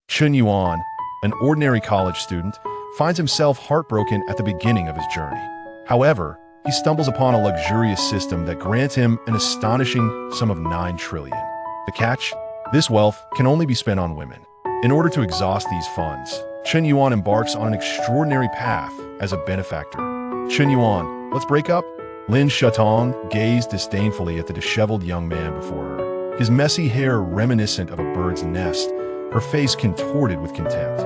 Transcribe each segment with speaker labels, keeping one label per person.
Speaker 1: Chun Yuan, an ordinary college student, finds himself heartbroken at the beginning of his journey. However, he stumbles upon a luxurious system that grants him an astonishing sum of 9 trillion. The catch? This wealth can only be spent on women. In order to exhaust these funds, Chun Yuan embarks on an extraordinary path as a benefactor. Chun Yuan, let's break up? Lin Fan gazed disdainfully at the disheveled young man before her, his messy hair reminiscent of a bird's nest, her face contorted with contempt.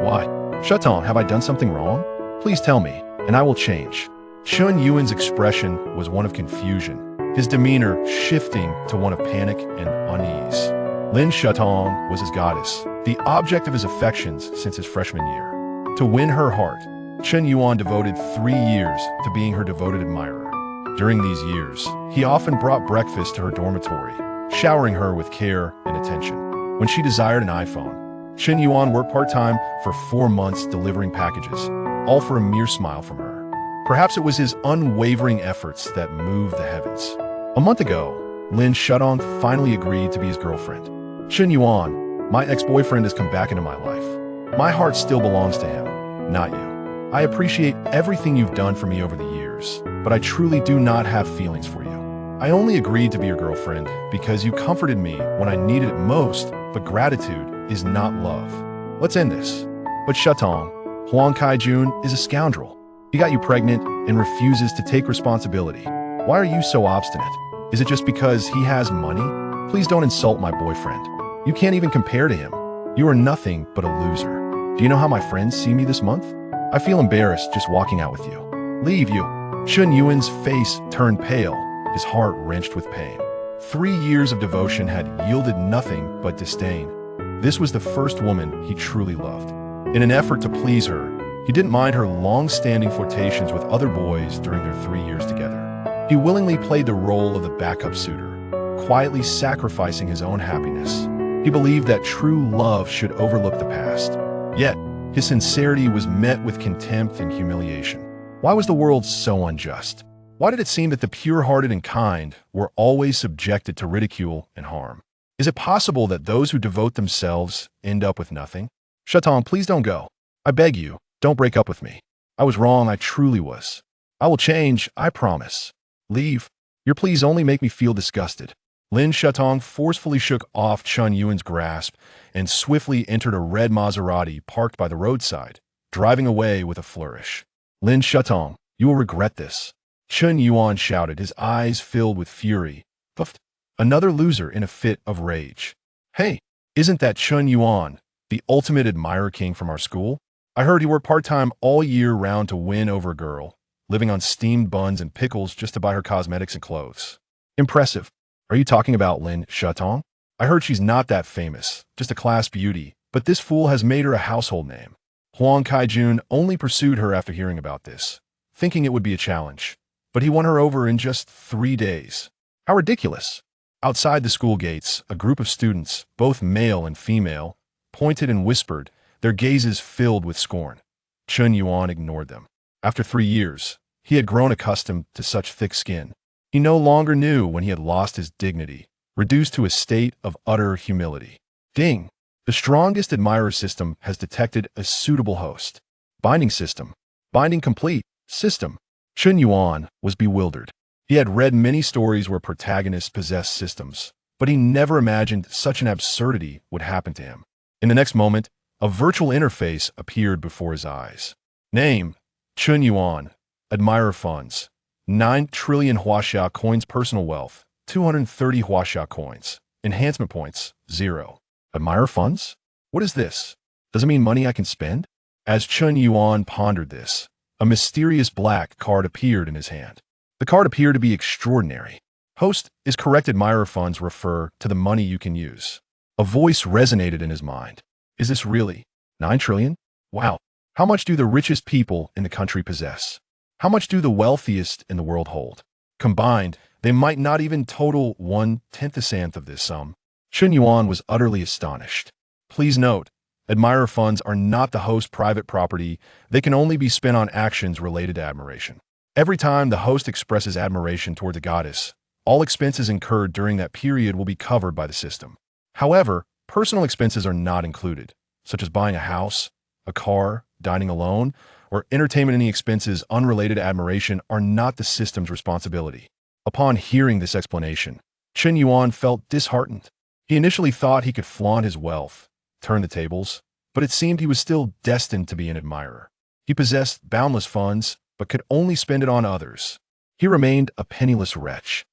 Speaker 1: Why? Fan, have I done something wrong? Please tell me, and I will change. Chun Yuan's expression was one of confusion, his demeanor shifting to one of panic and unease. Lin Fan was his goddess, the object of his affections since his freshman year. To win her heart, Chun Yuan devoted 3 years to being her devoted admirer. During these years, he often brought breakfast to her dormitory, showering her with care and attention. When she desired an iPhone, Chun Yuan worked part-time for 4 months delivering packages, all for a mere smile from her. Perhaps it was his unwavering efforts that moved the heavens. A month ago, Lin Fan finally agreed to be his girlfriend. Chun Yuan, my ex-boyfriend has come back into my life. My heart still belongs to him, not you. I appreciate everything you've done for me over the years, but I truly do not have feelings for you. I only agreed to be your girlfriend because you comforted me when I needed it most, but gratitude is not love. Let's end this. But Huang Kai-jun is a scoundrel. He got you pregnant and refuses to take responsibility. Why are you so obstinate? Is it just because he has money? Please don't insult my boyfriend. You can't even compare to him. You are nothing but a loser. Do you know how my friends see me this month? I feel embarrassed just walking out with you. Leave you. Chun Yuan's face turned pale, his heart wrenched with pain. 3 years of devotion had yielded nothing but disdain. This was the first woman he truly loved. In an effort to please her, he didn't mind her long-standing flirtations with other boys during their 3 years together. He willingly played the role of the backup suitor, quietly sacrificing his own happiness. He believed that true love should overlook the past. Yet, his sincerity was met with contempt and humiliation. Why was the world so unjust? Why did it seem that the pure-hearted and kind were always subjected to ridicule and harm? Is it possible that those who devote themselves end up with nothing? Fan, please don't go. I beg you, don't break up with me. I was wrong, I truly was. I will change, I promise. Leave. Your pleas only make me feel disgusted. Lin Fan forcefully shook off Chun Yuan's grasp and swiftly entered a red Maserati parked by the roadside, driving away with a flourish. Lin Fan, you will regret this. Chun Yuan shouted, his eyes filled with fury. Puffed. Another loser in a fit of rage. Hey, isn't that Chun Yuan, the ultimate admirer king from our school? I heard he worked part-time all year round to win over a girl, living on steamed buns and pickles just to buy her cosmetics and clothes. Impressive. Are you talking about Lin Fan? I heard she's not that famous, just a class beauty, but this fool has made her a household name. Huang Kai-jun only pursued her after hearing about this, thinking it would be a challenge, but he won her over in just 3 days. How ridiculous. Outside the school gates, a group of students, both male and female, pointed and whispered, their gazes filled with scorn. Chun Yuan ignored them. After 3 years, he had grown accustomed to such thick skin. He no longer knew when he had lost his dignity, reduced to a state of utter humility. Ding! The strongest admirer system has detected a suitable host. Binding system. Binding complete. System. Chun Yuan was bewildered. He had read many stories where protagonists possessed systems, but he never imagined such an absurdity would happen to him. In the next moment, a virtual interface appeared before his eyes. Name: Chun Yuan. Admirer funds: 9 trillion Huaxia coins. Personal wealth: 230 Huaxia coins. Enhancement points: 0. Admirer funds? What is this? Does it mean money I can spend? As Chun Yuan pondered this, a mysterious black card appeared in his hand. The card appeared to be extraordinary. Host: is correct. Admirer funds refer to the money you can use. A voice resonated in his mind. Is this really 9 trillion? Wow. How much do the richest people in the country possess? How much do the wealthiest in the world hold? Combined, they might not even total 1/10th of this sum. Chun Yuan was utterly astonished. Please note, admirer funds are not the host's private property. They can only be spent on actions related to admiration. Every time the host expresses admiration toward the goddess, all expenses incurred during that period will be covered by the system. However, personal expenses are not included. such as buying a house, a car, dining alone, or entertainment. Any expenses unrelated to admiration are not the system's responsibility. Upon hearing this explanation, Chen Yuan felt disheartened. He initially thought he could flaunt his wealth, turn the tables, but it seemed he was still destined to be an admirer. He possessed boundless funds, but could only spend it on others. He remained a penniless wretch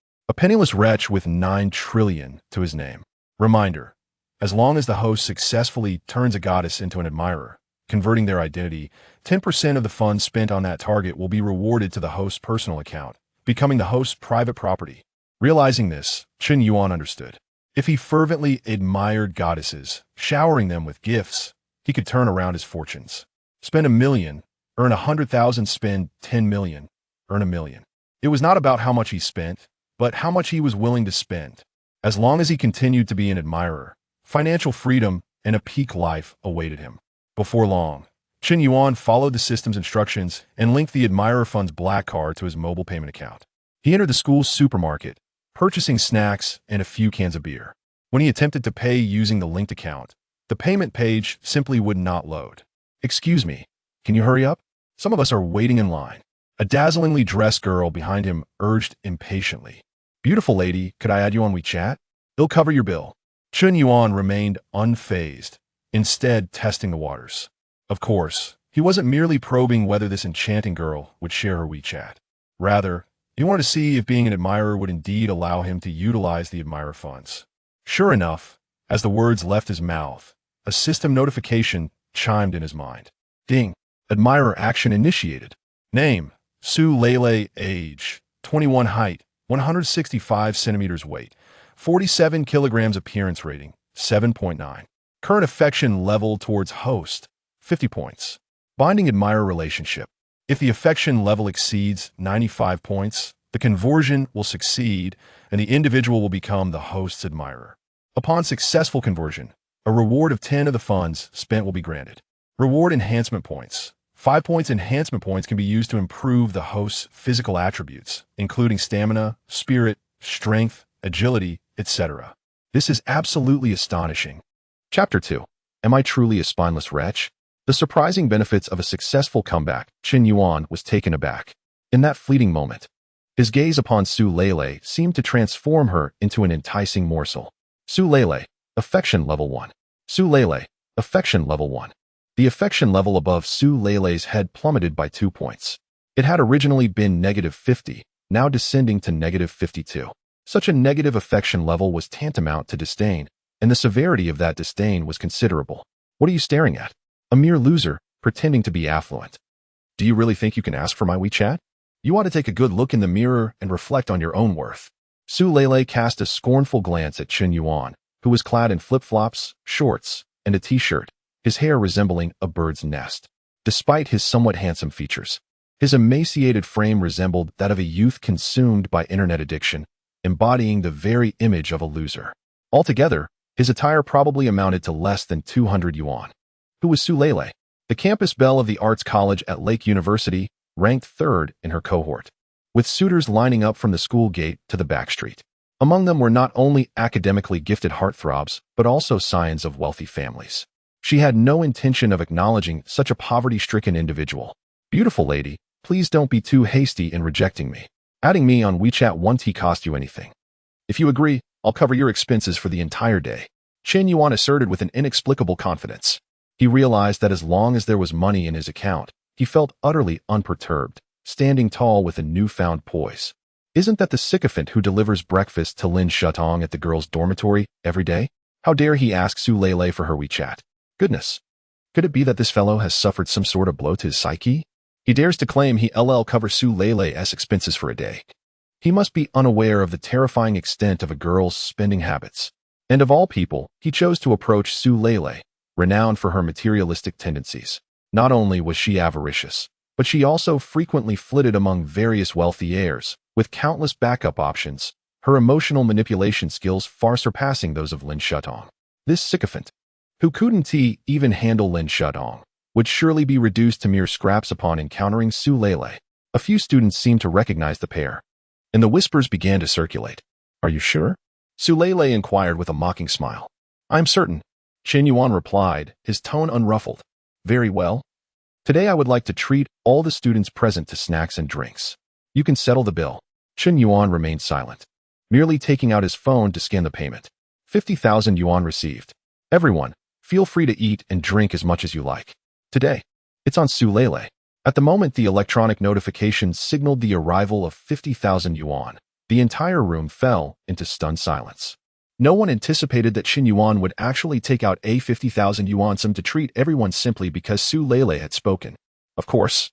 Speaker 1: with 9 trillion to his name. Reminder: as long as the host successfully turns a goddess into an admirer, converting their identity, 10% of the funds spent on that target will be rewarded to the host's personal account, becoming the host's private property. Realizing this, Chen Yuan understood. If he fervently admired goddesses, showering them with gifts, he could turn around his fortunes. Spend 1 million, earn 100,000, spend 10 million, earn 1 million. It was not about how much he spent, but how much he was willing to spend. As long as he continued to be an admirer, financial freedom and a peak life awaited him. Before long, Chen Yuan followed the system's instructions and linked the admirer fund's black card to his mobile payment account. He entered the school's supermarket, purchasing snacks and a few cans of beer. When he attempted to pay using the linked account, the payment page simply would not load. "Excuse me, can you hurry up? Some of us are waiting in line," a dazzlingly dressed girl behind him urged impatiently. "Beautiful lady, could I add you on WeChat? It'll cover your bill." Chen Yuan remained unfazed, instead testing the waters. Of course, he wasn't merely probing whether this enchanting girl would share her WeChat. Rather, he wanted to see if being an admirer would indeed allow him to utilize the admirer funds. Sure enough, as the words left his mouth, a system notification chimed in his mind. Ding! Admirer action initiated. Name: Su Lele. Age: 21. Height: 165 centimeters. Weight: 47 kilograms. Appearance rating: 7.9. Current affection level towards host: 50 points. Binding admirer relationship: if the affection level exceeds 95 points, the conversion will succeed and the individual will become the host's admirer. Upon successful conversion, a reward of 10 of the funds spent will be granted. Reward enhancement points: 5 points. Enhancement points can be used to improve the host's physical attributes, including stamina, spirit, strength, agility, etc. This is absolutely astonishing. Chapter 2. Am I truly a spineless wretch? The surprising benefits of a successful comeback. Chen Yuan was taken aback. In that fleeting moment, his gaze upon Su Lele seemed to transform her into an enticing morsel. Su Lele, affection level 1. Su Lele, affection level 1. The affection level above Su Lele's head plummeted by 2 points. It had originally been -50, now descending to -52. Such a negative affection level was tantamount to disdain, and the severity of that disdain was considerable. What are you staring at? A mere loser, pretending to be affluent. Do you really think you can ask for my WeChat? You ought to take a good look in the mirror and reflect on your own worth. Su Lele cast a scornful glance at Chen Yuan, who was clad in flip-flops, shorts, and a t-shirt, his hair resembling a bird's nest. Despite his somewhat handsome features, his emaciated frame resembled that of a youth consumed by internet addiction, embodying the very image of a loser. Altogether, his attire probably amounted to less than 200 yuan. Who was Su Lele? The campus belle of the Arts College at Lake University, ranked 3rd in her cohort, with suitors lining up from the school gate to the back street. Among them were not only academically gifted heartthrobs, but also scions of wealthy families. She had no intention of acknowledging such a poverty-stricken individual. "Beautiful lady, please don't be too hasty in rejecting me. Adding me on WeChat won't cost you anything. If you agree, I'll cover your expenses for the entire day," Chen Yuan asserted with an inexplicable confidence. He realized that as long as there was money in his account, he felt utterly unperturbed, standing tall with a newfound poise. Isn't that the sycophant who delivers breakfast to Lin Fan at the girls' dormitory every day? How dare he ask Su Lele for her WeChat? Goodness! Could it be that this fellow has suffered some sort of blow to his psyche? He dares to claim he covers Su Lele's expenses for a day. He must be unaware of the terrifying extent of a girl's spending habits. And of all people, he chose to approach Su Lele, renowned for her materialistic tendencies. Not only was she avaricious, but she also frequently flitted among various wealthy heirs, with countless backup options, her emotional manipulation skills far surpassing those of Lin Fan. This sycophant, who couldn't even handle Lin Fan, would surely be reduced to mere scraps upon encountering Su Lele. A few students seemed to recognize the pair, and the whispers began to circulate. "Are you sure?" Su Lele inquired with a mocking smile. "I'm certain," Chen Yuan replied, his tone unruffled. Very well. Today I would like to treat all the students present to snacks and drinks. You can settle the bill. Chen Yuan remained silent, merely taking out his phone to scan the payment. 50,000 yuan received. Everyone, feel free to eat and drink as much as you like. Today, it's on Su Lele. At the moment the electronic notification signaled the arrival of 50,000 yuan, the entire room fell into stunned silence. No one anticipated that Chen Yuan would actually take out a 50,000 yuan sum to treat everyone simply because Su Lele had spoken. Of course,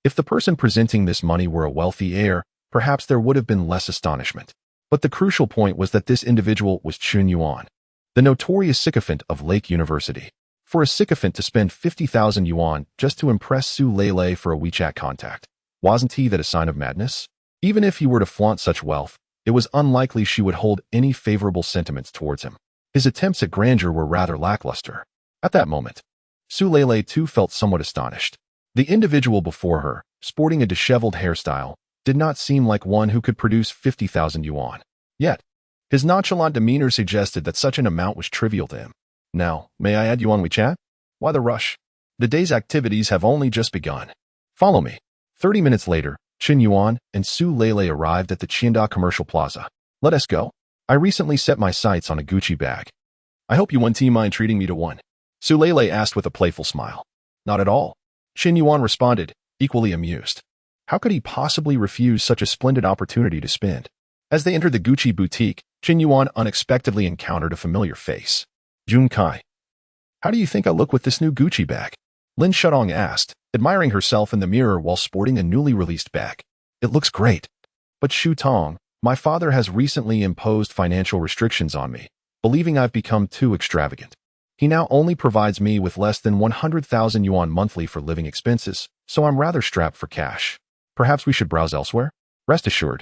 Speaker 1: if the person presenting this money were a wealthy heir, perhaps there would have been less astonishment. But the crucial point was that this individual was Chen Yuan, the notorious sycophant of Lake University. For a sycophant to spend 50,000 yuan just to impress Su Lele for a WeChat contact, wasn't he that a sign of madness? Even if he were to flaunt such wealth, it was unlikely she would hold any favorable sentiments towards him. His attempts at grandeur were rather lackluster. At that moment, Su Lele too felt somewhat astonished. The individual before her, sporting a disheveled hairstyle, did not seem like one who could produce 50,000 yuan. Yet, his nonchalant demeanor suggested that such an amount was trivial to him. Now, may I add you on WeChat? Why the rush? The day's activities have only just begun. Follow me. 30 minutes later, Chen Yuan and Su Lele arrived at the Qianda Commercial Plaza. Let us go. I recently set my sights on a Gucci bag. I hope you wouldn't mind treating me to one. Su Lele asked with a playful smile. Not at all. Chen Yuan responded, equally amused. How could he possibly refuse such a splendid opportunity to spend? As they entered the Gucci boutique, Chen Yuan unexpectedly encountered a familiar face. Jun Kai. How do you think I look with this new Gucci bag? Lin Shutong asked, admiring herself in the mirror while sporting a newly released bag. It looks great. But Shu Tong, my father has recently imposed financial restrictions on me, believing I've become too extravagant. He now only provides me with less than 100,000 yuan monthly for living expenses, so I'm rather strapped for cash. Perhaps we should browse elsewhere? Rest assured,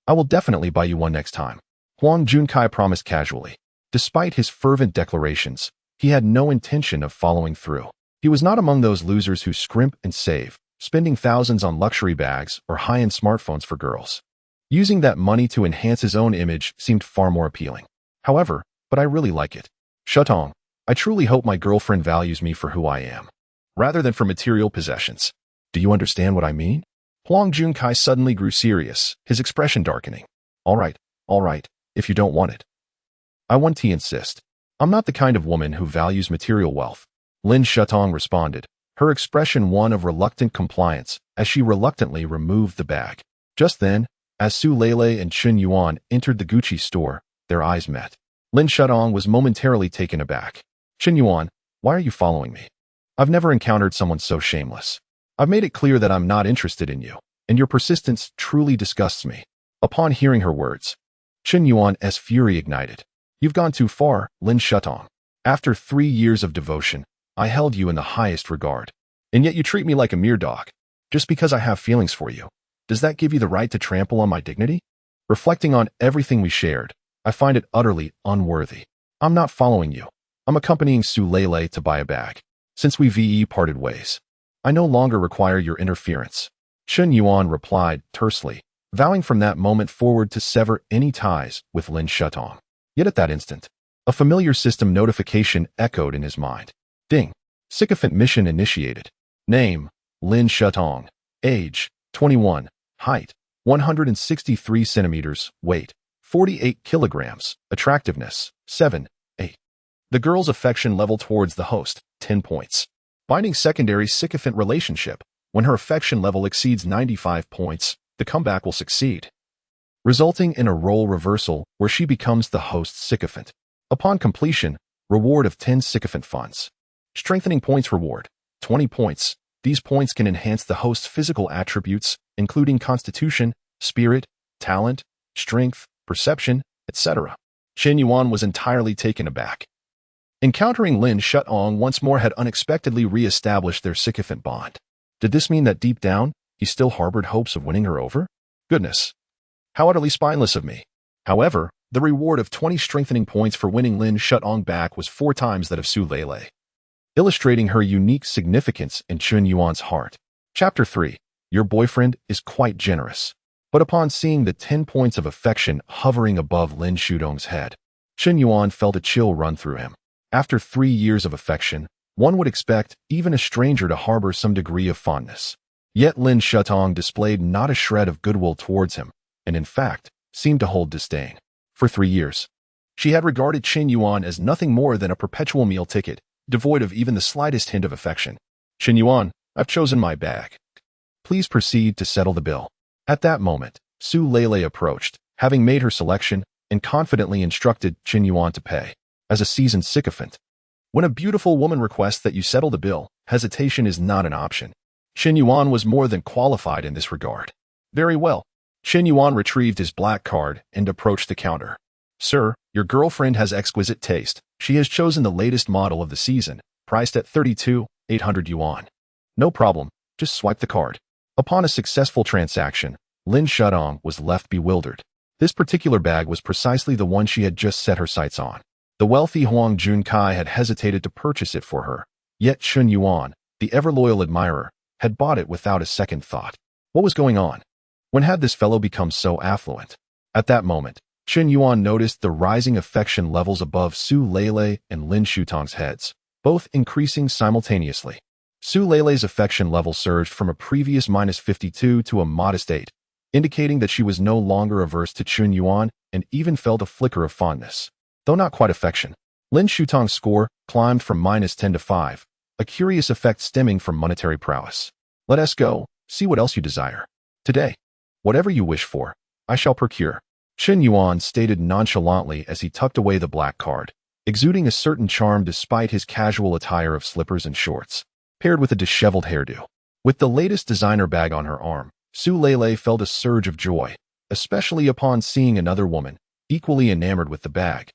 Speaker 1: I will definitely buy you one next time. Huang Junkai promised casually. Despite his fervent declarations, he had no intention of following through. He was not among those losers who scrimp and save, spending thousands on luxury bags or high-end smartphones for girls. Using that money to enhance his own image seemed far more appealing. However, but I really like it. Shutong, I truly hope my girlfriend values me for who I am, rather than for material possessions. Do you understand what I mean? Huang Junkai suddenly grew serious, his expression darkening. All right, if you don't want it. I want to insist. I'm not the kind of woman who values material wealth. Lin Shutong responded, her expression one of reluctant compliance as she reluctantly removed the bag. Just then, as Su Lele and Chen Yuan entered the Gucci store, their eyes met. Lin Shutong was momentarily taken aback. Chen Yuan, why are you following me? I've never encountered someone so shameless. I've made it clear that I'm not interested in you, and your persistence truly disgusts me. Upon hearing her words, Chen Yuan's fury ignited. You've gone too far, Lin Shutong. After 3 years of devotion, I held you in the highest regard. And yet you treat me like a mere dog. Just because I have feelings for you, does that give you the right to trample on my dignity? Reflecting on everything we shared, I find it utterly unworthy. I'm not following you. I'm accompanying Su Lele to buy a bag. Since we parted ways, I no longer require your interference. Chen Yuan replied tersely, vowing from that moment forward to sever any ties with Lin Shutong. Yet at that instant, a familiar system notification echoed in his mind. Ding. Sycophant mission initiated. Name, Lin Shutong. Age, 21. Height, 163 centimeters. Weight, 48 kilograms. Attractiveness, 7, 8. The girl's affection level towards the host, 10 points. Binding secondary sycophant relationship. When her affection level exceeds 95 points, the comeback will succeed, resulting in a role reversal where she becomes the host's sycophant. Upon completion, reward of 10 sycophant funds. Strengthening points reward, 20 points. These points can enhance the host's physical attributes, including constitution, spirit, talent, strength, perception, etc. Chen Yuan was entirely taken aback. Encountering Lin Shutong once more had unexpectedly re-established their sycophant bond. Did this mean that deep down, he still harbored hopes of winning her over? Goodness. How utterly spineless of me. However, the reward of 20 strengthening points for winning Lin Shutong back was 4 times that of Su Lele, illustrating her unique significance in Chen Yuan's heart. Chapter 3. Your boyfriend is quite generous. But upon seeing the 10 points of affection hovering above Lin Shutong's head, Chen Yuan felt a chill run through him. After 3 years of affection, one would expect even a stranger to harbor some degree of fondness. Yet Lin Shutong displayed not a shred of goodwill towards him, and in fact, seemed to hold disdain. For 3 years, she had regarded Qin Yuan as nothing more than a perpetual meal ticket, devoid of even the slightest hint of affection. "Qin Yuan, I've chosen my bag. Please proceed to settle the bill." At that moment, Su Lele approached, having made her selection, and confidently instructed Qin Yuan to pay. As a seasoned sycophant, when a beautiful woman requests that you settle the bill, hesitation is not an option. Qin Yuan was more than qualified in this regard. Very well. Qin Yuan retrieved his black card and approached the counter. "Sir, your girlfriend has exquisite taste. She has chosen the latest model of the season, priced at 32,800 yuan. No problem, just swipe the card." Upon a successful transaction, Lin Shutong was left bewildered. This particular bag was precisely the one she had just set her sights on. The wealthy Huang Junkai had hesitated to purchase it for her, yet Qin Yuan, the ever-loyal admirer, had bought it without a second thought. What was going on? When had this fellow become so affluent? At that moment, Qin Yuan noticed the rising affection levels above Su Lele and Lin Shutong's heads, both increasing simultaneously. Su Lele's affection level surged from a previous -52 to a modest 8, indicating that she was no longer averse to Qin Yuan and even felt a flicker of fondness. Though not quite affection, Lin Shutong's score climbed from -10 to 5, a curious effect stemming from monetary prowess. "Let us go, see what else you desire. Today, whatever you wish for, I shall procure," Qin Yuan stated nonchalantly as he tucked away the black card, exuding a certain charm despite his casual attire of slippers and shorts, paired with a disheveled hairdo. With the latest designer bag on her arm, Su Lele felt a surge of joy, especially upon seeing another woman, equally enamored with the bag,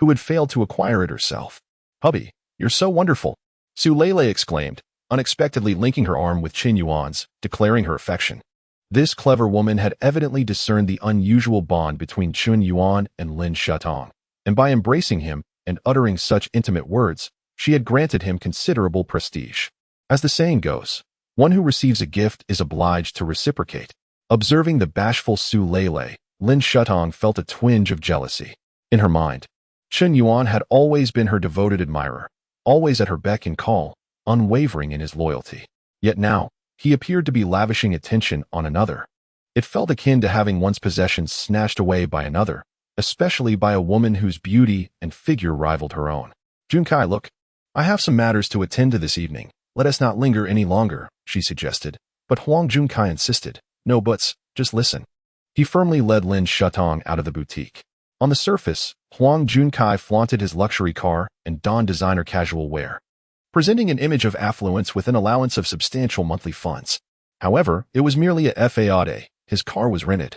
Speaker 1: who had failed to acquire it herself. "Hubby, you're so wonderful," Su Lele exclaimed, unexpectedly linking her arm with Qin Yuan's, declaring her affection. This clever woman had evidently discerned the unusual bond between Qin Yuan and Lin Shutong, and by embracing him and uttering such intimate words, she had granted him considerable prestige. As the saying goes, one who receives a gift is obliged to reciprocate. Observing the bashful Su Lele, Lin Shutong felt a twinge of jealousy. In her mind, Qin Yuan had always been her devoted admirer, always at her beck and call, unwavering in his loyalty. Yet now, he appeared to be lavishing attention on another. It felt akin to having one's possessions snatched away by another, especially by a woman whose beauty and figure rivaled her own. "Junkai, look, I have some matters to attend to this evening. Let us not linger any longer," she suggested. But Huang Junkai insisted. "No buts, just listen." He firmly led Lin Shutong out of the boutique. On the surface, Huang Junkai flaunted his luxury car and donned designer casual wear, presenting an image of affluence with an allowance of substantial monthly funds. However, it was merely a fade. His car was rented,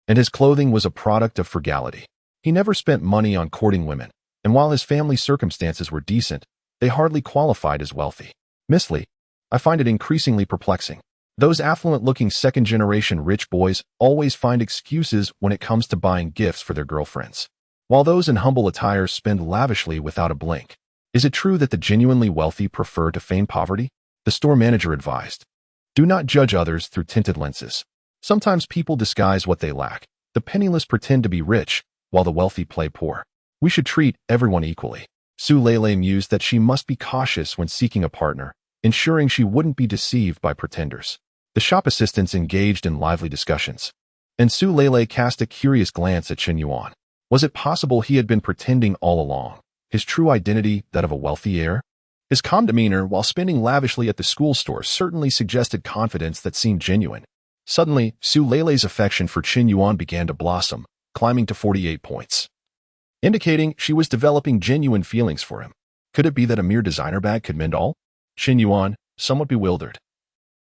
Speaker 1: and his clothing was a product of frugality. He never spent money on courting women, and while his family circumstances were decent, they hardly qualified as wealthy. "Miss Lee, I find it increasingly perplexing. Those affluent-looking second-generation rich boys always find excuses when it comes to buying gifts for their girlfriends, while those in humble attire spend lavishly without a blink. Is it true that the genuinely wealthy prefer to feign poverty?" The store manager advised. "Do not judge others through tinted lenses. Sometimes people disguise what they lack. The penniless pretend to be rich, while the wealthy play poor. We should treat everyone equally." Su Lele mused that she must be cautious when seeking a partner, ensuring she wouldn't be deceived by pretenders. The shop assistants engaged in lively discussions, and Su Lele cast a curious glance at Qin Yuan. Was it possible he had been pretending all along, his true identity that of a wealthy heir? His calm demeanor while spending lavishly at the school store certainly suggested confidence that seemed genuine. Suddenly, Su Lele's affection for Qin Yuan began to blossom, climbing to 48 points, indicating she was developing genuine feelings for him. Could it be that a mere designer bag could mend all? Qin Yuan, somewhat bewildered,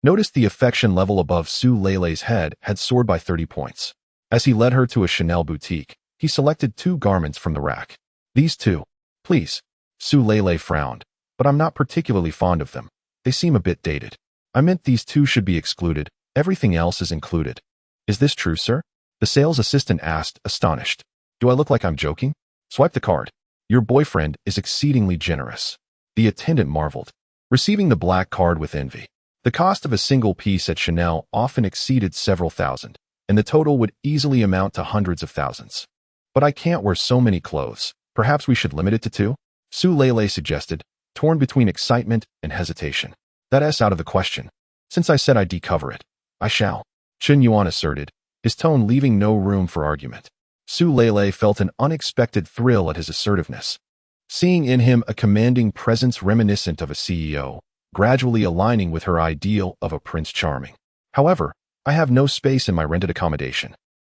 Speaker 1: noticed the affection level above Su Lele's head had soared by 30 points. As he led her to a Chanel boutique, he selected 2 garments from the rack. "These 2, please." Su Lele frowned. "But I'm not particularly fond of them. They seem a bit dated." "I meant these 2 should be excluded. Everything else is included." "Is this true, sir?" the sales assistant asked, astonished. "Do I look like I'm joking?" "Swipe the card. Your boyfriend is exceedingly generous." The attendant marveled, receiving the black card with envy. The cost of a single piece at Chanel often exceeded several thousand, and the total would easily amount to hundreds of thousands. "But I can't wear so many clothes. Perhaps we should limit it to 2? Su Lele suggested, torn between excitement and hesitation. That's out of the question. Since I said I'd decover it, I shall, Chen Yuan asserted, his tone leaving no room for argument. Su Lele felt an unexpected thrill at his assertiveness, seeing in him a commanding presence reminiscent of a CEO, gradually aligning with her ideal of a Prince Charming. However, I have no space in my rented accommodation.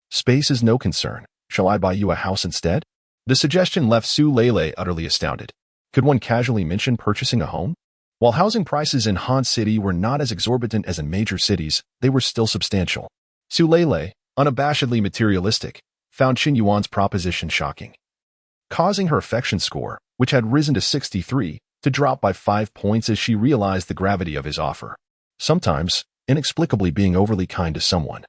Speaker 1: Space is no concern. Shall I buy you a house instead? The suggestion left Su Lele utterly astounded. Could one casually mention purchasing a home? While housing prices in Han City were not as exorbitant as in major cities, they were still substantial. Su Lele, unabashedly materialistic, found Chen Yuan's proposition shocking, causing her affection score, which had risen to 63, to drop by 5 points as she realized the gravity of his offer. Sometimes, inexplicably being overly kind to someone,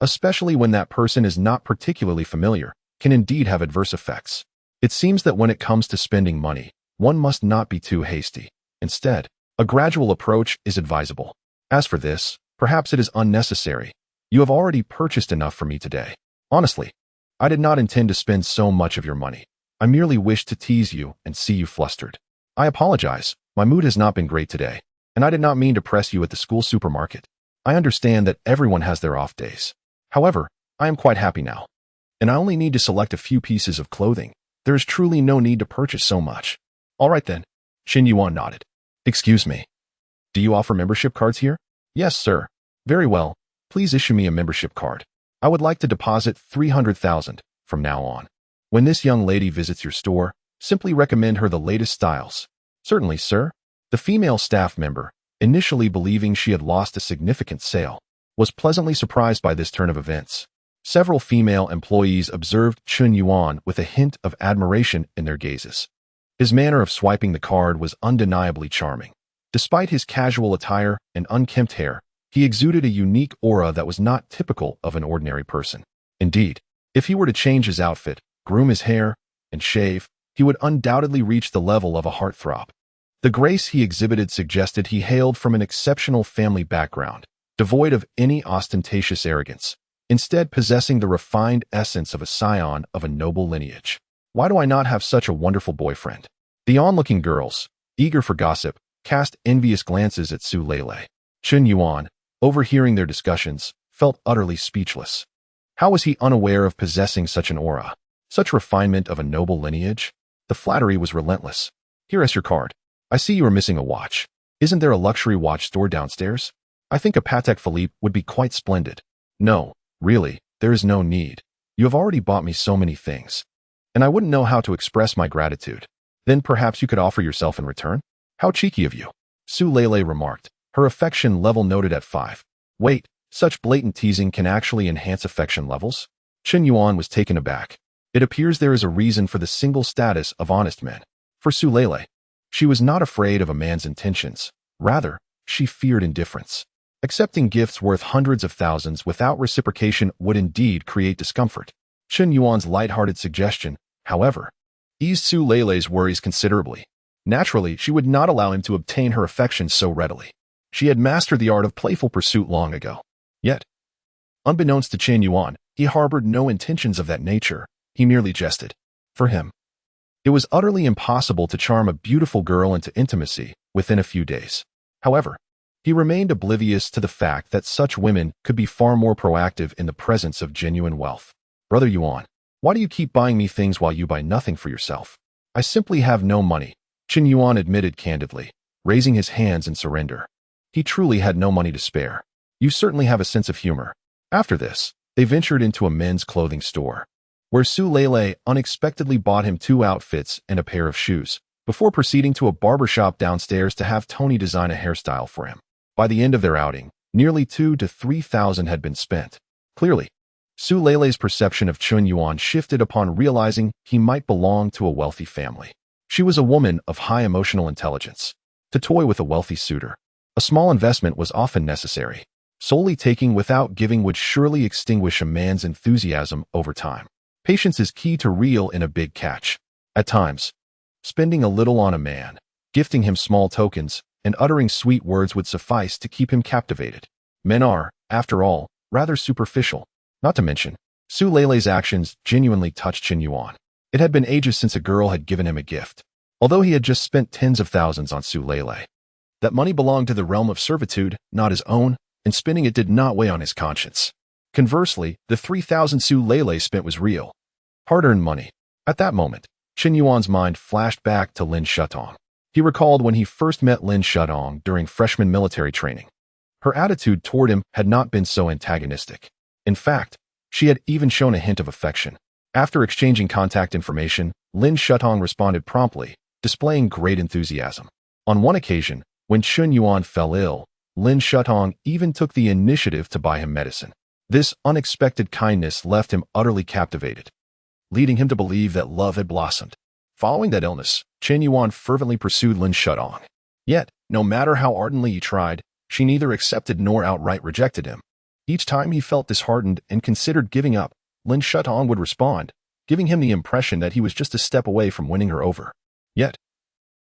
Speaker 1: especially when that person is not particularly familiar, can indeed have adverse effects. It seems that when it comes to spending money, one must not be too hasty. Instead, a gradual approach is advisable. As for this, perhaps it is unnecessary. You have already purchased enough for me today. Honestly, I did not intend to spend so much of your money. I merely wished to tease you and see you flustered. I apologize, my mood has not been great today, and I did not mean to press you at the school supermarket. I understand that everyone has their off days. However, I am quite happy now, and I only need to select a few pieces of clothing. There is truly no need to purchase so much. All right then, Chen Yuan nodded. Excuse me. Do you offer membership cards here? Yes, sir. Very well. Please issue me a membership card. I would like to deposit 300,000 from now on. When this young lady visits your store, simply recommend her the latest styles. Certainly, sir. The female staff member, initially believing she had lost a significant sale, was pleasantly surprised by this turn of events. Several female employees observed Chen Yuan with a hint of admiration in their gazes. His manner of swiping the card was undeniably charming. Despite his casual attire and unkempt hair, he exuded a unique aura that was not typical of an ordinary person. Indeed, if he were to change his outfit, groom his hair, and shave, he would undoubtedly reach the level of a heartthrob. The grace he exhibited suggested he hailed from an exceptional family background, devoid of any ostentatious arrogance, instead possessing the refined essence of a scion of a noble lineage. Why do I not have such a wonderful boyfriend? The onlooking girls, eager for gossip, cast envious glances at Su Lele. Chen Yuan, overhearing their discussions, felt utterly speechless. How was he unaware of possessing such an aura, such refinement of a noble lineage? The flattery was relentless. Here is your card. I see you are missing a watch. Isn't there a luxury watch store downstairs? I think a Patek Philippe would be quite splendid. No, really, there is no need. You have already bought me so many things, and I wouldn't know how to express my gratitude. Then perhaps you could offer yourself in return? How cheeky of you, Su Lele remarked, her affection level noted at 5. Wait, such blatant teasing can actually enhance affection levels? Chen Yuan was taken aback. It appears there is a reason for the single status of honest men. For Su Lele, she was not afraid of a man's intentions. Rather, she feared indifference. Accepting gifts worth hundreds of thousands without reciprocation would indeed create discomfort. Chen Yuan's light-hearted suggestion, however, eased Su Lele's worries considerably. Naturally, she would not allow him to obtain her affection so readily. She had mastered the art of playful pursuit long ago. Yet, unbeknownst to Chen Yuan, he harbored no intentions of that nature. He merely jested. For him, it was utterly impossible to charm a beautiful girl into intimacy within a few days. However, he remained oblivious to the fact that such women could be far more proactive in the presence of genuine wealth. Brother Yuan, why do you keep buying me things while you buy nothing for yourself? I simply have no money, Chen Yuan admitted candidly, raising his hands in surrender. He truly had no money to spare. You certainly have a sense of humor. After this, they ventured into a men's clothing store, where Su Lele unexpectedly bought him 2 outfits and a pair of shoes, before proceeding to a barbershop downstairs to have Tony design a hairstyle for him. By the end of their outing, nearly 2,000 to 3,000 had been spent. Clearly, Su Lele's perception of Chen Yuan shifted upon realizing he might belong to a wealthy family. She was a woman of high emotional intelligence. To toy with a wealthy suitor, a small investment was often necessary. Solely taking without giving would surely extinguish a man's enthusiasm over time. Patience is key to reel in a big catch. At times, spending a little on a man, gifting him small tokens, and uttering sweet words would suffice to keep him captivated. Men are, after all, rather superficial. Not to mention, Su Lele's actions genuinely touched Chen Yuan. It had been ages since a girl had given him a gift. although he had just spent tens of thousands on Su Lele. That money belonged to the realm of servitude, not his own, and spending it did not weigh on his conscience. Conversely, the 3,000 Su Lele spent was real, hard-earned money. At that moment, Qin Yuan's mind flashed back to Lin Shutong. He recalled when he first met Lin Shutong during freshman military training. Her attitude toward him had not been so antagonistic. In fact, she had even shown a hint of affection. After exchanging contact information, Lin Shutong responded promptly, displaying great enthusiasm. On one occasion, when Qin Yuan fell ill, Lin Shutong even took the initiative to buy him medicine. This unexpected kindness left him utterly captivated, leading him to believe that love had blossomed. Following that illness, Qin Yuan fervently pursued Lin Shutong. Yet, no matter how ardently he tried, she neither accepted nor outright rejected him. Each time he felt disheartened and considered giving up, Lin Shutong would respond, giving him the impression that he was just a step away from winning her over. Yet,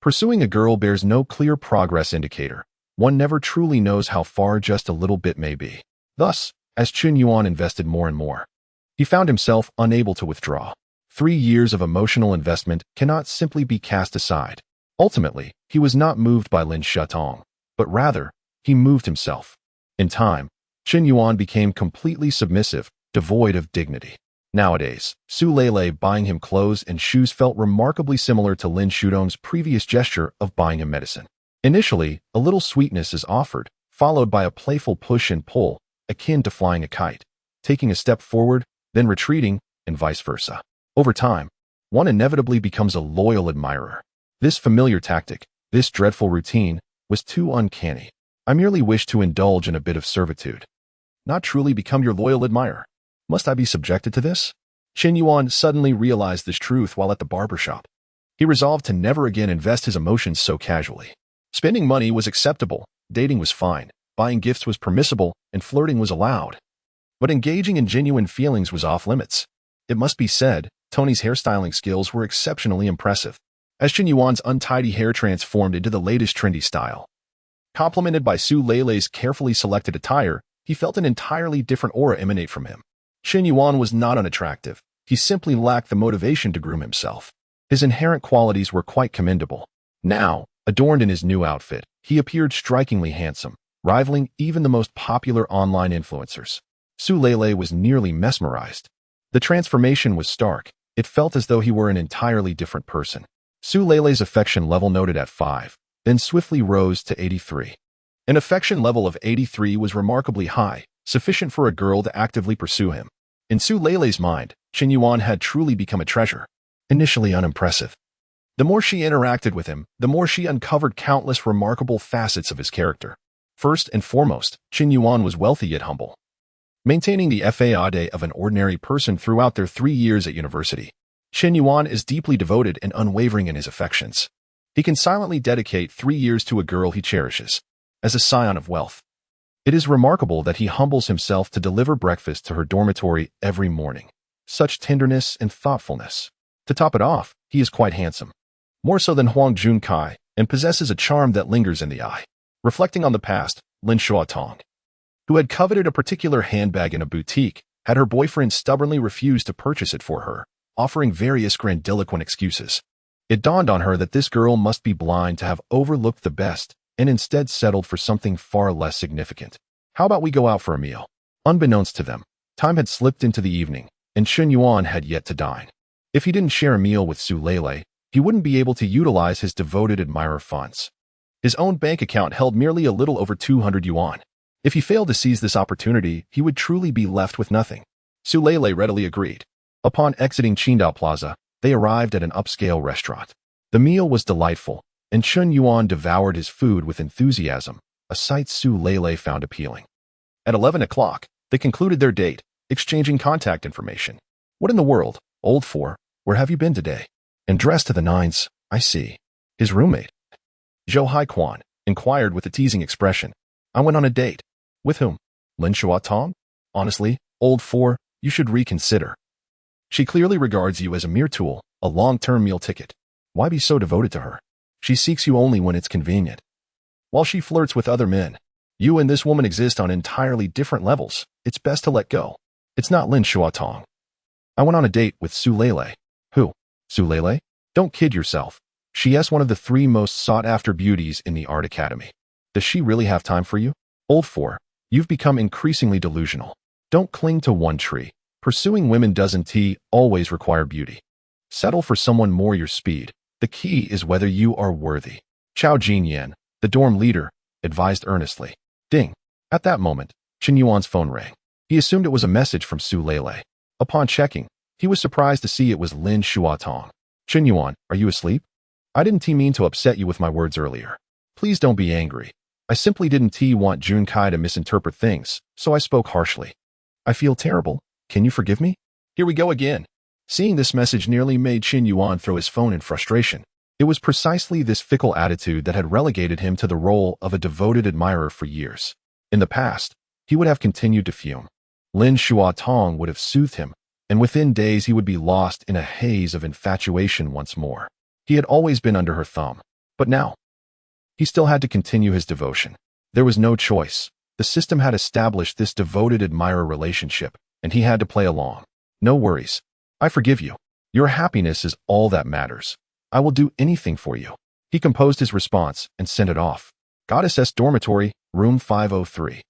Speaker 1: pursuing a girl bears no clear progress indicator. One never truly knows how far just a little bit may be. Thus, as Qin Yuan invested more and more, he found himself unable to withdraw. 3 years of emotional investment cannot simply be cast aside. Ultimately, he was not moved by Lin Shutong, but rather, he moved himself. In time, Qin Yuan became completely submissive, devoid of dignity. Nowadays, Su Lele buying him clothes and shoes felt remarkably similar to Lin Shutong's previous gesture of buying him medicine. Initially, a little sweetness is offered, followed by a playful push and pull, akin to flying a kite, taking a step forward, then retreating, and vice versa. Over time, one inevitably becomes a loyal admirer. This familiar tactic, this dreadful routine, was too uncanny. I merely wish to indulge in a bit of servitude, not truly become your loyal admirer. Must I be subjected to this? Qin Yuan suddenly realized this truth while at the barber shop. He resolved to never again invest his emotions so casually. Spending money was acceptable, dating was fine, buying gifts was permissible, and flirting was allowed. But engaging in genuine feelings was off limits. It must be said, Tony's hairstyling skills were exceptionally impressive, as Qin Yuan's untidy hair transformed into the latest trendy style. Complemented by Su Lele's carefully selected attire, he felt an entirely different aura emanate from him. Qin Yuan was not unattractive. He simply lacked the motivation to groom himself. His inherent qualities were quite commendable. Now, adorned in his new outfit, he appeared strikingly handsome, rivaling even the most popular online influencers. Su Lele was nearly mesmerized. The transformation was stark. It felt as though he were an entirely different person. Su Lele's affection level noted at 5, then swiftly rose to 83. An affection level of 83 was remarkably high, sufficient for a girl to actively pursue him. In Su Lele's mind, Qin Yuan had truly become a treasure. Initially unimpressive, the more she interacted with him, the more she uncovered countless remarkable facets of his character. First and foremost, Qin Yuan was wealthy yet humble, maintaining the faade of an ordinary person throughout their 3 years at university. Qin Yuan is deeply devoted and unwavering in his affections. He can silently dedicate 3 years to a girl he cherishes, as a scion of wealth. It is remarkable that he humbles himself to deliver breakfast to her dormitory every morning. Such tenderness and thoughtfulness. To top it off, he is quite handsome, more so than Huang Junkai, and possesses a charm that lingers in the eye. Reflecting on the past, Lin Shutong, who had coveted a particular handbag in a boutique, had her boyfriend stubbornly refused to purchase it for her, offering various grandiloquent excuses. It dawned on her that this girl must be blind to have overlooked the best and instead settled for something far less significant. How about we go out for a meal? Unbeknownst to them, time had slipped into the evening, and Qin Yuan had yet to dine. If he didn't share a meal with Su Lele, he wouldn't be able to utilize his devoted admirer funds. His own bank account held merely a little over 200 yuan. If he failed to seize this opportunity, he would truly be left with nothing. Su Lele readily agreed. Upon exiting Qingdao Plaza, they arrived at an upscale restaurant. The meal was delightful, and Qin Yuan devoured his food with enthusiasm, a sight Su Lele found appealing. At 11 o'clock, they concluded their date, exchanging contact information. What in the world, old four, where have you been today? And dressed to the nines, I see. His roommate, Zhou Haiquan, inquired with a teasing expression. I went on a date. With whom? Lin Shutong? Honestly, old four, you should reconsider. She clearly regards you as a mere tool, a long-term meal ticket. Why be so devoted to her? She seeks you only when it's convenient. While she flirts with other men, you and this woman exist on entirely different levels. It's best to let go. It's not Lin Shutong. I went on a date with Su Lele. Who? Su Lele? Don't kid yourself. She is one of the 3 most sought-after beauties in the art academy. Does she really have time for you? Old 4. You've become increasingly delusional. Don't cling to one tree. Pursuing women doesn't always require beauty. Settle for someone more your speed. The key is whether you are worthy. Chao Jinyan, the dorm leader, advised earnestly. Ding. At that moment, Chen Yuan's phone rang. He assumed it was a message from Su Lele. Upon checking, he was surprised to see it was Lin Shuatong. Chen Yuan, are you asleep? I didn't mean to upset you with my words earlier. Please don't be angry. I simply didn't want Jun Kai to misinterpret things, so I spoke harshly. I feel terrible. Can you forgive me? Here we go again. Seeing this message nearly made Chen Yuan throw his phone in frustration. It was precisely this fickle attitude that had relegated him to the role of a devoted admirer for years. In the past, he would have continued to fume. Lin Shuatong would have soothed him, and within days he would be lost in a haze of infatuation once more. He had always been under her thumb, but now, he still had to continue his devotion. There was no choice. The system had established this devoted admirer relationship, and he had to play along. No worries. I forgive you. Your happiness is all that matters. I will do anything for you. He composed his response and sent it off. Goddess Dormitory, room 503.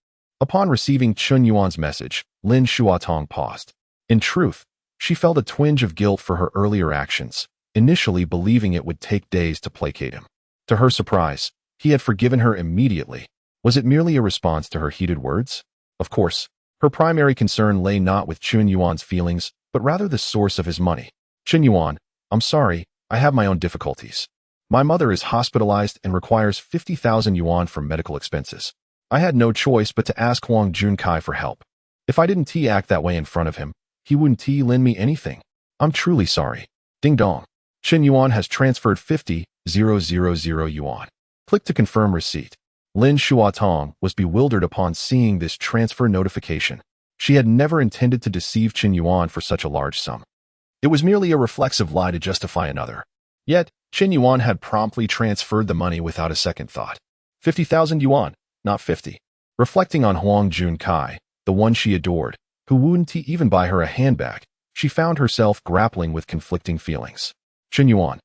Speaker 1: Upon receiving Chen Yuan's message, Lin Shuatong paused. In truth, she felt a twinge of guilt for her earlier actions, initially believing it would take days to placate him. To her surprise, he had forgiven her immediately. Was it merely a response to her heated words? Of course, her primary concern lay not with Chen Yuan's feelings, but rather the source of his money. Chen Yuan, I'm sorry, I have my own difficulties. My mother is hospitalized and requires 50,000 yuan for medical expenses. I had no choice but to ask Huang Junkai for help. If I didn't act that way in front of him, he wouldn't lend me anything. I'm truly sorry. Ding dong. Chen Yuan has transferred 50,000 yuan. Click to confirm receipt. Lin Shuatong was bewildered upon seeing this transfer notification. She had never intended to deceive Chen Yuan for such a large sum. It was merely a reflexive lie to justify another. Yet, Chen Yuan had promptly transferred the money without a second thought. 50,000 yuan, not 50. Reflecting on Huang Junkai, the one she adored, who wouldn't even buy her a handbag, she found herself grappling with conflicting feelings. Chen Yuan,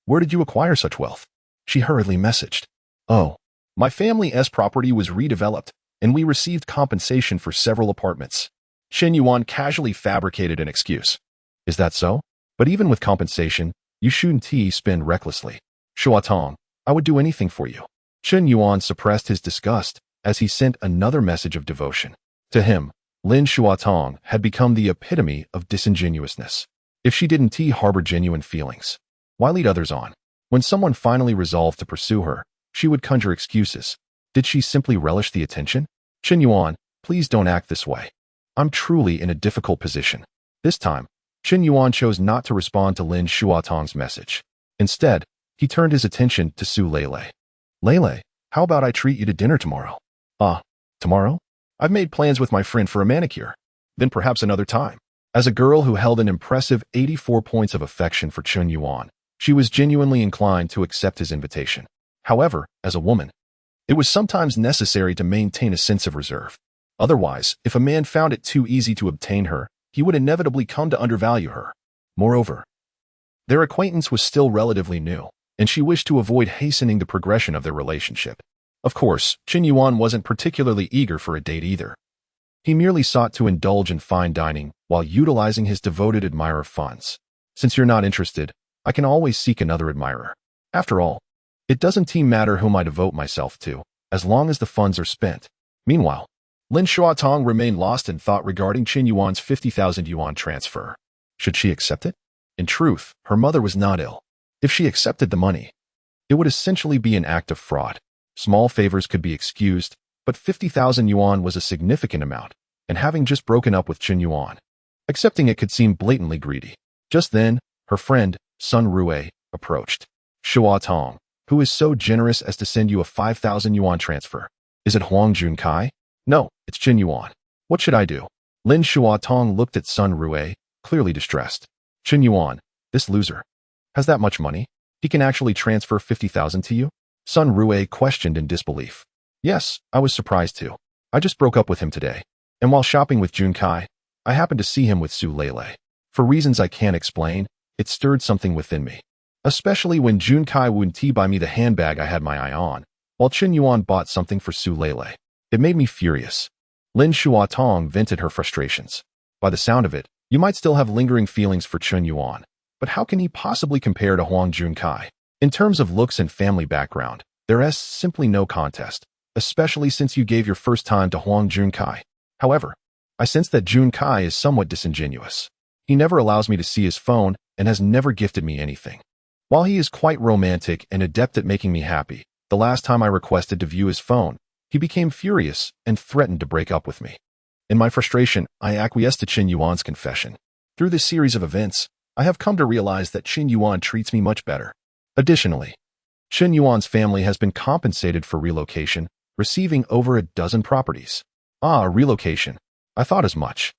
Speaker 1: where did you acquire such wealth? She hurriedly messaged. Oh, my family's property was redeveloped, and we received compensation for several apartments. Chen Yuan casually fabricated an excuse. Is that so? But even with compensation, you shouldn't spend recklessly. Shuatong, I would do anything for you. Chen Yuan suppressed his disgust as he sent another message of devotion. To him, Lin Shuatong had become the epitome of disingenuousness. If she didn't harbor genuine feelings, why lead others on? When someone finally resolved to pursue her, she would conjure excuses. Did she simply relish the attention? Chen Yuan, please don't act this way. I'm truly in a difficult position. This time, Chen Yuan chose not to respond to Lin Shuatong's message. Instead, he turned his attention to Su Lele. Lele, how about I treat you to dinner tomorrow? Tomorrow? I've made plans with my friend for a manicure. Then perhaps another time. As a girl who held an impressive 84 points of affection for Chen Yuan, she was genuinely inclined to accept his invitation. However, as a woman, it was sometimes necessary to maintain a sense of reserve. Otherwise, if a man found it too easy to obtain her, he would inevitably come to undervalue her. Moreover, their acquaintance was still relatively new, and she wished to avoid hastening the progression of their relationship. Of course, Chen Yuan wasn't particularly eager for a date either. He merely sought to indulge in fine dining while utilizing his devoted admirer funds. Since you're not interested, I can always seek another admirer. After all, it doesn't matter whom I devote myself to, as long as the funds are spent. Meanwhile, Lin Shuatong remained lost in thought regarding Chen Yuan's 50,000 yuan transfer. Should she accept it? In truth, her mother was not ill. If she accepted the money, it would essentially be an act of fraud. Small favors could be excused, but 50,000 yuan was a significant amount, and having just broken up with Chen Yuan, accepting it could seem blatantly greedy. Just then, her friend, Sun Rue, approached. Shuatong, who is so generous as to send you a 5,000 yuan transfer? Is it Huang Junkai? No, it's Chen Yuan. What should I do? Lin Shuatong looked at Sun Rue, clearly distressed. Chen Yuan, this loser, has that much money? He can actually transfer 50,000 to you? Sun Rue questioned in disbelief. Yes, I was surprised too. I just broke up with him today. And while shopping with Junkai, I happened to see him with Su Lele. For reasons I can't explain, it stirred something within me. especially when Junkai wouldn't buy me the handbag I had my eye on, while Chen Yuan bought something for Su Lele. It made me furious. Lin Shuatong vented her frustrations. By the sound of it, you might still have lingering feelings for Chen Yuan, but how can he possibly compare to Huang Junkai? In terms of looks and family background, there is simply no contest, especially since you gave your first time to Huang Junkai. However, I sense that Junkai is somewhat disingenuous. He never allows me to see his phone and has never gifted me anything. While he is quite romantic and adept at making me happy, the last time I requested to view his phone, he became furious and threatened to break up with me. In my frustration, I acquiesced to Chen Yuan's confession. Through this series of events, I have come to realize that Chen Yuan treats me much better. Additionally, Chen Yuan's family has been compensated for relocation, receiving over a dozen properties. Relocation. I thought as much.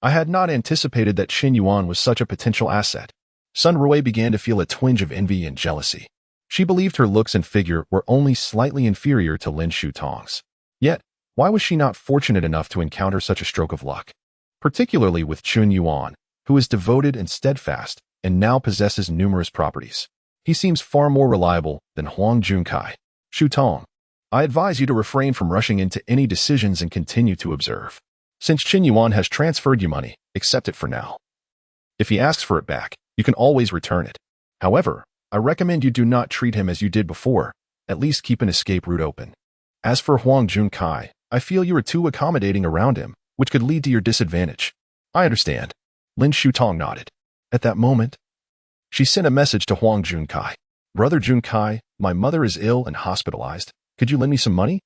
Speaker 1: I had not anticipated that Chen Yuan was such a potential asset. Sun Rui began to feel a twinge of envy and jealousy. She believed her looks and figure were only slightly inferior to Lin Shutong's. Yet, why was she not fortunate enough to encounter such a stroke of luck? Particularly with Chen Yuan, who is devoted and steadfast, and now possesses numerous properties. He seems far more reliable than Huang Junkai. Shutong, I advise you to refrain from rushing into any decisions and continue to observe. Since Chen Yuan has transferred you money, accept it for now. If he asks for it back, you can always return it. However, I recommend you do not treat him as you did before, at least keep an escape route open. As for Huang Junkai, I feel you are too accommodating around him, which could lead to your disadvantage. I understand. Lin Shutong nodded. At that moment, she sent a message to Huang Junkai. Brother Junkai, my mother is ill and hospitalized. Could you lend me some money?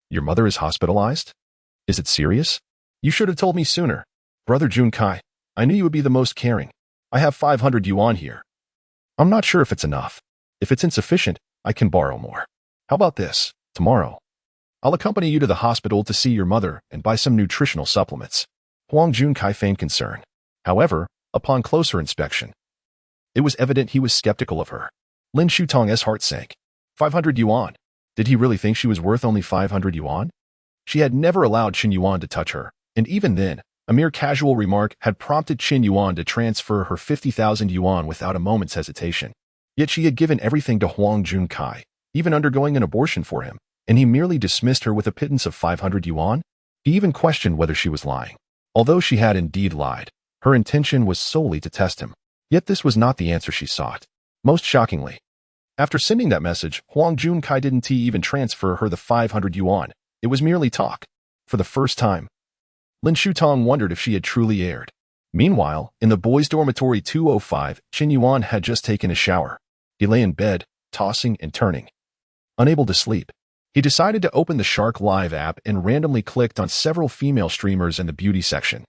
Speaker 1: Your mother is hospitalized? Is it serious? You should have told me sooner. Brother Junkai, I knew you would be the most caring. I have 500 yuan here. I'm not sure if it's enough. If it's insufficient, I can borrow more. How about this? Tomorrow, I'll accompany you to the hospital to see your mother and buy some nutritional supplements. Huang Junkai feigned concern. However, upon closer inspection, it was evident he was skeptical of her. Lin Shutong's heart sank. 500 yuan. Did he really think she was worth only 500 yuan? She had never allowed Chen Yuan to touch her, and even then, a mere casual remark had prompted Chen Yuan to transfer her 50,000 yuan without a moment's hesitation. Yet she had given everything to Huang Junkai, even undergoing an abortion for him, and he merely dismissed her with a pittance of 500 yuan? He even questioned whether she was lying. Although she had indeed lied, her intention was solely to test him. Yet this was not the answer she sought. Most shockingly, after sending that message, Huang Junkai didn't even transfer her the 500 yuan. It was merely talk. For the first time, Lin Shutong wondered if she had truly erred. Meanwhile, in the boys' dormitory 205, Chen Yuan had just taken a shower. He lay in bed, tossing and turning. Unable to sleep, he decided to open the Shark Live app and randomly clicked on several female streamers in the beauty section.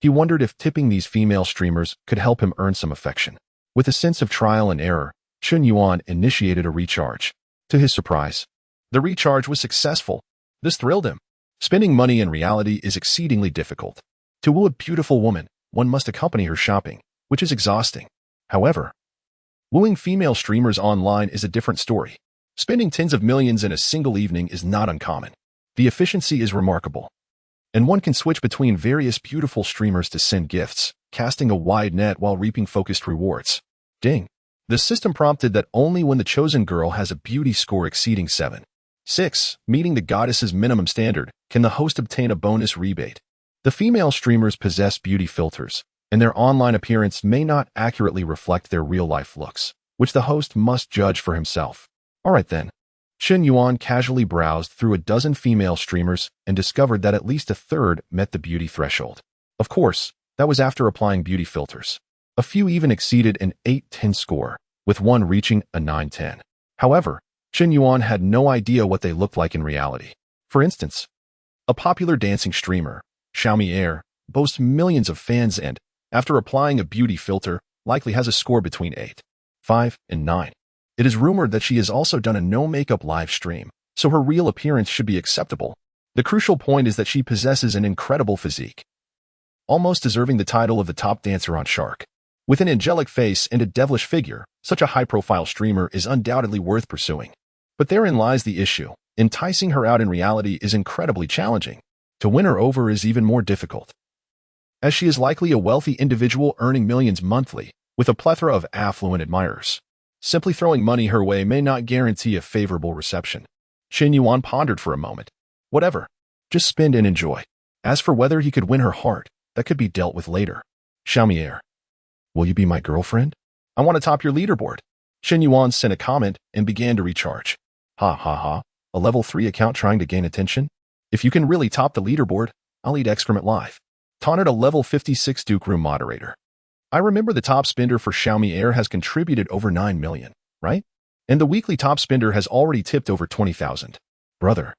Speaker 1: He wondered if tipping these female streamers could help him earn some affection. With a sense of trial and error, Chen Yuan initiated a recharge. To his surprise, the recharge was successful. This thrilled him. Spending money in reality is exceedingly difficult. To woo a beautiful woman, one must accompany her shopping, which is exhausting. However, wooing female streamers online is a different story. Spending tens of millions in a single evening is not uncommon. The efficiency is remarkable. And one can switch between various beautiful streamers to send gifts, casting a wide net while reaping focused rewards. Ding. The system prompted that only when the chosen girl has a beauty score exceeding 7.6, meeting the goddess's minimum standard, can the host obtain a bonus rebate. The female streamers possess beauty filters, and their online appearance may not accurately reflect their real-life looks, which the host must judge for himself. Alright then. Chen Yuan casually browsed through a dozen female streamers and discovered that at least a third met the beauty threshold. Of course, that was after applying beauty filters. A few even exceeded an 8-10 score, with one reaching a 9-10. However, Chen Yuan had no idea what they looked like in reality. For instance, a popular dancing streamer, Xiaomi Air, boasts millions of fans and, after applying a beauty filter, likely has a score between 8.5 and 9. It is rumored that she has also done a no-makeup live stream, so her real appearance should be acceptable. The crucial point is that she possesses an incredible physique, almost deserving the title of the top dancer on Shark. With an angelic face and a devilish figure, such a high-profile streamer is undoubtedly worth pursuing. But therein lies the issue. Enticing her out in reality is incredibly challenging. To win her over is even more difficult, as she is likely a wealthy individual earning millions monthly, with a plethora of affluent admirers. Simply throwing money her way may not guarantee a favorable reception. Qin Yuan pondered for a moment. Whatever. Just spend and enjoy. As for whether he could win her heart, that could be dealt with later. Xiaomier. Will you be my girlfriend? I want to top your leaderboard. Qin Yuan sent a comment and began to recharge. Ha ha ha. A level 3 account trying to gain attention? If you can really top the leaderboard, I'll eat excrement live. Taunted a level 56 Duke Room moderator. I remember the top spender for Xiaomi Air has contributed over 9 million, right? And the weekly top spender has already tipped over 20,000. Brother,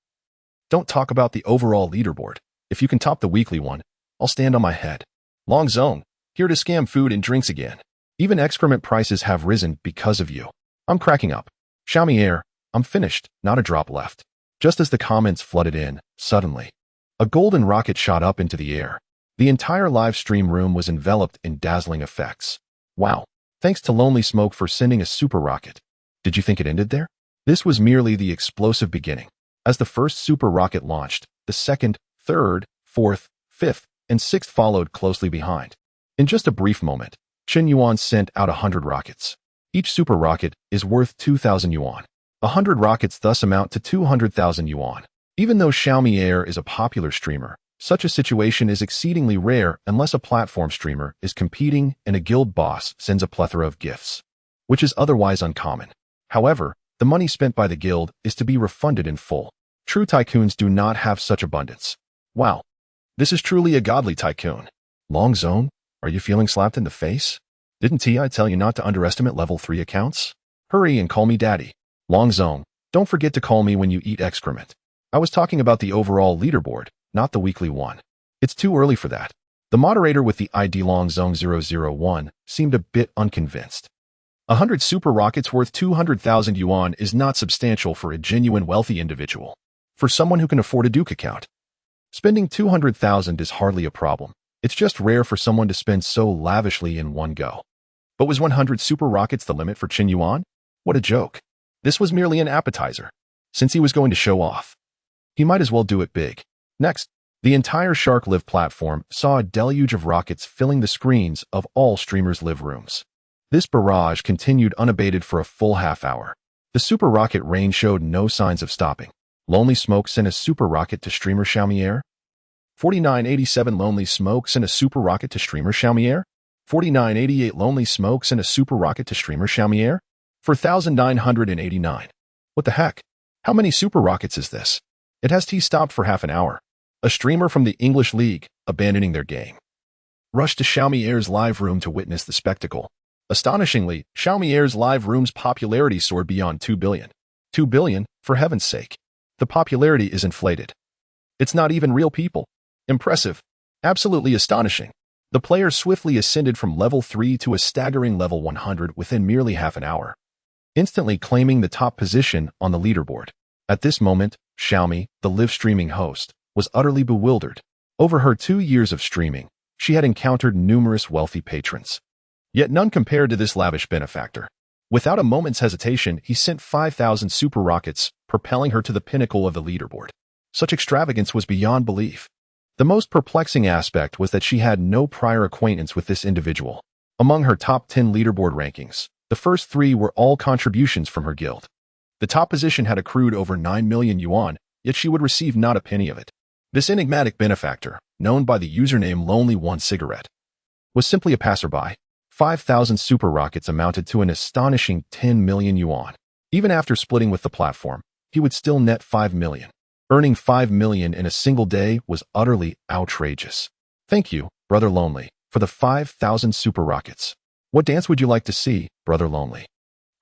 Speaker 1: don't talk about the overall leaderboard. If you can top the weekly one, I'll stand on my head. Long Zone, here to scam food and drinks again. Even excrement prices have risen because of you. I'm cracking up. Xiaomi Air, I'm finished, not a drop left. Just as the comments flooded in, suddenly, a golden rocket shot up into the air. The entire live stream room was enveloped in dazzling effects. Wow. Thanks to Lonely Smoke for sending a super rocket. Did you think it ended there? This was merely the explosive beginning. As the first super rocket launched, the second, third, fourth, fifth, and sixth followed closely behind. In just a brief moment, Qin Yuan sent out 100 rockets. Each super rocket is worth 2,000 yuan. 100 rockets thus amount to 200,000 yuan. Even though Xiaomi Air is a popular streamer, such a situation is exceedingly rare unless a platform streamer is competing and a guild boss sends a plethora of gifts, which is otherwise uncommon. However, the money spent by the guild is to be refunded in full. True tycoons do not have such abundance. Wow. This is truly a godly tycoon. Long Zone, are you feeling slapped in the face? Didn't Ti tell you not to underestimate level 3 accounts? Hurry and call me daddy. Long Zone, don't forget to call me when you eat excrement. I was talking about the overall leaderboard, not the weekly one. It's too early for that. The moderator with the ID LongZone001 seemed a bit unconvinced. 100 super rockets worth 200,000 yuan is not substantial for a genuine wealthy individual. For someone who can afford a Duke account, spending 200,000 is hardly a problem. It's just rare for someone to spend so lavishly in one go. But was 100 super rockets the limit for Qin Yuan? What a joke. This was merely an appetizer. Since he was going to show off, he might as well do it big. Next, the entire Shark Live platform saw a deluge of rockets filling the screens of all streamers' live rooms. This barrage continued unabated for a full half hour. The super rocket rain showed no signs of stopping. Lonely Smoke sent a super rocket to streamer Xiaomi Air. 4987 Lonely Smoke sent a super rocket to streamer Xiaomi Air. 4988 Lonely Smoke sent a super rocket to streamer Xiaomi Air. 4,989. What the heck? How many super rockets is this? It has stopped for half an hour. A streamer from the English League, abandoning their game, rushed to Xiaomi Air's live room to witness the spectacle. Astonishingly, Xiaomi Air's live room's popularity soared beyond 2 billion. 2 billion, for heaven's sake. The popularity is inflated. It's not even real people. Impressive. Absolutely astonishing. The players swiftly ascended from level 3 to a staggering level 100 within merely half an hour, instantly claiming the top position on the leaderboard. At this moment, Xiaomi, the live streaming host, was utterly bewildered. Over her 2 years of streaming, she had encountered numerous wealthy patrons, yet none compared to this lavish benefactor. Without a moment's hesitation, he sent 5,000 super rockets, propelling her to the pinnacle of the leaderboard. Such extravagance was beyond belief. The most perplexing aspect was that she had no prior acquaintance with this individual. Among her top 10 leaderboard rankings, the first 3 were all contributions from her guild. The top position had accrued over 9 million yuan, yet she would receive not a penny of it. This enigmatic benefactor, known by the username Lonely One Cigarette, was simply a passerby. 5,000 super rockets amounted to an astonishing 10 million yuan. Even after splitting with the platform, he would still net 5 million. Earning 5 million in a single day was utterly outrageous. Thank you, Brother Lonely, for the 5,000 super rockets. What dance would you like to see, Brother Lonely?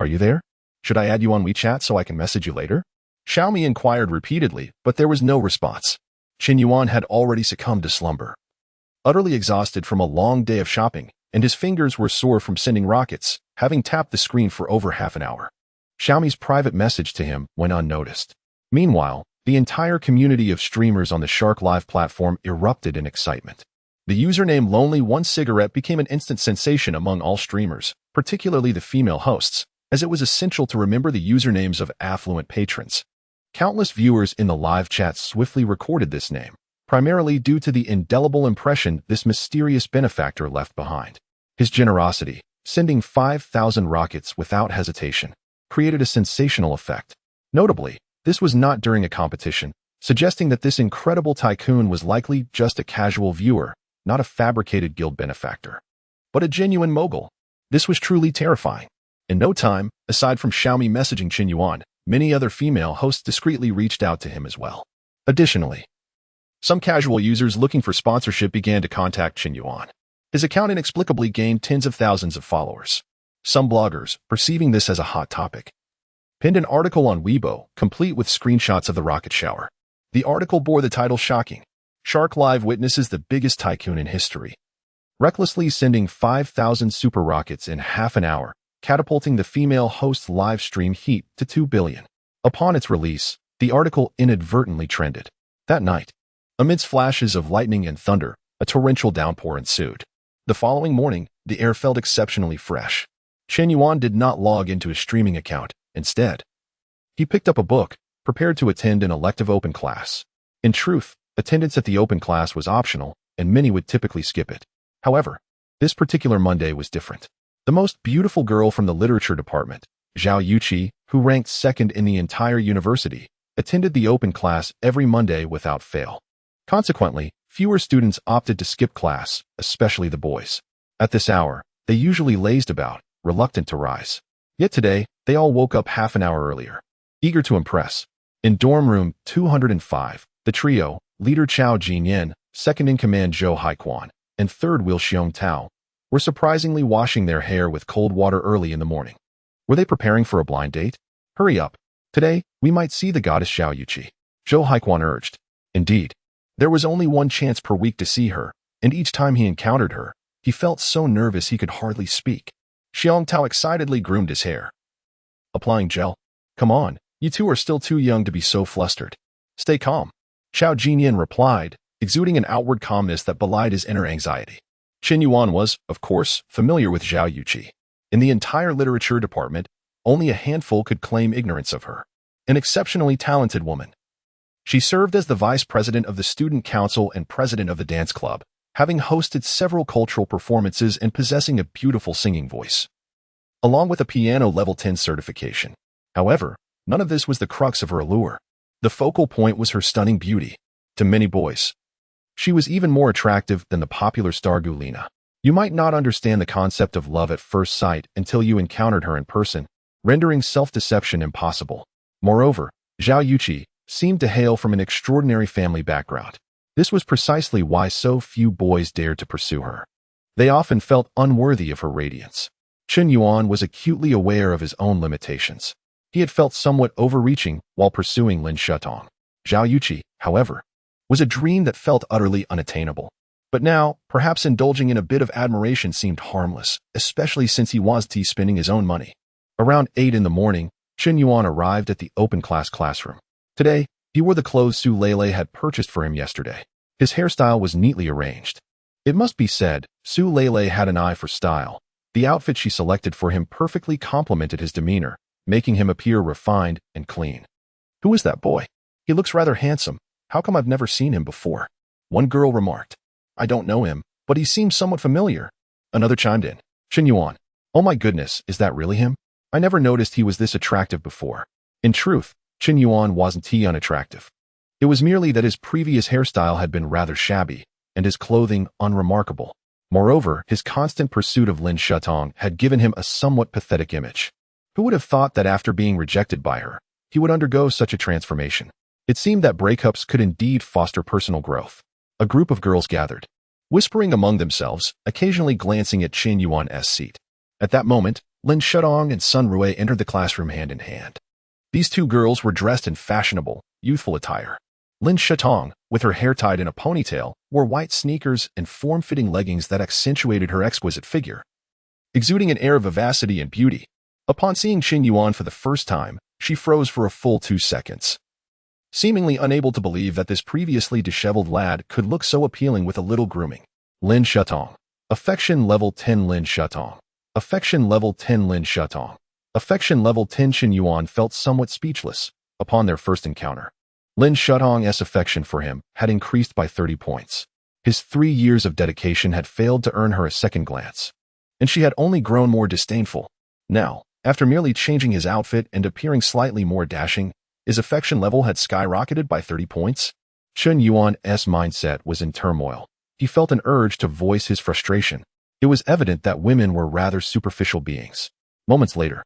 Speaker 1: Are you there? Should I add you on WeChat so I can message you later? Xiaomi inquired repeatedly, but there was no response. Qin Yuan had already succumbed to slumber. Utterly exhausted from a long day of shopping, and his fingers were sore from sending rockets, having tapped the screen for over half an hour. Xiaomi's private message to him went unnoticed. Meanwhile, the entire community of streamers on the Shark Live platform erupted in excitement. The username Lonely One Cigarette became an instant sensation among all streamers, particularly the female hosts, as it was essential to remember the usernames of affluent patrons. Countless viewers in the live chat swiftly recorded this name, primarily due to the indelible impression this mysterious benefactor left behind. His generosity, sending 5,000 rockets without hesitation, created a sensational effect. Notably, this was not during a competition, suggesting that this incredible tycoon was likely just a casual viewer, not a fabricated guild benefactor, but a genuine mogul. This was truly terrifying. In no time, aside from Xiaomi messaging Qin Yuan, many other female hosts discreetly reached out to him as well. Additionally, some casual users looking for sponsorship began to contact Qin Yuan. His account inexplicably gained tens of thousands of followers. Some bloggers, perceiving this as a hot topic, pinned an article on Weibo, complete with screenshots of the rocket shower. The article bore the title Shocking. Shark Live witnesses the biggest tycoon in history, recklessly sending 5,000 super rockets in half an hour, catapulting the female host's live stream heat to 2 billion. Upon its release, the article inadvertently trended. That night, amidst flashes of lightning and thunder, a torrential downpour ensued. The following morning, the air felt exceptionally fresh. Qin Yuan did not log into his streaming account. Instead, he picked up a book, prepared to attend an elective open class. In truth, attendance at the open class was optional, and many would typically skip it. However, this particular Monday was different. The most beautiful girl from the literature department, Zhao Yuqi, who ranked second in the entire university, attended the open class every Monday without fail. Consequently, fewer students opted to skip class, especially the boys. At this hour, they usually lazed about, reluctant to rise. Yet today, they all woke up half an hour earlier, eager to impress. In dorm room 205, the trio, leader Chao Jinyan, second-in-command Zhou Haiquan, and third wheel Xiong Tao, were surprisingly washing their hair with cold water early in the morning. Were they preparing for a blind date? Hurry up. Today, we might see the goddess Xiao Yuqi, Zhou Haiquan urged. Indeed, there was only one chance per week to see her, and each time he encountered her, he felt so nervous he could hardly speak. Xiong Tao excitedly groomed his hair, applying gel. Come on, you two are still too young to be so flustered. Stay calm. Chao Jinyan replied, exuding an outward calmness that belied his inner anxiety. Qin Yuan was, of course, familiar with Zhao Yuqi. In the entire literature department, only a handful could claim ignorance of her. An exceptionally talented woman. She served as the vice president of the student council and president of the dance club, having hosted several cultural performances and possessing a beautiful singing voice, along with a piano level 10 certification. However, none of this was the crux of her allure. The focal point was her stunning beauty. To many boys, she was even more attractive than the popular star Gulina. You might not understand the concept of love at first sight until you encountered her in person, rendering self-deception impossible. Moreover, Zhao Yuqi seemed to hail from an extraordinary family background. This was precisely why so few boys dared to pursue her. They often felt unworthy of her radiance. Qin Yuan was acutely aware of his own limitations. He had felt somewhat overreaching while pursuing Lin Shutong. Zhao Yuqi, however, was a dream that felt utterly unattainable. But now, perhaps indulging in a bit of admiration seemed harmless, especially since he was spending his own money. Around 8 in the morning, Qin Yuan arrived at the open classroom. Today, he wore the clothes Su Lele had purchased for him yesterday. His hairstyle was neatly arranged. It must be said, Su Lele had an eye for style. The outfit she selected for him perfectly complemented his demeanor, making him appear refined and clean. Who is that boy? He looks rather handsome. How come I've never seen him before? One girl remarked. I don't know him, but he seems somewhat familiar. Another chimed in. Qin Yuan. Oh my goodness, is that really him? I never noticed he was this attractive before. In truth, Qin Yuan wasn't unattractive. It was merely that his previous hairstyle had been rather shabby, and his clothing unremarkable. Moreover, his constant pursuit of Lin Shutong had given him a somewhat pathetic image. Who would have thought that after being rejected by her, he would undergo such a transformation? It seemed that breakups could indeed foster personal growth. A group of girls gathered, whispering among themselves, occasionally glancing at Qin Yuan's seat. At that moment, Lin Shutong and Sun Rui entered the classroom hand in hand. These two girls were dressed in fashionable, youthful attire. Lin Shutong, with her hair tied in a ponytail, wore white sneakers and form-fitting leggings that accentuated her exquisite figure, exuding an air of vivacity and beauty. Upon seeing Qin Yuan for the first time, she froze for a full 2 seconds, seemingly unable to believe that this previously disheveled lad could look so appealing with a little grooming. Lin Shutong. Affection level 10 Lin Shutong. Affection level 10 Lin Shutong. Affection level 10 Qin Yuan felt somewhat speechless upon their first encounter. Lin Shutong's affection for him had increased by 30 points. His 3 years of dedication had failed to earn her a second glance. and she had only grown more disdainful. Now, after merely changing his outfit and appearing slightly more dashing, his affection level had skyrocketed by 30 points. Chen Yuan's mindset was in turmoil. He felt an urge to voice his frustration. It was evident that women were rather superficial beings. Moments later,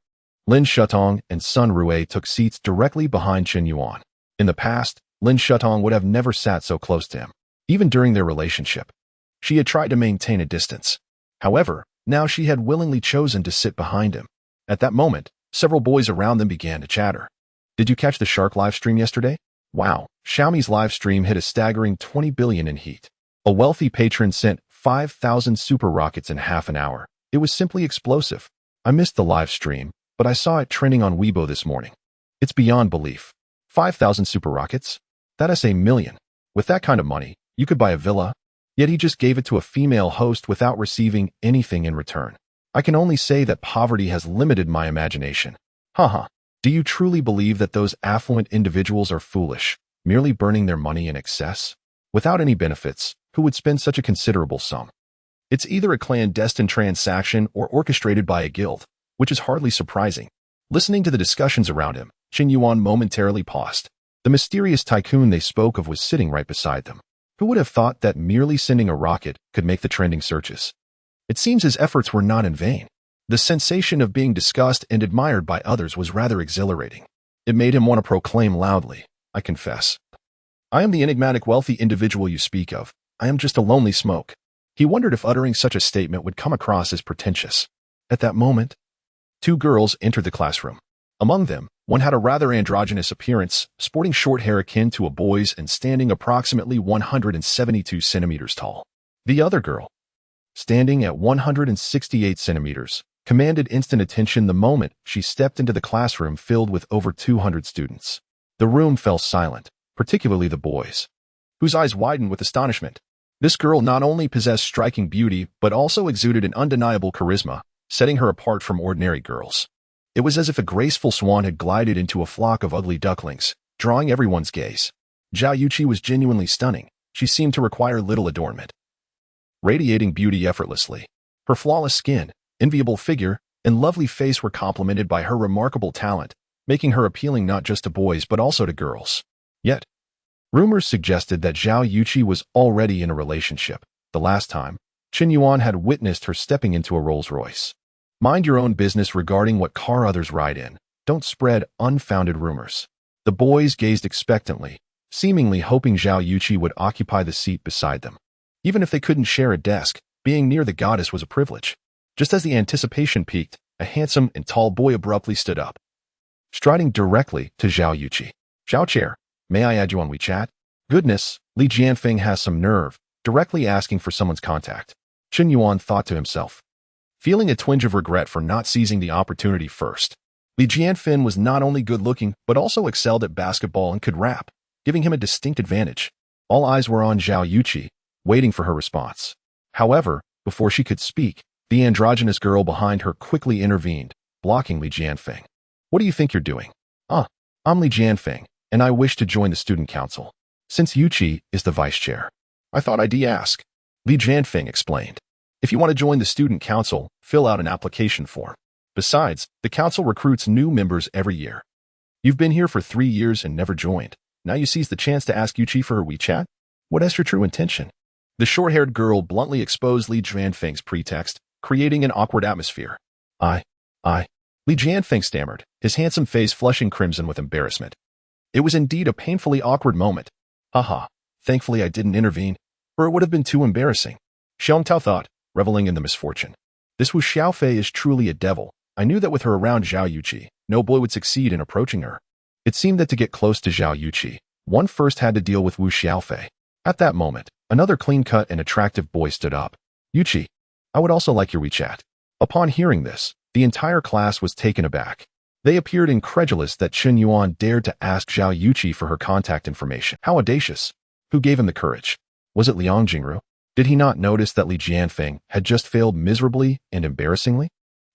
Speaker 1: Lin Shutong and Sun Rue took seats directly behind Chen Yuan. In the past, Lin Shutong would have never sat so close to him, even during their relationship. She had tried to maintain a distance. However, now she had willingly chosen to sit behind him. At that moment, several boys around them began to chatter. Did you catch the shark live stream yesterday? Wow, Xiaomi's live stream hit a staggering 20 billion in heat. A wealthy patron sent 5,000 super rockets in half an hour. It was simply explosive. I missed the live stream, but I saw it trending on Weibo this morning. It's beyond belief. 5,000 super rockets? That is a million. With that kind of money, you could buy a villa. Yet he just gave it to a female host without receiving anything in return. I can only say that poverty has limited my imagination. Haha. Do you truly believe that those affluent individuals are foolish, merely burning their money in excess? Without any benefits, who would spend such a considerable sum? It's either a clandestine transaction or orchestrated by a guild, which is hardly surprising. Listening to the discussions around him, Chen Yuan momentarily paused. The mysterious tycoon they spoke of was sitting right beside them. Who would have thought that merely sending a rocket could make the trending searches? It seems his efforts were not in vain. The sensation of being discussed and admired by others was rather exhilarating. It made him want to proclaim loudly, I confess. I am the enigmatic wealthy individual you speak of. I am just a lonely smoke. He wondered if uttering such a statement would come across as pretentious. At that moment, two girls entered the classroom. Among them, one had a rather androgynous appearance, sporting short hair akin to a boy's and standing approximately 172 centimeters tall. The other girl, standing at 168 centimeters, commanded instant attention the moment she stepped into the classroom filled with over 200 students. The room fell silent, particularly the boys, whose eyes widened with astonishment. This girl not only possessed striking beauty, but also exuded an undeniable charisma, setting her apart from ordinary girls. It was as if a graceful swan had glided into a flock of ugly ducklings, drawing everyone's gaze. Zhao Yuqi was genuinely stunning. She seemed to require little adornment, radiating beauty effortlessly. Her flawless skin, enviable figure, and lovely face were complemented by her remarkable talent, making her appealing not just to boys but also to girls. Yet, rumors suggested that Zhao Yuqi was already in a relationship. The last time, Chen Yuan had witnessed her stepping into a Rolls-Royce. Mind your own business regarding what car others ride in. Don't spread unfounded rumors. The boys gazed expectantly, seemingly hoping Zhao Yuqi would occupy the seat beside them. Even if they couldn't share a desk, being near the goddess was a privilege. Just as the anticipation peaked, a handsome and tall boy abruptly stood up, striding directly to Zhao Yuqi. Zhao Chair, may I add you on WeChat? Goodness, Li Jianfeng has some nerve, directly asking for someone's contact. Chen Yuan thought to himself, feeling a twinge of regret for not seizing the opportunity first. Li Jianfeng was not only good-looking, but also excelled at basketball and could rap, giving him a distinct advantage. All eyes were on Zhao Yuqi, waiting for her response. However, before she could speak, the androgynous girl behind her quickly intervened, blocking Li Jianfeng. What do you think you're doing? I'm Li Jianfeng, and I wish to join the student council, since Yuqi is the vice chair. I thought I'd ask. Li Jianfeng explained. If you want to join the student council, fill out an application form. Besides, the council recruits new members every year. You've been here for 3 years and never joined. Now you seize the chance to ask Yuqi for her WeChat? What is your true intention? The short-haired girl bluntly exposed Li Jianfeng's pretext, creating an awkward atmosphere. I. Li Jianfeng stammered, his handsome face flushing crimson with embarrassment. It was indeed a painfully awkward moment. Haha, thankfully I didn't intervene, or it would have been too embarrassing. Xiong Tao thought, reveling in the misfortune. This Wu Xiaofei is truly a devil. I knew that with her around Zhao Yuqi, no boy would succeed in approaching her. It seemed that to get close to Zhao Yuqi, one first had to deal with Wu Xiaofei. At that moment, another clean-cut and attractive boy stood up. Yuqi, I would also like your WeChat. Upon hearing this, the entire class was taken aback. They appeared incredulous that Chen Yuan dared to ask Zhao Yuqi for her contact information. How audacious! Who gave him the courage? Was it Liang Jingru? Did he not notice that Li Jianfeng had just failed miserably and embarrassingly?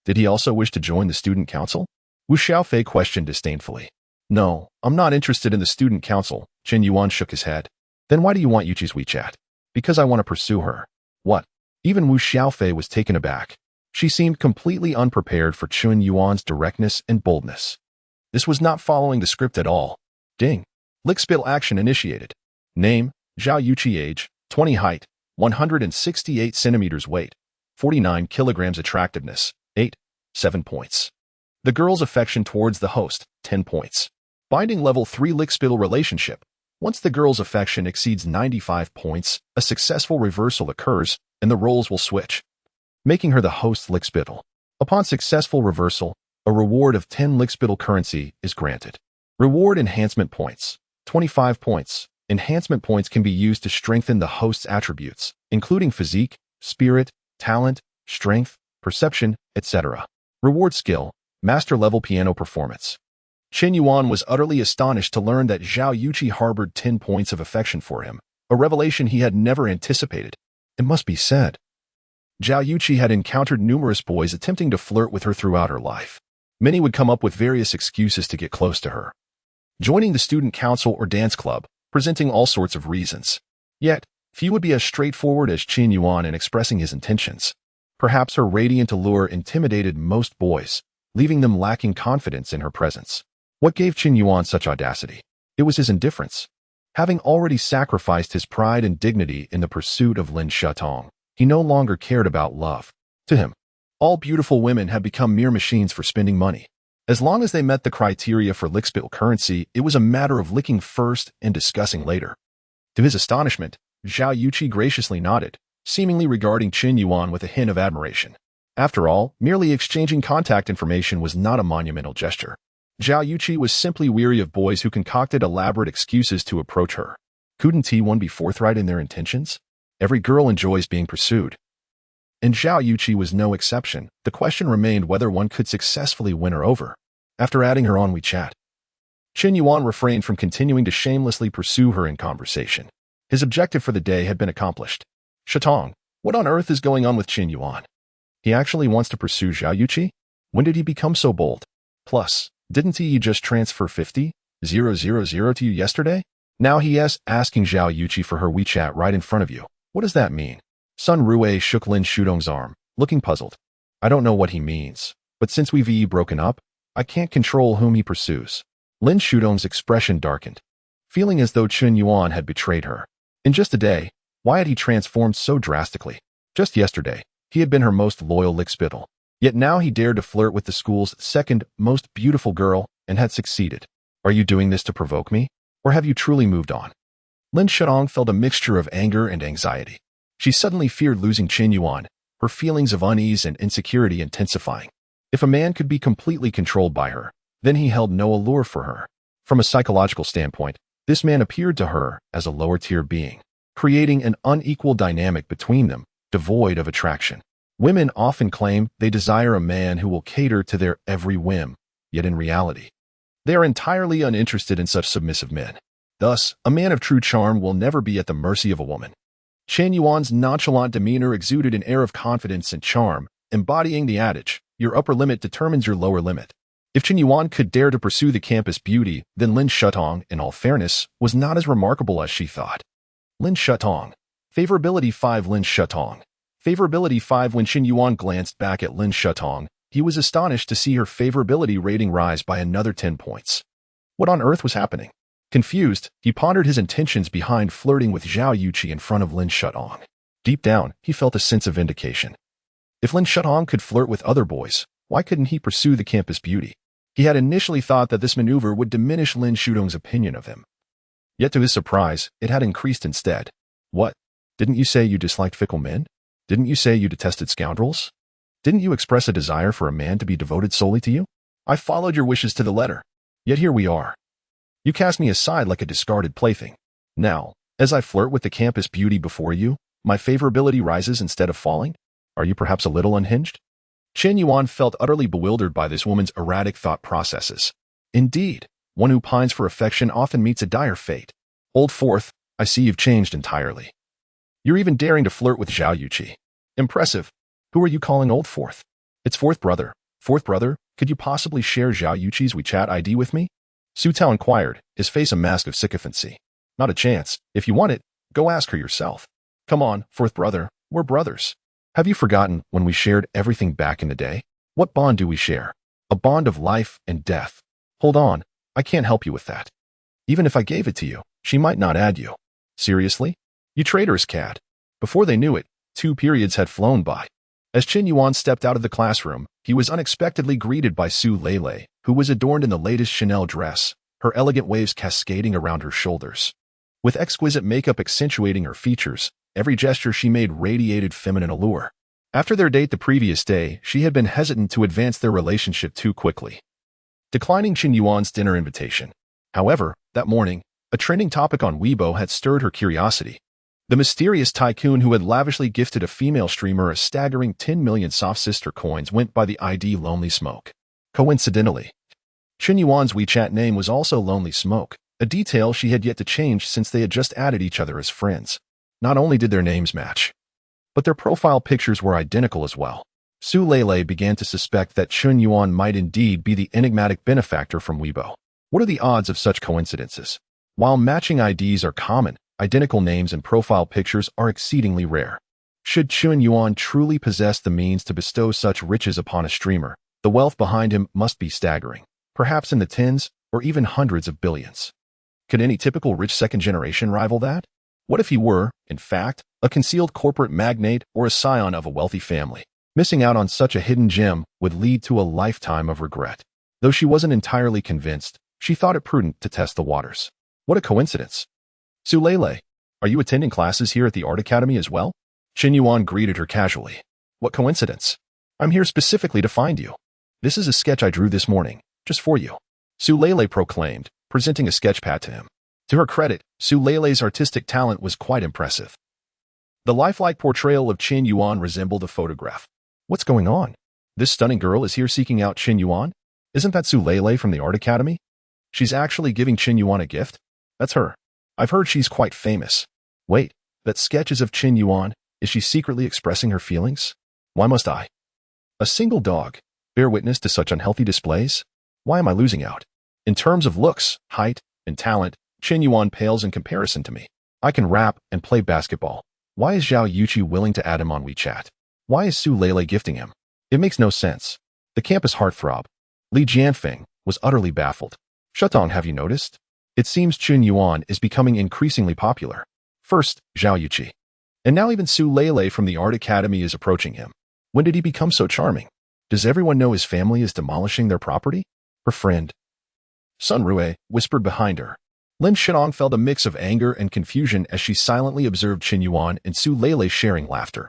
Speaker 1: Did he also wish to join the student council? Wu Xiaofei questioned disdainfully. No, I'm not interested in the student council. Chen Yuan shook his head. Then why do you want Yuqi's WeChat? Because I want to pursue her. What? Even Wu Xiaofei was taken aback. She seemed completely unprepared for Chun Yuan's directness and boldness. This was not following the script at all. Ding. Lickspittle action initiated. Name, Zhao Yuqi. Age, 20. Height, 168 centimeters. Weight, 49 kilograms. Attractiveness, 7 points. The girl's affection towards the host, 10 points. Binding level 3 Lickspittle relationship. Once the girl's affection exceeds 95 points, a successful reversal occurs, and the roles will switch, making her the host Lickspittle. Upon successful reversal, a reward of 10 Lickspittle currency is granted. Reward enhancement points, 25 points. Enhancement points can be used to strengthen the host's attributes, including physique, spirit, talent, strength, perception, etc. Reward skill, master level piano performance. Chen Yuan was utterly astonished to learn that Zhao Yuqi harbored 10 points of affection for him, a revelation he had never anticipated. It must be said, Zhao Yuqi had encountered numerous boys attempting to flirt with her throughout her life. Many would come up with various excuses to get close to her, joining the student council or dance club, presenting all sorts of reasons. Yet, few would be as straightforward as Chen Yuan in expressing his intentions. Perhaps her radiant allure intimidated most boys, leaving them lacking confidence in her presence. What gave Chen Yuan such audacity? It was his indifference. Having already sacrificed his pride and dignity in the pursuit of Lin Shatong, he no longer cared about love. To him, all beautiful women had become mere machines for spending money. As long as they met the criteria for Lickspittle currency, it was a matter of licking first and discussing later. To his astonishment, Zhao Yuqi graciously nodded, seemingly regarding Chen Yuan with a hint of admiration. After all, merely exchanging contact information was not a monumental gesture. Zhao Yuqi was simply weary of boys who concocted elaborate excuses to approach her. Couldn't one be forthright in their intentions? Every girl enjoys being pursued, and Zhao Yuqi was no exception. The question remained whether one could successfully win her over. After adding her on WeChat, Chen Yuan refrained from continuing to shamelessly pursue her in conversation. His objective for the day had been accomplished. Shatong, what on earth is going on with Chen Yuan? He actually wants to pursue Zhao Yuqi? When did he become so bold? Plus, didn't he just transfer 50,000 to you yesterday? Now he is asking Zhao Yuqi for her WeChat right in front of you. What does that mean? Sun Rue shook Lin Shudong's arm, looking puzzled. I don't know what he means, but since we've broken up, I can't control whom he pursues. Lin Shudong's expression darkened, feeling as though Chen Yuan had betrayed her. In just a day, why had he transformed so drastically? Just yesterday, he had been her most loyal Lickspittle. Yet now he dared to flirt with the school's second most beautiful girl and had succeeded. Are you doing this to provoke me? Or have you truly moved on? Lin Shudong felt a mixture of anger and anxiety. She suddenly feared losing Chen Yuan, her feelings of unease and insecurity intensifying. If a man could be completely controlled by her, then he held no allure for her. From a psychological standpoint, this man appeared to her as a lower-tier being, creating an unequal dynamic between them, devoid of attraction. Women often claim they desire a man who will cater to their every whim, yet in reality, they are entirely uninterested in such submissive men. Thus, a man of true charm will never be at the mercy of a woman. Chen Yuan's nonchalant demeanor exuded an air of confidence and charm, embodying the adage, your upper limit determines your lower limit. If Chen Yuan could dare to pursue the campus beauty, then Lin Shatong, in all fairness, was not as remarkable as she thought. Lin Shatong. Favorability 5. Lin Shatong. Favorability 5. When Chen Yuan glanced back at Lin Shatong, he was astonished to see her favorability rating rise by another 10 points. What on earth was happening? Confused, he pondered his intentions behind flirting with Zhao Yuqi in front of Lin Shatong. Deep down, he felt a sense of vindication. If Lin Shatong could flirt with other boys, why couldn't he pursue the campus beauty? He had initially thought that this maneuver would diminish Lin Shudong's opinion of him. Yet to his surprise, it had increased instead. What? Didn't you say you disliked fickle men? Didn't you say you detested scoundrels? Didn't you express a desire for a man to be devoted solely to you? I followed your wishes to the letter. Yet here we are. You cast me aside like a discarded plaything. Now, as I flirt with the campus beauty before you, my favorability rises instead of falling? Are you perhaps a little unhinged? Chen Yuan felt utterly bewildered by this woman's erratic thought processes. Indeed, one who pines for affection often meets a dire fate. Old Fourth, I see you've changed entirely. You're even daring to flirt with Zhao Yuqi. Impressive. Who are you calling Old Fourth? It's Fourth Brother. Fourth Brother, could you possibly share Zhao Yuqi's WeChat ID with me? Su Tao inquired, his face a mask of sycophancy. Not a chance. If you want it, go ask her yourself. Come on, Fourth Brother, we're brothers. Have you forgotten when we shared everything back in the day? What bond do we share? A bond of life and death. Hold on, I can't help you with that. Even if I gave it to you, she might not add you. Seriously? You traitorous cat. Before they knew it, 2 periods had flown by. As Qin Yuan stepped out of the classroom, he was unexpectedly greeted by Su Lele, who was adorned in the latest Chanel dress, her elegant waves cascading around her shoulders. With exquisite makeup accentuating her features, every gesture she made radiated feminine allure. After their date the previous day, she had been hesitant to advance their relationship too quickly, declining Qin Yuan's dinner invitation. However, that morning, a trending topic on Weibo had stirred her curiosity. The mysterious tycoon who had lavishly gifted a female streamer a staggering 10 million soft sister coins went by the ID Lonely Smoke. Coincidentally, Qin Yuan's WeChat name was also Lonely Smoke, a detail she had yet to change since they had just added each other as friends. Not only did their names match, but their profile pictures were identical as well. Su Lele began to suspect that Qin Yuan might indeed be the enigmatic benefactor from Weibo. What are the odds of such coincidences? While matching IDs are common, identical names and profile pictures are exceedingly rare. Should Qin Yuan truly possess the means to bestow such riches upon a streamer, the wealth behind him must be staggering, perhaps in the tens or even hundreds of billions. Could any typical rich second-generation rival that? What if he were, in fact, a concealed corporate magnate or a scion of a wealthy family? Missing out on such a hidden gem would lead to a lifetime of regret. Though she wasn't entirely convinced, she thought it prudent to test the waters. What a coincidence. Su Lele, are you attending classes here at the Art Academy as well? Qin Yuan greeted her casually. What coincidence? I'm here specifically to find you. This is a sketch I drew this morning, just for you. Su Lele proclaimed, presenting a sketchpad to him. To her credit, Su Lele's artistic talent was quite impressive. The lifelike portrayal of Qin Yuan resembled a photograph. What's going on? This stunning girl is here seeking out Qin Yuan? Isn't that Su Lele from the Art Academy? She's actually giving Qin Yuan a gift? That's her. I've heard she's quite famous. Wait, that sketch is of Qin Yuan. Is she secretly expressing her feelings? Why must I? A single dog. Bear witness to such unhealthy displays? Why am I losing out? In terms of looks, height, and talent, Qin Yuan pales in comparison to me. I can rap and play basketball. Why is Zhao Yuqi willing to add him on WeChat? Why is Su Lele gifting him? It makes no sense. The campus heartthrob, Li Jianfeng, was utterly baffled. Shutong, have you noticed? It seems Qin Yuan is becoming increasingly popular. First, Zhao Yuqi. And now even Su Lele from the Art Academy is approaching him. When did he become so charming? Does everyone know his family is demolishing their property? Her friend, Sun Rue, whispered behind her. Lin Shitong felt a mix of anger and confusion as she silently observed Qin Yuan and Su Lele sharing laughter,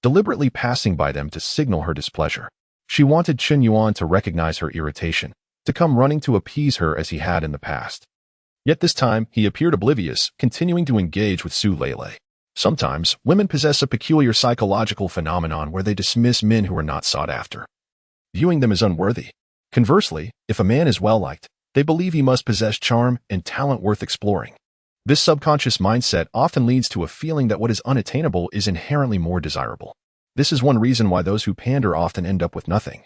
Speaker 1: deliberately passing by them to signal her displeasure. She wanted Qin Yuan to recognize her irritation, to come running to appease her as he had in the past. Yet this time, he appeared oblivious, continuing to engage with Su Lele. Sometimes, women possess a peculiar psychological phenomenon where they dismiss men who are not sought after, viewing them as unworthy. Conversely, if a man is well-liked, they believe he must possess charm and talent worth exploring. This subconscious mindset often leads to a feeling that what is unattainable is inherently more desirable. This is one reason why those who pander often end up with nothing,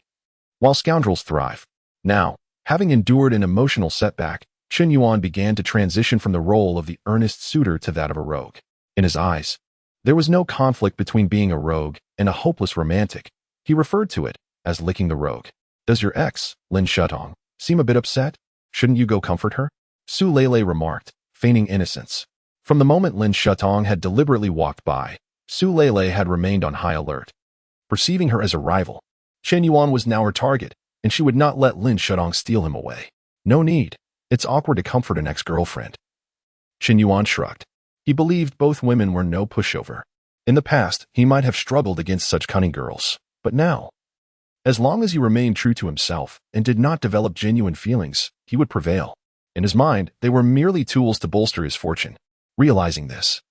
Speaker 1: while scoundrels thrive. Now, having endured an emotional setback, Qin Yuan began to transition from the role of the earnest suitor to that of a rogue. In his eyes, there was no conflict between being a rogue and a hopeless romantic. He referred to it as licking the rogue. Does your ex, Lin Shutong, seem a bit upset? Shouldn't you go comfort her? Su Lele remarked, feigning innocence. From the moment Lin Shutong had deliberately walked by, Su Lele had remained on high alert. Perceiving her as a rival, Qin Yuan was now her target, and she would not let Lin Shutong steal him away. No need. It's awkward to comfort an ex-girlfriend. Qin Yuan shrugged. He believed both women were no pushover. In the past, he might have struggled against such cunning girls, but now, as long as he remained true to himself and did not develop genuine feelings, he would prevail. In his mind, they were merely tools to bolster his fortune. Realizing this,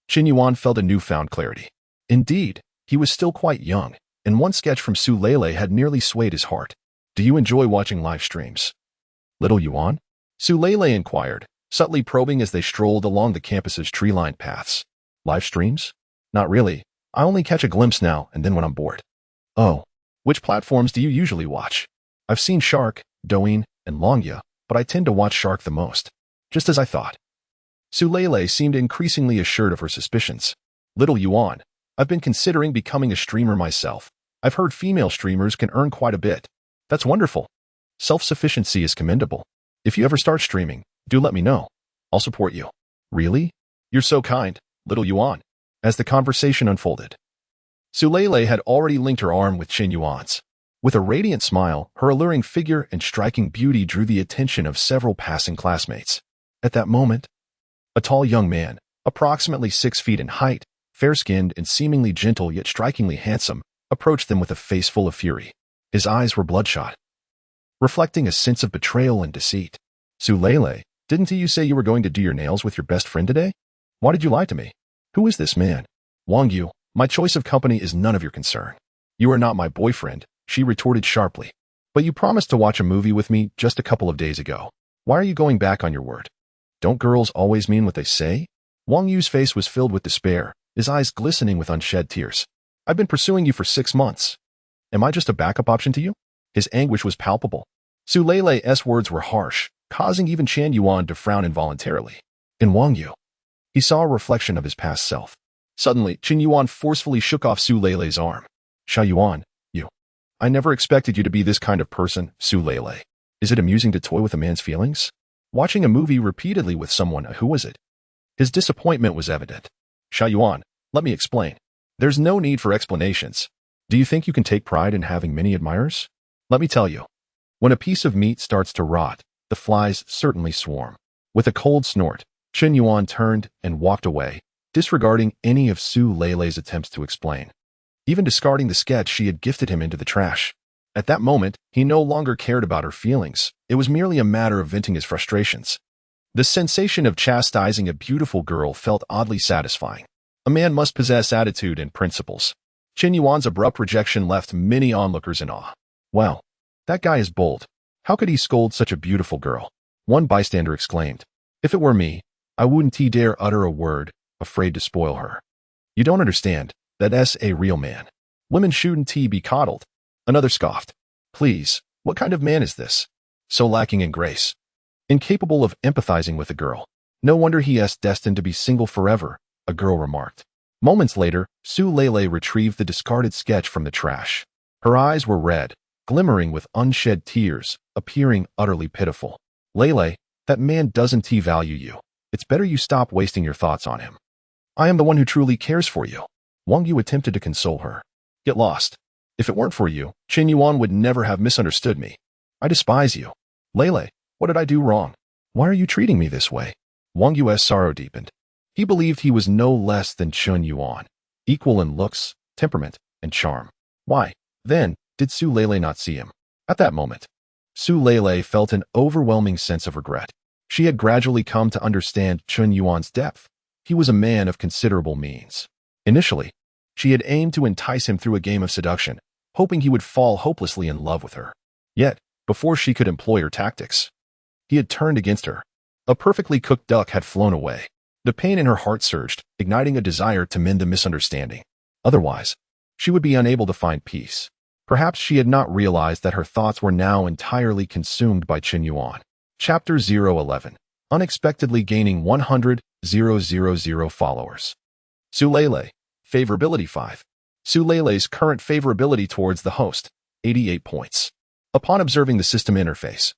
Speaker 1: Qin Yuan felt a newfound clarity. Indeed, he was still quite young, and one sketch from Su Lele had nearly swayed his heart. Do you enjoy watching live streams, little Yuan? Su Lele inquired, subtly probing as they strolled along the campus's tree-lined paths. Live streams? Not really. I only catch a glimpse now and then when I'm bored. Oh, which platforms do you usually watch? I've seen Shark, Douyin, and Longya, but I tend to watch Shark the most. Just as I thought. Su Lele seemed increasingly assured of her suspicions. Little Yuan, I've been considering becoming a streamer myself. I've heard female streamers can earn quite a bit. That's wonderful. Self-sufficiency is commendable. If you ever start streaming, do let me know. I'll support you. Really? You're so kind, little Yuan. As the conversation unfolded, Sulele had already linked her arm with Qin Yuan's. With a radiant smile, her alluring figure and striking beauty drew the attention of several passing classmates. At that moment, a tall young man, approximately 6 feet in height, fair-skinned and seemingly gentle yet strikingly handsome, approached them with a face full of fury. His eyes were bloodshot, reflecting a sense of betrayal and deceit. Sulele, didn't you say you were going to do your nails with your best friend today? Why did you lie to me? Who is this man? Wang Yu, my choice of company is none of your concern. You are not my boyfriend, she retorted sharply. But you promised to watch a movie with me just a couple of days ago. Why are you going back on your word? Don't girls always mean what they say? Wang Yu's face was filled with despair, his eyes glistening with unshed tears. I've been pursuing you for 6 months. Am I just a backup option to you? His anguish was palpable. Sulele's words were harsh, causing even Chan Yuan to frown involuntarily. In Wang Yu, he saw a reflection of his past self. Suddenly, Qin Yuan forcefully shook off Sulele's arm. Sha Yuan, you. I never expected you to be this kind of person, Sulele. Is it amusing to toy with a man's feelings? Watching a movie repeatedly with someone, who was it? His disappointment was evident. Sha Yuan, let me explain. There's no need for explanations. Do you think you can take pride in having many admirers? Let me tell you. When a piece of meat starts to rot, the flies certainly swarm. With a cold snort, Qin Yuan turned and walked away, disregarding any of Sulele's attempts to explain. Even discarding the sketch she had gifted him into the trash. At that moment, he no longer cared about her feelings. It was merely a matter of venting his frustrations. The sensation of chastising a beautiful girl felt oddly satisfying. A man must possess attitude and principles. Qin Yuan's abrupt rejection left many onlookers in awe. Wow, that guy is bold. How could he scold such a beautiful girl? One bystander exclaimed. If it were me, I wouldn't dare utter a word, afraid to spoil her. You don't understand. That's a real man. Women shouldn't be coddled. Another scoffed. Please, what kind of man is this? So lacking in grace. Incapable of empathizing with a girl. No wonder he is destined to be single forever, a girl remarked. Moments later, Sulele retrieved the discarded sketch from the trash. Her eyes were red, glimmering with unshed tears, appearing utterly pitiful. Lele, that man doesn't value you. It's better you stop wasting your thoughts on him. I am the one who truly cares for you. Wang Yu attempted to console her. Get lost. If it weren't for you, Qin Yuan would never have misunderstood me. I despise you. Lele, what did I do wrong? Why are you treating me this way? Wang Yu's sorrow deepened. He believed he was no less than Qin Yuan, equal in looks, temperament, and charm. Why, then, did Sulele not see him? At that moment, Sulele felt an overwhelming sense of regret. She had gradually come to understand Qin Yuan's depth. He was a man of considerable means. Initially, she had aimed to entice him through a game of seduction, hoping he would fall hopelessly in love with her. Yet, before she could employ her tactics, he had turned against her. A perfectly cooked duck had flown away. The pain in her heart surged, igniting a desire to mend the misunderstanding. Otherwise, she would be unable to find peace. Perhaps she had not realized that her thoughts were now entirely consumed by Qin Yuan. Chapter 011. Unexpectedly gaining 100,000 followers. Sulele. Favorability 5. Sulele's current favorability towards the host, 88 points. Upon observing the system interface,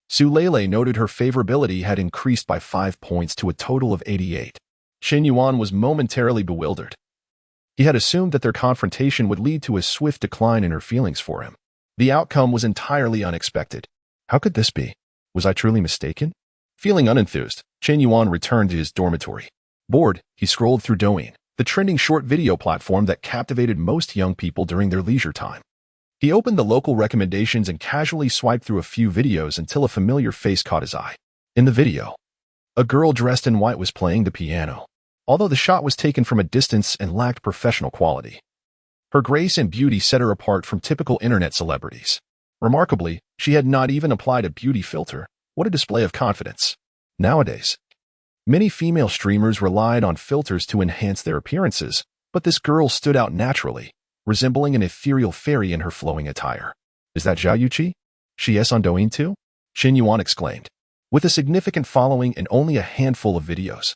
Speaker 1: Sulele noted her favorability had increased by 5 points to a total of 88. Qin Yuan was momentarily bewildered. He had assumed that their confrontation would lead to a swift decline in her feelings for him. The outcome was entirely unexpected. How could this be? Was I truly mistaken? Feeling unenthused, Qin Yuan returned to his dormitory. Bored, he scrolled through Douyin, the trending short video platform that captivated most young people during their leisure time. He opened the local recommendations and casually swiped through a few videos until a familiar face caught his eye. In the video, a girl dressed in white was playing the piano. Although the shot was taken from a distance and lacked professional quality, her grace and beauty set her apart from typical internet celebrities. Remarkably, she had not even applied a beauty filter. What a display of confidence. Nowadays, many female streamers relied on filters to enhance their appearances, but this girl stood out naturally, resembling an ethereal fairy in her flowing attire. Is that Zhao Yuqi? She is on Douyin too? Qin Yuan exclaimed. With a significant following and only a handful of videos,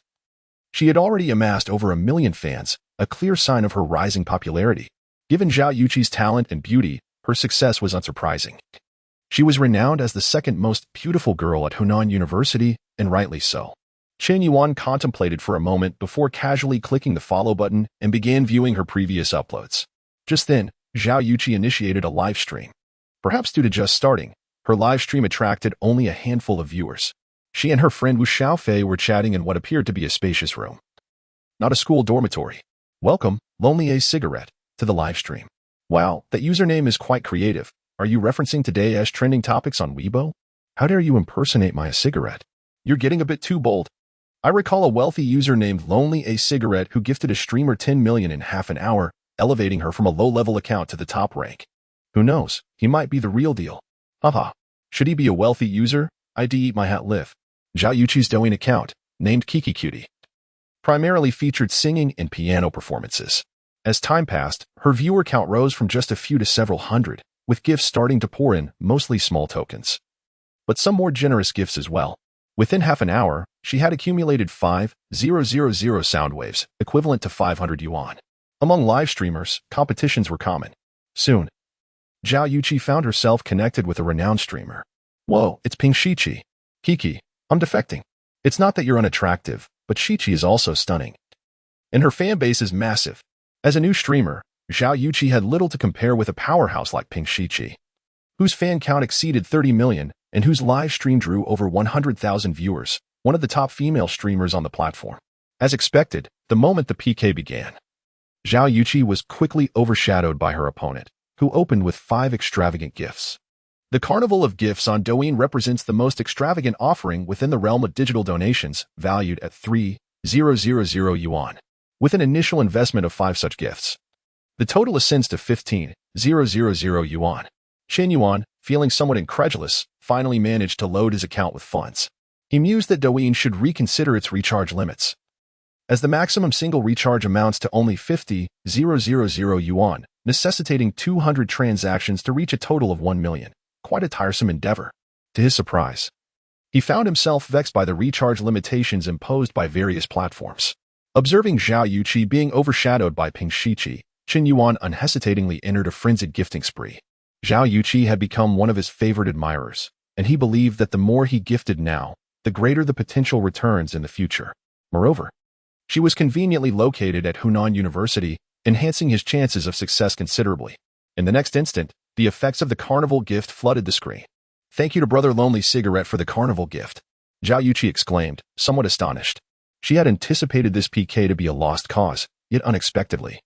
Speaker 1: she had already amassed over 1 million fans, a clear sign of her rising popularity. Given Zhao Yuqi's talent and beauty, her success was unsurprising. She was renowned as the second most beautiful girl at Hunan University, and rightly so. Chen Yuan contemplated for a moment before casually clicking the follow button and began viewing her previous uploads. Just then, Zhao Yuqi initiated a live stream. Perhaps due to just starting, her live stream attracted only a handful of viewers. She and her friend Wu Xiaofei were chatting in what appeared to be a spacious room. Not a school dormitory. Welcome, Lonely A Cigarette, to the live stream. Wow, that username is quite creative. Are you referencing today as trending topics on Weibo? How dare you impersonate my cigarette? You're getting a bit too bold. I recall a wealthy user named Lonely A Cigarette who gifted a streamer 10 million in half an hour, elevating her from a low-level account to the top rank. Who knows, he might be the real deal. Haha. Should he be a wealthy user? I'd eat my hat live. Zhao Yuqi's Douyin account, named Kiki Cutie, primarily featured singing and piano performances. As time passed, her viewer count rose from just a few to several hundred, with gifts starting to pour in, mostly small tokens. But some more generous gifts as well. Within half an hour, she had accumulated 5,000 sound waves, equivalent to 500 yuan. Among live streamers, competitions were common. Soon, Zhao Yuqi found herself connected with a renowned streamer. Whoa, it's Ping Shiqi. Kiki, I'm defecting. It's not that you're unattractive, but Shiqi is also stunning. And her fan base is massive. As a new streamer, Zhao Yuqi had little to compare with a powerhouse like Ping Shiqi, whose fan count exceeded 30 million and whose live stream drew over 100,000 viewers, one of the top female streamers on the platform. As expected, the moment the PK began, Zhao Yuqi was quickly overshadowed by her opponent, who opened with 5 extravagant gifts. The Carnival of Gifts on Douyin represents the most extravagant offering within the realm of digital donations, valued at 3,000 yuan. With an initial investment of 5 such gifts, the total ascends to 15,000 yuan. Chen Yuan, feeling somewhat incredulous, finally managed to load his account with funds. He mused that Douyin should reconsider its recharge limits, as the maximum single recharge amounts to only 50,000 yuan, necessitating 200 transactions to reach a total of 1 million. Quite a tiresome endeavor. To his surprise, he found himself vexed by the recharge limitations imposed by various platforms. Observing Zhao Yuqi being overshadowed by Ping Shiqi, Chen Yuan unhesitatingly entered a frenzied gifting spree. Zhao Yuqi had become one of his favorite admirers, and he believed that the more he gifted now, the greater the potential returns in the future. Moreover, she was conveniently located at Hunan University, enhancing his chances of success considerably. In the next instant, the effects of the carnival gift flooded the screen. Thank you to Brother Lonely Cigarette for the carnival gift, Zhao Yuqi exclaimed, somewhat astonished. She had anticipated this PK to be a lost cause, yet unexpectedly,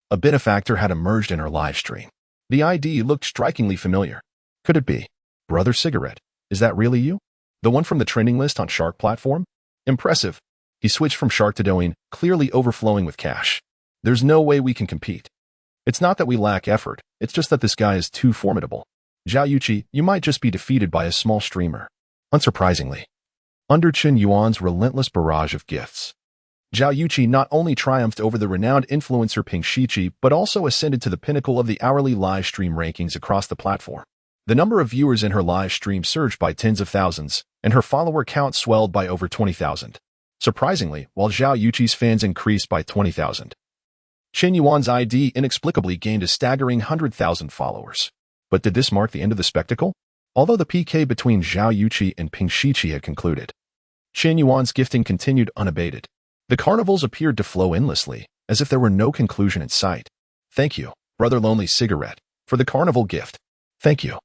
Speaker 1: a benefactor had emerged in her live stream. The ID looked strikingly familiar. Could it be Brother Cigarette? Is that really you? The one from the trending list on Shark platform? Impressive. He switched from Shark to Douyin, clearly overflowing with cash. There's no way we can compete. It's not that we lack effort, it's just that this guy is too formidable. Zhao Yuqi, you might just be defeated by a small streamer. Unsurprisingly, under Chen Yuan's relentless barrage of gifts, Zhao Yuqi not only triumphed over the renowned influencer Ping Shiqi, but also ascended to the pinnacle of the hourly live stream rankings across the platform. The number of viewers in her live stream surged by tens of thousands, and her follower count swelled by over 20,000. Surprisingly, while Zhao Yuqi's fans increased by 20,000, Chen Yuan's ID inexplicably gained a staggering 100,000 followers. But did this mark the end of the spectacle? Although the PK between Zhao Yuqi and Ping Shiqi had concluded, Chen Yuan's gifting continued unabated. The carnivals appeared to flow endlessly, as if there were no conclusion in sight. Thank you, Brother Lonely Cigarette, for the carnival gift. Thank you,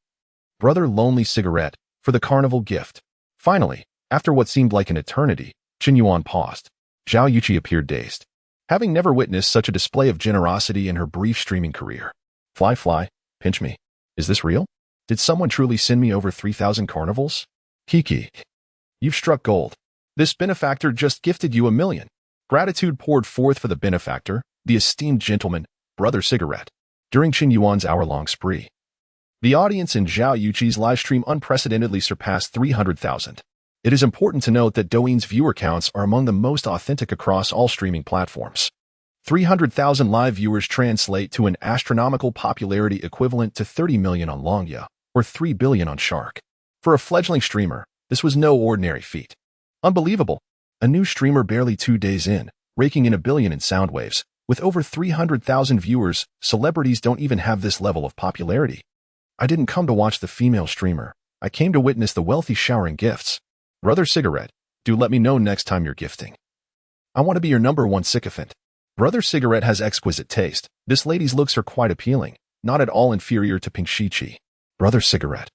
Speaker 1: Brother Lonely Cigarette, for the carnival gift. Finally, after what seemed like an eternity, Chen Yuan paused. Zhao Yuqi appeared dazed, having never witnessed such a display of generosity in her brief streaming career. Fly, pinch me. Is this real? Did someone truly send me over 3,000 carnivals? Kiki, you've struck gold. This benefactor just gifted you 1 million. Gratitude poured forth for the benefactor, the esteemed gentleman, Brother Cigarette, during Chen Yuan's hour-long spree. The audience in Zhao Yuqi's livestream unprecedentedly surpassed 300,000. It is important to note that Douyin's viewer counts are among the most authentic across all streaming platforms. 300,000 live viewers translate to an astronomical popularity equivalent to 30 million on Longya, or 3 billion on Shark. For a fledgling streamer, this was no ordinary feat. Unbelievable. A new streamer barely 2 days in, raking in 1 billion in sound waves, With over 300,000 viewers, celebrities don't even have this level of popularity. I didn't come to watch the female streamer. I came to witness the wealthy showering gifts. Brother Cigarette, do let me know next time you're gifting. I want to be your #1 sycophant. Brother Cigarette has exquisite taste. This lady's looks are quite appealing, not at all inferior to Pink Shichi. Brother Cigarette.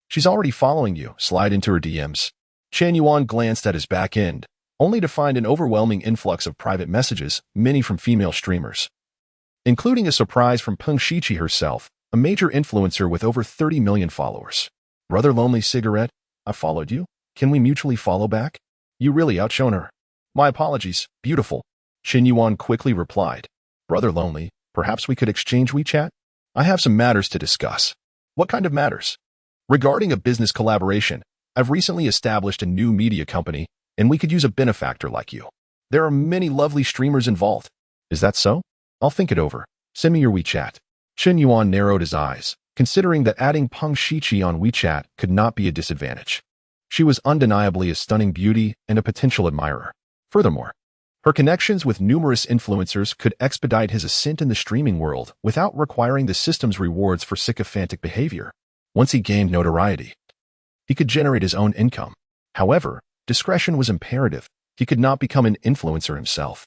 Speaker 1: She's already following you. Slide into her DMs. Chen Yuan glanced at his back end, only to find an overwhelming influx of private messages, many from female streamers, including a surprise from Peng Shichi herself, a major influencer with over 30 million followers. Brother Lonely Cigarette, I followed you. Can we mutually follow back? You really outshone her. My apologies, beautiful. Chen Yuan quickly replied. Brother Lonely, perhaps we could exchange WeChat? I have some matters to discuss. What kind of matters? Regarding a business collaboration, I've recently established a new media company, and we could use a benefactor like you. There are many lovely streamers involved. Is that so? I'll think it over. Send me your WeChat. Chen Yuan narrowed his eyes, considering that adding Peng Shichi on WeChat could not be a disadvantage. She was undeniably a stunning beauty and a potential admirer. Furthermore, her connections with numerous influencers could expedite his ascent in the streaming world without requiring the system's rewards for sycophantic behavior. Once he gained notoriety, he could generate his own income. However, discretion was imperative. He could not become an influencer himself,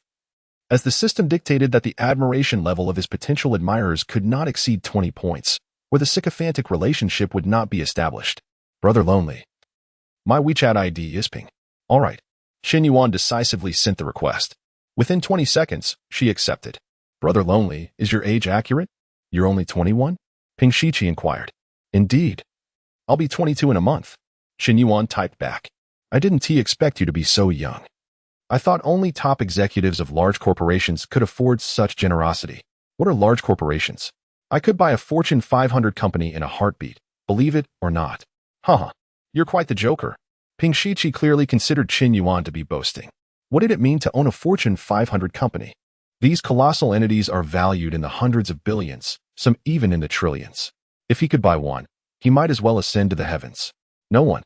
Speaker 1: as the system dictated that the admiration level of his potential admirers could not exceed 20 points, where the sycophantic relationship would not be established. Brother Lonely. My WeChat ID is Ping. All right. Chen Yuan decisively sent the request. Within 20 seconds, she accepted. Brother Lonely, is your age accurate? You're only 21? Ping Shichi inquired. Indeed. I'll be 22 in a month. Chen Yuan typed back. I didn't expect you to be so young. I thought only top executives of large corporations could afford such generosity. What are large corporations? I could buy a Fortune 500 company in a heartbeat, believe it or not. Haha, you're quite the joker. Ping Shichi clearly considered Chen Yuan to be boasting. What did it mean to own a Fortune 500 company? These colossal entities are valued in the hundreds of billions, some even in the trillions. If he could buy one, he might as well ascend to the heavens. No one,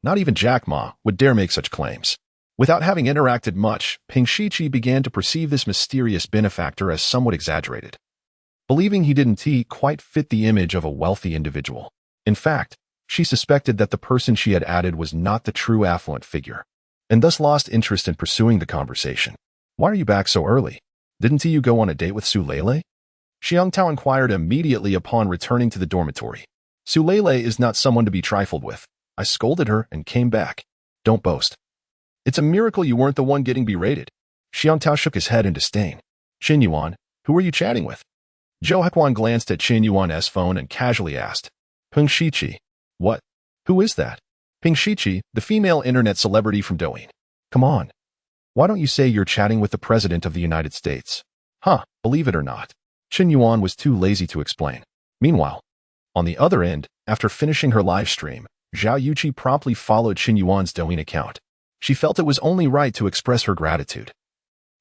Speaker 1: not even Jack Ma, would dare make such claims. Without having interacted much, Ping Shichi began to perceive this mysterious benefactor as somewhat exaggerated, believing he didn't quite fit the image of a wealthy individual. In fact, she suspected that the person she had added was not the true affluent figure, and thus lost interest in pursuing the conversation. Why are you back so early? Didn't you go on a date with Su Lele? Xiang Tao inquired immediately upon returning to the dormitory. Su Lele is not someone to be trifled with. I scolded her and came back. Don't boast. It's a miracle you weren't the one getting berated. Xiang Tao shook his head in disdain. Chen Yuan, who are you chatting with? Zhou Hequan glanced at Chen Yuan's phone and casually asked. Peng Shichi. What? Who is that? Peng Shichi, the female internet celebrity from Douyin. Come on. Why don't you say you're chatting with the President of the United States? Huh, believe it or not. Chen Yuan was too lazy to explain. Meanwhile, on the other end, after finishing her live stream, Zhao Yuqi promptly followed Chen Yuan's Douyin account. She felt it was only right to express her gratitude,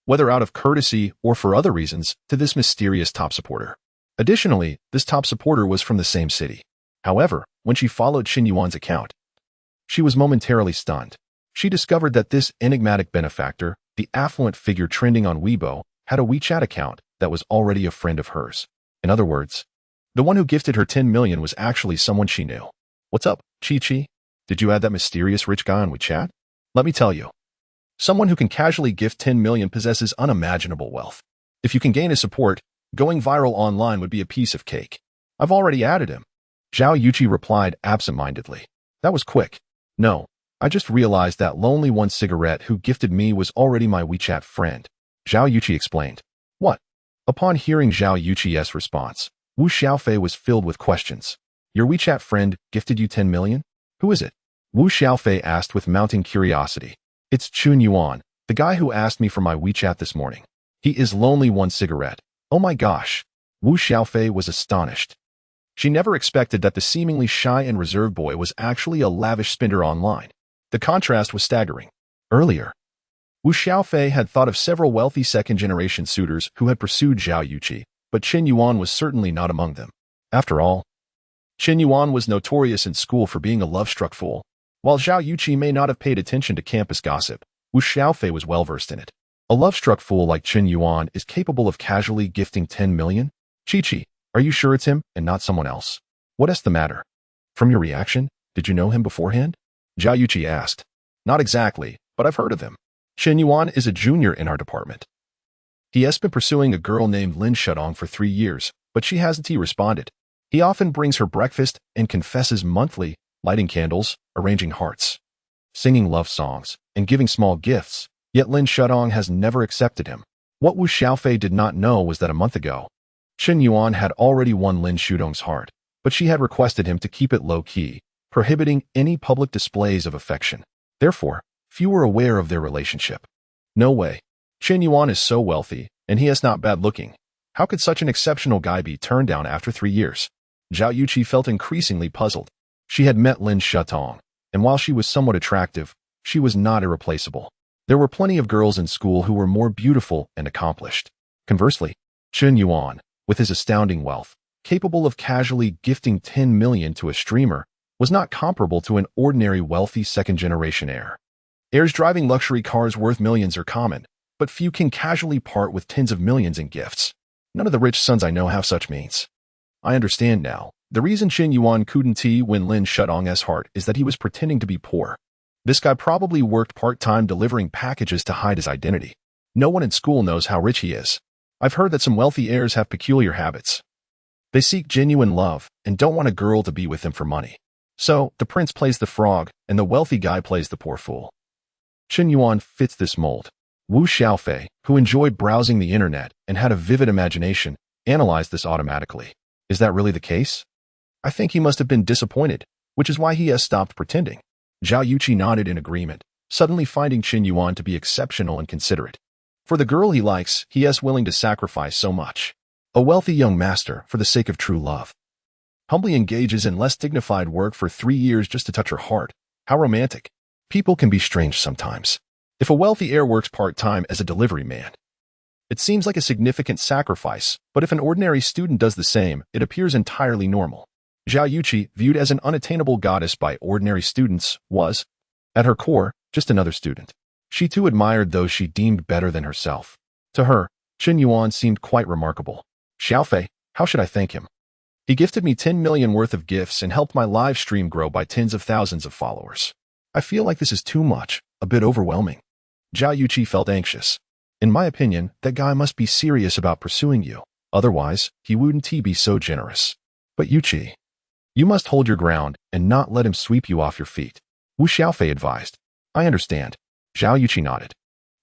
Speaker 1: whether out of courtesy or for other reasons, to this mysterious top supporter. Additionally, this top supporter was from the same city. However, when she followed Chen Yuan's account, she was momentarily stunned. She discovered that this enigmatic benefactor, the affluent figure trending on Weibo, had a WeChat account that was already a friend of hers. In other words, the one who gifted her 10 million was actually someone she knew. What's up, Chi-Chi? Did you add that mysterious rich guy on WeChat? Let me tell you, someone who can casually gift 10 million possesses unimaginable wealth. If you can gain his support, going viral online would be a piece of cake. I've already added him. Zhao Yuqi replied absent-mindedly. That was quick. No, I just realized that Lonely One Cigarette who gifted me was already my WeChat friend. Zhao Yuqi explained. What? Upon hearing Zhao Yuqi's response, Wu Xiaofei was filled with questions. Your WeChat friend gifted you 10 million? Who is it? Wu Xiaofei asked with mounting curiosity. It's Chen Yuan, the guy who asked me for my WeChat this morning. He is Lonely One Cigarette. Oh my gosh. Wu Xiaofei was astonished. She never expected that the seemingly shy and reserved boy was actually a lavish spender online. The contrast was staggering. Earlier, Wu Xiaofei had thought of several wealthy second-generation suitors who had pursued Zhao Yuqi, but Chen Yuan was certainly not among them. After all, Chen Yuan was notorious in school for being a love-struck fool. While Zhao Yuqi may not have paid attention to campus gossip, Wu Xiaofei was well-versed in it. A love-struck fool like Qin Yuan is capable of casually gifting 10 million? Chi-Chi, are you sure it's him and not someone else? What's the matter? From your reaction, did you know him beforehand? Zhao Yuqi asked. Not exactly, but I've heard of him. Qin Yuan is a junior in our department. He has been pursuing a girl named Lin Shutong for 3 years, but she hasn't responded. He often brings her breakfast and confesses monthly, lighting candles, arranging hearts, singing love songs, and giving small gifts, yet Lin Shutong has never accepted him. What Wu Xiaofei did not know was that a month ago, Qin Yuan had already won Lin Shutong's heart, but she had requested him to keep it low-key, prohibiting any public displays of affection. Therefore, few were aware of their relationship. No way. Qin Yuan is so wealthy, and he is not bad-looking. How could such an exceptional guy be turned down after 3 years? Zhao Yuqi felt increasingly puzzled. She had met Lin Shutong, and while she was somewhat attractive, she was not irreplaceable. There were plenty of girls in school who were more beautiful and accomplished. Conversely, Qin Yuan, with his astounding wealth, capable of casually gifting 10 million to a streamer, was not comparable to an ordinary wealthy second-generation heir. Heirs driving luxury cars worth millions are common, but few can casually part with tens of millions in gifts. None of the rich sons I know have such means. I understand now. The reason Qin Yuan couldn't win Lin Shutong's heart is that he was pretending to be poor. This guy probably worked part-time delivering packages to hide his identity. No one in school knows how rich he is. I've heard that some wealthy heirs have peculiar habits. They seek genuine love and don't want a girl to be with them for money. So, the prince plays the frog, and the wealthy guy plays the poor fool. Qin Yuan fits this mold. Wu Xiaofei, who enjoyed browsing the internet and had a vivid imagination, analyzed this automatically. Is that really the case? I think he must have been disappointed, which is why he has stopped pretending. Zhao Yuqi nodded in agreement, suddenly finding Qin Yuan to be exceptional and considerate. For the girl he likes, he is willing to sacrifice so much. A wealthy young master for the sake of true love. Humbly engages in less dignified work for 3 years just to touch her heart. How romantic. People can be strange sometimes. If a wealthy heir works part-time as a delivery man, it seems like a significant sacrifice, but if an ordinary student does the same, it appears entirely normal. Zhao Yuqi, viewed as an unattainable goddess by ordinary students, was, at her core, just another student. She too admired those she deemed better than herself. To her, Qin Yuan seemed quite remarkable. Xiaofei, how should I thank him? He gifted me 10 million worth of gifts and helped my live stream grow by tens of thousands of followers. I feel like this is too much, a bit overwhelming. Zhao Yuqi felt anxious. In my opinion, that guy must be serious about pursuing you. Otherwise, he wouldn't be so generous. But Yuqi, you must hold your ground and not let him sweep you off your feet. Wu Xiaofei advised. I understand. Zhao Yuqi nodded.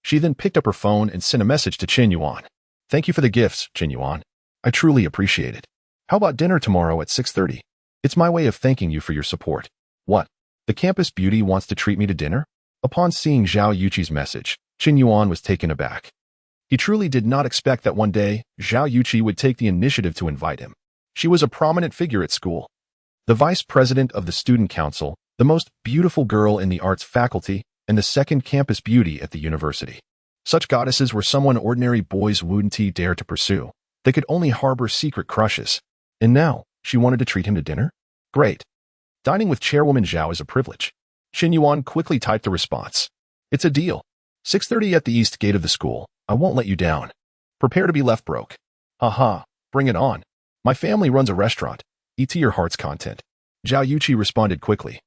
Speaker 1: She then picked up her phone and sent a message to Qin Yuan. Thank you for the gifts, Qin Yuan. I truly appreciate it. How about dinner tomorrow at 6:30? It's my way of thanking you for your support. What? The campus beauty wants to treat me to dinner? Upon seeing Zhao Yuqi's message, Qin Yuan was taken aback. He truly did not expect that one day, Zhao Yuqi would take the initiative to invite him. She was a prominent figure at school. The vice president of the student council, the most beautiful girl in the arts faculty, and the second campus beauty at the university. Such goddesses were someone ordinary boys wouldn't dare to pursue. They could only harbor secret crushes. And now, she wanted to treat him to dinner? Great. Dining with Chairwoman Zhao is a privilege. Qin Yuan quickly typed the response. It's a deal. 6:30 at the east gate of the school. I won't let you down. Prepare to be left broke. Haha, bring it on. My family runs a restaurant. Eat to your heart's content. Zhao Yuqi responded quickly,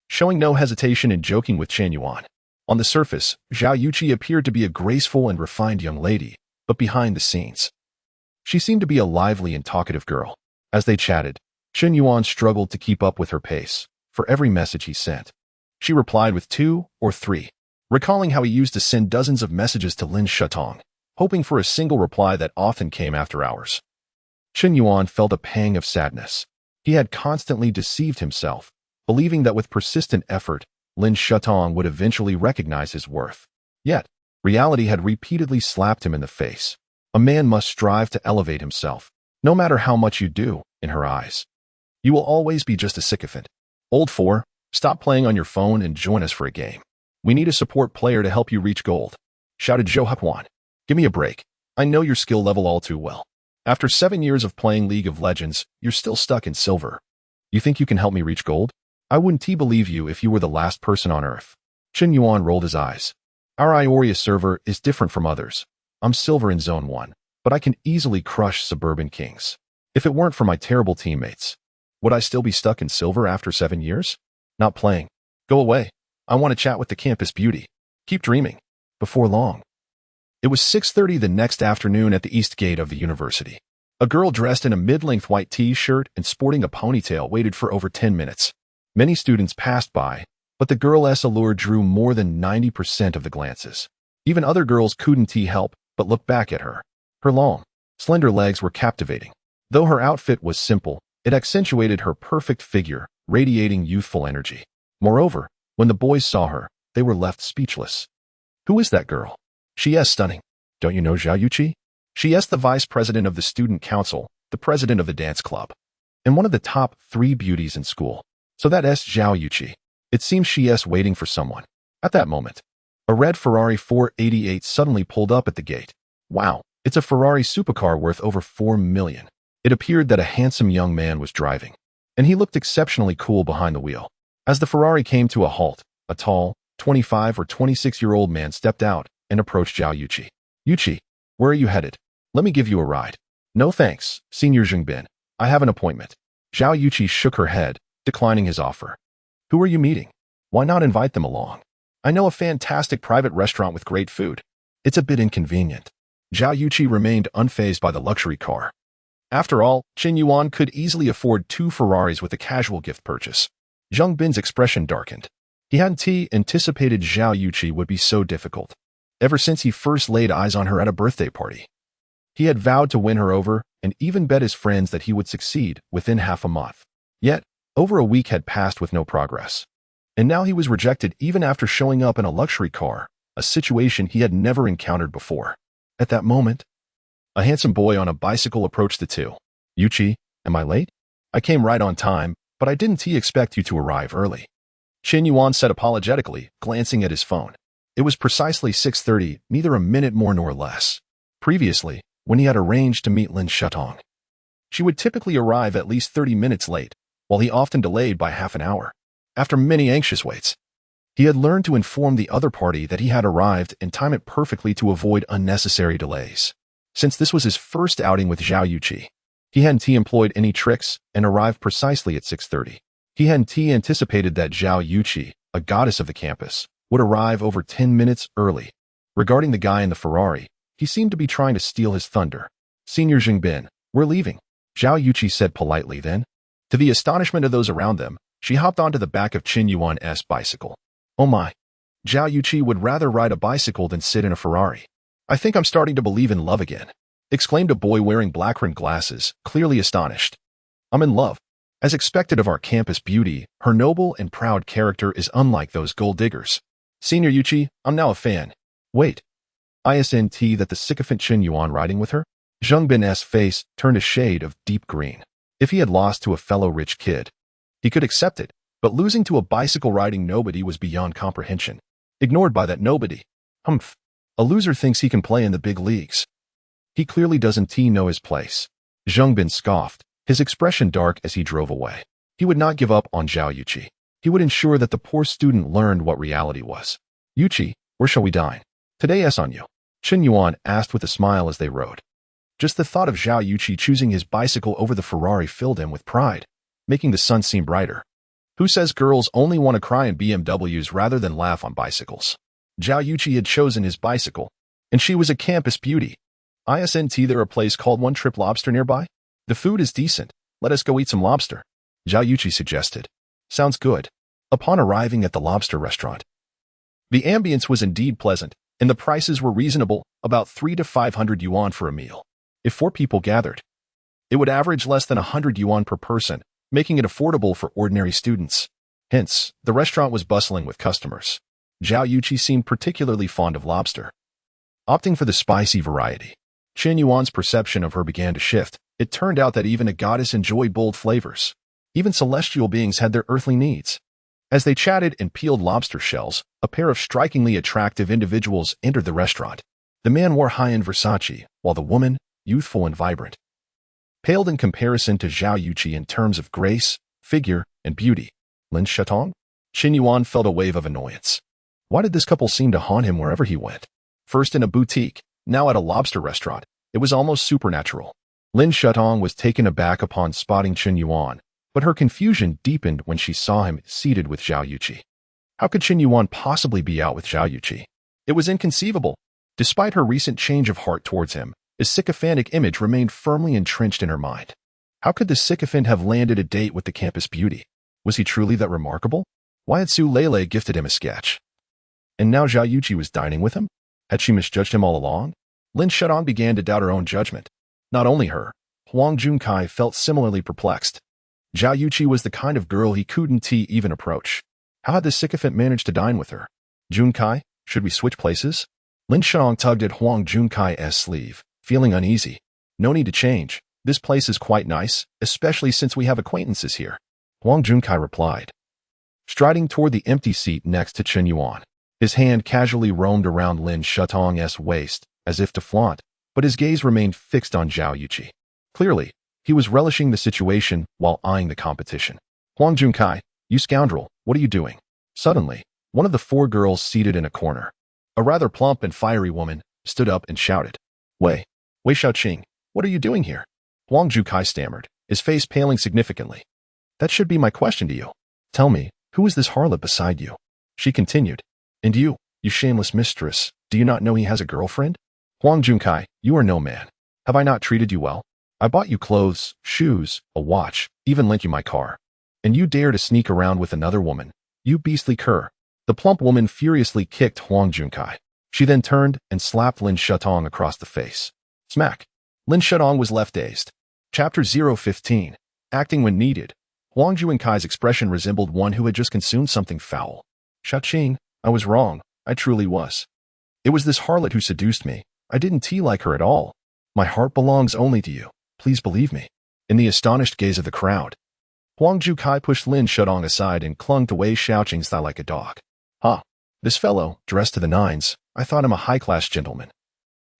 Speaker 1: showing no hesitation in joking with Qin Yuan. On the surface, Zhao Yuqi appeared to be a graceful and refined young lady, but behind the scenes, she seemed to be a lively and talkative girl. As they chatted, Qin Yuan struggled to keep up with her pace. For every message he sent, she replied with 2 or 3, recalling how he used to send dozens of messages to Lin Shutong, hoping for a single reply that often came after hours. Qin Yuan felt a pang of sadness. He had constantly deceived himself, believing that with persistent effort, Lin Shutong would eventually recognize his worth. Yet, reality had repeatedly slapped him in the face. A man must strive to elevate himself, no matter how much you do, in her eyes. You will always be just a sycophant. Old 4, stop playing on your phone and join us for a game. We need a support player to help you reach gold, shouted Zhou Huan. Give me a break. I know your skill level all too well. After 7 years of playing League of Legends, you're still stuck in silver. You think you can help me reach gold? I wouldn't believe you if you were the last person on Earth. Qin Yuan rolled his eyes. Our Ioria server is different from others. I'm silver in Zone 1, but I can easily crush suburban kings. If it weren't for my terrible teammates, would I still be stuck in silver after 7 years? Not playing. Go away. I want to chat with the campus beauty. Keep dreaming. Before long. It was 6:30 the next afternoon at the east gate of the university. A girl dressed in a mid-length white t-shirt and sporting a ponytail waited for over 10 minutes. Many students passed by, but the girl's allure drew more than 90% of the glances. Even other girls couldn't help but look back at her. Her long, slender legs were captivating. Though her outfit was simple, it accentuated her perfect figure, radiating youthful energy. Moreover, when the boys saw her, they were left speechless. Who is that girl? She is stunning. Don't you know Zhao Yuqi? She is the vice president of the student council, the president of the dance club, and one of the top 3 beauties in school. So that is Zhao Yuqi. It seems she is waiting for someone. At that moment, a red Ferrari 488 suddenly pulled up at the gate. Wow, it's a Ferrari supercar worth over 4 million. It appeared that a handsome young man was driving, and he looked exceptionally cool behind the wheel. As the Ferrari came to a halt, a tall, 25 or 26-year-old man stepped out and approached Zhao Yuqi. Yuqi, where are you headed? Let me give you a ride. No thanks, Senior Zhengbin. I have an appointment. Zhao Yuqi shook her head, declining his offer. Who are you meeting? Why not invite them along? I know a fantastic private restaurant with great food. It's a bit inconvenient. Zhao Yuqi remained unfazed by the luxury car. After all, Qin Yuan could easily afford 2 Ferraris with a casual gift purchase. Zheng Bin's expression darkened. He hadn't anticipated Zhao Yuqi would be so difficult. Ever since he first laid eyes on her at a birthday party, he had vowed to win her over and even bet his friends that he would succeed within half a month. Yet, over a week had passed with no progress. And now he was rejected even after showing up in a luxury car, a situation he had never encountered before. At that moment, a handsome boy on a bicycle approached the two. Yuqi, am I late? I came right on time, but I didn't expect you to arrive early. Qin Yuan said apologetically, glancing at his phone. It was precisely 6:30, neither a minute more nor less. Previously, when he had arranged to meet Lin Shatong, she would typically arrive at least 30 minutes late, while he often delayed by half an hour. After many anxious waits, he had learned to inform the other party that he had arrived and time it perfectly to avoid unnecessary delays. Since this was his first outing with Zhao Yuqi, he hadn't employed any tricks and arrived precisely at 6:30. He hadn't anticipated that Zhao Yuqi, a goddess of the campus, would arrive over 10 minutes early. Regarding the guy in the Ferrari, he seemed to be trying to steal his thunder. Senior Zhengbin, we're leaving, Zhao Yuqi said politely then. To the astonishment of those around them, she hopped onto the back of Qin Yuan's bicycle. Oh my. Zhao Yuqi would rather ride a bicycle than sit in a Ferrari. I think I'm starting to believe in love again, exclaimed a boy wearing black-rimmed glasses, clearly astonished. I'm in love. As expected of our campus beauty, her noble and proud character is unlike those gold diggers. Senior Yuqi, I'm now a fan. Wait. Isn't that the sycophant Qin Yuan riding with her? Zheng Bin's face turned a shade of deep green. If he had lost to a fellow rich kid, he could accept it, but losing to a bicycle-riding nobody was beyond comprehension. Ignored by that nobody. Humph. A loser thinks he can play in the big leagues. He clearly doesn't know his place. Zheng Bin scoffed, his expression dark as he drove away. He would not give up on Zhao Yuqi. He would ensure that the poor student learned what reality was. Yuqi, where shall we dine? Today is on you. Qin Yuan asked with a smile as they rode. Just the thought of Zhao Yuqi choosing his bicycle over the Ferrari filled him with pride, making the sun seem brighter. Who says girls only want to cry in BMWs rather than laugh on bicycles? Zhao Yuqi had chosen his bicycle, and she was a campus beauty. Isn't there a place called One Trip Lobster nearby? The food is decent. Let us go eat some lobster, Zhao Yuqi suggested. Sounds good. Upon arriving at the lobster restaurant, the ambience was indeed pleasant, and the prices were reasonable, about 300 to 500 yuan for a meal. If 4 people gathered, it would average less than 100 yuan per person, making it affordable for ordinary students. Hence, the restaurant was bustling with customers. Zhao Yuqi seemed particularly fond of lobster, opting for the spicy variety. Qin Yuan's perception of her began to shift. It turned out that even a goddess enjoyed bold flavors. Even celestial beings had their earthly needs. As they chatted and peeled lobster shells, a pair of strikingly attractive individuals entered the restaurant. The man wore high-end Versace, while the woman, youthful and vibrant, paled in comparison to Zhao Yuqi in terms of grace, figure, and beauty. Lin Shatong? Qin Yuan felt a wave of annoyance. Why did this couple seem to haunt him wherever he went? First in a boutique, now at a lobster restaurant. It was almost supernatural. Lin Shutong was taken aback upon spotting Chen Yuan, but her confusion deepened when she saw him seated with Zhao Yuqi. How could Chen Yuan possibly be out with Zhao Yuqi? It was inconceivable. Despite her recent change of heart towards him, his sycophantic image remained firmly entrenched in her mind. How could the sycophant have landed a date with the campus beauty? Was he truly that remarkable? Why had Su Lele gifted him a sketch? And now Zhao Yuqi was dining with him? Had she misjudged him all along? Lin Shutong began to doubt her own judgment. Not only her, Huang Junkai felt similarly perplexed. Zhao Yuqi was the kind of girl he couldn't even approach. How had the sycophant managed to dine with her? Junkai, should we switch places? Lin Shutong tugged at Huang Junkai's sleeve, feeling uneasy. No need to change. This place is quite nice, especially since we have acquaintances here. Huang Junkai replied, striding toward the empty seat next to Chen Yuan. His hand casually roamed around Lin Shutong's waist, as if to flaunt, but his gaze remained fixed on Zhao Yuqi. Clearly, he was relishing the situation while eyeing the competition. Huang Junkai, you scoundrel, what are you doing? Suddenly, one of the four girls seated in a corner, a rather plump and fiery woman, stood up and shouted, Wei Xiaoqing, what are you doing here? Huang Junkai stammered, his face paling significantly. That should be my question to you. Tell me, who is this harlot beside you? She continued. And you shameless mistress, do you not know he has a girlfriend? Huang Junkai, you are no man. Have I not treated you well? I bought you clothes, shoes, a watch, even lent you my car. And you dare to sneak around with another woman, you beastly cur. The plump woman furiously kicked Huang Junkai. She then turned and slapped Lin Shutong across the face. Smack. Lin Shutong was left dazed. Chapter 015. Acting when needed. Huang Junkai's expression resembled one who had just consumed something foul. Xiaoqing, I was wrong. I truly was. It was this harlot who seduced me. I didn't like her at all. My heart belongs only to you. Please believe me. In the astonished gaze of the crowd, Huang Junkai pushed Lin Shutong aside and clung to Wei Xiaoqing's thigh like a dog. This fellow, dressed to the nines, I thought him a high-class gentleman.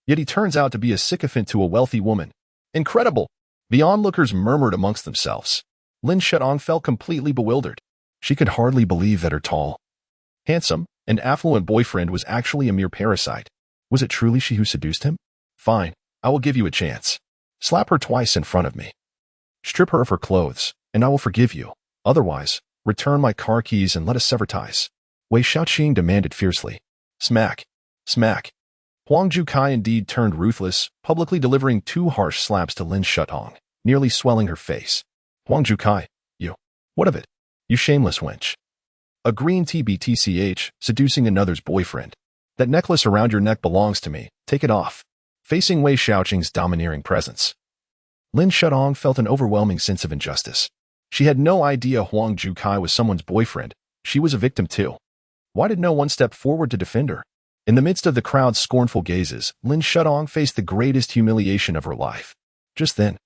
Speaker 1: Yet he turns out to be a sycophant to a wealthy woman. Incredible! The onlookers murmured amongst themselves. Lin Shutong felt completely bewildered. She could hardly believe that her tall, handsome, and affluent boyfriend was actually a mere parasite. Was it truly she who seduced him? Fine, I will give you a chance. Slap her twice in front of me. Strip her of her clothes, and I will forgive you. Otherwise, return my car keys and let us sever ties. Wei Xiaoqing demanded fiercely. Smack. Smack. Huang Junkai indeed turned ruthless, publicly delivering 2 harsh slaps to Lin Shutong, nearly swelling her face. Huang Junkai, you. What of it? You shameless wench. A green TBTCH, seducing another's boyfriend. That necklace around your neck belongs to me. Take it off. Facing Wei Xiaoqing's domineering presence, Lin Shutong felt an overwhelming sense of injustice. She had no idea Huang Junkai was someone's boyfriend. She was a victim too. Why did no one step forward to defend her? In the midst of the crowd's scornful gazes, Lin Shutong faced the greatest humiliation of her life. Just then,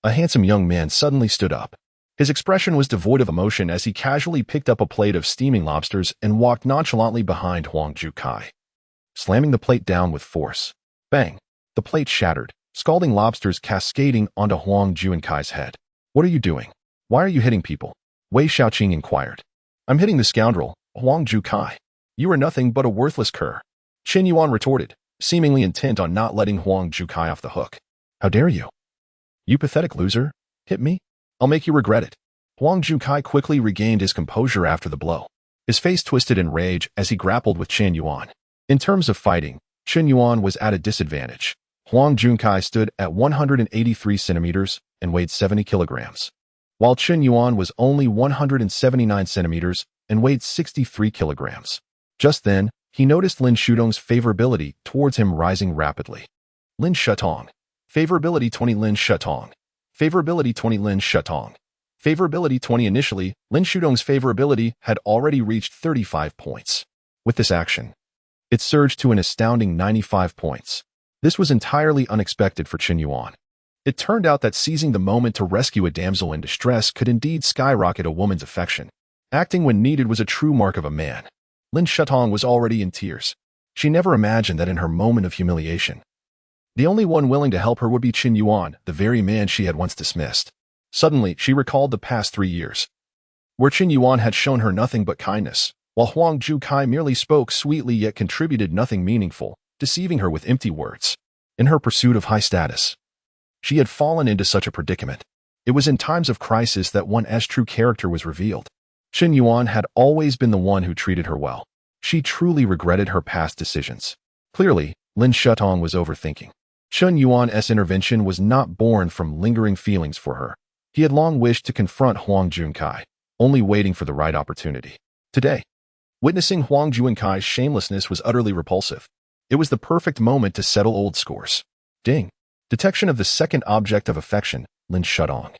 Speaker 1: a handsome young man suddenly stood up. His expression was devoid of emotion as he casually picked up a plate of steaming lobsters and walked nonchalantly behind Huang Junkai, slamming the plate down with force. Bang! The plate shattered, scalding lobsters cascading onto Huang Junkai's head. What are you doing? Why are you hitting people? Wei Xiaoqing inquired. I'm hitting the scoundrel, Huang Junkai. You are nothing but a worthless cur. Chen Yuan retorted, seemingly intent on not letting Huang Junkai off the hook. How dare you? You pathetic loser. Hit me? I'll make you regret it. Huang Junkai quickly regained his composure after the blow. His face twisted in rage as he grappled with Chen Yuan. In terms of fighting, Chen Yuan was at a disadvantage. Huang Junkai stood at 183 centimeters and weighed 70 kilograms, while Chen Yuan was only 179 centimeters and weighed 63 kilograms. Just then, he noticed Lin Shutong's favorability towards him rising rapidly. Lin Shutong. Favorability 20 Lin Shutong. Favorability 20 Lin Shutong. Favorability 20 Initially, Lin Shutong's favorability had already reached 35 points. With this action, it surged to an astounding 95 points. This was entirely unexpected for Chen Yuan. It turned out that seizing the moment to rescue a damsel in distress could indeed skyrocket a woman's affection. Acting when needed was a true mark of a man. Lin Shutong was already in tears. She never imagined that in her moment of humiliation, the only one willing to help her would be Chen Yuan, the very man she had once dismissed. Suddenly, she recalled the past 3 years, where Chen Yuan had shown her nothing but kindness. while Huang Jukai merely spoke sweetly yet contributed nothing meaningful, deceiving her with empty words. In her pursuit of high status, she had fallen into such a predicament. It was in times of crisis that one's true character was revealed. Chen Yuan had always been the one who treated her well. She truly regretted her past decisions. Clearly, Lin Shutong was overthinking. Chen Yuan's intervention was not born from lingering feelings for her. He had long wished to confront Huang Junkai, only waiting for the right opportunity. Today, witnessing Huang Junkai's shamelessness was utterly repulsive. It was the perfect moment to settle old scores. Ding. Detection of the second object of affection, Lin Shutong.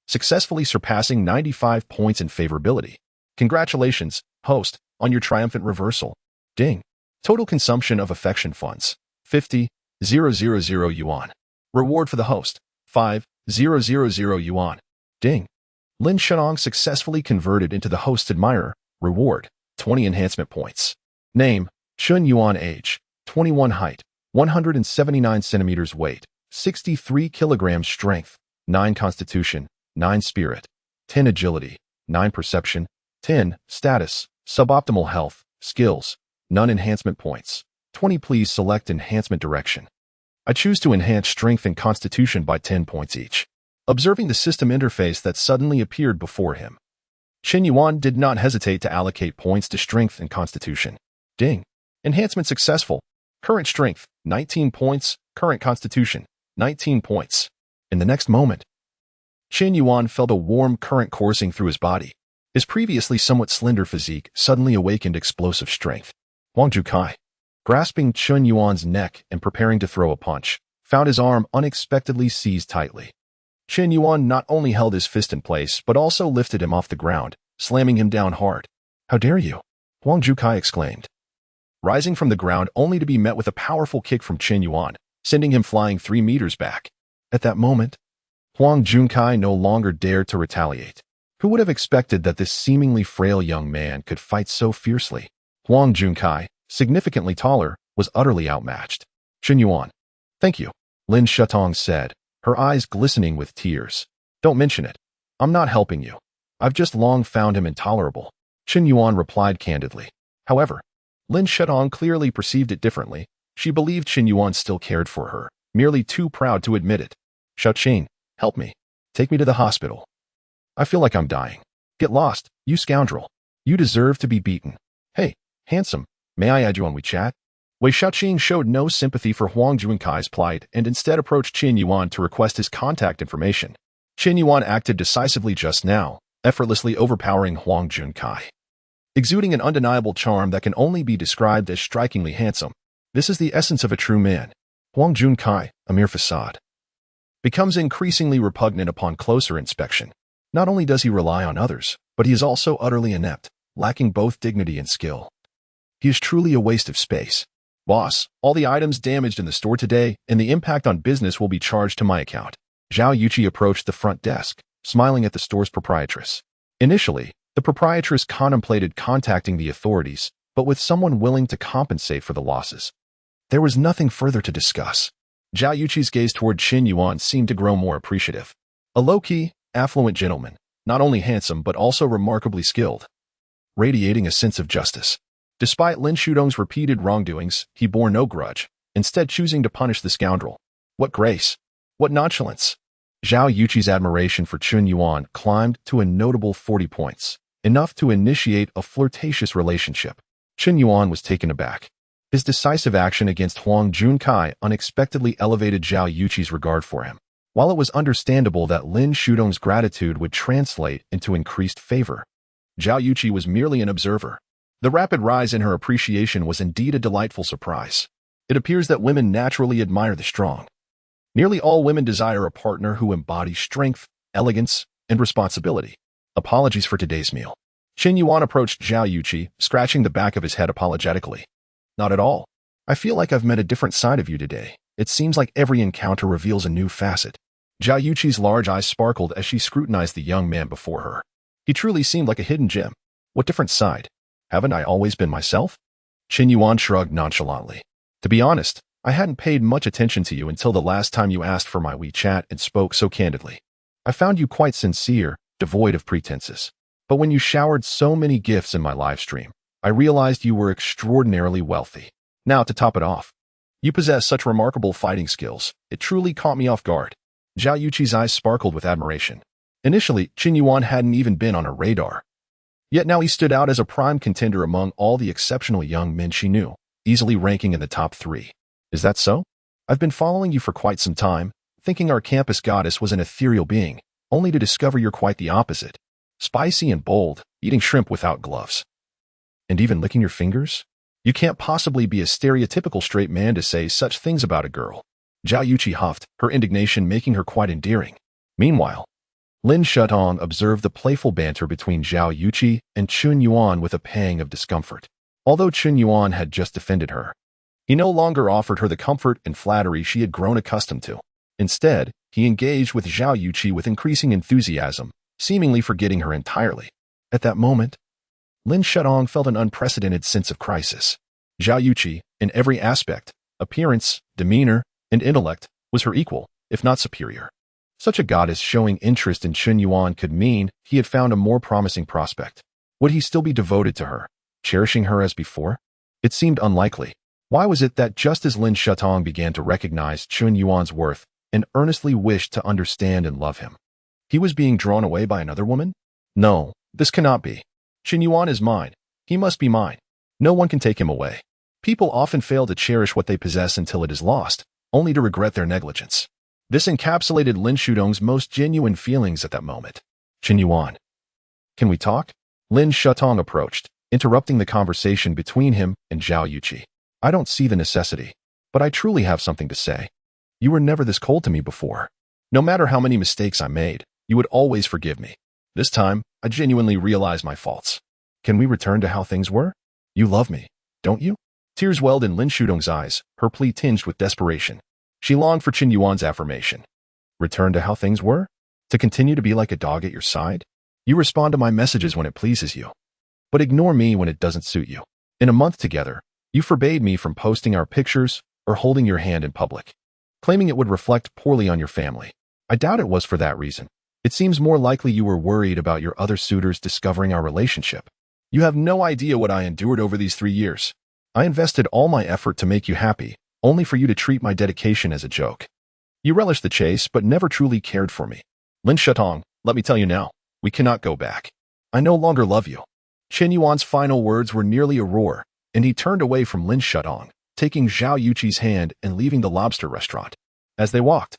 Speaker 1: Successfully surpassing 95 points in favorability. Congratulations, host, on your triumphant reversal. Ding. Total consumption of affection funds, 50,000 yuan. Reward for the host, 5,000 yuan. Ding. Lin Shutong successfully converted into the host's admirer. Reward, 20 enhancement points. Name, Chen Yuan. Age, 21. Height, 179 centimeters. Weight, 63 kilograms. Strength, 9 constitution, 9 spirit, 10 agility, 9 perception, 10 status, suboptimal health, skills, none enhancement points. 20. Please select enhancement direction. I choose to enhance strength and constitution by 10 points each. Observing the system interface that suddenly appeared before him, Chen Yuan did not hesitate to allocate points to strength and constitution. Ding. Enhancement successful. Current strength, 19 points. Current constitution, 19 points. In the next moment, Chen Yuan felt a warm current coursing through his body. His previously somewhat slender physique suddenly awakened explosive strength. Huang Jukai, grasping Chen Yuan's neck and preparing to throw a punch, found his arm unexpectedly seized tightly. Chen Yuan not only held his fist in place but also lifted him off the ground, slamming him down hard. How dare you? Huang Jukai exclaimed, rising from the ground only to be met with a powerful kick from Chen Yuan, sending him flying 3 meters back. At that moment, Huang Jukai no longer dared to retaliate. Who would have expected that this seemingly frail young man could fight so fiercely? Huang Jukai, significantly taller, was utterly outmatched. Chen Yuan. Thank you, Lin Shutong said, her eyes glistening with tears. Don't mention it. I'm not helping you. I've just long found him intolerable. Chen Yuan replied candidly. However, Lin Shutong clearly perceived it differently. She believed Chen Yuan still cared for her, merely too proud to admit it. Xiaoqing, help me. Take me to the hospital. I feel like I'm dying. Get lost, you scoundrel. You deserve to be beaten. Hey, handsome, may I add you on WeChat? Wei Xiaoqing showed no sympathy for Huang Junkai's plight and instead approached Chen Yuan to request his contact information. Chen Yuan acted decisively just now, effortlessly overpowering Huang Junkai. Exuding an undeniable charm that can only be described as strikingly handsome. This is the essence of a true man. Huang Junkai, a mere facade, becomes increasingly repugnant upon closer inspection. Not only does he rely on others, but he is also utterly inept, lacking both dignity and skill. He is truly a waste of space. Boss, all the items damaged in the store today and the impact on business will be charged to my account. Zhao Yuqi approached the front desk, smiling at the store's proprietress. Initially, the proprietress contemplated contacting the authorities, but with someone willing to compensate for the losses, there was nothing further to discuss. Zhao Yuqi's gaze toward Chen Yuan seemed to grow more appreciative. A low-key, affluent gentleman, not only handsome but also remarkably skilled, radiating a sense of justice. Despite Lin Shutong's repeated wrongdoings, he bore no grudge, instead choosing to punish the scoundrel. What grace! What nonchalance! Zhao Yuqi's admiration for Chen Yuan climbed to a notable 40 points, enough to initiate a flirtatious relationship. Chen Yuan was taken aback. His decisive action against Huang Junkai unexpectedly elevated Zhao Yuqi's regard for him. While it was understandable that Lin Shutong's gratitude would translate into increased favor, Zhao Yuqi was merely an observer. The rapid rise in her appreciation was indeed a delightful surprise. It appears that women naturally admire the strong. Nearly all women desire a partner who embodies strength, elegance, and responsibility. Apologies for today's meal. Chen Yuan approached Zhao Yuqi, scratching the back of his head apologetically. Not at all. I feel like I've met a different side of you today. It seems like every encounter reveals a new facet. Zhao Yuqi's large eyes sparkled as she scrutinized the young man before her. He truly seemed like a hidden gem. What different side? Haven't I always been myself? Chen Yuan shrugged nonchalantly. To be honest, I hadn't paid much attention to you until the last time you asked for my WeChat and spoke so candidly. I found you quite sincere, devoid of pretenses. But when you showered so many gifts in my live stream, I realized you were extraordinarily wealthy. Now, to top it off, you possess such remarkable fighting skills. It truly caught me off guard. Zhao Yuqi's eyes sparkled with admiration. Initially, Qin Yuan hadn't even been on her radar. Yet now he stood out as a prime contender among all the exceptional young men she knew, easily ranking in the top 3. Is that so? I've been following you for quite some time, thinking our campus goddess was an ethereal being, only to discover you're quite the opposite. Spicy and bold, eating shrimp without gloves. And even licking your fingers? You can't possibly be a stereotypical straight man to say such things about a girl. Zhao Yuqi huffed, her indignation making her quite endearing. Meanwhile, Lin Shutong observed the playful banter between Zhao Yuqi and Qin Yuan with a pang of discomfort. Although Qin Yuan had just defended her, he no longer offered her the comfort and flattery she had grown accustomed to. Instead, he engaged with Zhao Yuqi with increasing enthusiasm, seemingly forgetting her entirely. At that moment, Lin Shutong felt an unprecedented sense of crisis. Zhao Yuqi, in every aspect, appearance, demeanor, and intellect, was her equal, if not superior. Such a goddess showing interest in Qin Yuan could mean he had found a more promising prospect. Would he still be devoted to her, cherishing her as before? It seemed unlikely. Why was it that just as Lin Shutong began to recognize Qin Yuan's worth and earnestly wished to understand and love him, he was being drawn away by another woman? No, this cannot be. Qin Yuan is mine. He must be mine. No one can take him away. People often fail to cherish what they possess until it is lost, only to regret their negligence. This encapsulated Lin Shutong's most genuine feelings at that moment. Qin Yuan. Can we talk? Lin Shutong approached, interrupting the conversation between him and Zhao Yuqi. I don't see the necessity, but I truly have something to say. You were never this cold to me before. No matter how many mistakes I made, you would always forgive me. This time, I genuinely realize my faults. Can we return to how things were? You love me, don't you? Tears welled in Lin Shutong's eyes, her plea tinged with desperation. She longed for Qin Yuan's affirmation. Return to how things were? To continue to be like a dog at your side? You respond to my messages when it pleases you, but ignore me when it doesn't suit you. In a month together, you forbade me from posting our pictures or holding your hand in public, claiming it would reflect poorly on your family. I doubt it was for that reason. It seems more likely you were worried about your other suitors discovering our relationship. You have no idea what I endured over these 3 years. I invested all my effort to make you happy, only for you to treat my dedication as a joke. You relished the chase, but never truly cared for me. Lin Shutong, let me tell you now, we cannot go back. I no longer love you. Qin Yuan's final words were nearly a roar, and he turned away from Lin Shutong, taking Zhao Yuqi's hand and leaving the lobster restaurant. As they walked,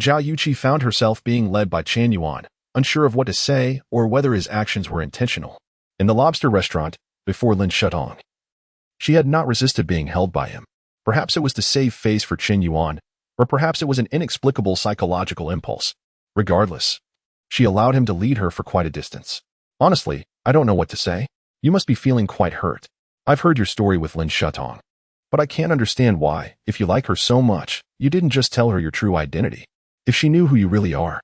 Speaker 1: Zhao Yuqi found herself being led by Qin Yuan, unsure of what to say or whether his actions were intentional. In the lobster restaurant, before Lin Shutong, she had not resisted being held by him. Perhaps it was to save face for Qin Yuan, or perhaps it was an inexplicable psychological impulse. Regardless, she allowed him to lead her for quite a distance. Honestly, I don't know what to say. You must be feeling quite hurt. I've heard your story with Lin Shutong, but I can't understand why, if you like her so much, you didn't just tell her your true identity. If she knew who you really are,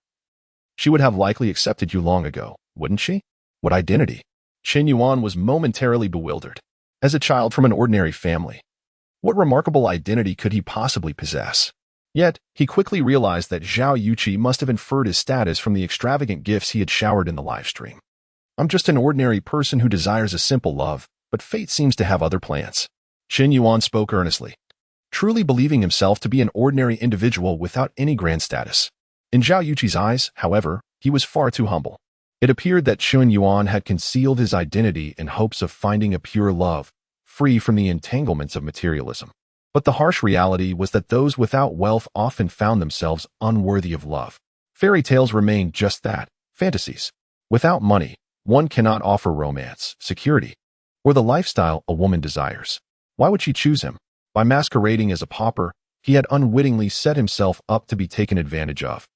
Speaker 1: she would have likely accepted you long ago, wouldn't she? What identity? Qin Yuan was momentarily bewildered. As a child from an ordinary family, what remarkable identity could he possibly possess? Yet, he quickly realized that Zhao Yuqi must have inferred his status from the extravagant gifts he had showered in the livestream. I'm just an ordinary person who desires a simple love, but fate seems to have other plans. Qin Yuan spoke earnestly, truly believing himself to be an ordinary individual without any grand status. In Zhao Yuqi's eyes, however, he was far too humble. It appeared that Qin Yuan had concealed his identity in hopes of finding a pure love, free from the entanglements of materialism. But the harsh reality was that those without wealth often found themselves unworthy of love. Fairy tales remained just that, fantasies. Without money, one cannot offer romance, security, or the lifestyle a woman desires. Why would she choose him? By masquerading as a pauper, he had unwittingly set himself up to be taken advantage of,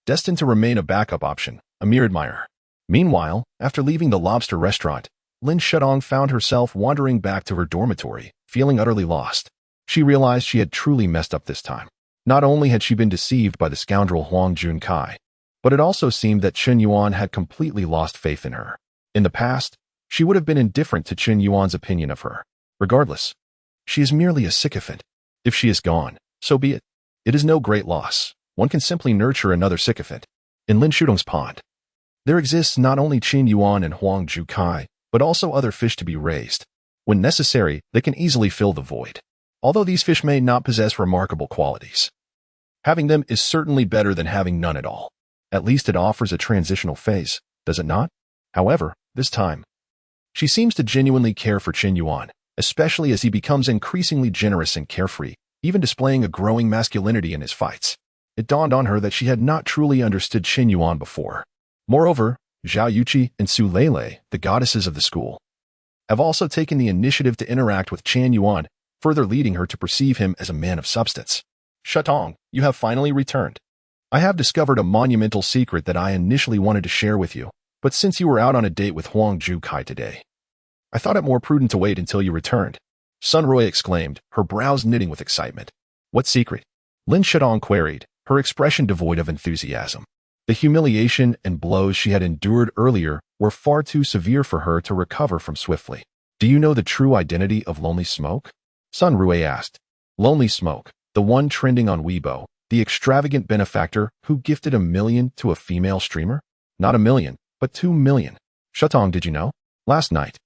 Speaker 1: destined to remain a backup option, a mere admirer. Meanwhile, after leaving the lobster restaurant, Lin Shutong found herself wandering back to her dormitory, feeling utterly lost. She realized she had truly messed up this time. Not only had she been deceived by the scoundrel Huang Junkai, but it also seemed that Qin Yuan had completely lost faith in her. In the past, she would have been indifferent to Qin Yuan's opinion of her. Regardless, she is merely a sycophant. If she is gone, so be it. It is no great loss. One can simply nurture another sycophant. In Lin Shutong's pond, there exists not only Qin Yuan and Huang Junkai, but also other fish to be raised. When necessary, they can easily fill the void. Although these fish may not possess remarkable qualities, having them is certainly better than having none at all. At least it offers a transitional phase, does it not? However, this time, she seems to genuinely care for Qin Yuan, especially as he becomes increasingly generous and carefree, even displaying a growing masculinity in his fights. It dawned on her that she had not truly understood Qin Yuan before. Moreover, Zhao Yuqi and Su Lele, the goddesses of the school, have also taken the initiative to interact with Qin Yuan, further leading her to perceive him as a man of substance. Shatong, you have finally returned. I have discovered a monumental secret that I initially wanted to share with you, but since you were out on a date with Huang Jukai today, I thought it more prudent to wait until you returned. Sun Rui exclaimed, her brows knitting with excitement. What secret? Lin Shatong queried, her expression devoid of enthusiasm. The humiliation and blows she had endured earlier were far too severe for her to recover from swiftly. Do you know the true identity of Lonely Smoke? Sun Rui asked. Lonely Smoke, the one trending on Weibo, the extravagant benefactor who gifted $1 million to a female streamer? Not $1 million, but $2 million. Shatong, did you know? Last night,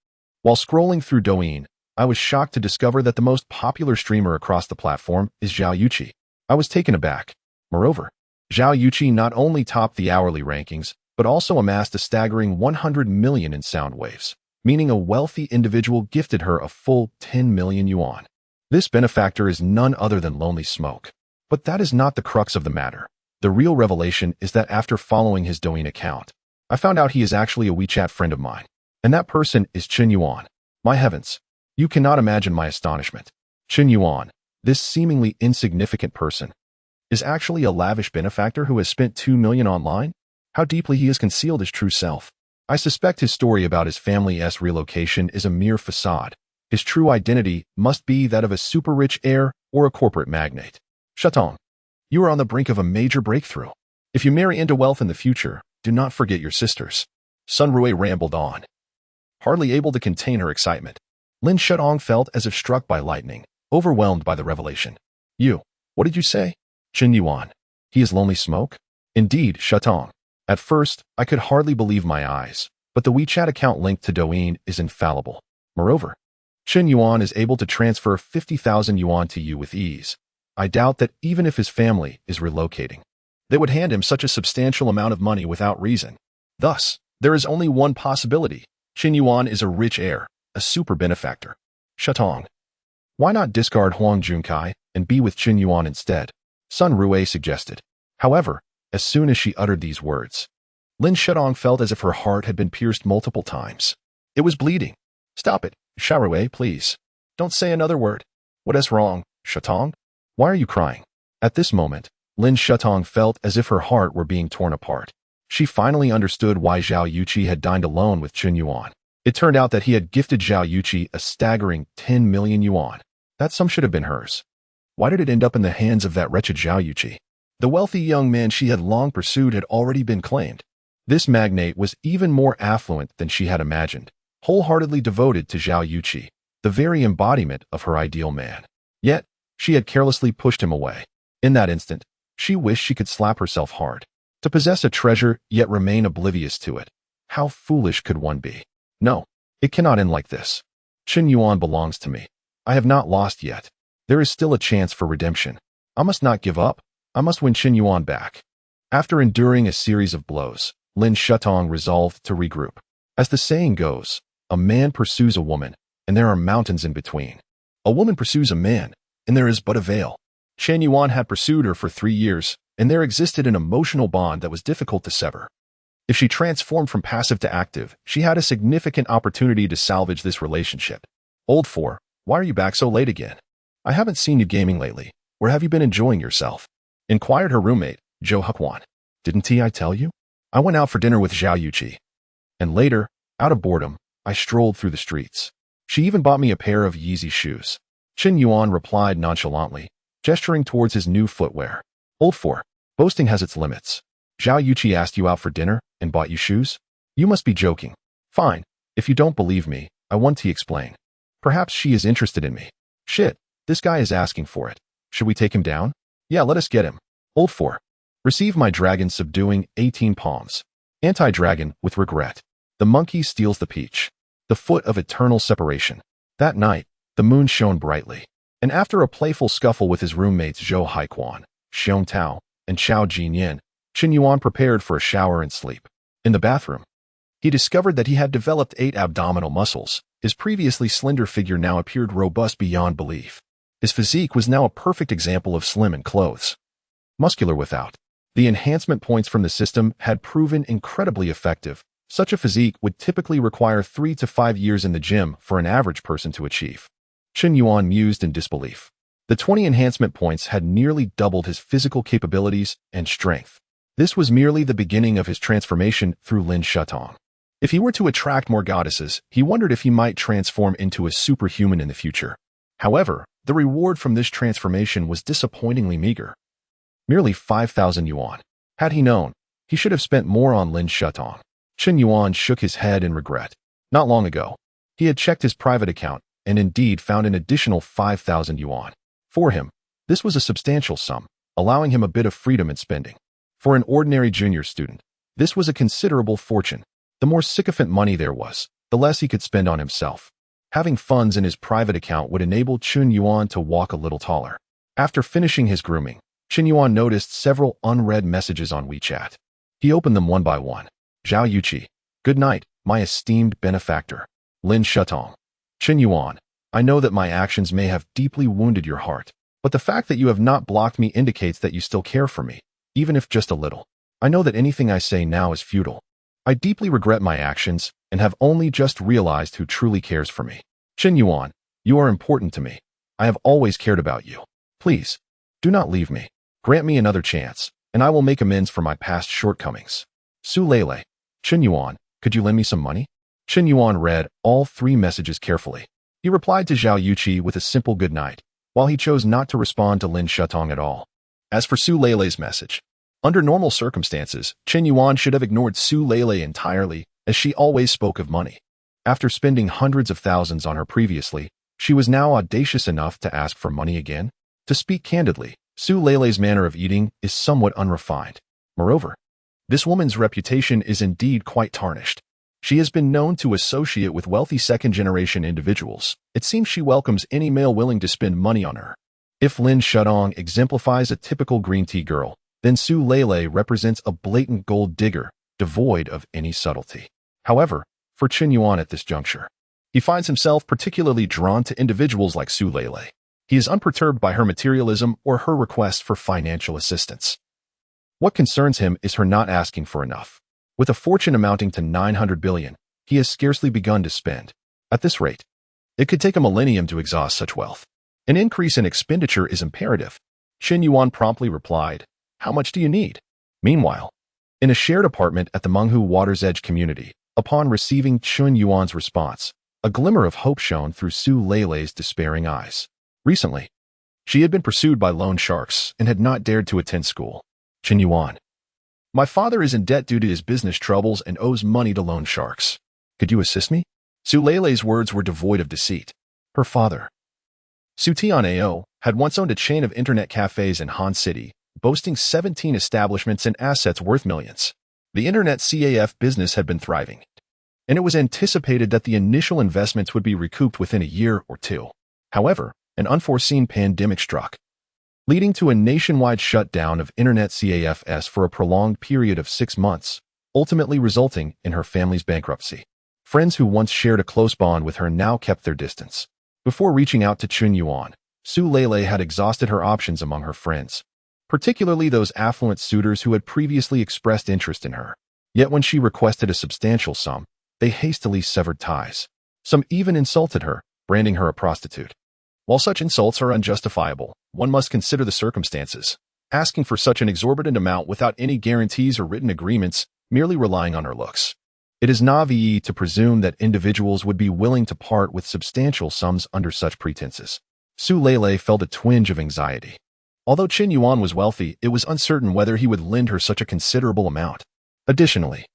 Speaker 1: while scrolling through Douyin, I was shocked to discover that the most popular streamer across the platform is Zhao Yuqi. I was taken aback. Moreover, Zhao Yuqi not only topped the hourly rankings, but also amassed a staggering 100 million in sound waves, meaning a wealthy individual gifted her a full 10 million yuan. This benefactor is none other than Lonely Smoke. But that is not the crux of the matter. The real revelation is that after following his Douyin account, I found out he is actually a WeChat friend of mine. And that person is Qin Yuan. My heavens, you cannot imagine my astonishment. Qin Yuan, this seemingly insignificant person, is actually a lavish benefactor who has spent 2 million online? How deeply he has concealed his true self. I suspect his story about his family's relocation is a mere facade. His true identity must be that of a super rich heir or a corporate magnate. Shatong, you are on the brink of a major breakthrough. If you marry into wealth in the future, do not forget your sisters. Sun Rui rambled on, hardly able to contain her excitement. Lin Shatong felt as if struck by lightning, overwhelmed by the revelation. What did you say? Qin Yuan. He is Lonely Smoke? Indeed, Shatong. At first, I could hardly believe my eyes, but the WeChat account linked to Douyin is infallible. Moreover, Qin Yuan is able to transfer 50,000 yuan to you with ease. I doubt that even if his family is relocating, they would hand him such a substantial amount of money without reason. Thus, there is only one possibility. Qin Yuan is a rich heir, a super benefactor. Shatong, why not discard Huang Junkai and be with Qin Yuan instead? Sun Rui suggested. However, as soon as she uttered these words, Lin Shatong felt as if her heart had been pierced multiple times. It was bleeding. Stop it, Sharue, please. Don't say another word. What is wrong, Shatong? Why are you crying? At this moment, Lin Shatong felt as if her heart were being torn apart. She finally understood why Zhao Yuqi had dined alone with Qin Yuan. It turned out that he had gifted Zhao Yuqi a staggering 10 million yuan. That sum should have been hers. Why did it end up in the hands of that wretched Zhao Yuqi? The wealthy young man she had long pursued had already been claimed. This magnate was even more affluent than she had imagined, wholeheartedly devoted to Zhao Yuqi, the very embodiment of her ideal man. Yet, she had carelessly pushed him away. In that instant, she wished she could slap herself hard. To possess a treasure yet remain oblivious to it. How foolish could one be? No, it cannot end like this. Qin Yuan belongs to me. I have not lost yet. There is still a chance for redemption. I must not give up. I must win Qin Yuan back. After enduring a series of blows, Lin Shatong resolved to regroup. As the saying goes, a man pursues a woman, and there are mountains in between. A woman pursues a man, and there is but a veil. Qin Yuan had pursued her for 3 years, and there existed an emotional bond that was difficult to sever. If she transformed from passive to active, she had a significant opportunity to salvage this relationship. Old Four, why are you back so late again? I haven't seen you gaming lately. Where have you been enjoying yourself? Inquired her roommate, Zhou Huquan. Didn't I tell you? I went out for dinner with Zhao Yuqi. And later, out of boredom, I strolled through the streets. She even bought me a pair of Yeezy shoes. Qin Yuan replied nonchalantly, gesturing towards his new footwear. Old Four, boasting has its limits. Zhao Yuqi asked you out for dinner and bought you shoes? You must be joking. Fine. If you don't believe me, I want to explain. Perhaps she is interested in me. Shit, this guy is asking for it. Should we take him down? Yeah, let us get him. Old Four, receive my dragon subduing 18 palms. Anti-dragon with regret. The monkey steals the peach. The foot of eternal separation. That night, the moon shone brightly, and after a playful scuffle with his roommates Zhou Haiquan, Xiong Tao, and Chao Jinyan, Qin Yuan prepared for a shower and sleep. In the bathroom, he discovered that he had developed 8 abdominal muscles. His previously slender figure now appeared robust beyond belief. His physique was now a perfect example of slim in clothes, muscular without. The enhancement points from the system had proven incredibly effective. Such a physique would typically require 3 to 5 years in the gym for an average person to achieve. Qin Yuan mused in disbelief. The 20 enhancement points had nearly doubled his physical capabilities and strength. This was merely the beginning of his transformation through Lin Shutong. If he were to attract more goddesses, he wondered if he might transform into a superhuman in the future. However, the reward from this transformation was disappointingly meager. Merely 5,000 yuan. Had he known, he should have spent more on Lin Shutong. Qin Yuan shook his head in regret. Not long ago, he had checked his private account and indeed found an additional 5,000 yuan. For him, this was a substantial sum, allowing him a bit of freedom in spending. For an ordinary junior student, this was a considerable fortune. The more sycophant money there was, the less he could spend on himself. Having funds in his private account would enable Qin Yuan to walk a little taller. After finishing his grooming, Qin Yuan noticed several unread messages on WeChat. He opened them one by one. Zhao Yuqi, good night, my esteemed benefactor. Lin Shutong. Qin Yuan, I know that my actions may have deeply wounded your heart, but the fact that you have not blocked me indicates that you still care for me, even if just a little. I know that anything I say now is futile. I deeply regret my actions and have only just realized who truly cares for me. Qin Yuan, you are important to me. I have always cared about you. Please, do not leave me. Grant me another chance, and I will make amends for my past shortcomings. Su Lele. Qin Yuan, could you lend me some money? Qin Yuan read all 3 messages carefully. He replied to Zhao Yuqi with a simple good night, while he chose not to respond to Lin Shutong at all. As for Su Lele's message, under normal circumstances, Qin Yuan should have ignored Su Lele entirely, as she always spoke of money. After spending hundreds of thousands on her previously, she was now audacious enough to ask for money again. To speak candidly, Su Lele's manner of eating is somewhat unrefined. Moreover, this woman's reputation is indeed quite tarnished. She has been known to associate with wealthy second-generation individuals. It seems she welcomes any male willing to spend money on her. If Lin Shutong exemplifies a typical green tea girl, then Su Lele represents a blatant gold digger, devoid of any subtlety. However, for Qin Yuan at this juncture, he finds himself particularly drawn to individuals like Su Lele. He is unperturbed by her materialism or her request for financial assistance. What concerns him is her not asking for enough. With a fortune amounting to 900 billion, he has scarcely begun to spend. At this rate, it could take a millennium to exhaust such wealth. An increase in expenditure is imperative. Qin Yuan promptly replied, how much do you need? Meanwhile, in a shared apartment at the Menghu Water's Edge community, upon receiving Qin Yuan's response, a glimmer of hope shone through Su Lele's despairing eyes. Recently, she had been pursued by loan sharks and had not dared to attend school. Qin Yuan. My father is in debt due to his business troubles and owes money to loan sharks. Could you assist me? Su Lele's words were devoid of deceit. Her father, Su Tianao, had once owned a chain of internet cafes in Han City, boasting 17 establishments and assets worth millions. The internet CAF business had been thriving, and it was anticipated that the initial investments would be recouped within a year or 2. However, an unforeseen pandemic struck, leading to a nationwide shutdown of internet CAFs for a prolonged period of 6 months, ultimately resulting in her family's bankruptcy. Friends who once shared a close bond with her now kept their distance. Before reaching out to Qin Yuan, Su Lele had exhausted her options among her friends, particularly those affluent suitors who had previously expressed interest in her. Yet when she requested a substantial sum, they hastily severed ties. Some even insulted her, branding her a prostitute. While such insults are unjustifiable, one must consider the circumstances. Asking for such an exorbitant amount without any guarantees or written agreements, merely relying on her looks. It is naive to presume that individuals would be willing to part with substantial sums under such pretenses. Su Lele felt a twinge of anxiety. Although Qin Yuan was wealthy, it was uncertain whether he would lend her such a considerable amount. Additionally,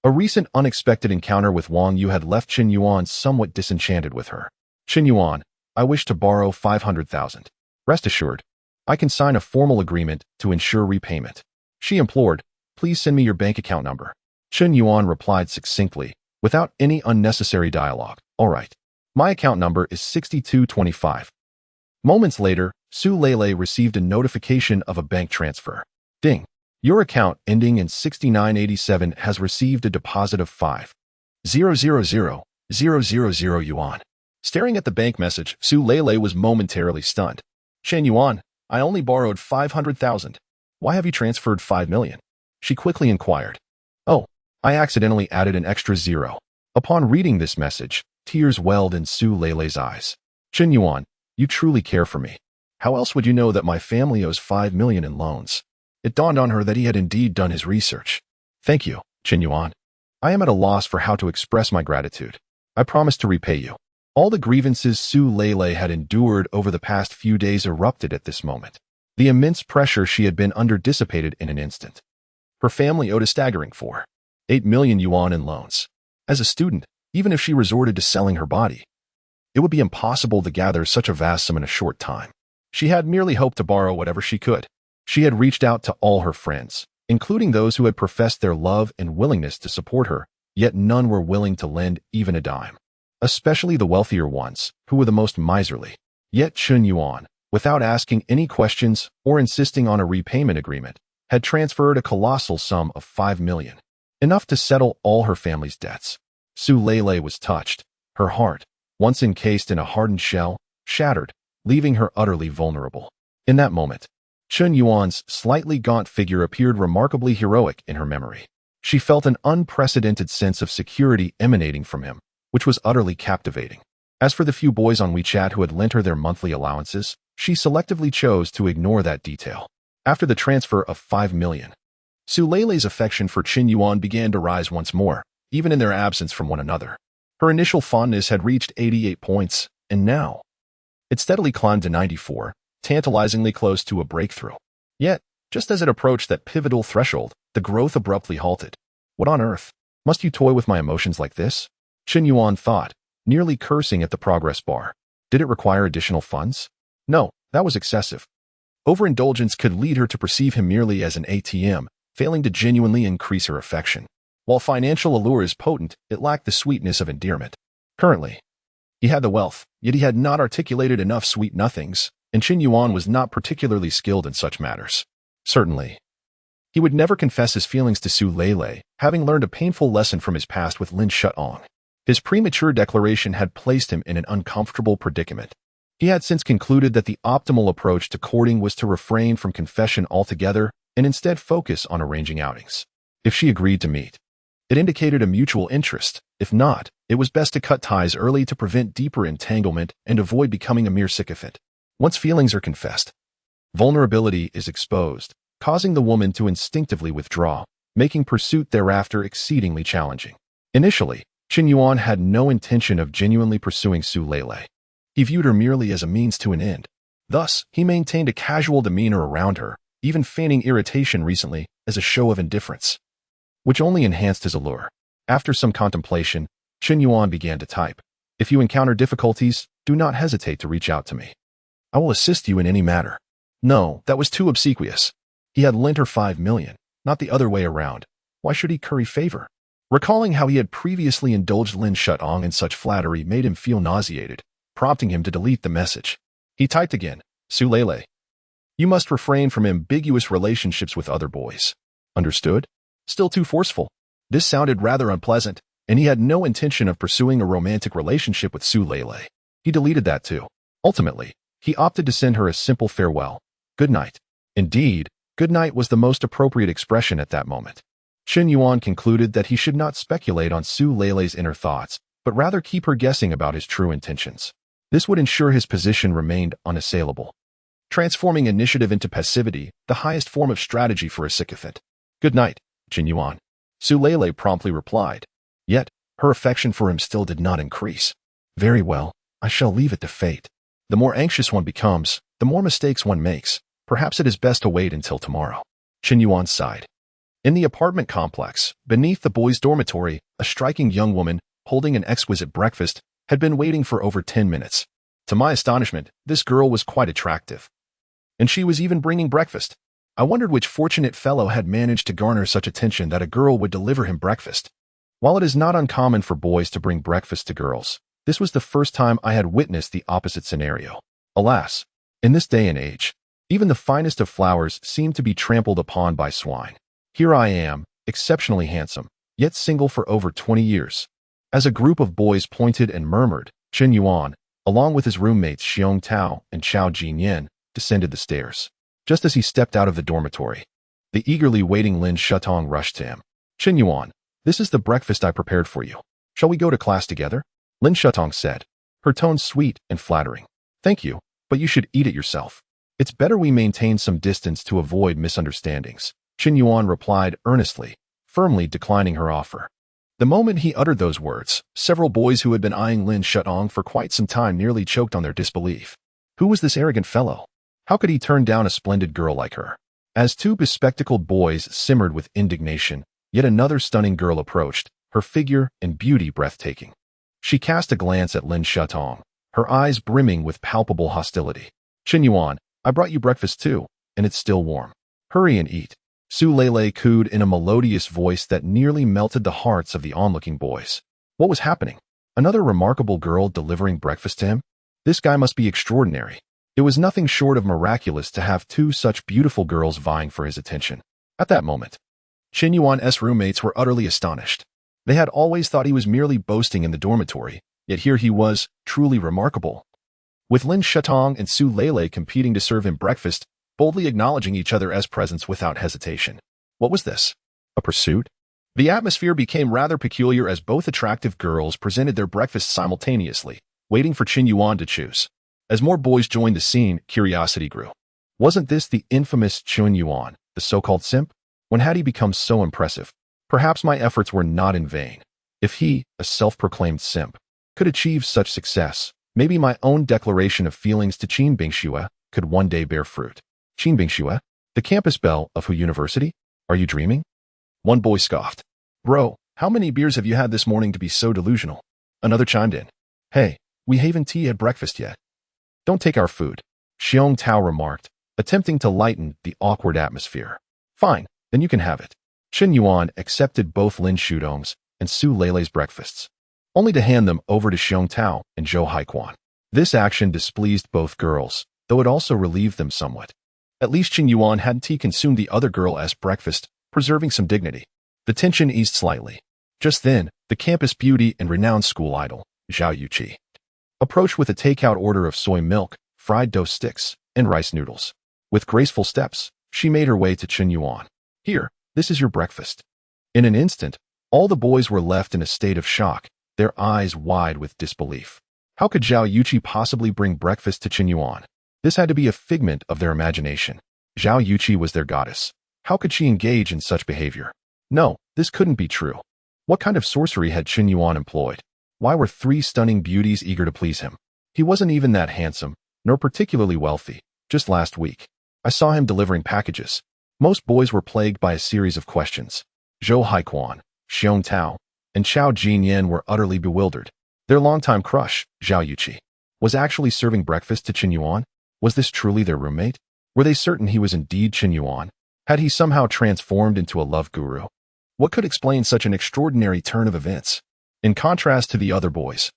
Speaker 1: a recent unexpected encounter with Wang Yu had left Qin Yuan somewhat disenchanted with her. Qin Yuan, I wish to borrow 500,000. Rest assured, I can sign a formal agreement to ensure repayment. She implored, please send me your bank account number. Qin Yuan replied succinctly, without any unnecessary dialogue. All right. My account number is 6225. Moments later, Su Lele received a notification of a bank transfer. Ding. Your account ending in 6987 has received a deposit of 5,000,000 yuan. Staring at the bank message, Su Lele was momentarily stunned. Chen Yuan, I only borrowed 500,000. Why have you transferred 5 million? She quickly inquired. Oh, I accidentally added an extra zero. Upon reading this message, tears welled in Su Lele's eyes. Chen Yuan, you truly care for me. How else would you know that my family owes 5 million in loans? It dawned on her that he had indeed done his research. Thank you, Chen Yuan. I am at a loss for how to express my gratitude. I promise to repay you. All the grievances Su Lele had endured over the past few days erupted at this moment. The immense pressure she had been under dissipated in an instant. Her family owed a staggering 4.8 million yuan in loans. As a student, even if she resorted to selling her body, it would be impossible to gather such a vast sum in a short time. She had merely hoped to borrow whatever she could. She had reached out to all her friends, including those who had professed their love and willingness to support her, yet none were willing to lend even a dime. Especially the wealthier ones, who were the most miserly. Yet Chen Yuan, without asking any questions or insisting on a repayment agreement, had transferred a colossal sum of 5 million, enough to settle all her family's debts. Su Lele was touched. Her heart, once encased in a hardened shell, shattered, leaving her utterly vulnerable. In that moment, Chen Yuan's slightly gaunt figure appeared remarkably heroic in her memory. She felt an unprecedented sense of security emanating from him, which was utterly captivating. As for the few boys on WeChat who had lent her their monthly allowances, she selectively chose to ignore that detail. After the transfer of 5 million, Su Lele's affection for Chen Yuan began to rise once more, even in their absence from one another. Her initial fondness had reached 88 points, and now it steadily climbed to 94, tantalizingly close to a breakthrough. Yet, just as it approached that pivotal threshold, the growth abruptly halted. What on earth? Must you toy with my emotions like this? Chen Yuan thought, nearly cursing at the progress bar. Did it require additional funds? No, that was excessive. Overindulgence could lead her to perceive him merely as an ATM, failing to genuinely increase her affection. While financial allure is potent, it lacked the sweetness of endearment. Currently, he had the wealth, yet he had not articulated enough sweet nothings, and Chen Yuan was not particularly skilled in such matters. Certainly, he would never confess his feelings to Su Lele, having learned a painful lesson from his past with Lin Fan. His premature declaration had placed him in an uncomfortable predicament. He had since concluded that the optimal approach to courting was to refrain from confession altogether and instead focus on arranging outings. If she agreed to meet, it indicated a mutual interest. If not, it was best to cut ties early to prevent deeper entanglement and avoid becoming a mere sycophant. Once feelings are confessed, vulnerability is exposed, causing the woman to instinctively withdraw, making pursuit thereafter exceedingly challenging. Initially, Chen Yuan had no intention of genuinely pursuing Su Lele. He viewed her merely as a means to an end. Thus, he maintained a casual demeanor around her, even feigning irritation recently as a show of indifference, which only enhanced his allure. After some contemplation, Chen Yuan began to type. If you encounter difficulties, do not hesitate to reach out to me. I will assist you in any matter. No, that was too obsequious. He had lent her 5 million, not the other way around. Why should he curry favor? Recalling how he had previously indulged Lin Fan in such flattery made him feel nauseated, prompting him to delete the message. He typed again, Su Lele, you must refrain from ambiguous relationships with other boys. Understood? Still too forceful. This sounded rather unpleasant, and he had no intention of pursuing a romantic relationship with Su Lele. He deleted that too. Ultimately, he opted to send her a simple farewell. Good night. Indeed, good night was the most appropriate expression at that moment. Chen Yuan concluded that he should not speculate on Su Lele's inner thoughts, but rather keep her guessing about his true intentions. This would ensure his position remained unassailable, transforming initiative into passivity, the highest form of strategy for a sycophant. Good night, Chen Yuan. Su Lele promptly replied. Yet, her affection for him still did not increase. Very well, I shall leave it to fate. The more anxious one becomes, the more mistakes one makes. Perhaps it is best to wait until tomorrow. Chen Yuan sighed. In the apartment complex, beneath the boys' dormitory, a striking young woman, holding an exquisite breakfast, had been waiting for over 10 minutes. To my astonishment, this girl was quite attractive. And she was even bringing breakfast. I wondered which fortunate fellow had managed to garner such attention that a girl would deliver him breakfast. While it is not uncommon for boys to bring breakfast to girls, This was the first time I had witnessed the opposite scenario. Alas, in this day and age, even the finest of flowers seem to be trampled upon by swine. Here I am, exceptionally handsome, yet single for over 20 years. As a group of boys pointed and murmured, Chen Yuan, along with his roommates Xiong Tao and Chao Jinyan, descended the stairs. Just as he stepped out of the dormitory, the eagerly waiting Lin Shutong rushed to him. Chen Yuan, this is the breakfast I prepared for you. Shall we go to class together? Lin Shutong said, her tone sweet and flattering. Thank you, but you should eat it yourself. It's better we maintain some distance to avoid misunderstandings. Chen Yuan replied earnestly, firmly declining her offer. The moment he uttered those words, several boys who had been eyeing Lin Shutong for quite some time nearly choked on their disbelief. Who was this arrogant fellow? How could he turn down a splendid girl like her? As two bespectacled boys simmered with indignation, yet another stunning girl approached, her figure and beauty breathtaking. She cast a glance at Lin Shutong, her eyes brimming with palpable hostility. Chen Yuan, I brought you breakfast too, and it's still warm. Hurry and eat. Su Lele cooed in a melodious voice that nearly melted the hearts of the onlooking boys. What was happening? Another remarkable girl delivering breakfast to him? This guy must be extraordinary. It was nothing short of miraculous to have two such beautiful girls vying for his attention. At that moment, Chen Yuan's roommates were utterly astonished. They had always thought he was merely boasting in the dormitory, yet here he was, truly remarkable. With Lin Shutong and Su Lele competing to serve him breakfast, boldly acknowledging each other as presents without hesitation. What was this? A pursuit? The atmosphere became rather peculiar as both attractive girls presented their breakfast simultaneously, waiting for Chen Yuan to choose. As more boys joined the scene, curiosity grew. Wasn't this the infamous Chen Yuan, the so-called simp? When had he become so impressive? Perhaps my efforts were not in vain. If he, a self-proclaimed simp, could achieve such success, maybe my own declaration of feelings to Qin Bingxue could one day bear fruit. Qin Bingxue, the campus belle of Hu University? Are you dreaming? One boy scoffed. Bro, how many beers have you had this morning to be so delusional? Another chimed in. Hey, we haven't had breakfast yet. Don't take our food, Xiong Tao remarked, attempting to lighten the awkward atmosphere. Fine, then you can have it. Chen Yuan accepted both Lin Shutong's and Su Lele's breakfasts, only to hand them over to Xiong Tao and Zhou Haiquan. This action displeased both girls, though it also relieved them somewhat. At least Chen Yuan hadn't consumed the other girl as breakfast, preserving some dignity. The tension eased slightly. Just then, the campus beauty and renowned school idol, Zhao Yuqi, approached with a takeout order of soy milk, fried dough sticks, and rice noodles. With graceful steps, she made her way to Chen Yuan. Here, this is your breakfast. In an instant, all the boys were left in a state of shock, their eyes wide with disbelief. How could Zhao Yuqi possibly bring breakfast to Chen Yuan? This had to be a figment of their imagination. Zhao Yuqi was their goddess. How could she engage in such behavior? No, this couldn't be true. What kind of sorcery had Chen Yuan employed? Why were three stunning beauties eager to please him? He wasn't even that handsome, nor particularly wealthy. Just last week, I saw him delivering packages. Most boys were plagued by a series of questions. Zhou Haiquan, Xiong Tao, and Chao Jinyan were utterly bewildered. Their longtime crush, Zhao Yuqi, was actually serving breakfast to Chen Yuan? Was this truly their roommate? Were they certain he was indeed Chen Yuan? Had he somehow transformed into a love guru? What could explain such an extraordinary turn of events? In contrast to the other boys,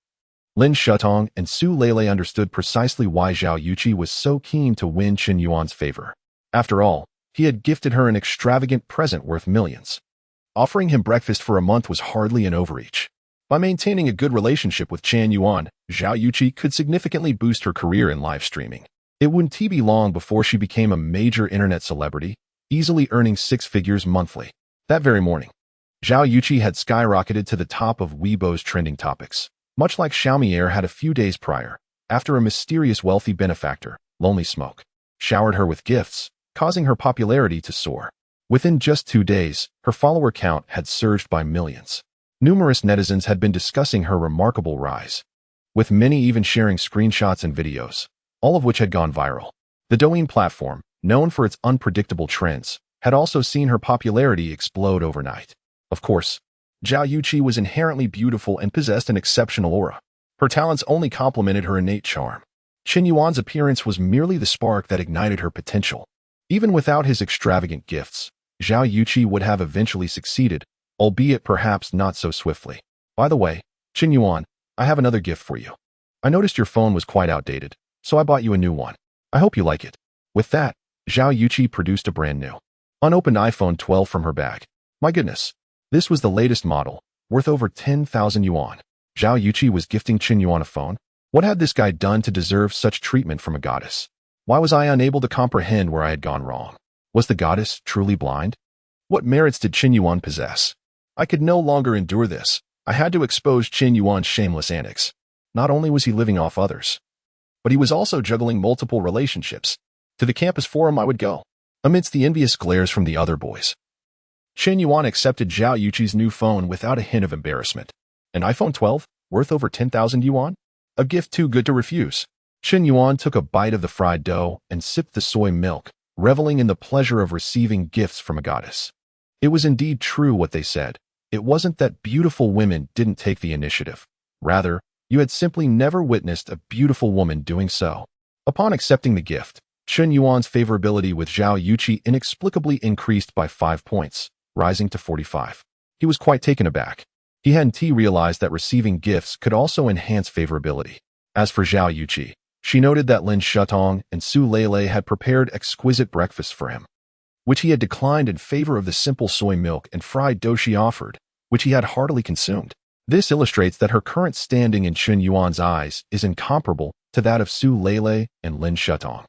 Speaker 1: Lin Shutong and Su Lele understood precisely why Zhao Yuqi was so keen to win Chen Yuan's favor. After all, he had gifted her an extravagant present worth millions. Offering him breakfast for a month was hardly an overreach. By maintaining a good relationship with Chen Yuan, Zhao Yuqi could significantly boost her career in live streaming. It wouldn't be long before she became a major internet celebrity, easily earning 6 figures monthly. That very morning, Zhao Yuqi had skyrocketed to the top of Weibo's trending topics, much like Xiaomi Air had a few days prior, after a mysterious wealthy benefactor, Lonely Smoke, showered her with gifts, causing her popularity to soar. Within just 2 days, her follower count had surged by millions. Numerous netizens had been discussing her remarkable rise, with many even sharing screenshots and videos, all of which had gone viral. The Douyin platform, known for its unpredictable trends, had also seen her popularity explode overnight. Of course, Zhao Yuqi was inherently beautiful and possessed an exceptional aura. Her talents only complemented her innate charm. Chen Yuan's appearance was merely the spark that ignited her potential. Even without his extravagant gifts, Zhao Yuqi would have eventually succeeded, albeit perhaps not so swiftly. By the way, Chen Yuan, I have another gift for you. I noticed your phone was quite outdated, so I bought you a new one. I hope you like it." With that, Zhao Yuqi produced a brand new, unopened iPhone 12 from her bag. My goodness, this was the latest model, worth over 10,000 yuan. Zhao Yuqi was gifting Qin Yuan a phone? What had this guy done to deserve such treatment from a goddess? Why was I unable to comprehend where I had gone wrong? Was the goddess truly blind? What merits did Qin Yuan possess? I could no longer endure this. I had to expose Qin Yuan's shameless antics. Not only was he living off others, but he was also juggling multiple relationships. To the campus forum I would go, amidst the envious glares from the other boys. Qin Yuan accepted Zhao Yuqi's new phone without a hint of embarrassment. An iPhone 12, worth over 10,000 yuan? A gift too good to refuse. Qin Yuan took a bite of the fried dough and sipped the soy milk, reveling in the pleasure of receiving gifts from a goddess. It was indeed true what they said. It wasn't that beautiful women didn't take the initiative. Rather, you had simply never witnessed a beautiful woman doing so. Upon accepting the gift, Qin Yuan's favorability with Zhao Yuqi inexplicably increased by 5 points, rising to 45. He was quite taken aback. He hadn't realized that receiving gifts could also enhance favorability. As for Zhao Yuqi, she noted that Lin Shutong and Su Lele had prepared exquisite breakfasts for him, which he had declined in favor of the simple soy milk and fried dough she offered, which he had heartily consumed. This illustrates that her current standing in Qin Yuan's eyes is incomparable to that of Su Lele and Lin Shutong.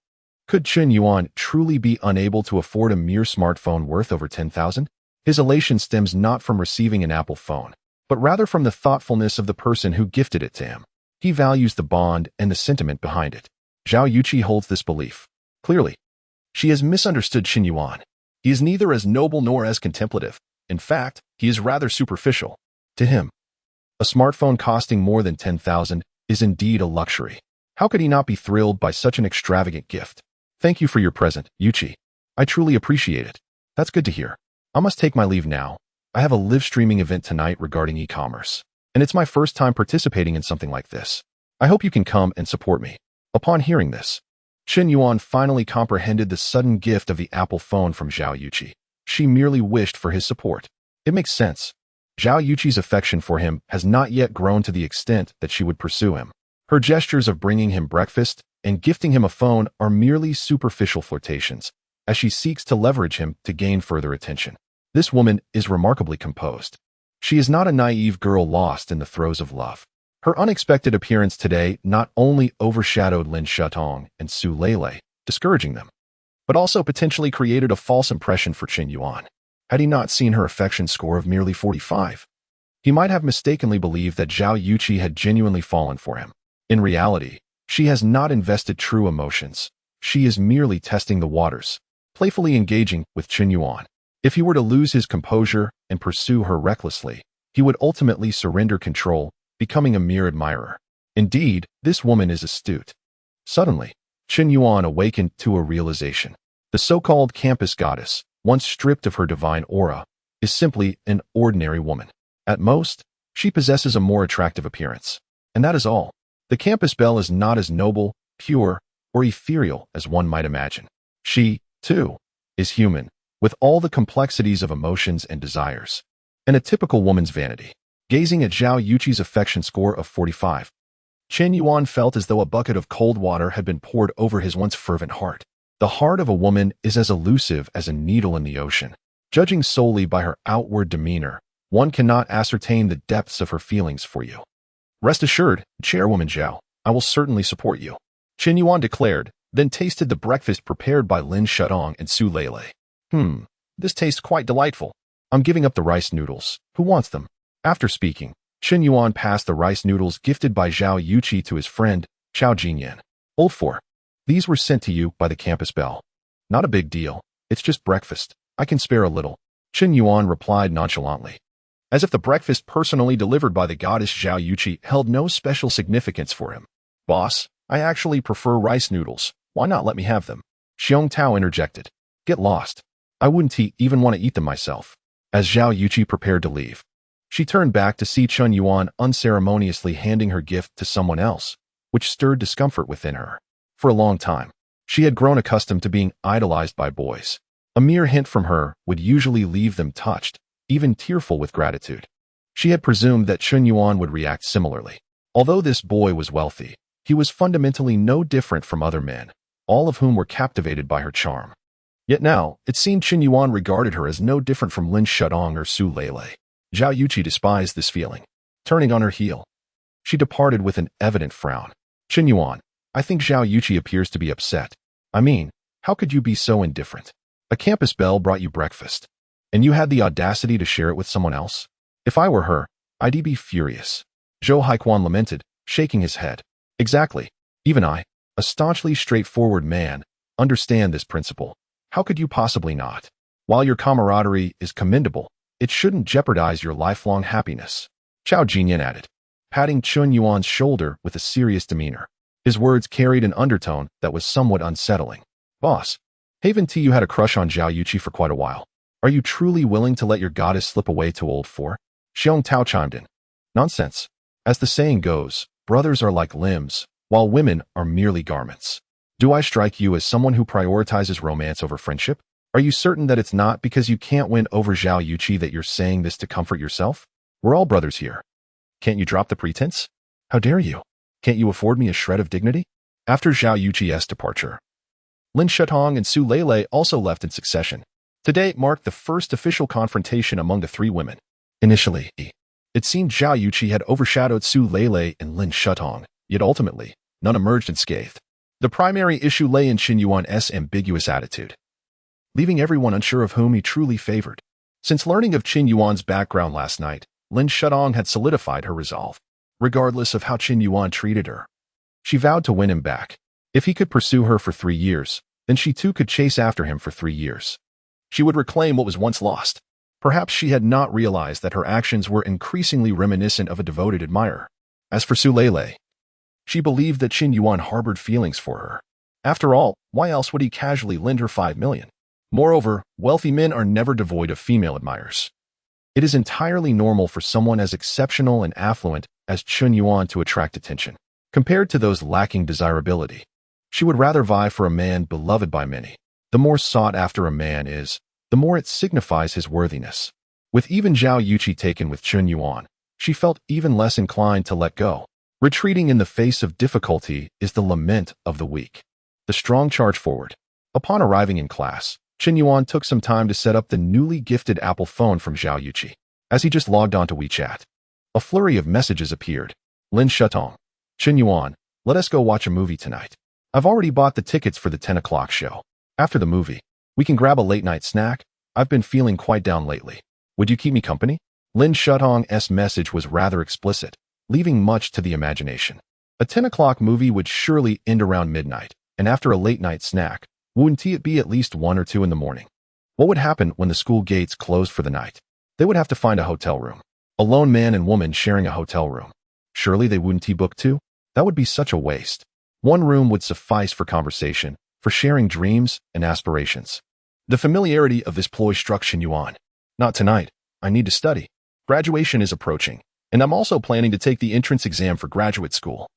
Speaker 1: Could Qin Yuan truly be unable to afford a mere smartphone worth over 10,000? His elation stems not from receiving an Apple phone, but rather from the thoughtfulness of the person who gifted it to him. He values the bond and the sentiment behind it. Zhao Yuqi holds this belief. Clearly, she has misunderstood Qin Yuan. He is neither as noble nor as contemplative. In fact, he is rather superficial. To him, a smartphone costing more than 10,000 is indeed a luxury. How could he not be thrilled by such an extravagant gift? Thank you for your present, Yuqi. I truly appreciate it. That's good to hear. I must take my leave now. I have a live streaming event tonight regarding e-commerce, and it's my first time participating in something like this. I hope you can come and support me. Upon hearing this, Qin Yuan finally comprehended the sudden gift of the Apple phone from Zhao Yuqi. She merely wished for his support. It makes sense. Zhao Yuqi's affection for him has not yet grown to the extent that she would pursue him. Her gestures of bringing him breakfast and gifting him a phone are merely superficial flirtations, as she seeks to leverage him to gain further attention. This woman is remarkably composed. She is not a naive girl lost in the throes of love. Her unexpected appearance today not only overshadowed Lin Shutong and Su Lele, discouraging them, but also potentially created a false impression for Qin Yuan. Had he not seen her affection score of merely 45, he might have mistakenly believed that Zhao Yuqi had genuinely fallen for him. In reality, she has not invested true emotions. She is merely testing the waters, playfully engaging with Qin Yuan. If he were to lose his composure and pursue her recklessly, he would ultimately surrender control, becoming a mere admirer. Indeed, this woman is astute. Suddenly, Qin Yuan awakened to a realization. The so-called campus goddess, once stripped of her divine aura, is simply an ordinary woman. At most, she possesses a more attractive appearance. And that is all. The campus belle is not as noble, pure, or ethereal as one might imagine. She, too, is human, with all the complexities of emotions and desires, and a typical woman's vanity. Gazing at Zhao Yuqi's affection score of 45, Qin Yuan felt as though a bucket of cold water had been poured over his once fervent heart. The heart of a woman is as elusive as a needle in the ocean. Judging solely by her outward demeanor, one cannot ascertain the depths of her feelings for you. Rest assured, Chairwoman Zhao, I will certainly support you, Qin Yuan declared, then tasted the breakfast prepared by Lin Shutong and Su Lele. This tastes quite delightful. I'm giving up the rice noodles. Who wants them? After speaking, Qin Yuan passed the rice noodles gifted by Zhao Yuqi to his friend, Chao Jinyan. Old 4. These were sent to you by the campus belle. Not a big deal. It's just breakfast. I can spare a little, Qin Yuan replied nonchalantly, as if the breakfast personally delivered by the goddess Zhao Yuqi held no special significance for him. Boss, I actually prefer rice noodles. Why not let me have them? Xiong Tao interjected. Get lost. I wouldn't even want to eat them myself. As Zhao Yuqi prepared to leave, she turned back to see Qin Yuan unceremoniously handing her gift to someone else, which stirred discomfort within her. For a long time, she had grown accustomed to being idolized by boys. A mere hint from her would usually leave them touched, even tearful with gratitude. She had presumed that Qin Yuan would react similarly. Although this boy was wealthy, he was fundamentally no different from other men, all of whom were captivated by her charm. Yet now, it seemed Qin Yuan regarded her as no different from Lin Shutong or Su Lele. Zhao Yuqi despised this feeling. Turning on her heel, she departed with an evident frown. Qin Yuan, I think Zhao Yuqi appears to be upset. I mean, how could you be so indifferent? A campus belle brought you breakfast, and you had the audacity to share it with someone else? If I were her, I'd be furious. Zhou Haiquan lamented, shaking his head. Exactly. Even I, a staunchly straightforward man, understand this principle. How could you possibly not? While your camaraderie is commendable, it shouldn't jeopardize your lifelong happiness. Chao Jinyan added, patting Qin Yuan's shoulder with a serious demeanor. His words carried an undertone that was somewhat unsettling. Boss, haven't you had a crush on Zhao Yuqi for quite a while? Are you truly willing to let your goddess slip away to old for? Xiong Tao chimed in. Nonsense. As the saying goes, brothers are like limbs, while women are merely garments. Do I strike you as someone who prioritizes romance over friendship? Are you certain that it's not because you can't win over Zhao Yuqi that you're saying this to comfort yourself? We're all brothers here. Can't you drop the pretense? How dare you? Can't you afford me a shred of dignity? After Zhao Yuqi's departure, Lin Shutong and Su Lele also left in succession. Today marked the first official confrontation among the three women. Initially, it seemed Zhao Yuqi had overshadowed Su Lele and Lin Shutong, yet ultimately, none emerged unscathed. The primary issue lay in Qin Yuan's ambiguous attitude, leaving everyone unsure of whom he truly favored. Since learning of Qin Yuan's background last night, Lin Shutong had solidified her resolve. Regardless of how Qin Yuan treated her, she vowed to win him back. If he could pursue her for 3 years, then she too could chase after him for 3 years. She would reclaim what was once lost. Perhaps she had not realized that her actions were increasingly reminiscent of a devoted admirer. As for Su Lele, she believed that Qin Yuan harbored feelings for her. After all, why else would he casually lend her 5 million? Moreover, wealthy men are never devoid of female admirers. It is entirely normal for someone as exceptional and affluent as Qin Yuan to attract attention, compared to those lacking desirability. She would rather vie for a man beloved by many. The more sought after a man is, the more it signifies his worthiness. With even Zhao Yuqi taken with Qin Yuan, she felt even less inclined to let go. Retreating in the face of difficulty is the lament of the weak. The strong charge forward. Upon arriving in class, Qin Yuan took some time to set up the newly gifted Apple phone from Zhao Yuqi. As he just logged onto WeChat, a flurry of messages appeared. Lin Shutong. Qin Yuan, let us go watch a movie tonight. I've already bought the tickets for the 10 o'clock show. After the movie, we can grab a late-night snack. I've been feeling quite down lately. Would you keep me company? Lin Shutong's message was rather explicit, leaving much to the imagination. A 10 o'clock movie would surely end around midnight, and after a late-night snack, wouldn't it be at least 1 or 2 in the morning? What would happen when the school gates closed for the night? They would have to find a hotel room. A lone man and woman sharing a hotel room. Surely they wouldn't book 2? That would be such a waste. 1 room would suffice for conversation, for sharing dreams and aspirations. The familiarity of this ploy struck Qin Yuan. Not tonight. I need to study. Graduation is approaching, and I'm also planning to take the entrance exam for graduate school.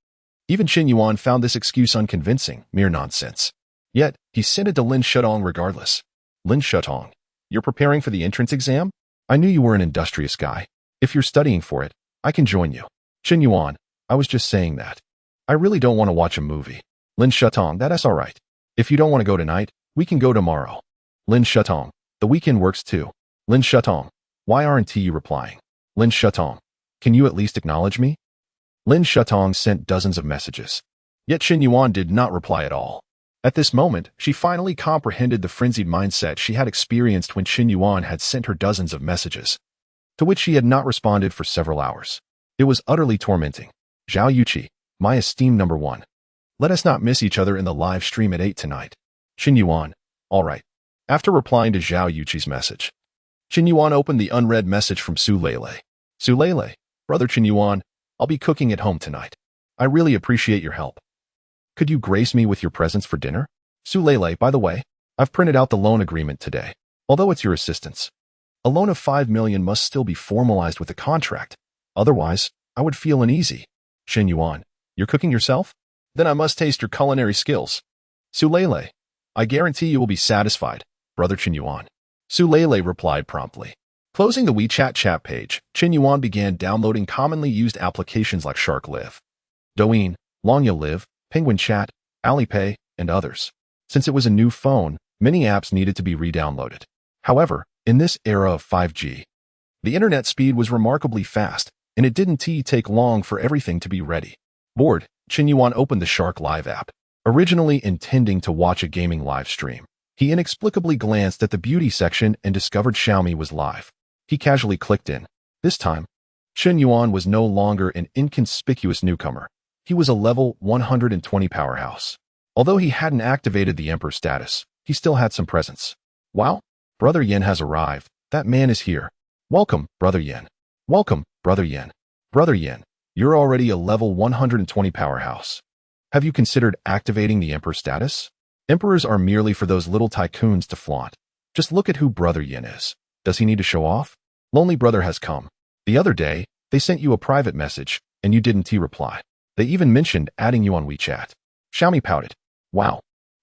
Speaker 1: Even Qin Yuan found this excuse unconvincing, mere nonsense. Yet, he sent it to Lin Shutong regardless. Lin Shutong, you're preparing for the entrance exam? I knew you were an industrious guy. If you're studying for it, I can join you. Qin Yuan, I was just saying that. I really don't want to watch a movie. Lin Shutong, that's all right. If you don't want to go tonight, we can go tomorrow. Lin Shutong, the weekend works too. Lin Shutong, why aren't you replying? Lin Shutong, can you at least acknowledge me? Lin Shutong sent dozens of messages. Yet Qin Yuan did not reply at all. At this moment, she finally comprehended the frenzied mindset she had experienced when Qin Yuan had sent her dozens of messages, to which she had not responded for several hours. It was utterly tormenting. Zhao Yuqi, my esteemed number 1. Let us not miss each other in the live stream at 8 tonight. Qin Yuan, all right. After replying to Zhao Yuqi's message, Qin Yuan opened the unread message from Su Lele. Su Lele, brother Qin Yuan, I'll be cooking at home tonight. I really appreciate your help. Could you grace me with your presence for dinner? Su Lele, by the way, I've printed out the loan agreement today. Although it's your assistance, a loan of 5 million must still be formalized with a contract. Otherwise, I would feel uneasy. Qin Yuan, you're cooking yourself? Then I must taste your culinary skills. Su Lele, I guarantee you will be satisfied, brother Qin Yuan. Su Lele replied promptly. Closing the WeChat chat page, Chen Yuan began downloading commonly used applications like Shark Live, Douyin, Longya Live, Penguin Chat, Alipay, and others. Since it was a new phone, many apps needed to be re-downloaded. However, in this era of 5G, the internet speed was remarkably fast, and it didn't take long for everything to be ready. Bored, Chen Yuan opened the Shark Live app. Originally intending to watch a gaming live stream, he inexplicably glanced at the beauty section and discovered Xiaomi was live. He casually clicked in. This time, Chen Yuan was no longer an inconspicuous newcomer. He was a level 120 powerhouse. Although he hadn't activated the Emperor status, he still had some presence. Wow, Brother Yen has arrived. That man is here. Welcome, Brother Yen. Welcome, Brother Yen. Brother Yen, you're already a level 120 powerhouse. Have you considered activating the Emperor status? Emperors are merely for those little tycoons to flaunt. Just look at who Brother Yen is. Does he need to show off? Lonely Brother has come. The other day, they sent you a private message, and you didn't reply. They even mentioned adding you on WeChat. Xiaomi pouted. Wow.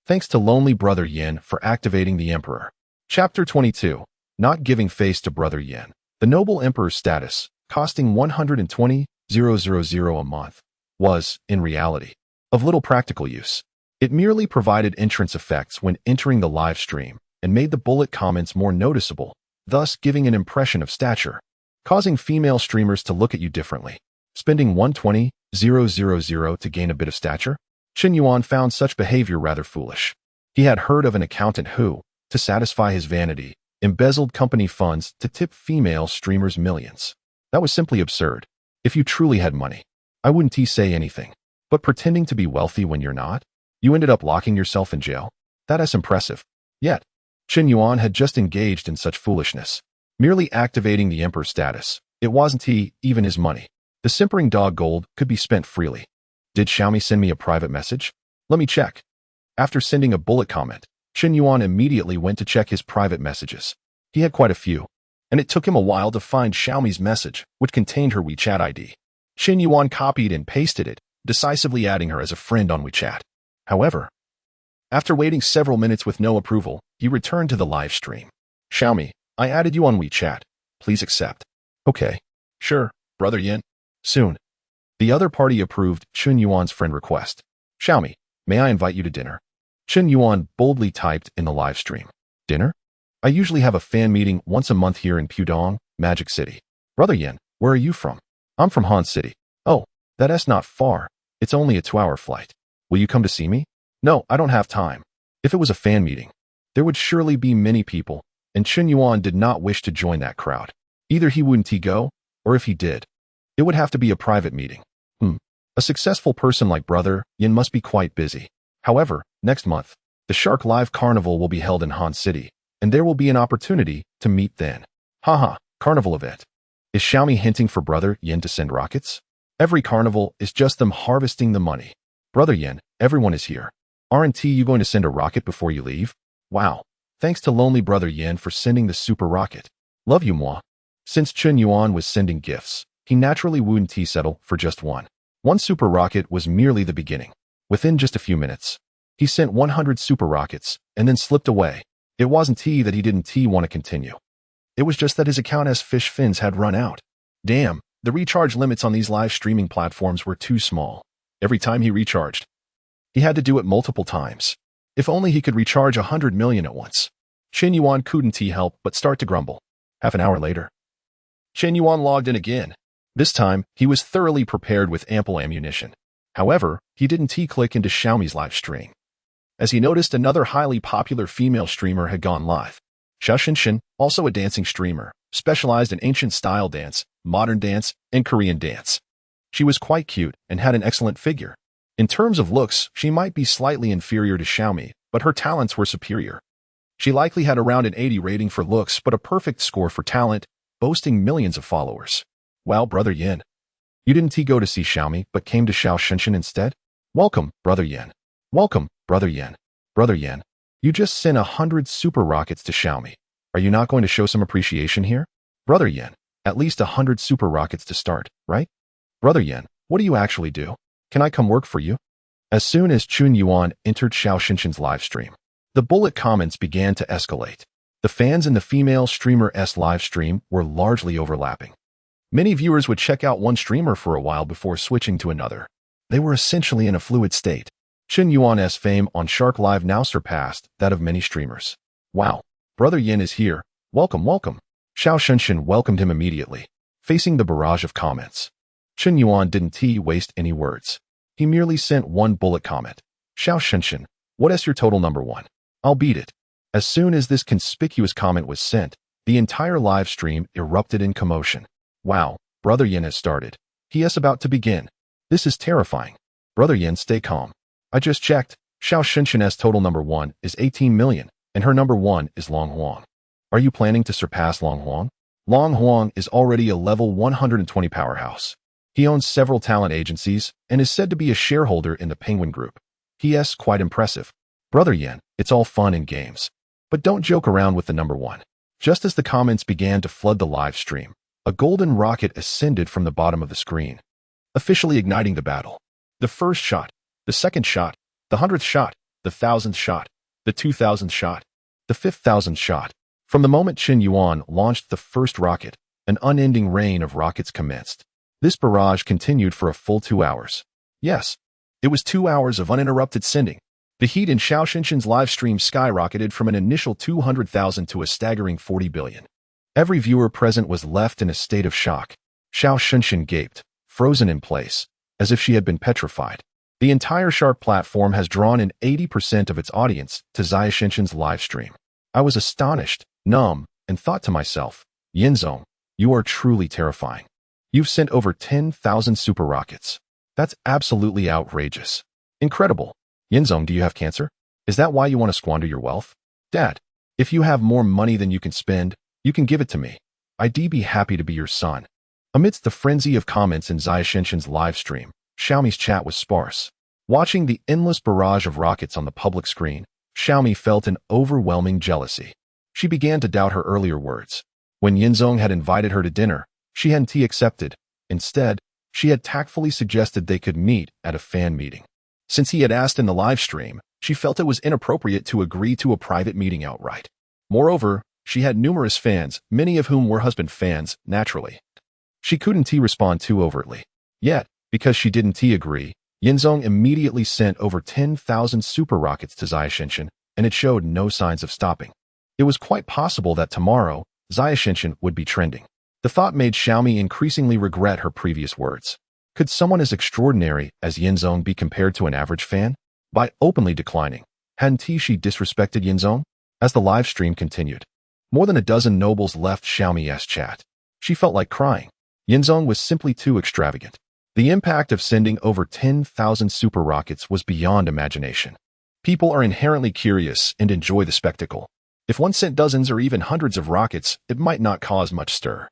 Speaker 1: Thanks to Lonely Brother Yen for activating the Emperor. Chapter 22. Not giving face to Brother Yen. The noble Emperor's status, costing 120,000 a month, was, in reality, of little practical use. It merely provided entrance effects when entering the live stream and made the bullet comments more noticeable, thus giving an impression of stature, causing female streamers to look at you differently. Spending 120,000 to gain a bit of stature? Chen Yuan found such behavior rather foolish. He had heard of an accountant who, to satisfy his vanity, embezzled company funds to tip female streamers millions. That was simply absurd. If you truly had money, I wouldn't say anything. But pretending to be wealthy when you're not? You ended up locking yourself in jail? That is impressive. Yet, Chen Yuan had just engaged in such foolishness. Merely activating the Emperor status, it wasn't even his money. The simpering dog gold could be spent freely. Did Xiaomi send me a private message? Let me check. After sending a bullet comment, Chen Yuan immediately went to check his private messages. He had quite a few, and it took him a while to find Xiaomi's message, which contained her WeChat ID. Chen Yuan copied and pasted it, decisively adding her as a friend on WeChat. However, after waiting several minutes with no approval, he returned to the live stream. Xiaomi, I added you on WeChat. Please accept. Okay. Sure, Brother Yen. Soon. The other party approved Chen Yuan's friend request. Xiaomi, may I invite you to dinner? Chen Yuan boldly typed in the live stream. Dinner? I usually have a fan meeting once a month here in Pudong, Magic City. Brother Yen, where are you from? I'm from Han City. Oh, that's not far. It's only a 2-hour flight. Will you come to see me? No, I don't have time. If it was a fan meeting, there would surely be many people, and Chen Yuan did not wish to join that crowd. Either he wouldn't go, or if he did, it would have to be a private meeting. A successful person like Brother Yen must be quite busy. However, next month, the Shark Live Carnival will be held in Han City, and there will be an opportunity to meet then. Haha, carnival event. Is Xiaomi hinting for Brother Yen to send rockets? Every carnival is just them harvesting the money. Brother Yen, everyone is here. Aren't you going to send a rocket before you leave? Wow. Thanks to Lonely Brother Yen for sending the super rocket. Love you, moi. Since Chen Yuan was sending gifts, he naturally wouldn't settle for just one. One super rocket was merely the beginning. Within just a few minutes, he sent 100 super rockets and then slipped away. It wasn't that he didn't want to continue. It was just that his account as fish fins had run out. Damn, the recharge limits on these live streaming platforms were too small. Every time he recharged, he had to do it multiple times. If only he could recharge 100 million at once. Chen Yuan couldn't help but start to grumble. Half an hour later, Chen Yuan logged in again. This time, he was thoroughly prepared with ample ammunition. However, he didn't click into Xiaomi's live stream, as he noticed another highly popular female streamer had gone live. Xia Xinshin, also a dancing streamer, specialized in ancient style dance, modern dance, and Korean dance. She was quite cute and had an excellent figure. In terms of looks, she might be slightly inferior to Xiaomi, but her talents were superior. She likely had around an 80 rating for looks but a perfect score for talent, boasting millions of followers. Wow, Brother Yen. You didn't go to see Xiaomi but came to Xiao Xinshin instead? Welcome, Brother Yen. Welcome, Brother Yen. Brother Yen, you just sent 100 super rockets to Xiaomi. Are you not going to show some appreciation here? Brother Yen, at least 100 super rockets to start, right? Brother Yen, what do you actually do? Can I come work for you? As soon as Chen Yuan entered Xiao Xinshin's live stream, the bullet comments began to escalate. The fans in the female streamer's live stream were largely overlapping. Many viewers would check out one streamer for a while before switching to another. They were essentially in a fluid state. Chen Yuan's fame on Shark Live now surpassed that of many streamers. Wow, Brother Yin is here. Welcome, welcome. Xiao Shenshin welcomed him immediately, facing the barrage of comments. Chen Yuan didn't waste any words. He merely sent one bullet comment. Xiao Shenshin, what is your total number one? I'll beat it. As soon as this conspicuous comment was sent, the entire live stream erupted in commotion. Wow, Brother Yin has started. He is about to begin. This is terrifying. Brother Yin, stay calm. I just checked. Xiao Shenshin's total number one is 18 million, and her number one is Long Huang. Are you planning to surpass Long Huang? Long Huang is already a level 120 powerhouse. He owns several talent agencies and is said to be a shareholder in the Penguin Group. He is quite impressive. Brother Yin, it's all fun and games. But don't joke around with the number one. Just as the comments began to flood the live stream, a golden rocket ascended from the bottom of the screen, officially igniting the battle. The first shot, the second shot, the 100th shot, the 1000th shot, the 2000th shot, the 5000th shot. From the moment Chen Yuan launched the first rocket, an unending rain of rockets commenced. This barrage continued for a full 2 hours. Yes, it was 2 hours of uninterrupted sending. The heat in Xiao Shenshin's live stream skyrocketed from an initial 200,000 to a staggering 40 billion. Every viewer present was left in a state of shock. Xiao Shenshin gaped, frozen in place, as if she had been petrified. The entire Shark platform has drawn in 80% of its audience to Xiao Shenshin's live stream. I was astonished, numb, and thought to myself, Yinzong, you are truly terrifying. You've sent over 10,000 super rockets. That's absolutely outrageous. Incredible. Yinzong, do you have cancer? Is that why you want to squander your wealth? Dad, if you have more money than you can spend, you can give it to me. I'd be happy to be your son. Amidst the frenzy of comments in Xiao Shenshin's live stream, Xiaomi's chat was sparse. Watching the endless barrage of rockets on the public screen, Xiaomi felt an overwhelming jealousy. She began to doubt her earlier words. When Yinzong had invited her to dinner, she hadn't accepted. Instead, she had tactfully suggested they could meet at a fan meeting. Since he had asked in the live stream, she felt it was inappropriate to agree to a private meeting outright. Moreover, she had numerous fans, many of whom were husband fans, naturally. She couldn't respond too overtly. Yet, because she didn't agree, Yinzong immediately sent over 10,000 super rockets to Xiao Shenshin, and it showed no signs of stopping. It was quite possible that tomorrow, Xiao Shenshin would be trending. The thought made Xiaomi increasingly regret her previous words. Could someone as extraordinary as Yinzong be compared to an average fan? By openly declining, hadn't she disrespected Yinzong? As the live stream continued, more than a dozen nobles left Xiaomi's chat. She felt like crying. Yinzong was simply too extravagant. The impact of sending over 10,000 super rockets was beyond imagination. People are inherently curious and enjoy the spectacle. If one sent dozens or even hundreds of rockets, it might not cause much stir.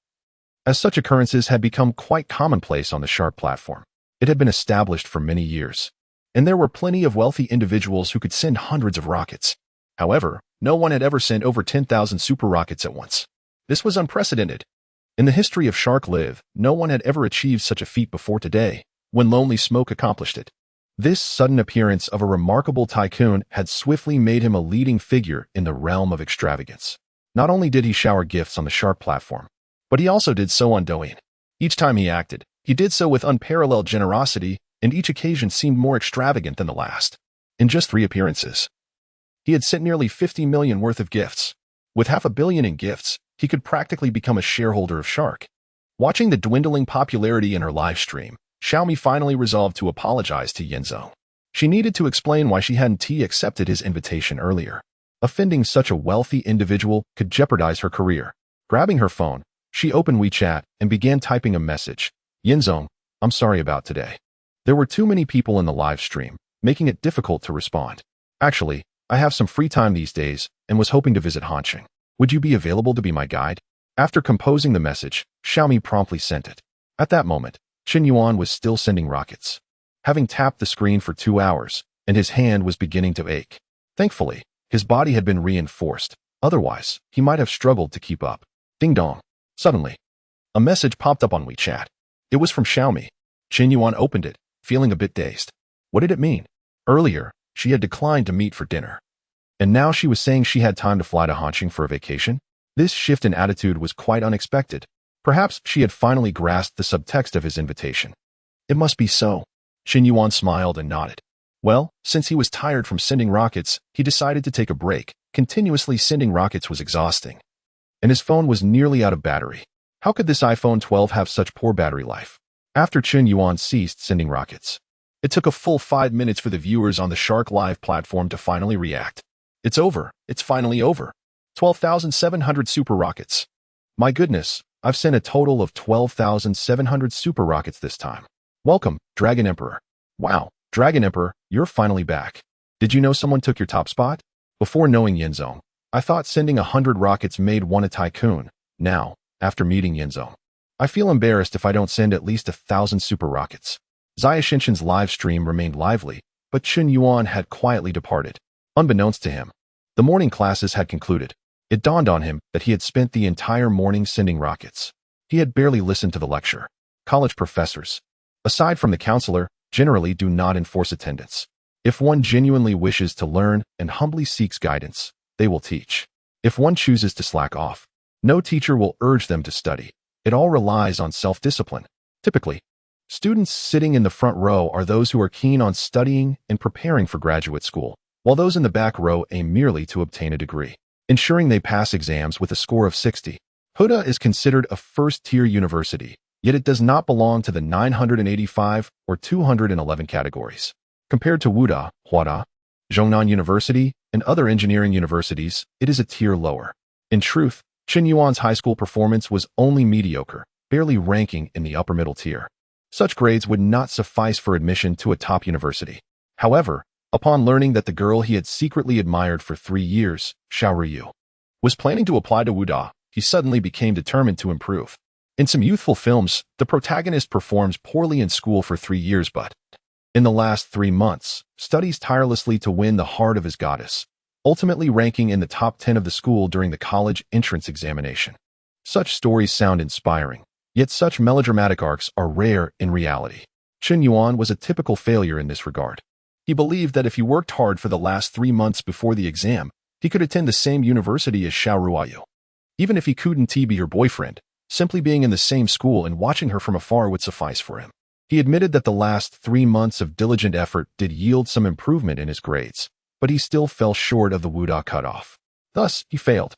Speaker 1: As such occurrences had become quite commonplace on the Shark platform. It had been established for many years. And there were plenty of wealthy individuals who could send hundreds of rockets. However, no one had ever sent over 10,000 super rockets at once. This was unprecedented. In the history of Shark Live, no one had ever achieved such a feat before today, when Lonely Smoke accomplished it. This sudden appearance of a remarkable tycoon had swiftly made him a leading figure in the realm of extravagance. Not only did he shower gifts on the Shark platform, but he also did so on Douyin. Each time he acted, he did so with unparalleled generosity, and each occasion seemed more extravagant than the last. In just 3 appearances, he had sent nearly 50 million worth of gifts. With $500 million in gifts, he could practically become a shareholder of Shark. Watching the dwindling popularity in her live stream, Xiaomi finally resolved to apologize to Yinzong. She needed to explain why she hadn't accepted his invitation earlier. Offending such a wealthy individual could jeopardize her career. Grabbing her phone, she opened WeChat and began typing a message. Yinzong, I'm sorry about today. There were too many people in the live stream, making it difficult to respond. Actually, I have some free time these days and was hoping to visit Hanqing. Would you be available to be my guide? After composing the message, Xiaomi promptly sent it. At that moment, Chen Yuan was still sending rockets. Having tapped the screen for 2 hours, and his hand was beginning to ache. Thankfully, his body had been reinforced. Otherwise, he might have struggled to keep up. Ding dong. Suddenly, a message popped up on WeChat. It was from Xiaomi. Chen Yuan opened it, feeling a bit dazed. What did it mean? Earlier, she had declined to meet for dinner. And now she was saying she had time to fly to Hanqing for a vacation? This shift in attitude was quite unexpected. Perhaps she had finally grasped the subtext of his invitation. It must be so. Qin Yuan smiled and nodded. Well, since he was tired from sending rockets, he decided to take a break. Continuously sending rockets was exhausting. And his phone was nearly out of battery. How could this iPhone 12 have such poor battery life? After Qin Yuan ceased sending rockets, it took a full 5 minutes for the viewers on the Shark Live platform to finally react. It's over. It's finally over. 12,700 super rockets. My goodness, I've sent a total of 12,700 super rockets this time. Welcome, Dragon Emperor. Wow, Dragon Emperor, you're finally back. Did you know someone took your top spot? Before knowing Yinzong, I thought sending 100 rockets made one a tycoon. Now, after meeting Yinzong, I feel embarrassed if I don't send at least 1,000 super rockets. Xia Xinshan's live stream remained lively, but Qin Yuan had quietly departed. Unbeknownst to him, the morning classes had concluded. It dawned on him that he had spent the entire morning sending rockets. He had barely listened to the lecture. College professors, aside from the counselor, generally do not enforce attendance. If one genuinely wishes to learn and humbly seeks guidance, they will teach. If one chooses to slack off, no teacher will urge them to study. It all relies on self-discipline. Typically, students sitting in the front row are those who are keen on studying and preparing for graduate school, while those in the back row aim merely to obtain a degree, ensuring they pass exams with a score of 60. Huda is considered a first-tier university, yet it does not belong to the 985 or 211 categories. Compared to Wuda, Huada, Zhongnan University, and other engineering universities, it is a tier lower. In truth, Qin Yuan's high school performance was only mediocre, barely ranking in the upper middle tier. Such grades would not suffice for admission to a top university. However, upon learning that the girl he had secretly admired for 3 years, Xiao Ruyu, was planning to apply to Wuda, he suddenly became determined to improve. In some youthful films, the protagonist performs poorly in school for 3 years but, in the last 3 months, studies tirelessly to win the heart of his goddess, ultimately ranking in the top 10 of the school during the college entrance examination. Such stories sound inspiring, yet such melodramatic arcs are rare in reality. Qin Yuan was a typical failure in this regard. He believed that if he worked hard for the last 3 months before the exam, he could attend the same university as Xiao Ruyu. Even if he couldn't be her boyfriend, simply being in the same school and watching her from afar would suffice for him. He admitted that the last 3 months of diligent effort did yield some improvement in his grades, but he still fell short of the Wuda cutoff. Thus, he failed.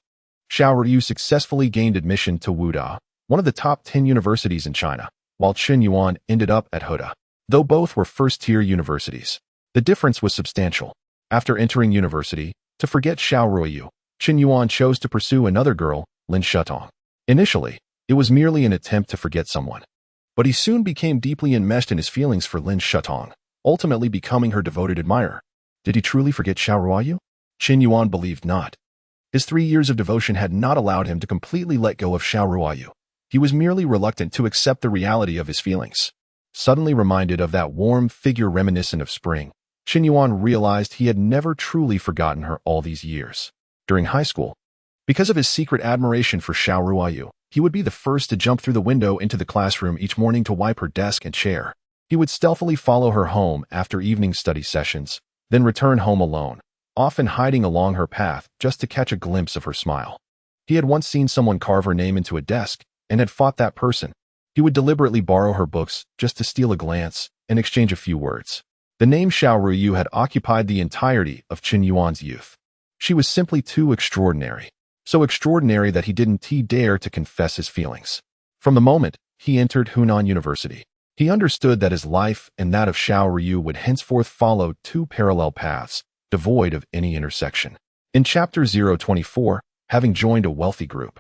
Speaker 1: Xiao Ruyu successfully gained admission to Wuda, one of the top 10 universities in China, while Qin Yuan ended up at Huda. Though both were first-tier universities, the difference was substantial. After entering university, to forget Xiao Ruyu, Qin Yuan chose to pursue another girl, Lin Fan. Initially, it was merely an attempt to forget someone. But he soon became deeply enmeshed in his feelings for Lin Fan, ultimately becoming her devoted admirer. Did he truly forget Xiao Ruyu? Qin Yuan believed not. His 3 years of devotion had not allowed him to completely let go of Xiao Ruyu. He was merely reluctant to accept the reality of his feelings. Suddenly reminded of that warm figure reminiscent of spring, Qin Yuan realized he had never truly forgotten her all these years. During high school, because of his secret admiration for Xiao Ruyu, he would be the first to jump through the window into the classroom each morning to wipe her desk and chair. He would stealthily follow her home after evening study sessions, then return home alone, often hiding along her path just to catch a glimpse of her smile. He had once seen someone carve her name into a desk and had fought that person. He would deliberately borrow her books just to steal a glance and exchange a few words. The name Xiao Ruyu had occupied the entirety of Qin Yuan's youth. She was simply too extraordinary. So extraordinary that he didn't dare to confess his feelings. From the moment he entered Hunan University, he understood that his life and that of Xiao Ruyu would henceforth follow 2 parallel paths, devoid of any intersection. In Chapter 024, having joined a wealthy group,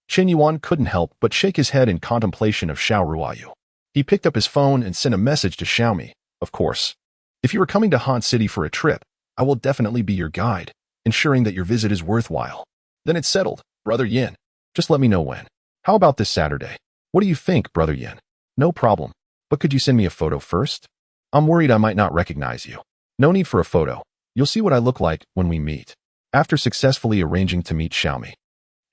Speaker 1: Qin Yuan couldn't help but shake his head in contemplation of Xiao Ruyu. He picked up his phone and sent a message to Xiaomi. Of course, if you are coming to Han City for a trip, I will definitely be your guide, ensuring that your visit is worthwhile. Then it's settled, Brother Yin. Just let me know when. How about this Saturday? What do you think, Brother Yin? No problem. But could you send me a photo first? I'm worried I might not recognize you. No need for a photo. You'll see what I look like when we meet. After successfully arranging to meet Xiaomi,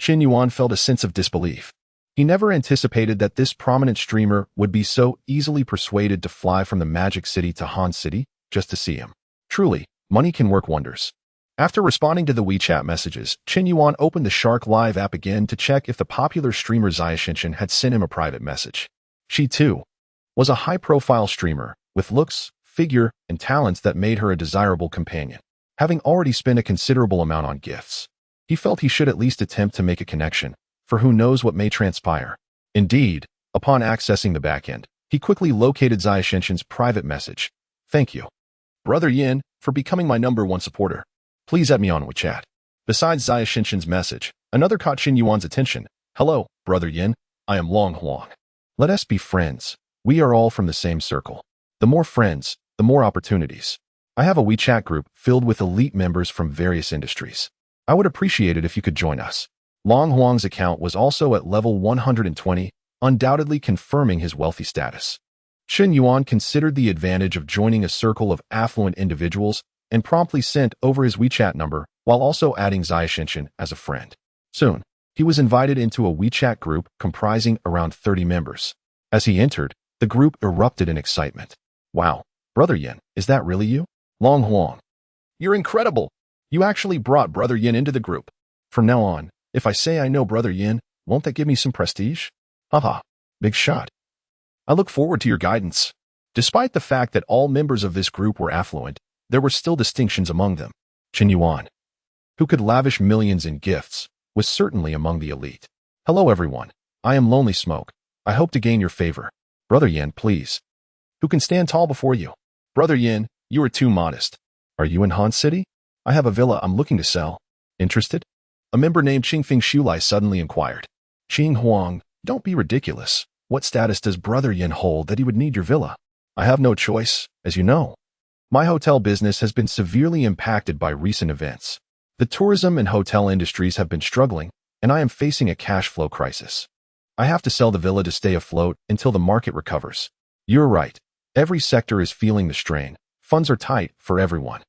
Speaker 1: Qin Yuan felt a sense of disbelief. He never anticipated that this prominent streamer would be so easily persuaded to fly from the Magic City to Han City just to see him. Truly, money can work wonders. After responding to the WeChat messages, Qin Yuan opened the Shark Live app again to check if the popular streamer Xiaoshinshin had sent him a private message. She, too, was a high-profile streamer, with looks, figure, and talents that made her a desirable companion. Having already spent a considerable amount on gifts, he felt he should at least attempt to make a connection, for who knows what may transpire. Indeed, upon accessing the backend, he quickly located Xiaoshinshin's private message. "Thank you, Brother Yin, for becoming my #1 supporter. Please add me on WeChat." Besides Xiaoshinshin's message, another caught Qin Yuan's attention. "Hello, Brother Yin. I am Long Huang. Let us be friends. We are all from the same circle. The more friends, the more opportunities. I have a WeChat group filled with elite members from various industries. I would appreciate it if you could join us." Long Huang's account was also at level 120, undoubtedly confirming his wealthy status. Qin Yuan considered the advantage of joining a circle of affluent individuals and promptly sent over his WeChat number while also adding Xiaoshinshin as a friend. Soon, he was invited into a WeChat group comprising around 30 members. As he entered, the group erupted in excitement. "Wow, Brother Yin, is that really you? Long Huang, you're incredible. You actually brought Brother Yin into the group. From now on, if I say I know Brother Yin, won't that give me some prestige? Haha, big shot. I look forward to your guidance." Despite the fact that all members of this group were affluent, there were still distinctions among them. Qin Yuan, who could lavish millions in gifts, was certainly among the elite. "Hello everyone, I am Lonely Smoke. I hope to gain your favor. Brother Yin, please. Who can stand tall before you? Brother Yin, you are too modest. Are you in Han City? I have a villa I'm looking to sell. Interested?" A member named Qingfeng Shulai suddenly inquired. "Qing Huang, don't be ridiculous. What status does Brother Yin hold that he would need your villa? I have no choice, as you know. My hotel business has been severely impacted by recent events. The tourism and hotel industries have been struggling, and I am facing a cash flow crisis. I have to sell the villa to stay afloat until the market recovers." You're right. Every sector is feeling the strain. Funds are tight for everyone.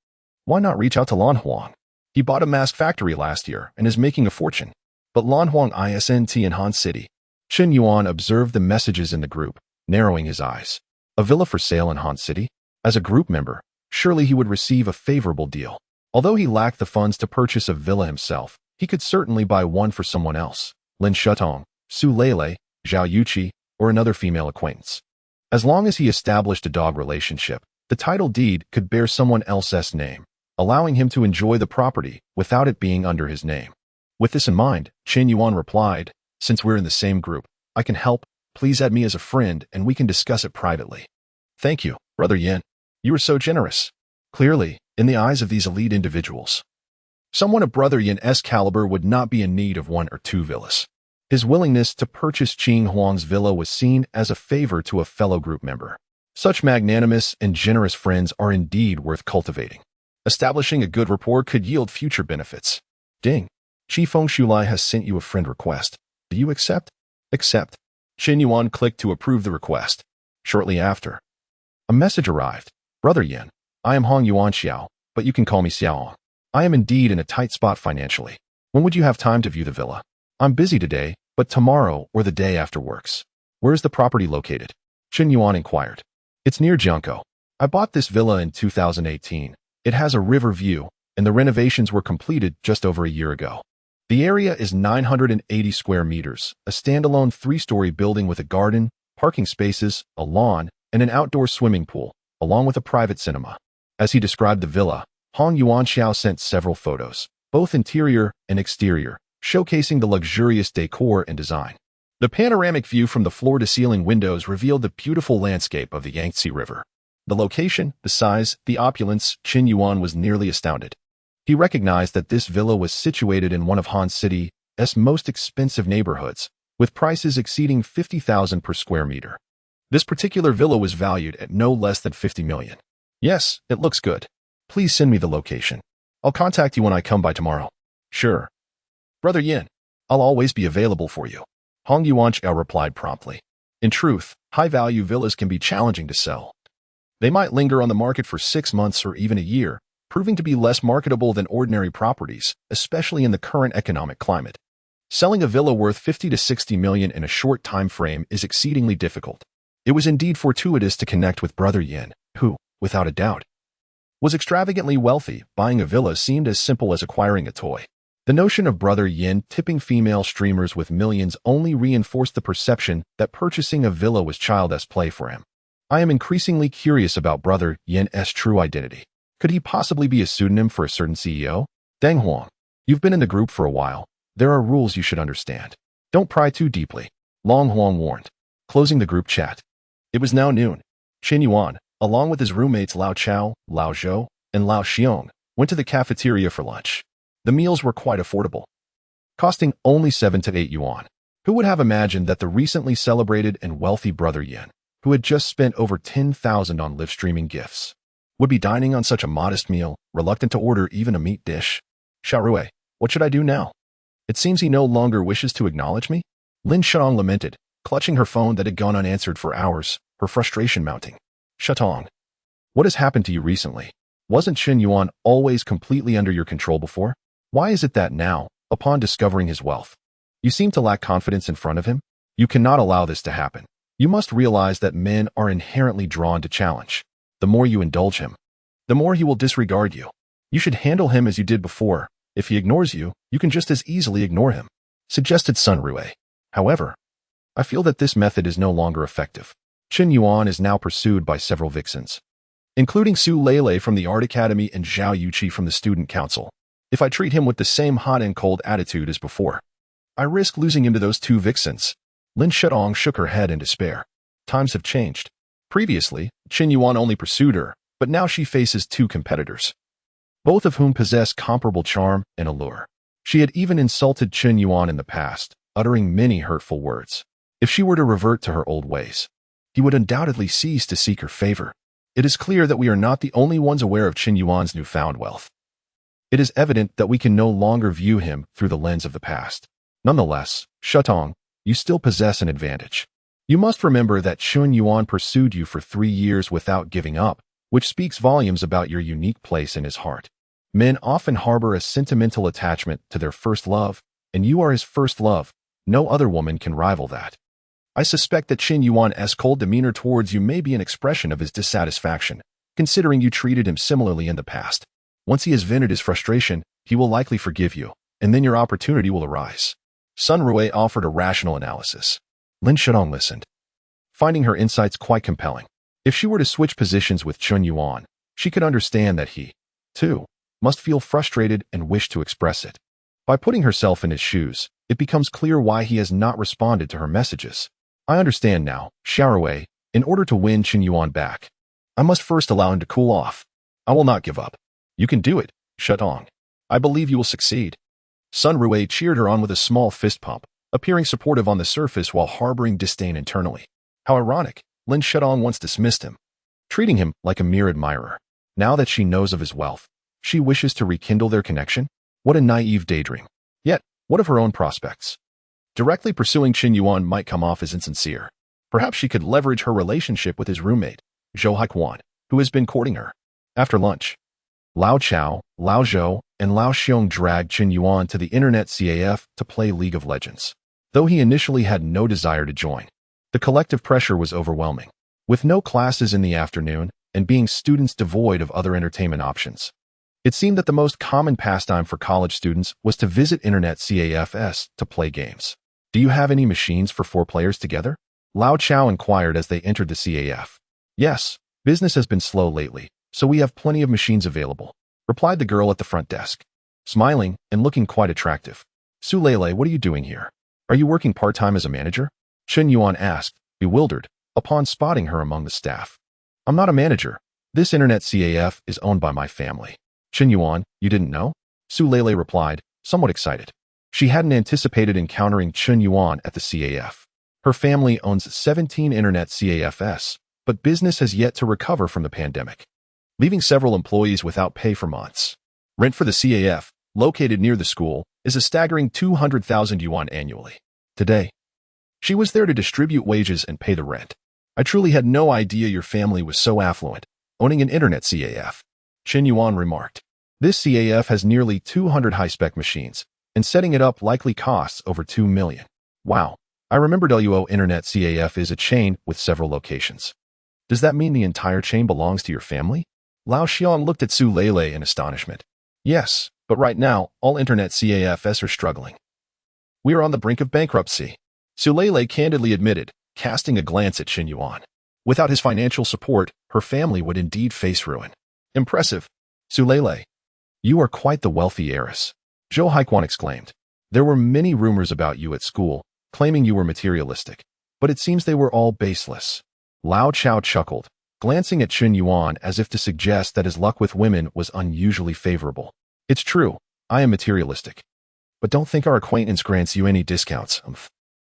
Speaker 1: Why not reach out to Lan Huang? He bought a mask factory last year and is making a fortune. But Lan Huang isn't in Han City. Qin Yuan observed the messages in the group, narrowing his eyes. A villa for sale in Han City? As a group member, surely he would receive a favorable deal. Although he lacked the funds to purchase a villa himself, he could certainly buy one for someone else. Lin Shutong, Su Lele, Zhao Yuqi, or another female acquaintance. As long as he established a dog relationship, the title deed could bear someone else's name, allowing him to enjoy the property without it being under his name. With this in mind, Qin Yuan replied, "Since we're in the same group, I can help. Please add me as a friend and we can discuss it privately." "Thank you, Brother Yin. You are so generous." Clearly, in the eyes of these elite individuals, someone of Brother Yin's caliber would not be in need of 1 or 2 villas. His willingness to purchase Qing Huang's villa was seen as a favor to a fellow group member. Such magnanimous and generous friends are indeed worth cultivating. Establishing a good rapport could yield future benefits. Ding. Qifeng Shulai has sent you a friend request. Do you accept? Accept. Qin Yuan clicked to approve the request. Shortly after, a message arrived. "Brother Yin, I am Hong Yuan Xiao, but you can call me Xiaoong. I am indeed in a tight spot financially. When would you have time to view the villa? I'm busy today, but tomorrow or the day after works." "Where is the property located?" Qin Yuan inquired. "It's near Jiangkou. I bought this villa in 2018. It has a river view, and the renovations were completed just over a year ago. The area is 980 square meters, a standalone 3-story building with a garden, parking spaces, a lawn, and an outdoor swimming pool, along with a private cinema." As he described the villa, Hong Yuan Xiao sent several photos, both interior and exterior, showcasing the luxurious decor and design. The panoramic view from the floor-to-ceiling windows revealed the beautiful landscape of the Yangtze River. The location, the size, the opulence, Qin Yuan was nearly astounded. He recognized that this villa was situated in one of Han City's most expensive neighborhoods, with prices exceeding 50,000 per square meter. This particular villa was valued at no less than 50 million. "Yes, it looks good. Please send me the location. I'll contact you when I come by tomorrow." "Sure. Brother Yin, I'll always be available for you." Hong Yuan Xiao replied promptly. In truth, high-value villas can be challenging to sell. They might linger on the market for 6 months or even a year, proving to be less marketable than ordinary properties, especially in the current economic climate. Selling a villa worth 50 to 60 million in a short time frame is exceedingly difficult. It was indeed fortuitous to connect with Brother Yin, who, without a doubt, was extravagantly wealthy. Buying a villa seemed as simple as acquiring a toy. The notion of Brother Yin tipping female streamers with millions only reinforced the perception that purchasing a villa was child's play for him. I am increasingly curious about Brother Yin's true identity. Could he possibly be a pseudonym for a certain CEO? Deng Huang, you've been in the group for a while. There are rules you should understand. Don't pry too deeply, Long Huang warned, closing the group chat. It was now noon. Qin Yuan, along with his roommates Lao Chao, Lao Zhou, and Lao Xiong, went to the cafeteria for lunch. The meals were quite affordable, costing only 7 to 8 yuan. Who would have imagined that the recently celebrated and wealthy Brother Yin, who had just spent over 10,000 on live streaming gifts, would be dining on such a modest meal, reluctant to order even a meat dish? Xiaorui, what should I do now? It seems he no longer wishes to acknowledge me? Lin Fan lamented, clutching her phone that had gone unanswered for hours, her frustration mounting. Shatong, what has happened to you recently? Wasn't Qin Yuan always completely under your control before? Why is it that now, upon discovering his wealth, you seem to lack confidence in front of him? You cannot allow this to happen. You must realize that men are inherently drawn to challenge. The more you indulge him, the more he will disregard you. You should handle him as you did before. If he ignores you, you can just as easily ignore him, suggested Sun Rui. However, I feel that this method is no longer effective. Qin Yuan is now pursued by several vixens, including Su Lele from the Art Academy and Zhao Yuqi from the Student Council. If I treat him with the same hot and cold attitude as before, I risk losing him to those two vixens. Lin Shedong shook her head in despair. Times have changed. Previously, Qin Yuan only pursued her, but now she faces two competitors, both of whom possess comparable charm and allure. She had even insulted Qin Yuan in the past, uttering many hurtful words. If she were to revert to her old ways, he would undoubtedly cease to seek her favor. It is clear that we are not the only ones aware of Qin Yuan's newfound wealth. It is evident that we can no longer view him through the lens of the past. Nonetheless, Shatong, you still possess an advantage. You must remember that Qin Yuan pursued you for 3 years without giving up, which speaks volumes about your unique place in his heart. Men often harbor a sentimental attachment to their first love, and you are his first love. No other woman can rival that. I suspect that Qin Yuan's cold demeanor towards you may be an expression of his dissatisfaction, considering you treated him similarly in the past. Once he has vented his frustration, he will likely forgive you, and then your opportunity will arise. Sun Rui offered a rational analysis. Lin Shedong listened, finding her insights quite compelling. If she were to switch positions with Qin Yuan, she could understand that he, too, must feel frustrated and wish to express it. By putting herself in his shoes, it becomes clear why he has not responded to her messages. I understand now, Xiaorui. In order to win Qin Yuan back, I must first allow him to cool off. I will not give up. You can do it, Shatong. I believe you will succeed. Sun Rui cheered her on with a small fist pump, appearing supportive on the surface while harboring disdain internally. How ironic, Lin Shedong once dismissed him, treating him like a mere admirer. Now that she knows of his wealth, she wishes to rekindle their connection? What a naive daydream. Yet, what of her own prospects? Directly pursuing Qin Yuan might come off as insincere. Perhaps she could leverage her relationship with his roommate, Zhou Haikuan, who has been courting her. After lunch, Lao Chao, Lao Zhou, and Lao Xiong dragged Qin Yuan to the internet CAF to play League of Legends. Though he initially had no desire to join, the collective pressure was overwhelming. With no classes in the afternoon and being students devoid of other entertainment options, it seemed that the most common pastime for college students was to visit internet CAFs to play games. Do you have any machines for 4 players together? Lao Chao inquired as they entered the CAF. Yes, business has been slow lately, so we have plenty of machines available, replied the girl at the front desk, smiling and looking quite attractive. Su Lele, what are you doing here? Are you working part-time as a manager? Qin Yuan asked, bewildered, upon spotting her among the staff. I'm not a manager. This internet CAF is owned by my family. Qin Yuan, you didn't know? Su Lele replied, somewhat excited. She hadn't anticipated encountering Qin Yuan at the CAF. Her family owns 17 internet CAFs, but business has yet to recover from the pandemic, leaving several employees without pay for months. Rent for the CAF, located near the school, is a staggering 200,000 yuan annually. Today, she was there to distribute wages and pay the rent. I truly had no idea your family was so affluent, owning an internet CAF. Qin Yuan remarked. This CAF has nearly 200 high-spec machines, and setting it up likely costs over 2 million. Wow, I remembered LUO Internet CAF is a chain with several locations. Does that mean the entire chain belongs to your family? Lao Xiong looked at Su Lele in astonishment. Yes, but right now, all internet CAFs are struggling. We are on the brink of bankruptcy, Su Lele candidly admitted, casting a glance at Qin Yuan. Without his financial support, her family would indeed face ruin. Impressive. Su Lele, you are quite the wealthy heiress, Zhou Haikuan exclaimed. There were many rumors about you at school, claiming you were materialistic, but it seems they were all baseless. Lao Chao chuckled, glancing at Qin Yuan as if to suggest that his luck with women was unusually favorable. It's true, I am materialistic. But don't think our acquaintance grants you any discounts.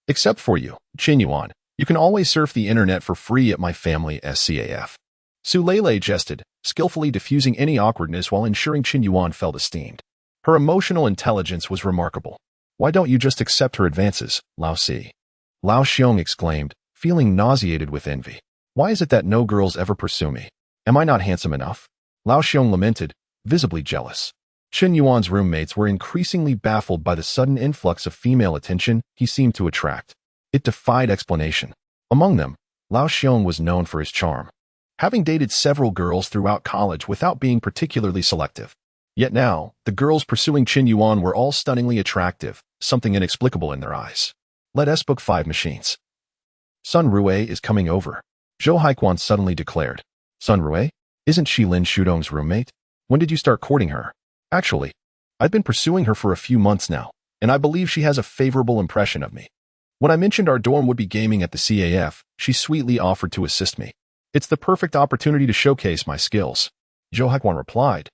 Speaker 1: Except for you, Qin Yuan. You can always surf the internet for free at my family SCAF. Su Lele jested, skillfully diffusing any awkwardness while ensuring Qin Yuan felt esteemed. Her emotional intelligence was remarkable. Why don't you just accept her advances, Lao Si? Lao Xiong exclaimed, feeling nauseated with envy. Why is it that no girls ever pursue me? Am I not handsome enough? Lao Xiong lamented, visibly jealous. Qin Yuan's roommates were increasingly baffled by the sudden influx of female attention he seemed to attract. It defied explanation. Among them, Lao Xiong was known for his charm, having dated several girls throughout college without being particularly selective. Yet now, the girls pursuing Qin Yuan were all stunningly attractive, something inexplicable in their eyes. Let us book 5 machines. Sun Rue is coming over, Zhou Haikuan suddenly declared. Sun Rue? Isn't she Lin Shudong's roommate? When did you start courting her? Actually, I've been pursuing her for a few months now, and I believe she has a favorable impression of me. When I mentioned our dorm would be gaming at the CAF, she sweetly offered to assist me. It's the perfect opportunity to showcase my skills, Zhou Haikuan replied,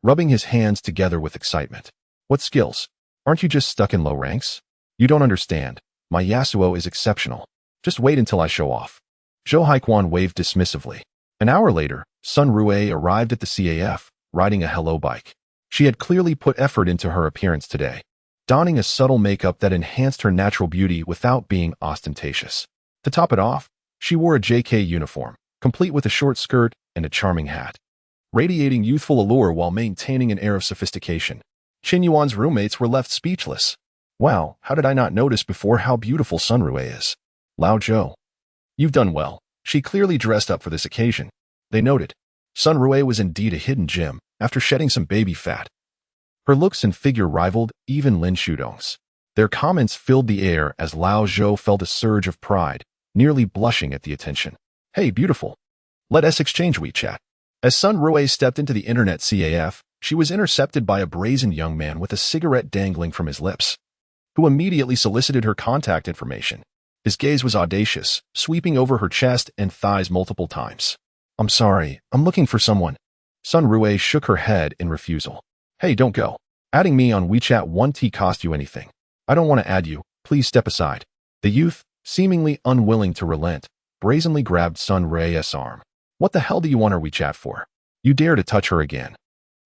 Speaker 1: rubbing his hands together with excitement. What skills? Aren't you just stuck in low ranks? You don't understand. My Yasuo is exceptional. Just wait until I show off. Zhou Haikuan waved dismissively. An hour later, Sun Rue arrived at the CAF, riding a hello bike. She had clearly put effort into her appearance today, donning a subtle makeup that enhanced her natural beauty without being ostentatious. To top it off, she wore a JK uniform, complete with a short skirt and a charming hat, radiating youthful allure while maintaining an air of sophistication. Qin Yuan's roommates were left speechless. Wow, how did I not notice before how beautiful Sun Rue is? Lao Zhou. You've done well. She clearly dressed up for this occasion. They noted. Sun Rue was indeed a hidden gem, after shedding some baby fat. Her looks and figure rivaled even Lin Shudong's. Their comments filled the air as Lao Zhou felt a surge of pride, nearly blushing at the attention. Hey, beautiful. Let us exchange WeChat. As Sun Rue stepped into the internet CAF, she was intercepted by a brazen young man with a cigarette dangling from his lips, who immediately solicited her contact information. His gaze was audacious, sweeping over her chest and thighs multiple times. I'm sorry, I'm looking for someone. Sun Rue shook her head in refusal. Hey, don't go. Adding me on WeChat won't cost you anything. I don't want to add you. Please step aside. The youth, seemingly unwilling to relent, brazenly grabbed Sun Rue's arm. What the hell do you want her WeChat for? You dare to touch her again,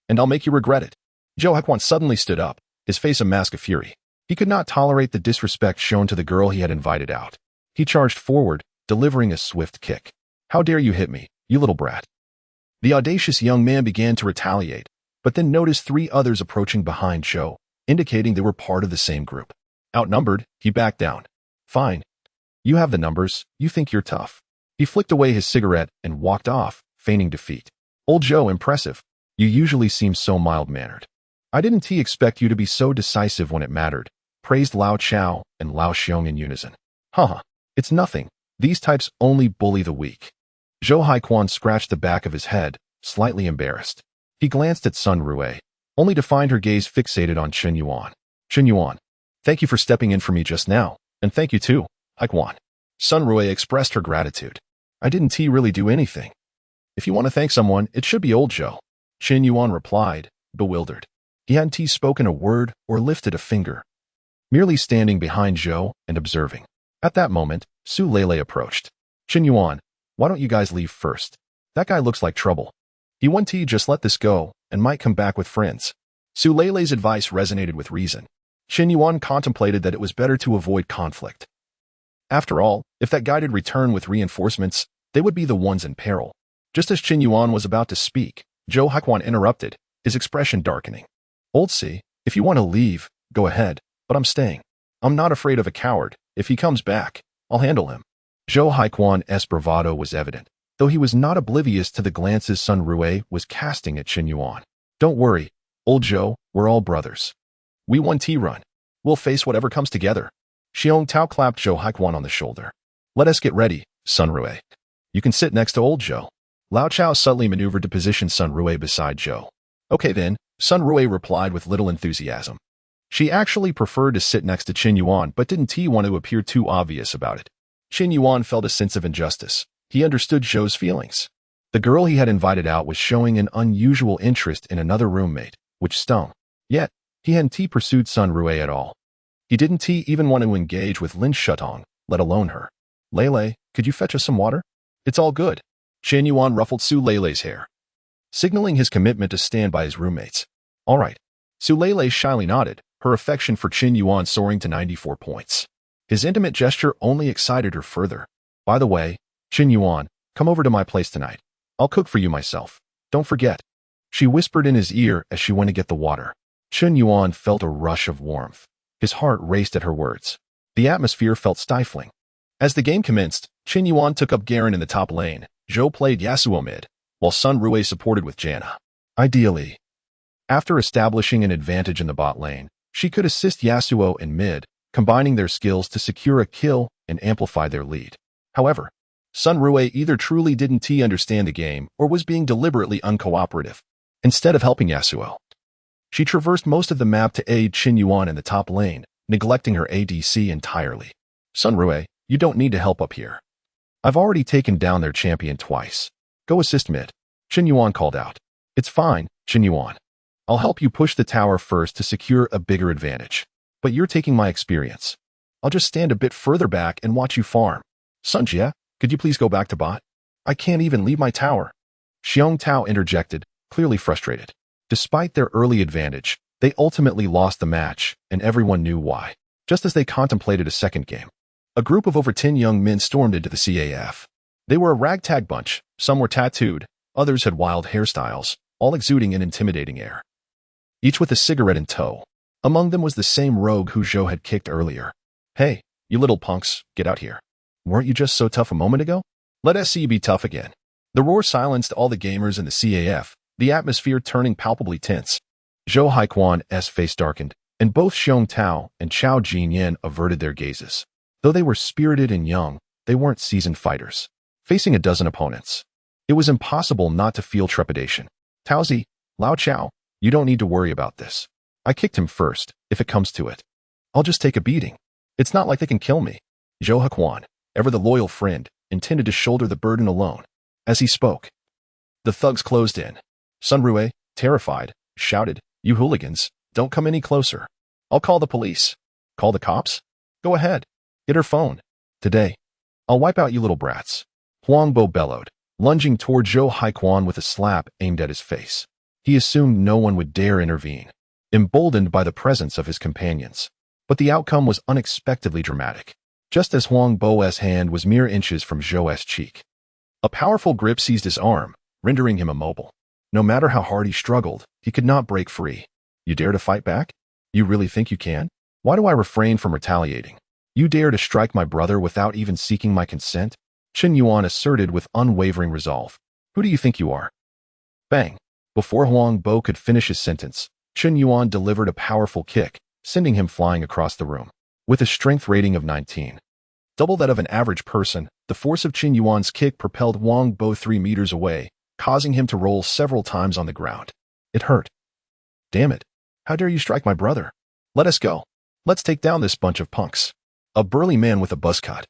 Speaker 1: and I'll make you regret it. Zhou Haikuan suddenly stood up, his face a mask of fury. He could not tolerate the disrespect shown to the girl he had invited out. He charged forward, delivering a swift kick. How dare you hit me, you little brat? The audacious young man began to retaliate, but then noticed 3 others approaching behind Zhou, indicating they were part of the same group. Outnumbered, he backed down. Fine. You have the numbers, you think you're tough. He flicked away his cigarette and walked off, feigning defeat. Old Zhou, impressive. You usually seem so mild-mannered. I didn't expect you to be so decisive when it mattered, praised Lao Chao and Lao Xiong in unison. Haha, it's nothing. These types only bully the weak. Zhou Haikuan scratched the back of his head, slightly embarrassed. He glanced at Sun Rue, only to find her gaze fixated on Qin Yuan. Qin Yuan, thank you for stepping in for me just now, and thank you too, Haikuan. Sun Rue expressed her gratitude. I didn't really do anything. If you want to thank someone, it should be old Zhou. Qin Yuan replied, bewildered. He hadn't spoken a word or lifted a finger, merely standing behind Zhou and observing. At that moment, Su Lele approached. Qin Yuan, why don't you guys leave first? That guy looks like trouble. He won't just let this go and might come back with friends. Su Lele's advice resonated with reason. Qin Yuan contemplated that it was better to avoid conflict. After all, if that guy did return with reinforcements, they would be the ones in peril. Just as Qin Yuan was about to speak, Zhou Haikuan interrupted, his expression darkening. Old C, if you want to leave, go ahead, but I'm staying. I'm not afraid of a coward. If he comes back, I'll handle him. Zhou Haikuan's bravado was evident, though he was not oblivious to the glances Sun Rue was casting at Qin Yuan. Don't worry, old Zhou, we're all brothers. We won T-Run. We'll face whatever comes together. Xiong Tao clapped Zhou Haikuan on the shoulder. Let us get ready, Sun Rue. You can sit next to old Zhou. Lao Chao subtly maneuvered to position Sun Rue beside Zhou. Okay then, Sun Rue replied with little enthusiasm. She actually preferred to sit next to Qin Yuan, but didn't want to appear too obvious about it. Qin Yuan felt a sense of injustice. He understood Zhou's feelings. The girl he had invited out was showing an unusual interest in another roommate, which stung. Yet, he hadn't pursued Sun Rue at all. He didn't even want to engage with Lin Shutong, let alone her. Lele, could you fetch us some water? It's all good. Qin Yuan ruffled Su Lele's hair, signaling his commitment to stand by his roommates. All right. Su Lele shyly nodded, her affection for Qin Yuan soaring to 94 points. His intimate gesture only excited her further. By the way, Qin Yuan, come over to my place tonight. I'll cook for you myself. Don't forget. She whispered in his ear as she went to get the water. Qin Yuan felt a rush of warmth. His heart raced at her words. The atmosphere felt stifling. As the game commenced, Qin Yuan took up Garen in the top lane. Zhou played Yasuo mid, while Sun Rue supported with Janna. Ideally, after establishing an advantage in the bot lane, she could assist Yasuo in mid, combining their skills to secure a kill and amplify their lead. However, Sun Rue either truly didn't understand the game or was being deliberately uncooperative. Instead of helping Yasuo, she traversed most of the map to aid Qin Yuan in the top lane, neglecting her ADC entirely. Sun Rue, you don't need to help up here. I've already taken down their champion twice. Go assist mid. Qin Yuan called out. It's fine, Qin Yuan. I'll help you push the tower first to secure a bigger advantage. But you're taking my experience. I'll just stand a bit further back and watch you farm. Sun Jie, could you please go back to bot? I can't even leave my tower. Xiong Tao interjected, clearly frustrated. Despite their early advantage, they ultimately lost the match, and everyone knew why. Just as they contemplated a second game, a group of over 10 young men stormed into the CAF. They were a ragtag bunch. Some were tattooed, others had wild hairstyles, all exuding an intimidating air, each with a cigarette in tow. Among them was the same rogue who Zhou had kicked earlier. Hey, you little punks, get out here. Weren't you just so tough a moment ago? Let SC be tough again. The roar silenced all the gamers in the CAF, the atmosphere turning palpably tense. Zhou Haikuan's face darkened, and both Xiong Tao and Chao Jinyan averted their gazes. Though they were spirited and young, they weren't seasoned fighters. Facing a dozen opponents, it was impossible not to feel trepidation. Taozi, Lao Chao, you don't need to worry about this. I kicked him first, if it comes to it. I'll just take a beating. It's not like they can kill me. Zhou Haikuan, ever the loyal friend, intended to shoulder the burden alone. As he spoke, the thugs closed in. Sun Rue, terrified, shouted, You hooligans, don't come any closer. I'll call the police. Call the cops? Go ahead. Get her phone. Today, I'll wipe out you little brats. Huangbo bellowed, lunging toward Zhou Haikuan with a slap aimed at his face. He assumed no one would dare intervene, emboldened by the presence of his companions. But the outcome was unexpectedly dramatic. Just as Huangbo's hand was mere inches from Zhou's cheek, a powerful grip seized his arm, rendering him immobile. No matter how hard he struggled, he could not break free. You dare to fight back? You really think you can? Why do I refrain from retaliating? You dare to strike my brother without even seeking my consent? Qin Yuan asserted with unwavering resolve. Who do you think you are? Bang! Before Huangbo could finish his sentence, Qin Yuan delivered a powerful kick, sending him flying across the room. With a strength rating of 19, double that of an average person, the force of Qin Yuan's kick propelled Huangbo 3 meters away, causing him to roll several times on the ground. It hurt. Damn it. How dare you strike my brother? Let us go. Let's take down this bunch of punks. A burly man with a buzz cut,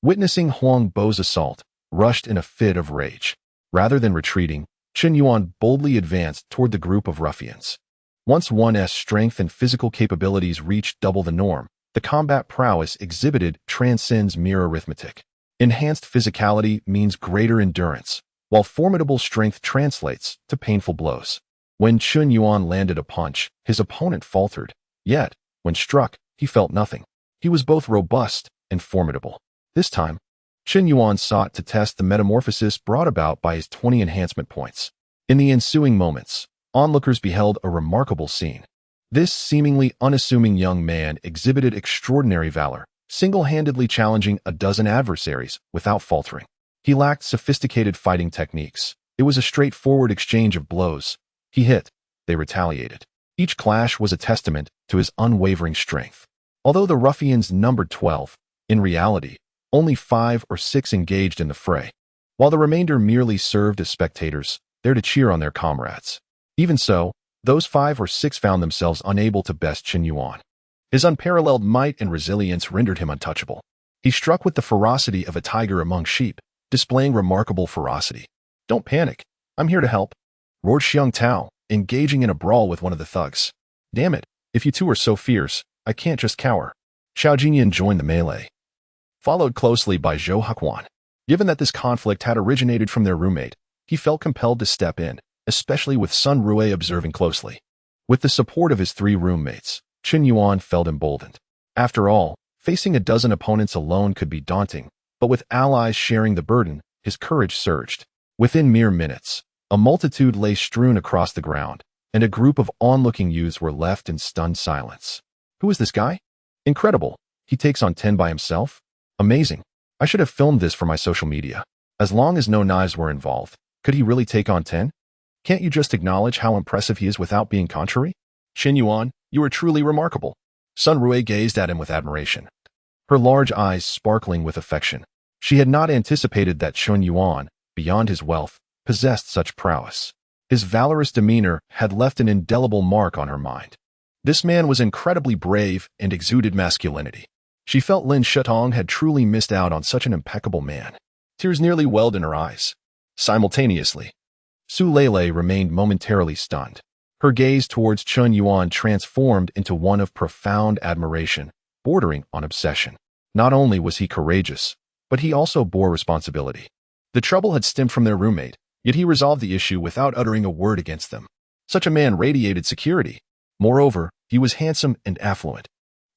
Speaker 1: witnessing Huangbo's assault, rushed in a fit of rage. Rather than retreating, Qin Yuan boldly advanced toward the group of ruffians. Once one's strength and physical capabilities reached double the norm, the combat prowess exhibited transcends mere arithmetic. Enhanced physicality means greater endurance, while formidable strength translates to painful blows. When Qin Yuan landed a punch, his opponent faltered. Yet, when struck, he felt nothing. He was both robust and formidable. This time, Qin Yuan sought to test the metamorphosis brought about by his 20 enhancement points. In the ensuing moments, onlookers beheld a remarkable scene. This seemingly unassuming young man exhibited extraordinary valor, single-handedly challenging a dozen adversaries without faltering. He lacked sophisticated fighting techniques. It was a straightforward exchange of blows. He hit. They retaliated. Each clash was a testament to his unwavering strength. Although the ruffians numbered 12, in reality, only 5 or 6 engaged in the fray, while the remainder merely served as spectators, there to cheer on their comrades. Even so, those 5 or 6 found themselves unable to best Chen Yuan. His unparalleled might and resilience rendered him untouchable. He struck with the ferocity of a tiger among sheep, displaying remarkable ferocity. "Don't panic. I'm here to help," roared Xiang Tao, engaging in a brawl with one of the thugs. "Damn it, if you two are so fierce, I can't just cower." Xiao Jinyan joined the melee, followed closely by Zhou Hakuan. Given that this conflict had originated from their roommate, he felt compelled to step in, especially with Sun Rui observing closely. With the support of his 3 roommates, Chen Yuan felt emboldened. After all, facing a dozen opponents alone could be daunting, but with allies sharing the burden, his courage surged. Within mere minutes, a multitude lay strewn across the ground, and a group of onlooking youths were left in stunned silence. Who is this guy? Incredible. He takes on 10 by himself? Amazing. I should have filmed this for my social media. As long as no knives were involved, could he really take on 10? Can't you just acknowledge how impressive he is without being contrary? Chen Yuan, you are truly remarkable. Sun Rui gazed at him with admiration, her large eyes sparkling with affection. She had not anticipated that Chen Yuan, beyond his wealth, possessed such prowess. His valorous demeanor had left an indelible mark on her mind. This man was incredibly brave and exuded masculinity. She felt Lin Shutong had truly missed out on such an impeccable man. Tears nearly welled in her eyes. Simultaneously, Su Lele remained momentarily stunned. Her gaze towards Chen Yuan transformed into one of profound admiration, bordering on obsession. Not only was he courageous, but he also bore responsibility. The trouble had stemmed from their roommate, yet he resolved the issue without uttering a word against them. Such a man radiated security. Moreover, he was handsome and affluent.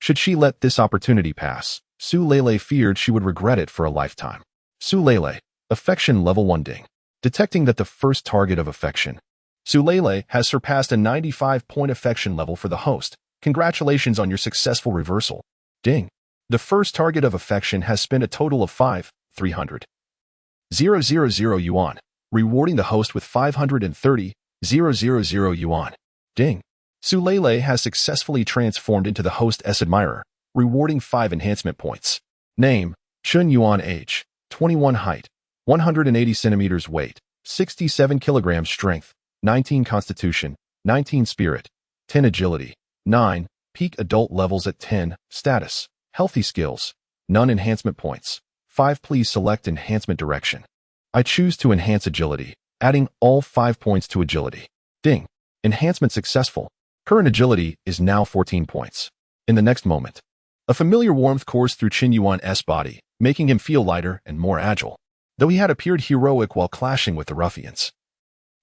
Speaker 1: Should she let this opportunity pass, Su Lele feared she would regret it for a lifetime. Su Lele, affection level 1 ding. Detecting that the first target of affection, Su Lele has surpassed a 95-point affection level for the host. Congratulations on your successful reversal. Ding. The first target of affection has spent a total of 5,300,000 yuan, rewarding the host with 530,000 yuan. Ding. Su Lele has successfully transformed into the host's admirer, rewarding 5 enhancement points. Name, Chen Yuan. Age, 21. Height, 180 centimeters. Weight, 67 kilograms. Strength, 19. Constitution, 19. Spirit, 10. Agility, 9. Peak adult levels at 10. Status, healthy skills, none. Enhancement points, 5. Please select enhancement direction. I choose to enhance agility, adding all 5 points to agility. Ding. Enhancement successful. Current agility is now 14 points. In the next moment, a familiar warmth coursed through Chen Yuan's body, making him feel lighter and more agile. Though he had appeared heroic while clashing with the ruffians,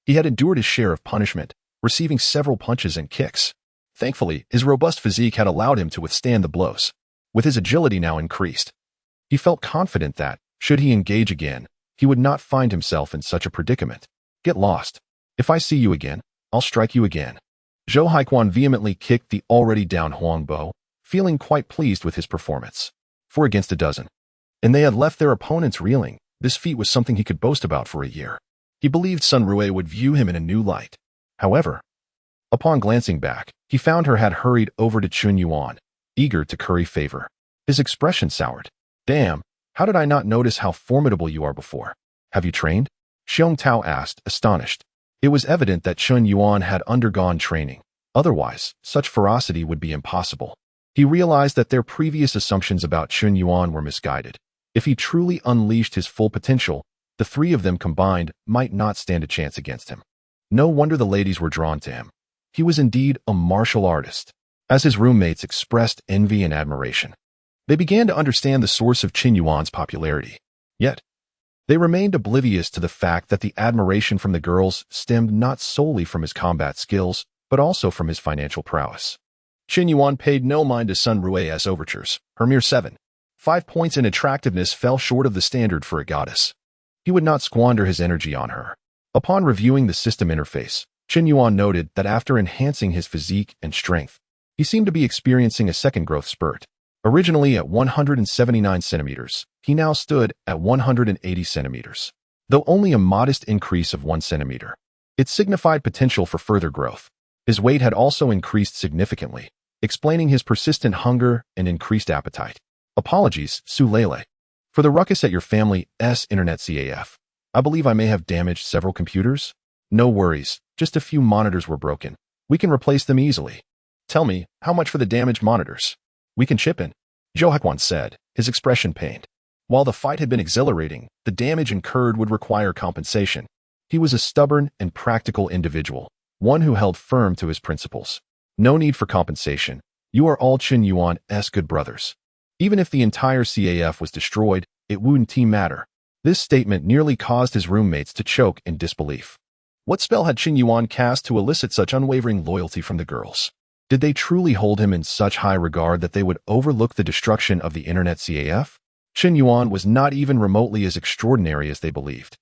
Speaker 1: he had endured his share of punishment, receiving several punches and kicks. Thankfully, his robust physique had allowed him to withstand the blows. With his agility now increased, he felt confident that, should he engage again, he would not find himself in such a predicament. Get lost. If I see you again, I'll strike you again. Zhou Haikuan vehemently kicked the already down Huang Bo, feeling quite pleased with his performance. 4 against a dozen. And they had left their opponents reeling. This feat was something he could boast about for a year. He believed Sun Rui would view him in a new light. However, upon glancing back, he found her had hurried over to Chen Yuan, eager to curry favor. His expression soured. Damn, how did I not notice how formidable you are before? Have you trained? Xiong Tao asked, astonished. It was evident that Chen Yuan had undergone training. Otherwise, such ferocity would be impossible. He realized that their previous assumptions about Chen Yuan were misguided. If he truly unleashed his full potential, the 3 of them combined might not stand a chance against him. No wonder the ladies were drawn to him. He was indeed a martial artist. As his roommates expressed envy and admiration, they began to understand the source of Chen Yuan's popularity. Yet, they remained oblivious to the fact that the admiration from the girls stemmed not solely from his combat skills, but also from his financial prowess. Chen Yuan paid no mind to Sun Rui's overtures. Her mere 7.5 points in attractiveness fell short of the standard for a goddess. He would not squander his energy on her. Upon reviewing the system interface, Chen Yuan noted that after enhancing his physique and strength, he seemed to be experiencing a second growth spurt. Originally at 179 centimeters, he now stood at 180 centimeters. Though only a modest increase of 1 centimeter, it signified potential for further growth. His weight had also increased significantly, explaining his persistent hunger and increased appetite. Apologies, Su Lele, for the ruckus at your family's internet CAF. I believe I may have damaged several computers. No worries, just a few monitors were broken. We can replace them easily. Tell me, how much for the damaged monitors? We can chip in, Johakwan said, his expression pained. While the fight had been exhilarating, the damage incurred would require compensation. He was a stubborn and practical individual, one who held firm to his principles. No need for compensation. You are all Qin Yuan's good brothers. Even if the entire CAF was destroyed, it wouldn't matter. This statement nearly caused his roommates to choke in disbelief. What spell had Qin Yuan cast to elicit such unwavering loyalty from the girls? Did they truly hold him in such high regard that they would overlook the destruction of the internet CAF? Qin Yuan was not even remotely as extraordinary as they believed.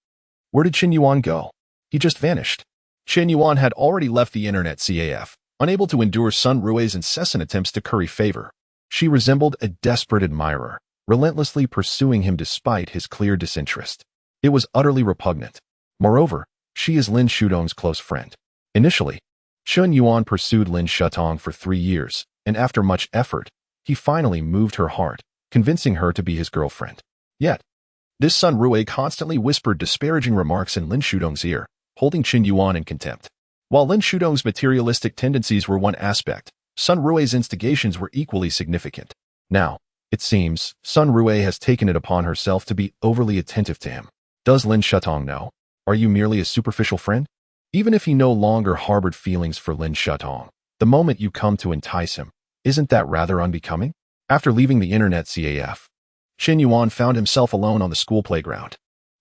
Speaker 1: Where did Qin Yuan go? He just vanished. Qin Yuan had already left the internet CAF, unable to endure Sun Rue's incessant attempts to curry favor. She resembled a desperate admirer, relentlessly pursuing him despite his clear disinterest. It was utterly repugnant. Moreover, she is Lin Shudong's close friend. Initially, Qin Yuan pursued Lin Shutong for 3 years, and after much effort, he finally moved her heart, convincing her to be his girlfriend. Yet, this Sun Rue constantly whispered disparaging remarks in Lin Shudong's ear, holding Qin Yuan in contempt. While Lin Shudong's materialistic tendencies were one aspect, Sun Rue's instigations were equally significant. Now, it seems, Sun Rue has taken it upon herself to be overly attentive to him. Does Lin Shutong know? Are you merely a superficial friend? Even if he no longer harbored feelings for Lin Shutong, the moment you come to entice him, isn't that rather unbecoming? After leaving the internet CAF, Qin Yuan found himself alone on the school playground.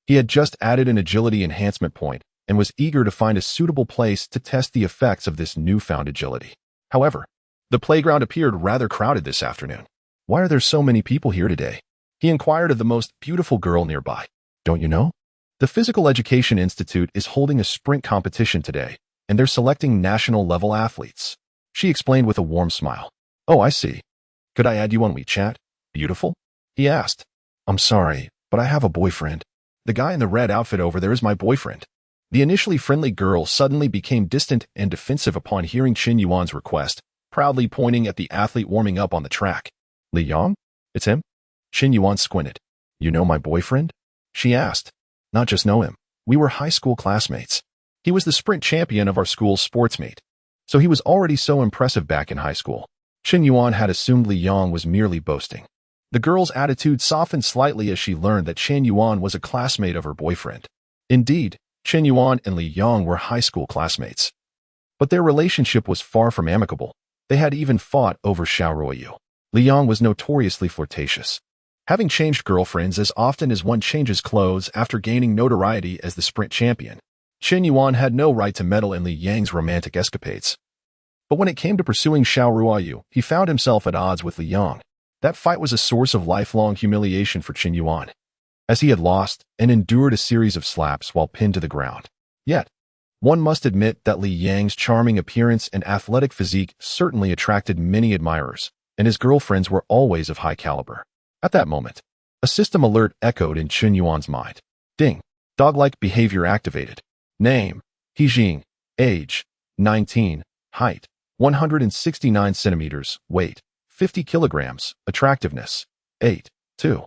Speaker 1: He had just added an agility enhancement point and was eager to find a suitable place to test the effects of this newfound agility. However, the playground appeared rather crowded this afternoon. Why are there so many people here today? He inquired of the most beautiful girl nearby. Don't you know? The Physical Education Institute is holding a sprint competition today, and they're selecting national-level athletes. She explained with a warm smile. Oh, I see. Could I add you on WeChat? Beautiful? He asked. I'm sorry, but I have a boyfriend. The guy in the red outfit over there is my boyfriend. The initially friendly girl suddenly became distant and defensive upon hearing Qin Yuan's request, proudly pointing at the athlete warming up on the track. Li Yang? It's him? Qin Yuan squinted. You know my boyfriend? She asked. Not just know him. We were high school classmates. He was the sprint champion of our school's sports meet. So he was already so impressive back in high school. Qin Yuan had assumed Li Yang was merely boasting. The girl's attitude softened slightly as she learned that Qin Yuan was a classmate of her boyfriend. Indeed, Qin Yuan and Li Yang were high school classmates. But their relationship was far from amicable. They had even fought over Xiaoruoyu. Li Yang was notoriously flirtatious, having changed girlfriends as often as one changes clothes after gaining notoriety as the sprint champion. Qin Yuan had no right to meddle in Li Yang's romantic escapades. But when it came to pursuing Xiaoruoyu, he found himself at odds with Li Yang. That fight was a source of lifelong humiliation for Qin Yuan, as he had lost and endured a series of slaps while pinned to the ground. Yet, one must admit that Li Yang's charming appearance and athletic physique certainly attracted many admirers, and his girlfriends were always of high caliber. At that moment, a system alert echoed in Qin Yuan's mind. Ding. Dog-like behavior activated. Name: He Jing. Age: 19. Height: 169 centimeters. Weight: 50 kilograms. Attractiveness: 8. 2.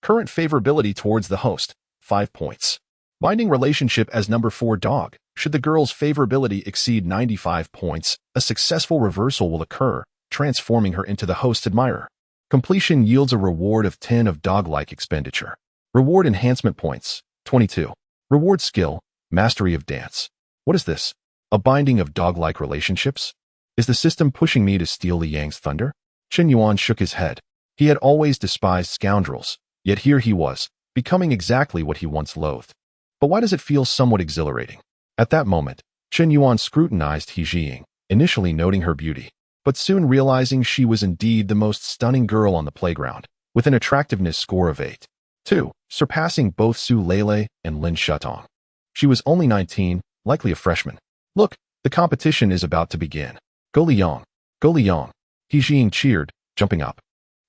Speaker 1: Current favorability towards the host: 5 points. Binding relationship as number 4 dog. Should the girl's favorability exceed 95 points, a successful reversal will occur, transforming her into the host's admirer. Completion yields a reward of 10 of dog-like expenditure. Reward enhancement points: 22. Reward skill: mastery of dance. What is this? A binding of dog-like relationships? Is the system pushing me to steal Li Yang's thunder? Qin Yuan shook his head. He had always despised scoundrels, yet here he was, becoming exactly what he once loathed. But why does it feel somewhat exhilarating? At that moment, Qin Yuan scrutinized He Jing, initially noting her beauty, but soon realizing she was indeed the most stunning girl on the playground, with an attractiveness score of 8. 2, surpassing both Su Lele and Lin Shutong. She was only 19, likely a freshman. Look, the competition is about to begin. Go Li Yang! Go Li Yang! He Jing cheered, jumping up.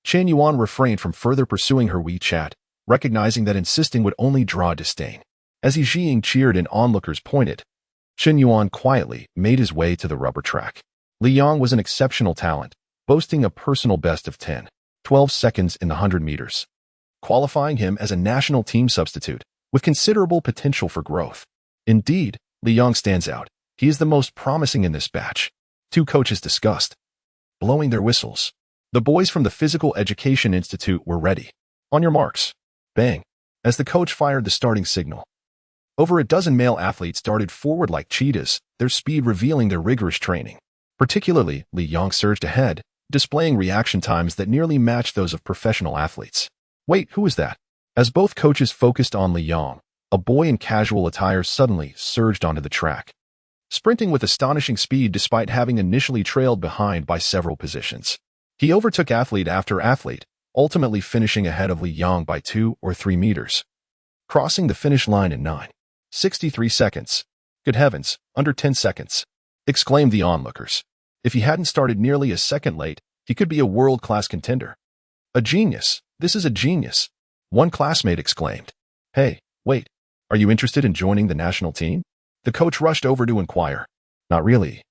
Speaker 1: Chen Yuan refrained from further pursuing her WeChat, recognizing that insisting would only draw disdain. As He Jiying cheered and onlookers pointed, Chen Yuan quietly made his way to the rubber track. Li Yang was an exceptional talent, boasting a personal best of 10.12 seconds in the 100 meters, qualifying him as a national team substitute with considerable potential for growth. Indeed, Li Yang stands out. He is the most promising in this batch. Two coaches discussed, blowing their whistles. The boys from the Physical Education Institute were ready. On your marks. Bang. As the coach fired the starting signal, over a dozen male athletes darted forward like cheetahs, their speed revealing their rigorous training. Particularly, Li Yang surged ahead, displaying reaction times that nearly matched those of professional athletes. Wait, who is that? As both coaches focused on Li Yang, a boy in casual attire suddenly surged onto the track, sprinting with astonishing speed despite having initially trailed behind by several positions. He overtook athlete after athlete, ultimately finishing ahead of Li Yang by 2 or 3 meters, crossing the finish line in 9.63 seconds. Good heavens, under 10 seconds, exclaimed the onlookers. If he hadn't started nearly a second late, he could be a world-class contender. A genius. This is a genius, one classmate exclaimed. Hey, wait, are you interested in joining the national team? The coach rushed over to inquire. Not really.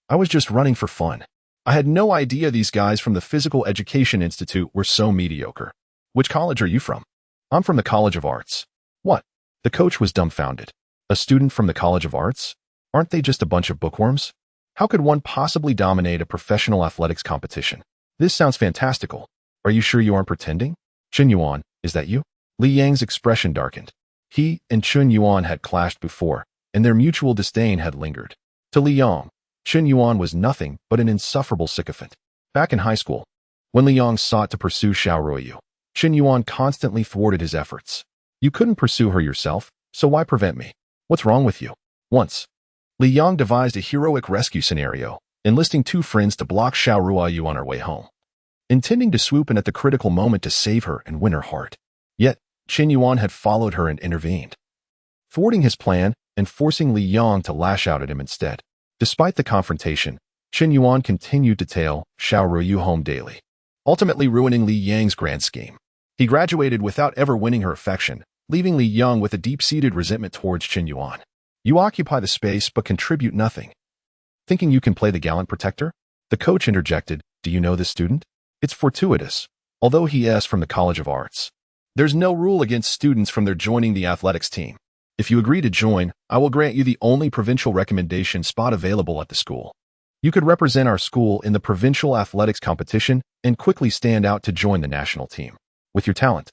Speaker 1: I was just running for fun. I had no idea these guys from the Physical Education Institute were so mediocre. Which college are you from? I'm from the College of Arts. What? The coach was dumbfounded. A student from the College of Arts? Aren't they just a bunch of bookworms? How could one possibly dominate a professional athletics competition? This sounds fantastical. Are you sure you aren't pretending? Chen Yuan, is that you? Li Yang's expression darkened. He and Chen Yuan had clashed before, and their mutual disdain had lingered. To Li Yang, Chen Yuan was nothing but an insufferable sycophant. Back in high school, when Li Yang sought to pursue Xiaoruoyu, Chen Yuan constantly thwarted his efforts. You couldn't pursue her yourself, so why prevent me? What's wrong with you? Once, Li Yang devised a heroic rescue scenario, enlisting 2 friends to block Xiaoruoyu on her way home, intending to swoop in at the critical moment to save her and win her heart. Yet, Chen Yuan had followed her and intervened, thwarting his plan and forcing Li Yang to lash out at him instead. Despite the confrontation, Chen Yuan continued to tail Xiaoruoyu home daily, ultimately ruining Li Yang's grand scheme. He graduated without ever winning her affection, leaving Li Yang with a deep-seated resentment towards Chen Yuan. You occupy the space but contribute nothing. Thinking you can play the gallant protector? The coach interjected, do you know this student? It's fortuitous, although he is from the College of Arts. There's no rule against students from their joining the athletics team. If you agree to join, I will grant you the only provincial recommendation spot available at the school. You could represent our school in the provincial athletics competition and quickly stand out to join the national team. With your talent,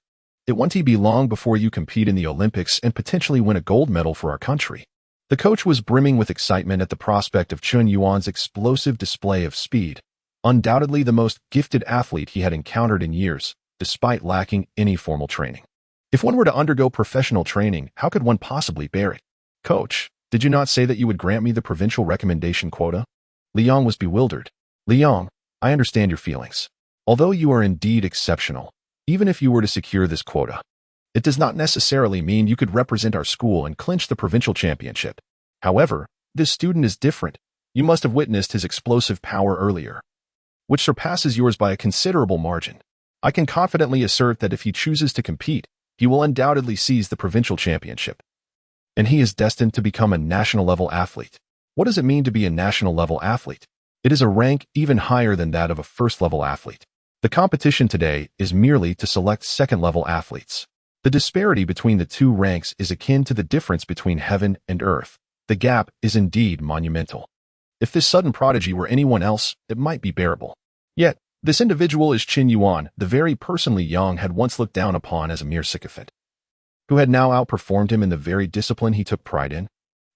Speaker 1: it won't be long before you compete in the Olympics and potentially win a gold medal for our country. The coach was brimming with excitement at the prospect of Chen Yuan's explosive display of speed, undoubtedly the most gifted athlete he had encountered in years, despite lacking any formal training. If one were to undergo professional training, how could one possibly bear it? Coach, did you not say that you would grant me the provincial recommendation quota? Li Yang was bewildered. Li Yang, I understand your feelings. Although you are indeed exceptional, even if you were to secure this quota, it does not necessarily mean you could represent our school and clinch the provincial championship. However, this student is different. You must have witnessed his explosive power earlier, which surpasses yours by a considerable margin. I can confidently assert that if he chooses to compete, he will undoubtedly seize the provincial championship. And he is destined to become a national-level athlete. What does it mean to be a national-level athlete? It is a rank even higher than that of a first-level athlete. The competition today is merely to select second-level athletes. The disparity between the two ranks is akin to the difference between heaven and earth. The gap is indeed monumental. If this sudden prodigy were anyone else, it might be bearable. Yet, this individual is Chen Yuan, the very person Li Yang had once looked down upon as a mere sycophant, who had now outperformed him in the very discipline he took pride in.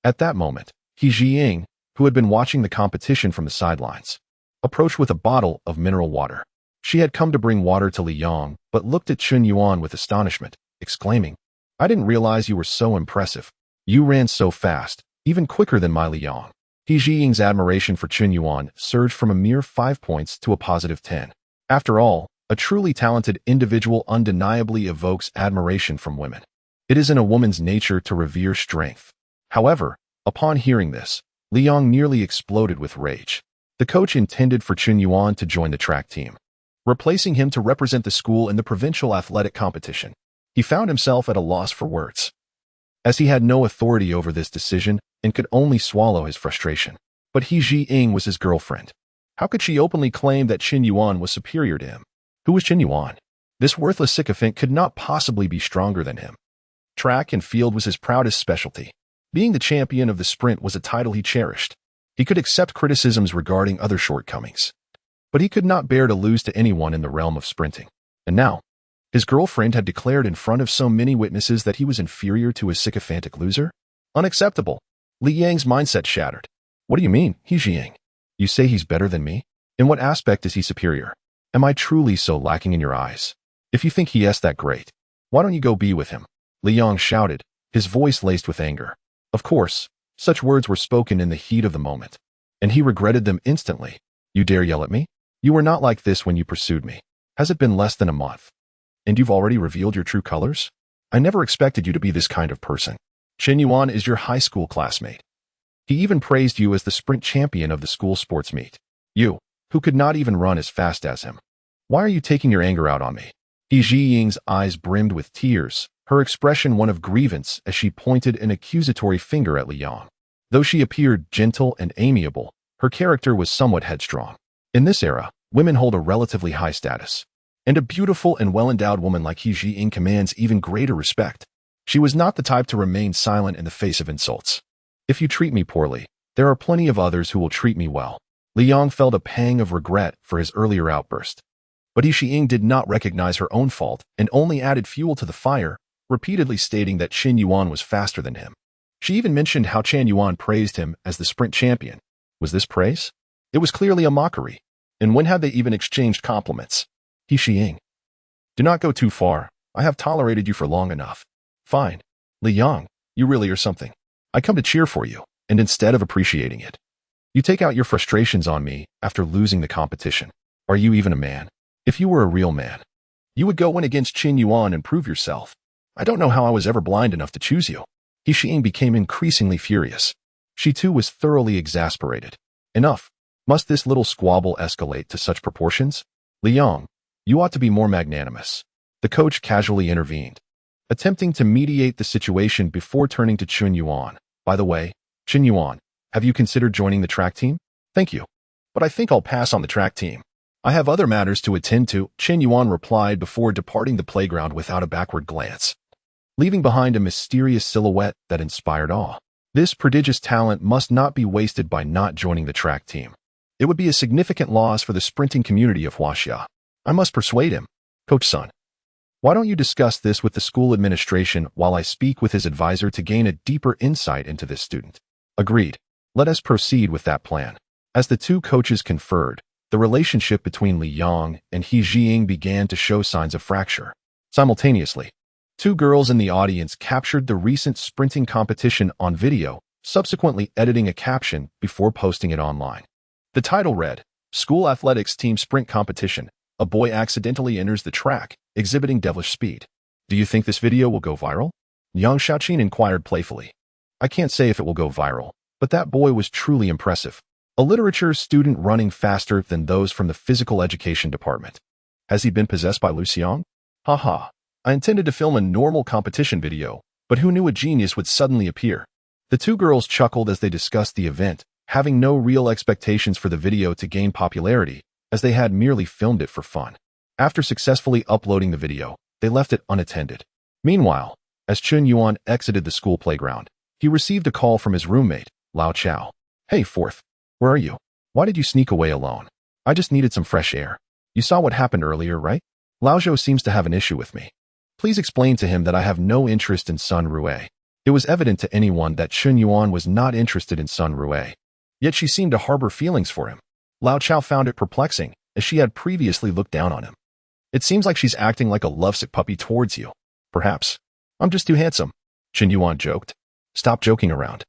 Speaker 1: At that moment, He Jiying, who had been watching the competition from the sidelines, approached with a bottle of mineral water. She had come to bring water to Li Yang, but looked at Chen Yuan with astonishment, exclaiming, I didn't realize you were so impressive. You ran so fast, even quicker than my Li Yang. He Jiying's admiration for Chen Yuan surged from a mere 5 points to a positive 10. After all, a truly talented individual undeniably evokes admiration from women. It is in a woman's nature to revere strength. However, upon hearing this, Li Yang nearly exploded with rage. The coach intended for Chen Yuan to join the track team, replacing him to represent the school in the provincial athletic competition. He found himself at a loss for words, as he had no authority over this decision and could only swallow his frustration. But He Ji-ying was his girlfriend. How could she openly claim that Qin Yuan was superior to him? Who was Qin Yuan? This worthless sycophant could not possibly be stronger than him. Track and field was his proudest specialty. Being the champion of the sprint was a title he cherished. He could accept criticisms regarding other shortcomings, but he could not bear to lose to anyone in the realm of sprinting. And now, his girlfriend had declared in front of so many witnesses that he was inferior to a sycophantic loser? Unacceptable. Li Yang's mindset shattered. What do you mean, He Ji-ying? You say he's better than me? In what aspect is he superior? Am I truly so lacking in your eyes? If you think he is that great, why don't you go be with him? Li Yang shouted, his voice laced with anger. Of course, such words were spoken in the heat of the moment, and he regretted them instantly. You dare yell at me? You were not like this when you pursued me. Has it been less than a month? And you've already revealed your true colors? I never expected you to be this kind of person. Qin Yuan is your high school classmate. He even praised you as the sprint champion of the school sports meet. You, who could not even run as fast as him. Why are you taking your anger out on me? He Ji-ying's eyes brimmed with tears, her expression one of grievance as she pointed an accusatory finger at Li Yang. Though she appeared gentle and amiable, her character was somewhat headstrong. In this era, women hold a relatively high status, and a beautiful and well-endowed woman like He Ji-ying commands even greater respect. She was not the type to remain silent in the face of insults. If you treat me poorly, there are plenty of others who will treat me well. Li Yang felt a pang of regret for his earlier outburst. But He Ji-ying did not recognize her own fault and only added fuel to the fire, repeatedly stating that Qin Yuan was faster than him. She even mentioned how Qin Yuan praised him as the sprint champion. Was this praise? It was clearly a mockery. And when had they even exchanged compliments? He Ji-ying. Do not go too far. I have tolerated you for long enough. Fine. Li Yang, you really are something. I come to cheer for you, and instead of appreciating it, you take out your frustrations on me after losing the competition. Are you even a man? If you were a real man, you would go in against Qin Yuan and prove yourself. I don't know how I was ever blind enough to choose you. He Ji-ying became increasingly furious. She too was thoroughly exasperated. Enough. Must this little squabble escalate to such proportions? Li Yang, you ought to be more magnanimous. The coach casually intervened, attempting to mediate the situation before turning to Qin Yuan. By the way, Qin Yuan, have you considered joining the track team? Thank you. But I think I'll pass on the track team. I have other matters to attend to, Qin Yuan replied before departing the playground without a backward glance, leaving behind a mysterious silhouette that inspired awe. This prodigious talent must not be wasted by not joining the track team. It would be a significant loss for the sprinting community of Huaxia. I must persuade him. Coach Sun, why don't you discuss this with the school administration while I speak with his advisor to gain a deeper insight into this student? Agreed. Let us proceed with that plan. As the two coaches conferred, the relationship between Li Yang and He Ji-ying began to show signs of fracture. Simultaneously, two girls in the audience captured the recent sprinting competition on video, subsequently editing a caption before posting it online. The title read, School Athletics Team Sprint Competition. A boy accidentally enters the track, exhibiting devilish speed. Do you think this video will go viral? Yang Xiaoqin inquired playfully. I can't say if it will go viral, but that boy was truly impressive. A literature student running faster than those from the physical education department. Has he been possessed by Lu Xiang? Haha. I intended to film a normal competition video, but who knew a genius would suddenly appear? The two girls chuckled as they discussed the event, having no real expectations for the video to gain popularity, as they had merely filmed it for fun. After successfully uploading the video, they left it unattended. Meanwhile, as Qin Yuan exited the school playground, he received a call from his roommate, Lao Chao. Hey, fourth. Where are you? Why did you sneak away alone? I just needed some fresh air. You saw what happened earlier, right? Lao Zhou seems to have an issue with me. Please explain to him that I have no interest in Sun Rue. It was evident to anyone that Qin Yuan was not interested in Sun Rue. Yet she seemed to harbor feelings for him. Lao Chao found it perplexing, as she had previously looked down on him. It seems like she's acting like a lovesick puppy towards you. Perhaps. I'm just too handsome. Qin Yuan joked. Stop joking around.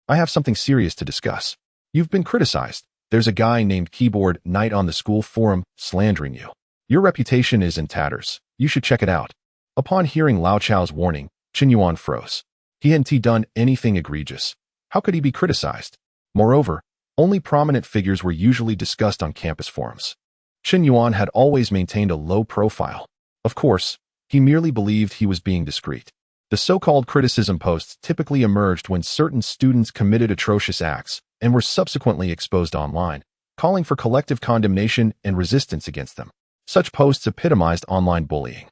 Speaker 1: I have something serious to discuss. You've been criticized. There's a guy named Keyboard Knight on the school forum slandering you. Your reputation is in tatters. You should check it out. Upon hearing Lao Chao's warning, Qin Yuan froze. He hadn't done anything egregious. How could he be criticized? Moreover, only prominent figures were usually discussed on campus forums. Chen Yuan had always maintained a low profile. Of course, he merely believed he was being discreet. The so-called criticism posts typically emerged when certain students committed atrocious acts and were subsequently exposed online, calling for collective condemnation and resistance against them. Such posts epitomized online bullying.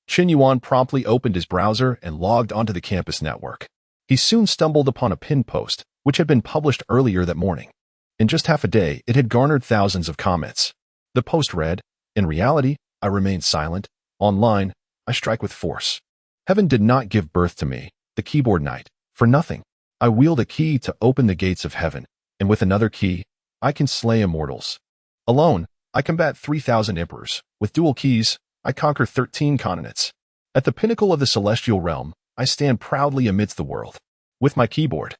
Speaker 1: Chen Yuan promptly opened his browser and logged onto the campus network. He soon stumbled upon a pinned post, which had been published earlier that morning. In just half a day, it had garnered thousands of comments. The post read, "In reality, I remain silent. Online, I strike with force. Heaven did not give birth to me, the keyboard knight, for nothing. I wield a key to open the gates of heaven, and with another key, I can slay immortals. Alone, I combat 3,000 emperors. With dual keys, I conquer 13 continents. At the pinnacle of the celestial realm, I stand proudly amidst the world. With my keyboard,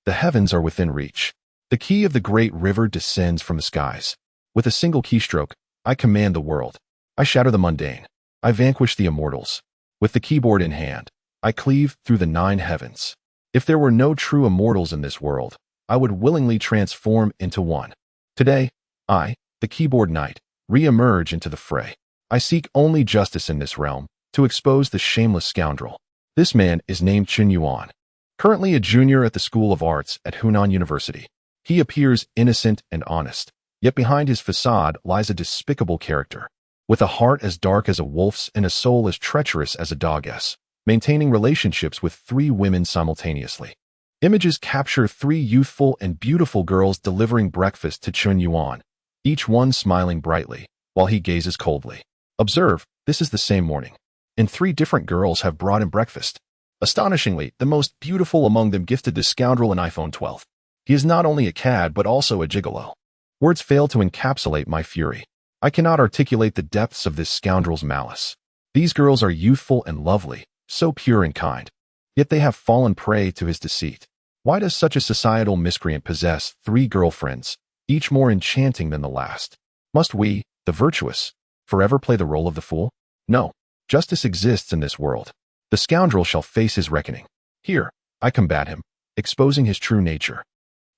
Speaker 1: the heavens are within reach. The key of the great river descends from the skies. With a single keystroke, I command the world. I shatter the mundane. I vanquish the immortals. With the keyboard in hand, I cleave through the 9 heavens. If there were no true immortals in this world, I would willingly transform into one. Today, I, the keyboard knight, re-emerge into the fray. I seek only justice in this realm, to expose the shameless scoundrel. This man is named Chen Yuan, currently a junior at the School of Arts at Hunan University. He appears innocent and honest, yet behind his facade lies a despicable character, with a heart as dark as a wolf's and a soul as treacherous as a dog's, maintaining relationships with 3 women simultaneously. Images capture 3 youthful and beautiful girls delivering breakfast to Chen Yuan, each one smiling brightly, while he gazes coldly. Observe, this is the same morning, and 3 different girls have brought him breakfast. Astonishingly, the most beautiful among them gifted the scoundrel an iPhone 12. He is not only a cad but also a gigolo. Words fail to encapsulate my fury. I cannot articulate the depths of this scoundrel's malice. These girls are youthful and lovely, so pure and kind. Yet they have fallen prey to his deceit. Why does such a societal miscreant possess 3 girlfriends, each more enchanting than the last? Must we, the virtuous, forever play the role of the fool? No. Justice exists in this world. The scoundrel shall face his reckoning. Here, I combat him, exposing his true nature.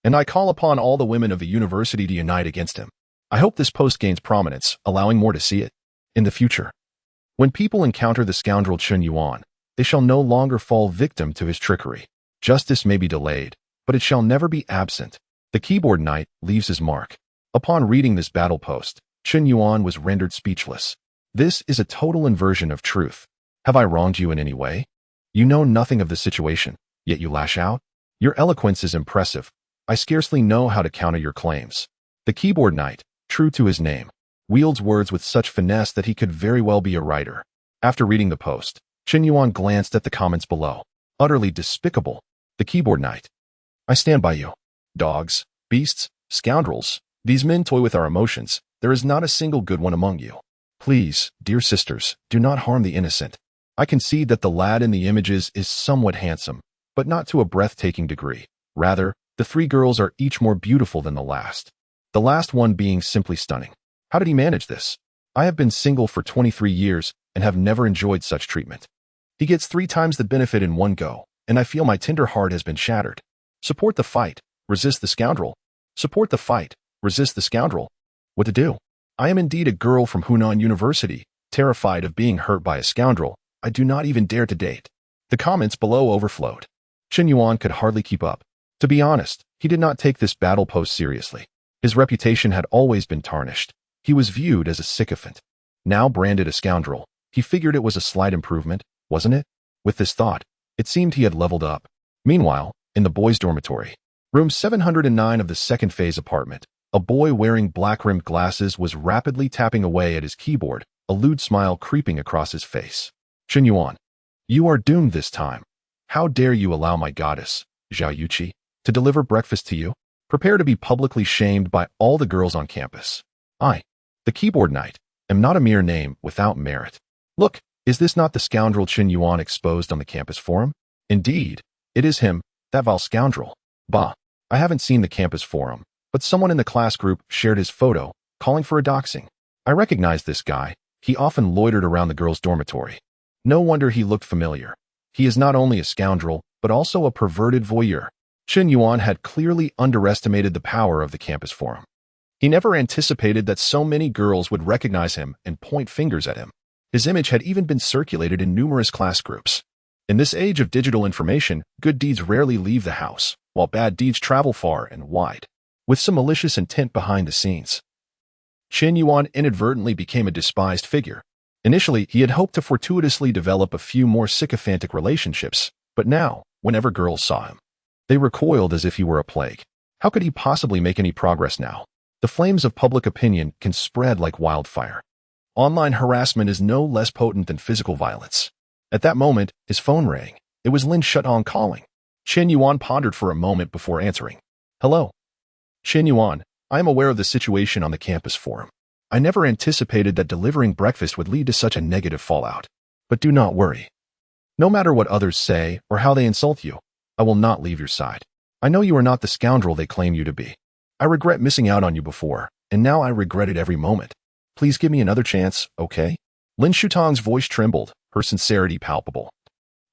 Speaker 1: And I call upon all the women of the university to unite against him. I hope this post gains prominence, allowing more to see it. In the future, when people encounter the scoundrel Chen Yuan, they shall no longer fall victim to his trickery. Justice may be delayed, but it shall never be absent. The keyboard knight leaves his mark. Upon reading this battle post, Chen Yuan was rendered speechless. This is a total inversion of truth. Have I wronged you in any way? You know nothing of the situation, yet you lash out? Your eloquence is impressive. I scarcely know how to counter your claims. The keyboard knight, true to his name, wields words with such finesse that he could very well be a writer. After reading the post, Chen Yuan glanced at the comments below. Utterly despicable. The keyboard knight. I stand by you. Dogs, beasts, scoundrels. These men toy with our emotions. There is not a single good one among you. Please, dear sisters, do not harm the innocent. I concede that the lad in the images is somewhat handsome, but not to a breathtaking degree. Rather, the 3 girls are each more beautiful than the last one being simply stunning. How did he manage this? I have been single for 23 years and have never enjoyed such treatment. He gets 3 times the benefit in one go, and I feel my tender heart has been shattered. Support the fight, resist the scoundrel. Support the fight, resist the scoundrel. What to do? I am indeed a girl from Hunan University, terrified of being hurt by a scoundrel. I do not even dare to date. The comments below overflowed. Chen Yuan could hardly keep up. To be honest, he did not take this battle post seriously. His reputation had always been tarnished. He was viewed as a sycophant. Now branded a scoundrel, he figured it was a slight improvement, wasn't it? With this thought, it seemed he had leveled up. Meanwhile, in the boys' dormitory, room 709 of the second phase apartment, a boy wearing black-rimmed glasses was rapidly tapping away at his keyboard, a lewd smile creeping across his face. Chen Yuan, you are doomed this time. How dare you allow my goddess, Zhao Yuqi, to deliver breakfast to you? Prepare to be publicly shamed by all the girls on campus. I, the keyboard knight, am not a mere name without merit. Look, is this not the scoundrel Chen Yuan exposed on the campus forum? Indeed, it is him, that vile scoundrel. Bah, I haven't seen the campus forum, but someone in the class group shared his photo, calling for a doxing. I recognized this guy. He often loitered around the girls' dormitory. No wonder he looked familiar. He is not only a scoundrel, but also a perverted voyeur. Chen Yuan had clearly underestimated the power of the campus forum. He never anticipated that so many girls would recognize him and point fingers at him. His image had even been circulated in numerous class groups. In this age of digital information, good deeds rarely leave the house, while bad deeds travel far and wide, with some malicious intent behind the scenes. Chen Yuan inadvertently became a despised figure. Initially, he had hoped to fortuitously develop a few more sycophantic relationships, but now, whenever girls saw him, they recoiled as if he were a plague. How could he possibly make any progress now? The flames of public opinion can spread like wildfire. Online harassment is no less potent than physical violence. At that moment, his phone rang. It was Lin Fan calling. Chen Yuan pondered for a moment before answering. Hello. Chen Yuan, I am aware of the situation on the campus forum. I never anticipated that delivering breakfast would lead to such a negative fallout. But do not worry. No matter what others say or how they insult you, I will not leave your side. I know you are not the scoundrel they claim you to be. I regret missing out on you before, and now I regret it every moment. Please give me another chance, okay? Lin Shutong's voice trembled, her sincerity palpable.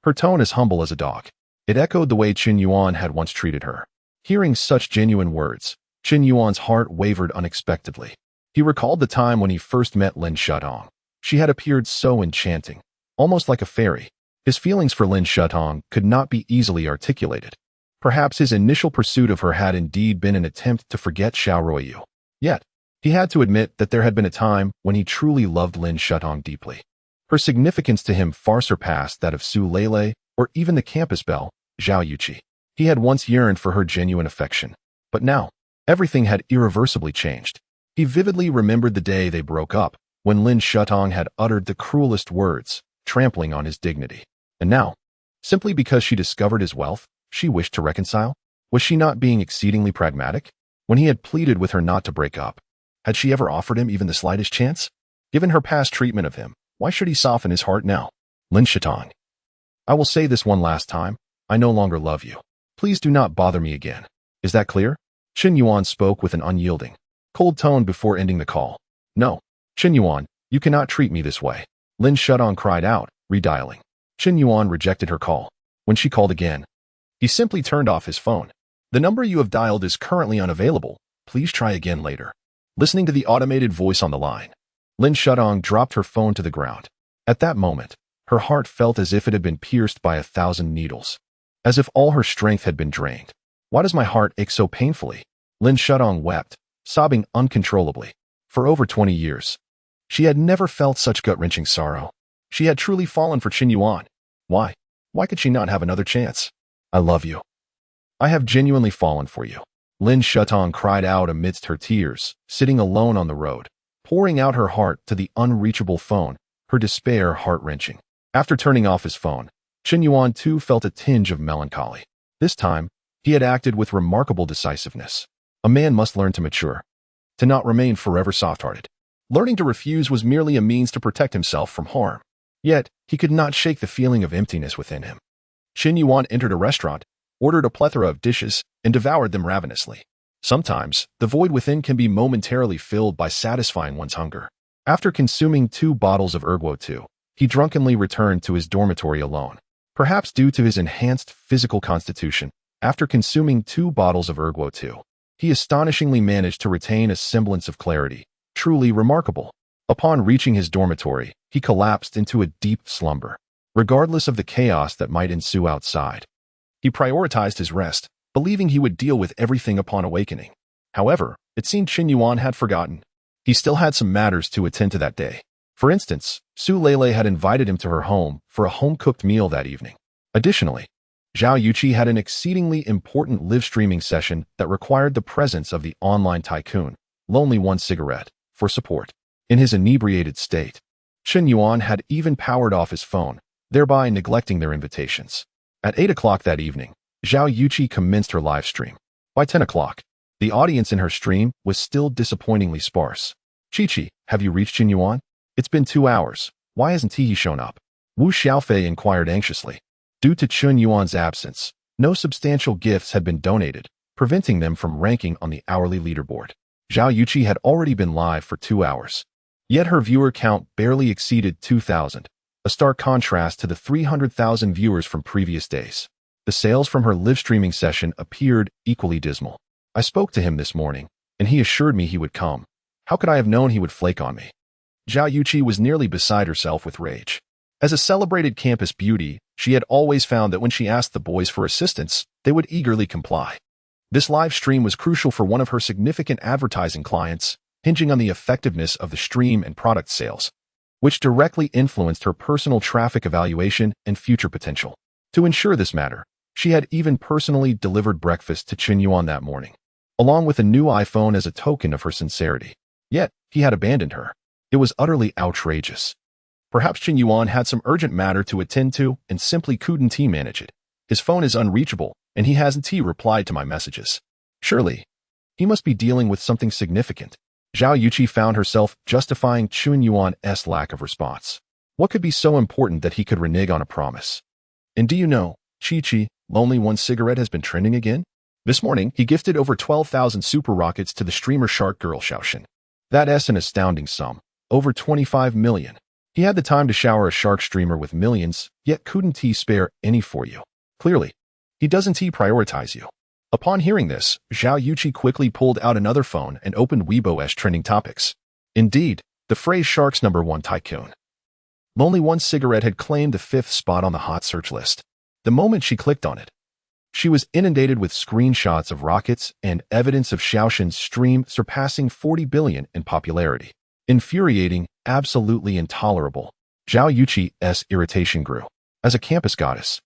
Speaker 1: Her tone as humble as a dog. It echoed the way Chen Yuan had once treated her. Hearing such genuine words, Chen Yuan's heart wavered unexpectedly. He recalled the time when he first met Lin Shutong. She had appeared so enchanting, almost like a fairy. His feelings for Lin Shutong could not be easily articulated. Perhaps his initial pursuit of her had indeed been an attempt to forget Xiao Ruoyu. Yet, he had to admit that there had been a time when he truly loved Lin Shutong deeply. Her significance to him far surpassed that of Su Lele or even the campus belle, Zhao Yuqi. He had once yearned for her genuine affection. But now, everything had irreversibly changed. He vividly remembered the day they broke up, when Lin Shutong had uttered the cruelest words, trampling on his dignity. And now, simply because she discovered his wealth, she wished to reconcile? Was she not being exceedingly pragmatic? When he had pleaded with her not to break up, had she ever offered him even the slightest chance? Given her past treatment of him, why should he soften his heart now? Lin Shutong, I will say this one last time. I no longer love you. Please do not bother me again. Is that clear? Chen Yuan spoke with an unyielding, cold tone before ending the call. No, Chen Yuan, you cannot treat me this way. Lin Shutong cried out, redialing. Chen Yuan rejected her call. When she called again, he simply turned off his phone. The number you have dialed is currently unavailable. Please try again later. Listening to the automated voice on the line, Lin Shutong dropped her phone to the ground. At that moment, her heart felt as if it had been pierced by 1,000 needles. As if all her strength had been drained. Why does my heart ache so painfully? Lin Shutong wept, sobbing uncontrollably. For over 20 years, she had never felt such gut-wrenching sorrow. She had truly fallen for Chen Yuan. Why? Why could she not have another chance? I love you. I have genuinely fallen for you. Lin Shutong cried out amidst her tears, sitting alone on the road, pouring out her heart to the unreachable phone, her despair heart-wrenching. After turning off his phone, Chen Yuan too felt a tinge of melancholy. This time, he had acted with remarkable decisiveness. A man must learn to mature, to not remain forever soft-hearted. Learning to refuse was merely a means to protect himself from harm. Yet, he could not shake the feeling of emptiness within him. Chen Yuan entered a restaurant, ordered a plethora of dishes, and devoured them ravenously. Sometimes, the void within can be momentarily filled by satisfying one's hunger. After consuming 2 bottles of Erguo 2, he drunkenly returned to his dormitory alone. Perhaps due to his enhanced physical constitution, after consuming 2 bottles of Erguo 2, he astonishingly managed to retain a semblance of clarity. Truly remarkable. Upon reaching his dormitory, he collapsed into a deep slumber, regardless of the chaos that might ensue outside. He prioritized his rest, believing he would deal with everything upon awakening. However, it seemed Chen Yuan had forgotten. He still had some matters to attend to that day. For instance, Su Lele had invited him to her home for a home-cooked meal that evening. Additionally, Zhao Yuqi had an exceedingly important live-streaming session that required the presence of the online tycoon, Lonely One Cigarette, for support. In his inebriated state, Chen Yuan had even powered off his phone, thereby neglecting their invitations. At 8 o'clock that evening, Zhao Yuqi commenced her live stream. By 10 o'clock, the audience in her stream was still disappointingly sparse. Chi-Chi, have you reached Chen Yuan? It's been 2 hours. Why hasn't he shown up? Wu Xiaofei inquired anxiously. Due to Chen Yuan's absence, no substantial gifts had been donated, preventing them from ranking on the hourly leaderboard. Zhao Yuqi had already been live for 2 hours. Yet her viewer count barely exceeded 2,000, a stark contrast to the 300,000 viewers from previous days. The sales from her live streaming session appeared equally dismal. I spoke to him this morning. and he assured me he would come. How could I have known he would flake on me? Zhao Yuqi was nearly beside herself with rage. As a celebrated campus beauty, she had always found that when she asked the boys for assistance, they would eagerly comply. This live stream was crucial for one of her significant advertising clients, hinging on the effectiveness of the stream and product sales, which directly influenced her personal traffic evaluation and future potential. To ensure this matter, she had even personally delivered breakfast to Chen Yuan that morning, along with a new iPhone as a token of her sincerity. Yet, he had abandoned her. It was utterly outrageous. Perhaps Chen Yuan had some urgent matter to attend to and simply couldn't manage it. His phone is unreachable, and he hasn't replied to my messages. Surely, he must be dealing with something significant. Zhao Yuqi found herself justifying Chen Yuan's lack of response. What could be so important that he could renege on a promise? And do you know, Chi, Lonely One cigarette has been trending again? This morning, he gifted over 12,000 super rockets to the streamer Shark Girl Xiaoxin. That's an astounding sum. Over 25 million. He had the time to shower a shark streamer with millions, yet couldn't he spare any for you? Clearly, he doesn't prioritize you. Upon hearing this, Zhao Yuqi quickly pulled out another phone and opened Weibo's trending topics. Indeed, the phrase Shark's #1 tycoon. Lonely One cigarette had claimed the 5th spot on the hot search list. The moment she clicked on it, she was inundated with screenshots of rockets and evidence of Xiaoxin's stream surpassing 40 billion in popularity. Infuriating, absolutely intolerable. Zhao Yuqi's irritation grew. As a campus goddess,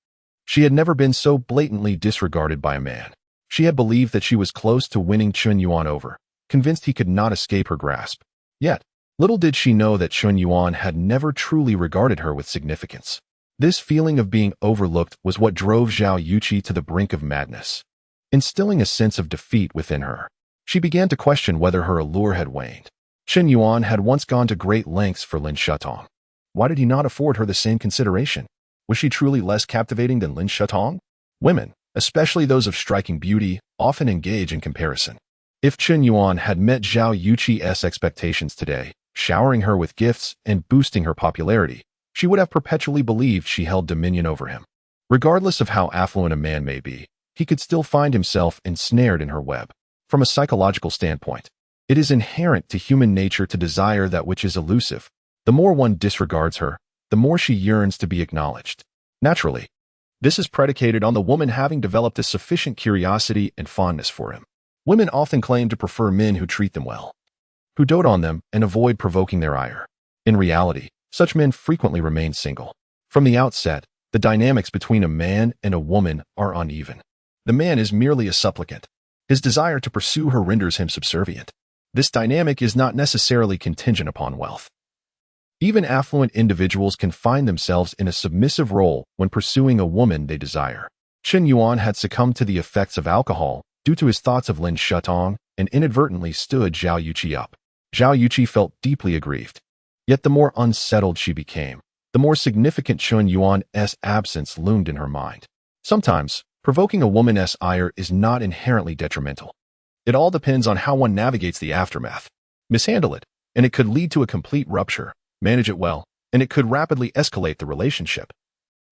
Speaker 1: she had never been so blatantly disregarded by a man. She had believed that she was close to winning Chen Yuan over, convinced he could not escape her grasp. Yet, little did she know that Chen Yuan had never truly regarded her with significance. This feeling of being overlooked was what drove Zhao Yuqi to the brink of madness. Instilling a sense of defeat within her, she began to question whether her allure had waned. Chen Yuan had once gone to great lengths for Lin Shetong. Why did he not afford her the same consideration? Was she truly less captivating than Lin Shetong? Women, especially those of striking beauty, often engage in comparison. If Chen Yuan had met Zhao Yuqi's expectations today, showering her with gifts and boosting her popularity, she would have perpetually believed she held dominion over him. Regardless of how affluent a man may be, he could still find himself ensnared in her web. From a psychological standpoint, it is inherent to human nature to desire that which is elusive. The more one disregards her, the more she yearns to be acknowledged. Naturally, this is predicated on the woman having developed a sufficient curiosity and fondness for him. Women often claim to prefer men who treat them well, who dote on them and avoid provoking their ire. In reality, such men frequently remain single. From the outset, the dynamics between a man and a woman are uneven. The man is merely a supplicant. His desire to pursue her renders him subservient. This dynamic is not necessarily contingent upon wealth. Even affluent individuals can find themselves in a submissive role when pursuing a woman they desire. Chen Yuan had succumbed to the effects of alcohol due to his thoughts of Lin Shetong and inadvertently stood Zhao Yuqi up. Zhao Yuqi felt deeply aggrieved. Yet the more unsettled she became, the more significant Chen Yuan's absence loomed in her mind. Sometimes, provoking a woman's ire is not inherently detrimental. It all depends on how one navigates the aftermath. Mishandle it, and it could lead to a complete rupture. Manage it well, and it could rapidly escalate the relationship,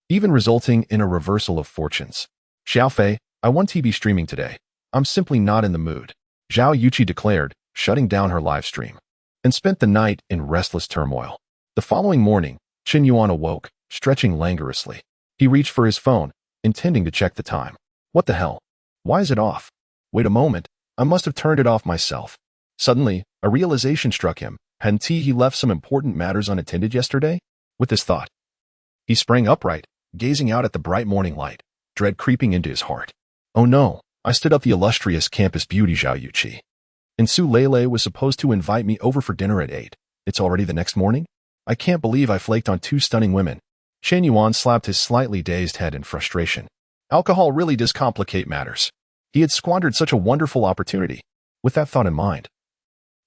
Speaker 1: even resulting in a reversal of fortunes. Xiaofei, I want TV streaming today. I'm simply not in the mood, Zhao Yuqi declared, shutting down her live stream, and spent the night in restless turmoil. The following morning, Chen Yuan awoke, stretching languorously. He reached for his phone, intending to check the time. What the hell? Why is it off? Wait a moment, I must have turned it off myself. Suddenly, a realization struck him. Hadn't he left some important matters unattended yesterday? With this thought, he sprang upright, gazing out at the bright morning light, dread creeping into his heart. Oh no, I stood up the illustrious campus beauty Zhao Yuqi. And Su Lele was supposed to invite me over for dinner at 8. It's already the next morning? I can't believe I flaked on 2 stunning women. Chen Yuan slapped his slightly dazed head in frustration. Alcohol really does complicate matters. He had squandered such a wonderful opportunity. With that thought in mind,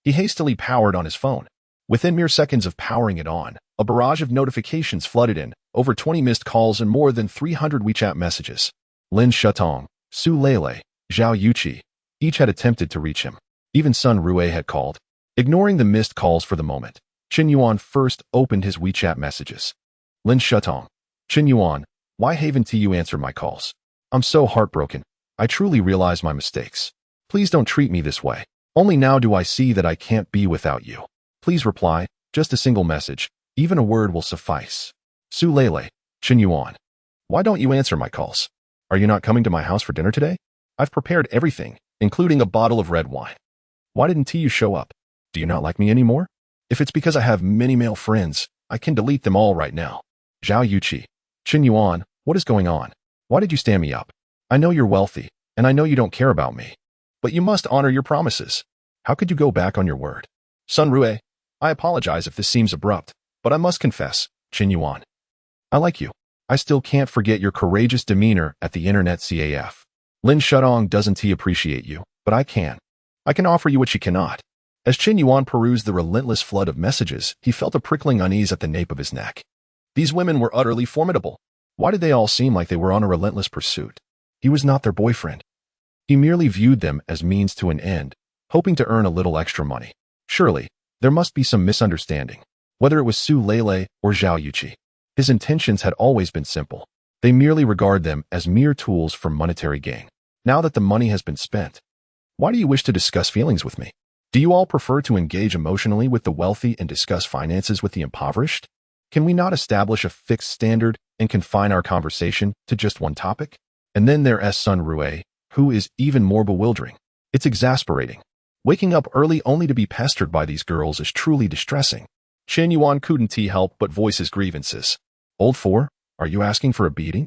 Speaker 1: he hastily powered on his phone. Within mere seconds of powering it on, a barrage of notifications flooded in, over 20 missed calls and more than 300 WeChat messages. Lin Shetong, Su Lele, Zhao Yuqi, each had attempted to reach him. Even Sun Rue had called. Ignoring the missed calls for the moment, Chen Yuan first opened his WeChat messages. Lin Shetong, Chen Yuan, why haven't you answered my calls? I'm so heartbroken. I truly realize my mistakes. Please don't treat me this way. Only now do I see that I can't be without you. Please reply, just a single message, even a word will suffice. Su Lele, Chen Yuan. Why don't you answer my calls? Are you not coming to my house for dinner today? I've prepared everything, including a bottle of red wine. Why didn't you show up? Do you not like me anymore? If it's because I have many male friends, I can delete them all right now. Zhao Yuqi. Chen Yuan, what is going on? Why did you stand me up? I know you're wealthy, and I know you don't care about me. But you must honor your promises. How could you go back on your word? Sun Rue, I apologize if this seems abrupt, but I must confess, Chen Yuan. I like you. I still can't forget your courageous demeanor at the internet CAF. Lin Shudong doesn't appreciate you, but I can. I can offer you what she cannot. As Chen Yuan perused the relentless flood of messages, he felt a prickling unease at the nape of his neck. These women were utterly formidable. Why did they all seem like they were on a relentless pursuit? He was not their boyfriend. He merely viewed them as means to an end, hoping to earn a little extra money. Surely, there must be some misunderstanding, whether it was Su Lele or Zhao Yuqi. His intentions had always been simple. They merely regard them as mere tools for monetary gain. Now that the money has been spent, why do you wish to discuss feelings with me? Do you all prefer to engage emotionally with the wealthy and discuss finances with the impoverished? Can we not establish a fixed standard and confine our conversation to just one topic? And then there's Sun Rue, who is even more bewildering. It's exasperating. Waking up early only to be pestered by these girls is truly distressing. Chen Yuan couldn't help but voice his grievances. Old Four, are you asking for a beating?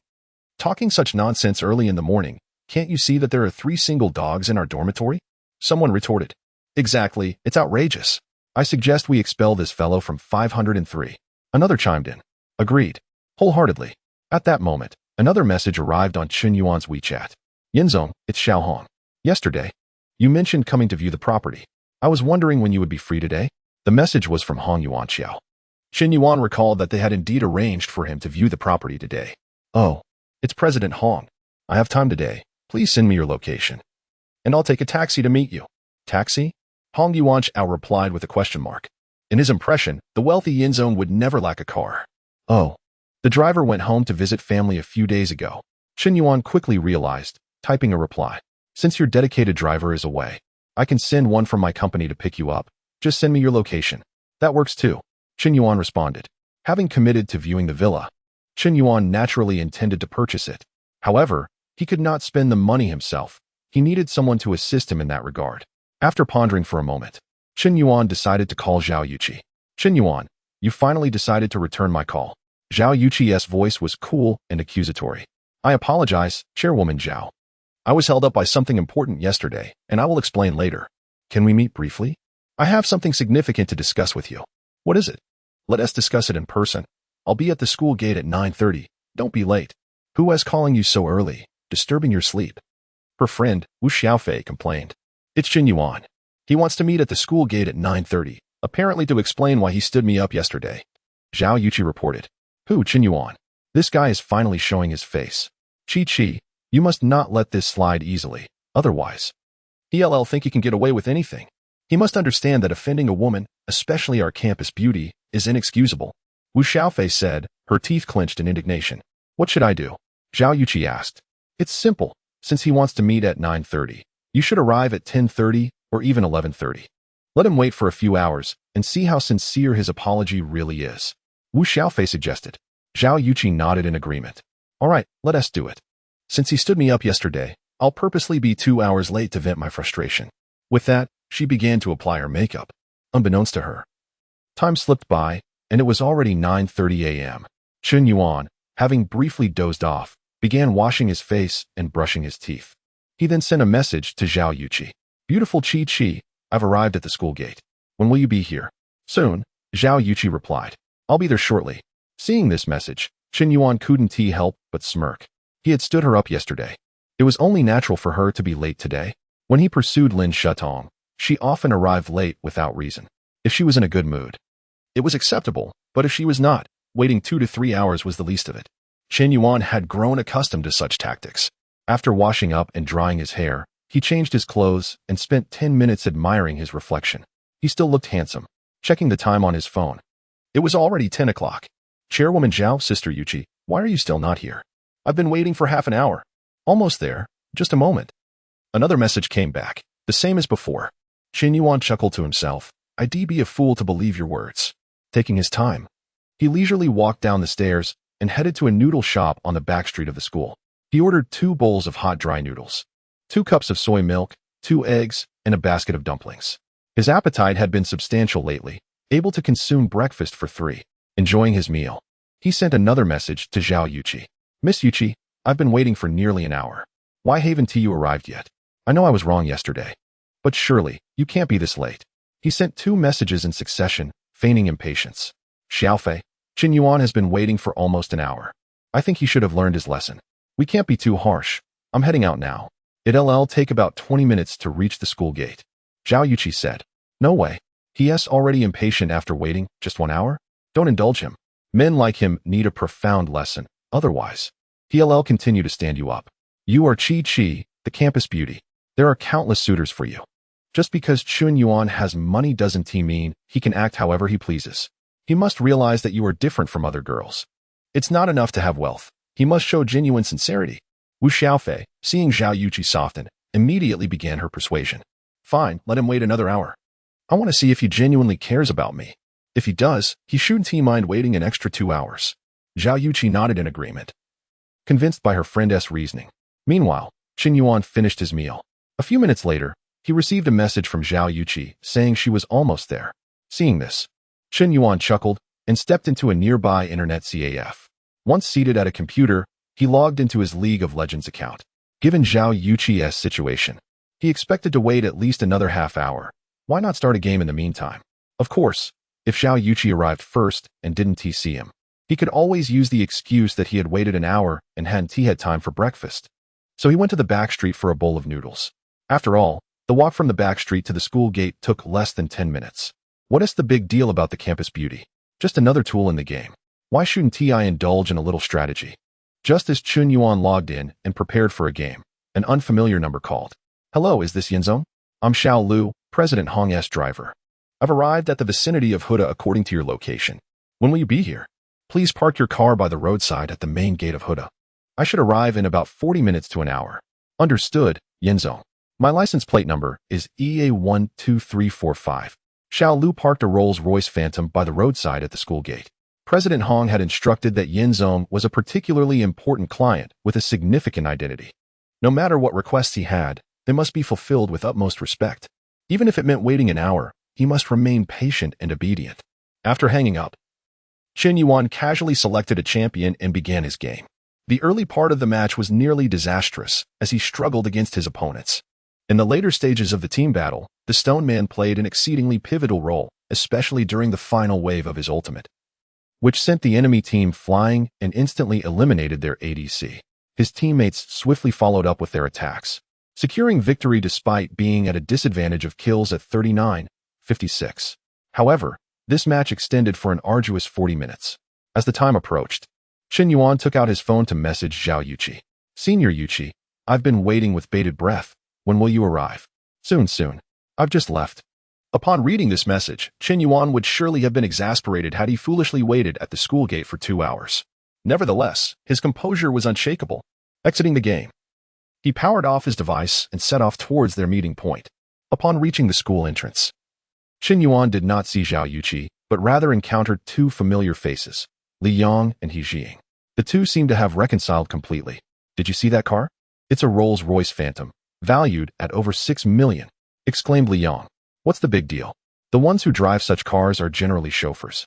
Speaker 1: Talking such nonsense early in the morning, can't you see that there are 3 single dogs in our dormitory? Someone retorted. Exactly, it's outrageous. I suggest we expel this fellow from 503. Another chimed in. Agreed. Wholeheartedly. At that moment, another message arrived on Chen Yuan's WeChat. Yinzong, it's Xiao Hong. Yesterday, you mentioned coming to view the property. I was wondering when you would be free today. The message was from Hong Yuan Xiao. Chen Yuan recalled that they had indeed arranged for him to view the property today. Oh, it's President Hong. I have time today. Please send me your location. And I'll take a taxi to meet you. Taxi? Hong Yuan Xiao replied with a question mark. In his impression, the wealthy Yinzong would never lack a car. Oh. The driver went home to visit family a few days ago. Chen Yuan quickly realized, typing a reply. Since your dedicated driver is away, I can send one from my company to pick you up. Just send me your location. That works too. Chen Yuan responded. Having committed to viewing the villa, Chen Yuan naturally intended to purchase it. However, he could not spend the money himself. He needed someone to assist him in that regard. After pondering for a moment, Chen Yuan decided to call Zhao Yuqi. Chen Yuan, you finally decided to return my call. Zhao Yuqi's voice was cool and accusatory. I apologize, Chairwoman Zhao. I was held up by something important yesterday, and I will explain later. Can we meet briefly? I have something significant to discuss with you. What is it? Let us discuss it in person. I'll be at the school gate at 9:30. Don't be late. Who is calling you so early, disturbing your sleep? Her friend, Wu Xiaofei, complained. It's Chen Yuan. He wants to meet at the school gate at 9:30, apparently to explain why he stood me up yesterday. Zhao Yuqi reported. Who, Chen Yuan? This guy is finally showing his face. Chi, you must not let this slide easily, otherwise. He'll think he can get away with anything. He must understand that offending a woman, especially our campus beauty, is inexcusable. Wu Xiaofei said, her teeth clenched in indignation. What should I do? Zhao Yuqi asked. It's simple. Since he wants to meet at 9:30, you should arrive at 10:30 or even 11:30. Let him wait for a few hours and see how sincere his apology really is. Wu Xiaofei suggested. Zhao Yuqi nodded in agreement. All right, let us do it. Since he stood me up yesterday, I'll purposely be 2 hours late to vent my frustration. With that, she began to apply her makeup. Unbeknownst to her, time slipped by, and it was already 9:30 a.m. Chen Yuan, having briefly dozed off, began washing his face and brushing his teeth. He then sent a message to Zhao Yuqi. Beautiful Chi, I've arrived at the school gate. When will you be here? Soon, Zhao Yuqi replied. I'll be there shortly. Seeing this message, Chen Yuan couldn't help but smirk. He had stood her up yesterday. It was only natural for her to be late today. When he pursued Lin Shutong, she often arrived late without reason. If she was in a good mood, it was acceptable, but if she was not, waiting 2 to 3 hours was the least of it. Chen Yuan had grown accustomed to such tactics. After washing up and drying his hair, he changed his clothes and spent 10 minutes admiring his reflection. He still looked handsome. Checking the time on his phone. It was already 10 o'clock. Chairwoman Zhao, Sister Yuqi, why are you still not here? I've been waiting for half an hour. Almost there. Just a moment. Another message came back, the same as before. Qin Yuan chuckled to himself. I'd be a fool to believe your words. Taking his time, he leisurely walked down the stairs and headed to a noodle shop on the back street of the school. He ordered 2 bowls of hot dry noodles, 2 cups of soy milk, 2 eggs, and a basket of dumplings. His appetite had been substantial lately, able to consume breakfast for 3. Enjoying his meal, he sent another message to Zhao Yuqi. Miss Yuqi, I've been waiting for nearly an hour. Why haven't you arrived yet? I know I was wrong yesterday, but surely you can't be this late. He sent 2 messages in succession, feigning impatience. Xiaofei, Qin Yuan has been waiting for almost an hour. I think he should have learned his lesson. We can't be too harsh. I'm heading out now. It'll take about 20 minutes to reach the school gate. Zhao Yuqi said. No way. He's already impatient after waiting just 1 hour? Don't indulge him. Men like him need a profound lesson. Otherwise, he'll continue to stand you up. You are Chi, the campus beauty. There are countless suitors for you. Just because Qin Yuan has money doesn't mean he can act however he pleases. He must realize that you are different from other girls. It's not enough to have wealth. He must show genuine sincerity. Wu Xiaofei, seeing Zhao Yuqi soften, immediately began her persuasion. Fine, let him wait another hour. I want to see if he genuinely cares about me. If he does, he shouldn't mind waiting an extra 2 hours. Zhao Yuqi nodded in agreement, convinced by her friend's reasoning. Meanwhile, Qin Yuan finished his meal. A few minutes later, he received a message from Zhao Yuqi saying she was almost there. Seeing this, Qin Yuan chuckled and stepped into a nearby internet CAF. Once seated at a computer, he logged into his League of Legends account. Given Zhao Yuqi's situation, he expected to wait at least another half hour. Why not start a game in the meantime? Of course, if Zhao Yuqi arrived first and didn't see him, he could always use the excuse that he had waited an hour and hadn't had time for breakfast. So he went to the back street for a bowl of noodles. After all, the walk from the back street to the school gate took less than 10 minutes. What is the big deal about the campus beauty? Just another tool in the game. Why shouldn't I indulge in a little strategy? Just as Qin Yuan logged in and prepared for a game, an unfamiliar number called. Hello, is this Yinzong? I'm Xiao Lu, President Hong's driver. I've arrived at the vicinity of Huda according to your location. When will you be here? Please park your car by the roadside at the main gate of Huda. I should arrive in about 40 minutes to an hour. Understood, Yinzong. My license plate number is EA12345. Xiao Lu parked a Rolls-Royce Phantom by the roadside at the school gate. President Hong had instructed that Yinzong was a particularly important client with a significant identity. No matter what requests he had, they must be fulfilled with utmost respect. Even if it meant waiting an hour, he must remain patient and obedient. After hanging up, Qin Yuan casually selected a champion and began his game. The early part of the match was nearly disastrous as he struggled against his opponents. In the later stages of the team battle, the Stone Man played an exceedingly pivotal role, especially during the final wave of his ultimate, which sent the enemy team flying and instantly eliminated their ADC. His teammates swiftly followed up with their attacks, securing victory despite being at a disadvantage of kills at 39-56. However, this match extended for an arduous 40 minutes. As the time approached, Qin Yuan took out his phone to message Zhao Yuqi. Senior Yuqi, I've been waiting with bated breath. When will you arrive? Soon. I've just left. Upon reading this message, Qin Yuan would surely have been exasperated had he foolishly waited at the school gate for 2 hours. Nevertheless, his composure was unshakable. Exiting the game, he powered off his device and set off towards their meeting point. Upon reaching the school entrance, Qin Yuan did not see Zhao Yuqi, but rather encountered 2 familiar faces, Li Yang and He Jing. The 2 seemed to have reconciled completely. Did you see that car? It's a Rolls-Royce Phantom, valued at over 6 million, exclaimed Li Yang. What's the big deal? The ones who drive such cars are generally chauffeurs.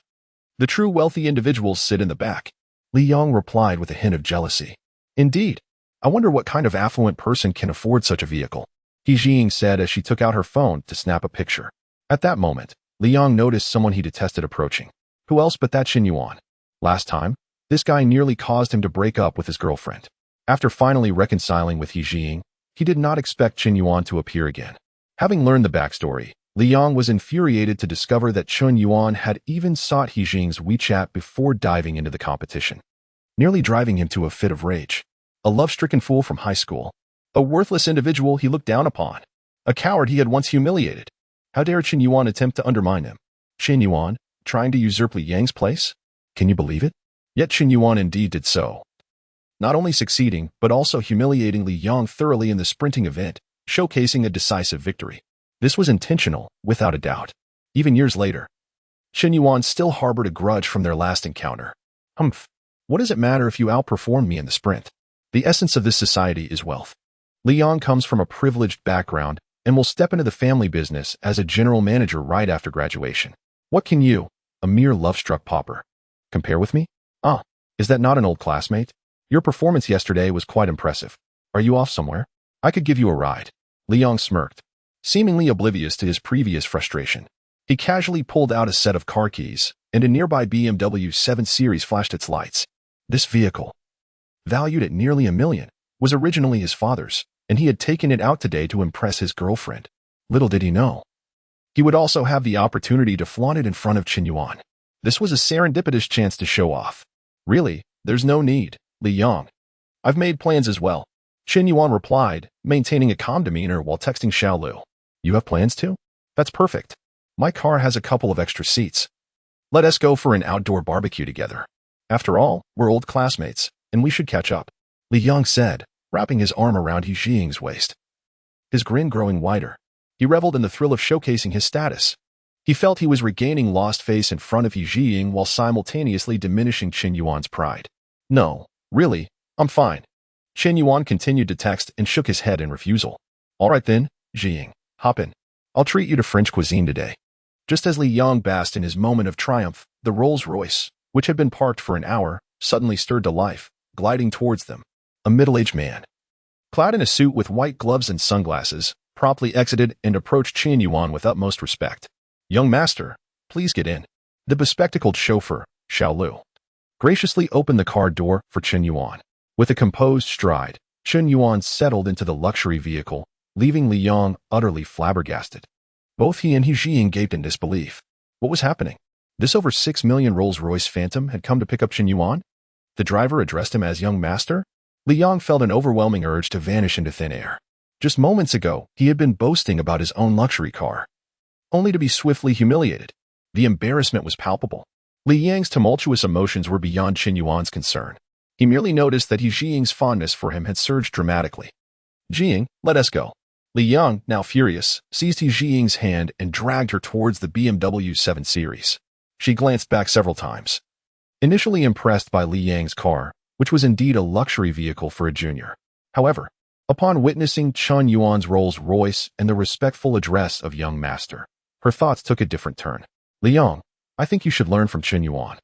Speaker 1: The true wealthy individuals sit in the back. Li Yang replied with a hint of jealousy. Indeed. I wonder what kind of affluent person can afford such a vehicle, He Jing said as she took out her phone to snap a picture. At that moment, Li Yang noticed someone he detested approaching. Who else but that Qin Yuan? Last time, this guy nearly caused him to break up with his girlfriend. After finally reconciling with He Jing, he did not expect Qin Yuan to appear again. Having learned the backstory, Li Yang was infuriated to discover that Qin Yuan had even sought He Jing's WeChat before diving into the competition, nearly driving him to a fit of rage. A love-stricken fool from high school, a worthless individual he looked down upon, a coward he had once humiliated. How dare Qin Yuan attempt to undermine him? Qin Yuan, trying to usurp Li Yang's place? Can you believe it? Yet Qin Yuan indeed did so, not only succeeding, but also humiliating Li Yang thoroughly in the sprinting event, showcasing a decisive victory. This was intentional, without a doubt. Even years later, Chen Yuan still harbored a grudge from their last encounter. Humph. What does it matter if you outperform me in the sprint? The essence of this society is wealth. Li Yang comes from a privileged background and will step into the family business as a general manager right after graduation. What can you, a mere love-struck pauper, compare with me? Ah, is that not an old classmate? Your performance yesterday was quite impressive. Are you off somewhere? I could give you a ride. Li Yang smirked, seemingly oblivious to his previous frustration. He casually pulled out a set of car keys, and a nearby BMW 7 Series flashed its lights. This vehicle, valued at nearly $1 million, was originally his father's, and he had taken it out today to impress his girlfriend. Little did he know, he would also have the opportunity to flaunt it in front of Chen Yuan. This was a serendipitous chance to show off. Really, there's no need, Li Yang. I've made plans as well, Chen Yuan replied, maintaining a calm demeanor while texting Xiao Lu. You have plans too? That's perfect. My car has a couple of extra seats. Let us go for an outdoor barbecue together. After all, we're old classmates, and we should catch up, Li Yang said, wrapping his arm around He Jiying's waist. His grin growing wider, he reveled in the thrill of showcasing his status. He felt he was regaining lost face in front of He Jiying while simultaneously diminishing Chen Yuan's pride. No, really, I'm fine. Chen Yuan continued to text and shook his head in refusal. All right then, Jiying, hop in. I'll treat you to French cuisine today. Just as Li Yang basked in his moment of triumph, the Rolls-Royce, which had been parked for an hour, suddenly stirred to life, gliding towards them. A middle-aged man, clad in a suit with white gloves and sunglasses, promptly exited and approached Chen Yuan with utmost respect. Young master, please get in. The bespectacled chauffeur, Xiao Lu, graciously opened the car door for Chen Yuan. With a composed stride, Chen Yuan settled into the luxury vehicle, leaving Li Yang utterly flabbergasted. Both he and He Jiying gaped in disbelief. What was happening? This over 6 million Rolls-Royce Phantom had come to pick up Chen Yuan? The driver addressed him as young master? Li Yang felt an overwhelming urge to vanish into thin air. Just moments ago, he had been boasting about his own luxury car, only to be swiftly humiliated. The embarrassment was palpable. Li Yang's tumultuous emotions were beyond Chen Yuan's concern. He merely noticed that He Jiying's fondness for him had surged dramatically. Jiying, let us go. Li Yang, now furious, seized He Jiying's hand and dragged her towards the BMW 7 Series. She glanced back several times, initially impressed by Li Yang's car, which was indeed a luxury vehicle for a junior. However, upon witnessing Chen Yuan's Rolls-Royce and the respectful address of young master, her thoughts took a different turn. Li Yang, I think you should learn from Chen Yuan.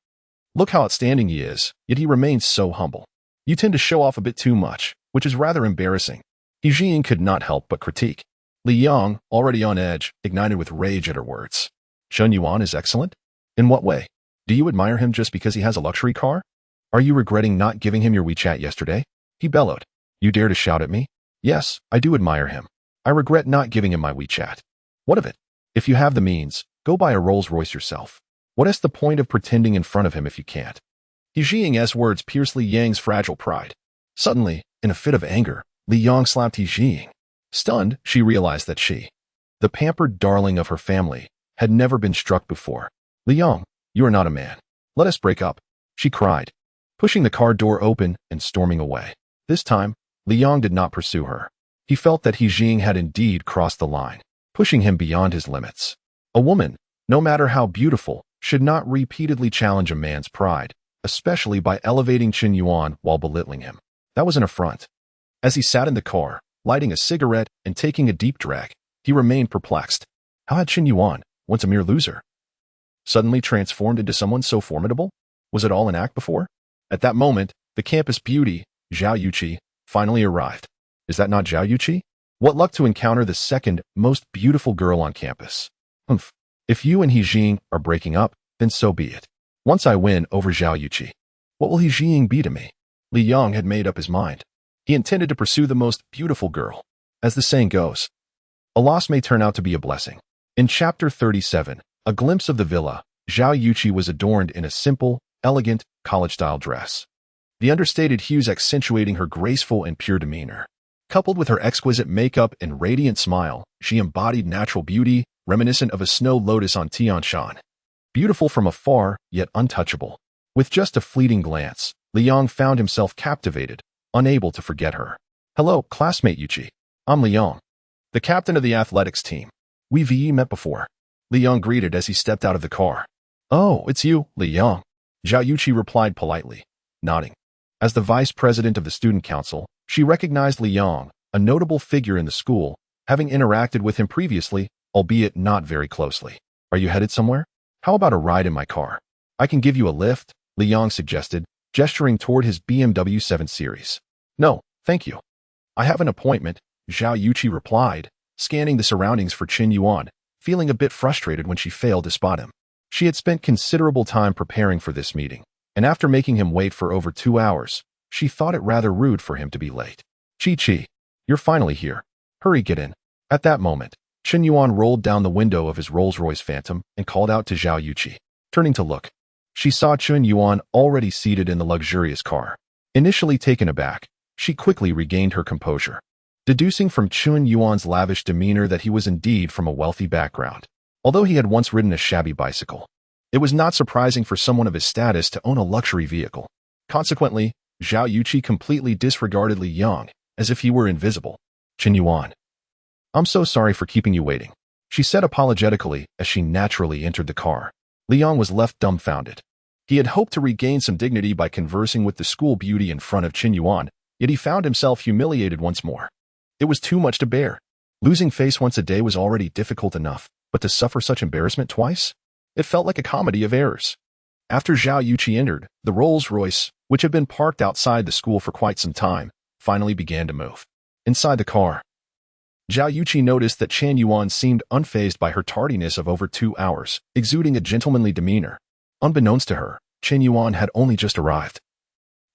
Speaker 1: Look how outstanding he is, yet he remains so humble. You tend to show off a bit too much, which is rather embarrassing. He Jiying could not help but critique. Li Yang, already on edge, ignited with rage at her words. Chen Yuan is excellent? In what way? Do you admire him just because he has a luxury car? Are you regretting not giving him your WeChat yesterday? He bellowed. You dare to shout at me? Yes, I do admire him. I regret not giving him my WeChat. What of it? If you have the means, go buy a Rolls-Royce yourself. What is the point of pretending in front of him if you can't? He Jiying's words pierced Li Yang's fragile pride. Suddenly, in a fit of anger, Li Yang slapped He Jiying. Stunned, she realized that she, the pampered darling of her family, had never been struck before. Li Yang, you are not a man. Let us break up, she cried, pushing the car door open and storming away. This time, Li Yang did not pursue her. He felt that He Jiying had indeed crossed the line, pushing him beyond his limits. A woman, no matter how beautiful, should not repeatedly challenge a man's pride, especially by elevating Chen Yuan while belittling him. That was an affront. As he sat in the car, lighting a cigarette and taking a deep drag, he remained perplexed. How had Chen Yuan, once a mere loser, suddenly transformed into someone so formidable? Was it all an act before? At that moment, the campus beauty, Zhao Yuqi, finally arrived. Is that not Zhao Yuqi? What luck to encounter the second most beautiful girl on campus. Humph. If you and He Jiying are breaking up, then so be it. Once I win over Zhao Yuqi, what will He Jiying be to me? Li Yang had made up his mind. He intended to pursue the most beautiful girl. As the saying goes, a loss may turn out to be a blessing. In chapter 37, a glimpse of the villa, Zhao Yuqi was adorned in a simple, elegant, college-style dress. The understated hues accentuating her graceful and pure demeanor. Coupled with her exquisite makeup and radiant smile, she embodied natural beauty, reminiscent of a snow lotus on Tian Shan. Beautiful from afar, yet untouchable. With just a fleeting glance, Li Yang found himself captivated, unable to forget her. Hello, classmate Yuqi. I'm Li Yang, the captain of the athletics team. We've met before. Li Yang greeted as he stepped out of the car. Oh, it's you, Li Yang. Zhao Yuqi replied politely, nodding. As the vice president of the student council, she recognized Li Yang, a notable figure in the school, having interacted with him previously, albeit not very closely. Are you headed somewhere? How about a ride in my car? I can give you a lift, Li Yang suggested, gesturing toward his BMW 7 Series. No, thank you. I have an appointment, Zhao Yuqi replied, scanning the surroundings for Qin Yuan, feeling a bit frustrated when she failed to spot him. She had spent considerable time preparing for this meeting, and after making him wait for over 2 hours, she thought it rather rude for him to be late. Chi, you're finally here. Hurry, get in. At that moment, Qin Yuan rolled down the window of his Rolls-Royce Phantom and called out to Zhao Yuqi. Turning to look, she saw Qin Yuan already seated in the luxurious car. Initially taken aback, she quickly regained her composure, deducing from Qin Yuan's lavish demeanor that he was indeed from a wealthy background. Although he had once ridden a shabby bicycle, it was not surprising for someone of his status to own a luxury vehicle. Consequently, Zhao Yuqi completely disregarded Li Yang, as if he were invisible. Qin Yuan. I'm so sorry for keeping you waiting, she said apologetically as she naturally entered the car. Li Yang was left dumbfounded. He had hoped to regain some dignity by conversing with the school beauty in front of Qin Yuan, yet he found himself humiliated once more. It was too much to bear. Losing face once a day was already difficult enough, but to suffer such embarrassment twice? It felt like a comedy of errors. After Zhao Yuqi entered, the Rolls-Royce, which had been parked outside the school for quite some time, finally began to move. Inside the car, Zhao Yuqi noticed that Qin Yuan seemed unfazed by her tardiness of over 2 hours, exuding a gentlemanly demeanor. Unbeknownst to her, Qin Yuan had only just arrived,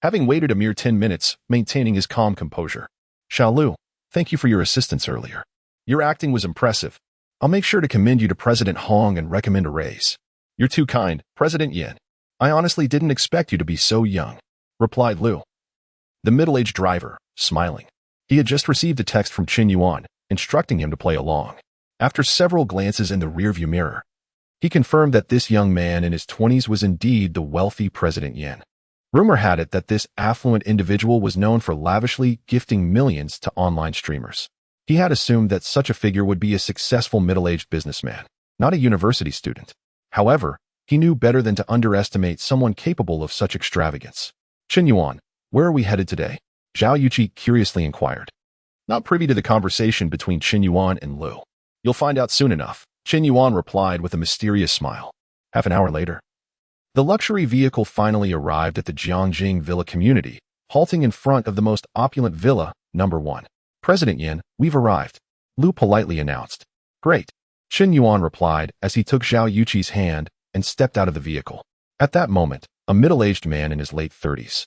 Speaker 1: having waited a mere 10 minutes, maintaining his calm composure. Xiao Lu, thank you for your assistance earlier. Your acting was impressive. I'll make sure to commend you to President Hong and recommend a raise. You're too kind, President Yin. I honestly didn't expect you to be so young, replied Lu. The middle-aged driver, smiling. He had just received a text from Qin Yuan, instructing him to play along. After several glances in the rearview mirror, he confirmed that this young man in his 20s was indeed the wealthy President Yin. Rumor had it that this affluent individual was known for lavishly gifting millions to online streamers. He had assumed that such a figure would be a successful middle-aged businessman, not a university student. However, he knew better than to underestimate someone capable of such extravagance. Qin Yuan, where are we headed today? Zhao Yuqi curiously inquired. Not privy to the conversation between Qin Yuan and Lu. You'll find out soon enough, Qin Yuan replied with a mysterious smile. Half an hour later, the luxury vehicle finally arrived at the Jiangjing Villa community, halting in front of the most opulent villa, number 1. President Yin, we've arrived, Lu politely announced. Great, Qin Yuan replied as he took Zhao Yuqi's hand and stepped out of the vehicle. At that moment, a middle-aged man in his late 30s,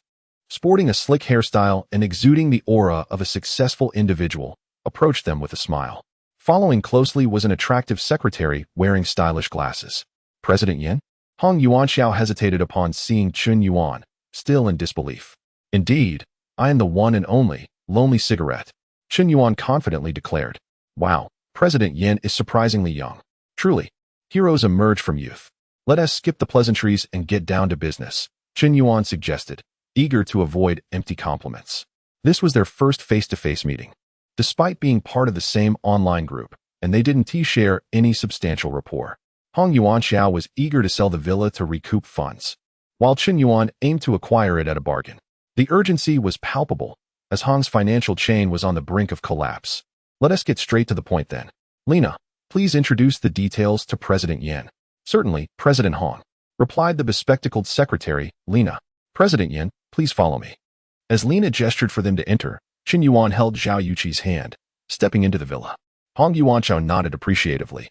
Speaker 1: sporting a slick hairstyle and exuding the aura of a successful individual, approached them with a smile. Following closely was an attractive secretary wearing stylish glasses. President Yin? Hong Yuanxiao hesitated upon seeing Qin Yuan, still in disbelief. Indeed, I am the one and only, lonely cigarette, Qin Yuan confidently declared. Wow, President Yin is surprisingly young. Truly, heroes emerge from youth. Let us skip the pleasantries and get down to business, Qin Yuan suggested, eager to avoid empty compliments. This was their first face-to-face meeting, despite being part of the same online group, and they didn't share any substantial rapport. Hong Yuanxiao was eager to sell the villa to recoup funds, while Qin Yuan aimed to acquire it at a bargain. The urgency was palpable, as Hong's financial chain was on the brink of collapse. Let us get straight to the point then. Lina, please introduce the details to President Yin. Certainly, President Hong, replied the bespectacled secretary, Lina. President Yin, please follow me. As Lina gestured for them to enter, Qin Yuan held Zhao Yuqi's hand, stepping into the villa. Hong Yuanxiao nodded appreciatively,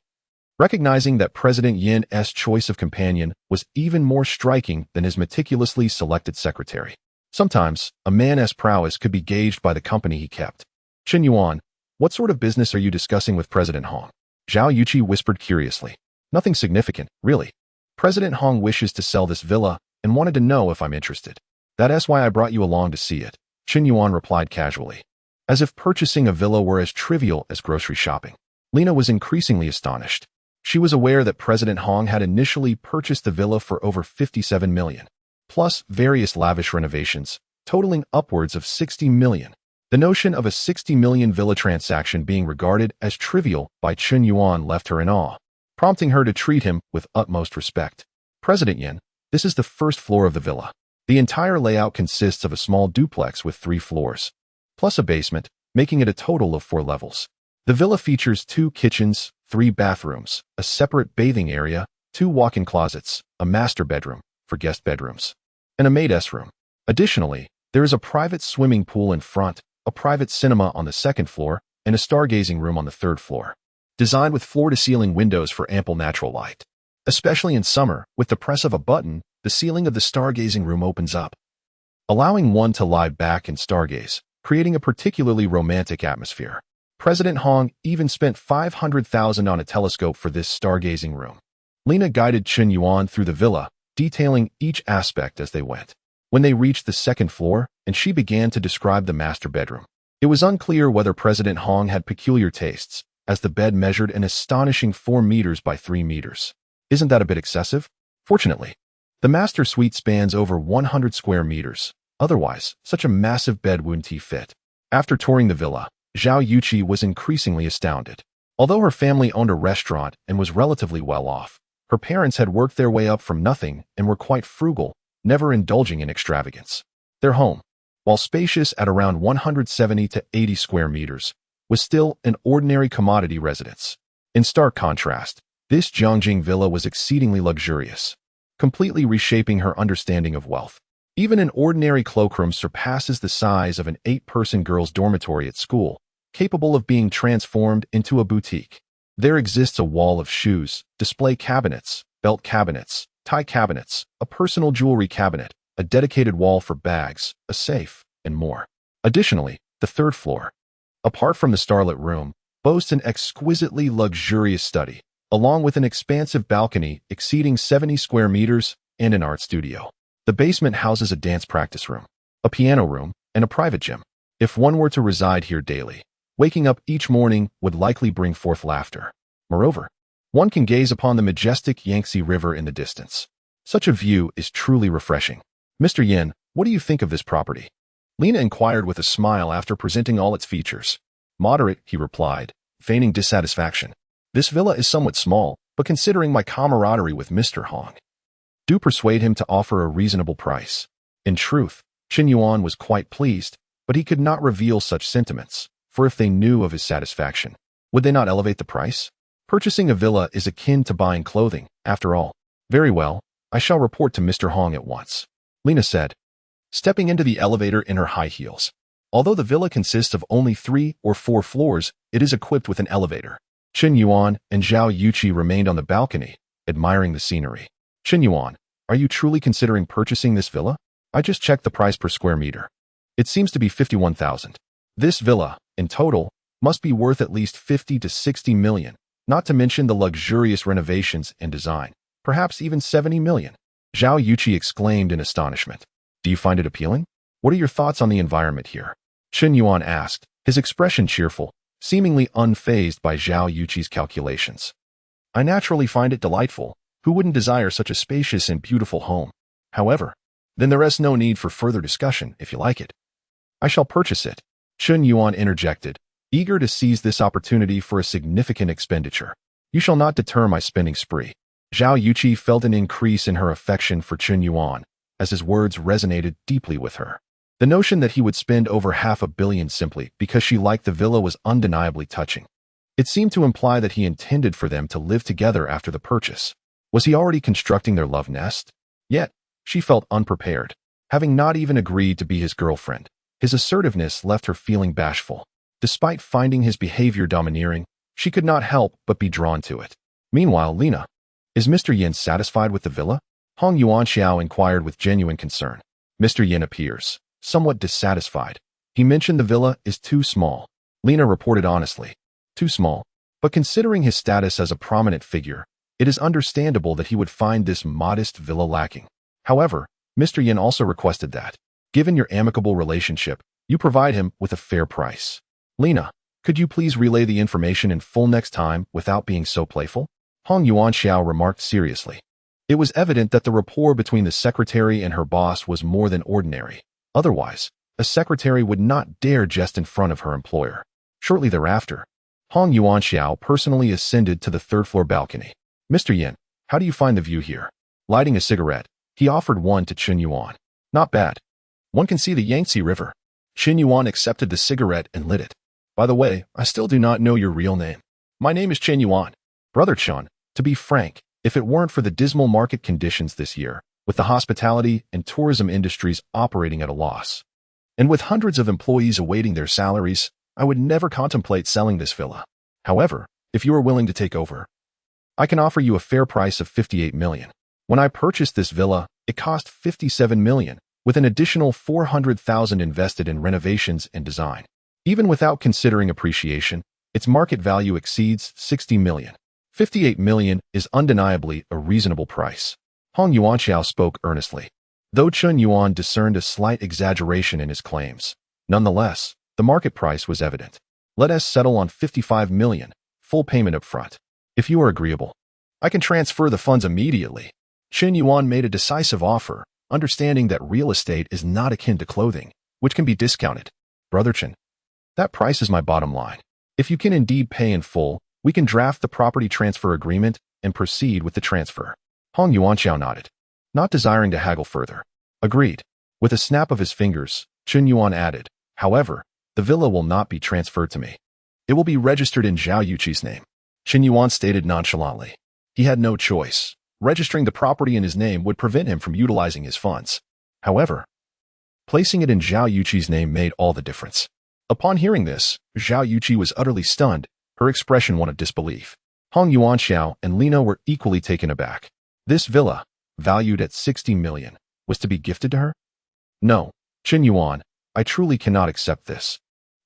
Speaker 1: recognizing that President Yin's choice of companion was even more striking than his meticulously selected secretary. Sometimes, a man's prowess could be gauged by the company he kept. Qin Yuan, what sort of business are you discussing with President Hong? Zhao Yuqi whispered curiously. Nothing significant, really. President Hong wishes to sell this villa and wanted to know if I'm interested. That's why I brought you along to see it, Qin Yuan replied casually, as if purchasing a villa were as trivial as grocery shopping. Lina was increasingly astonished. She was aware that President Hong had initially purchased the villa for over 57 million, plus various lavish renovations, totaling upwards of 60 million. The notion of a 60 million villa transaction being regarded as trivial by Chen Yuan left her in awe, prompting her to treat him with utmost respect. President Yin, this is the first floor of the villa. The entire layout consists of a small duplex with 3 floors, plus a basement, making it a total of 4 levels. The villa features 2 kitchens, 3 bathrooms, a separate bathing area, 2 walk-in closets, a master bedroom for guest bedrooms, and a maid's room. Additionally, there is a private swimming pool in front, a private cinema on the 2nd floor, and a stargazing room on the 3rd floor, designed with floor-to-ceiling windows for ample natural light. Especially in summer, with the press of a button, the ceiling of the stargazing room opens up, allowing one to lie back and stargaze, creating a particularly romantic atmosphere. President Hong even spent 500,000 on a telescope for this stargazing room. Lina guided Chen Yuan through the villa, detailing each aspect as they went. When they reached the 2nd floor, and she began to describe the master bedroom, it was unclear whether President Hong had peculiar tastes, as the bed measured an astonishing 4 meters by 3 meters. Isn't that a bit excessive? Fortunately, the master suite spans over 100 square meters. Otherwise, such a massive bed wouldn't fit. After touring the villa, Zhao Yuqi was increasingly astounded. Although her family owned a restaurant and was relatively well off, her parents had worked their way up from nothing and were quite frugal, never indulging in extravagance. Their home, while spacious at around 170 to 80 square meters, was still an ordinary commodity residence. In stark contrast, this Jiangjing villa was exceedingly luxurious, completely reshaping her understanding of wealth. Even an ordinary cloakroom surpasses the size of an 8-person girls' dormitory at school, capable of being transformed into a boutique. There exists a wall of shoes, display cabinets, belt cabinets, tie cabinets, a personal jewelry cabinet, a dedicated wall for bags, a safe, and more. Additionally, the 3rd floor, apart from the starlit room, boasts an exquisitely luxurious study, along with an expansive balcony exceeding 70 square meters and an art studio. The basement houses a dance practice room, a piano room, and a private gym. If one were to reside here daily, waking up each morning would likely bring forth laughter. Moreover, one can gaze upon the majestic Yangtze River in the distance. Such a view is truly refreshing. Mr. Yin, what do you think of this property? Lina inquired with a smile after presenting all its features. Moderate, he replied, feigning dissatisfaction. This villa is somewhat small, but considering my camaraderie with Mr. Hong, do persuade him to offer a reasonable price. In truth, Chen Yuan was quite pleased, but he could not reveal such sentiments, for if they knew of his satisfaction, would they not elevate the price? Purchasing a villa is akin to buying clothing, after all. Very well, I shall report to Mr. Hong at once, Lina said, stepping into the elevator in her high heels. Although the villa consists of only 3 or 4 floors, it is equipped with an elevator. Chen Yuan and Zhao Yuqi remained on the balcony, admiring the scenery. Chen Yuan, are you truly considering purchasing this villa? I just checked the price per square meter. It seems to be 51,000. This villa, in total, must be worth at least 50 to 60 million, not to mention the luxurious renovations and design, perhaps even 70 million. Zhao Yuqi exclaimed in astonishment. Do you find it appealing? What are your thoughts on the environment here? Chen Yuan asked, his expression cheerful, seemingly unfazed by Zhao Yuqi's calculations. I naturally find it delightful. Who wouldn't desire such a spacious and beautiful home? However, then there is no need for further discussion if you like it. I shall purchase it, Chen Yuan interjected, eager to seize this opportunity for a significant expenditure. You shall not deter my spending spree. Zhao Yuqi felt an increase in her affection for Chen Yuan, as his words resonated deeply with her. The notion that he would spend over $500 million simply because she liked the villa was undeniably touching. It seemed to imply that he intended for them to live together after the purchase. Was he already constructing their love nest? Yet, she felt unprepared. Having not even agreed to be his girlfriend, his assertiveness left her feeling bashful. Despite finding his behavior domineering, she could not help but be drawn to it. Meanwhile, Lina, is Mr. Yin satisfied with the villa? Hong Yuanxiao inquired with genuine concern. Mr. Yin appears somewhat dissatisfied. He mentioned the villa is too small. Lina reported honestly. Too small. But considering his status as a prominent figure, it is understandable that he would find this modest villa lacking. However, Mr. Yin also requested that, given your amicable relationship, you provide him with a fair price. Lina, could you please relay the information in full next time without being so playful? Hong Yuanxiao remarked seriously. It was evident that the rapport between the secretary and her boss was more than ordinary. Otherwise, a secretary would not dare jest in front of her employer. Shortly thereafter, Hong Yuanxiao personally ascended to the third-floor balcony. "Mr. Yin, how do you find the view here?" Lighting a cigarette, he offered one to Chen Yuan. "Not bad. One can see the Yangtze River." Chen Yuan accepted the cigarette and lit it. "By the way, I still do not know your real name." "My name is Chen Yuan." "Brother Chen, to be frank, if it weren't for the dismal market conditions this year, with the hospitality and tourism industries operating at a loss, and with hundreds of employees awaiting their salaries, I would never contemplate selling this villa. However, if you are willing to take over, I can offer you a fair price of 58 million. When I purchased this villa, it cost 57 million, with an additional 400,000 invested in renovations and design. Even without considering appreciation, its market value exceeds 60 million. 58 million is undeniably a reasonable price." Hong Yuanxiao spoke earnestly. Though Chen Yuan discerned a slight exaggeration in his claims, nonetheless, the market price was evident. "Let us settle on 55 million, full payment up front. If you are agreeable, I can transfer the funds immediately." Chen Yuan made a decisive offer, understanding that real estate is not akin to clothing, which can be discounted. "Brother Chen, that price is my bottom line. If you can indeed pay in full, we can draft the property transfer agreement and proceed with the transfer." Hong Yuanxiao nodded, not desiring to haggle further. "Agreed." With a snap of his fingers, Chen Yuan added, "However, the villa will not be transferred to me. It will be registered in Zhao Yuqi's name." Chen Yuan stated nonchalantly. He had no choice. Registering the property in his name would prevent him from utilizing his funds. However, placing it in Zhao Yuqi's name made all the difference. Upon hearing this, Zhao Yuqi was utterly stunned, her expression one of disbelief. Hong Yuanxiao and Lina were equally taken aback. This villa, valued at 60 million, was to be gifted to her? "No, Chen Yuan, I truly cannot accept this.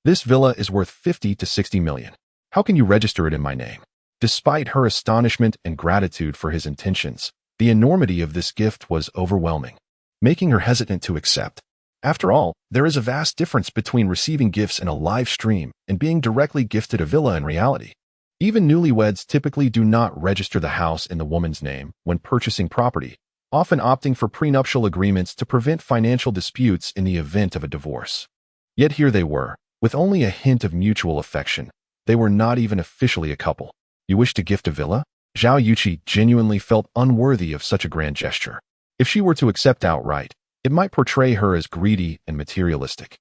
Speaker 1: This villa is worth 50 to 60 million. How can you register it in my name?" Despite her astonishment and gratitude for his intentions, the enormity of this gift was overwhelming, making her hesitant to accept. After all, there is a vast difference between receiving gifts in a live stream and being directly gifted a villa in reality. Even newlyweds typically do not register the house in the woman's name when purchasing property, often opting for prenuptial agreements to prevent financial disputes in the event of a divorce. Yet here they were, with only a hint of mutual affection. They were not even officially a couple. "You wish to gift a villa?" Zhao Yuqi genuinely felt unworthy of such a grand gesture. If she were to accept outright, it might portray her as greedy and materialistic.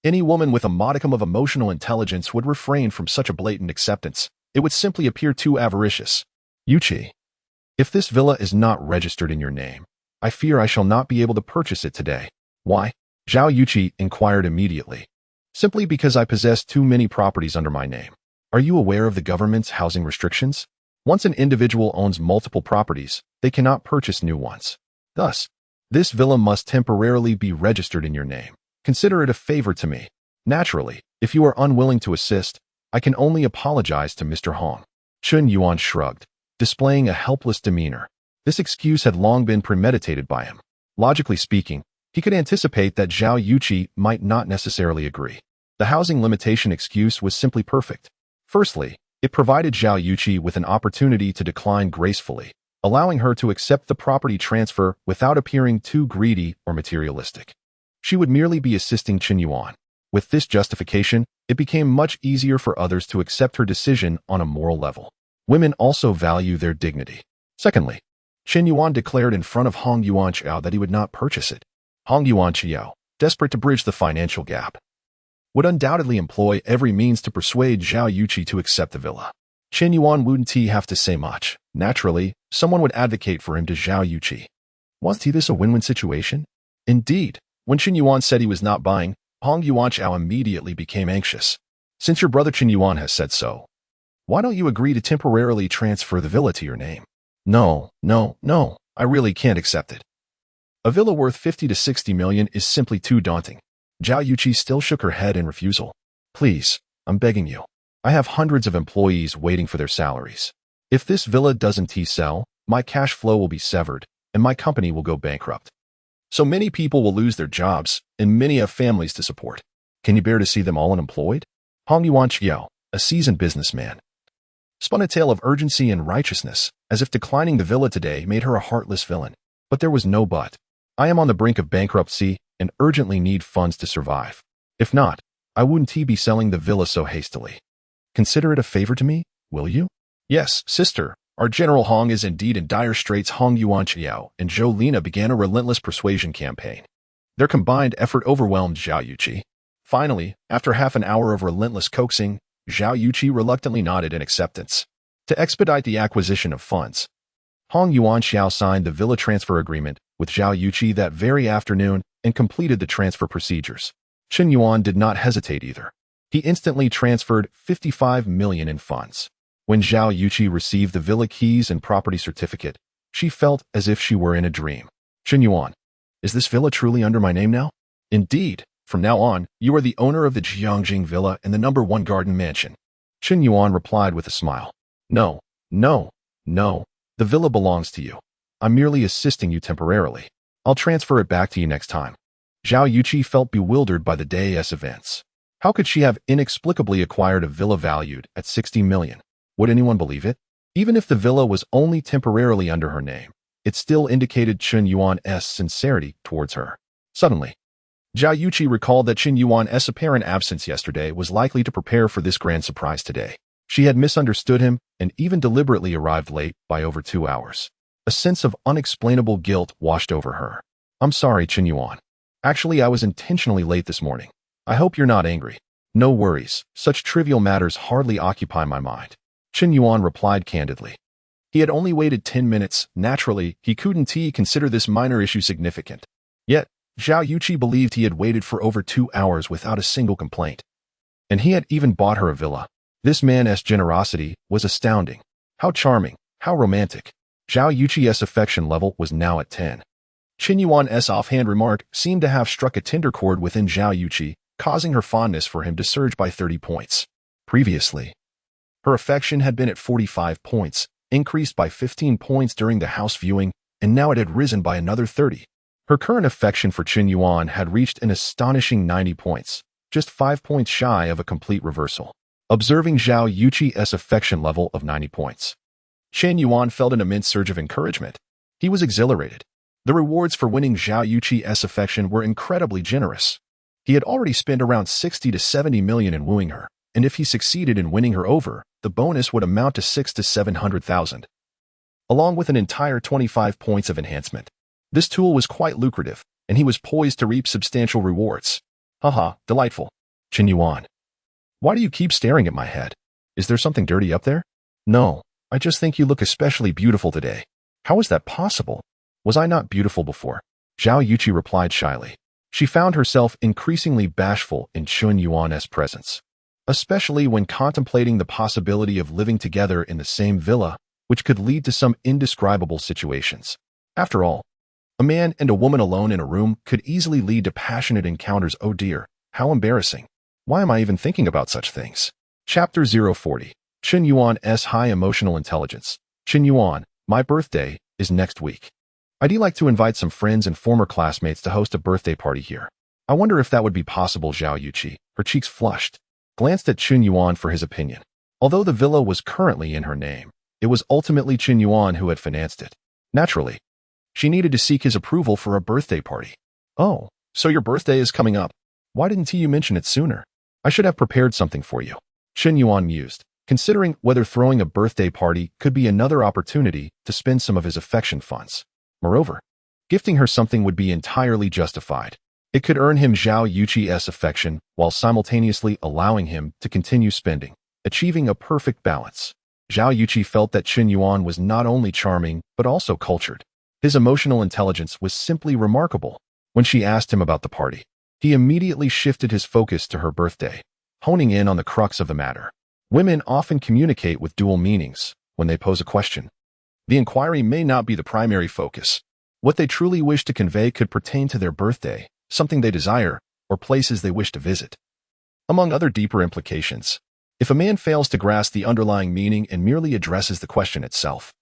Speaker 1: Any woman with a modicum of emotional intelligence would refrain from such a blatant acceptance. It would simply appear too avaricious. "Yuqi, if this villa is not registered in your name, I fear I shall not be able to purchase it today." "Why?" Zhao Yuqi inquired immediately. "Simply because I possess too many properties under my name. Are you aware of the government's housing restrictions? Once an individual owns multiple properties, they cannot purchase new ones. Thus, this villa must temporarily be registered in your name. Consider it a favor to me. Naturally, if you are unwilling to assist, I can only apologize to Mr. Hong." Chen Yuan shrugged, displaying a helpless demeanor. This excuse had long been premeditated by him. Logically speaking, he could anticipate that Zhao Yuqi might not necessarily agree. The housing limitation excuse was simply perfect. Firstly, it provided Zhao Yuqi with an opportunity to decline gracefully, allowing her to accept the property transfer without appearing too greedy or materialistic. She would merely be assisting Chen Yuan. With this justification, it became much easier for others to accept her decision on a moral level. Women also value their dignity. Secondly, Chen Yuan declared in front of Hong Yuanxiao that he would not purchase it. Hong Yuanxiao, desperate to bridge the financial gap, would undoubtedly employ every means to persuade Zhao Yuqi to accept the villa. Chen Yuan wouldn't have to say much. Naturally, someone would advocate for him to Zhao Yuqi. Wasn't this a win-win situation? Indeed, when Chen Yuan said he was not buying, Hong Yuanxiao immediately became anxious. "Since your brother Chen Yuan has said so, why don't you agree to temporarily transfer the villa to your name?" No, I really can't accept it. A villa worth 50 to 60 million is simply too daunting." Zhao Yuqi still shook her head in refusal. "Please, I'm begging you. I have hundreds of employees waiting for their salaries. If this villa doesn't sell, my cash flow will be severed, and my company will go bankrupt. So many people will lose their jobs, and many have families to support. Can you bear to see them all unemployed?" Hong Yuanxiao, a seasoned businessman, spun a tale of urgency and righteousness, as if declining the villa today made her a heartless villain. But there was no but. "I am on the brink of bankruptcy, and urgently need funds to survive. If not, I wouldn't be selling the villa so hastily. Consider it a favor to me, will you? Yes, sister. Our General Hong is indeed in dire straits. Hong Yuanqiao and Zhou Lina began a relentless persuasion campaign. Their combined effort overwhelmed Zhao Yuqi. Finally, after half an hour of relentless coaxing, Zhao Yuqi reluctantly nodded in acceptance. To expedite the acquisition of funds, Hong Yuanqiao signed the villa transfer agreement with Zhao Yuqi that very afternoon and completed the transfer procedures. Chen Yuan did not hesitate either. He instantly transferred 55 million in funds. When Zhao Yuqi received the villa keys and property certificate, she felt as if she were in a dream. Chen Yuan, is this villa truly under my name now? Indeed, from now on, you are the owner of the Jiangjing Villa and the #1 garden mansion. Chen Yuan replied with a smile. No, no, no. The villa belongs to you. I'm merely assisting you temporarily. I'll transfer it back to you next time. Zhao Yuqi felt bewildered by the day's events. How could she have inexplicably acquired a villa valued at 60 million? Would anyone believe it? Even if the villa was only temporarily under her name, it still indicated Chen Yuan's sincerity towards her. Suddenly, Zhao Yuqi recalled that Chen Yuan's apparent absence yesterday was likely to prepare for this grand surprise today. She had misunderstood him and even deliberately arrived late by over 2 hours. A sense of unexplainable guilt washed over her. I'm sorry, Chen Yuan. Actually, I was intentionally late this morning. I hope you're not angry. No worries. Such trivial matters hardly occupy my mind. Chen Yuan replied candidly. He had only waited 10 minutes. Naturally, he couldn't consider this minor issue significant. Yet, Zhao Yuqi believed he had waited for over 2 hours without a single complaint. And he had even bought her a villa. This man's generosity was astounding. How charming, how romantic. Zhao Yuqi's affection level was now at 10. Chen Yuan's offhand remark seemed to have struck a tender chord within Zhao Yuqi, causing her fondness for him to surge by 30 points. Previously, her affection had been at 45 points, increased by 15 points during the house viewing, and now it had risen by another 30. Her current affection for Chen Yuan had reached an astonishing 90 points, just 5 points shy of a complete reversal. Observing Zhao Yuqi's affection level of 90 points, Chen Yuan felt an immense surge of encouragement. He was exhilarated. The rewards for winning Zhao Yuqi's affection were incredibly generous. He had already spent around 60 to 70 million in wooing her, and if he succeeded in winning her over, the bonus would amount to 600 to 700,000, along with an entire 25 points of enhancement. This tool was quite lucrative, and he was poised to reap substantial rewards. Haha, delightful. Chen Yuan, why do you keep staring at my head? Is there something dirty up there? No, I just think you look especially beautiful today. How is that possible? Was I not beautiful before? Zhao Yuqi replied shyly. She found herself increasingly bashful in Chen Yuan's presence, especially when contemplating the possibility of living together in the same villa, which could lead to some indescribable situations. After all, a man and a woman alone in a room could easily lead to passionate encounters. Oh dear, how embarrassing. Why am I even thinking about such things? Chapter 040. Chen Yuan's high emotional intelligence. Chen Yuan, my birthday is next week. I'd like to invite some friends and former classmates to host a birthday party here. I wonder if that would be possible. Zhao Yuqi, her cheeks flushed, glanced at Chen Yuan for his opinion. Although the villa was currently in her name, it was ultimately Chen Yuan who had financed it. Naturally, she needed to seek his approval for a birthday party. Oh, so your birthday is coming up. Why didn't you mention it sooner? I should have prepared something for you. Chen Yuan mused, considering whether throwing a birthday party could be another opportunity to spend some of his affection funds. Moreover, gifting her something would be entirely justified. It could earn him Zhao Yuqi's affection while simultaneously allowing him to continue spending, achieving a perfect balance. Zhao Yuqi felt that Chen Yuan was not only charming but also cultured. His emotional intelligence was simply remarkable. When she asked him about the party, he immediately shifted his focus to her birthday, honing in on the crux of the matter. Women often communicate with dual meanings when they pose a question. The inquiry may not be the primary focus. What they truly wish to convey could pertain to their birthday, something they desire, or places they wish to visit. Among other deeper implications, if a man fails to grasp the underlying meaning and merely addresses the question itself,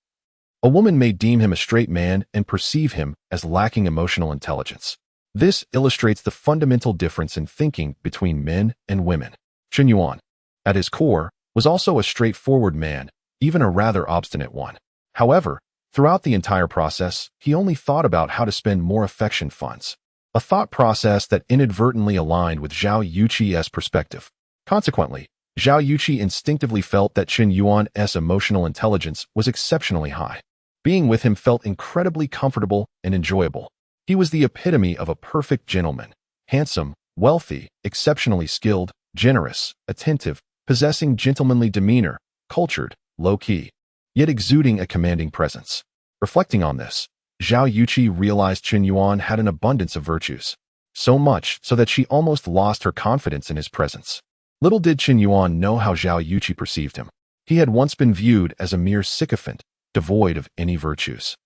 Speaker 1: a woman may deem him a straight man and perceive him as lacking emotional intelligence. This illustrates the fundamental difference in thinking between men and women. Chen Yuan, at his core, was also a straightforward man, even a rather obstinate one. However, throughout the entire process, he only thought about how to spend more affection funds. a thought process that inadvertently aligned with Zhao Yuqi's perspective. Consequently, Zhao Yuqi instinctively felt that Chen Yuan's emotional intelligence was exceptionally high. Being with him felt incredibly comfortable and enjoyable. He was the epitome of a perfect gentleman, handsome, wealthy, exceptionally skilled, generous, attentive, possessing gentlemanly demeanor, cultured, low-key, yet exuding a commanding presence. Reflecting on this, Zhao Yuqi realized Chen Yuan had an abundance of virtues, so much so that she almost lost her confidence in his presence. Little did Chen Yuan know how Zhao Yuqi perceived him. He had once been viewed as a mere sycophant, devoid of any virtues.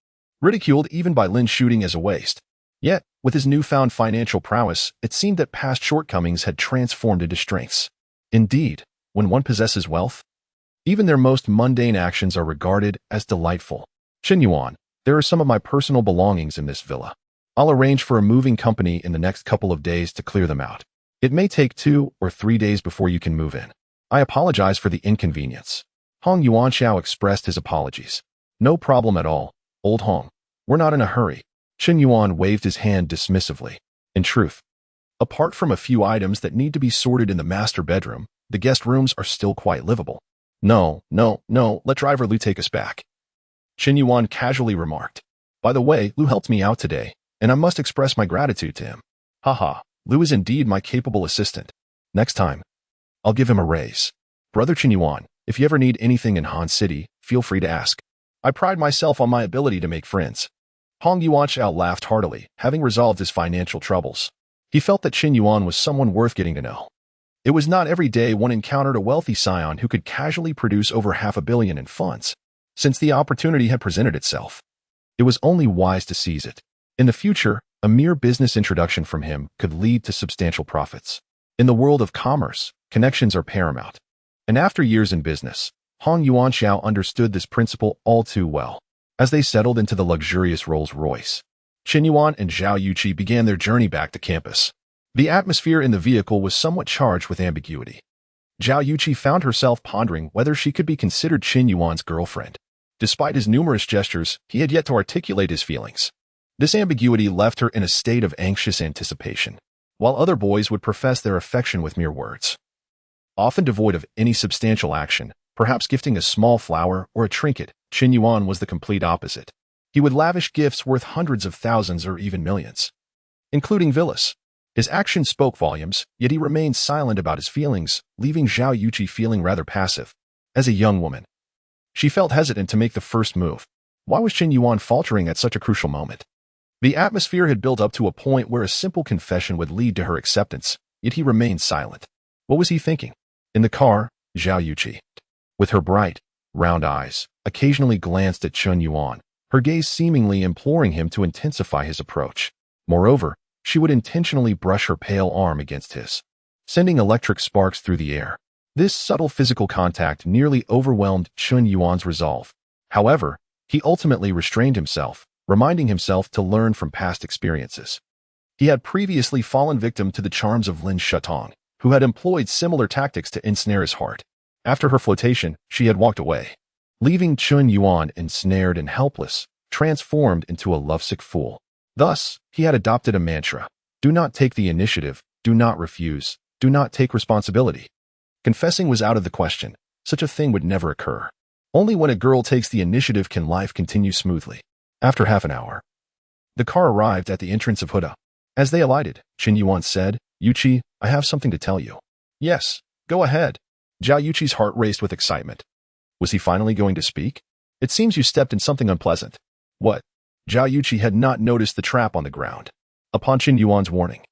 Speaker 1: Ridiculed even by Lin shooting as a waste. Yet, with his newfound financial prowess, it seemed that past shortcomings had transformed into strengths. Indeed, when one possesses wealth, even their most mundane actions are regarded as delightful. Chen Yuan, there are some of my personal belongings in this villa. I'll arrange for a moving company in the next couple of days to clear them out. It may take 2 or 3 days before you can move in. I apologize for the inconvenience. Hong Yuanxiao expressed his apologies. No problem at all, old Hong. We're not in a hurry. Chen Yuan waved his hand dismissively. In truth, apart from a few items that need to be sorted in the master bedroom, the guest rooms are still quite livable. No, let driver Lu take us back. Chen Yuan casually remarked. By the way, Lu helped me out today, and I must express my gratitude to him. Haha, Lu is indeed my capable assistant. Next time, I'll give him a raise. Brother Chen Yuan, if you ever need anything in Han City, feel free to ask. I pride myself on my ability to make friends. Hong Yuanxiao laughed heartily, having resolved his financial troubles. He felt that Chen Yuan was someone worth getting to know. It was not every day one encountered a wealthy scion who could casually produce over $500 million in funds. Since the opportunity had presented itself, it was only wise to seize it. In the future, a mere business introduction from him could lead to substantial profits. In the world of commerce, connections are paramount. And after years in business, Hong Yuanxiao understood this principle all too well. As they settled into the luxurious Rolls-Royce, Chen Yuan and Zhao Yuqi began their journey back to campus. The atmosphere in the vehicle was somewhat charged with ambiguity. Zhao Yuqi found herself pondering whether she could be considered Chen Yuan's girlfriend. Despite his numerous gestures, he had yet to articulate his feelings. This ambiguity left her in a state of anxious anticipation, while other boys would profess their affection with mere words. Often devoid of any substantial action, perhaps gifting a small flower or a trinket, Chen Yuan was the complete opposite. He would lavish gifts worth hundreds of thousands or even millions, including villas. His actions spoke volumes, yet he remained silent about his feelings, leaving Zhao Yuqi feeling rather passive. As a young woman, she felt hesitant to make the first move. Why was Chen Yuan faltering at such a crucial moment? The atmosphere had built up to a point where a simple confession would lead to her acceptance, yet he remained silent. What was he thinking? In the car, Zhao Yuqi, with her bright, round eyes, occasionally glanced at Chen Yuan, her gaze seemingly imploring him to intensify his approach. Moreover, she would intentionally brush her pale arm against his, sending electric sparks through the air. This subtle physical contact nearly overwhelmed Chen Yuan's resolve. However, he ultimately restrained himself, reminding himself to learn from past experiences. He had previously fallen victim to the charms of Lin Shatong, who had employed similar tactics to ensnare his heart. After her flirtation, she had walked away, leaving Chen Yuan ensnared and helpless, transformed into a lovesick fool. Thus, he had adopted a mantra: do not take the initiative, do not refuse, do not take responsibility. Confessing was out of the question. Such a thing would never occur. Only when a girl takes the initiative can life continue smoothly. After half an hour, the car arrived at the entrance of Huda. As they alighted, Chen Yuan said, Yuqi, I have something to tell you. Yes, go ahead. Zhao Yuqi's heart raced with excitement. Was he finally going to speak? It seems you stepped in something unpleasant. What? Zhao Yuqi had not noticed the trap on the ground. Upon Chen Yuan's warning,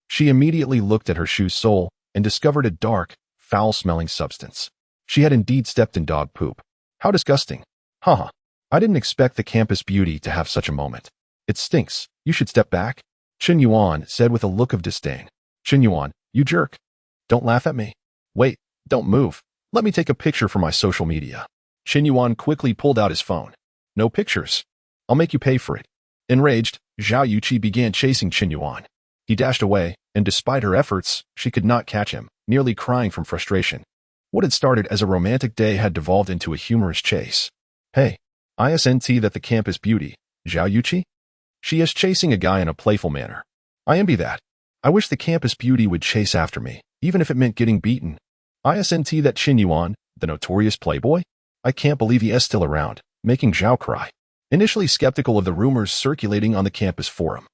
Speaker 1: she immediately looked at her shoe's sole and discovered a dark, foul-smelling substance. She had indeed stepped in dog poop. How disgusting. Haha. I didn't expect the campus beauty to have such a moment. It stinks. You should step back. Chen Yuan said with a look of disdain. Chen Yuan, you jerk. Don't laugh at me. Wait, don't move. Let me take a picture for my social media. Chen Yuan quickly pulled out his phone. No pictures. I'll make you pay for it. Enraged, Zhao Yuqi began chasing Chen Yuan. He dashed away, and despite her efforts, she could not catch him, nearly crying from frustration. What had started as a romantic day had devolved into a humorous chase. Hey, ISNT that the campus beauty, Zhao Yuqi? She is chasing a guy in a playful manner. I envy that. I wish the campus beauty would chase after me, even if it meant getting beaten. ISNT that Qin Yuan, the notorious playboy? I can't believe he is still around, making Zhao cry. Initially skeptical of the rumors circulating on the campus forum,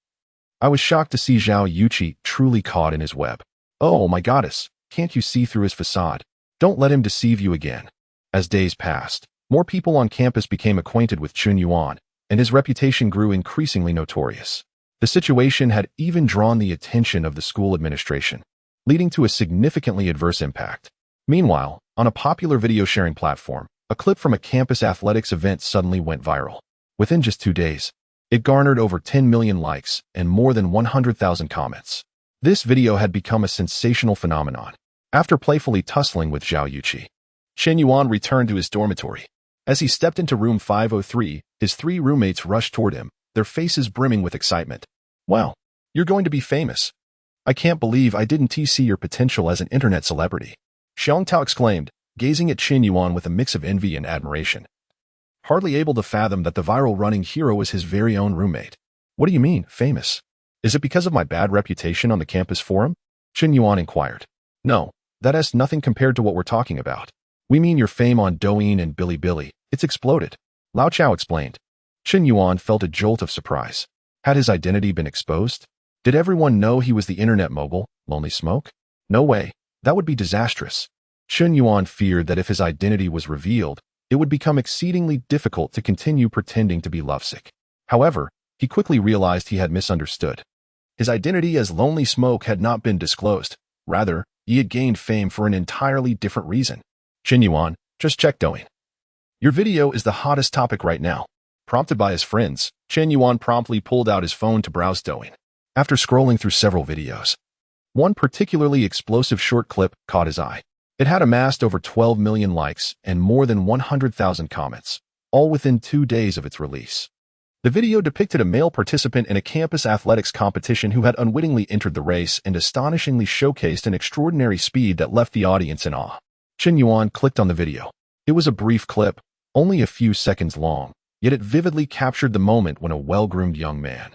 Speaker 1: I was shocked to see Zhao Yuqi truly caught in his web. Oh my goddess, can't you see through his facade? Don't let him deceive you again. As days passed, more people on campus became acquainted with Qin Yuan, and his reputation grew increasingly notorious. The situation had even drawn the attention of the school administration, leading to a significantly adverse impact. Meanwhile, on a popular video sharing platform, a clip from a campus athletics event suddenly went viral. Within just 2 days, it garnered over 10 million likes and more than 100,000 comments. This video had become a sensational phenomenon. After playfully tussling with Zhao Yuqi, Qin Yuan returned to his dormitory. As he stepped into room 503, his 3 roommates rushed toward him, their faces brimming with excitement. Wow, you're going to be famous. I can't believe I didn't see your potential as an internet celebrity. Xiang Tao exclaimed, gazing at Qin Yuan with a mix of envy and admiration. Hardly able to fathom that the viral running hero was his very own roommate. What do you mean, famous? Is it because of my bad reputation on the campus forum? Qin Yuan inquired. No, that has nothing compared to what we're talking about. We mean your fame on Douyin and Bilibili. It's exploded. Lao Chao explained. Qin Yuan felt a jolt of surprise. Had his identity been exposed? Did everyone know he was the internet mogul, Lonely Smoke? No way. That would be disastrous. Qin Yuan feared that if his identity was revealed, it would become exceedingly difficult to continue pretending to be lovesick. However, he quickly realized he had misunderstood. His identity as Lonely Smoke had not been disclosed. Rather, he had gained fame for an entirely different reason. Qin Yuan, just check Douyin. Your video is the hottest topic right now. Prompted by his friends, Qin Yuan promptly pulled out his phone to browse Douyin. After scrolling through several videos, one particularly explosive short clip caught his eye. It had amassed over 12 million likes and more than 100,000 comments, all within 2 days of its release. The video depicted a male participant in a campus athletics competition who had unwittingly entered the race and astonishingly showcased an extraordinary speed that left the audience in awe. Qin Yuan clicked on the video. It was a brief clip, only a few seconds long, yet it vividly captured the moment when a well-groomed young man,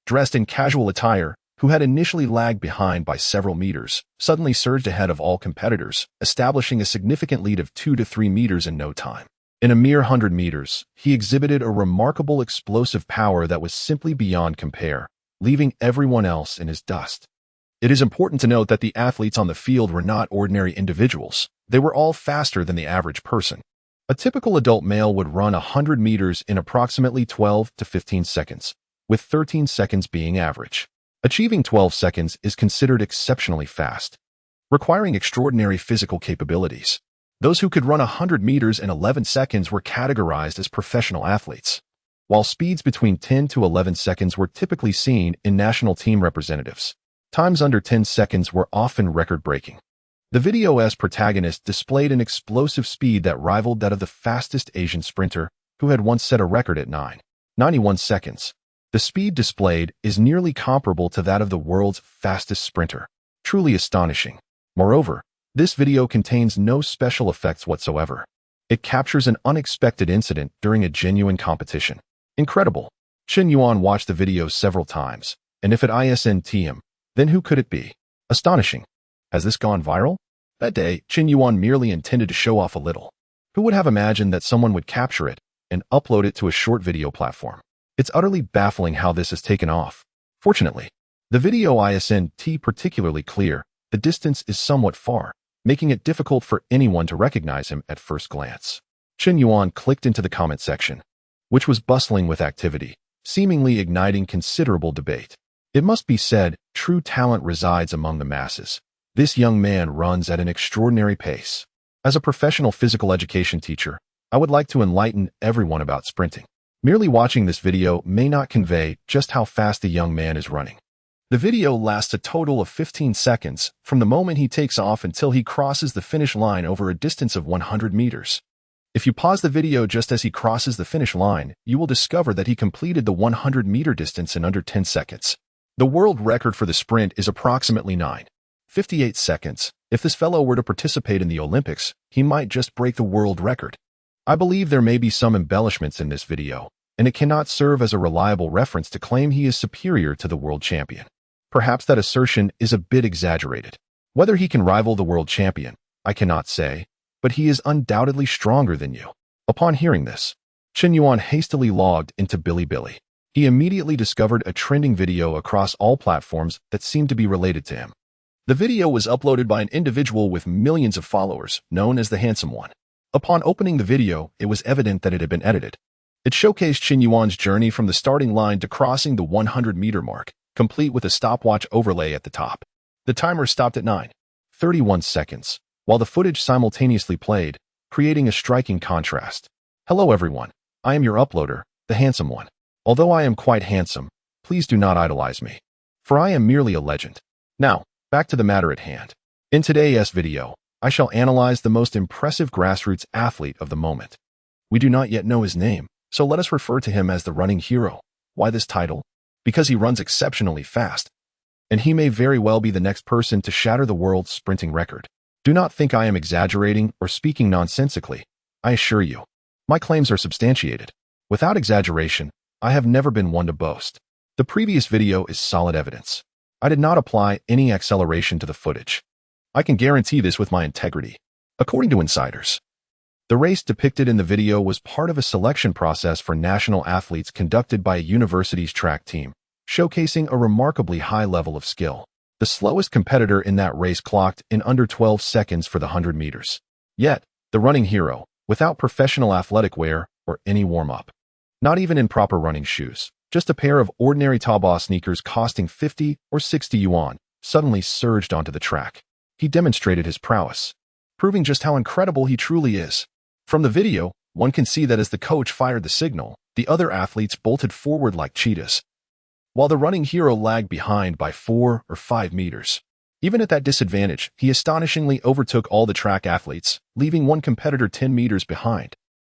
Speaker 1: dressed in casual attire, who had initially lagged behind by several meters, suddenly surged ahead of all competitors, establishing a significant lead of 2 to 3 meters in no time. In a mere 100 meters, he exhibited a remarkable explosive power that was simply beyond compare, leaving everyone else in his dust. It is important to note that the athletes on the field were not ordinary individuals. They were all faster than the average person. A typical adult male would run 100 meters in approximately 12 to 15 seconds, with 13 seconds being average. Achieving 12 seconds is considered exceptionally fast, requiring extraordinary physical capabilities. Those who could run 100 meters in 11 seconds were categorized as professional athletes, while speeds between 10 to 11 seconds were typically seen in national team representatives. Times under 10 seconds were often record-breaking. The video's protagonist displayed an explosive speed that rivaled that of the fastest Asian sprinter, who had once set a record at 9.91 seconds. The speed displayed is nearly comparable to that of the world's fastest sprinter. Truly astonishing. Moreover, this video contains no special effects whatsoever. It captures an unexpected incident during a genuine competition. Incredible. Qin Yuan watched the video several times, and if it isn't him, then who could it be? Astonishing. Has this gone viral? That day, Qin Yuan merely intended to show off a little. Who would have imagined that someone would capture it and upload it to a short video platform? It's utterly baffling how this has taken off. Fortunately, the video isn't particularly clear. The distance is somewhat far, making it difficult for anyone to recognize him at first glance. Qin Yuan clicked into the comment section, which was bustling with activity, seemingly igniting considerable debate. It must be said, true talent resides among the masses. This young man runs at an extraordinary pace. As a professional physical education teacher, I would like to enlighten everyone about sprinting. Merely watching this video may not convey just how fast the young man is running. The video lasts a total of 15 seconds, from the moment he takes off until he crosses the finish line over a distance of 100 meters. If you pause the video just as he crosses the finish line, you will discover that he completed the 100-meter distance in under 10 seconds. The world record for the sprint is approximately 9.58 seconds. If this fellow were to participate in the Olympics, he might just break the world record. I believe there may be some embellishments in this video, and it cannot serve as a reliable reference to claim he is superior to the world champion. Perhaps that assertion is a bit exaggerated. Whether he can rival the world champion, I cannot say, but he is undoubtedly stronger than you. Upon hearing this, Chen Yuan hastily logged into Bilibili. He immediately discovered a trending video across all platforms that seemed to be related to him. The video was uploaded by an individual with millions of followers, known as the Handsome One. Upon opening the video, it was evident that it had been edited. It showcased Chen Yuan's journey from the starting line to crossing the 100-meter mark, complete with a stopwatch overlay at the top. The timer stopped at 9:31 seconds, while the footage simultaneously played, creating a striking contrast. Hello everyone, I am your uploader, the Handsome One. Although I am quite handsome, please do not idolize me, for I am merely a legend. Now, back to the matter at hand. In today's video, I shall analyze the most impressive grassroots athlete of the moment. We do not yet know his name, so let us refer to him as the running hero. Why this title? Because he runs exceptionally fast, and he may very well be the next person to shatter the world's sprinting record. Do not think I am exaggerating or speaking nonsensically. I assure you, my claims are substantiated. Without exaggeration, I have never been one to boast. The previous video is solid evidence. I did not apply any acceleration to the footage. I can guarantee this with my integrity. According to insiders, the race depicted in the video was part of a selection process for national athletes conducted by a university's track team, showcasing a remarkably high level of skill. The slowest competitor in that race clocked in under 12 seconds for the 100 meters. Yet, the running hero, without professional athletic wear or any warm-up, not even in proper running shoes, just a pair of ordinary Taobao sneakers costing 50 or 60 yuan, suddenly surged onto the track. He demonstrated his prowess, proving just how incredible he truly is. From the video, one can see that as the coach fired the signal, the other athletes bolted forward like cheetahs, while the running hero lagged behind by 4 or 5 meters. Even at that disadvantage, he astonishingly overtook all the track athletes, leaving one competitor 10 meters behind.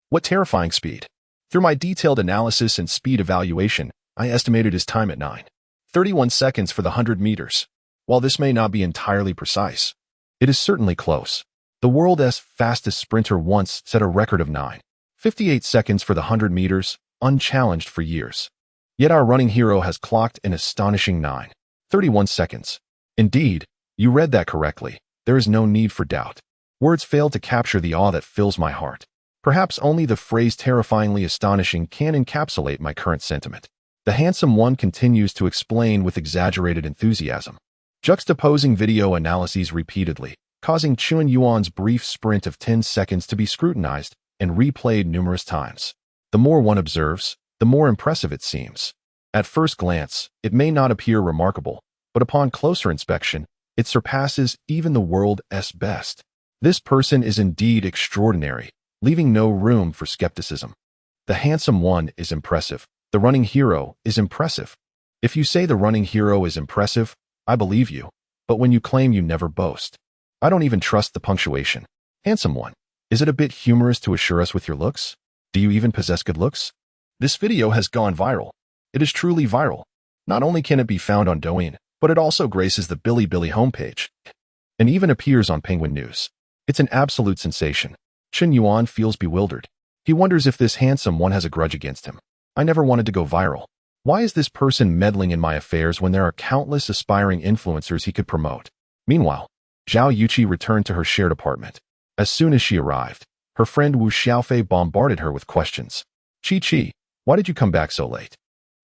Speaker 1: What terrifying speed! Through my detailed analysis and speed evaluation, I estimated his time at 9:31 seconds for the 100 meters. While this may not be entirely precise, it is certainly close. The world's fastest sprinter once set a record of 9:58 seconds for the 100 meters, unchallenged for years. Yet our running hero has clocked an astonishing 9:31 seconds. Indeed, you read that correctly. There is no need for doubt. Words fail to capture the awe that fills my heart. Perhaps only the phrase terrifyingly astonishing can encapsulate my current sentiment. The Handsome One continues to explain with exaggerated enthusiasm, juxtaposing video analyses repeatedly, causing Chen Yuan's brief sprint of 10 seconds to be scrutinized and replayed numerous times. The more one observes, the more impressive it seems. At first glance, it may not appear remarkable, but upon closer inspection, it surpasses even the world's best. This person is indeed extraordinary, leaving no room for skepticism. The Handsome One is impressive. The running hero is impressive. If you say the running hero is impressive, I believe you, but when you claim you never boast, I don't even trust the punctuation. Handsome One, is it a bit humorous to assure us with your looks? Do you even possess good looks? This video has gone viral. It is truly viral. Not only can it be found on Douyin, but it also graces the Bilibili homepage and even appears on Penguin News. It's an absolute sensation. Chen Yuan feels bewildered. He wonders if this Handsome One has a grudge against him. I never wanted to go viral. Why is this person meddling in my affairs when there are countless aspiring influencers he could promote? Meanwhile, Zhao Yuqi returned to her shared apartment. As soon as she arrived, her friend Wu Xiaofei bombarded her with questions. Chi, why did you come back so late?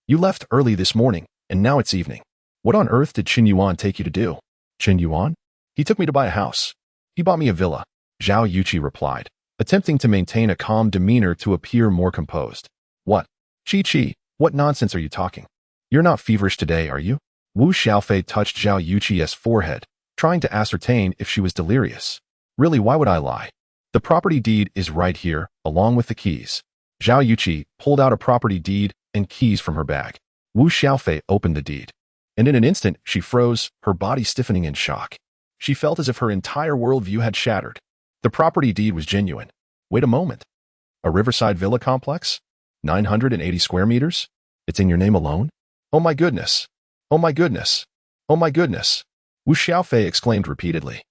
Speaker 1: You left early this morning, and now it's evening. What on earth did Chen Yuan take you to do? Chen Yuan? He took me to buy a house. He bought me a villa, Zhao Yuqi replied, attempting to maintain a calm demeanor to appear more composed. What? Chi, what nonsense are you talking? You're not feverish today, are you? Wu Xiaofei touched Zhao Yuqi's forehead, trying to ascertain if she was delirious. Really, why would I lie? The property deed is right here, along with the keys. Zhao Yuqi pulled out a property deed and keys from her bag. Wu Xiaofei opened the deed, and in an instant she froze, her body stiffening in shock. She felt as if her entire worldview had shattered. The property deed was genuine. Wait a moment. A riverside villa complex? 980 square meters? It's in your name alone? Oh my goodness! Oh my goodness! Oh my goodness! Wu Xiaofei exclaimed repeatedly.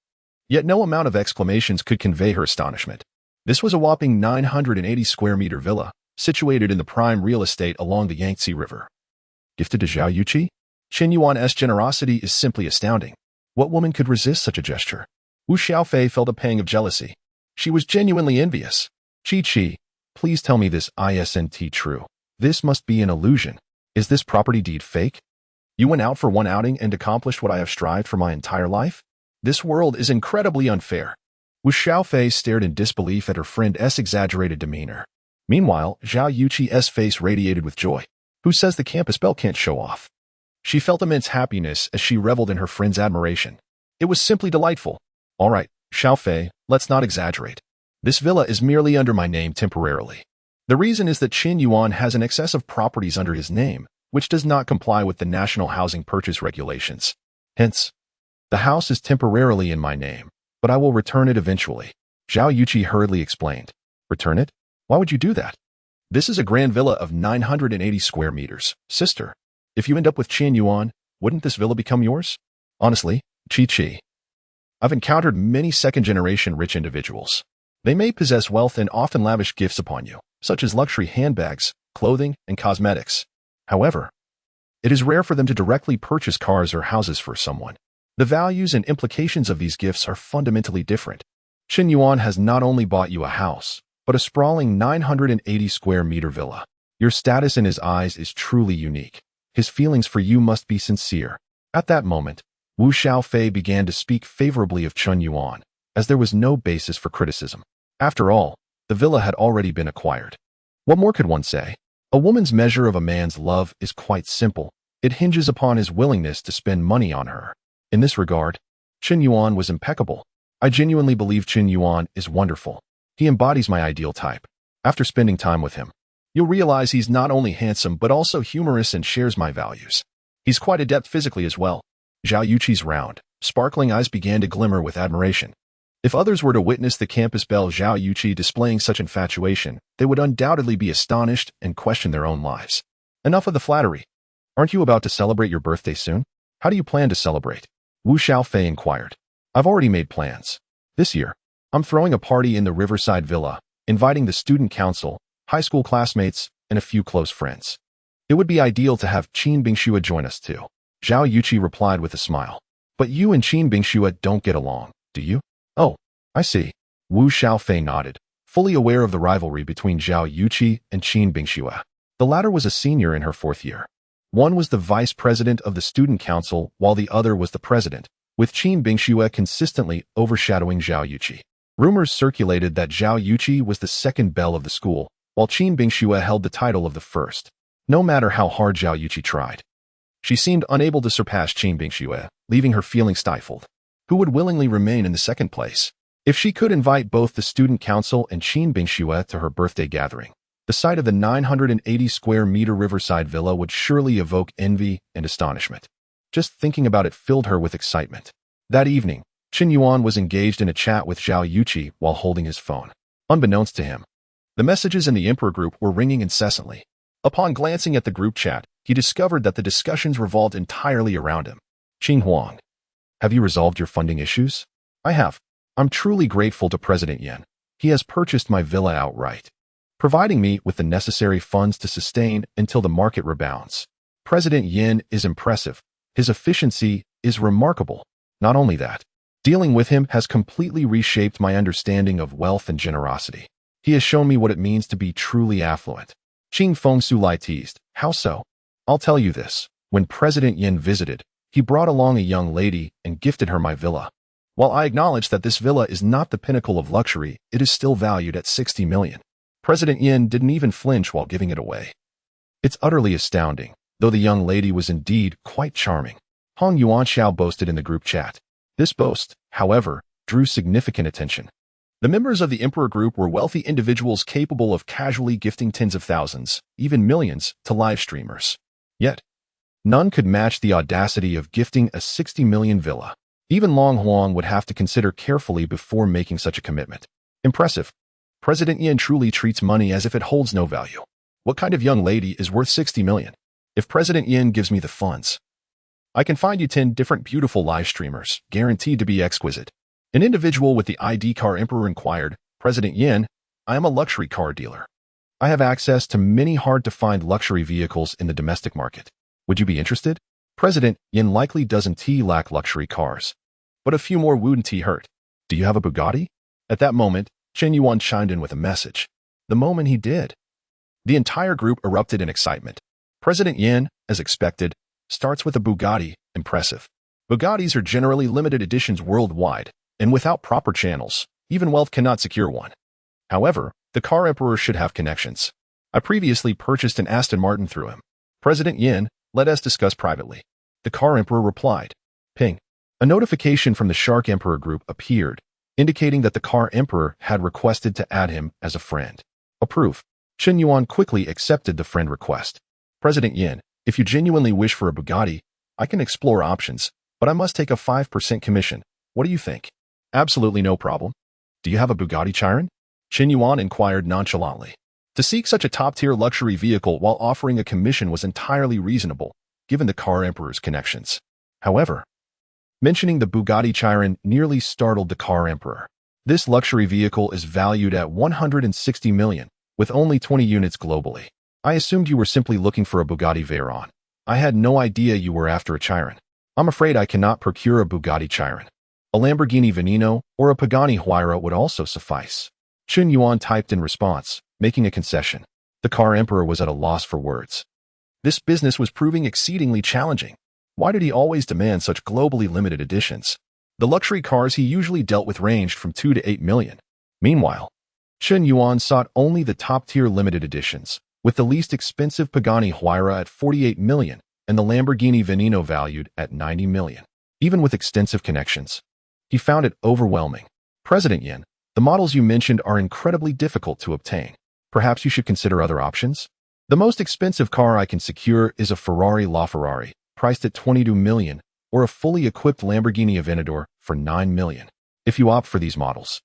Speaker 1: Yet no amount of exclamations could convey her astonishment. This was a whopping 980 square meter villa, situated in the prime real estate along the Yangtze River. Gifted to Zhao Yuqi? Qin Yuan's generosity is simply astounding. What woman could resist such a gesture? Wu Xiaofei felt a pang of jealousy. She was genuinely envious. Chi, please tell me this isn't true. This must be an illusion. Is this property deed fake? You went out for one outing and accomplished what I have strived for my entire life? This world is incredibly unfair. Wu Xiaofei stared in disbelief at her friend's exaggerated demeanor. Meanwhile, Zhao Yuqi's face radiated with joy. Who says the campus belle can't show off? She felt immense happiness as she reveled in her friend's admiration. It was simply delightful. All right, Xiaofei, let's not exaggerate. This villa is merely under my name temporarily. The reason is that Qin Yuan has an excess of properties under his name, which does not comply with the national housing purchase regulations. Hence, the house is temporarily in my name, but I will return it eventually. Zhao Yuqi hurriedly explained. Return it? Why would you do that? This is a grand villa of 980 square meters, sister. If you end up with Qin Yuan, wouldn't this villa become yours? Honestly, Chi, I've encountered many second-generation rich individuals. They may possess wealth and often lavish gifts upon you, such as luxury handbags, clothing, and cosmetics. However, it is rare for them to directly purchase cars or houses for someone. The values and implications of these gifts are fundamentally different. Qin Yuan has not only bought you a house, but a sprawling 980 square meter villa. Your status in his eyes is truly unique. His feelings for you must be sincere. At that moment, Wu Xiaofei began to speak favorably of Qin Yuan, as there was no basis for criticism. After all, the villa had already been acquired. What more could one say? A woman's measure of a man's love is quite simple. It hinges upon his willingness to spend money on her. In this regard, Qin Yuan was impeccable. I genuinely believe Qin Yuan is wonderful. He embodies my ideal type. After spending time with him, you'll realize he's not only handsome but also humorous and shares my values. He's quite adept physically as well. Zhao Yuqi's round, sparkling eyes began to glimmer with admiration. If others were to witness the campus belle Zhao Yuqi displaying such infatuation, they would undoubtedly be astonished and question their own lives. Enough of the flattery. Aren't you about to celebrate your birthday soon? How do you plan to celebrate? Wu Xiaofei inquired. I've already made plans. This year, I'm throwing a party in the Riverside Villa, inviting the student council, high school classmates, and a few close friends. It would be ideal to have Qin Bingxue join us too. Zhao Yuqi replied with a smile. But you and Qin Bingxue don't get along, do you? Oh, I see. Wu Xiaofei nodded, fully aware of the rivalry between Zhao Yuqi and Qin Bingxue. The latter was a senior in her 4th year. One was the vice president of the student council, while the other was the president, with Qin Bingxue consistently overshadowing Zhao Yuqi. Rumors circulated that Zhao Yuqi was the second belle of the school, while Qin Bingxue held the title of the first. No matter how hard Zhao Yuqi tried, she seemed unable to surpass Qin Bingxue, leaving her feeling stifled. Who would willingly remain in the second place? If she could invite both the student council and Qin Bingxue to her birthday gathering, the sight of the 980 square meter Riverside Villa would surely evoke envy and astonishment. Just thinking about it filled her with excitement. That evening, Qin Yuan was engaged in a chat with Zhao Yuqi while holding his phone. Unbeknownst to him, the messages in the Emperor group were ringing incessantly. Upon glancing at the group chat, he discovered that the discussions revolved entirely around him. Qin Huang, have you resolved your funding issues? I have. I'm truly grateful to President Yin. He has purchased my villa outright, providing me with the necessary funds to sustain until the market rebounds. President Yin is impressive. His efficiency is remarkable. Not only that, dealing with him has completely reshaped my understanding of wealth and generosity. He has shown me what it means to be truly affluent. Qing Fengsu Lai teased. How so? I'll tell you this. When President Yin visited, he brought along a young lady and gifted her my villa. While I acknowledge that this villa is not the pinnacle of luxury, it is still valued at 60 million. President Yin didn't even flinch while giving it away. It's utterly astounding, though the young lady was indeed quite charming. Hong Yuanxiao boasted in the group chat. This boast, however, drew significant attention. The members of the Emperor group were wealthy individuals capable of casually gifting tens of thousands, even millions, to live streamers. Yet, none could match the audacity of gifting a 60 million villa. Even Long Huang would have to consider carefully before making such a commitment. Impressive. President Yin truly treats money as if it holds no value. What kind of young lady is worth 60 million? If President Yin gives me the funds, I can find you 10 different beautiful live streamers, guaranteed to be exquisite. An individual with the ID car Emperor inquired, President Yin, I am a luxury car dealer. I have access to many hard-to-find luxury vehicles in the domestic market. Would you be interested? President Yin likely doesn't lack luxury cars, but a few more wouldn't hurt. Do you have a Bugatti? At that moment, Chen Yuan chimed in with a message. The moment he did, the entire group erupted in excitement. President Yin, as expected, starts with a Bugatti. Impressive. Bugattis are generally limited editions worldwide, and without proper channels, even wealth cannot secure one. However, the car emperor should have connections. I previously purchased an Aston Martin through him. President Yin, let us discuss privately. The car emperor replied. Ping. A notification from the Shark Emperor group appeared, indicating that the car emperor had requested to add him as a friend. Approve. Chen Yuan quickly accepted the friend request. President Yin, if you genuinely wish for a Bugatti, I can explore options, but I must take a 5% commission. What do you think? Absolutely no problem. Do you have a Bugatti Chiron? Chen Yuan inquired nonchalantly. To seek such a top-tier luxury vehicle while offering a commission was entirely reasonable, given the car emperor's connections. However, mentioning the Bugatti Chiron nearly startled the car emperor. This luxury vehicle is valued at 160 million, with only 20 units globally. I assumed you were simply looking for a Bugatti Veyron. I had no idea you were after a Chiron. I'm afraid I cannot procure a Bugatti Chiron. A Lamborghini Veneno or a Pagani Huayra would also suffice. Chen Yuan typed in response, making a concession. The car emperor was at a loss for words. This business was proving exceedingly challenging. Why did he always demand such globally limited editions? The luxury cars he usually dealt with ranged from 2 to 8 million. Meanwhile, Chen Yuan sought only the top-tier limited editions, with the least expensive Pagani Huayra at 48 million and the Lamborghini Veneno valued at 90 million. Even with extensive connections, he found it overwhelming. President Yin, the models you mentioned are incredibly difficult to obtain. Perhaps you should consider other options? The most expensive car I can secure is a Ferrari LaFerrari, priced at 22 million, or a fully equipped Lamborghini Aventador for 9 million. If you opt for these models,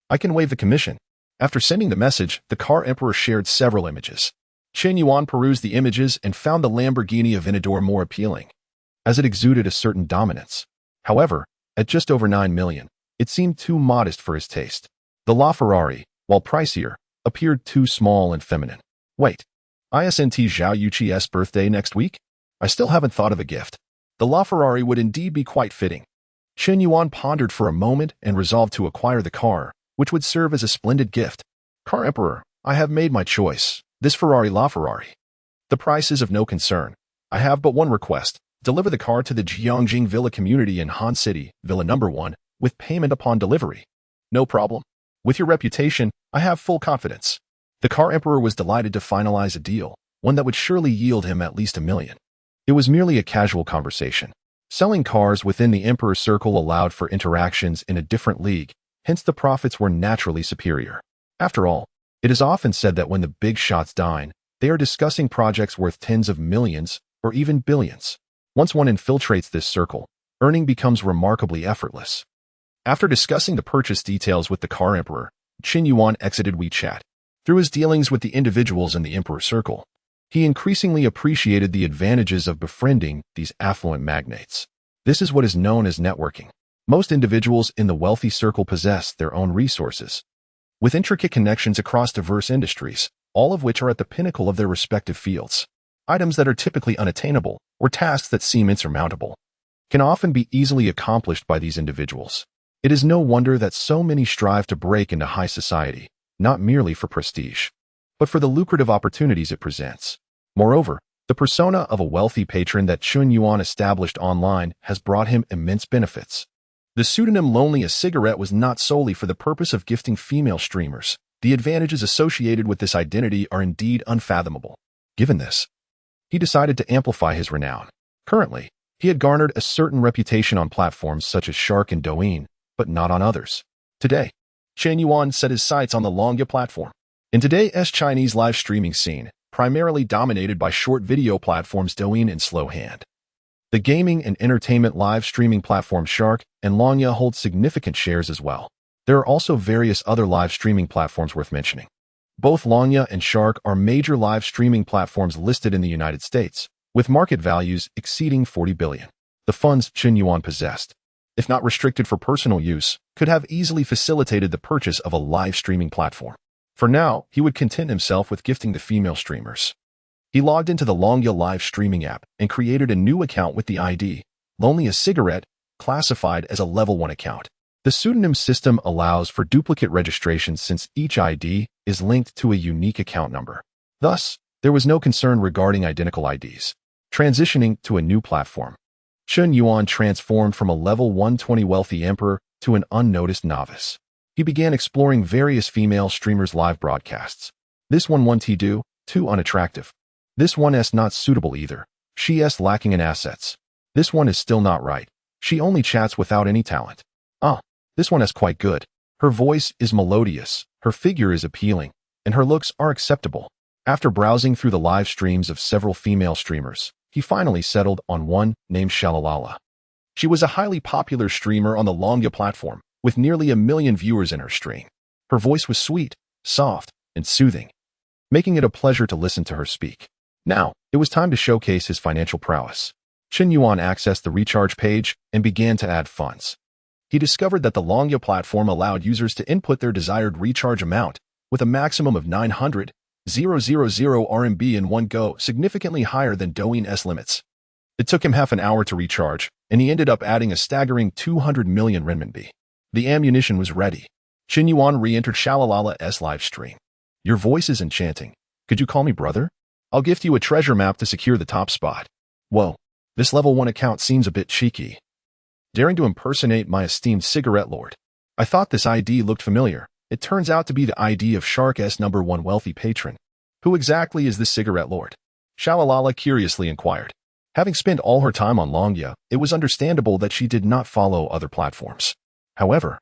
Speaker 1: I can waive the commission. After sending the message, the car emperor shared several images. Chen Yuan perused the images and found the Lamborghini Aventador more appealing, as it exuded a certain dominance. However, at just over 9 million, it seemed too modest for his taste. The LaFerrari, while pricier, appeared too small and feminine. Wait, isn't Zhao Yuqi's birthday next week? I still haven't thought of a gift. The LaFerrari would indeed be quite fitting. Chen Yuan pondered for a moment and resolved to acquire the car, which would serve as a splendid gift. Car Emperor, I have made my choice. This Ferrari LaFerrari. The price is of no concern. I have but one request. Deliver the car to the Jiangjing Villa community in Han City, Villa number 1, with payment upon delivery. No problem. With your reputation, I have full confidence. The car emperor was delighted to finalize a deal, one that would surely yield him at least 1 million. It was merely a casual conversation. Selling cars within the emperor's circle allowed for interactions in a different league, hence the profits were naturally superior. After all, it is often said that when the big shots dine, they are discussing projects worth tens of millions or even billions. Once one infiltrates this circle, earning becomes remarkably effortless. After discussing the purchase details with the car emperor, Chen Yuan exited WeChat. Through his dealings with the individuals in the emperor's circle, he increasingly appreciated the advantages of befriending these affluent magnates. This is what is known as networking. Most individuals in the wealthy circle possess their own resources, with intricate connections across diverse industries, all of which are at the pinnacle of their respective fields. Items that are typically unattainable, or tasks that seem insurmountable, can often be easily accomplished by these individuals. It is no wonder that so many strive to break into high society, not merely for prestige, but for the lucrative opportunities it presents. Moreover, the persona of a wealthy patron that Chen Yuan established online has brought him immense benefits. The pseudonym Lonely a Cigarette was not solely for the purpose of gifting female streamers. The advantages associated with this identity are indeed unfathomable. Given this, he decided to amplify his renown. Currently, he had garnered a certain reputation on platforms such as Shark and Douyin, but not on others. Today, Chen Yuan set his sights on the Longya platform. In today's Chinese live streaming scene, primarily dominated by short video platforms Douyin and Slowhand, the gaming and entertainment live streaming platform Shark and Longya hold significant shares as well. There are also various other live streaming platforms worth mentioning. Both Longya and Shark are major live streaming platforms listed in the United States, with market values exceeding 40 billion. The funds Chen Yuan possessed, if not restricted for personal use, could have easily facilitated the purchase of a live streaming platform. For now, he would content himself with gifting the female streamers. He logged into the Longya live streaming app and created a new account with the ID, Lonely as Cigarette, classified as a level 1 account. The pseudonym system allows for duplicate registration since each ID is linked to a unique account number. Thus, there was no concern regarding identical IDs. Transitioning to a new platform, Chun Yuan transformed from a level 120 wealthy emperor to an unnoticed novice. He began exploring various female streamers' live broadcasts. This one T2, too unattractive. This one S not suitable either. She S lacking in assets. This one is still not right. She only chats without any talent. This one is quite good. Her voice is melodious, her figure is appealing, and her looks are acceptable. After browsing through the live streams of several female streamers, he finally settled on one named Shalalala. She was a highly popular streamer on the Longya platform, with nearly 1 million viewers in her stream. Her voice was sweet, soft, and soothing, making it a pleasure to listen to her speak. Now, it was time to showcase his financial prowess. Chun Yuan accessed the recharge page and began to add funds. He discovered that the Longya platform allowed users to input their desired recharge amount with a maximum of 900,000 RMB in one go, significantly higher than Douyin limits. It took him half an hour to recharge, and he ended up adding a staggering 200 million renminbi. The ammunition was ready. Chun Yuan re-entered Shalalala's live stream. Your voice is enchanting. Could you call me brother? I'll gift you a treasure map to secure the top spot. Whoa, this level 1 account seems a bit cheeky. Daring to impersonate my esteemed cigarette lord. I thought this ID looked familiar. It turns out to be the ID of Shark's #1 wealthy patron. Who exactly is this cigarette lord? Shalalala curiously inquired. Having spent all her time on Longya, it was understandable that she did not follow other platforms. However,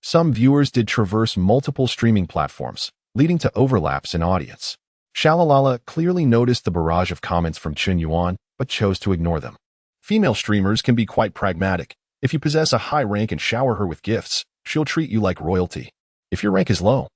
Speaker 1: some viewers did traverse multiple streaming platforms, leading to overlaps in audience. Shalalala clearly noticed the barrage of comments from Chun Yuan, but chose to ignore them. Female streamers can be quite pragmatic. If you possess a high rank and shower her with gifts, she'll treat you like royalty. If your rank is low,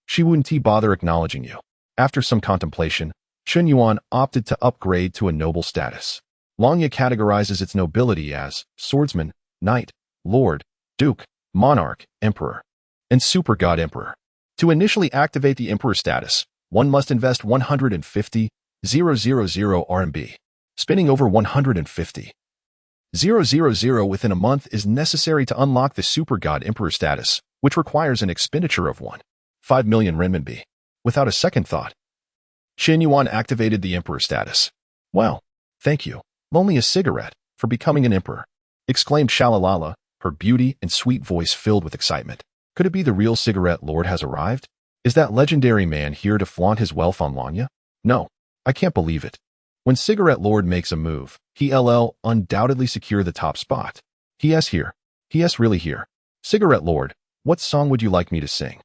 Speaker 1: she wouldn't bother acknowledging you. After some contemplation, Chun Yuan opted to upgrade to a noble status. Longya categorizes its nobility as swordsman, knight, lord, duke, monarch, emperor, and super god emperor. To initially activate the emperor status, one must invest 150,000 RMB. Spending over 150,000 within a month is necessary to unlock the Super God Emperor status, which requires an expenditure of 1.5 million renminbi. Without a second thought, Chun Yuan activated the Emperor status. Well, thank you, Lonely as Cigarette, for becoming an emperor, exclaimed Shalalala, her beauty and sweet voice filled with excitement. Could it be the real cigarette lord has arrived? Is that legendary man here to flaunt his wealth on Longya? No, I can't believe it. When Cigarette Lord makes a move, he'll undoubtedly secure the top spot. He.s. here. He.s. really here. Cigarette Lord, what song would you like me to sing?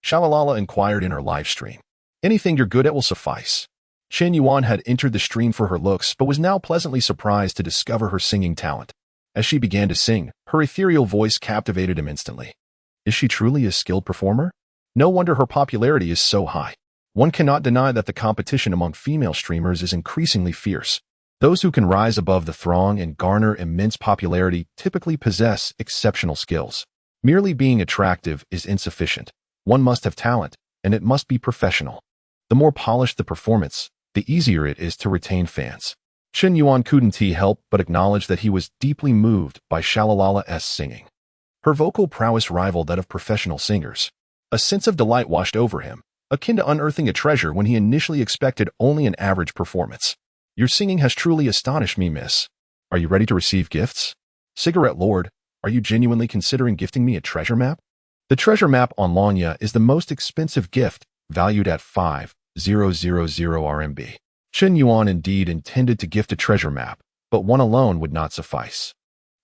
Speaker 1: Shalalala inquired in her live stream. Anything you're good at will suffice. Chun Yuan had entered the stream for her looks, but was now pleasantly surprised to discover her singing talent. As she began to sing, her ethereal voice captivated him instantly. Is she truly a skilled performer? No wonder her popularity is so high. One cannot deny that the competition among female streamers is increasingly fierce. Those who can rise above the throng and garner immense popularity typically possess exceptional skills. Merely being attractive is insufficient. One must have talent, and it must be professional. The more polished the performance, the easier it is to retain fans. Chun Yuan couldn't help but acknowledge that he was deeply moved by Shalalala's singing. Her vocal prowess rivaled that of professional singers. A sense of delight washed over him, akin to unearthing a treasure when he initially expected only an average performance. Your singing has truly astonished me, miss. Are you ready to receive gifts? Cigarette Lord, are you genuinely considering gifting me a treasure map? The treasure map on Longya is the most expensive gift, valued at 5,000 RMB. Chun Yuan indeed intended to gift a treasure map, but one alone would not suffice.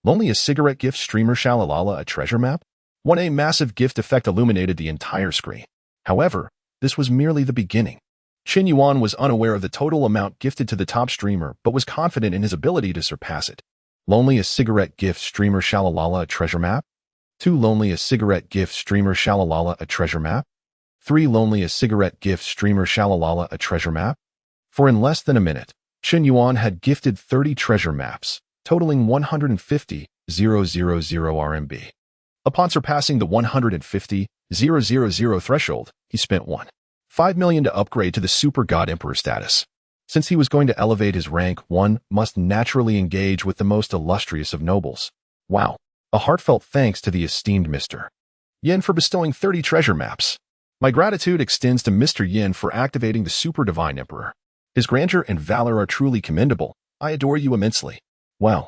Speaker 1: Lonely as Cigarette gift streamer Shalalala a treasure map? A massive gift effect illuminated the entire screen. However, this was merely the beginning. Chun Yuan was unaware of the total amount gifted to the top streamer, but was confident in his ability to surpass it. Lonely as Cigarette gift streamer Shalalala a treasure map? 2 Lonely as Cigarette gift streamer Shalalala a treasure map? 3 Lonely as Cigarette gift streamer Shalalala a treasure map? For in less than a minute, Chun Yuan had gifted 30 treasure maps, totaling 150,000 RMB. Upon surpassing the 150,000 threshold, he spent 1.5 million to upgrade to the Super God Emperor status. Since he was going to elevate his rank, one must naturally engage with the most illustrious of nobles. Wow. A heartfelt thanks to the esteemed Mr. Yin for bestowing 30 treasure maps. My gratitude extends to Mr. Yin for activating the Super Divine Emperor. His grandeur and valor are truly commendable. I adore you immensely. Wow.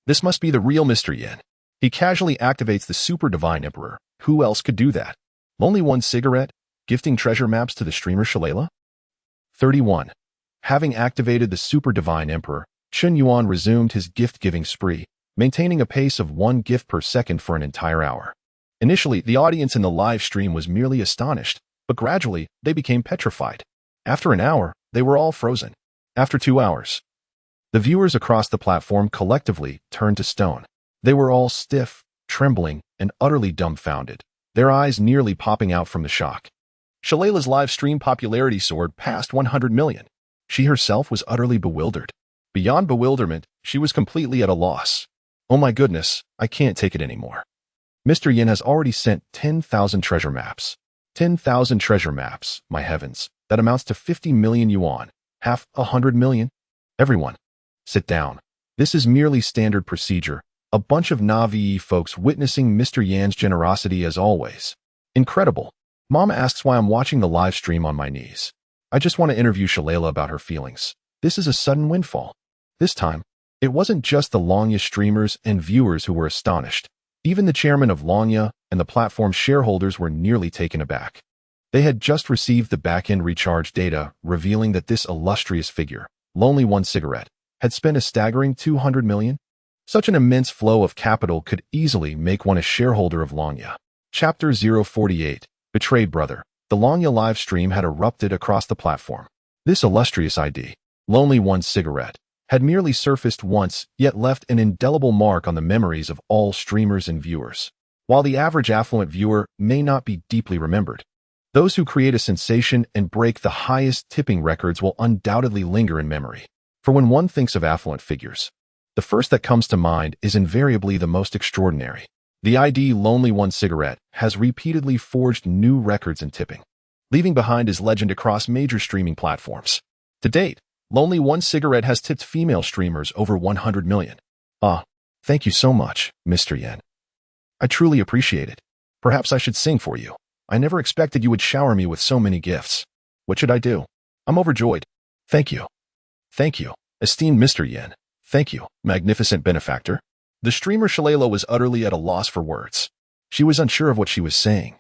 Speaker 1: This must be the real Mr. Yin. He casually activates the Super Divine Emperor. Who else could do that? Only one cigarette, gifting treasure maps to the streamer Shalala? 31. Having activated the Super Divine Emperor, Chun Yuan resumed his gift-giving spree, maintaining a pace of 1 gift per second for an entire hour. Initially, the audience in the live stream was merely astonished, but gradually, they became petrified. After an hour, they were all frozen. After 2 hours, the viewers across the platform collectively turned to stone. They were all stiff, trembling, and utterly dumbfounded, their eyes nearly popping out from the shock. Shalala's live stream popularity soared past 100 million. She herself was utterly bewildered. Beyond bewilderment, she was completely at a loss. Oh my goodness, I can't take it anymore. Mr. Yin has already sent 10,000 treasure maps. 10,000 treasure maps, my heavens. That amounts to 50 million yuan. Half 100 million? Everyone, sit down. This is merely standard procedure. A bunch of Navi folks witnessing Mr. Yan's generosity as always. Incredible. Mom asks why I'm watching the live stream on my knees. I just want to interview Shalala about her feelings. This is a sudden windfall. This time, it wasn't just the Longya streamers and viewers who were astonished. Even the chairman of Longya and the platform's shareholders were nearly taken aback. They had just received the back-end recharge data revealing that this illustrious figure, Lonely One Cigarette, had spent a staggering 200 million. Such an immense flow of capital could easily make one a shareholder of Longya. Chapter 048, Betrayed Brother. The Longya live stream had erupted across the platform. This illustrious ID, Lonely One Cigarette, had merely surfaced once, yet left an indelible mark on the memories of all streamers and viewers. While the average affluent viewer may not be deeply remembered, those who create a sensation and break the highest tipping records will undoubtedly linger in memory. For when one thinks of affluent figures, the first that comes to mind is invariably the most extraordinary. The ID Lonely One Cigarette has repeatedly forged new records in tipping, leaving behind his legend across major streaming platforms. To date, Lonely One Cigarette has tipped female streamers over 100 million. Thank you so much, Mr. Yen. I truly appreciate it. Perhaps I should sing for you. I never expected you would shower me with so many gifts. What should I do? I'm overjoyed. Thank you. Thank you, esteemed Mr. Yen. Thank you, magnificent benefactor. The streamer Shalala was utterly at a loss for words. She was unsure of what she was saying,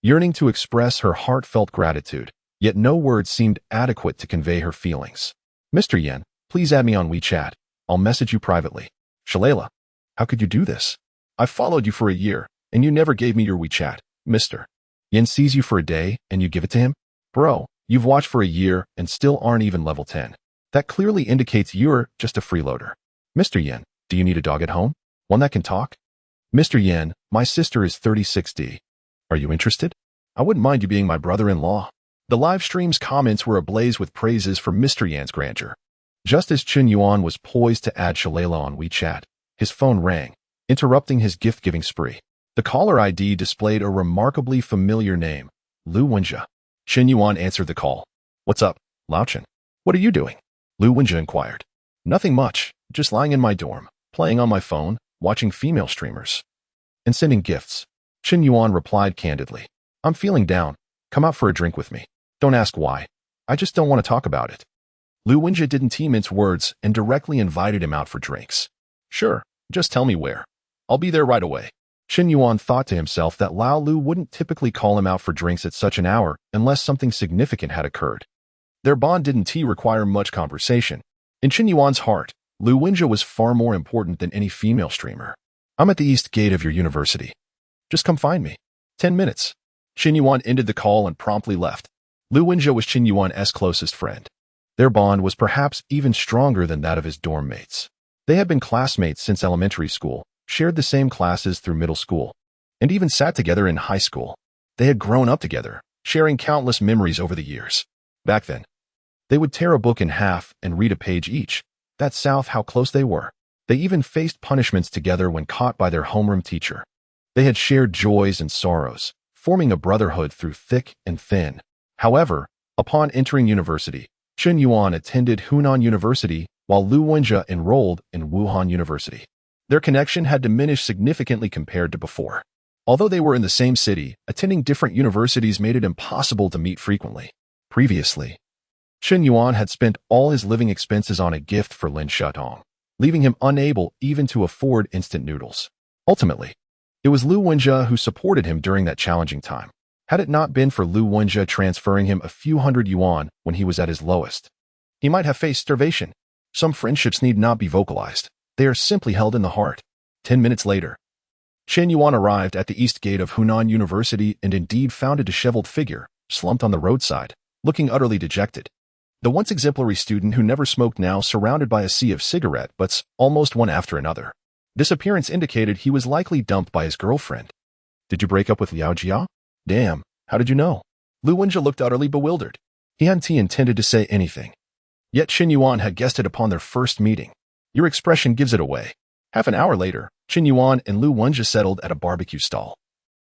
Speaker 1: yearning to express her heartfelt gratitude, yet no words seemed adequate to convey her feelings. Mr. Yen, please add me on WeChat. I'll message you privately. Shalala, how could you do this? I've followed you for a year, and you never gave me your WeChat. Mr. Yen sees you for a day, and you give it to him? Bro, you've watched for a year and still aren't even level 10. That clearly indicates you're just a freeloader. Mr. Yen, do you need a dog at home? One that can talk? Mr. Yen, my sister is 36D. Are you interested? I wouldn't mind you being my brother-in-law. The live stream's comments were ablaze with praises for Mr. Yan's grandeur. Just as Chun Yuan was poised to add Shalala on WeChat, his phone rang, interrupting his gift-giving spree. The caller ID displayed a remarkably familiar name, Lu Wenjia. Chun Yuan answered the call. What's up, Lao Chen? What are you doing? Lu Wenjia inquired. Nothing much, just lying in my dorm, playing on my phone, watching female streamers, and sending gifts. Chun Yuan replied candidly. I'm feeling down. Come out for a drink with me. Don't ask why. I just don't want to talk about it. Lu Wenjia didn't mince words and directly invited him out for drinks. Sure, just tell me where. I'll be there right away. Chun Yuan thought to himself that Lao Lu wouldn't typically call him out for drinks at such an hour unless something significant had occurred. Their bond didn't require much conversation. In Chun Yuan's heart, Lu Wenjia was far more important than any female streamer. I'm at the east gate of your university. Just come find me. 10 minutes. Chun Yuan ended the call and promptly left. Lu Wenjia was Chun Yuan's closest friend. Their bond was perhaps even stronger than that of his dorm mates. They had been classmates since elementary school, shared the same classes through middle school, and even sat together in high school. They had grown up together, sharing countless memories over the years. Back then, they would tear a book in half and read a page each. That's south how close they were. They even faced punishments together when caught by their homeroom teacher. They had shared joys and sorrows, forming a brotherhood through thick and thin. However, upon entering university, Chen Yuan attended Hunan University while Lu Wenjie enrolled in Wuhan University. Their connection had diminished significantly compared to before. Although they were in the same city, attending different universities made it impossible to meet frequently. Previously, Chen Yuan had spent all his living expenses on a gift for Lin Shatong, leaving him unable even to afford instant noodles. Ultimately, it was Lu Wenjie who supported him during that challenging time. Had it not been for Lu Wenjie transferring him a few hundred yuan when he was at his lowest, he might have faced starvation. Some friendships need not be vocalized. They are simply held in the heart. 10 minutes later, Chen Yuan arrived at the east gate of Hunan University and indeed found a disheveled figure, slumped on the roadside, looking utterly dejected. The once exemplary student who never smoked now surrounded by a sea of cigarette butts, almost one after another. This appearance indicated he was likely dumped by his girlfriend. Did you break up with Liao Jia? Damn, how did you know? Lu Wenjie looked utterly bewildered. He hadn't intended to say anything. Yet Chen Yuan had guessed it upon their first meeting. Your expression gives it away. Half an hour later, Chen Yuan and Lu Wenjie settled at a barbecue stall,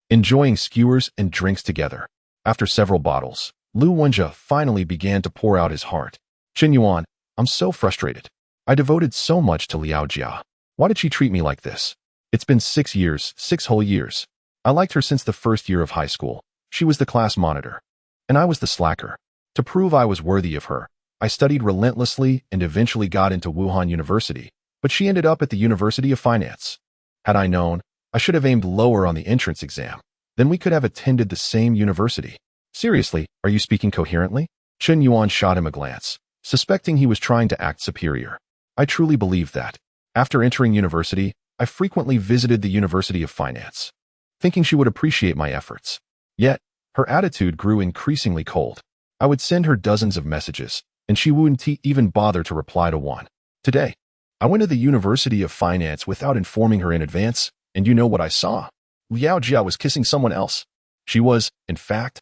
Speaker 1: enjoying skewers and drinks together. After several bottles, Lu Wenjie finally began to pour out his heart. Chen Yuan, I'm so frustrated. I devoted so much to Liao Jia. Why did she treat me like this? It's been 6 years, 6 whole years. I liked her since the first year of high school. She was the class monitor, and I was the slacker. To prove I was worthy of her, I studied relentlessly and eventually got into Wuhan University, but she ended up at the University of Finance. Had I known, I should have aimed lower on the entrance exam. Then we could have attended the same university. Seriously, are you speaking coherently? Chen Yuan shot him a glance, suspecting he was trying to act superior. I truly believe that. After entering university, I frequently visited the University of Finance, thinking she would appreciate my efforts. Yet, her attitude grew increasingly cold. I would send her dozens of messages, and she wouldn't even bother to reply to one. Today, I went to the University of Finance without informing her in advance, and you know what I saw? Liao Jia was kissing someone else. She was, in fact,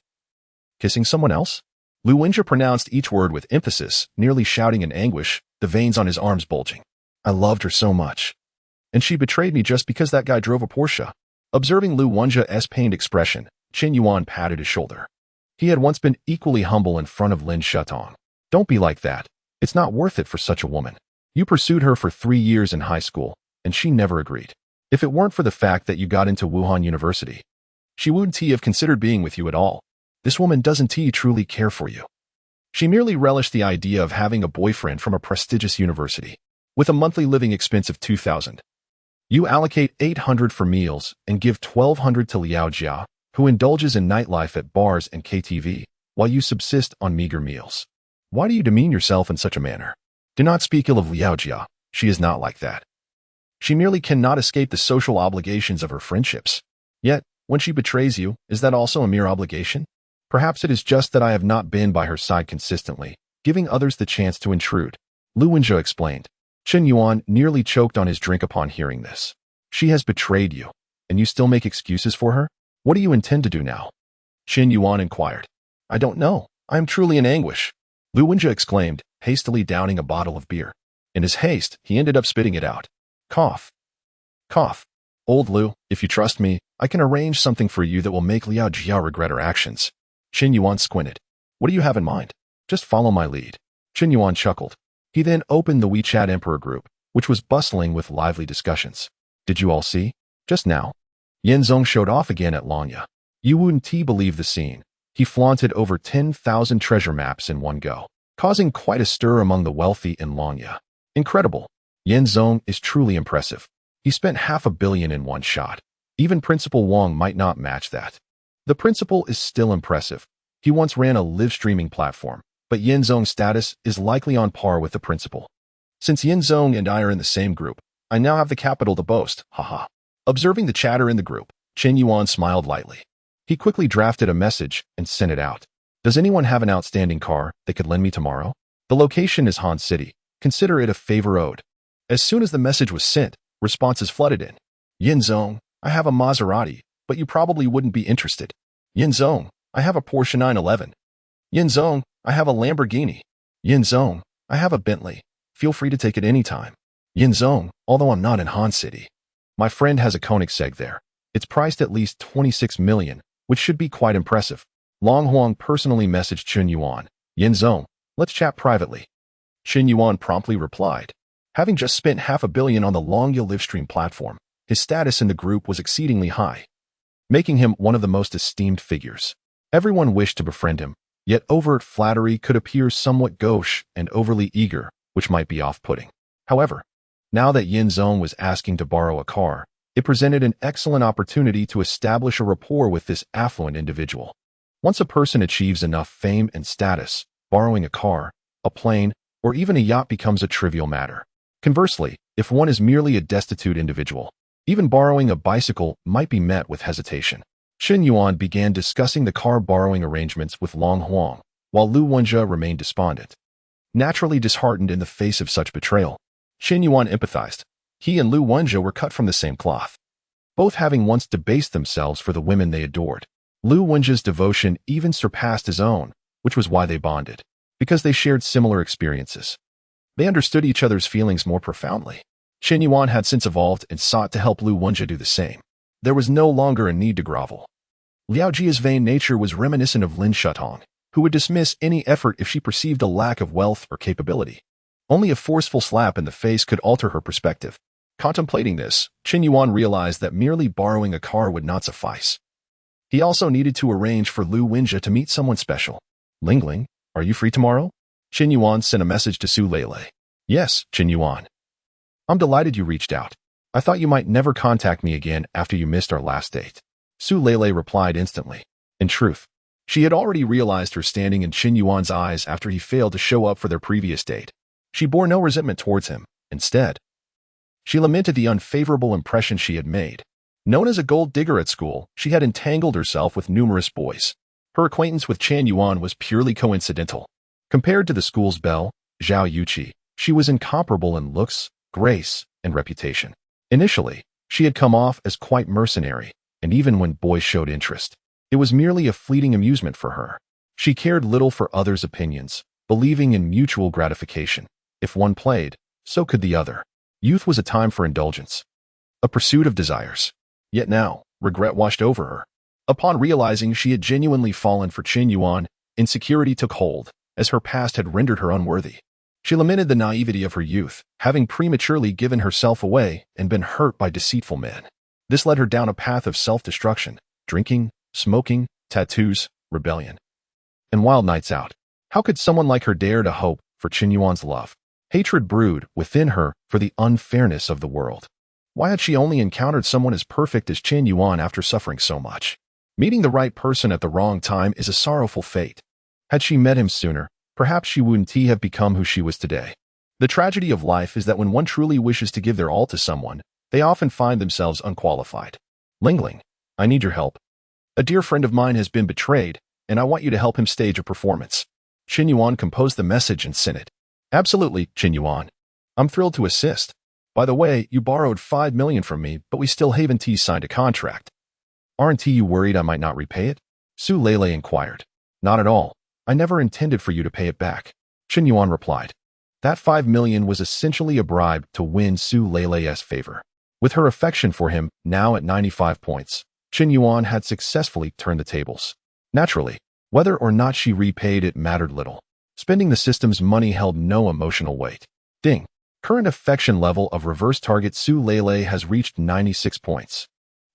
Speaker 1: kissing someone else? Lu Wenjie pronounced each word with emphasis, nearly shouting in anguish, the veins on his arms bulging. I loved her so much. And she betrayed me just because that guy drove a Porsche. Observing Lu Wenjie's pained expression, Chen Yuan patted his shoulder. He had once been equally humble in front of Lin Shatong. Don't be like that. It's not worth it for such a woman. You pursued her for 3 years in high school, and she never agreed. If it weren't for the fact that you got into Wuhan University, she wouldn't have considered being with you at all. This woman doesn't truly care for you. She merely relished the idea of having a boyfriend from a prestigious university, with a monthly living expense of 2,000. You allocate 800 for meals and give 1,200 to Liao Jia, who indulges in nightlife at bars and KTV, while you subsist on meager meals. Why do you demean yourself in such a manner? Do not speak ill of Liao Jia. She is not like that. She merely cannot escape the social obligations of her friendships. Yet, when she betrays you, is that also a mere obligation? Perhaps it is just that I have not been by her side consistently, giving others the chance to intrude. Lu Wenjie explained. Chen Yuan nearly choked on his drink upon hearing this. She has betrayed you, and you still make excuses for her? What do you intend to do now? Chen Yuan inquired. I don't know. I am truly in anguish. Lu Wenjie exclaimed, hastily downing a bottle of beer. In his haste, he ended up spitting it out. Cough. Cough. Old Lu, if you trust me, I can arrange something for you that will make Liao Jia regret her actions. Chen Yuan squinted. What do you have in mind? Just follow my lead. Chen Yuan chuckled. He then opened the WeChat Emperor group, which was bustling with lively discussions. Did you all see? Just now, Yan Zong showed off again at Longya. You wouldn't believe the scene. He flaunted over 10,000 treasure maps in one go, causing quite a stir among the wealthy in Longya. Incredible. Yan Zong is truly impressive. He spent $500 million in one shot. Even Principal Wang might not match that. The principal is still impressive. He once ran a live streaming platform, but Yan Zong's status is likely on par with the principal. Since Yan Zong and I are in the same group, I now have the capital to boast, haha. Observing the chatter in the group, Chen Yuan smiled lightly. He quickly drafted a message and sent it out. Does anyone have an outstanding car they could lend me tomorrow? The location is Han City. Consider it a favor owed. As soon as the message was sent, responses flooded in. Yan Zong, I have a Maserati, but you probably wouldn't be interested. Yan Zong, I have a Porsche 911. Yan Zong, I have a Lamborghini. Yan Zong, I have a Bentley. Feel free to take it anytime. Yan Zong, although I'm not in Han City. My friend has a Koenigsegg there. It's priced at least 26 million, which should be quite impressive. Long Huang personally messaged Chen Yuan. Yan Zong, Let's chat privately. Qin Yuan promptly replied. Having just spent $500 million on the Longya livestream platform, his status in the group was exceedingly high, making him one of the most esteemed figures. Everyone wished to befriend him, yet overt flattery could appear somewhat gauche and overly eager, which might be off-putting. However, now that Yin Zong was asking to borrow a car, it presented an excellent opportunity to establish a rapport with this affluent individual. Once a person achieves enough fame and status, borrowing a car, a plane, or even a yacht becomes a trivial matter. Conversely, if one is merely a destitute individual, even borrowing a bicycle might be met with hesitation. Qin Yuan began discussing the car borrowing arrangements with Long Huang, while Lu Wenjie remained despondent. Naturally disheartened in the face of such betrayal, Qin Yuan empathized. He and Lu Wenjie were cut from the same cloth, both having once debased themselves for the women they adored. Lu Wenjie's devotion even surpassed his own, which was why they bonded, because they shared similar experiences. They understood each other's feelings more profoundly. Qin Yuan had since evolved and sought to help Lu Wenjie do the same. There was no longer a need to grovel. Liao Jia's vain nature was reminiscent of Lin Shutong, who would dismiss any effort if she perceived a lack of wealth or capability. Only a forceful slap in the face could alter her perspective. Contemplating this, Qin Yuan realized that merely borrowing a car would not suffice. He also needed to arrange for Lu Wenjie to meet someone special. Lingling, are you free tomorrow? Qin Yuan sent a message to Su Lele. Yes, Qin Yuan. I'm delighted you reached out. I thought you might never contact me again after you missed our last date. Su Lele replied instantly. In truth, she had already realized her standing in Qin Yuan's eyes after he failed to show up for their previous date. She bore no resentment towards him. Instead, she lamented the unfavorable impression she had made. Known as a gold digger at school, she had entangled herself with numerous boys. Her acquaintance with Qin Yuan was purely coincidental. Compared to the school's belle, Zhao Yuqi, she was incomparable in looks, grace, and reputation. Initially, she had come off as quite mercenary, and even when boys showed interest, it was merely a fleeting amusement for her. She cared little for others' opinions, believing in mutual gratification. If one played, so could the other. Youth was a time for indulgence, a pursuit of desires. Yet now, regret washed over her. Upon realizing she had genuinely fallen for Qin Yuan, insecurity took hold, as her past had rendered her unworthy. She lamented the naivety of her youth, having prematurely given herself away and been hurt by deceitful men. This led her down a path of self-destruction, drinking, smoking, tattoos, rebellion, and wild nights out. How could someone like her dare to hope for Qin Yuan's love? Hatred brewed within her for the unfairness of the world. Why had she only encountered someone as perfect as Qin Yuan after suffering so much? Meeting the right person at the wrong time is a sorrowful fate. Had she met him sooner, perhaps she wouldn't have become who she was today. The tragedy of life is that when one truly wishes to give their all to someone, they often find themselves unqualified. Lingling, I need your help. A dear friend of mine has been betrayed, and I want you to help him stage a performance. Qin Yuan composed the message and sent it. Absolutely, Qin Yuan. I'm thrilled to assist. By the way, you borrowed $5 million from me, but we still haven't signed a contract. Aren't you worried I might not repay it? Su Lele inquired. Not at all. I never intended for you to pay it back. Qin Yuan replied. That $5 million was essentially a bribe to win Su Lele's favor. With her affection for him now at 95 points, Qin Yuan had successfully turned the tables. Naturally, whether or not she repaid it mattered little. Spending the system's money held no emotional weight. Ding. Current affection level of reverse target Su Lele has reached 96 points.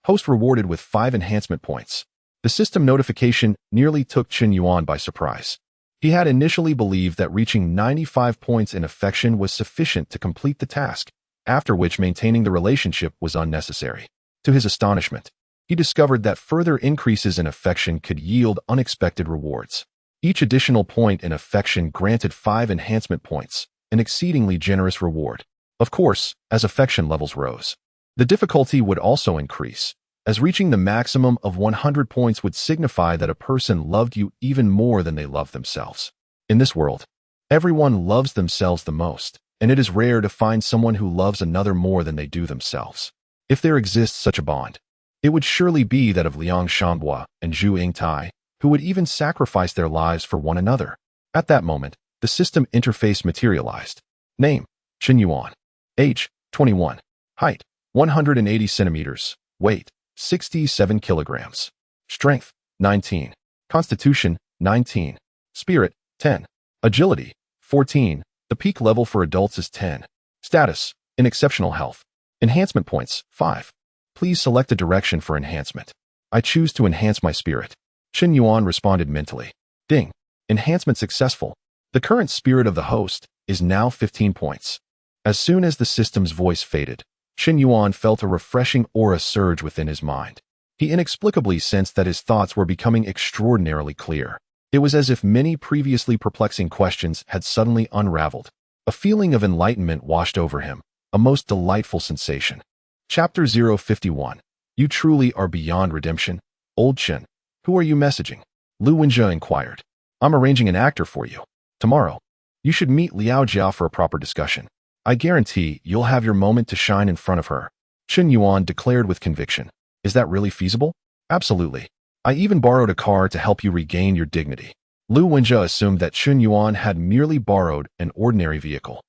Speaker 1: Host rewarded with 5 enhancement points. The system notification nearly took Qin Yuan by surprise. He had initially believed that reaching 95 points in affection was sufficient to complete the task, after which maintaining the relationship was unnecessary. To his astonishment, he discovered that further increases in affection could yield unexpected rewards. Each additional point in affection granted 5 enhancement points, an exceedingly generous reward. Of course, as affection levels rose, the difficulty would also increase, as reaching the maximum of 100 points would signify that a person loved you even more than they loved themselves. In this world, everyone loves themselves the most, and it is rare to find someone who loves another more than they do themselves. If there exists such a bond, it would surely be that of Liang Shanbua and Zhu Yingtai, who would even sacrifice their lives for one another. At that moment, the system interface materialized. Name, Qin Yuan. Age, 21. Height, 180 centimeters. Weight, 67 kilograms. Strength, 19. Constitution, 19. Spirit, 10. Agility, 14. The peak level for adults is 10. Status, in exceptional health. Enhancement points, 5. Please select a direction for enhancement. I choose to enhance my spirit. Qin Yuan responded mentally. Ding. Enhancement successful. The current spirit of the host is now 15 points. As soon as the system's voice faded, Qin Yuan felt a refreshing aura surge within his mind. He inexplicably sensed that his thoughts were becoming extraordinarily clear. It was as if many previously perplexing questions had suddenly unraveled. A feeling of enlightenment washed over him, a most delightful sensation. Chapter 051. You truly are beyond redemption, old Qin. Who are you messaging? Lu Wenjie inquired. I'm arranging an actor for you. Tomorrow. You should meet Liao Jia for a proper discussion. I guarantee you'll have your moment to shine in front of her. Qin Yuan declared with conviction. Is that really feasible? Absolutely. I even borrowed a car to help you regain your dignity. Lu Wenjie assumed that Qin Yuan had merely borrowed an ordinary vehicle,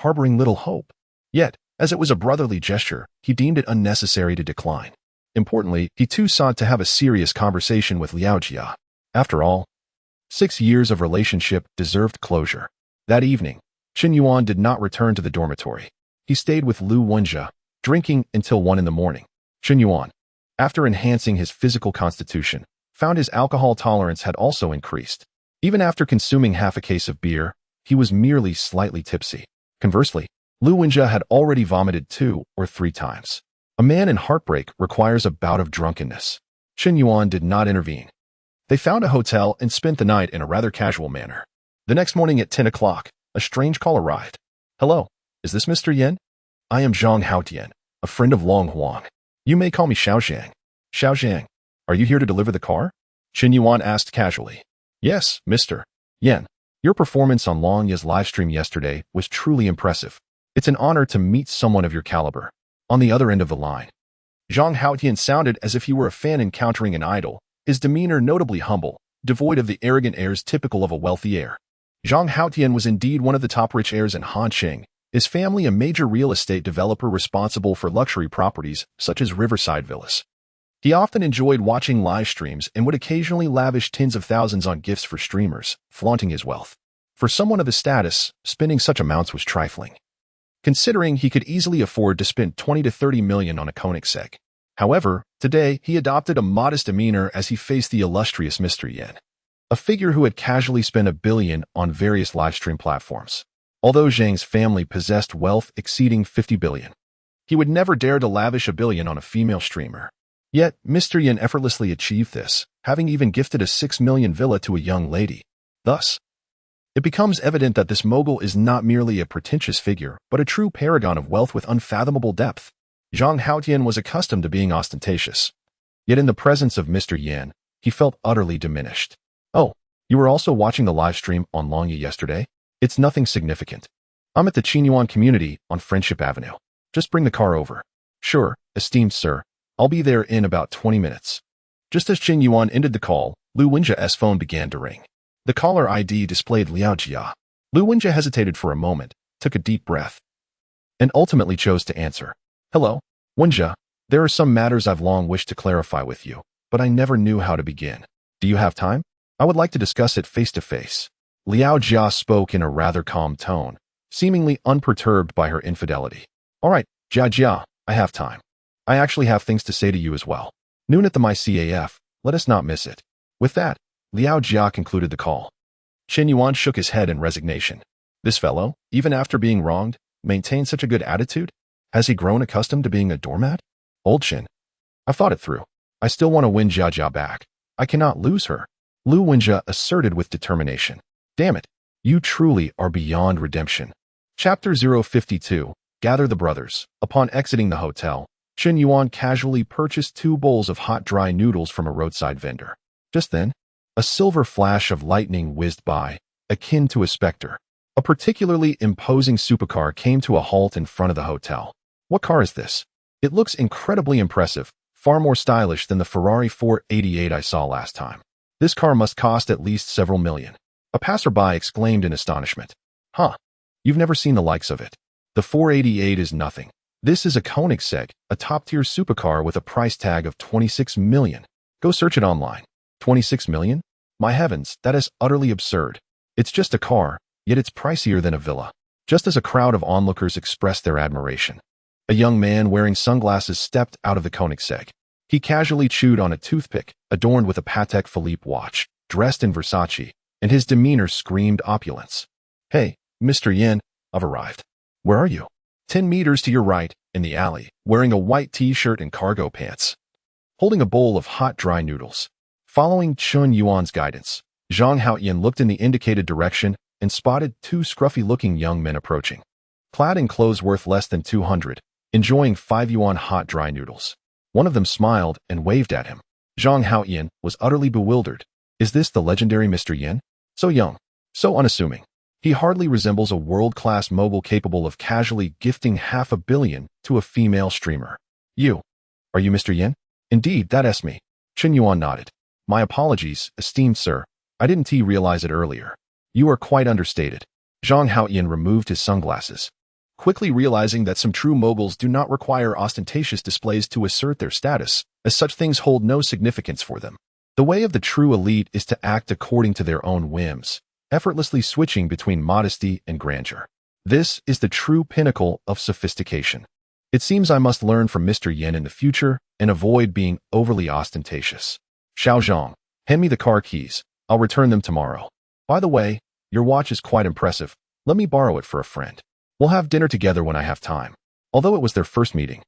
Speaker 1: harboring little hope. Yet, as it was a brotherly gesture, he deemed it unnecessary to decline. Importantly, he too sought to have a serious conversation with Liao Jia. After all, 6 years of relationship deserved closure. That evening, Qin Yuan did not return to the dormitory. He stayed with Lu Wenjie, drinking until 1 in the morning. Qin Yuan, after enhancing his physical constitution, found his alcohol tolerance had also increased. Even after consuming half a case of beer, he was merely slightly tipsy. Conversely, Lu Wenjie had already vomited 2 or 3 times. A man in heartbreak requires a bout of drunkenness. Qin Yuan did not intervene. They found a hotel and spent the night in a rather casual manner. The next morning at 10 o'clock, a strange call arrived. Hello, is this Mr. Yen? I am Zhang Haotian, a friend of Long Huang. You may call me Xiaoxiang. Xiaoxiang, are you here to deliver the car? Qin Yuan asked casually. Yes, Mr. Yen. Your performance on Long Ye's livestream yesterday was truly impressive. It's an honor to meet someone of your caliber. On the other end of the line, Zhang Haotian sounded as if he were a fan encountering an idol, his demeanor notably humble, devoid of the arrogant airs typical of a wealthy heir. Zhang Haotian was indeed one of the top rich heirs in Hanqing, his family a major real estate developer responsible for luxury properties such as riverside villas. He often enjoyed watching live streams and would occasionally lavish tens of thousands on gifts for streamers, flaunting his wealth. For someone of his status, spending such amounts was trifling, considering he could easily afford to spend 20 to 30 million on a Koenigsegg. However, today he adopted a modest demeanor as he faced the illustrious Mr. Yen, a figure who had casually spent $1 billion on various livestream platforms. Although Zhang's family possessed wealth exceeding 50 billion, he would never dare to lavish $1 billion on a female streamer. Yet, Mr. Yen effortlessly achieved this, having even gifted a 6 million villa to a young lady. Thus, it becomes evident that this mogul is not merely a pretentious figure, but a true paragon of wealth with unfathomable depth. Zhang Haotian was accustomed to being ostentatious. Yet in the presence of Mr. Yen, he felt utterly diminished. Oh, you were also watching the live stream on Long Ye yesterday? It's nothing significant. I'm at the Qin Yuan community on Friendship Avenue. Just bring the car over. Sure, esteemed sir. I'll be there in about 20 minutes. Just as Qin Yuan ended the call, Lu Wenjie's phone began to ring. The caller ID displayed Liao Jia. Lu Wenjie hesitated for a moment, took a deep breath, and ultimately chose to answer. Hello, Wenjie. There are some matters I've long wished to clarify with you, but I never knew how to begin. Do you have time? I would like to discuss it face to face. Liao Jia spoke in a rather calm tone, seemingly unperturbed by her infidelity. All right, Jia, I have time. I actually have things to say to you as well. Noon at the MyCAF, let us not miss it. With that, Liao Jia concluded the call. Qin Yuan shook his head in resignation. This fellow, even after being wronged, maintained such a good attitude? Has he grown accustomed to being a doormat? Old Qin. I've thought it through. I still want to win Jia back. I cannot lose her. Lu Wenjie asserted with determination. Damn it, you truly are beyond redemption. Chapter 052. Gather the brothers. Upon exiting the hotel, Qin Yuan casually purchased 2 bowls of hot dry noodles from a roadside vendor. Just then, a silver flash of lightning whizzed by, akin to a specter. A particularly imposing supercar came to a halt in front of the hotel. What car is this? It looks incredibly impressive, far more stylish than the Ferrari 488 I saw last time. This car must cost at least several million. A passerby exclaimed in astonishment. Huh, you've never seen the likes of it. The 488 is nothing. This is a Koenigsegg, a top-tier supercar with a price tag of 26 million. Go search it online. 26 million? My heavens, that is utterly absurd. It's just a car, yet it's pricier than a villa. Just as a crowd of onlookers expressed their admiration, a young man wearing sunglasses stepped out of the Koenigsegg. He casually chewed on a toothpick, adorned with a Patek Philippe watch, dressed in Versace, and his demeanor screamed opulence. "Hey, Mr. Yin, I've arrived. Where are you?" 10 meters to your right, in the alley, wearing a white t-shirt and cargo pants, holding a bowl of hot dry noodles. Following Chun Yuan's guidance, Zhang Haoyan looked in the indicated direction and spotted 2 scruffy-looking young men approaching, clad in clothes worth less than 200, enjoying 5 yuan hot dry noodles. One of them smiled and waved at him. Zhang Haoyan was utterly bewildered. Is this the legendary Mr. Yin? So young, so unassuming. He hardly resembles a world-class mogul capable of casually gifting $500 million to a female streamer. "You. Are you Mr. Yin?" "Indeed, that's me." Chun Yuan nodded. "My apologies, esteemed sir. I didn't realize it earlier. You are quite understated." Zhang Haoyan removed his sunglasses, quickly realizing that some true moguls do not require ostentatious displays to assert their status, as such things hold no significance for them. The way of the true elite is to act according to their own whims, effortlessly switching between modesty and grandeur. This is the true pinnacle of sophistication. It seems I must learn from Mr. Yin in the future and avoid being overly ostentatious. Xiao Zhang, hand me the car keys. I'll return them tomorrow. By the way, your watch is quite impressive. Let me borrow it for a friend. We'll have dinner together when I have time. Although it was their first meeting,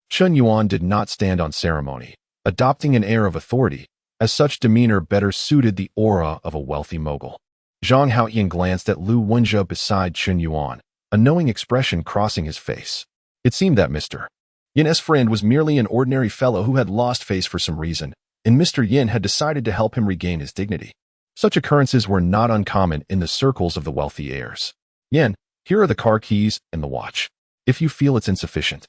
Speaker 1: Chun Yuan did not stand on ceremony, adopting an air of authority, as such demeanor better suited the aura of a wealthy mogul. Zhang Haoyan glanced at Lu Wenjia beside Chun Yuan, a knowing expression crossing his face. It seemed that Mr. Yin's friend was merely an ordinary fellow who had lost face for some reason, and Mr. Yin had decided to help him regain his dignity. Such occurrences were not uncommon in the circles of the wealthy heirs. "Yin, here are the car keys and the watch. If you feel it's insufficient,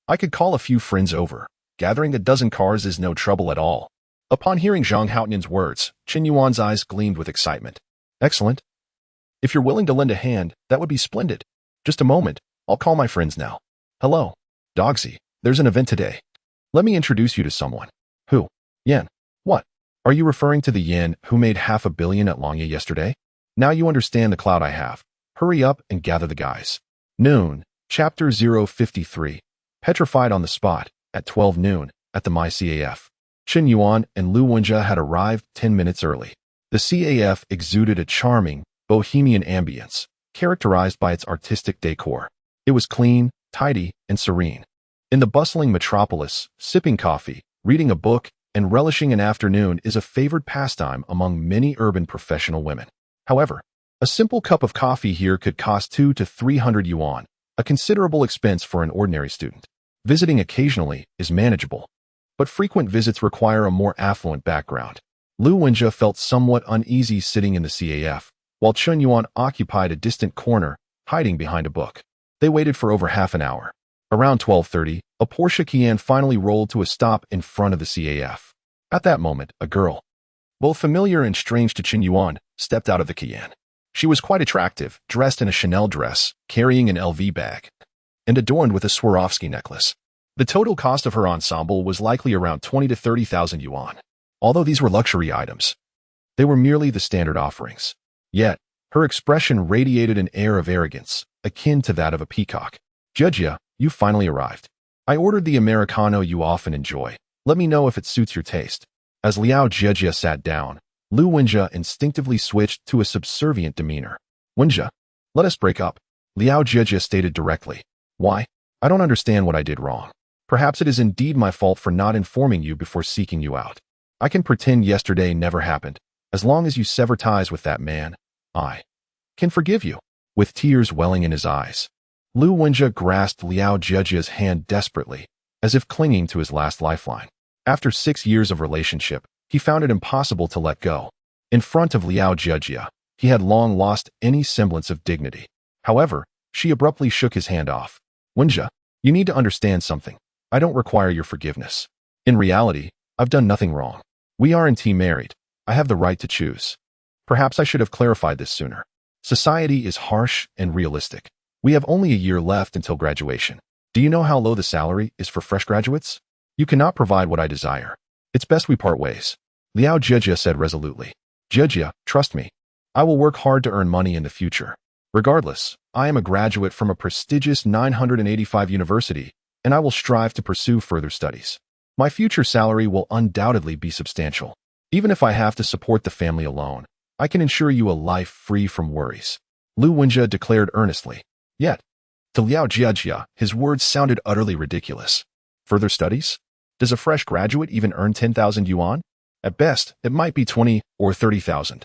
Speaker 1: I could call a few friends over. Gathering a dozen cars is no trouble at all." Upon hearing Zhang Haoyan's words, Chun Yuan's eyes gleamed with excitement. "Excellent. If you're willing to lend a hand, that would be splendid. Just a moment, I'll call my friends now. Hello, Dogsy, there's an event today. Let me introduce you to someone." "Who?" "Yen." "What? Are you referring to the yen who made $500 million at Longye yesterday? Now you understand the clout I have. Hurry up and gather the guys." Noon, Chapter 053. Petrified on the spot, at 12 noon, at the My CAF. Chun Yuan and Lu Wenjia had arrived 10 minutes early. The CAF exuded a charming, bohemian ambience, characterized by its artistic decor. It was clean, tidy, and serene. In the bustling metropolis, sipping coffee, reading a book, and relishing an afternoon is a favored pastime among many urban professional women. However, a simple cup of coffee here could cost 200 to 300 yuan, a considerable expense for an ordinary student. Visiting occasionally is manageable, but frequent visits require a more affluent background. Lu Wenjia felt somewhat uneasy sitting in the CAF, while Chun Yuan occupied a distant corner, hiding behind a book. They waited for over half an hour. Around 12:30, a Porsche Cayenne finally rolled to a stop in front of the CAF. At that moment, a girl, both familiar and strange to Chun Yuan, stepped out of the Cayenne. She was quite attractive, dressed in a Chanel dress, carrying an LV bag, and adorned with a Swarovski necklace. The total cost of her ensemble was likely around 20 to 30,000 yuan. Although these were luxury items, they were merely the standard offerings. Yet, her expression radiated an air of arrogance, akin to that of a peacock. "Jejia, you finally arrived. I ordered the Americano you often enjoy. Let me know if it suits your taste." As Liao Jejia sat down, Lu Wenjia instinctively switched to a subservient demeanor. "Wenjia, let us break up," Liao Jejia stated directly. "Why? I don't understand what I did wrong. Perhaps it is indeed my fault for not informing you before seeking you out. I can pretend yesterday never happened. As long as you sever ties with that man, I can forgive you." With tears welling in his eyes, Lu Wenjia grasped Liao Jejia's hand desperately, as if clinging to his last lifeline. After 6 years of relationship, he found it impossible to let go. In front of Liao Jejia, he had long lost any semblance of dignity. However, she abruptly shook his hand off. "Wenjia, you need to understand something. I don't require your forgiveness. In reality, I've done nothing wrong. We aren't married. I have the right to choose. Perhaps I should have clarified this sooner. Society is harsh and realistic. We have only a year left until graduation. Do you know how low the salary is for fresh graduates? You cannot provide what I desire. It's best we part ways," Liao Jejia said resolutely. "Jejia, trust me. I will work hard to earn money in the future. Regardless, I am a graduate from a prestigious 985 university, and I will strive to pursue further studies. My future salary will undoubtedly be substantial. Even if I have to support the family alone, I can ensure you a life free from worries. Lu Wenjie declared earnestly. Yet, to Liao Jiajia, his words sounded utterly ridiculous. Further studies? Does a fresh graduate even earn 10,000 yuan? At best, it might be 20 or 30,000.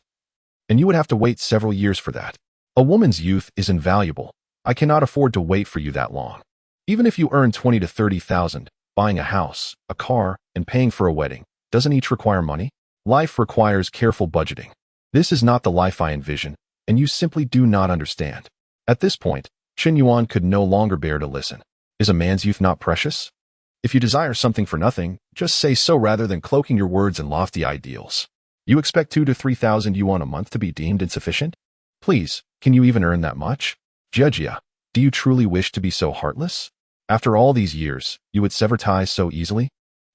Speaker 1: And you would have to wait several years for that. A woman's youth is invaluable. I cannot afford to wait for you that long. Even if you earn 20 to 30,000, buying a house, a car, and paying for a wedding, doesn't each require money? Life requires careful budgeting. This is not the life I envision, and you simply do not understand. At this point, Chen Yuan could no longer bear to listen. Is a man's youth not precious? If you desire something for nothing, just say so rather than cloaking your words in lofty ideals. You expect 2 to 3,000 yuan a month to be deemed insufficient? Please, can you even earn that much? Jiajia, do you truly wish to be so heartless? After all these years, you would sever ties so easily?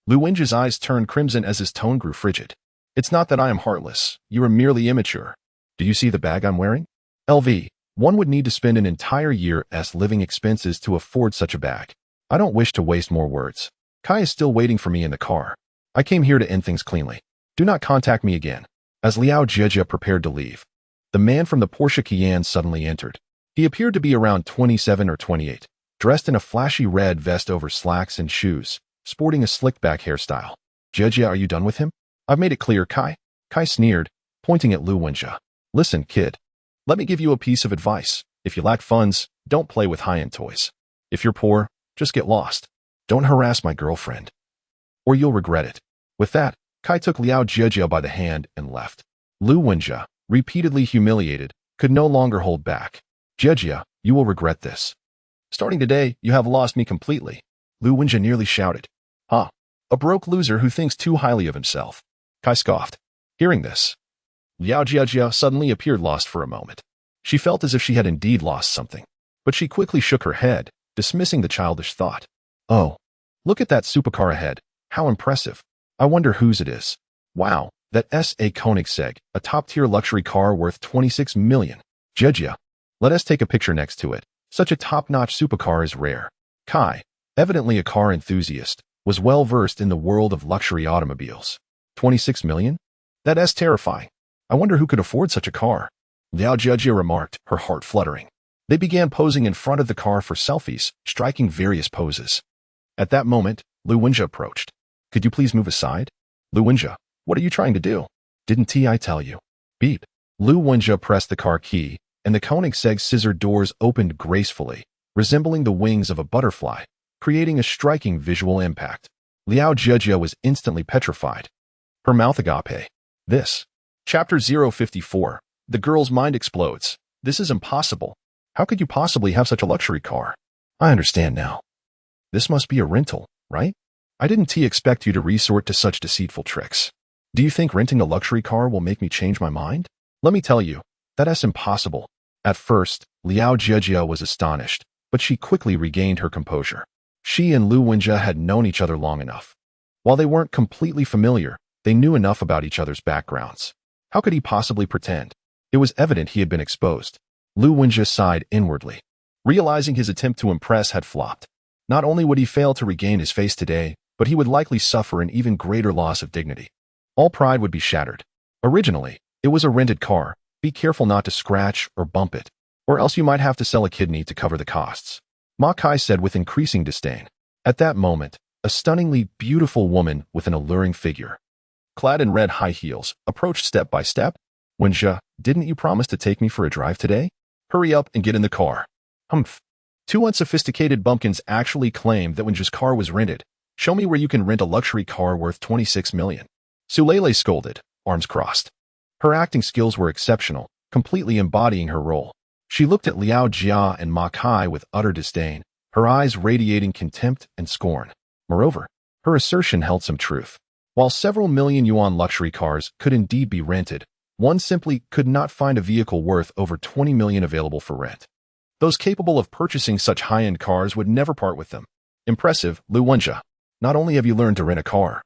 Speaker 1: Lu Wenjie's eyes turned crimson as his tone grew frigid. It's not that I am heartless. You are merely immature. Do you see the bag I'm wearing? LV, one would need to spend an entire year's living expenses to afford such a bag. I don't wish to waste more words. Kai is still waiting for me in the car. I came here to end things cleanly. Do not contact me again. As Liao Jiajia prepared to leave, the man from the Porsche Cayenne suddenly entered. He appeared to be around 27 or 28, dressed in a flashy red vest over slacks and shoes, sporting a slicked-back hairstyle. Jiajia, are you done with him? I've made it clear, Kai. Kai sneered, pointing at Lu Wenjie. Listen, kid. Let me give you a piece of advice. If you lack funds, don't play with high-end toys. If you're poor, just get lost. Don't harass my girlfriend, or you'll regret it. With that, Kai took Liao Jiajia by the hand and left. Lu Wenjie, repeatedly humiliated, could no longer hold back. Jiajia, you will regret this. Starting today, you have lost me completely. Lu Wenjie nearly shouted. Huh. A broke loser who thinks too highly of himself. Kai scoffed. Hearing this, Liao Jiajia suddenly appeared lost for a moment. She felt as if she had indeed lost something, but she quickly shook her head, dismissing the childish thought. Oh, look at that supercar ahead. How impressive. I wonder whose it is. Wow, that S.A. Koenigsegg, a top-tier luxury car worth 26 million. Jiajia, let us take a picture next to it. Such a top-notch supercar is rare. Kai, evidently a car enthusiast, was well-versed in the world of luxury automobiles. 26 million? That's terrifying. I wonder who could afford such a car. Liao Jiajia remarked, her heart fluttering. They began posing in front of the car for selfies, striking various poses. At that moment, Lu Wenjie approached. Could you please move aside? Lu Wenjie, what are you trying to do? Didn't I tell you? Beep. Lu Wenjie pressed the car key, and the Koenigsegg scissor doors opened gracefully, resembling the wings of a butterfly, creating a striking visual impact. Liao Jiajia was instantly petrified. Her mouth agape. This. Chapter 054. The girl's mind explodes. This is impossible. How could you possibly have such a luxury car? I understand now. This must be a rental, right? I didn't expect you to resort to such deceitful tricks. Do you think renting a luxury car will make me change my mind? Let me tell you, that's impossible. At first, Liao Jiajia was astonished, but she quickly regained her composure. She and Lu Wenjie had known each other long enough. While they weren't completely familiar, they knew enough about each other's backgrounds. How could he possibly pretend? It was evident he had been exposed. Lu Wenjie sighed inwardly, realizing his attempt to impress had flopped. Not only would he fail to regain his face today, but he would likely suffer an even greater loss of dignity. All pride would be shattered. Originally, it was a rented car. Be careful not to scratch or bump it, or else you might have to sell a kidney to cover the costs. Ma Kai said with increasing disdain. At that moment, a stunningly beautiful woman with an alluring figure, clad in red high heels, approached step by step. Wenjie, didn't you promise to take me for a drive today? Hurry up and get in the car. Humph. Two unsophisticated bumpkins actually claimed that Wenjie's car was rented. Show me where you can rent a luxury car worth 26 million. Sulele scolded, arms crossed. Her acting skills were exceptional, completely embodying her role. She looked at Liao Jia and Ma Kai with utter disdain, her eyes radiating contempt and scorn. Moreover, her assertion held some truth. While several million yuan luxury cars could indeed be rented, one simply could not find a vehicle worth over 20 million available for rent. Those capable of purchasing such high-end cars would never part with them. Impressive, Lu Wenjie. Not only have you learned to rent a car,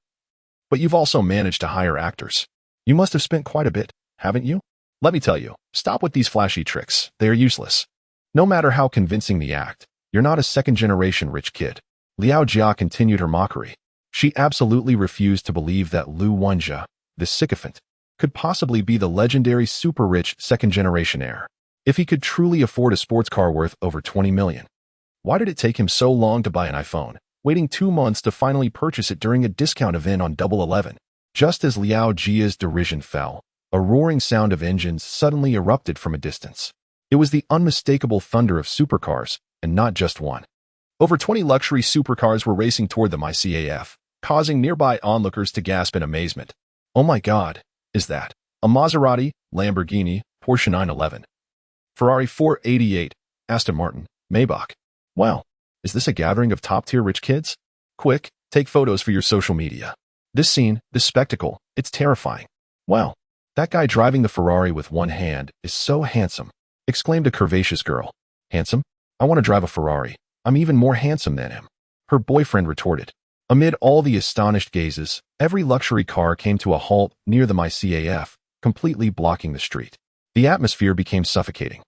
Speaker 1: but you've also managed to hire actors. You must have spent quite a bit, haven't you? Let me tell you, stop with these flashy tricks. They are useless. No matter how convincing the act, you're not a second-generation rich kid. Liao Jia continued her mockery. She absolutely refused to believe that Lu Wenjia, this sycophant, could possibly be the legendary super-rich second-generation heir. If he could truly afford a sports car worth over 20 million. Why did it take him so long to buy an iPhone, waiting 2 months to finally purchase it during a discount event on Double 11? Just as Liao Jia's derision fell, a roaring sound of engines suddenly erupted from a distance. It was the unmistakable thunder of supercars, and not just one. Over 20 luxury supercars were racing toward them ICAF, causing nearby onlookers to gasp in amazement. Oh my God, is that a Maserati, Lamborghini, Porsche 911, Ferrari 488, Aston Martin, Maybach? Wow, is this a gathering of top-tier rich kids? Quick, take photos for your social media. This scene, this spectacle, it's terrifying. Wow, that guy driving the Ferrari with one hand is so handsome, exclaimed a curvaceous girl. Handsome? I want to drive a Ferrari. I'm even more handsome than him, her boyfriend retorted. Amid all the astonished gazes, every luxury car came to a halt near the ICAF, completely blocking the street. The atmosphere became suffocating.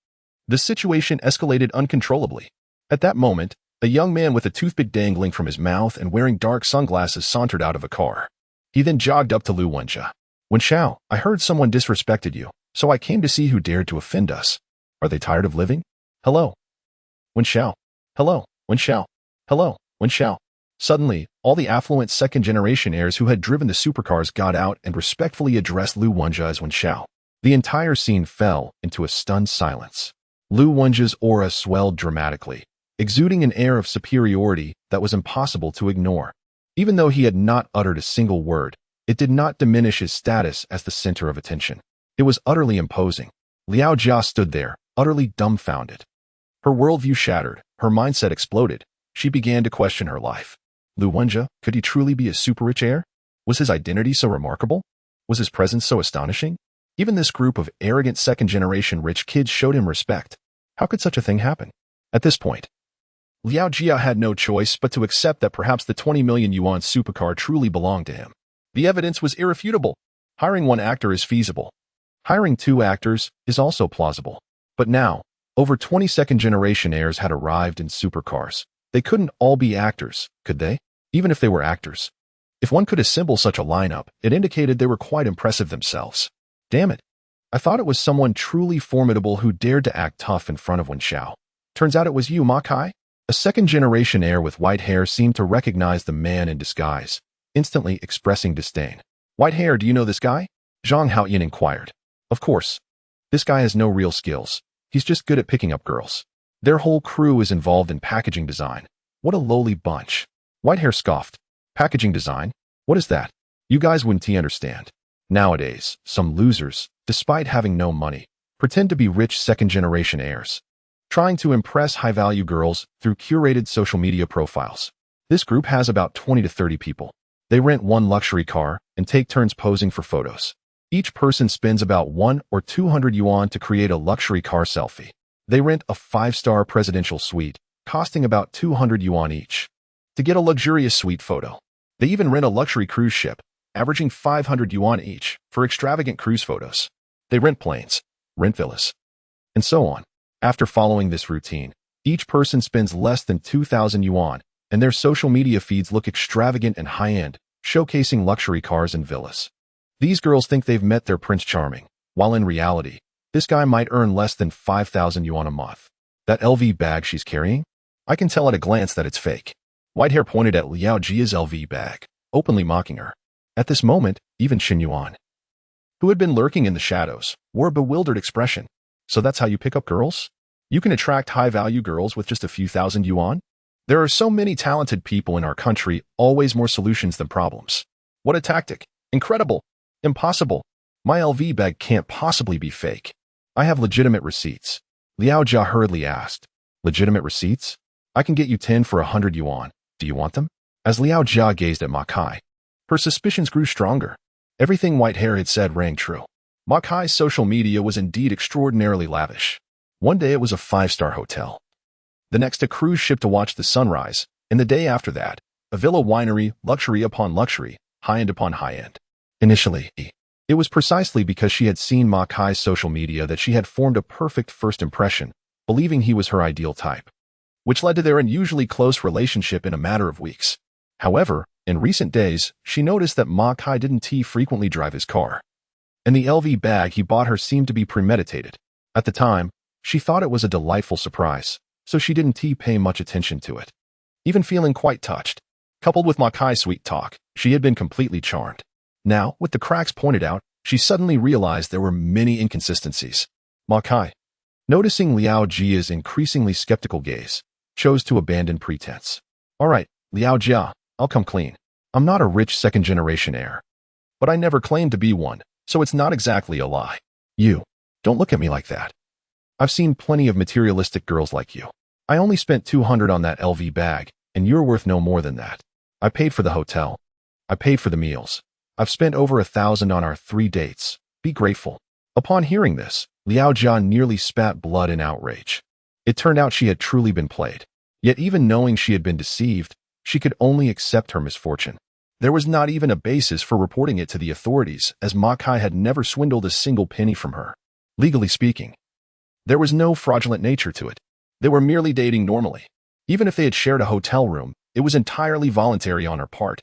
Speaker 1: The situation escalated uncontrollably. At that moment, a young man with a toothpick dangling from his mouth and wearing dark sunglasses sauntered out of a car. He then jogged up to Lu Wenjia. Wenxiao, I heard someone disrespected you, so I came to see who dared to offend us. Are they tired of living? Hello. Wenxiao. Hello, Wenxiao. Hello, Wenxiao. Suddenly, all the affluent second-generation heirs who had driven the supercars got out and respectfully addressed Lu Wenjia as Wenxiao. The entire scene fell into a stunned silence. Lu Wenjia's aura swelled dramatically, exuding an air of superiority that was impossible to ignore. Even though he had not uttered a single word, it did not diminish his status as the center of attention. It was utterly imposing. Liao Jia stood there, utterly dumbfounded. Her worldview shattered, her mindset exploded. She began to question her life. Lu Wenjia, could he truly be a super-rich heir? Was his identity so remarkable? Was his presence so astonishing? Even this group of arrogant second-generation rich kids showed him respect. How could such a thing happen? At this point, Liao Jia had no choice but to accept that perhaps the 20 million yuan supercar truly belonged to him. The evidence was irrefutable. Hiring one actor is feasible. Hiring 2 actors is also plausible. But now, over 20 second-generation heirs had arrived in supercars. They couldn't all be actors, could they? Even if they were actors. If one could assemble such a lineup, it indicated they were quite impressive themselves. Damn it. I thought it was someone truly formidable who dared to act tough in front of Wenxiao. Turns out it was you, Ma Kai. A second-generation heir with white hair seemed to recognize the man in disguise, instantly expressing disdain. White hair, do you know this guy? Zhang Haoyan inquired. Of course. This guy has no real skills. He's just good at picking up girls. Their whole crew is involved in packaging design. What a lowly bunch. Whitehair scoffed. Packaging design? What is that? You guys wouldn't understand. Nowadays, some losers, despite having no money, pretend to be rich second-generation heirs, trying to impress high-value girls through curated social media profiles. This group has about 20 to 30 people. They rent one luxury car and take turns posing for photos. Each person spends about 100 or 200 yuan to create a luxury car selfie. They rent a 5-star presidential suite, costing about 200 yuan each, to get a luxurious suite photo. They even rent a luxury cruise ship, averaging 500 yuan each, for extravagant cruise photos. They rent planes, rent villas, and so on. After following this routine, each person spends less than 2,000 yuan, and their social media feeds look extravagant and high-end, showcasing luxury cars and villas. These girls think they've met their Prince Charming, while in reality, this guy might earn less than 5,000 yuan a month. That LV bag she's carrying? I can tell at a glance that it's fake. Whitehair pointed at Liao Jia's LV bag, openly mocking her. At this moment, even Xin Yuan, who had been lurking in the shadows, wore a bewildered expression. So that's how you pick up girls? You can attract high-value girls with just a few thousand yuan? There are so many talented people in our country, always more solutions than problems. What a tactic. Incredible. Impossible. My LV bag can't possibly be fake. I have legitimate receipts. Liao Jia hurriedly asked. Legitimate receipts? I can get you 10 for 100 yuan. Do you want them? As Liao Jia gazed at Ma Kai, her suspicions grew stronger. Everything Whitehair had said rang true. Ma Kai's social media was indeed extraordinarily lavish. One day it was a 5-star hotel. The next a cruise ship to watch the sunrise, and the day after that, a villa winery, luxury upon luxury, high-end upon high-end. Initially, It was precisely because she had seen Ma Kai's social media that she had formed a perfect first impression, believing he was her ideal type, which led to their unusually close relationship in a matter of weeks. However, in recent days, she noticed that Ma Kai didn't frequently drive his car, and the LV bag he bought her seemed to be premeditated. At the time, she thought it was a delightful surprise, so she didn't pay much attention to it. Even feeling quite touched, coupled with Ma Kai's sweet talk, she had been completely charmed. Now, with the cracks pointed out, she suddenly realized there were many inconsistencies. Ma Kai, noticing Liao Jia's increasingly skeptical gaze, chose to abandon pretense. All right, Liao Jia, I'll come clean. I'm not a rich second-generation heir, but I never claimed to be one, so it's not exactly a lie. You, don't look at me like that. I've seen plenty of materialistic girls like you. I only spent 200 on that LV bag, and you're worth no more than that. I paid for the hotel. I paid for the meals. I've spent over 1,000 on our 3 dates. Be grateful. Upon hearing this, Liao Jia nearly spat blood in outrage. It turned out she had truly been played. Yet even knowing she had been deceived, she could only accept her misfortune. There was not even a basis for reporting it to the authorities, as Ma Kai had never swindled a single penny from her. Legally speaking, there was no fraudulent nature to it. They were merely dating normally. Even if they had shared a hotel room, it was entirely voluntary on her part.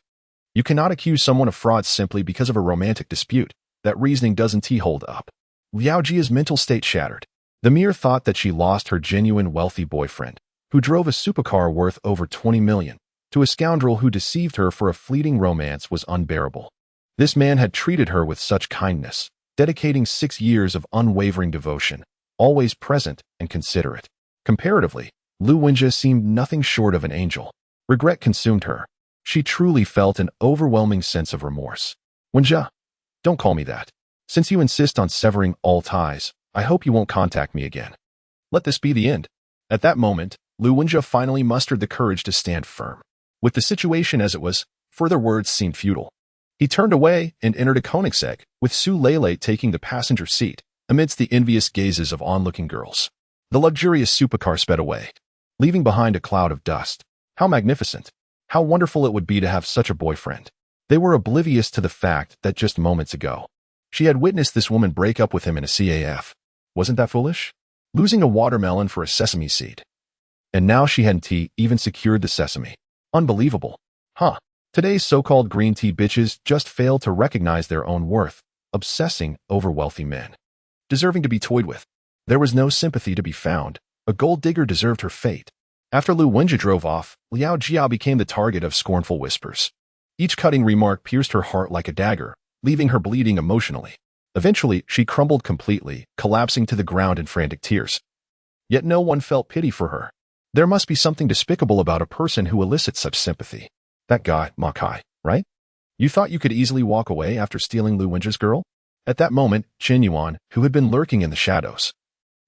Speaker 1: You cannot accuse someone of fraud simply because of a romantic dispute. That reasoning doesn't hold up. Liao Jia's mental state shattered. The mere thought that she lost her genuine wealthy boyfriend, who drove a supercar worth over 20 million, to a scoundrel who deceived her for a fleeting romance was unbearable. This man had treated her with such kindness, dedicating 6 years of unwavering devotion, always present and considerate. Comparatively, Lu Wenjie seemed nothing short of an angel. Regret consumed her. She truly felt an overwhelming sense of remorse. Wenjie, don't call me that. Since you insist on severing all ties, I hope you won't contact me again. Let this be the end. At that moment, Lu Wenjie finally mustered the courage to stand firm. With the situation as it was, further words seemed futile. He turned away and entered a Koenigsegg, with Su Lele taking the passenger seat, amidst the envious gazes of onlooking girls. The luxurious supercar sped away, leaving behind a cloud of dust. How magnificent! How wonderful it would be to have such a boyfriend. They were oblivious to the fact that just moments ago, she had witnessed this woman break up with him in a CAF. Wasn't that foolish? Losing a watermelon for a sesame seed. And now she hadn't even secured the sesame. Unbelievable. Huh. Today's so-called green tea bitches just failed to recognize their own worth, obsessing over wealthy men, deserving to be toyed with. There was no sympathy to be found. A gold digger deserved her fate. After Lu Wenjie drove off, Liao Jia became the target of scornful whispers. Each cutting remark pierced her heart like a dagger, leaving her bleeding emotionally. Eventually, she crumbled completely, collapsing to the ground in frantic tears. Yet no one felt pity for her. There must be something despicable about a person who elicits such sympathy. That guy, Ma Kai, right? You thought you could easily walk away after stealing Lu Wenjie's girl? At that moment, Chen Yuan, who had been lurking in the shadows,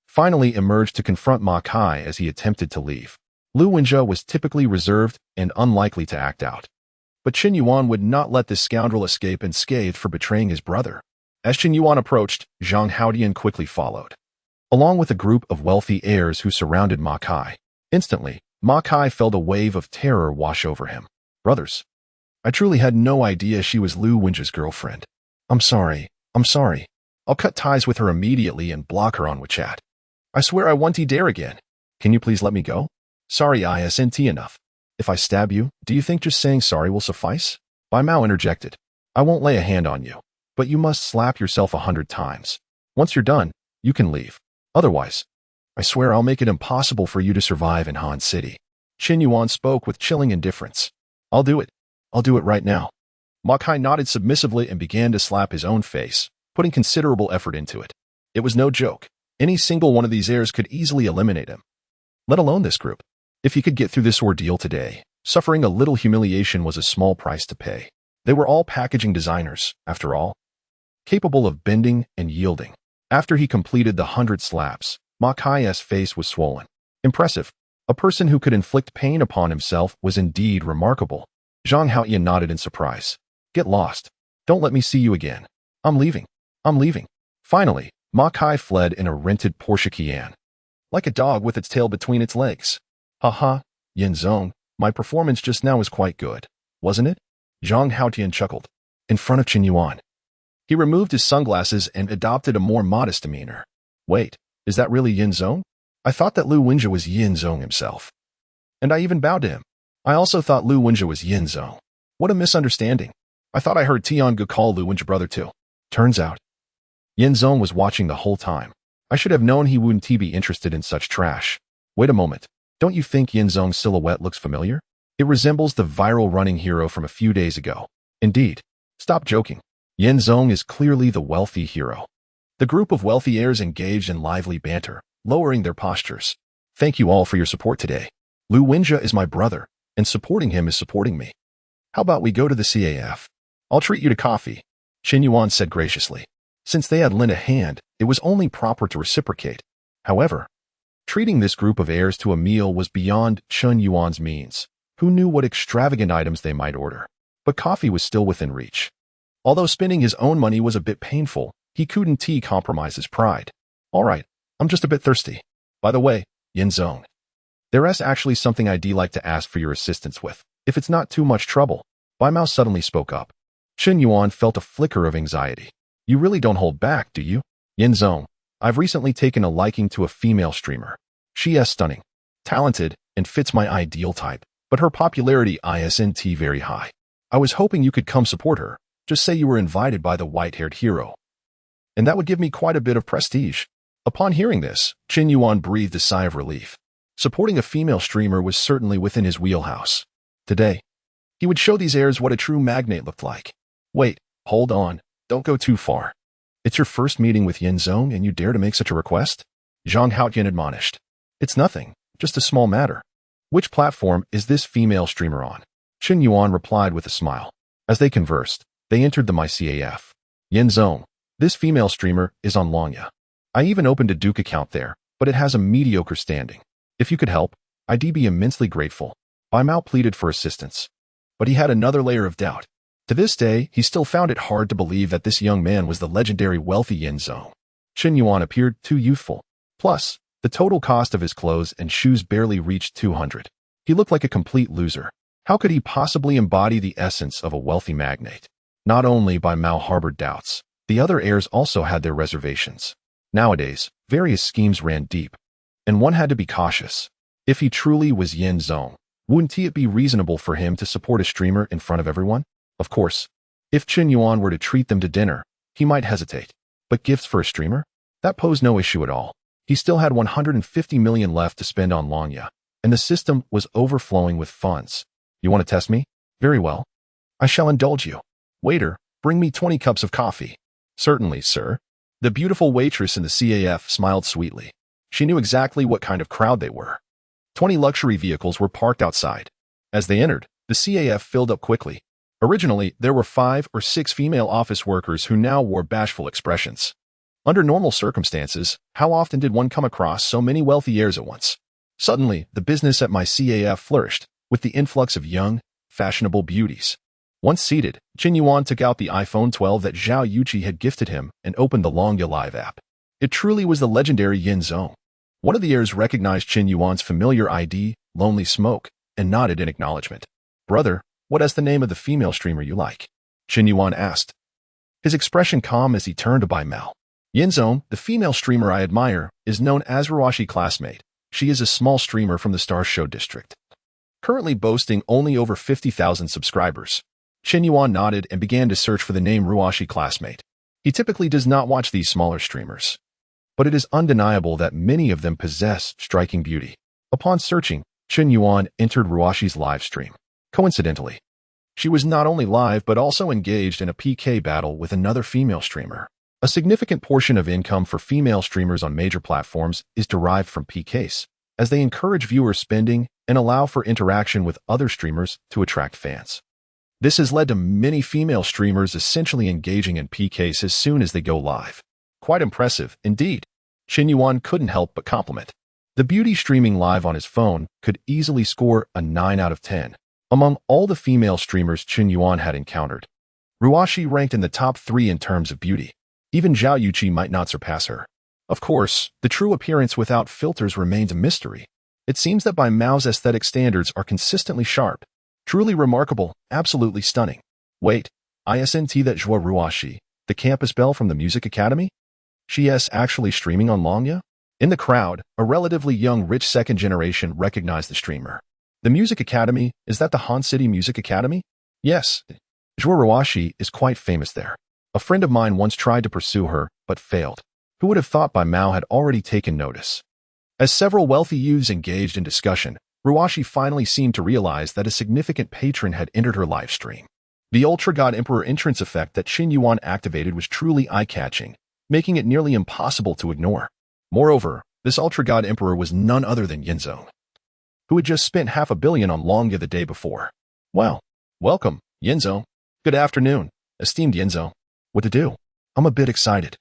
Speaker 1: finally emerged to confront Ma Kai as he attempted to leave. Lu Wenjie was typically reserved and unlikely to act out. But Chen Yuan would not let this scoundrel escape unscathed for betraying his brother. As Chen Yuan approached, Zhang Haodian quickly followed, along with a group of wealthy heirs who surrounded Ma Kai. Instantly, Ma Kai felt a wave of terror wash over him. Brothers, I truly had no idea she was Lu Wenjie's girlfriend. I'm sorry. I'll cut ties with her immediately and block her on WeChat. I swear I won't dare again. Can you please let me go? Sorry, isn't enough. If I stab you, do you think just saying sorry will suffice? Bai Mao interjected. I won't lay a hand on you, but you must slap yourself 100 times. Once you're done, you can leave. Otherwise, I swear I'll make it impossible for you to survive in Han City. Chen Yuan spoke with chilling indifference. I'll do it. I'll do it right now. Ma Kai nodded submissively and began to slap his own face, putting considerable effort into it. It was no joke. Any single one of these heirs could easily eliminate him, let alone this group. If he could get through this ordeal today, suffering a little humiliation was a small price to pay. They were all packaging designers, after all, capable of bending and yielding. After he completed the 100 slaps, Ma Kai's face was swollen. Impressive. A person who could inflict pain upon himself was indeed remarkable. Zhang Haodian nodded in surprise. Get lost. Don't let me see you again. I'm leaving. Finally, Ma Kai fled in a rented Porsche Cayenne, like a dog with its tail between its legs. Haha, Yin Zong, my performance just now was quite good, wasn't it? Zhang Haodian chuckled. In front of Chen Yuan, He removed his sunglasses and adopted a more modest demeanor. Wait, is that really Yin Zong? I thought that Lu Wenjie was Yin Zong himself. And I even bowed to him. I also thought Lu Wenjie was Yin Zong. What a misunderstanding. I thought I heard Tiange call Lu Wenjie brother too. Turns out, Yin Zong was watching the whole time. I should have known he wouldn't be interested in such trash. Wait a moment. Don't you think Yin Zong's silhouette looks familiar? It resembles the viral running hero from a few days ago. Indeed. Stop joking. Yin Zong is clearly the wealthy hero. The group of wealthy heirs engaged in lively banter, lowering their postures. Thank you all for your support today. Lu Wenjie is my brother, and supporting him is supporting me. How about we go to the CAF? I'll treat you to coffee, Chen Yuan said graciously. Since they had lent a hand, it was only proper to reciprocate. However, treating this group of heirs to a meal was beyond Chen Yuan's means. Who knew what extravagant items they might order? But coffee was still within reach. Although spending his own money was a bit painful, he couldn't compromise his pride. All right, I'm just a bit thirsty. By the way, Yin Zong, there is actually something I'd like to ask for your assistance with, if it's not too much trouble. Bai Mao suddenly spoke up. Chen Yuan felt a flicker of anxiety. You really don't hold back, do you? Yin Zong, I've recently taken a liking to a female streamer. She is stunning, talented, and fits my ideal type, but her popularity isn't very high. I was hoping you could come support her. Just say you were invited by the white-haired hero. And that would give me quite a bit of prestige. Upon hearing this, Chen Yuan breathed a sigh of relief. Supporting a female streamer was certainly within his wheelhouse. Today, he would show these heirs what a true magnate looked like. Wait, hold on, don't go too far. It's your first meeting with Yin Zong and you dare to make such a request? Zhang Haotian admonished. It's nothing, just a small matter. Which platform is this female streamer on? Chen Yuan replied with a smile. As they conversed, they entered the MyCAF. Yin Zong, this female streamer is on Longya. I even opened a Duke account there, but it has a mediocre standing. If you could help, I'd be immensely grateful. Bai Mao pleaded for assistance. But he had another layer of doubt. To this day, he still found it hard to believe that this young man was the legendary wealthy Yin Zong. Chen Yuan appeared too youthful. Plus, the total cost of his clothes and shoes barely reached 200. He looked like a complete loser. How could he possibly embody the essence of a wealthy magnate? Not only Bai Mao harbored doubts, the other heirs also had their reservations. Nowadays, various schemes ran deep, and one had to be cautious. If he truly was Yin Zong, wouldn't it be reasonable for him to support a streamer in front of everyone? Of course, if Chen Yuan were to treat them to dinner, he might hesitate. But gifts for a streamer? That posed no issue at all. He still had 150 million left to spend on Longya, and the system was overflowing with funds. You want to test me? Very well. I shall indulge you. Waiter, bring me 20 cups of coffee. Certainly, sir. The beautiful waitress in the CAF smiled sweetly. She knew exactly what kind of crowd they were. 20 luxury vehicles were parked outside. As they entered, the CAF filled up quickly. Originally, there were 5 or 6 female office workers who now wore bashful expressions. Under normal circumstances, how often did one come across so many wealthy heirs at once? Suddenly, the business at MyCAF flourished, with the influx of young, fashionable beauties. Once seated, Chen Yuan took out the iPhone 12 that Zhao Yuqi had gifted him and opened the Longya Live app. It truly was the legendary Yin Zong. One of the heirs recognized Chen Yuan's familiar ID, Lonely Smoke, and nodded in acknowledgement. Brother, what is the name of the female streamer you like? Chen Yuan asked. His expression calm as he turned to Bai Mao. Yin Zong, the female streamer I admire, is known as Ruashi Classmate. She is a small streamer from the Star Show district, currently boasting only over 50,000 subscribers. Chen Yuan nodded and began to search for the name Ruashi Classmate. He typically does not watch these smaller streamers, but it is undeniable that many of them possess striking beauty. Upon searching, Chen Yuan entered Ruashi's live stream. Coincidentally, she was not only live but also engaged in a PK battle with another female streamer. A significant portion of income for female streamers on major platforms is derived from PKs, as they encourage viewer spending and allow for interaction with other streamers to attract fans. This has led to many female streamers essentially engaging in PKs as soon as they go live. Quite impressive, indeed. Chen Yuan couldn't help but compliment. The beauty streaming live on his phone could easily score a 9 out of 10. Among all the female streamers Chen Yuan had encountered, Ruashi ranked in the top 3 in terms of beauty. Even Zhao Yuqi might not surpass her. Of course, the true appearance without filters remains a mystery. It seems that Bai Mao's aesthetic standards are consistently sharp. Truly remarkable, absolutely stunning. Wait, isn't that Zhou Ruashi, The campus belle from the music academy? She is actually streaming on Longya? In the crowd, a relatively young rich second generation recognized the streamer. The music academy, is that the Han City Music Academy? Yes. Juarawashi is quite famous there. A friend of mine once tried to pursue her, but failed. Who would have thought Bai Mao had already taken notice? As several wealthy youths engaged in discussion, Ruwashi finally seemed to realize that a significant patron had entered her live stream. The Ultra God Emperor entrance effect that Qin Yuan activated was truly eye-catching, making it nearly impossible to ignore. Moreover, this Ultra God Emperor was none other than Yinzong, who had just spent $500 million on Longya the day before. Well, welcome, Yinzong. Good afternoon, esteemed Yinzong. What to do? I'm a bit excited.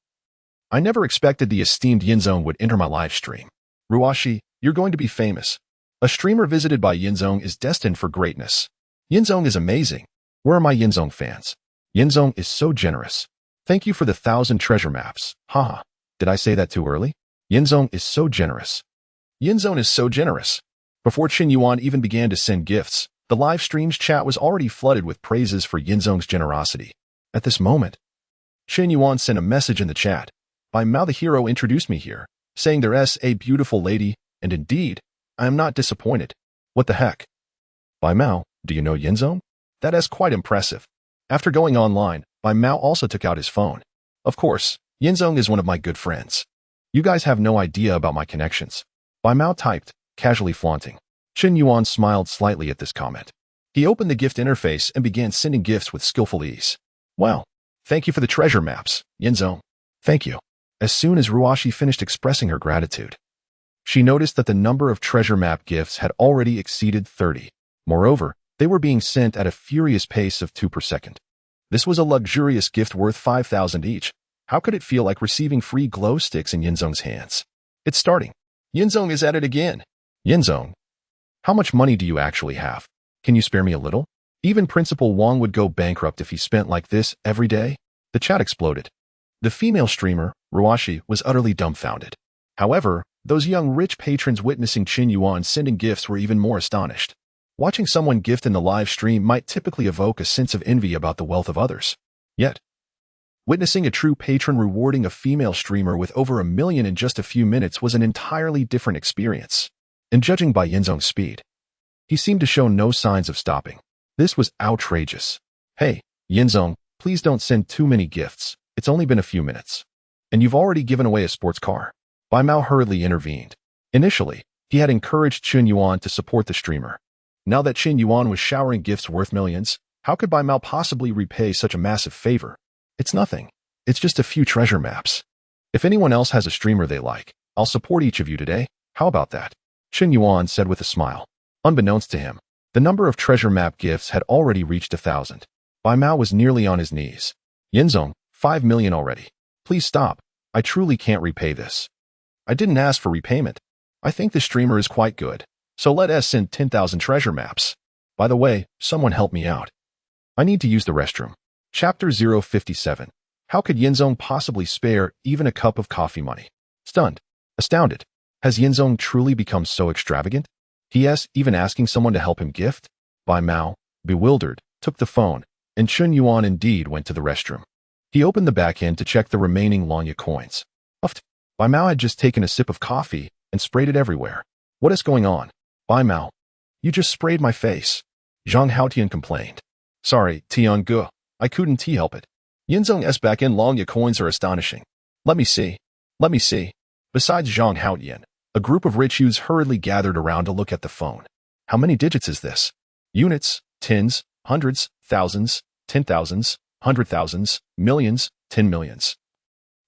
Speaker 1: I never expected the esteemed Yinzong would enter my live stream. Ruwashi, you're going to be famous. A streamer visited by Yinzong is destined for greatness. Yinzong is amazing. Where are my Yinzong fans? Yinzong is so generous. Thank you for the 1,000 treasure maps. Haha. Did I say that too early? Yinzong is so generous. Yinzong is so generous. Before Qin Yuan even began to send gifts, the live stream's chat was already flooded with praises for Yinzong's generosity. At this moment, Qin Yuan sent a message in the chat. Bai Mao the hero introduced me here, saying there's a beautiful lady, and indeed, I am not disappointed. What the heck? Bai Mao, do you know Yinzong? That is quite impressive. After going online, Bai Mao also took out his phone. Of course, Yinzong is one of my good friends. You guys have no idea about my connections. Bai Mao typed, casually flaunting. Qin Yuan smiled slightly at this comment. He opened the gift interface and began sending gifts with skillful ease. Well, thank you for the treasure maps, Yinzong. Thank you. As soon as Ruwashi finished expressing her gratitude, she noticed that the number of treasure map gifts had already exceeded 30. Moreover, they were being sent at a furious pace of 2 per second. This was a luxurious gift worth 5,000 each. How could it feel like receiving free glow sticks in Yinzong's hands? It's starting. Yinzong is at it again. Yinzong, how much money do you actually have? Can you spare me a little? Even Principal Wang would go bankrupt if he spent like this every day. The chat exploded. The female streamer, Ruwashi, was utterly dumbfounded. However, those young rich patrons witnessing Qin Yuan sending gifts were even more astonished. Watching someone gift in the live stream might typically evoke a sense of envy about the wealth of others. Yet, witnessing a true patron rewarding a female streamer with over $1 million in just a few minutes was an entirely different experience. And judging by Yinzong's speed, he seemed to show no signs of stopping. This was outrageous. Hey, Yinzong, please don't send too many gifts. It's only been a few minutes. And you've already given away a sports car. Bai Mao hurriedly intervened. Initially, he had encouraged Qin Yuan to support the streamer. Now that Qin Yuan was showering gifts worth millions, how could Bai Mao possibly repay such a massive favor? It's nothing. It's just a few treasure maps. If anyone else has a streamer they like, I'll support each of you today. How about that? Qin Yuan said with a smile. Unbeknownst to him, the number of treasure map gifts had already reached 1,000. Bai Mao was nearly on his knees. Yinzong, 5 million already. Please stop. I truly can't repay this. I didn't ask for repayment. I think the streamer is quite good. So let us send 10,000 treasure maps. By the way, someone help me out. I need to use the restroom. Chapter 057. How could Yinzong possibly spare even a cup of coffee money? Stunned. Astounded. Has Yinzong truly become so extravagant? P.S. Even asking someone to help him gift? Bai Mao, bewildered, took the phone, and Qin Yuan indeed went to the restroom. He opened the back end to check the remaining Longya coins. Uffed. Bai Mao had just taken a sip of coffee and sprayed it everywhere. What is going on? Bai Mao, you just sprayed my face. Zhang Haotian complained. Sorry, Tian Gu, I couldn't help it. Yinzong's back end Longya coins are astonishing. Let me see. Let me see. Besides Zhang Haotian, a group of rich youths hurriedly gathered around to look at the phone. How many digits is this? Units, tens, hundreds, thousands, 10,000s, 100,000s, millions, 10 millions.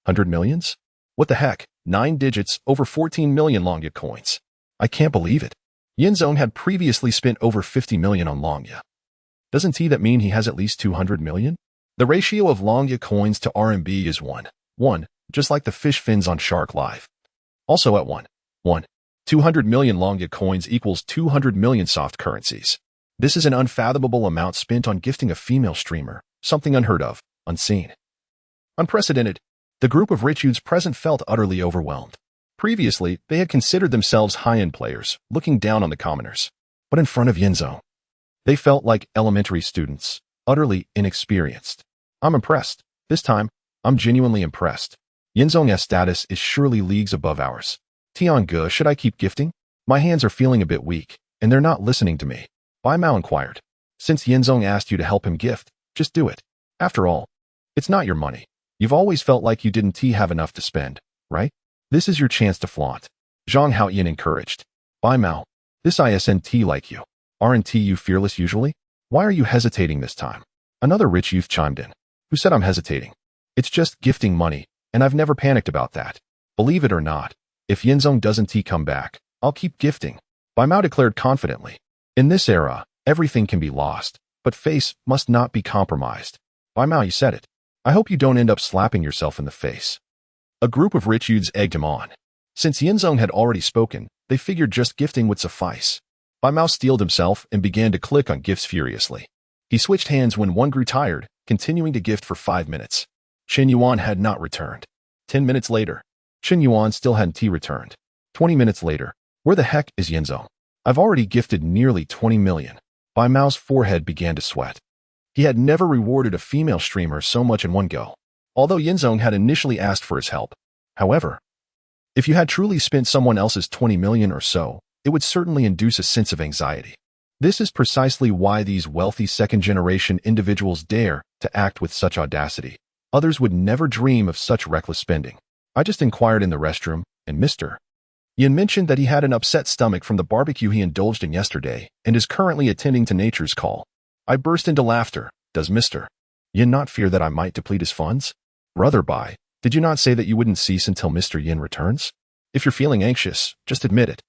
Speaker 1: 100 millions? What the heck? 9 digits, over 14 million Longya coins. I can't believe it. Yinzong had previously spent over 50 million on Longya. Doesn't that mean he has at least 200 million? The ratio of Longya coins to RMB is 1, just like the fish fins on Shark Live. Also at 1, 200 million Longya coins equals 200 million soft currencies. This is an unfathomable amount spent on gifting a female streamer, something unheard of, unseen. Unprecedented. The group of rich youths present felt utterly overwhelmed. Previously, they had considered themselves high-end players, looking down on the commoners. But in front of Yinzong, they felt like elementary students, utterly inexperienced. I'm impressed. This time, I'm genuinely impressed. Yinzong's status is surely leagues above ours. Tiange, should I keep gifting? My hands are feeling a bit weak, and they're not listening to me. Bai Mao inquired. Since Yinzong asked you to help him gift, just do it. After all, it's not your money. You've always felt like you didn't have enough to spend, right? This is your chance to flaunt. Zhang Haoyin encouraged. Bai Mao, this isn't like you. Aren't you fearless usually? Why are you hesitating this time? Another rich youth chimed in. Who said I'm hesitating? It's just gifting money, and I've never panicked about that. Believe it or not, if Yinzong doesn't come back, I'll keep gifting. Bai Mao declared confidently. In this era, everything can be lost, but face must not be compromised. Bai Mao, you said it. I hope you don't end up slapping yourself in the face. A group of rich youths egged him on. Since Yinzong had already spoken, they figured just gifting would suffice. Bai Mao steeled himself and began to click on gifts furiously. He switched hands when one grew tired, continuing to gift for 5 minutes. Chen Yuan had not returned. 10 minutes later, Chen Yuan still hadn't returned. 20 minutes later, where the heck is Yinzong? I've already gifted nearly 20 million. Bai Mao's forehead began to sweat. He had never rewarded a female streamer so much in one go, although Yinzong had initially asked for his help. However, if you had truly spent someone else's 20 million or so, it would certainly induce a sense of anxiety. This is precisely why these wealthy second-generation individuals dare to act with such audacity. Others would never dream of such reckless spending. I just inquired in the restroom, and Mr. Yin mentioned that he had an upset stomach from the barbecue he indulged in yesterday and is currently attending to nature's call. I burst into laughter. Does Mr. Yin not fear that I might deplete his funds? Brother Bai, did you not say that you wouldn't cease until Mr. Yin returns? If you're feeling anxious, just admit it.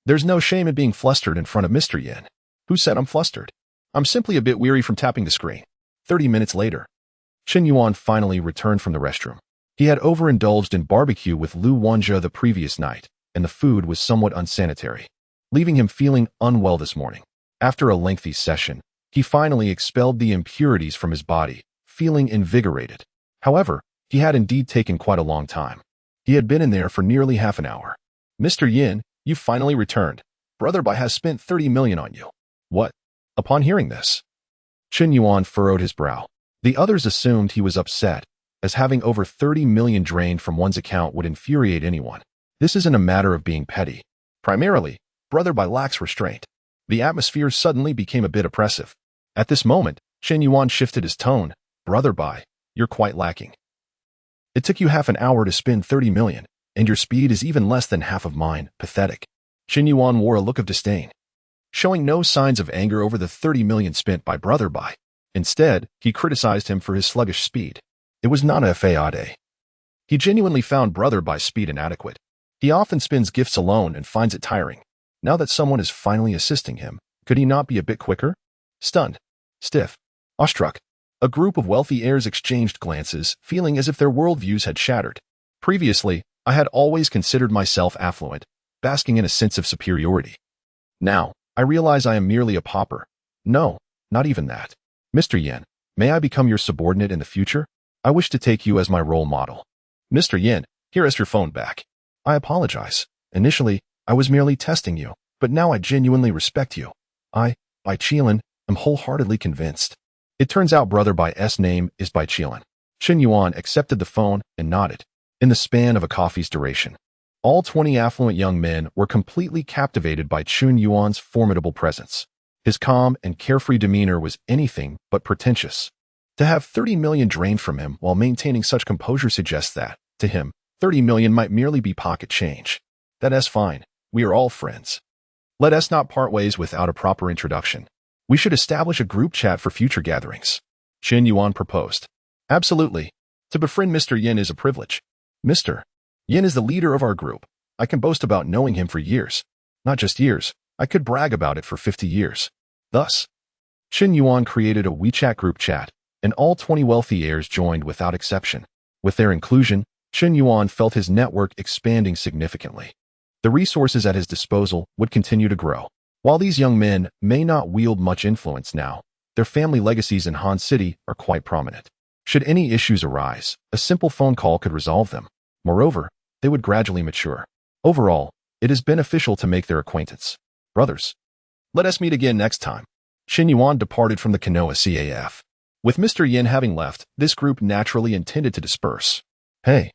Speaker 1: There's no shame in being flustered in front of Mr. Yin. Who said I'm flustered? I'm simply a bit weary from tapping the screen. 30 minutes later, Chen Yuan finally returned from the restroom. He had overindulged in barbecue with Lu Wanja the previous night, and the food was somewhat unsanitary, leaving him feeling unwell this morning. After a lengthy session, he finally expelled the impurities from his body, feeling invigorated. However, he had indeed taken quite a long time. He had been in there for nearly half an hour. Mr. Yin, you finally returned. Brother Bai has spent 30 million on you. What? Upon hearing this, Chen Yuan furrowed his brow. The others assumed he was upset, as having over 30 million drained from one's account would infuriate anyone. This isn't a matter of being petty. Primarily, Brother Bai lacks restraint. The atmosphere suddenly became a bit oppressive. At this moment, Chen Yuan shifted his tone. Brother Bai, you're quite lacking. It took you half an hour to spend 30 million, and your speed is even less than half of mine. Pathetic. Chen Yuan wore a look of disdain, showing no signs of anger over the 30 million spent by Brother Bai. Instead, he criticized him for his sluggish speed. It was not a fade. He genuinely found Brother Bai's speed inadequate. He often spends gifts alone and finds it tiring. Now that someone is finally assisting him, could he not be a bit quicker? Stunned, stiff, awestruck, a group of wealthy heirs exchanged glances, feeling as if their worldviews had shattered. Previously, I had always considered myself affluent, basking in a sense of superiority. Now, I realize I am merely a pauper. No, not even that. Mr. Yin, may I become your subordinate in the future? I wish to take you as my role model. Mr. Yin, here is your phone back. I apologize. Initially, I was merely testing you, but now I genuinely respect you. I, Bai Qilin, am wholeheartedly convinced. It turns out Brother Bai's name is Bai Qilin. Chen Yuan accepted the phone and nodded. In the span of a coffee's duration, all 20 affluent young men were completely captivated by Chen Yuan's formidable presence. His calm and carefree demeanor was anything but pretentious. To have 30 million drained from him while maintaining such composure suggests that, to him, 30 million might merely be pocket change. That's fine. We are all friends. Let us not part ways without a proper introduction. We should establish a group chat for future gatherings. Chen Yuan proposed. Absolutely. To befriend Mr. Yin is a privilege. Mr. Yin is the leader of our group. I can boast about knowing him for years. Not just years, I could brag about it for 50 years. Thus, Chen Yuan created a WeChat group chat, and all 20 wealthy heirs joined without exception. With their inclusion, Chen Yuan felt his network expanding significantly. The resources at his disposal would continue to grow. While these young men may not wield much influence now, their family legacies in Han City are quite prominent. Should any issues arise, a simple phone call could resolve them. Moreover, they would gradually mature. Overall, it is beneficial to make their acquaintance. Brothers, let us meet again next time. Chen Yuan departed from the Kanoa CAF. With Mr. Yin having left, this group naturally intended to disperse. Hey,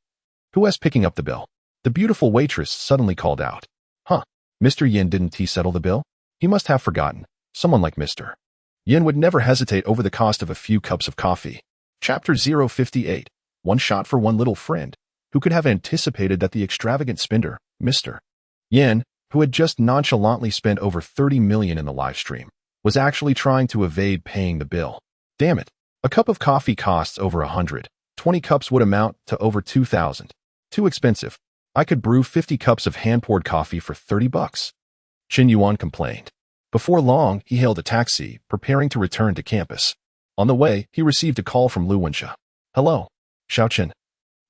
Speaker 1: who is picking up the bill? The beautiful waitress suddenly called out. Huh, Mr. Yin didn't he settle the bill? He must have forgotten. Someone like Mr. Yin would never hesitate over the cost of a few cups of coffee. Chapter 058. One shot for one little friend. Who could have anticipated that the extravagant spender, Mr. Yin, who had just nonchalantly spent over 30 million in the live stream, was actually trying to evade paying the bill. Damn it. A cup of coffee costs over 100. 20 cups would amount to over 2,000. Too expensive. I could brew 50 cups of hand-poured coffee for 30 bucks. Qin Yuan complained. Before long, he hailed a taxi, preparing to return to campus. On the way, he received a call from Lu Wenxia. Hello, Xiaoqin.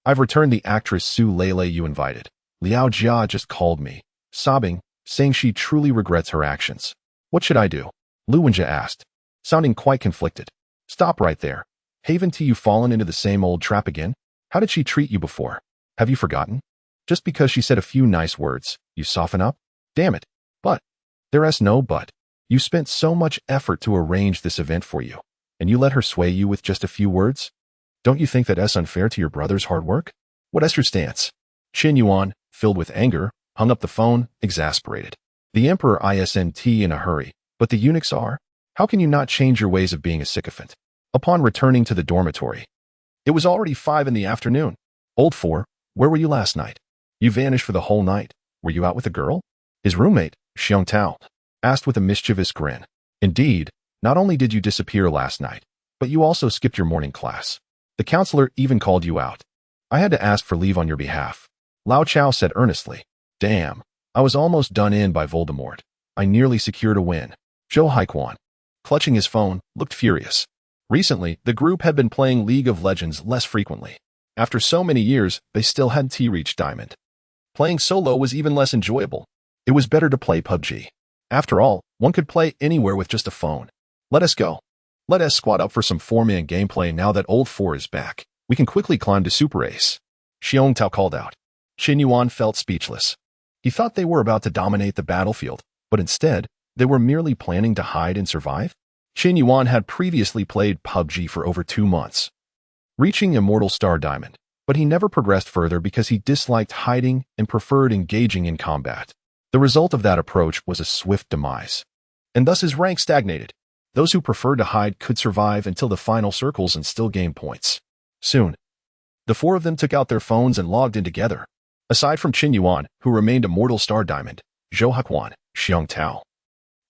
Speaker 1: I've returned the actress Su Lele you invited. Liao Jia just called me, sobbing, saying she truly regrets her actions. What should I do? Lu Wenxia asked, sounding quite conflicted. Stop right there. Haven't you fallen into the same old trap again? How did she treat you before? Have you forgotten? Just because she said a few nice words, you soften up? Damn it. But. There's no but. You spent so much effort to arrange this event for you, and you let her sway you with just a few words? Don't you think that is unfair to your brother's hard work? What is your stance? Qin Yuan, filled with anger, hung up the phone, exasperated. The emperor isn't in a hurry, but the eunuchs are? How can you not change your ways of being a sycophant? Upon returning to the dormitory, it was already 5 in the afternoon. Old Four, where were you last night? You vanished for the whole night. Were you out with a girl? His roommate, Xiong Tao, asked with a mischievous grin. Indeed, not only did you disappear last night, but you also skipped your morning class. The counselor even called you out. I had to ask for leave on your behalf. Lao Chao said earnestly. Damn, I was almost done in by Voldemort. I nearly secured a win. Zhou Haiquan, clutching his phone, looked furious. Recently, the group had been playing League of Legends less frequently. After so many years, they still hadn't reached Diamond. Playing solo was even less enjoyable. It was better to play PUBG. After all, one could play anywhere with just a phone. Let us go. Let us squad up for some 4-man gameplay now that Old Four is back. We can quickly climb to Super Ace. Xiong Tao called out. Qin Yuan felt speechless. He thought they were about to dominate the battlefield, but instead, they were merely planning to hide and survive. Qin Yuan had previously played PUBG for over 2 months, reaching Immortal Star Diamond, but he never progressed further because he disliked hiding and preferred engaging in combat. The result of that approach was a swift demise, and thus his rank stagnated. Those who preferred to hide could survive until the final circles and still gain points. Soon, the 4 of them took out their phones and logged in together. Aside from Qin Yuan, who remained Immortal Star Diamond, Zhou Haiquan, Xiong Tao,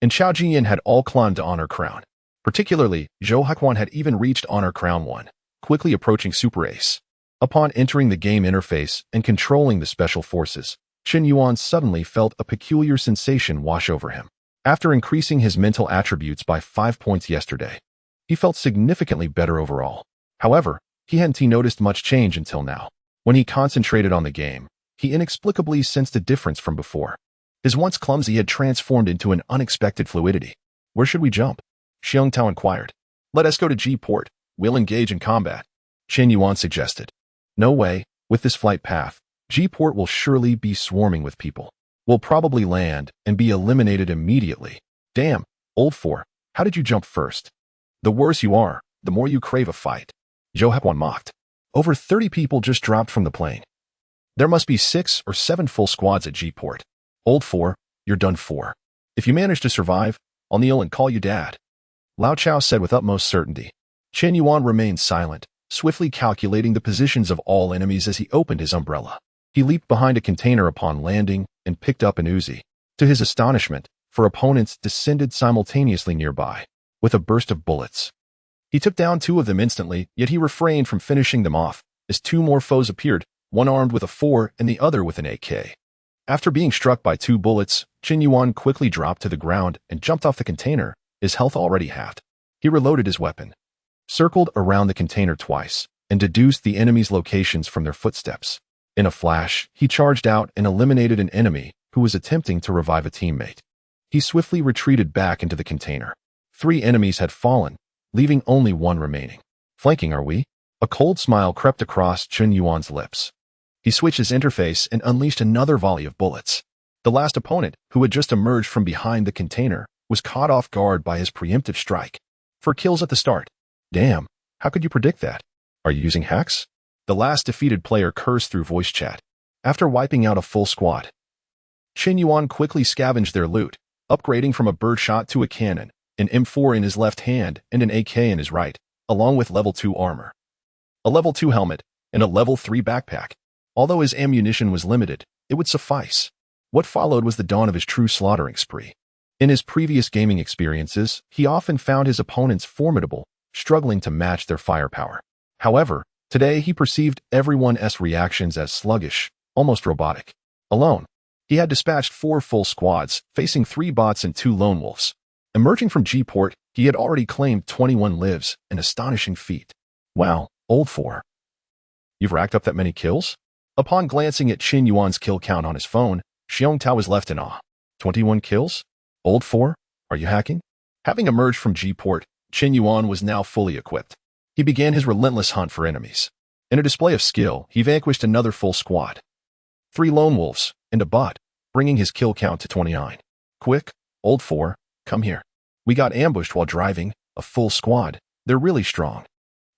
Speaker 1: and Chao Jian had all climbed to Honor Crown. Particularly, Zhou Haiquan had even reached Honor Crown 1, quickly approaching Super Ace. Upon entering the game interface and controlling the special forces, Qin Yuan suddenly felt a peculiar sensation wash over him. After increasing his mental attributes by 5 points yesterday, he felt significantly better overall. However, he hadn't noticed much change until now. When he concentrated on the game, he inexplicably sensed a difference from before. His once clumsy had transformed into an unexpected fluidity. Where should we jump? Xiong Tao inquired. Let us go to G-Port. We'll engage in combat, Qin Yuan suggested. No way. With this flight path, G-Port will surely be swarming with people. We'll probably land and be eliminated immediately. Damn, Old Four, how did you jump first? The worse you are, the more you crave a fight, Zhou Haiquan mocked. Over 30 people just dropped from the plane. There must be 6 or 7 full squads at G-Port. Old Four, you're done for. If you manage to survive, I'll kneel and call you dad, Lao Chao said with utmost certainty. Qin Yuan remained silent, swiftly calculating the positions of all enemies as he opened his umbrella. He leaped behind a container upon landing and picked up an Uzi. To his astonishment, 4 opponents descended simultaneously nearby, with a burst of bullets. He took down 2 of them instantly, yet he refrained from finishing them off, as 2 more foes appeared, one armed with a 4 and the other with an AK. After being struck by 2 bullets, Qin Yuan quickly dropped to the ground and jumped off the container, his health already halved. He reloaded his weapon, circled around the container twice, and deduced the enemy's locations from their footsteps. In a flash, he charged out and eliminated an enemy who was attempting to revive a teammate. He swiftly retreated back into the container. 3 enemies had fallen, leaving only 1 remaining. Flanking, are we? A cold smile crept across Qin Yuan's lips. He switched his interface and unleashed another volley of bullets. The last opponent, who had just emerged from behind the container, was caught off guard by his preemptive strike. 4 kills at the start. Damn, How could you predict that? Are you using hacks? The last defeated player cursed through voice chat. After wiping out a full squad, Chen Yuan quickly scavenged their loot, upgrading from a birdshot to a cannon, an M4 in his left hand and an AK in his right, along with level 2 armor, a level 2 helmet, and a level 3 backpack. Although his ammunition was limited, it would suffice. What followed was the dawn of his true slaughtering spree. In his previous gaming experiences, he often found his opponents formidable, struggling to match their firepower. However, today he perceived everyone's reactions as sluggish, almost robotic. Alone, he had dispatched 4 full squads, facing 3 bots and 2 lone wolves. Emerging from G-Port, he had already claimed 21 lives, an astonishing feat. Wow, old 4. You've racked up that many kills? Upon glancing at Chen Yuan's kill count on his phone, Xiong Tao was left in awe. 21 kills? Old 4? Are you hacking? Having emerged from G-Port, Chen Yuan was now fully equipped. He began his relentless hunt for enemies. In a display of skill, he vanquished another full squad, 3 lone wolves, and a bot, bringing his kill count to 29. Quick, old 4, come here. We got ambushed while driving, a full squad. They're really strong.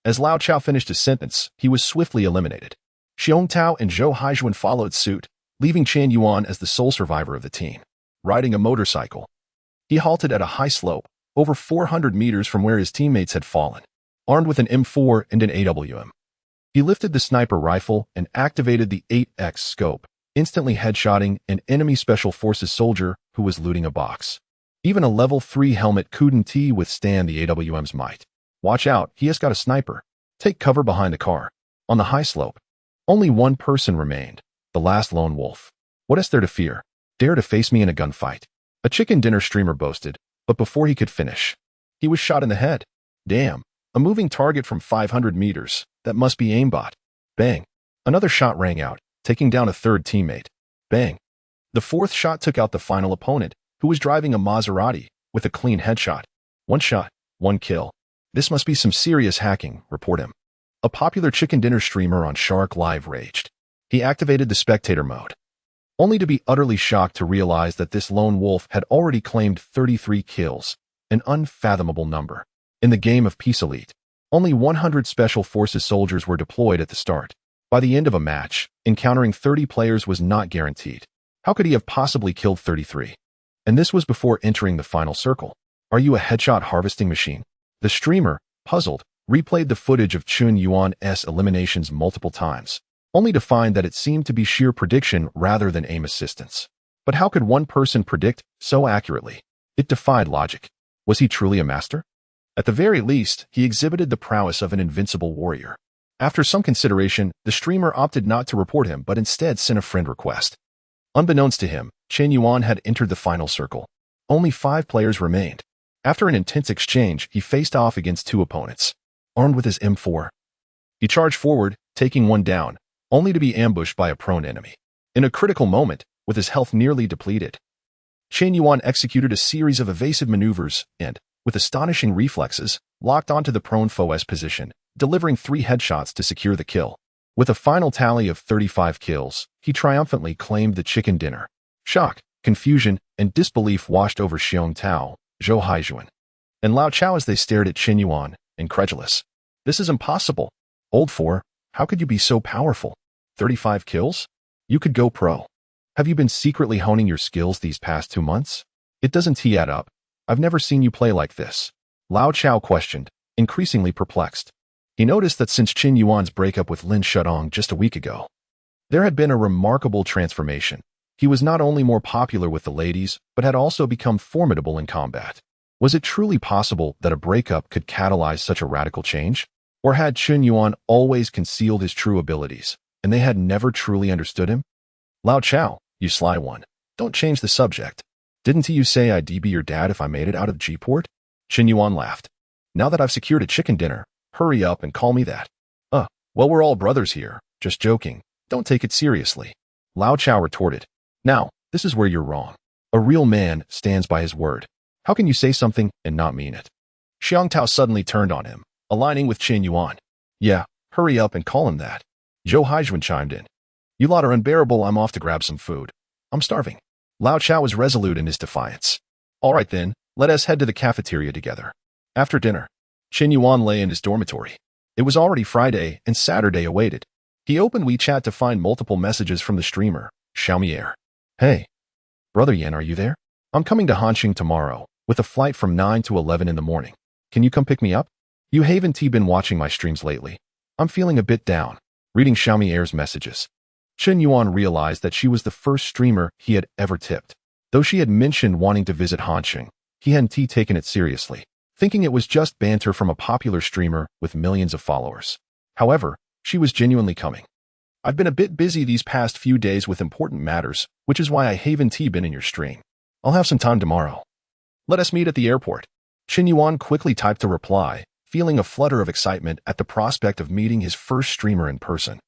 Speaker 1: As Lao Chao finished his sentence, he was swiftly eliminated. Xiong Tao and Zhou Haijun followed suit, leaving Chen Yuan as the sole survivor of the team. Riding a motorcycle, he halted at a high slope, over 400 meters from where his teammates had fallen, armed with an M4 and an AWM. He lifted the sniper rifle and activated the 8x scope, instantly headshotting an enemy special forces soldier who was looting a box. Even a level 3 helmet couldn't withstand the AWM's might. Watch out, he has got a sniper. Take cover behind the car. On the high slope, only one person remained, the last lone wolf. What is there to fear? Dare to face me in a gunfight? A chicken dinner streamer boasted, but before he could finish, he was shot in the head. Damn, a moving target from 500 meters. That must be aimbot. Bang. Another shot rang out, taking down a third teammate. Bang. The fourth shot took out the final opponent, who was driving a Maserati, with a clean headshot. One shot, one kill. This must be some serious hacking, report him. A popular chicken dinner streamer on Shark Live raged. He activated the spectator mode, only to be utterly shocked to realize that this lone wolf had already claimed 33 kills, an unfathomable number. In the game of Peace Elite, only 100 Special Forces soldiers were deployed at the start. By the end of a match, encountering 30 players was not guaranteed. How could he have possibly killed 33? And this was before entering the final circle. Are you a headshot harvesting machine? The streamer, puzzled, replayed the footage of Chen Yuan's eliminations multiple times, only to find that it seemed to be sheer prediction rather than aim assistance. But how could one person predict so accurately? It defied logic. Was he truly a master? At the very least, he exhibited the prowess of an invincible warrior. After some consideration, the streamer opted not to report him but instead sent a friend request. Unbeknownst to him, Chen Yuan had entered the final circle. Only 5 players remained. After an intense exchange, he faced off against 2 opponents, armed with his M4. He charged forward, taking one down, only to be ambushed by a prone enemy. In a critical moment, with his health nearly depleted, Chen Yuan executed a series of evasive maneuvers and, with astonishing reflexes, locked onto the prone foe's position, delivering 3 headshots to secure the kill. With a final tally of 35 kills, he triumphantly claimed the chicken dinner. Shock, confusion, and disbelief washed over Xiong Tao, Zhou Haijun, and Lao Chao as they stared at Chen Yuan, incredulous. This is impossible. Old 4, how could you be so powerful? 35 kills? You could go pro. Have you been secretly honing your skills these past 2 months? It doesn't add up. I've never seen you play like this. Lao Chao questioned, increasingly perplexed. He noticed that since Chen Yuan's breakup with Lin Shudong just a week ago, there had been a remarkable transformation. He was not only more popular with the ladies, but had also become formidable in combat. Was it truly possible that a breakup could catalyze such a radical change? Or had Chen Yuan always concealed his true abilities, and they had never truly understood him? Lao Chao, you sly one. Don't change the subject. Didn't you say I'd be your dad if I made it out of G-Port? Chen Yuan laughed. Now that I've secured a chicken dinner, hurry up and call me that. Well, we're all brothers here. Just joking. Don't take it seriously. Lao Chao retorted. Now, this is where you're wrong. A real man stands by his word. How can you say something and not mean it? Xiong Tao suddenly turned on him, aligning with Chen Yuan. Yeah, hurry up and call him that. Zhou Haijun chimed in. You lot are unbearable. I'm off to grab some food. I'm starving. Lao Chao was resolute in his defiance. All right then, let us head to the cafeteria together. After dinner, Chen Yuan lay in his dormitory. It was already Friday, and Saturday awaited. He opened WeChat to find multiple messages from the streamer, Xiaomi Air. Hey, brother Yan, are you there? I'm coming to Hanxing tomorrow, with a flight from 9 to 11 in the morning. Can you come pick me up? You haven't been watching my streams lately. I'm feeling a bit down. Reading Xiaomi Air's messages, Chen Yuan realized that she was the first streamer he had ever tipped. Though she had mentioned wanting to visit Hanxing, he hadn't taken it seriously, thinking it was just banter from a popular streamer with millions of followers. However, she was genuinely coming. I've been a bit busy these past few days with important matters, which is why I haven't been in your stream. I'll have some time tomorrow. Let us meet at the airport. Chen Yuan quickly typed a reply, feeling a flutter of excitement at the prospect of meeting his first streamer in person,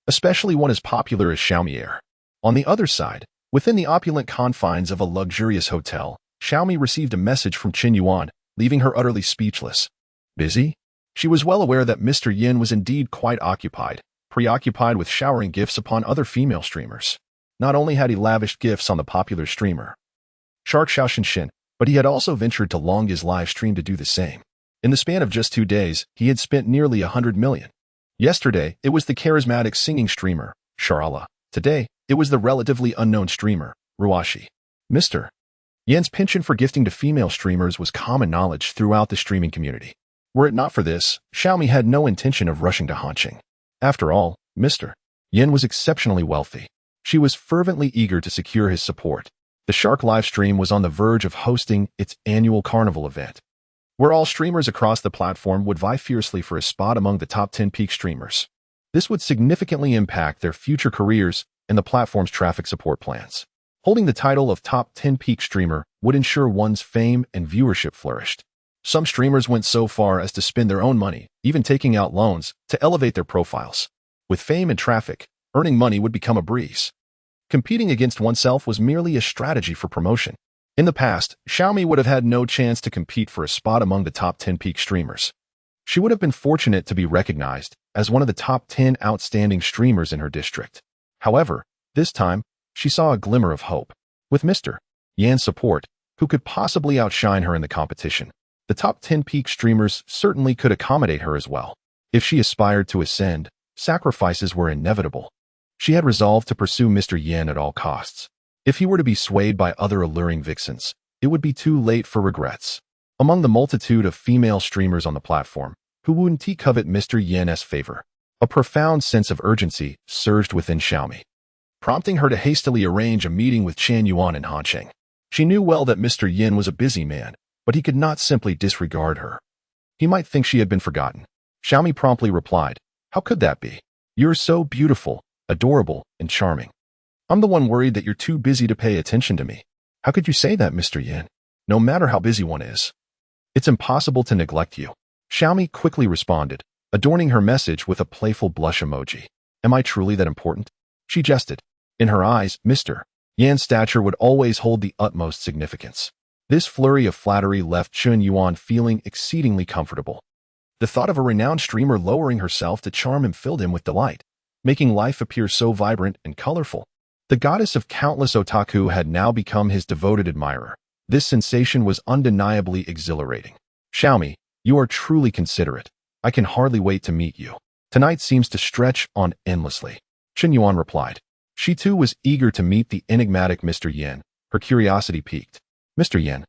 Speaker 1: especially one as popular as Xiaomi Air. On the other side, within the opulent confines of a luxurious hotel, Xiaomi received a message from Chen Yuan, leaving her utterly speechless. Busy? She was well aware that Mr. Yin was indeed quite occupied, preoccupied with showering gifts upon other female streamers. Not only had he lavished gifts on the popular streamer, Shark Xiaoshinshin, but he had also ventured to long his live stream to do the same. In the span of just 2 days, he had spent nearly 100 million. Yesterday, it was the charismatic singing streamer, Sharala. Today, it was the relatively unknown streamer, Ruashi. Mr. Yan's penchant for gifting to female streamers was common knowledge throughout the streaming community. Were it not for this, Xiaomi had no intention of rushing to Hanxing. After all, Mr. Yan was exceptionally wealthy. She was fervently eager to secure his support. The Shark livestream was on the verge of hosting its annual carnival event, where all streamers across the platform would vie fiercely for a spot among the top 10 peak streamers. This would significantly impact their future careers and the platform's traffic support plans. Holding the title of top 10 peak streamer would ensure one's fame and viewership flourished. Some streamers went so far as to spend their own money, even taking out loans, to elevate their profiles. With fame and traffic, earning money would become a breeze. Competing against oneself was merely a strategy for promotion. In the past, Xiaomi would have had no chance to compete for a spot among the top 10 peak streamers. She would have been fortunate to be recognized as one of the top 10 outstanding streamers in her district. However, this time, she saw a glimmer of hope. With Mr. Yan's support, who could possibly outshine her in the competition, the top 10 peak streamers certainly could accommodate her as well. If she aspired to ascend, sacrifices were inevitable. She had resolved to pursue Mr. Yan at all costs. If he were to be swayed by other alluring vixens, it would be too late for regrets. Among the multitude of female streamers on the platform, who wouldn't covet Mr. Yan's favor, a profound sense of urgency surged within Xiaomi, prompting her to hastily arrange a meeting with Chen Yuan in Hanxing. She knew well that Mr. Yin was a busy man, but he could not simply disregard her. He might think she had been forgotten. Xiaomi promptly replied, "How could that be? You're so beautiful, adorable, and charming. I'm the one worried that you're too busy to pay attention to me. How could you say that, Mr. Yin? No matter how busy one is, it's impossible to neglect you." Xiaomi quickly responded, adorning her message with a playful blush emoji. "Am I truly that important?" She jested. In her eyes, Mr. Yan's stature would always hold the utmost significance. This flurry of flattery left Chen Yuan feeling exceedingly comfortable. The thought of a renowned streamer lowering herself to charm him filled him with delight, making life appear so vibrant and colorful. The goddess of countless otaku had now become his devoted admirer. This sensation was undeniably exhilarating. "Xiaomi, you are truly considerate. I can hardly wait to meet you. Tonight seems to stretch on endlessly." Chen Yuan replied. She too was eager to meet the enigmatic Mr. Yan. Her curiosity piqued. "Mr. Yan,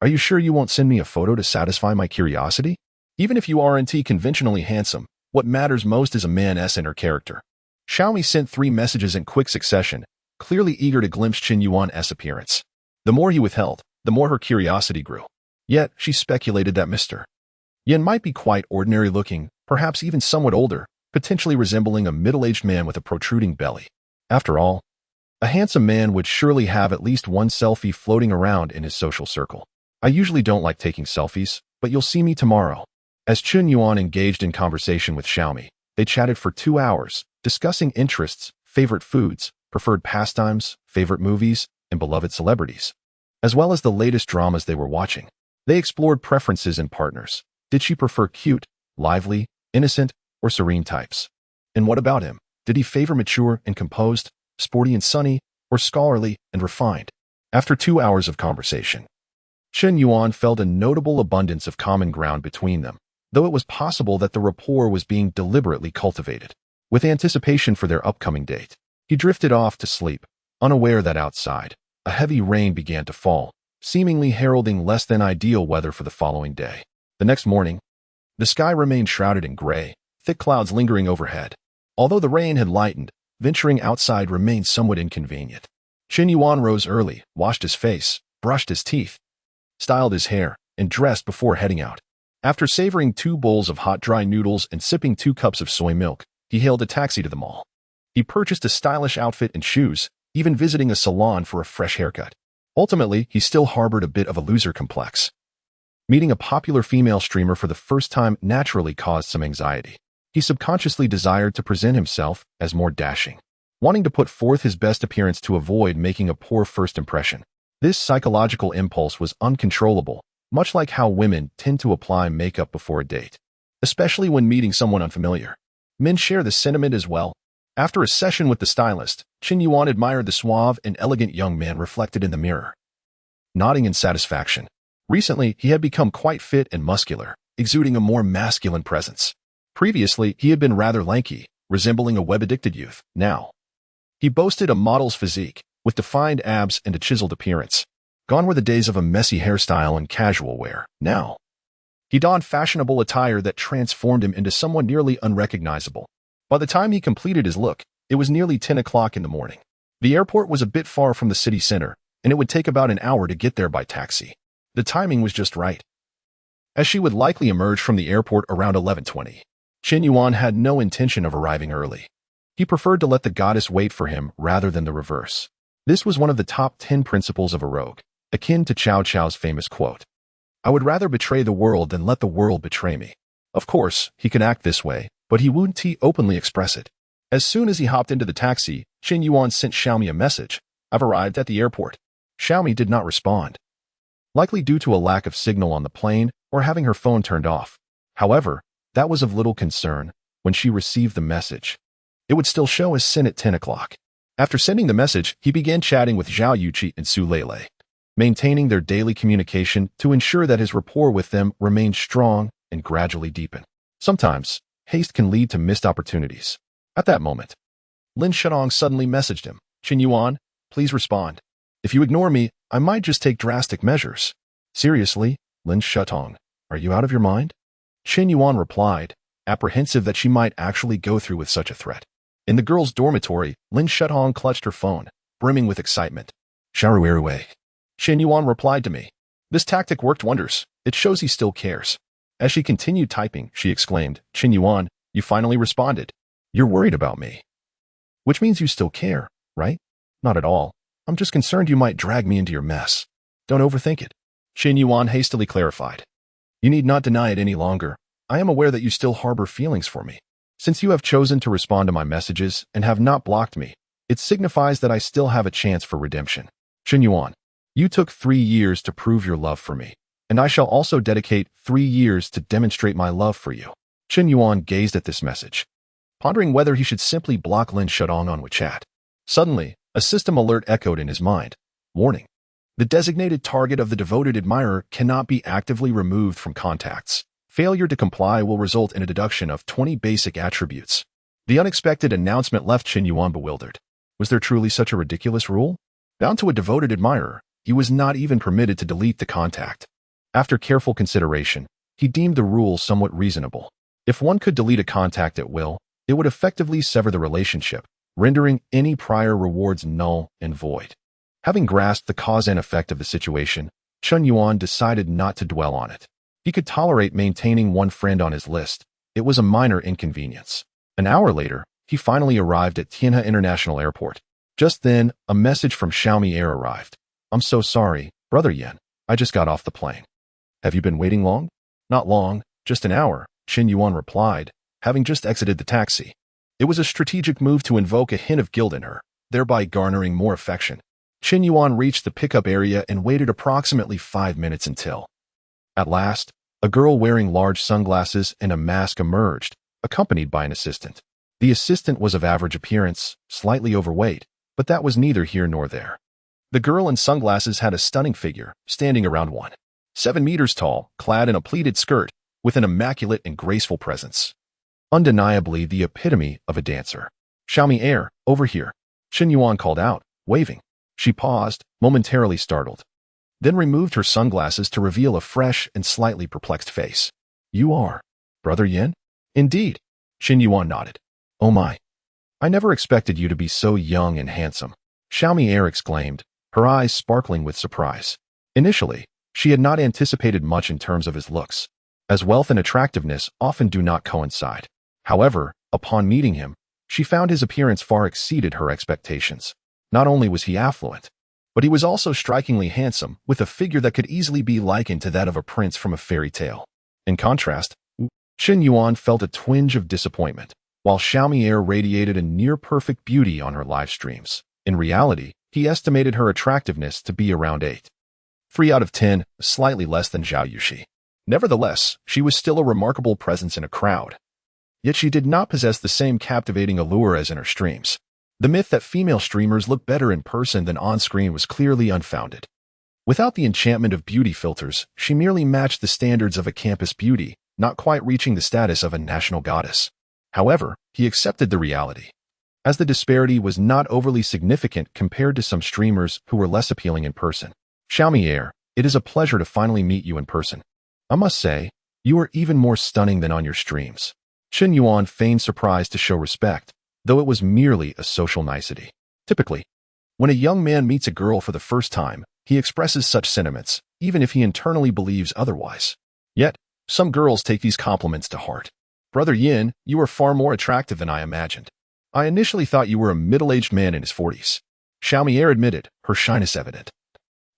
Speaker 1: are you sure you won't send me a photo to satisfy my curiosity? Even if you aren't conventionally handsome, what matters most is a man's inner character." Xiaomi sent 3 messages in quick succession, clearly eager to glimpse Chen Yuan's appearance. The more he withheld, the more her curiosity grew. Yet, she speculated that Mr. Yan might be quite ordinary looking, perhaps even somewhat older, potentially resembling a middle-aged man with a protruding belly. After all, a handsome man would surely have at least one selfie floating around in his social circle. "I usually don't like taking selfies, but you'll see me tomorrow." As Chen Yuan engaged in conversation with Xiaomi, they chatted for 2 hours, discussing interests, favorite foods, preferred pastimes, favorite movies, and beloved celebrities, as well as the latest dramas they were watching. They explored preferences in partners. Did she prefer cute, lively, innocent, or serene types? And what about him? Did he favor mature and composed, sporty and sunny, or scholarly and refined? After 2 hours of conversation, Chen Yuan felt a notable abundance of common ground between them. though it was possible that the rapport was being deliberately cultivated. With anticipation for their upcoming date, he drifted off to sleep, unaware that outside, a heavy rain began to fall, seemingly heralding less than ideal weather for the following day. The next morning, the sky remained shrouded in gray, thick clouds lingering overhead. Although the rain had lightened, venturing outside remained somewhat inconvenient. Qin Yuan rose early, washed his face, brushed his teeth, styled his hair, and dressed before heading out. After savoring 2 bowls of hot dry noodles and sipping 2 cups of soy milk, he hailed a taxi to the mall. He purchased a stylish outfit and shoes, even visiting a salon for a fresh haircut. Ultimately, he still harbored a bit of a loser complex. Meeting a popular female streamer for the first time naturally caused some anxiety. He subconsciously desired to present himself as more dashing, wanting to put forth his best appearance to avoid making a poor first impression. This psychological impulse was uncontrollable, much like how women tend to apply makeup before a date, especially when meeting someone unfamiliar. Men share this sentiment as well. After a session with the stylist, Qin Yuan admired the suave and elegant young man reflected in the mirror, nodding in satisfaction. Recently, he had become quite fit and muscular, exuding a more masculine presence. Previously, he had been rather lanky, resembling a web-addicted youth. Now, he boasted a model's physique, with defined abs and a chiseled appearance. Gone were the days of a messy hairstyle and casual wear. Now, he donned fashionable attire that transformed him into someone nearly unrecognizable. By the time he completed his look, it was nearly 10 o'clock in the morning. The airport was a bit far from the city center, and it would take about an hour to get there by taxi. The timing was just right, as she would likely emerge from the airport around 11:20. Qin Yuan had no intention of arriving early. He preferred to let the goddess wait for him rather than the reverse. This was one of the top 10 principles of a rogue, akin to Cao Cao's famous quote, "I would rather betray the world than let the world betray me." Of course, he could act this way, but he wouldn't openly express it. As soon as he hopped into the taxi, Qin Yuan sent Xiaomi a message, "I've arrived at the airport." Xiaomi did not respond, likely due to a lack of signal on the plane or having her phone turned off. However, that was of little concern. When she received the message, it would still show as sent at 10 o'clock. After sending the message, he began chatting with Zhao Yuqi and Su Lele, maintaining their daily communication to ensure that his rapport with them remained strong and gradually deepened. Sometimes, haste can lead to missed opportunities. At that moment, Lin Shutong suddenly messaged him, "Qin Yuan, please respond. If you ignore me, I might just take drastic measures." "Seriously, Lin Shutong, are you out of your mind?" Qin Yuan replied, apprehensive that she might actually go through with such a threat. In the girls' dormitory, Lin Shutong clutched her phone, brimming with excitement. "Sharuerue." Qin Yuan replied to me. This tactic worked wonders. It shows he still cares. As she continued typing, she exclaimed, "Qin Yuan, you finally responded. You're worried about me. Which means you still care, right?" "Not at all. I'm just concerned you might drag me into your mess. Don't overthink it." Qin Yuan hastily clarified. "You need not deny it any longer. I am aware that you still harbor feelings for me. Since you have chosen to respond to my messages and have not blocked me, it signifies that I still have a chance for redemption. Qin Yuan, you took 3 years to prove your love for me, and I shall also dedicate 3 years to demonstrate my love for you." Qin Yuan gazed at this message, pondering whether he should simply block Lin Shutong on WeChat. Suddenly, a system alert echoed in his mind. Warning. The designated target of the devoted admirer cannot be actively removed from contacts. Failure to comply will result in a deduction of 20 basic attributes. The unexpected announcement left Qin Yuan bewildered. Was there truly such a ridiculous rule? Bound to a devoted admirer, he was not even permitted to delete the contact. After careful consideration, he deemed the rule somewhat reasonable. If one could delete a contact at will, it would effectively sever the relationship, rendering any prior rewards null and void. Having grasped the cause and effect of the situation, Qin Yuan decided not to dwell on it. He could tolerate maintaining one friend on his list. It was a minor inconvenience. An hour later, he finally arrived at Tianhe International Airport. Just then, a message from Xiaomi Air arrived. "I'm so sorry, Brother Yan. I just got off the plane." "Have you been waiting long?" "Not long, just an hour," Qin Yuan replied, having just exited the taxi. It was a strategic move to invoke a hint of guilt in her, thereby garnering more affection. Qin Yuan reached the pickup area and waited approximately 5 minutes until, at last, a girl wearing large sunglasses and a mask emerged, accompanied by an assistant. The assistant was of average appearance, slightly overweight, but that was neither here nor there. The girl in sunglasses had a stunning figure, standing around 1.7 meters tall, clad in a pleated skirt, with an immaculate and graceful presence. Undeniably the epitome of a dancer. "Xiaomi Air, over here," Qin Yuan called out, waving. She paused, momentarily startled, then removed her sunglasses to reveal a fresh and slightly perplexed face. "You are Brother Yin?" "Indeed," Qin Yuan nodded. "Oh my. I never expected you to be so young and handsome," Xiaomi Air exclaimed, her eyes sparkling with surprise. Initially, she had not anticipated much in terms of his looks, as wealth and attractiveness often do not coincide. However, upon meeting him, she found his appearance far exceeded her expectations. Not only was he affluent, but he was also strikingly handsome, with a figure that could easily be likened to that of a prince from a fairy tale. In contrast, Qin Yuan felt a twinge of disappointment, while Xiaomi Air radiated a near-perfect beauty on her live streams. In reality, he estimated her attractiveness to be around 3 out of 10, slightly less than Zhao Yuxi. Nevertheless, she was still a remarkable presence in a crowd. Yet she did not possess the same captivating allure as in her streams. The myth that female streamers look better in person than on-screen was clearly unfounded. Without the enchantment of beauty filters, she merely matched the standards of a campus beauty, not quite reaching the status of a national goddess. However, he accepted the reality, as the disparity was not overly significant compared to some streamers who were less appealing in person. "Xiaomi Air, it is a pleasure to finally meet you in person. I must say, you are even more stunning than on your streams." Qin Yuan feigned surprise to show respect, though it was merely a social nicety. Typically, when a young man meets a girl for the first time, he expresses such sentiments, even if he internally believes otherwise. Yet, some girls take these compliments to heart. "Brother Yin, you are far more attractive than I imagined. I initially thought you were a middle-aged man in his 40s. Xiaomi Air admitted, her shyness evident.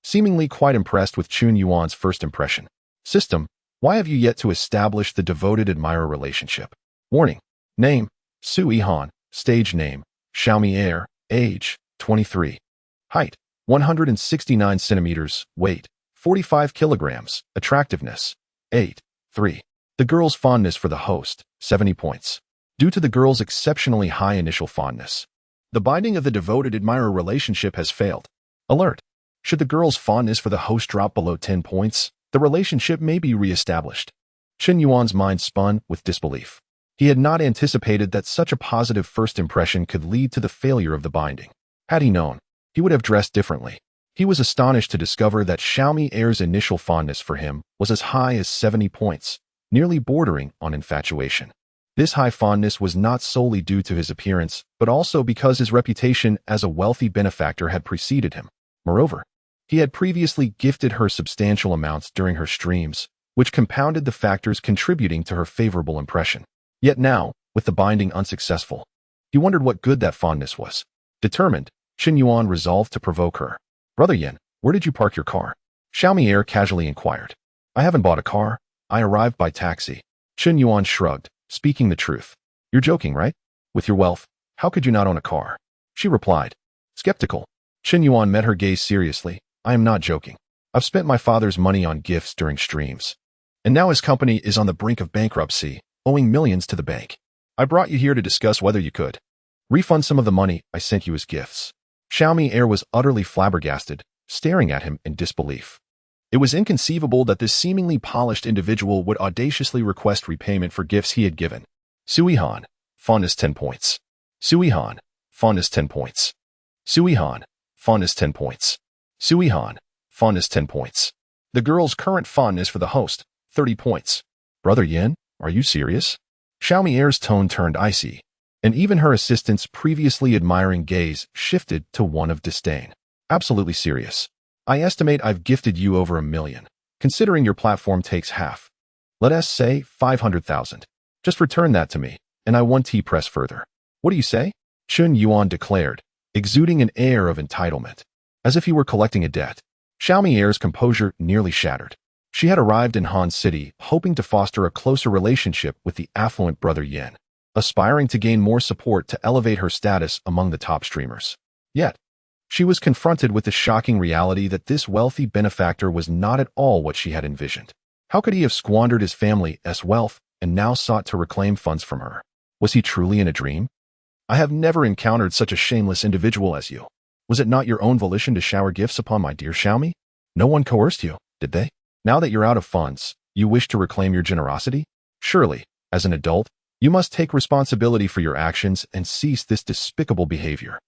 Speaker 1: Seemingly quite impressed with Qin Yuan's first impression. "System, why have you yet to establish the devoted admirer relationship?" Warning. Name, Sui Han. Stage name, Xiaomi Air. Age, 23. Height, 169 centimeters. Weight, 45 kilograms. Attractiveness, 8.3. The girl's fondness for the host, 70 points. Due to the girl's exceptionally high initial fondness, the binding of the devoted admirer relationship has failed. Alert. Should the girl's fondness for the host drop below 10 points, the relationship may be re-established. Qin Yuan's mind spun with disbelief. He had not anticipated that such a positive first impression could lead to the failure of the binding. Had he known, he would have dressed differently. He was astonished to discover that Xiaomi Air's initial fondness for him was as high as 70 points, nearly bordering on infatuation. This high fondness was not solely due to his appearance, but also because his reputation as a wealthy benefactor had preceded him. Moreover, he had previously gifted her substantial amounts during her streams, which compounded the factors contributing to her favorable impression. Yet now, with the binding unsuccessful, he wondered what good that fondness was. Determined, Qin Yuan resolved to provoke her. "Brother Yin, where did you park your car?" Xiaomi Air casually inquired. "I haven't bought a car. I arrived by taxi." Qin Yuan shrugged, speaking the truth. "You're joking, right? With your wealth, how could you not own a car?" She replied. Skeptical, Qin Yuan met her gaze seriously. "I am not joking. I've spent my father's money on gifts during streams, and now his company is on the brink of bankruptcy, owing millions to the bank. I brought you here to discuss whether you could refund some of the money I sent you as gifts." Xiaomi Air was utterly flabbergasted, staring at him in disbelief. It was inconceivable that this seemingly polished individual would audaciously request repayment for gifts he had given. Sui Han, fondness 10 points. Sui Han, fondness 10 points. Sui Han, fondness 10 points. Sui Han, fondness 10 points. The girl's current fondness for the host, 30 points. "Brother Yin, are you serious?" Xiaomi Air's tone turned icy, and even her assistant's previously admiring gaze shifted to one of disdain. "Absolutely serious. I estimate I've gifted you over 1 million, considering your platform takes half. Let us say 500,000. Just return that to me, and I won't press further." "What do you say?" Qin Yuan declared, exuding an air of entitlement, as if he were collecting a debt. Xiaomi Air's composure nearly shattered. She had arrived in Han City hoping to foster a closer relationship with the affluent Brother Yin, aspiring to gain more support to elevate her status among the top streamers. Yet, she was confronted with the shocking reality that this wealthy benefactor was not at all what she had envisioned. How could he have squandered his family's wealth and now sought to reclaim funds from her? Was he truly in a dream? "I have never encountered such a shameless individual as you. Was it not your own volition to shower gifts upon my dear Xiaomi? No one coerced you, did they? Now that you're out of funds, You wish to reclaim your generosity? Surely, as an adult, you must take responsibility for your actions and cease this despicable behavior.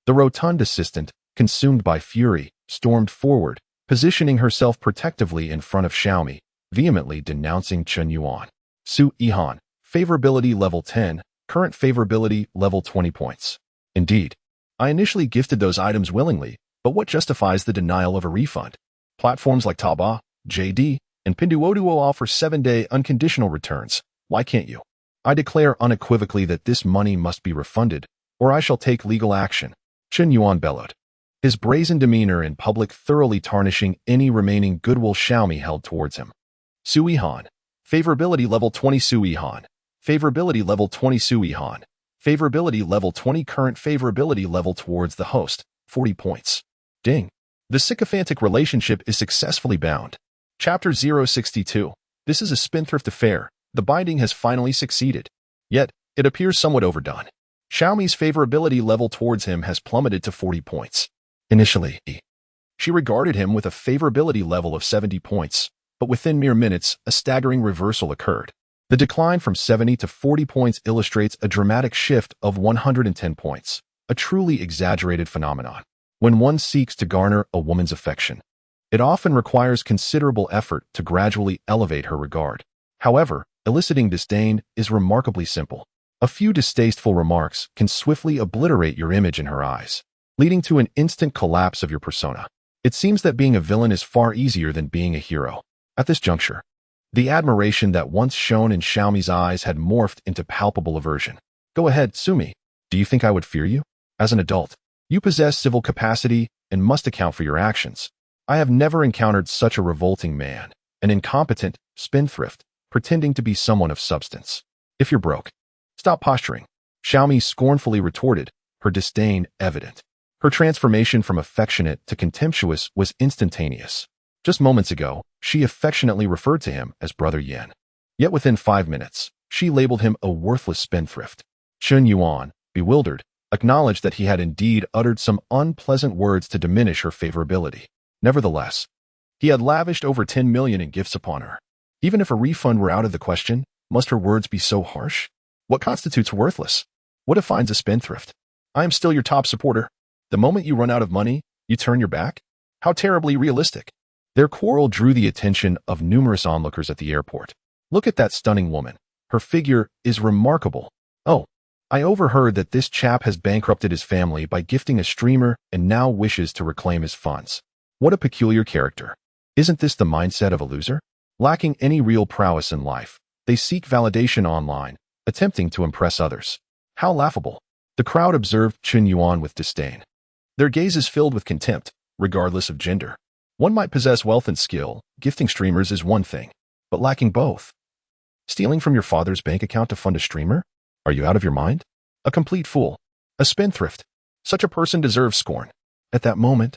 Speaker 1: The rotund assistant, consumed by fury, stormed forward, positioning herself protectively in front of Xiaomi, vehemently denouncing Chen Yuan. Su Yihan, favorability level 10, current favorability level 20 points. Indeed, I initially gifted those items willingly, but what justifies the denial of a refund? Platforms like Taobao, JD, and Pinduoduo offer 7-day unconditional returns. Why can't you? I declare unequivocally that this money must be refunded, or I shall take legal action. Chen Yuan bellowed, his brazen demeanor in public thoroughly tarnishing any remaining goodwill Xiaomi held towards him. Su Yihan, favorability level 20 Su Yihan, favorability level 20 Su Yihan, favorability level 20 current favorability level towards the host, 40 points. Ding. The sycophantic relationship is successfully bound. Chapter 062. This is a spendthrift affair. The binding has finally succeeded. Yet, it appears somewhat overdone. Xiaomi's favorability level towards him has plummeted to 40 points. Initially, she regarded him with a favorability level of 70 points, but within mere minutes, a staggering reversal occurred. The decline from 70 to 40 points illustrates a dramatic shift of 110 points, a truly exaggerated phenomenon. When one seeks to garner a woman's affection, it often requires considerable effort to gradually elevate her regard. However, eliciting disdain is remarkably simple. A few distasteful remarks can swiftly obliterate your image in her eyes, leading to an instant collapse of your persona. It seems that being a villain is far easier than being a hero. At this juncture, the admiration that once shone in Xiaomi's eyes had morphed into palpable aversion. Go ahead, sue me. Do you think I would fear you? As an adult, you possess civil capacity and must account for your actions. I have never encountered such a revolting man, an incompetent spendthrift, pretending to be someone of substance. If you're broke, stop posturing. Xiaomi scornfully retorted, her disdain evident. Her transformation from affectionate to contemptuous was instantaneous. Just moments ago, she affectionately referred to him as Brother Yen. Yet within 5 minutes, she labeled him a worthless spendthrift. Chen Yuan, bewildered, acknowledged that he had indeed uttered some unpleasant words to diminish her favorability. Nevertheless, he had lavished over 10 million in gifts upon her. Even if a refund were out of the question, must her words be so harsh? What constitutes worthless? What defines a spendthrift? I am still your top supporter. The moment you run out of money, you turn your back? How terribly realistic. Their quarrel drew the attention of numerous onlookers at the airport. Look at that stunning woman. Her figure is remarkable. Oh, I overheard that this chap has bankrupted his family by gifting a streamer and now wishes to reclaim his funds. What a peculiar character. Isn't this the mindset of a loser? Lacking any real prowess in life, they seek validation online, attempting to impress others. How laughable. The crowd observed Chen Yuan with disdain. Their gaze is filled with contempt, regardless of gender. One might possess wealth and skill, gifting streamers is one thing, but lacking both. Stealing from your father's bank account to fund a streamer? Are you out of your mind? A complete fool. A spendthrift. Such a person deserves scorn. At that moment,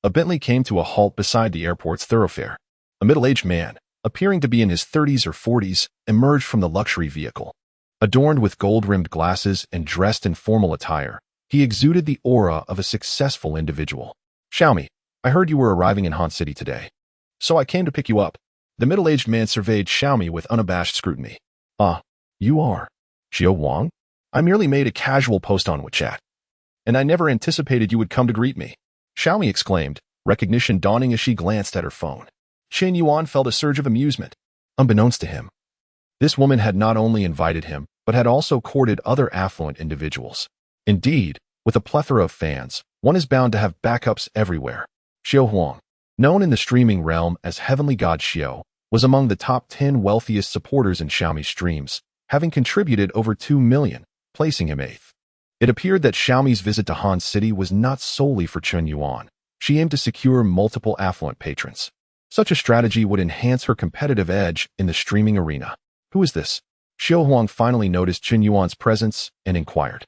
Speaker 1: a Bentley came to a halt beside the airport's thoroughfare. A middle-aged man, appearing to be in his 30s or 40s, emerged from the luxury vehicle. Adorned with gold-rimmed glasses and dressed in formal attire, he exuded the aura of a successful individual. Xiaomi, I heard you were arriving in Han City today, so I came to pick you up. The middle-aged man surveyed Xiaomi with unabashed scrutiny. Ah, you are Xiao Wang? I merely made a casual post on WeChat, and I never anticipated you would come to greet me. Xiaomi exclaimed, recognition dawning as she glanced at her phone. Chen Yuan felt a surge of amusement. Unbeknownst to him, this woman had not only invited him, but had also courted other affluent individuals. Indeed, with a plethora of fans, one is bound to have backups everywhere. Xiao Huang, known in the streaming realm as Heavenly God Xiao, was among the top 10 wealthiest supporters in Xiaomi's streams, having contributed over 2 million, placing him 8th. It appeared that Xiaomi's visit to Han City was not solely for Chen Yuan. She aimed to secure multiple affluent patrons. Such a strategy would enhance her competitive edge in the streaming arena. Who is this? Xiao Huang finally noticed Chen Yuan's presence and inquired.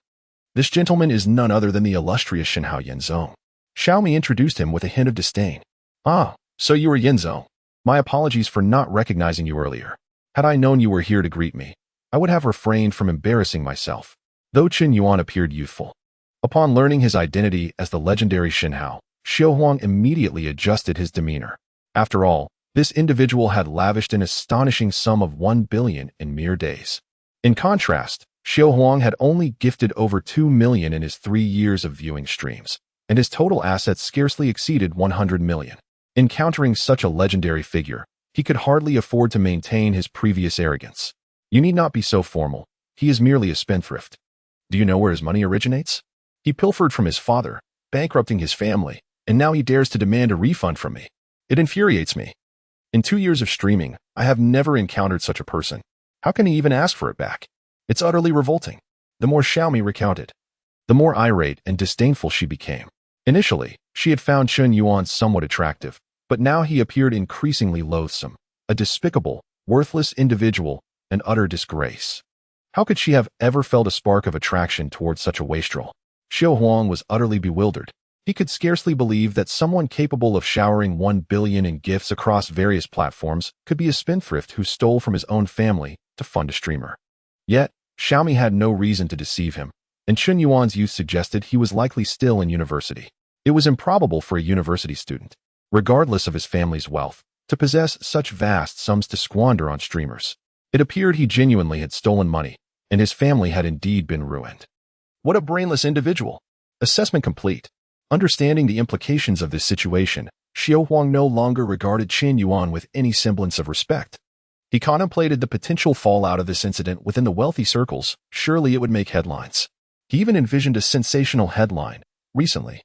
Speaker 1: This gentleman is none other than the illustrious Shenhao Yenzong. Xiaomi introduced him with a hint of disdain. Ah, so you are Yenzong. My apologies for not recognizing you earlier. Had I known you were here to greet me, I would have refrained from embarrassing myself. Though Chen Yuan appeared youthful, upon learning his identity as the legendary Shenhao, Xiao Huang immediately adjusted his demeanor. After all, This individual had lavished an astonishing sum of 1 billion in mere days. In contrast, Xiao Huang had only gifted over 2 million in his 3 years of viewing streams, and his total assets scarcely exceeded 100 million. Encountering such a legendary figure, he could hardly afford to maintain his previous arrogance. You need not be so formal. He is merely a spendthrift. Do you know where his money originates? He pilfered from his father, bankrupting his family, and now he dares to demand a refund from me. It infuriates me. In 2 years of streaming, I have never encountered such a person. How can he even ask for it back? It's utterly revolting. The more Xiaomi recounted, the more irate and disdainful she became. Initially, she had found Chun Yuan somewhat attractive, but now he appeared increasingly loathsome, a despicable, worthless individual, an utter disgrace. How could she have ever felt a spark of attraction towards such a wastrel? Xiao Huang was utterly bewildered. He could scarcely believe that someone capable of showering 1 billion in gifts across various platforms could be a spendthrift who stole from his own family to fund a streamer. Yet, Xiaomi had no reason to deceive him, and Chun Yuan's youth suggested he was likely still in university. It was improbable for a university student, regardless of his family's wealth, to possess such vast sums to squander on streamers. It appeared he genuinely had stolen money, and his family had indeed been ruined. What a brainless individual! Assessment complete. Understanding the implications of this situation, Xiao Huang no longer regarded Qin Yuan with any semblance of respect. He contemplated the potential fallout of this incident within the wealthy circles. Surely it would make headlines. He even envisioned a sensational headline. Recently,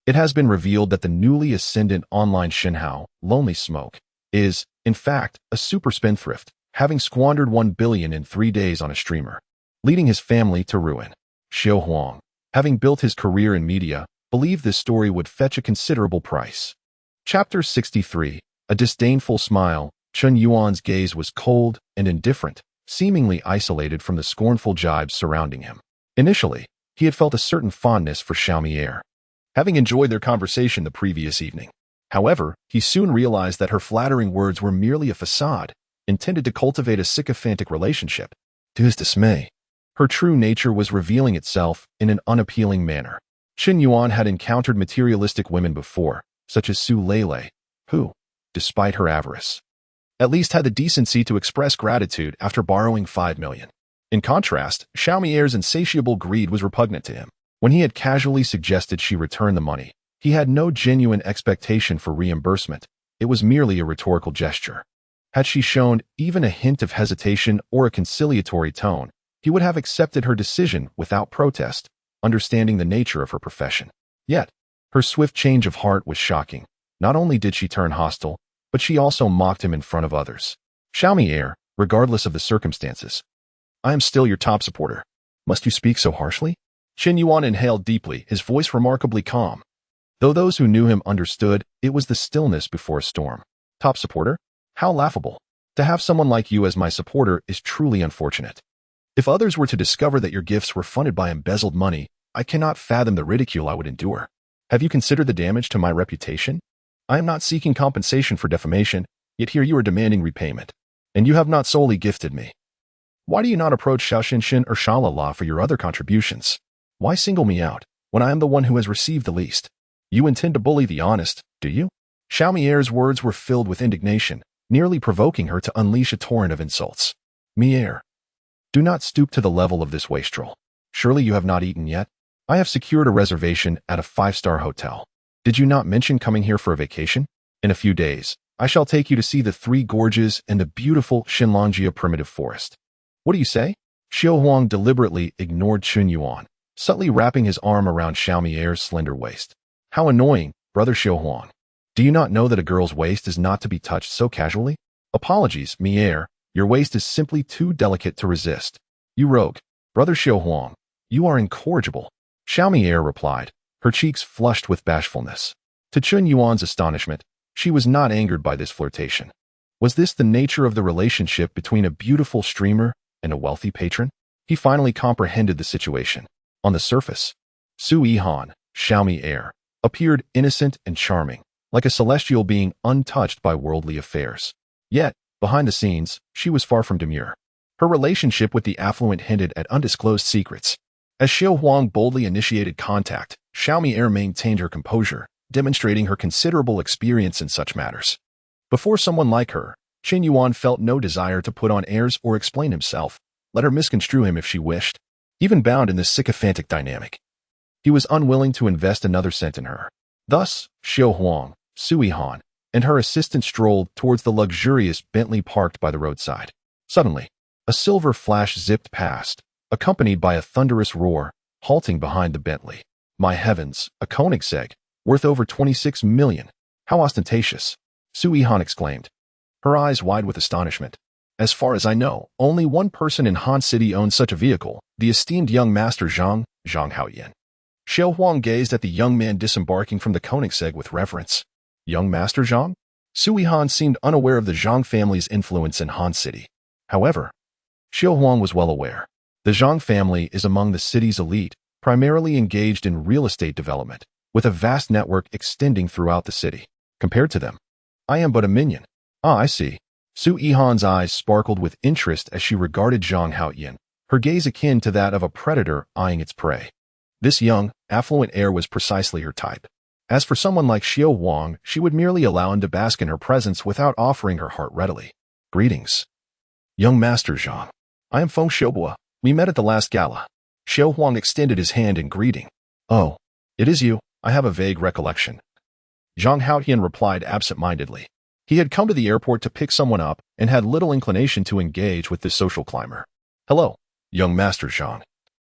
Speaker 1: it has been revealed that the newly ascendant online Shenhao, Lonely Smoke, is, in fact, a super spendthrift, having squandered 1 billion in 3 days on a streamer, leading his family to ruin. Xiao Huang, having built his career in media, believed this story would fetch a considerable price. Chapter 63. A disdainful smile. Chun Yuan's gaze was cold and indifferent, seemingly isolated from the scornful jibes surrounding him. Initially, he had felt a certain fondness for Xiaomi, having enjoyed their conversation the previous evening. However, he soon realized that her flattering words were merely a facade, intended to cultivate a sycophantic relationship. To his dismay, her true nature was revealing itself in an unappealing manner. Qin Yuan had encountered materialistic women before, such as Su Lele, who, despite her avarice, at least had the decency to express gratitude after borrowing 5 million. In contrast, Xiaomi's insatiable greed was repugnant to him. When he had casually suggested she return the money, he had no genuine expectation for reimbursement. It was merely a rhetorical gesture. Had she shown even a hint of hesitation or a conciliatory tone, he would have accepted her decision without protest, understanding the nature of her profession. Yet, her swift change of heart was shocking. Not only did she turn hostile, but she also mocked him in front of others. Xiaomi, regardless of the circumstances. I am still your top supporter. Must you speak so harshly? Qin Yuan inhaled deeply, his voice remarkably calm. Though those who knew him understood, it was the stillness before a storm. Top supporter? How laughable. To have someone like you as my supporter is truly unfortunate. If others were to discover that your gifts were funded by embezzled money, I cannot fathom the ridicule I would endure. Have you considered the damage to my reputation? I am not seeking compensation for defamation, yet here you are demanding repayment. And you have not solely gifted me. Why do you not approach Xiaoxinshin or Shalala for your other contributions? Why single me out, when I am the one who has received the least? You intend to bully the honest, do you? Xiaomi's words were filled with indignation, nearly provoking her to unleash a torrent of insults. Mier, do not stoop to the level of this wastrel. Surely you have not eaten yet? I have secured a reservation at a 5-star hotel. Did you not mention coming here for a vacation? In a few days, I shall take you to see the 3 gorges and the beautiful Shinlanjia primitive forest. What do you say? Xiao Huang deliberately ignored Qin Yuan, subtly wrapping his arm around Xiaomi's slender waist. How annoying, brother Xiao Huang. Do you not know that a girl's waist is not to be touched so casually? Apologies, Mier, your waist is simply too delicate to resist. You rogue, brother Xiao Huang, you are incorrigible. Xiaomi replied, her cheeks flushed with bashfulness. To Qin Yuan's astonishment, she was not angered by this flirtation. Was this the nature of the relationship between a beautiful streamer and a wealthy patron? He finally comprehended the situation. On the surface, Su Yihan, Xiaomi appeared innocent and charming, like a celestial being untouched by worldly affairs. Yet, behind the scenes, she was far from demure. Her relationship with the affluent hinted at undisclosed secrets. As Xiao Huang boldly initiated contact, Xiaomi maintained her composure, demonstrating her considerable experience in such matters. Before someone like her, Qin Yuan felt no desire to put on airs or explain himself. Let her misconstrue him if she wished. Even bound in this sycophantic dynamic, he was unwilling to invest another cent in her. Thus, Xiao Huang, Sui Han, and her assistant strolled towards the luxurious Bentley parked by the roadside. Suddenly, a silver flash zipped past, accompanied by a thunderous roar, halting behind the Bentley. My heavens, a Koenigsegg, worth over 26 million. How ostentatious! Sui Han exclaimed, her eyes wide with astonishment. As far as I know, only one person in Han City owns such a vehicle, the esteemed young master Zhang Haoyan. Xiao Huang gazed at the young man disembarking from the Koenigsegg with reverence. Young master Zhang? Sui Han seemed unaware of the Zhang family's influence in Han City. However, Xiao Huang was well aware. The Zhang family is among the city's elite, primarily engaged in real estate development, with a vast network extending throughout the city. Compared to them, I am but a minion. Ah, I see. Sui Han's eyes sparkled with interest as she regarded Zhang Haoyan, her gaze akin to that of a predator eyeing its prey. This young, affluent heir was precisely her type. As for someone like Xiao Huang, she would merely allow him to bask in her presence without offering her heart readily. Greetings. Young Master Zhang. I am Feng Xiaobua. We met at the last gala. Xiao Huang extended his hand in greeting. Oh, it is you. I have a vague recollection. Zhang Haoyan replied absent-mindedly. He had come to the airport to pick someone up and had little inclination to engage with this social climber. Hello, young Master Zhang.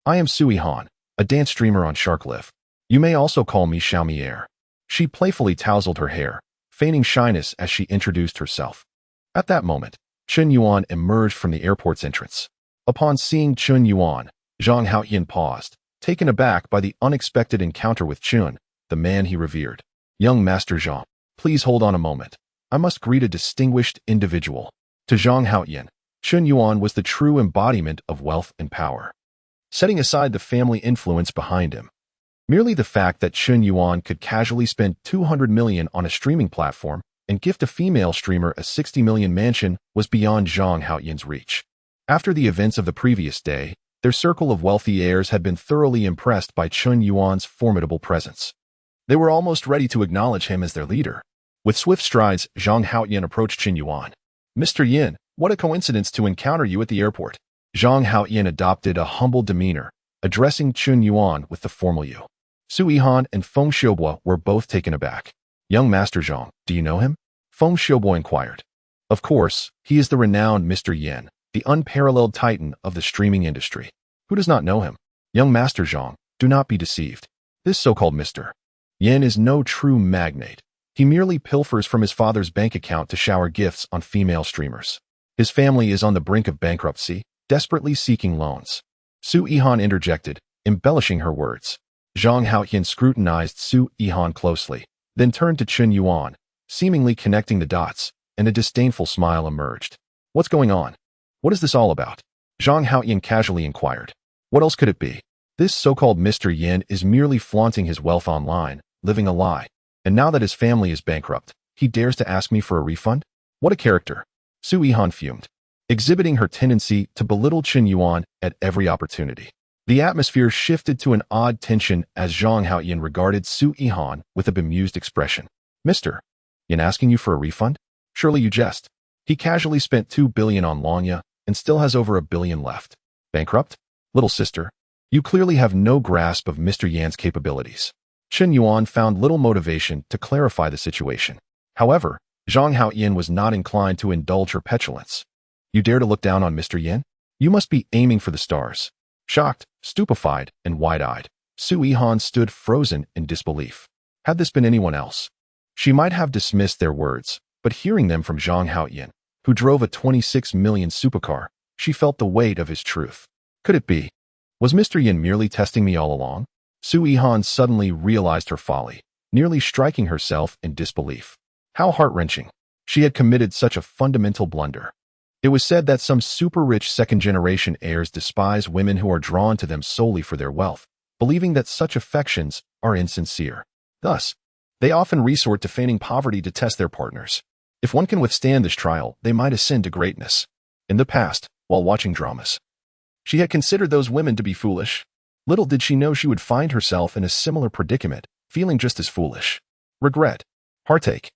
Speaker 1: I am Sui Han, a dance streamer on Sharklift. You may also call me Xiaomi Air. She playfully tousled her hair, feigning shyness as she introduced herself. At that moment, Chun Yuan emerged from the airport's entrance. Upon seeing Chun Yuan, Zhang Haoyan paused, taken aback by the unexpected encounter with Chun, the man he revered. Young Master Zhang, please hold on a moment. I must greet a distinguished individual. To Zhang Haoyan, Chun Yuan was the true embodiment of wealth and power. Setting aside the family influence behind him, merely the fact that Chun Yuan could casually spend 200 million on a streaming platform and gift a female streamer a 60 million mansion was beyond Zhang Haoyan's reach. After the events of the previous day, their circle of wealthy heirs had been thoroughly impressed by Chun Yuan's formidable presence. They were almost ready to acknowledge him as their leader. With swift strides, Zhang Haoyan approached Chun Yuan. Mr. Yin, what a coincidence to encounter you at the airport. Zhang Haoyan adopted a humble demeanor, addressing Chun Yuan with the formal you. Sui Han and Feng Xiaobua were both taken aback. Young Master Zhang, do you know him? Feng Xiaobua inquired. Of course, he is the renowned Mr. Yin, the unparalleled titan of the streaming industry. Who does not know him? Young Master Zhang, do not be deceived. This so-called Mr. Yin is no true magnate. He merely pilfers from his father's bank account to shower gifts on female streamers. His family is on the brink of bankruptcy, desperately seeking loans. Sui Han interjected, embellishing her words. Zhang Haoyan scrutinized Sui Han closely, then turned to Chun Yuan, seemingly connecting the dots, and a disdainful smile emerged. What's going on? What is this all about? Zhang Haoyan casually inquired. What else could it be? This so-called Mr. Yin is merely flaunting his wealth online, living a lie. And now that his family is bankrupt, he dares to ask me for a refund? What a character! Sui Han fumed, exhibiting her tendency to belittle Chun Yuan at every opportunity. The atmosphere shifted to an odd tension as Zhang Haoyan regarded Sui Han with a bemused expression. Mr. Yin asking you for a refund? Surely you jest. He casually spent 2 billion on Lanya and still has over 1 billion left. Bankrupt? Little sister, you clearly have no grasp of Mr. Yan's capabilities. Chun Yuan found little motivation to clarify the situation. However, Zhang Haoyan was not inclined to indulge her petulance. You dare to look down on Mr. Yin? You must be aiming for the stars. Shocked, stupefied, and wide-eyed, Sui Han stood frozen in disbelief. Had this been anyone else, she might have dismissed their words, but hearing them from Zhang Haoyan, who drove a 26 million supercar, she felt the weight of his truth. Could it be? Was Mr. Yin merely testing me all along? Sui Han suddenly realized her folly, nearly striking herself in disbelief. How heart-wrenching. She had committed such a fundamental blunder. It was said that some super-rich second-generation heirs despise women who are drawn to them solely for their wealth, believing that such affections are insincere. Thus, they often resort to feigning poverty to test their partners. If one can withstand this trial, they might ascend to greatness. In the past, while watching dramas, she had considered those women to be foolish. Little did she know she would find herself in a similar predicament, feeling just as foolish. Regret, heartache,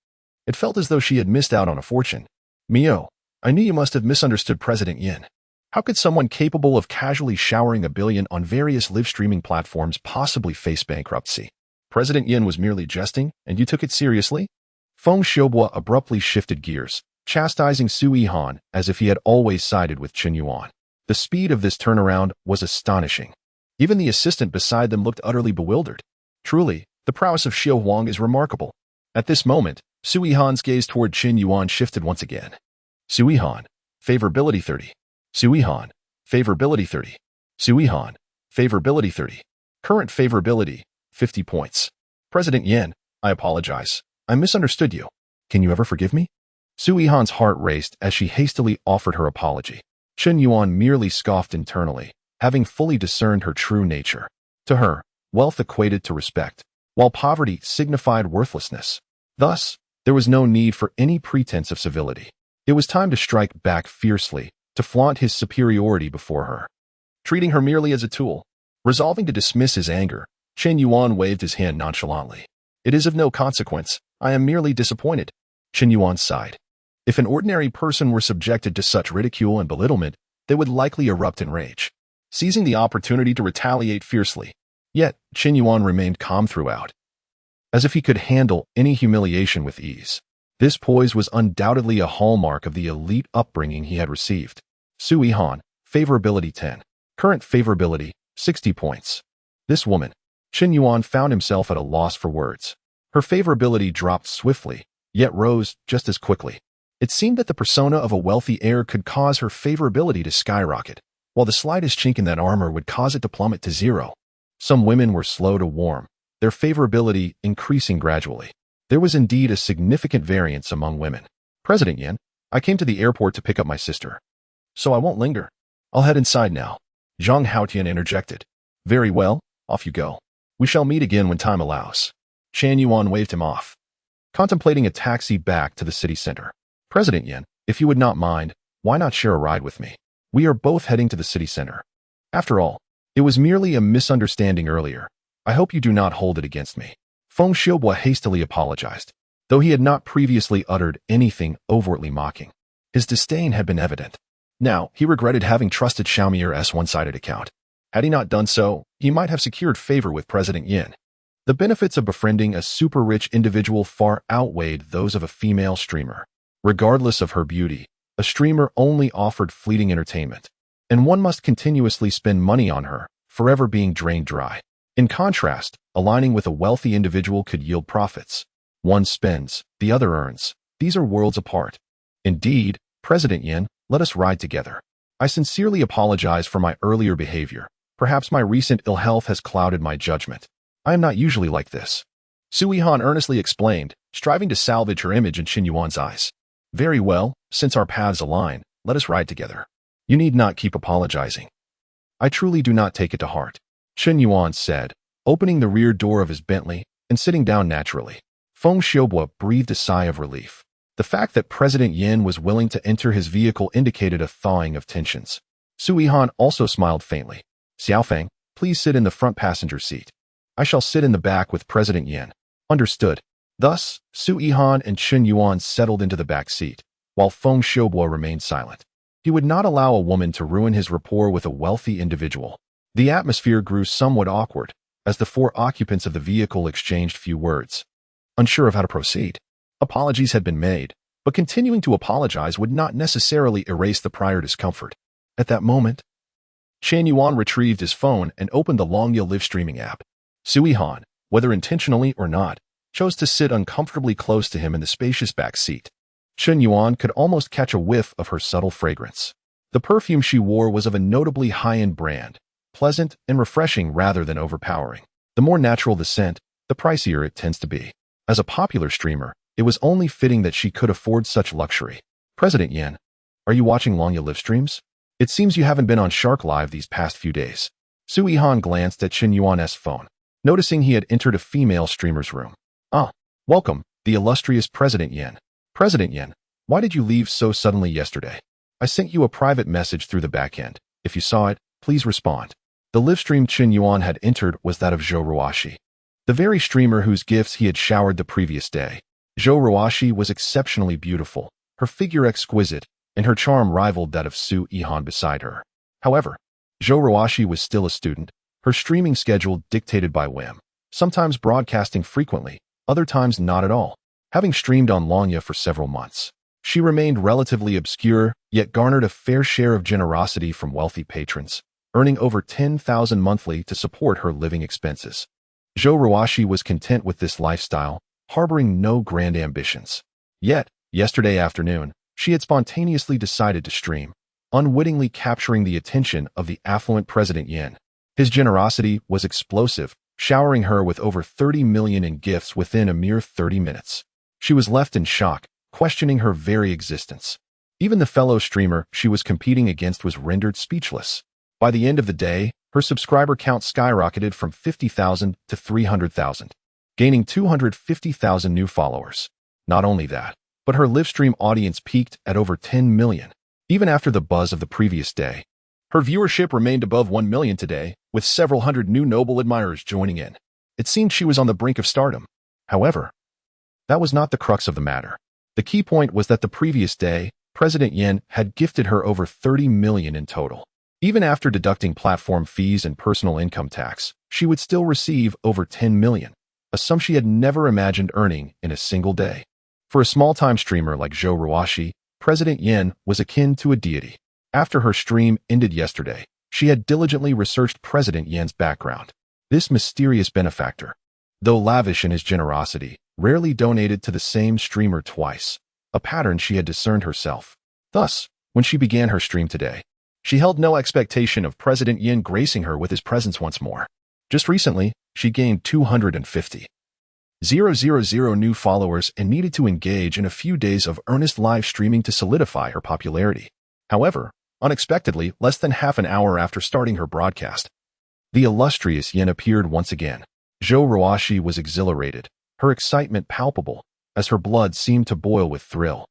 Speaker 1: It felt as though she had missed out on a fortune. Mio, I knew you must have misunderstood President Yin. How could someone capable of casually showering $1 billion on various live streaming platforms possibly face bankruptcy? President Yin was merely jesting, and you took it seriously? Feng Xiaobo abruptly shifted gears, chastising Su Yihan as if he had always sided with Qin Yuan. The speed of this turnaround was astonishing. Even the assistant beside them looked utterly bewildered. Truly, the prowess of Xiao Huang is remarkable. At this moment, Su Yihan's gaze toward Qin Yuan shifted once again. Su Yihan, favorability 30. Su Yihan, favorability 30. Su Yihan, favorability 30. Current favorability, 50 points. President Yin, I apologize. I misunderstood you. Can you ever forgive me? Su Yihan's heart raced as she hastily offered her apology. Qin Yuan merely scoffed internally, having fully discerned her true nature. To her, wealth equated to respect, while poverty signified worthlessness. Thus, there was no need for any pretense of civility. It was time to strike back fiercely, to flaunt his superiority before her. Treating her merely as a tool, resolving to dismiss his anger, Qin Yuan waved his hand nonchalantly. It is of no consequence. I am merely disappointed. Qin Yuan sighed. If an ordinary person were subjected to such ridicule and belittlement, they would likely erupt in rage, seizing the opportunity to retaliate fiercely. Yet, Qin Yuan remained calm throughout, as if he could handle any humiliation with ease. This poise was undoubtedly a hallmark of the elite upbringing he had received. Su Yihan, favorability 10. Current favorability, 60 points. This woman. Qin Yuan found himself at a loss for words. Her favorability dropped swiftly, yet rose just as quickly. It seemed that the persona of a wealthy heir could cause her favorability to skyrocket, while the slightest chink in that armor would cause it to plummet to zero. Some women were slow to warm, their favorability increasing gradually. There was indeed a significant variance among women. President Yin, I came to the airport to pick up my sister, so I won't linger. I'll head inside now. Zhang Haotian interjected. Very well, off you go. We shall meet again when time allows. Qin Yuan waved him off, contemplating a taxi back to the city center. President Yin, if you would not mind, why not share a ride with me? We are both heading to the city center. After all, it was merely a misunderstanding earlier. I hope you do not hold it against me. Feng Xiaobo hastily apologized, though he had not previously uttered anything overtly mocking. His disdain had been evident. Now, he regretted having trusted Xiaomier's one-sided account. Had he not done so, he might have secured favor with President Yin. The benefits of befriending a super-rich individual far outweighed those of a female streamer. Regardless of her beauty, a streamer only offered fleeting entertainment, and one must continuously spend money on her, forever being drained dry. In contrast, aligning with a wealthy individual could yield profits. One spends, the other earns. These are worlds apart. Indeed, President Yin, let us ride together. I sincerely apologize for my earlier behavior. Perhaps my recent ill health has clouded my judgment. I am not usually like this. Su Yihan earnestly explained, striving to salvage her image in Qin Yuan's eyes. Very well, since our paths align, let us ride together. You need not keep apologizing. I truly do not take it to heart, Qin Yuan said, opening the rear door of his Bentley and sitting down naturally. Feng Xiaobo breathed a sigh of relief. The fact that President Yin was willing to enter his vehicle indicated a thawing of tensions. Su Yihan also smiled faintly. Xiaofeng, please sit in the front passenger seat. I shall sit in the back with President Yin. Understood. Thus, Su Yihan and Qin Yuan settled into the back seat, while Feng Xiaobo remained silent. He would not allow a woman to ruin his rapport with a wealthy individual. The atmosphere grew somewhat awkward, as the four occupants of the vehicle exchanged few words. Unsure of how to proceed. Apologies had been made, but continuing to apologize would not necessarily erase the prior discomfort. At that moment, Qin Yuan retrieved his phone and opened the Longyil live streaming app. Su Yihan, whether intentionally or not, chose to sit uncomfortably close to him in the spacious back seat. Qin Yuan could almost catch a whiff of her subtle fragrance. The perfume she wore was of a notably high-end brand, pleasant and refreshing rather than overpowering. The more natural the scent, the pricier it tends to be. As a popular streamer, it was only fitting that she could afford such luxury. President Yin, are you watching Longyil live streams? It seems you haven't been on Shark Live these past few days. Su Yihan glanced at Qin Yuan's phone, noticing he had entered a female streamer's room. Ah, welcome, the illustrious President Yin. President Yin, why did you leave so suddenly yesterday? I sent you a private message through the back end. If you saw it, please respond. The live stream Qin Yuan had entered was that of Zhou Ruoxi, the very streamer whose gifts he had showered the previous day. Zhou Ruoxi was exceptionally beautiful, her figure exquisite, and her charm rivaled that of Su Yihan beside her. However, Zhou Ruoxi was still a student, her streaming schedule dictated by whim, sometimes broadcasting frequently, other times not at all. Having streamed on Longya for several months, she remained relatively obscure, yet garnered a fair share of generosity from wealthy patrons, earning over 10,000 monthly to support her living expenses. Zhou Ruoxi was content with this lifestyle, harboring no grand ambitions. Yet, yesterday afternoon, she had spontaneously decided to stream, unwittingly capturing the attention of the affluent President Yin. His generosity was explosive, showering her with over 30 million in gifts within a mere 30 minutes. She was left in shock, questioning her very existence. Even the fellow streamer she was competing against was rendered speechless. By the end of the day, her subscriber count skyrocketed from 50,000 to 300,000, gaining 250,000 new followers. Not only that, but her livestream audience peaked at over 10 million. Even after the buzz of the previous day, her viewership remained above 1 million today, with several hundred new noble admirers joining in. It seemed she was on the brink of stardom. However, that was not the crux of the matter. The key point was that the previous day, President Yin had gifted her over 30 million in total. Even after deducting platform fees and personal income tax, she would still receive over 10 million, a sum she had never imagined earning in a single day. For a small-time streamer like Zhou Ruoxi, President Yin was akin to a deity. After her stream ended yesterday, she had diligently researched President Yin's background. This mysterious benefactor, though lavish in his generosity, rarely donated to the same streamer twice, a pattern she had discerned herself. Thus, when she began her stream today, she held no expectation of President Yin gracing her with his presence once more. Just recently, she gained 250,000 new followers and needed to engage in a few days of earnest live streaming to solidify her popularity. However, unexpectedly, less than half an hour after starting her broadcast, the illustrious Yin appeared once again. Zhou Ruoxi was exhilarated, her excitement palpable, as her blood seemed to boil with thrill.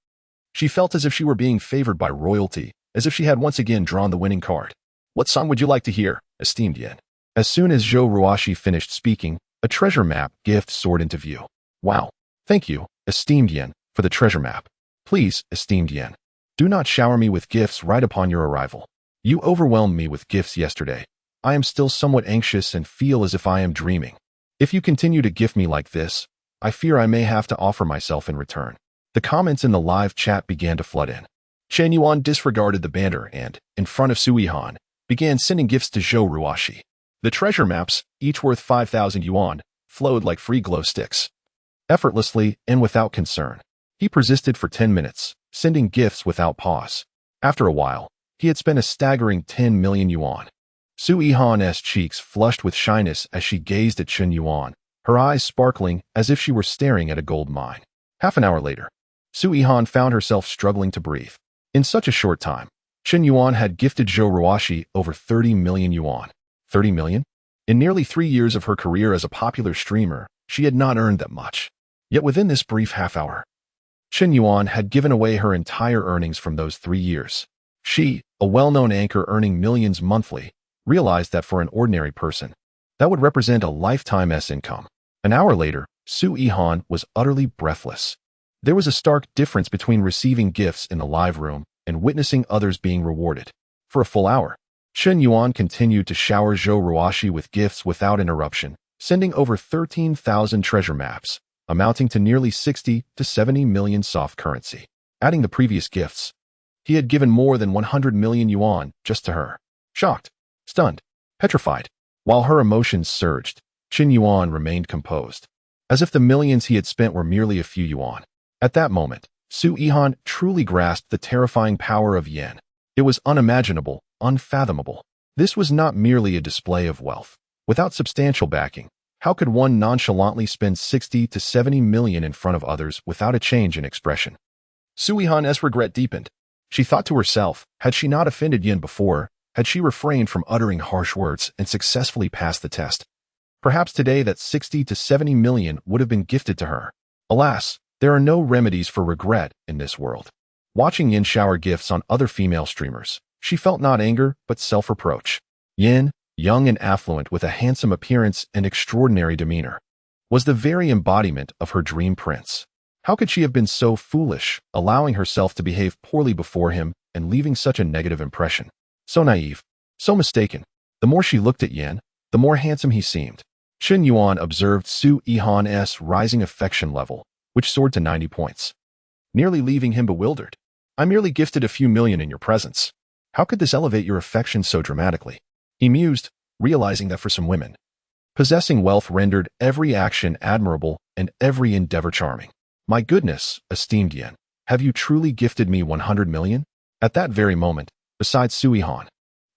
Speaker 1: She felt as if she were being favored by royalty, as if she had once again drawn the winning card. "What song would you like to hear, esteemed Yin?" As soon as Zhou Ruoxi finished speaking, a treasure map gift soared into view. "Wow, thank you, esteemed Yin, for the treasure map. Please, esteemed Yin, do not shower me with gifts right upon your arrival. You overwhelmed me with gifts yesterday. I am still somewhat anxious and feel as if I am dreaming. If you continue to gift me like this, I fear I may have to offer myself in return." The comments in the live chat began to flood in. Chen Yuan disregarded the banter and, in front of Su Yihan, began sending gifts to Zhou Ruoxi. The treasure maps, each worth 5,000 yuan, flowed like free glow sticks. Effortlessly and without concern, he persisted for 10 minutes, sending gifts without pause. After a while, he had spent a staggering 10 million yuan. Su Yihan's cheeks flushed with shyness as she gazed at Chen Yuan, her eyes sparkling as if she were staring at a gold mine. Half an hour later, Su Yihan found herself struggling to breathe. In such a short time, Chen Yuan had gifted Zhou Ruoxi over 30 million yuan. 30 million? In nearly 3 years of her career as a popular streamer, she had not earned that much. Yet within this brief half hour, Chen Yuan had given away her entire earnings from those 3 years. She, a well-known anchor earning millions monthly, realized that for an ordinary person, that would represent a lifetime's income. An hour later, Su Yihan was utterly breathless. There was a stark difference between receiving gifts in the live room and witnessing others being rewarded. For a full hour, Chen Yuan continued to shower Zhou Ruoxi with gifts without interruption, sending over 13,000 treasure maps, amounting to nearly 60 to 70 million soft currency. Adding the previous gifts, he had given more than 100 million yuan just to her. Shocked, stunned, petrified. While her emotions surged, Chen Yuan remained composed, as if the millions he had spent were merely a few yuan. At that moment, Su Yihan truly grasped the terrifying power of yen. It was unimaginable, unfathomable. This was not merely a display of wealth. Without substantial backing, how could one nonchalantly spend 60 to 70 million in front of others without a change in expression? Su Yihan's regret deepened. She thought to herself, had she not offended Yin before, had she refrained from uttering harsh words and successfully passed the test, perhaps today that 60 to 70 million would have been gifted to her. Alas, there are no remedies for regret in this world. Watching Yin shower gifts on other female streamers, she felt not anger, but self-reproach. Yin, young and affluent with a handsome appearance and extraordinary demeanor, was the very embodiment of her dream prince. How could she have been so foolish, allowing herself to behave poorly before him and leaving such a negative impression? So naive, so mistaken. The more she looked at Yan, the more handsome he seemed. Chen Yuan observed Su Yihan's rising affection level, which soared to 90 points, nearly leaving him bewildered. I merely gifted a few million in your presence. How could this elevate your affection so dramatically? He mused, realizing that for some women, possessing wealth rendered every action admirable and every endeavor charming. My goodness, esteemed Yan, have you truly gifted me 100 million? At that very moment, besides Su Yihan,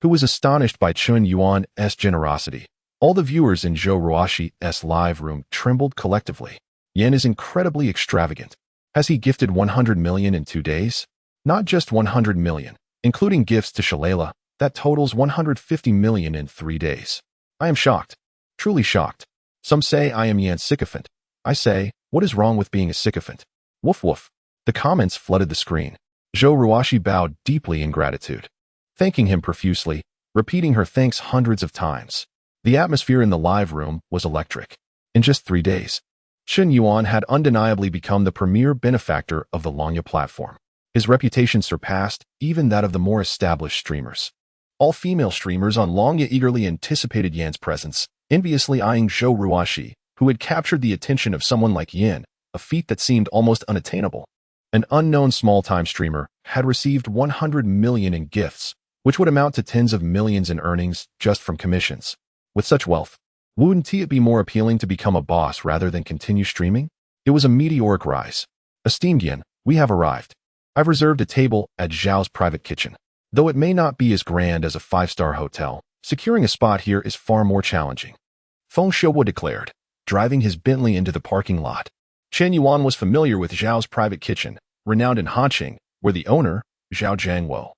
Speaker 1: who was astonished by Chen Yuan's generosity, all the viewers in Zhou Ruoxi's live room trembled collectively. Yan is incredibly extravagant. Has he gifted 100 million in 2 days? Not just 100 million, including gifts to Shalala, that totals 150 million in 3 days. I am shocked. Truly shocked. Some say I am Yan's sycophant. I say, what is wrong with being a sycophant? Woof woof. The comments flooded the screen. Zhou Ruoxi bowed deeply in gratitude, thanking him profusely, repeating her thanks hundreds of times. The atmosphere in the live room was electric. In just 3 days, Chen Yuan had undeniably become the premier benefactor of the Longya platform. His reputation surpassed even that of the more established streamers. All female streamers on Longya eagerly anticipated Yan's presence, enviously eyeing Zhou Ruoxi, who had captured the attention of someone like Yan, a feat that seemed almost unattainable. An unknown small-time streamer had received 100 million in gifts, which would amount to tens of millions in earnings just from commissions. With such wealth, wouldn't it be more appealing to become a boss rather than continue streaming? It was a meteoric rise. Esteemed Yan, we have arrived. I've reserved a table at Zhao's private kitchen. Though it may not be as grand as a 5-star hotel, securing a spot here is far more challenging. Feng Shoubo declared, driving his Bentley into the parking lot. Chen Yuan was familiar with Zhao's private kitchen, renowned in Hanqing, where the owner, Zhao Jiangwo,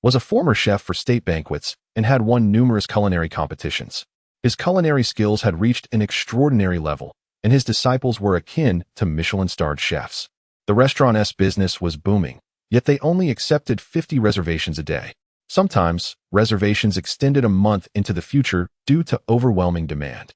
Speaker 1: was a former chef for state banquets and had won numerous culinary competitions. His culinary skills had reached an extraordinary level, and his disciples were akin to Michelin-starred chefs. The restaurant's business was booming, yet they only accepted 50 reservations a day. Sometimes, reservations extended a month into the future due to overwhelming demand.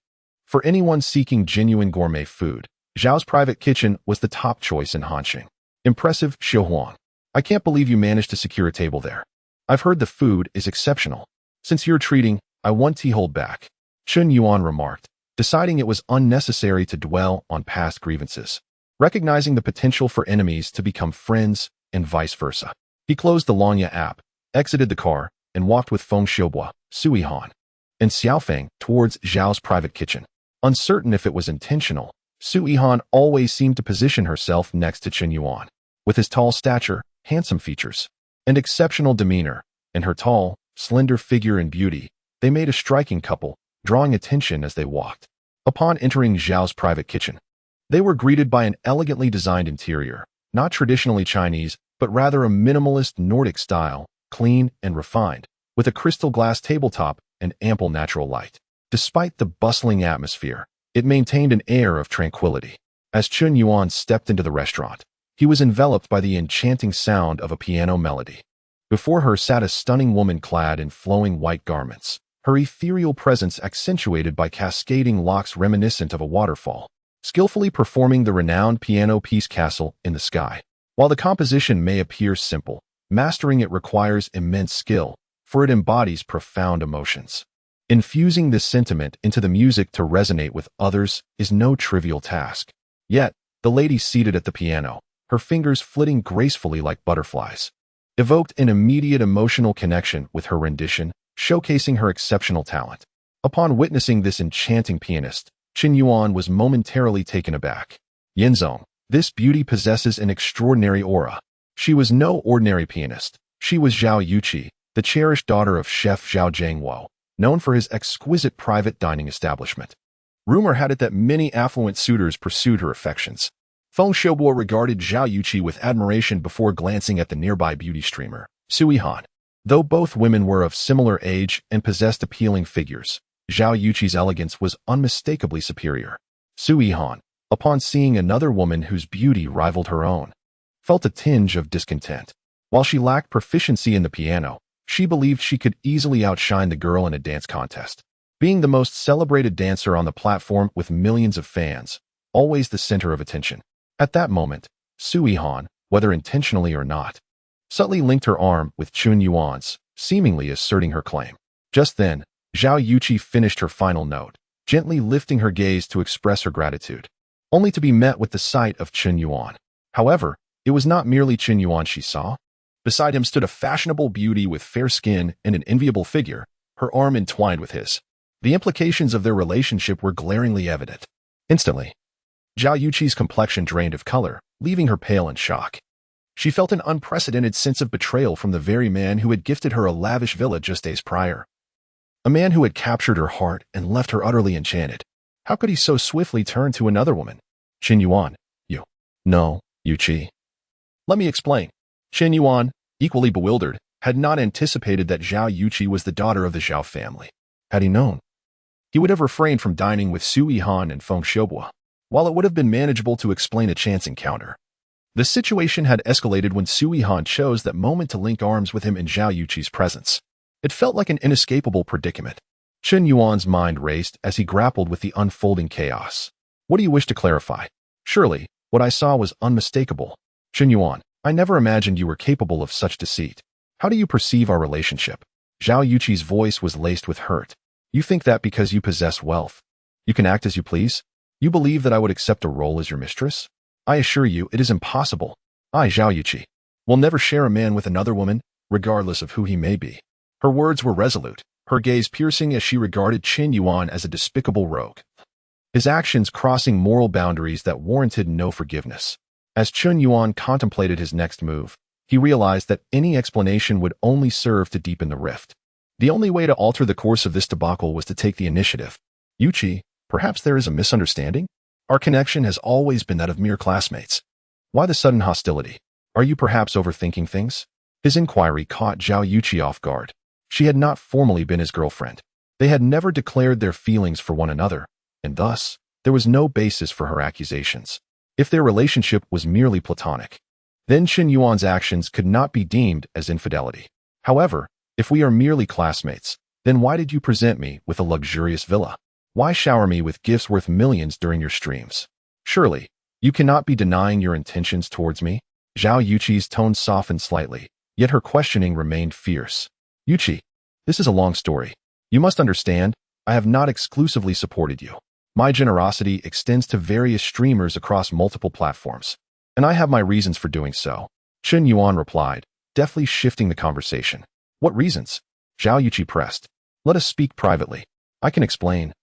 Speaker 1: For anyone seeking genuine gourmet food, Zhao's private kitchen was the top choice in Hanqing. Impressive, Xiuhuang. I can't believe you managed to secure a table there. I've heard the food is exceptional. Since you're treating, I want to hold back, Chen Yuan remarked, deciding it was unnecessary to dwell on past grievances. Recognizing the potential for enemies to become friends and vice versa, he closed the Longya app, exited the car, and walked with Feng Shoubo, Su Yihan, and Xiaofeng towards Zhao's private kitchen. Uncertain if it was intentional, Su Yihan always seemed to position herself next to Chen Yuan. With his tall stature, handsome features, and exceptional demeanor, and her tall, slender figure and beauty, they made a striking couple, drawing attention as they walked. Upon entering Zhao's private kitchen, they were greeted by an elegantly designed interior, not traditionally Chinese, but rather a minimalist Nordic style, clean and refined, with a crystal glass tabletop and ample natural light. Despite the bustling atmosphere, it maintained an air of tranquility. As Chen Yuan stepped into the restaurant, he was enveloped by the enchanting sound of a piano melody. Before her sat a stunning woman clad in flowing white garments, her ethereal presence accentuated by cascading locks reminiscent of a waterfall, skillfully performing the renowned piano piece Castle in the Sky. While the composition may appear simple, mastering it requires immense skill, for it embodies profound emotions. Infusing this sentiment into the music to resonate with others is no trivial task. Yet, the lady seated at the piano, her fingers flitting gracefully like butterflies, evoked an immediate emotional connection with her rendition, showcasing her exceptional talent. Upon witnessing this enchanting pianist, Chen Yuan was momentarily taken aback. Yenzong, this beauty possesses an extraordinary aura. She was no ordinary pianist. She was Zhao Yuqi, the cherished daughter of Chef Zhao Jiangwo, known for his exquisite private dining establishment. Rumor had it that many affluent suitors pursued her affections. Feng Shoubo regarded Zhao Yuqi with admiration before glancing at the nearby beauty streamer, Su Yihan. Though both women were of similar age and possessed appealing figures, Zhao Yuqi's elegance was unmistakably superior. Su Yihan, upon seeing another woman whose beauty rivaled her own, felt a tinge of discontent. While she lacked proficiency in the piano, she believed she could easily outshine the girl in a dance contest. Being the most celebrated dancer on the platform with millions of fans, always the center of attention, At that moment, Sui Han, whether intentionally or not, subtly linked her arm with Chun Yuan's, seemingly asserting her claim. Just then, Zhao Yuqi finished her final note, gently lifting her gaze to express her gratitude, only to be met with the sight of Chun Yuan. However, it was not merely Chun Yuan she saw. Beside him stood a fashionable beauty with fair skin and an enviable figure, her arm entwined with his. The implications of their relationship were glaringly evident. Instantly, Zhao Yuqi's complexion drained of color, leaving her pale in shock. She felt an unprecedented sense of betrayal from the very man who had gifted her a lavish villa just days prior. A man who had captured her heart and left her utterly enchanted. How could he so swiftly turn to another woman? Qin Yuan, you. No, Yuqi. Let me explain. Qin Yuan, equally bewildered, had not anticipated that Zhao Yuqi was the daughter of the Zhao family. Had he known, he would have refrained from dining with Sui Han and Feng Xiaobo. While it would have been manageable to explain a chance encounter, the situation had escalated when Sui Han chose that moment to link arms with him in Zhao Yuqi's presence. It felt like an inescapable predicament. Qin Yuan's mind raced as he grappled with the unfolding chaos. What do you wish to clarify? Surely, what I saw was unmistakable. Qin Yuan, I never imagined you were capable of such deceit. How do you perceive our relationship? Zhao Yuqi's voice was laced with hurt. You think that because you possess wealth, you can act as you please? You believe that I would accept a role as your mistress? I assure you, it is impossible. I, Zhao Yuqi, will never share a man with another woman, regardless of who he may be. Her words were resolute, her gaze piercing as she regarded Qin Yuan as a despicable rogue, his actions crossing moral boundaries that warranted no forgiveness. As Qin Yuan contemplated his next move, he realized that any explanation would only serve to deepen the rift. The only way to alter the course of this debacle was to take the initiative. Yuqi, perhaps there is a misunderstanding? Our connection has always been that of mere classmates. Why the sudden hostility? Are you perhaps overthinking things? His inquiry caught Zhao Yuqi off guard. She had not formally been his girlfriend. They had never declared their feelings for one another, and thus, there was no basis for her accusations. If their relationship was merely platonic, then Qin Yuan's actions could not be deemed as infidelity. However, if we are merely classmates, then why did you present me with a luxurious villa? Why shower me with gifts worth millions during your streams? Surely, you cannot be denying your intentions towards me? Zhao Yuqi's tone softened slightly, yet her questioning remained fierce. Yuqi, this is a long story. You must understand, I have not exclusively supported you. My generosity extends to various streamers across multiple platforms, and I have my reasons for doing so. Qin Yuan replied, deftly shifting the conversation. What reasons? Zhao Yuqi pressed. Let us speak privately. I can explain.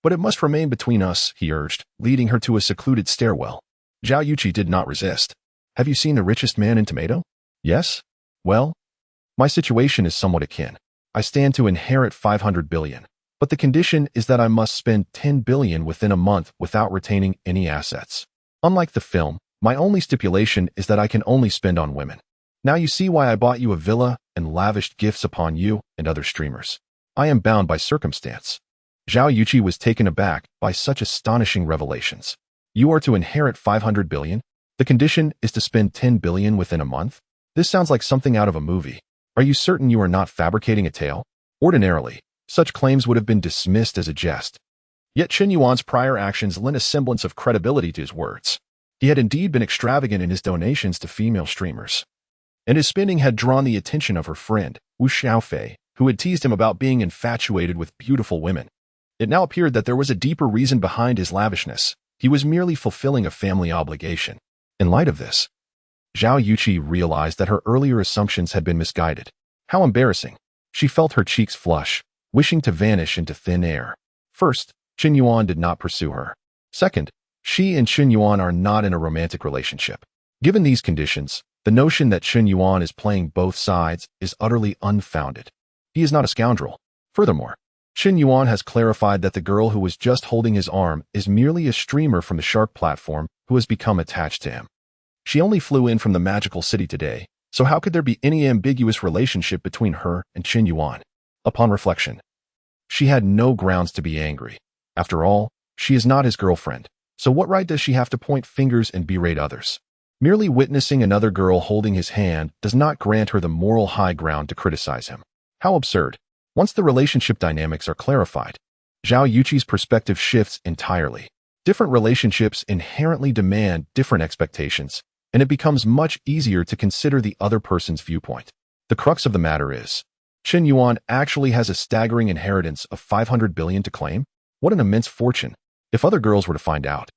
Speaker 1: But it must remain between us, he urged, leading her to a secluded stairwell. Zhao Yuqi did not resist. Have you seen the richest man in Tomato? Yes? Well, my situation is somewhat akin. I stand to inherit 500 billion, but the condition is that I must spend 10 billion within a month without retaining any assets. Unlike the film, my only stipulation is that I can only spend on women. Now you see why I bought you a villa and lavished gifts upon you and other streamers. I am bound by circumstance. Zhao Yuqi was taken aback by such astonishing revelations. You are to inherit 500 billion? The condition is to spend 10 billion within a month? This sounds like something out of a movie. Are you certain you are not fabricating a tale? Ordinarily, such claims would have been dismissed as a jest. Yet Qin Yuan's prior actions lent a semblance of credibility to his words. He had indeed been extravagant in his donations to female streamers, and his spending had drawn the attention of her friend, Wu Xiaofei, who had teased him about being infatuated with beautiful women. It now appeared that there was a deeper reason behind his lavishness. He was merely fulfilling a family obligation. In light of this, Zhao Yuqi realized that her earlier assumptions had been misguided. How embarrassing. She felt her cheeks flush, wishing to vanish into thin air. First, Qin Yuan did not pursue her. Second, she and Qin Yuan are not in a romantic relationship. Given these conditions, the notion that Qin Yuan is playing both sides is utterly unfounded. He is not a scoundrel. Furthermore, Qin Yuan has clarified that the girl who was just holding his arm is merely a streamer from the Shark platform who has become attached to him. She only flew in from the magical city today, so how could there be any ambiguous relationship between her and Qin Yuan? Upon reflection, she had no grounds to be angry. After all, she is not his girlfriend, so what right does she have to point fingers and berate others? Merely witnessing another girl holding his hand does not grant her the moral high ground to criticize him. How absurd. Once the relationship dynamics are clarified, Zhao Yuqi's perspective shifts entirely. Different relationships inherently demand different expectations, and it becomes much easier to consider the other person's viewpoint. The crux of the matter is, Chen Yuan actually has a staggering inheritance of 500 billion to claim? What an immense fortune. If other girls were to find out,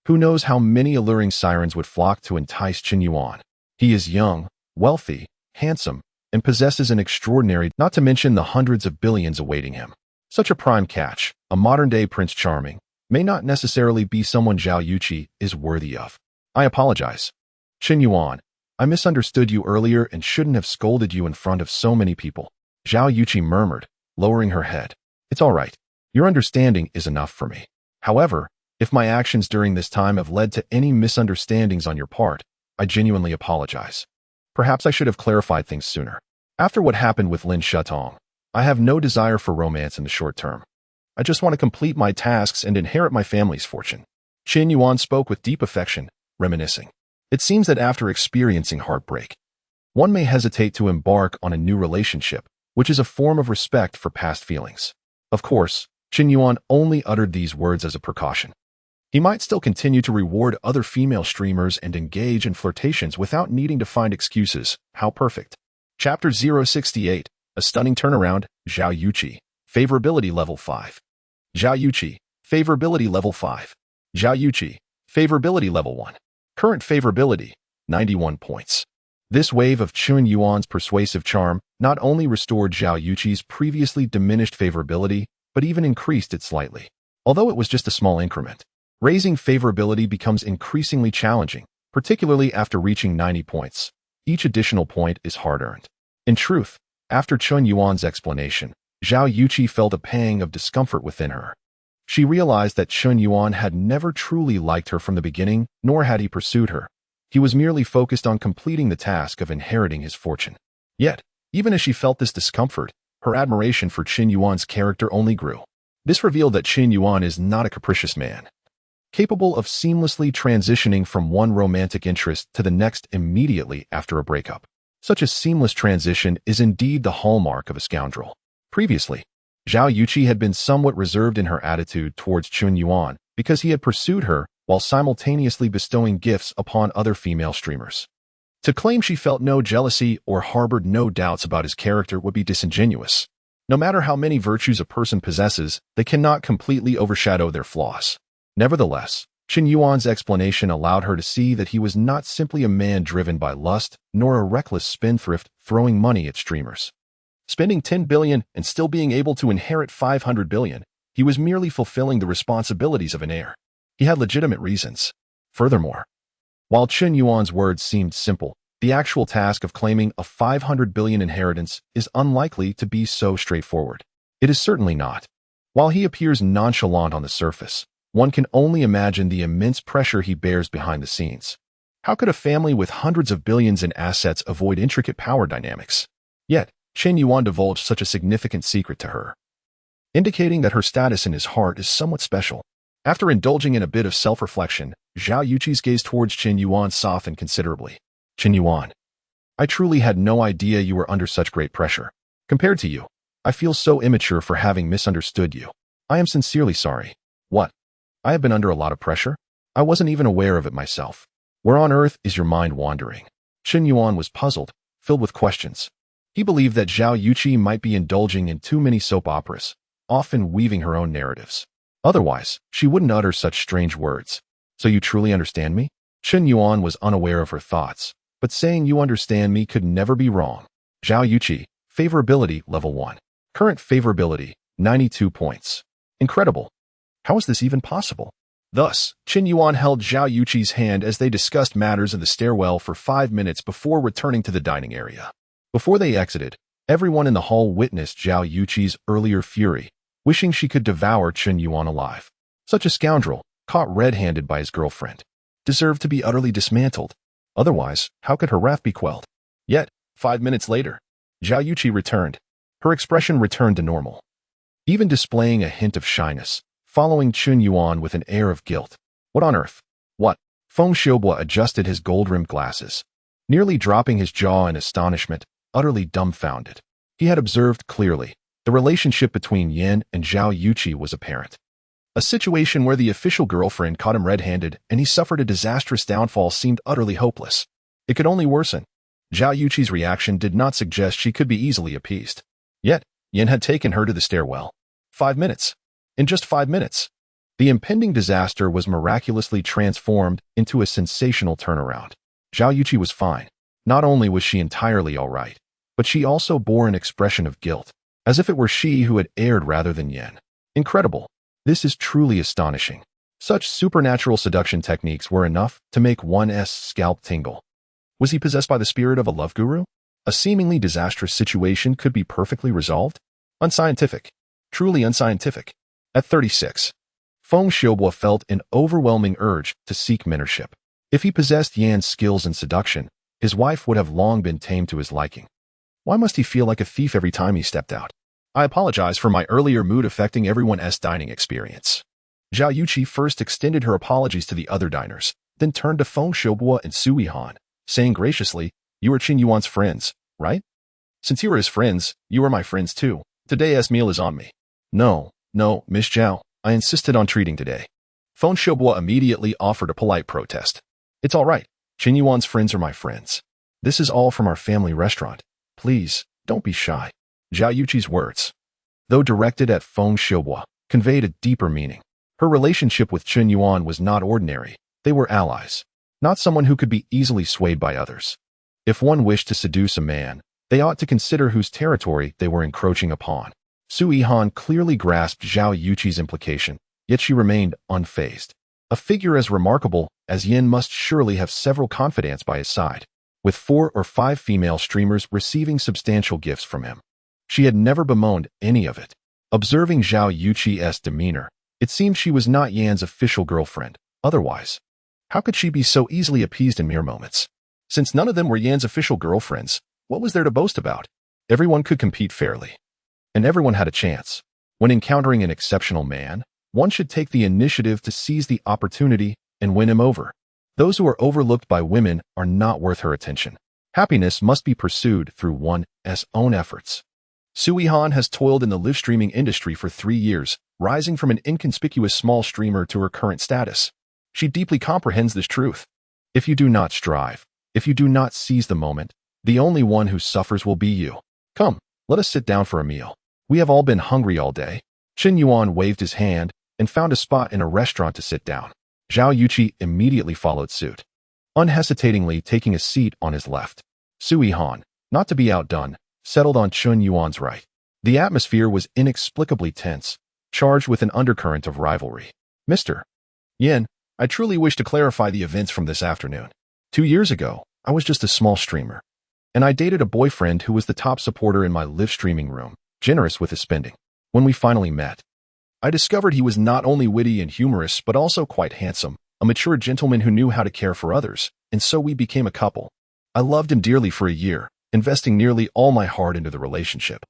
Speaker 1: who knows how many alluring sirens would flock to entice Chen Yuan. He is young, wealthy, handsome, and possesses an extraordinary, not to mention the hundreds of billions awaiting him. Such a prime catch, a modern-day Prince Charming, may not necessarily be someone Zhao Yuqi is worthy of. I apologize. Chen Yuan, I misunderstood you earlier and shouldn't have scolded you in front of so many people. Zhao Yuqi murmured, lowering her head. It's all right. Your understanding is enough for me. However, if my actions during this time have led to any misunderstandings on your part, I genuinely apologize. Perhaps I should have clarified things sooner. After what happened with Lin Shetong, I have no desire for romance in the short term. I just want to complete my tasks and inherit my family's fortune. Chen Yuan spoke with deep affection, reminiscing. It seems that after experiencing heartbreak, one may hesitate to embark on a new relationship, which is a form of respect for past feelings. Of course, Chen Yuan only uttered these words as a precaution. He might still continue to reward other female streamers and engage in flirtations without needing to find excuses. How perfect. Chapter 068, A Stunning Turnaround, Zhao Yuqi, Favorability Level 5. Zhao Yuqi, Favorability Level 5. Zhao Yuqi, Favorability Level 1. Current favorability, 91 points. This wave of Chen Yuan's persuasive charm not only restored Zhao Yuqi's previously diminished favorability, but even increased it slightly. Although it was just a small increment, raising favorability becomes increasingly challenging, particularly after reaching 90 points. Each additional point is hard-earned. In truth, after Chen Yuan's explanation, Zhao Yuqi felt a pang of discomfort within her. She realized that Chen Yuan had never truly liked her from the beginning, nor had he pursued her. He was merely focused on completing the task of inheriting his fortune. Yet, even as she felt this discomfort, her admiration for Chen Yuan's character only grew. This revealed that Chen Yuan is not a capricious man, capable of seamlessly transitioning from one romantic interest to the next immediately after a breakup. Such a seamless transition is indeed the hallmark of a scoundrel. Previously, Zhao Yuqi had been somewhat reserved in her attitude towards Chen Yuan because he had pursued her while simultaneously bestowing gifts upon other female streamers. To claim she felt no jealousy or harbored no doubts about his character would be disingenuous. No matter how many virtues a person possesses, they cannot completely overshadow their flaws. Nevertheless, Chen Yuan's explanation allowed her to see that he was not simply a man driven by lust, nor a reckless spendthrift throwing money at streamers. Spending 10 billion and still being able to inherit 500 billion, he was merely fulfilling the responsibilities of an heir. He had legitimate reasons. Furthermore, while Chen Yuan's words seemed simple, the actual task of claiming a 500 billion inheritance is unlikely to be so straightforward. It is certainly not. While he appears nonchalant on the surface, one can only imagine the immense pressure he bears behind the scenes. How could a family with hundreds of billions in assets avoid intricate power dynamics? Yet, Chen Yuan divulged such a significant secret to her, indicating that her status in his heart is somewhat special. After indulging in a bit of self-reflection, Zhao Yuqi's gaze towards Chen Yuan softened considerably. Chen Yuan, I truly had no idea you were under such great pressure. Compared to you, I feel so immature for having misunderstood you. I am sincerely sorry. What? I have been under a lot of pressure? I wasn't even aware of it myself. Where on earth is your mind wandering? Chen Yuan was puzzled, filled with questions. He believed that Zhao Yuqi might be indulging in too many soap operas, often weaving her own narratives. Otherwise, she wouldn't utter such strange words. So you truly understand me? Chen Yuan was unaware of her thoughts, but saying you understand me could never be wrong. Zhao Yuqi, Favorability Level 1. Current favorability, 92 points. Incredible. How is this even possible? Thus, Chen Yuan held Zhao Yuqi's hand as they discussed matters in the stairwell for 5 minutes before returning to the dining area. Before they exited, everyone in the hall witnessed Zhao Yuqi's earlier fury, wishing she could devour Chen Yuan alive. Such a scoundrel, caught red-handed by his girlfriend, deserved to be utterly dismantled. Otherwise, how could her wrath be quelled? Yet, 5 minutes later, Zhao Yuqi returned. Her expression returned to normal, even displaying a hint of shyness, following Chen Yuan with an air of guilt. What on earth? What? Feng Xiaobo adjusted his gold-rimmed glasses, nearly dropping his jaw in astonishment, utterly dumbfounded. He had observed clearly. The relationship between Yin and Zhao Yuqi was apparent. A situation where the official girlfriend caught him red-handed and he suffered a disastrous downfall seemed utterly hopeless. It could only worsen. Zhao Yuqi's reaction did not suggest she could be easily appeased. Yet, Yin had taken her to the stairwell. 5 minutes. In just 5 minutes. The impending disaster was miraculously transformed into a sensational turnaround. Zhao Yuqi was fine. Not only was she entirely all right, but she also bore an expression of guilt, as if it were she who had erred rather than Yin. Incredible. This is truly astonishing. Such supernatural seduction techniques were enough to make one's scalp tingle. Was he possessed by the spirit of a love guru? A seemingly disastrous situation could be perfectly resolved? Unscientific. Truly unscientific. At 36, Feng Xiaobo felt an overwhelming urge to seek mentorship. If he possessed Yan's skills in seduction, his wife would have long been tamed to his liking. Why must he feel like a thief every time he stepped out? I apologize for my earlier mood affecting everyone's dining experience. Zhao Yuqi first extended her apologies to the other diners, then turned to Feng Xiaobo and Su Yihan, saying graciously, "You are Qin Yuan's friends, right? Since you are his friends, you are my friends too. Today's meal is on me." No, Miss Zhao, I insisted on treating today. Feng Xiaobo immediately offered a polite protest. It's all right. Qin Yuan's friends are my friends. This is all from our family restaurant. Please, don't be shy. Zhao Yuqi's words, though directed at Feng Xiaobo, conveyed a deeper meaning. Her relationship with Qin Yuan was not ordinary. They were allies, not someone who could be easily swayed by others. If one wished to seduce a man, they ought to consider whose territory they were encroaching upon. Su Yihan clearly grasped Zhao Yuqi's implication, yet she remained unfazed. A figure as remarkable as Yin must surely have several confidants by his side, with 4 or 5 female streamers receiving substantial gifts from him. She had never bemoaned any of it. Observing Zhao Yuqi's demeanor, it seemed she was not Yan's official girlfriend. Otherwise, how could she be so easily appeased in mere moments? Since none of them were Yan's official girlfriends, what was there to boast about? Everyone could compete fairly. And everyone had a chance. When encountering an exceptional man, one should take the initiative to seize the opportunity and win him over. Those who are overlooked by women are not worth her attention. Happiness must be pursued through one's own efforts. Su Yihan has toiled in the live streaming industry for 3 years, rising from an inconspicuous small streamer to her current status. She deeply comprehends this truth. If you do not strive, if you do not seize the moment, the only one who suffers will be you. Come, let us sit down for a meal. We have all been hungry all day. Qin Yuan waved his hand and found a spot in a restaurant to sit down. Zhao Yuqi immediately followed suit, unhesitatingly taking a seat on his left. Su Yihan, not to be outdone, settled on Qin Yuan's right. The atmosphere was inexplicably tense, charged with an undercurrent of rivalry. Mr. Yin, I truly wish to clarify the events from this afternoon. 2 years ago, I was just a small streamer, and I dated a boyfriend who was the top supporter in my live streaming room, generous with his spending. When we finally met, I discovered he was not only witty and humorous but also quite handsome, a mature gentleman who knew how to care for others, and so we became a couple. I loved him dearly for a year, investing nearly all my heart into the relationship,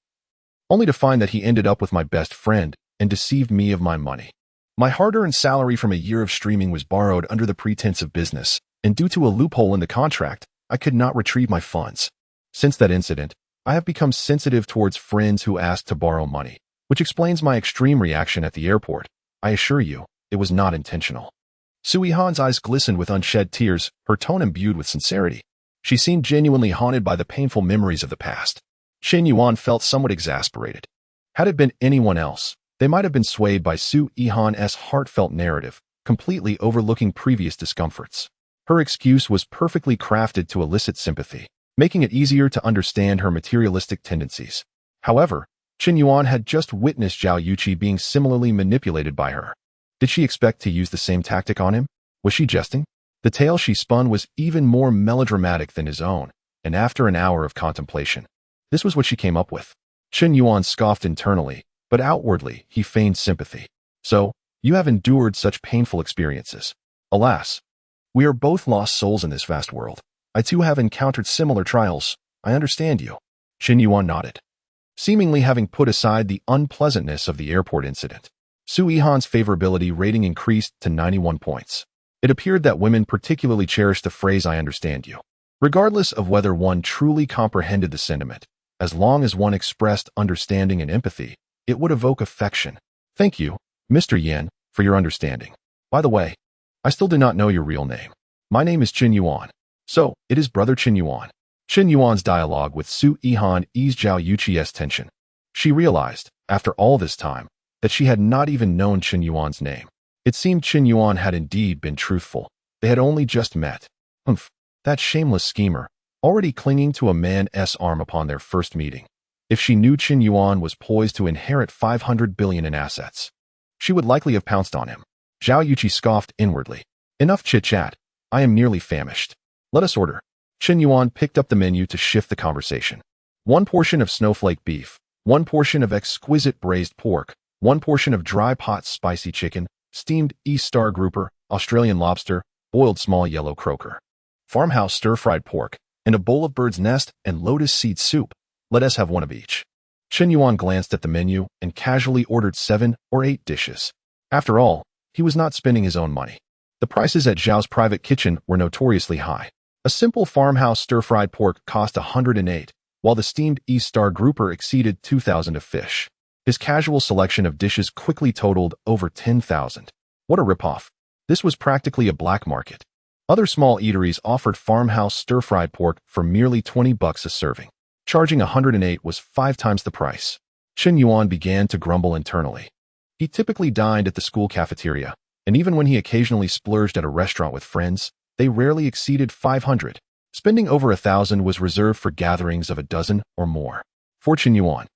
Speaker 1: only to find that he ended up with my best friend and deceived me of my money. My hard-earned salary from a year of streaming was borrowed under the pretense of business, and due to a loophole in the contract, I could not retrieve my funds. Since that incident, I have become sensitive towards friends who ask to borrow money, which explains my extreme reaction at the airport. I assure you, it was not intentional. Su Yihan's eyes glistened with unshed tears, her tone imbued with sincerity. She seemed genuinely haunted by the painful memories of the past. Qin Yuan felt somewhat exasperated. Had it been anyone else, they might have been swayed by Su Yihan's heartfelt narrative, completely overlooking previous discomforts. Her excuse was perfectly crafted to elicit sympathy, making it easier to understand her materialistic tendencies. However, Qin Yuan had just witnessed Zhao Yuqi being similarly manipulated by her. Did she expect to use the same tactic on him? Was she jesting? The tale she spun was even more melodramatic than his own, and after an hour of contemplation, this was what she came up with. Qin Yuan scoffed internally, but outwardly he feigned sympathy. So, you have endured such painful experiences. Alas, we are both lost souls in this vast world. I too have encountered similar trials. I understand you. Qin Yuan nodded, seemingly having put aside the unpleasantness of the airport incident. Su Yihan's favorability rating increased to 91 points. It appeared that women particularly cherished the phrase "I understand you." Regardless of whether one truly comprehended the sentiment, as long as one expressed understanding and empathy, it would evoke affection. Thank you, Mr. Yin, for your understanding. By the way, I still do not know your real name. My name is Qin Yuan. So, it is Brother Qin Yuan. Qin Yuan's dialogue with Su Yihan eased Zhao Yuqi's tension. She realized, after all this time, that she had not even known Qin Yuan's name. It seemed Qin Yuan had indeed been truthful. They had only just met. Humph, that shameless schemer, already clinging to a man's arm upon their first meeting. If she knew Qin Yuan was poised to inherit 500 billion in assets, she would likely have pounced on him. Zhao Yuqi scoffed inwardly. Enough chit-chat. I am nearly famished. Let us order. Qin Yuan picked up the menu to shift the conversation. 1 portion of snowflake beef, 1 portion of exquisite braised pork, 1 portion of dry pot spicy chicken, steamed East Star grouper, Australian lobster, boiled small yellow croaker, farmhouse stir-fried pork, and a bowl of bird's nest and lotus seed soup. Let us have one of each. Qin Yuan glanced at the menu and casually ordered 7 or 8 dishes. After all, he was not spending his own money. The prices at Zhao's private kitchen were notoriously high. A simple farmhouse stir-fried pork cost 108, while the steamed East Star grouper exceeded 2,000 of fish. His casual selection of dishes quickly totaled over 10,000. What a ripoff. This was practically a black market. Other small eateries offered farmhouse stir-fried pork for merely $20 a serving. Charging 108 was 5 times the price. Qin Yuan began to grumble internally. He typically dined at the school cafeteria, and even when he occasionally splurged at a restaurant with friends, they rarely exceeded 500. Spending over 1,000 was reserved for gatherings of a dozen or more. For Qin Yuan,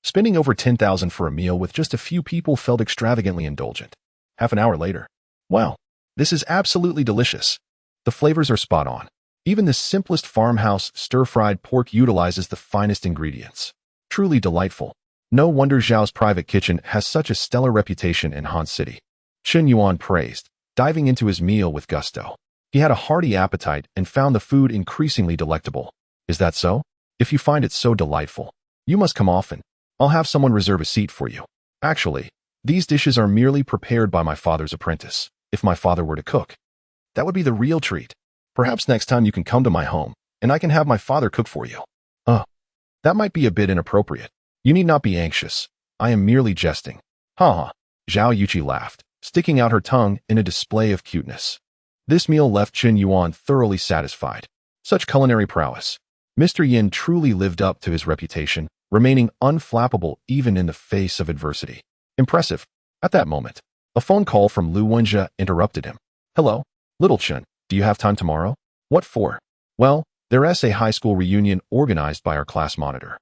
Speaker 1: spending over 10,000 for a meal with just a few people felt extravagantly indulgent. Half an hour later, wow, this is absolutely delicious. The flavors are spot on. Even the simplest farmhouse stir-fried pork utilizes the finest ingredients. Truly delightful. No wonder Zhao's private kitchen has such a stellar reputation in Han City. Qin Yuan praised, diving into his meal with gusto. He had a hearty appetite and found the food increasingly delectable. Is that so? If you find it so delightful, you must come often. I'll have someone reserve a seat for you. Actually, these dishes are merely prepared by my father's apprentice. If my father were to cook, that would be the real treat. Perhaps next time you can come to my home, and I can have my father cook for you. That might be a bit inappropriate. You need not be anxious. I am merely jesting. Ha ha. Zhao Yuqi laughed, sticking out her tongue in a display of cuteness. This meal left Qin Yuan thoroughly satisfied. Such culinary prowess. Mr. Yin truly lived up to his reputation, remaining unflappable even in the face of adversity. Impressive. At that moment, a phone call from Lu Wenjie interrupted him. Hello, little Chen, do you have time tomorrow? What for? Well, there's a high school reunion organized by our class monitor,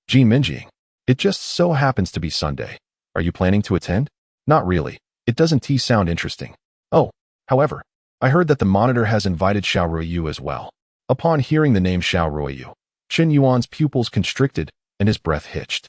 Speaker 1: Ji Minjing. It just so happens to be Sunday. Are you planning to attend? Not really. It doesn't sound interesting. Oh, however, I heard that the monitor has invited Xiao Ruoyu as well. Upon hearing the name Xiao Ruoyu, Qin Yuan's pupils constricted and his breath hitched.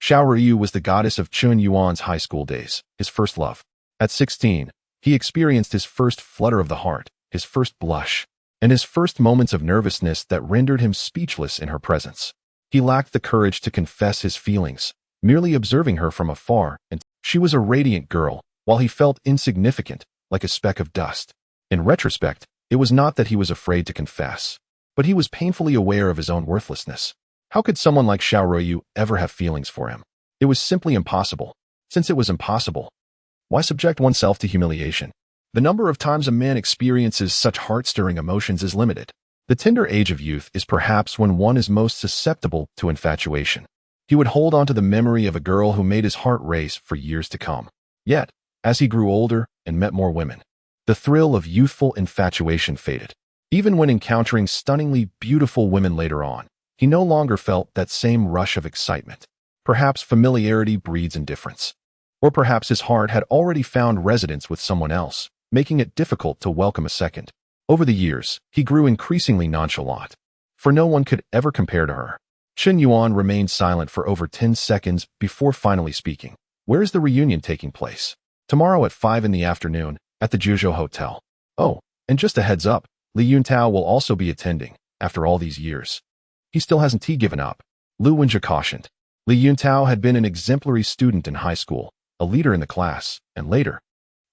Speaker 1: Xiao Ruoyu was the goddess of Qin Yuan's high school days, his first love. At 16, he experienced his first flutter of the heart, his first blush, and his first moments of nervousness that rendered him speechless in her presence. He lacked the courage to confess his feelings, merely observing her from afar, and she was a radiant girl, while he felt insignificant, like a speck of dust. In retrospect, it was not that he was afraid to confess, but he was painfully aware of his own worthlessness. How could someone like Xiao Ruoyu ever have feelings for him? It was simply impossible. Since it was impossible, why subject oneself to humiliation? The number of times a man experiences such heart-stirring emotions is limited. The tender age of youth is perhaps when one is most susceptible to infatuation. He would hold on to the memory of a girl who made his heart race for years to come. Yet, as he grew older and met more women, the thrill of youthful infatuation faded. Even when encountering stunningly beautiful women later on, he no longer felt that same rush of excitement. Perhaps familiarity breeds indifference. Or perhaps his heart had already found residence with someone else, making it difficult to welcome a second. Over the years, he grew increasingly nonchalant, for no one could ever compare to her. Qin Yuan remained silent for over 10 seconds before finally speaking. Where is the reunion taking place? Tomorrow at 5 in the afternoon, at the Juzhou Hotel. Oh, and just a heads up, Li Yuntao will also be attending, after all these years. He still hasn't given up, Lu Wenjie cautioned. Li Yuntao had been an exemplary student in high school, a leader in the class, and later,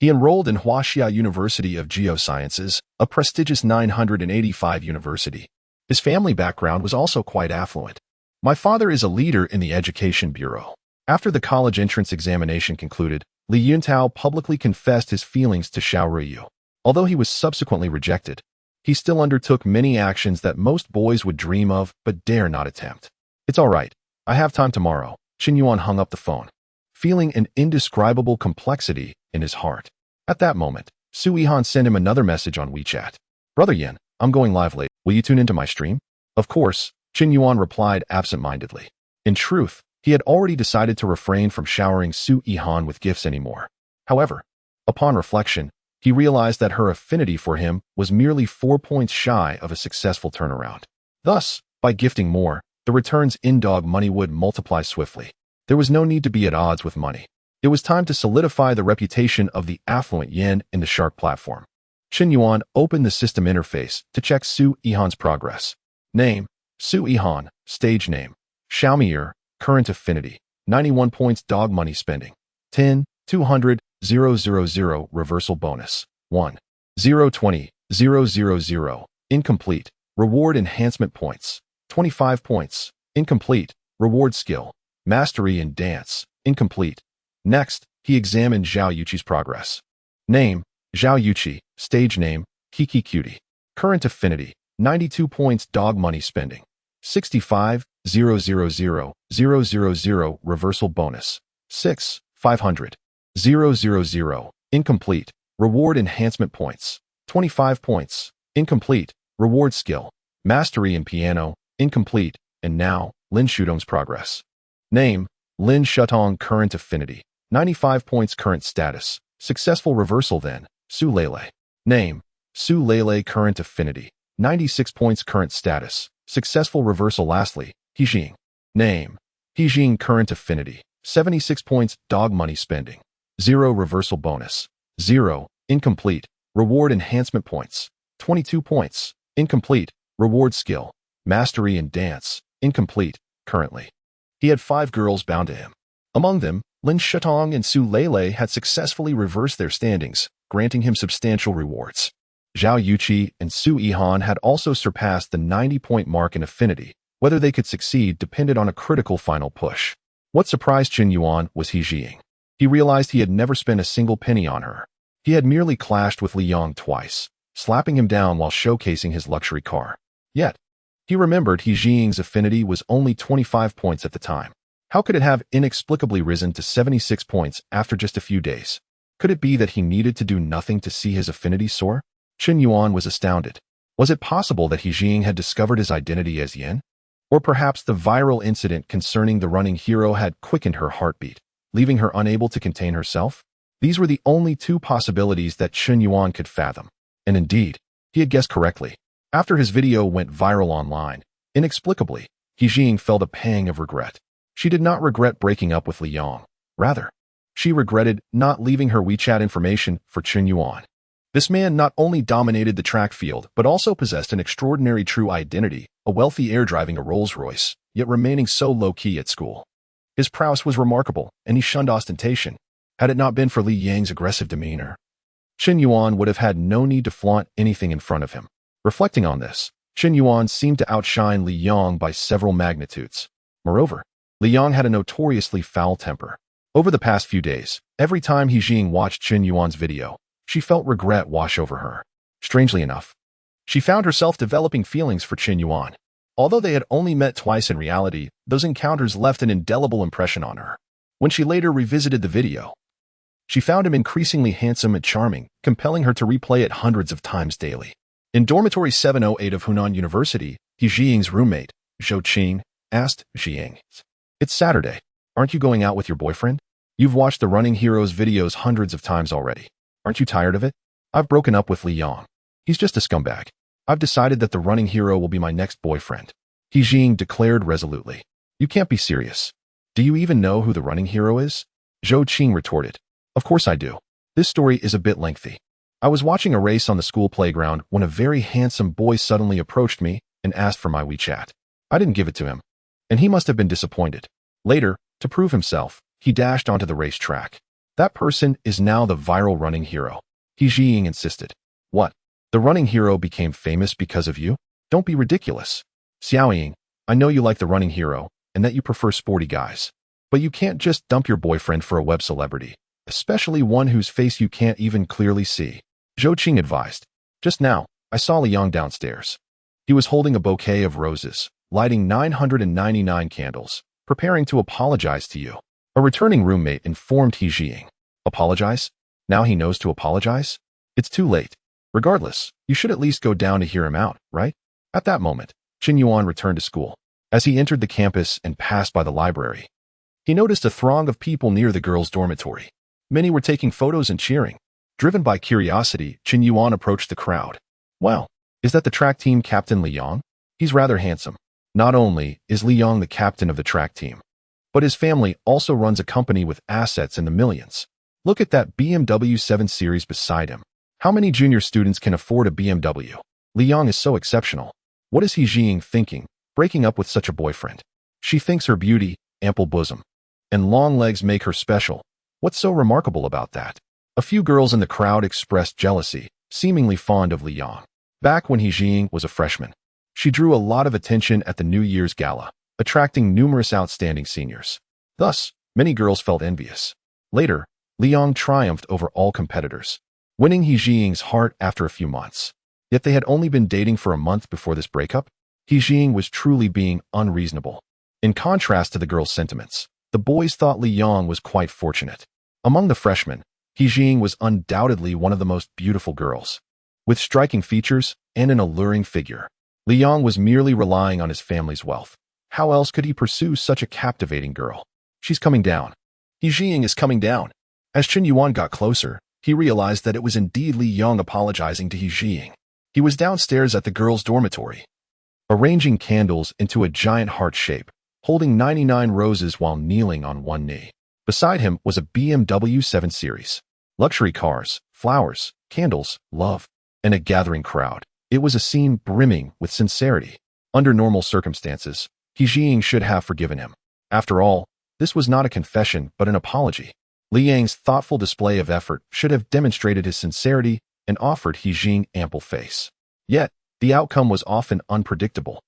Speaker 1: he enrolled in Huaxia University of Geosciences, a prestigious 985 university. His family background was also quite affluent. My father is a leader in the education bureau. After the college entrance examination concluded, Li Yuntao publicly confessed his feelings to Xiao Ruiyu. Although he was subsequently rejected, he still undertook many actions that most boys would dream of but dare not attempt. It's all right. I have time tomorrow. Qin Yuan hung up the phone, feeling an indescribable complexity in his heart. At that moment, Su Yihan sent him another message on WeChat. Brother Yin, I'm going live late. Will you tune into my stream? Of course, Qin Yuan replied absent-mindedly. In truth, he had already decided to refrain from showering Su Yihan with gifts anymore. However, upon reflection, he realized that her affinity for him was merely 4 points shy of a successful turnaround. Thus, by gifting more, the returns in dog money would multiply swiftly. There was no need to be at odds with money. It was time to solidify the reputation of the affluent yin in the Shark platform. Qin Yuan opened the system interface to check Su Yihan's progress. Name, Su Yihan. Stage name, Xiaomier. Current affinity, 91 points. Dog money spending, 10, 200, 000. Reversal bonus, 1, 0, 20, 000. Incomplete. Reward enhancement points, 25 points. Incomplete. Reward skill, mastery in dance, incomplete. Next, he examined Zhao Yuqi's progress. Name, Zhao Yuqi. Stage name, Kiki Cutie. Current affinity, 92 points. Dog money spending, 65, 000. Reversal bonus, 6, 500, 000. Incomplete. Reward enhancement points, 25 points. Incomplete. Reward skill, mastery in piano, incomplete. And now, Lin Shutong's progress. Name, Lin Shutong. Current affinity, 95 points. Current status, successful reversal. Then, Su Lele. Name, Su Lele. Current affinity, 96 points. Current status, successful reversal. Lastly, Hijing. Name, Hijing. Current affinity, 76 points. Dog money spending, 0. Reversal bonus, 0. Incomplete. Reward enhancement points, 22 points. Incomplete. Reward skill, mastery in dance, incomplete. Currently, he had 5 girls bound to him. Among them, Lin Shutong and Su Lele had successfully reversed their standings, granting him substantial rewards. Zhao Yuqi and Su Yihan had also surpassed the 90-point mark in affinity. Whether they could succeed depended on a critical final push. What surprised Qin Yuan was Hijing. He realized he had never spent a single penny on her. He had merely clashed with Li Yang twice, slapping him down while showcasing his luxury car. Yet, he remembered Hijing's affinity was only 25 points at the time. How could it have inexplicably risen to 76 points after just a few days? Could it be that he needed to do nothing to see his affinity soar? Qin Yuan was astounded. Was it possible that Hijing had discovered his identity as Yin? Or perhaps the viral incident concerning the running hero had quickened her heartbeat, leaving her unable to contain herself? These were the only 2 possibilities that Qin Yuan could fathom. And indeed, he had guessed correctly. After his video went viral online, inexplicably, Hijing felt a pang of regret. She did not regret breaking up with Li Yang. Rather, she regretted not leaving her WeChat information for Qin Yuan. This man not only dominated the track field, but also possessed an extraordinary true identity, a wealthy heir driving a Rolls-Royce, yet remaining so low-key at school. His prowess was remarkable, and he shunned ostentation. Had it not been for Li Yang's aggressive demeanor, Qin Yuan would have had no need to flaunt anything in front of him. Reflecting on this, Qin Yuan seemed to outshine Li Yang by several magnitudes. Moreover, Li Yang had a notoriously foul temper. Over the past few days, every time Hijing watched Qin Yuan's video, she felt regret wash over her. Strangely enough, she found herself developing feelings for Qin Yuan. Although they had only met twice in reality, those encounters left an indelible impression on her. When she later revisited the video, she found him increasingly handsome and charming, compelling her to replay it hundreds of times daily. In dormitory 708 of Hunan University, Hijing's roommate, Zhou Qing, asked Xiying, "It's Saturday. Aren't you going out with your boyfriend? You've watched the Running Heroes videos hundreds of times already. Aren't you tired of it? I've broken up with Li Yang. He's just a scumbag. I've decided that the Running Hero will be my next boyfriend." Hijing declared resolutely. "You can't be serious. Do you even know who the Running Hero is?" Zhou Qing retorted. "Of course I do. This story is a bit lengthy. I was watching a race on the school playground when a very handsome boy suddenly approached me and asked for my WeChat. I didn't give it to him, and he must have been disappointed. Later, to prove himself, he dashed onto the racetrack. That person is now the viral Running Hero." Hijing insisted. "What? The Running Hero became famous because of you? Don't be ridiculous. Xiaoying, I know you like the Running Hero and that you prefer sporty guys. But you can't just dump your boyfriend for a web celebrity. especially one whose face you can't even clearly see. Zhou Qing advised. Just now, I saw Liang downstairs. He was holding a bouquet of roses, lighting 999 candles, preparing to apologize to you. A returning roommate informed He Jiying. Apologize? Now he knows to apologize? It's too late. Regardless, you should at least go down to hear him out, right? At that moment, Qin Yuan returned to school. As he entered the campus and passed by the library, he noticed a throng of people near the girls' dormitory. Many were taking photos and cheering. Driven by curiosity, Qin Yuan approached the crowd. Wow, is that the track team captain Li Yang? He's rather handsome. Not only is Li Yang the captain of the track team, but his family also runs a company with assets in the millions. Look at that BMW 7 Series beside him. How many junior students can afford a BMW? Li Yang is so exceptional. What is He Jiying thinking, breaking up with such a boyfriend? She thinks her beauty, ample bosom, and long legs make her special. What's so remarkable about that? A few girls in the crowd expressed jealousy, seemingly fond of Li Yang. Back when He Jiying was a freshman, she drew a lot of attention at the New Year's gala, attracting numerous outstanding seniors. Thus, many girls felt envious. Later, Li Yang triumphed over all competitors, winning He Jiying's heart after a few months. Yet they had only been dating for a month before this breakup. He Jiying was truly being unreasonable. In contrast to the girls' sentiments, the boys thought Li Yang was quite fortunate. Among the freshmen, He Jiying was undoubtedly one of the most beautiful girls. With striking features and an alluring figure, Li Yang was merely relying on his family's wealth. How else could he pursue such a captivating girl? She's coming down. He Jiying is coming down. As Qin Yuan got closer, he realized that it was indeed Li Yang apologizing to He Jiying. He was downstairs at the girls' dormitory, arranging candles into a giant heart shape, holding 99 roses while kneeling on one knee. Beside him was a BMW 7 Series. Luxury cars, flowers, candles, love, and a gathering crowd. It was a scene brimming with sincerity. Under normal circumstances, He Jiying should have forgiven him. After all, this was not a confession but an apology. Li Yang's thoughtful display of effort should have demonstrated his sincerity and offered He Jiying ample face. Yet, the outcome was often unpredictable.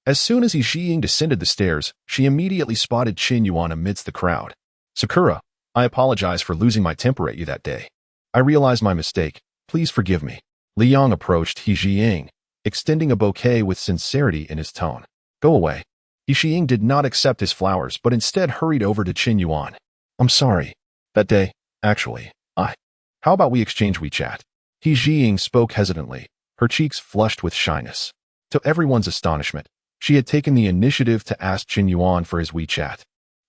Speaker 1: As soon as He Jiying descended the stairs, she immediately spotted Qin Yuan amidst the crowd. Sakura, I apologize for losing my temper at you that day. I realized my mistake. Please forgive me. Li Yang approached He Jiying, extending a bouquet with sincerity in his tone. Go away. He Jiying did not accept his flowers but instead hurried over to Qin Yuan. I'm sorry. That day, actually, How about we exchange WeChat? He Jiying spoke hesitantly, her cheeks flushed with shyness. To everyone's astonishment, she had taken the initiative to ask Qin Yuan for his WeChat.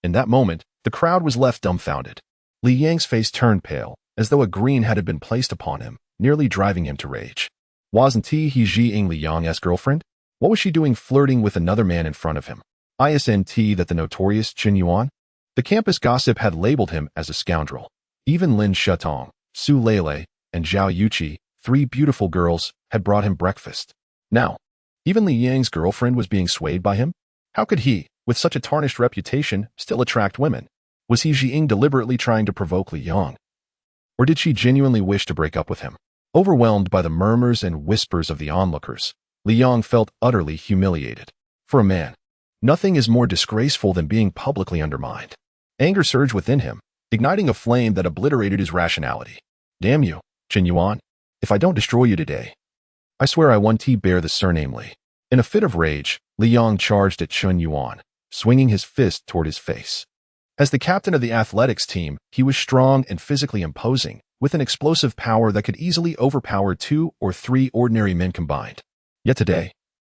Speaker 1: In that moment, the crowd was left dumbfounded. Li Yang's face turned pale, as though a green had been placed upon him, nearly driving him to rage. Wasn't He Jiying Li Yang's girlfriend? What was she doing flirting with another man in front of him? Isn't that the notorious Qin Yuan? The campus gossip had labeled him as a scoundrel. Even Lin Shetong, Su Lele, and Zhao Yuqi, 3 beautiful girls, had brought him breakfast. Now, even Li Yang's girlfriend was being swayed by him? How could he, with such a tarnished reputation, still attract women? Was He Jiying deliberately trying to provoke Li Yang? Or did she genuinely wish to break up with him? Overwhelmed by the murmurs and whispers of the onlookers, Li Yang felt utterly humiliated. For a man, nothing is more disgraceful than being publicly undermined. Anger surged within him, igniting a flame that obliterated his rationality. Damn you, Qin Yuan. If I don't destroy you today, I swear I won't bear the surname Li. In a fit of rage, Li Yang charged at Qin Yuan, swinging his fist toward his face. As the captain of the athletics team, he was strong and physically imposing, with an explosive power that could easily overpower 2 or 3 ordinary men combined. Yet today,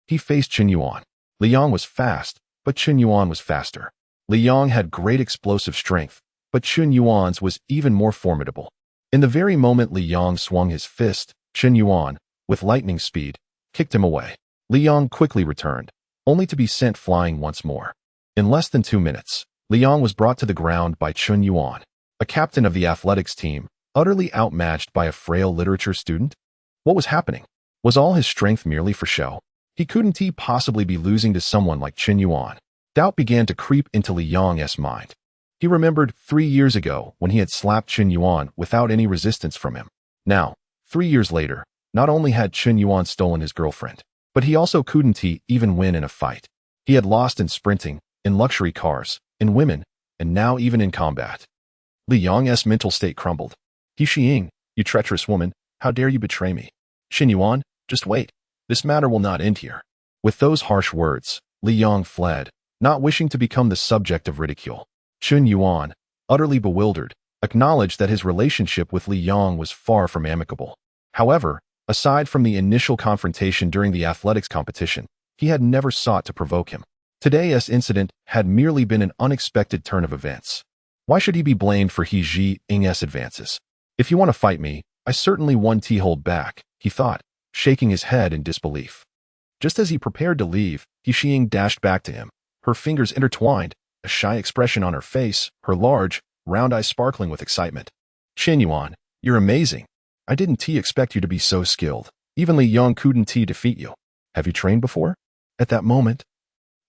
Speaker 1: he faced Qin Yuan. Li Yang was fast, but Qin Yuan was faster. Li Yang had great explosive strength, but Qin Yuan's was even more formidable. In the very moment Li Yang swung his fist, Qin Yuan, with lightning speed, kicked him away. Li Yang quickly returned, only to be sent flying once more. In less than 2 minutes, Li Yang was brought to the ground by Qin Yuan, a captain of the athletics team, utterly outmatched by a frail literature student. What was happening? Was all his strength merely for show? He couldn't possibly be losing to someone like Qin Yuan. Doubt began to creep into Li Yang's mind. He remembered 3 years ago when he had slapped Qin Yuan without any resistance from him. Now, 3 years later, not only had Qin Yuan stolen his girlfriend, but he also couldn't even win in a fight. He had lost in sprinting, in luxury cars, in women, and now even in combat. Li Yang's mental state crumbled. He Xiying, you treacherous woman, how dare you betray me? Qin Yuan, just wait. This matter will not end here. With those harsh words, Li Yang fled, not wishing to become the subject of ridicule. Qin Yuan, utterly bewildered, acknowledged that his relationship with Li Yang was far from amicable. However, aside from the initial confrontation during the athletics competition, he had never sought to provoke him. Today's incident had merely been an unexpected turn of events. Why should he be blamed for He Xiying's advances? If you want to fight me, I certainly won't hold back, he thought, shaking his head in disbelief. Just as he prepared to leave, He Xiying dashed back to him, her fingers intertwined, a shy expression on her face, her large, round eyes sparkling with excitement. Qin Yuan, you're amazing. I didn't expect you to be so skilled. Even Li Yang couldn't defeat you. Have you trained before? At that moment,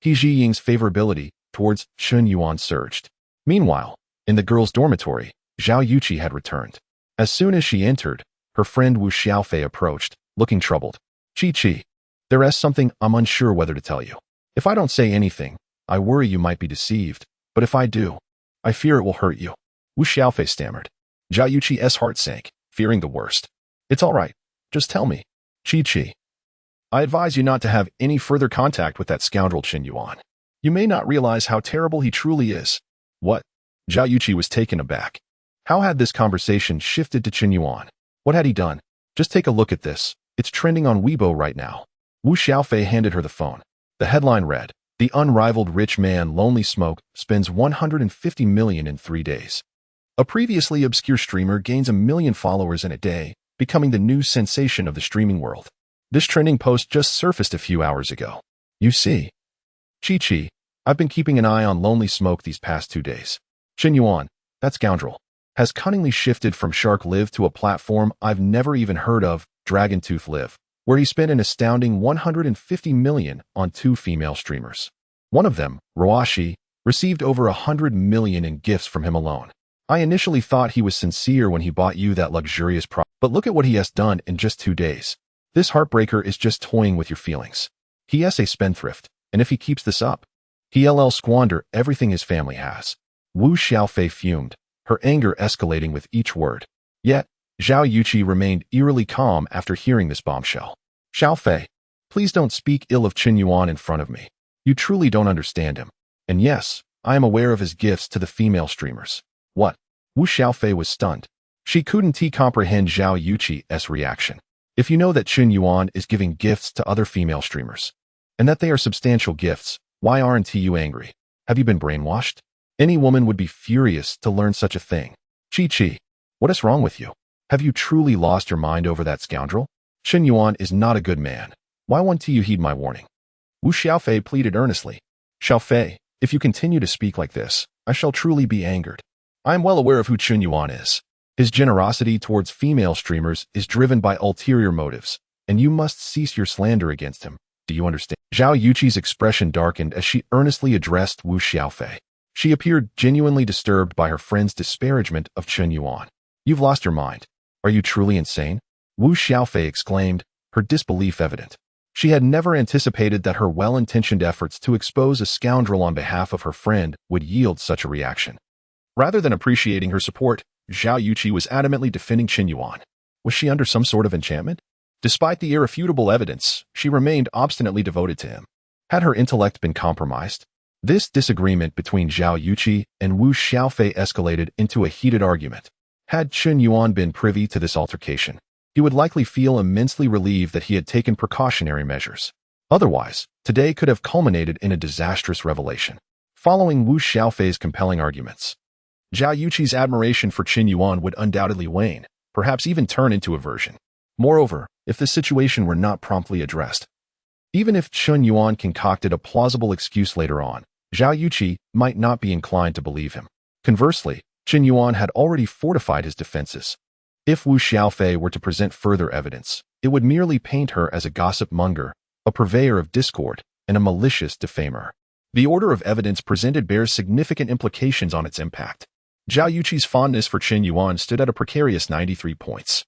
Speaker 1: He Xiying's favorability towards Qin Yuan surged. Meanwhile, in the girls' dormitory, Zhao Yuqi had returned. As soon as she entered, her friend Wu Xiaofei approached, looking troubled. Chi, there's something I'm unsure whether to tell you. If I don't say anything, I worry you might be deceived, but if I do, I fear it will hurt you. Wu Xiaofei stammered. Zhao Yuqi's heart sank, fearing the worst. It's all right. Just tell me. Chi. I advise you not to have any further contact with that scoundrel Qin Yuan. You may not realize how terrible he truly is. What? Zhao Yuqi was taken aback. How had this conversation shifted to Qin Yuan? What had he done? Just take a look at this. It's trending on Weibo right now. Wu Xiaofei handed her the phone. The headline read, "The unrivaled rich man Lonely Smoke spends 150 million in 3 days." A previously obscure streamer gains 1 million followers in a day, becoming the new sensation of the streaming world. This trending post just surfaced a few hours ago. You see. Chi, I've been keeping an eye on Lonely Smoke these past 2 days. Qin Yuan, that scoundrel, has cunningly shifted from Shark Live to a platform I've never even heard of, Dragon Tooth Live, where he spent an astounding 150 million on 2 female streamers. One of them, Roashi, received over 100 million in gifts from him alone. I initially thought he was sincere when he bought you that luxurious product, but look at what he has done in just 2 days. This heartbreaker is just toying with your feelings. He is a spendthrift, and if he keeps this up, he'll squander everything his family has. Wu Xiaofei fumed, her anger escalating with each word. Yet, Zhao Yuqi remained eerily calm after hearing this bombshell. Xiaofei, please don't speak ill of Qin Yuan in front of me. You truly don't understand him. And yes, I am aware of his gifts to the female streamers. What? Wu Xiaofei was stunned. She couldn't comprehend Zhao Yuqi's reaction. If you know that Qin Yuan is giving gifts to other female streamers, and that they are substantial gifts, why aren't you angry? Have you been brainwashed? Any woman would be furious to learn such a thing. Chi, what is wrong with you? Have you truly lost your mind over that scoundrel? Qin Yuan is not a good man. Why won't you heed my warning? Wu Xiaofei pleaded earnestly. Xiaofei, if you continue to speak like this, I shall truly be angered. I am well aware of who Qin Yuan is. His generosity towards female streamers is driven by ulterior motives, and you must cease your slander against him. Do you understand? Zhao Yuqi's expression darkened as she earnestly addressed Wu Xiaofei. She appeared genuinely disturbed by her friend's disparagement of Qin Yuan. You've lost your mind. Are you truly insane? Wu Xiaofei exclaimed, her disbelief evident. She had never anticipated that her well-intentioned efforts to expose a scoundrel on behalf of her friend would yield such a reaction. Rather than appreciating her support, Zhao Yuqi was adamantly defending Qin Yuan. Was she under some sort of enchantment? Despite the irrefutable evidence, she remained obstinately devoted to him. Had her intellect been compromised? This disagreement between Zhao Yuqi and Wu Xiaofei escalated into a heated argument. Had Qin Yuan been privy to this altercation, he would likely feel immensely relieved that he had taken precautionary measures. Otherwise, today could have culminated in a disastrous revelation. Following Wu Xiaofei's compelling arguments, Zhao Yuqi's admiration for Qin Yuan would undoubtedly wane, perhaps even turn into aversion. Moreover, if the situation were not promptly addressed, even if Qin Yuan concocted a plausible excuse later on, Zhao Yuqi might not be inclined to believe him. Conversely, Qin Yuan had already fortified his defenses. If Wu Xiaofei were to present further evidence, it would merely paint her as a gossip monger, a purveyor of discord, and a malicious defamer. The order of evidence presented bears significant implications on its impact. Zhao Yuqi's fondness for Qin Yuan stood at a precarious 93 points.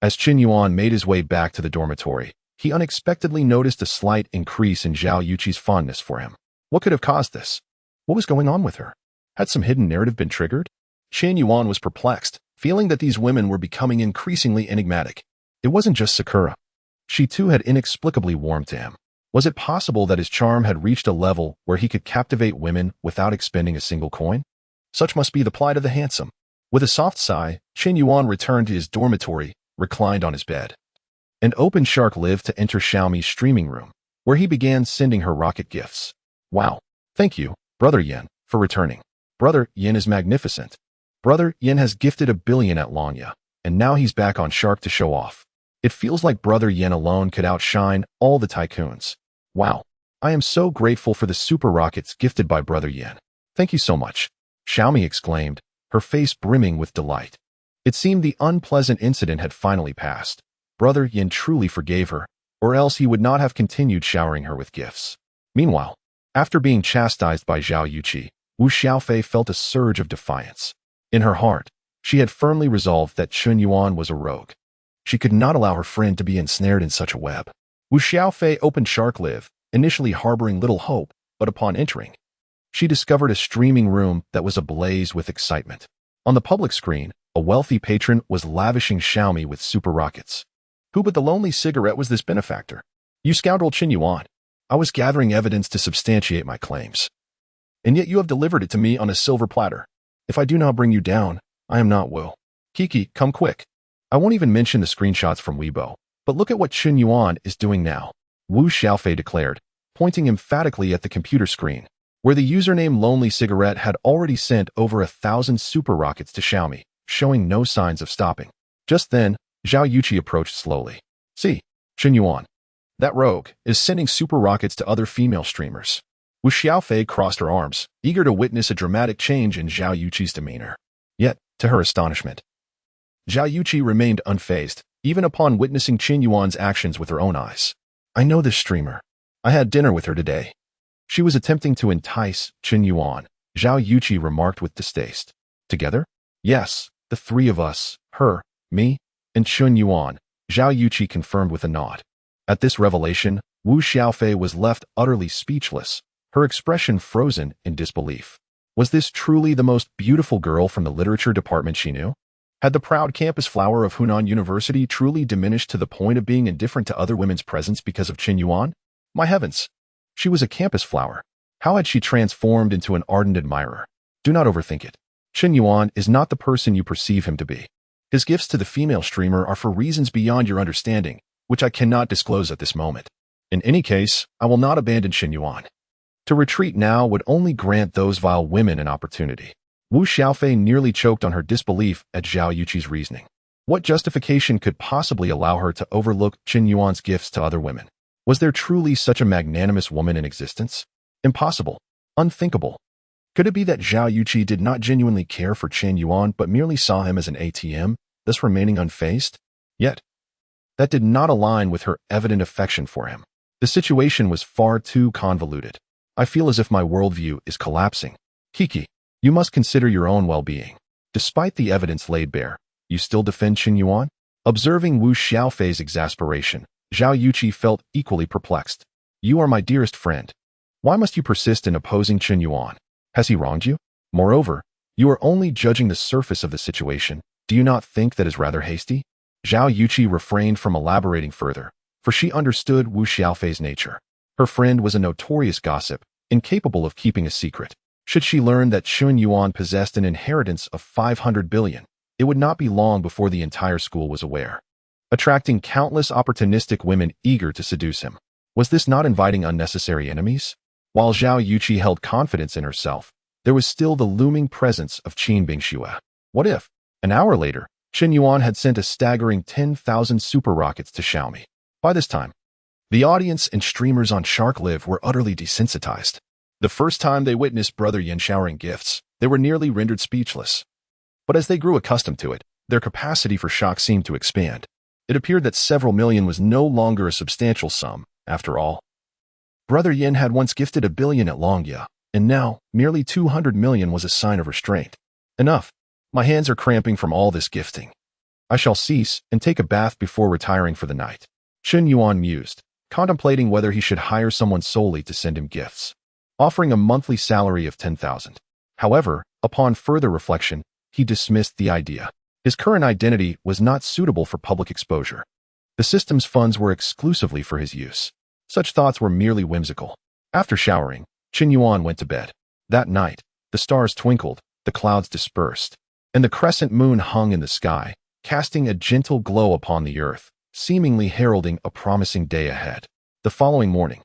Speaker 1: As Qin Yuan made his way back to the dormitory, he unexpectedly noticed a slight increase in Zhao Yuqi's fondness for him. What could have caused this? What was going on with her? Had some hidden narrative been triggered? Chen Yuan was perplexed, feeling that these women were becoming increasingly enigmatic. It wasn't just Sakura. She too had inexplicably warmed to him. Was it possible that his charm had reached a level where he could captivate women without expending a single coin? Such must be the plight of the handsome. With a soft sigh, Chen Yuan returned to his dormitory, reclined on his bed. An open shark lived to enter Xiaomi's streaming room, where he began sending her rocket gifts. Wow. Thank you, Brother Yin, for returning. Brother Yin is magnificent. Brother Yin has gifted 1 billion at Longya, and now he's back on Shark to show off. It feels like Brother Yin alone could outshine all the tycoons. Wow. I am so grateful for the super rockets gifted by Brother Yin. Thank you so much, Xiaomi exclaimed, her face brimming with delight. It seemed the unpleasant incident had finally passed. Brother Yin truly forgave her, or else he would not have continued showering her with gifts. Meanwhile, after being chastised by Zhao Yuqi, Wu Xiaofei felt a surge of defiance. In her heart, she had firmly resolved that Chen Yuan was a rogue. She could not allow her friend to be ensnared in such a web. Wu Xiaofei opened Shark Live, initially harboring little hope, but upon entering, she discovered a streaming room that was ablaze with excitement. On the public screen, a wealthy patron was lavishing Xiaomi with super rockets. Who but the lonely cigarette was this benefactor? You scoundrel Chen Yuan. I was gathering evidence to substantiate my claims. And yet you have delivered it to me on a silver platter. If I do not bring you down, I am not Wu. Kiki, come quick. I won't even mention the screenshots from Weibo, but look at what Chen Yuan is doing now, Wu Xiaofei declared, pointing emphatically at the computer screen, where the username Lonely Cigarette had already sent over 1,000 super rockets to Xiaomi, showing no signs of stopping. Just then, Zhao Yuqi approached slowly. See, Chen Yuan. That rogue is sending super rockets to other female streamers. Wu Xiaofei crossed her arms, eager to witness a dramatic change in Zhao Yuqi's demeanor. Yet, to her astonishment, Zhao Yuqi remained unfazed, even upon witnessing Chen Yuan's actions with her own eyes. I know this streamer. I had dinner with her today. She was attempting to entice Chen Yuan, Zhao Yuqi remarked with distaste. Together? Yes, the three of us, her, me, and Chen Yuan, Zhao Yuqi confirmed with a nod. At this revelation, Wu Xiaofei was left utterly speechless, her expression frozen in disbelief. Was this truly the most beautiful girl from the literature department she knew? Had the proud campus flower of Hunan University truly diminished to the point of being indifferent to other women's presence because of Chen Yuan? My heavens! She was a campus flower. How had she transformed into an ardent admirer? Do not overthink it. Chen Yuan is not the person you perceive him to be. His gifts to the female streamer are for reasons beyond your understanding, which I cannot disclose at this moment. In any case, I will not abandon Chen Yuan. To retreat now would only grant those vile women an opportunity. Wu Xiaofei nearly choked on her disbelief at Zhao Yuqi's reasoning. What justification could possibly allow her to overlook Chen Yuan's gifts to other women? Was there truly such a magnanimous woman in existence? Impossible. Unthinkable. Could it be that Zhao Yuqi did not genuinely care for Chen Yuan but merely saw him as an ATM, thus remaining unfazed? Yet, that did not align with her evident affection for him. The situation was far too convoluted. I feel as if my worldview is collapsing. Kiki, you must consider your own well-being. Despite the evidence laid bare, you still defend Chen Yuan? Observing Wu Xiaofei's exasperation, Zhao Yuqi felt equally perplexed. You are my dearest friend. Why must you persist in opposing Chen Yuan? Has he wronged you? Moreover, you are only judging the surface of the situation. Do you not think that is rather hasty? Zhao Yuqi refrained from elaborating further, for she understood Wu Xiaofei's nature. Her friend was a notorious gossip, incapable of keeping a secret. Should she learn that Chen Yuan possessed an inheritance of 500 billion, it would not be long before the entire school was aware, attracting countless opportunistic women eager to seduce him. Was this not inviting unnecessary enemies? While Zhao Yuqi held confidence in herself, there was still the looming presence of Qin Bingxue. What if, an hour later, Chen Yuan had sent a staggering 10,000 super rockets to Xiaomi? By this time, the audience and streamers on Shark Live were utterly desensitized. The first time they witnessed Brother Yin showering gifts, they were nearly rendered speechless. But as they grew accustomed to it, their capacity for shock seemed to expand. It appeared that several million was no longer a substantial sum, after all. Brother Yin had once gifted 1 billion at Longya, and now merely 200 million was a sign of restraint. Enough. My hands are cramping from all this gifting. I shall cease and take a bath before retiring for the night. Chen Yuan mused, contemplating whether he should hire someone solely to send him gifts, offering a monthly salary of 10,000. However, upon further reflection, he dismissed the idea. His current identity was not suitable for public exposure. The system's funds were exclusively for his use. Such thoughts were merely whimsical. After showering, Qin Yuan went to bed. That night, the stars twinkled, the clouds dispersed, and the crescent moon hung in the sky, casting a gentle glow upon the earth, seemingly heralding a promising day ahead. The following morning,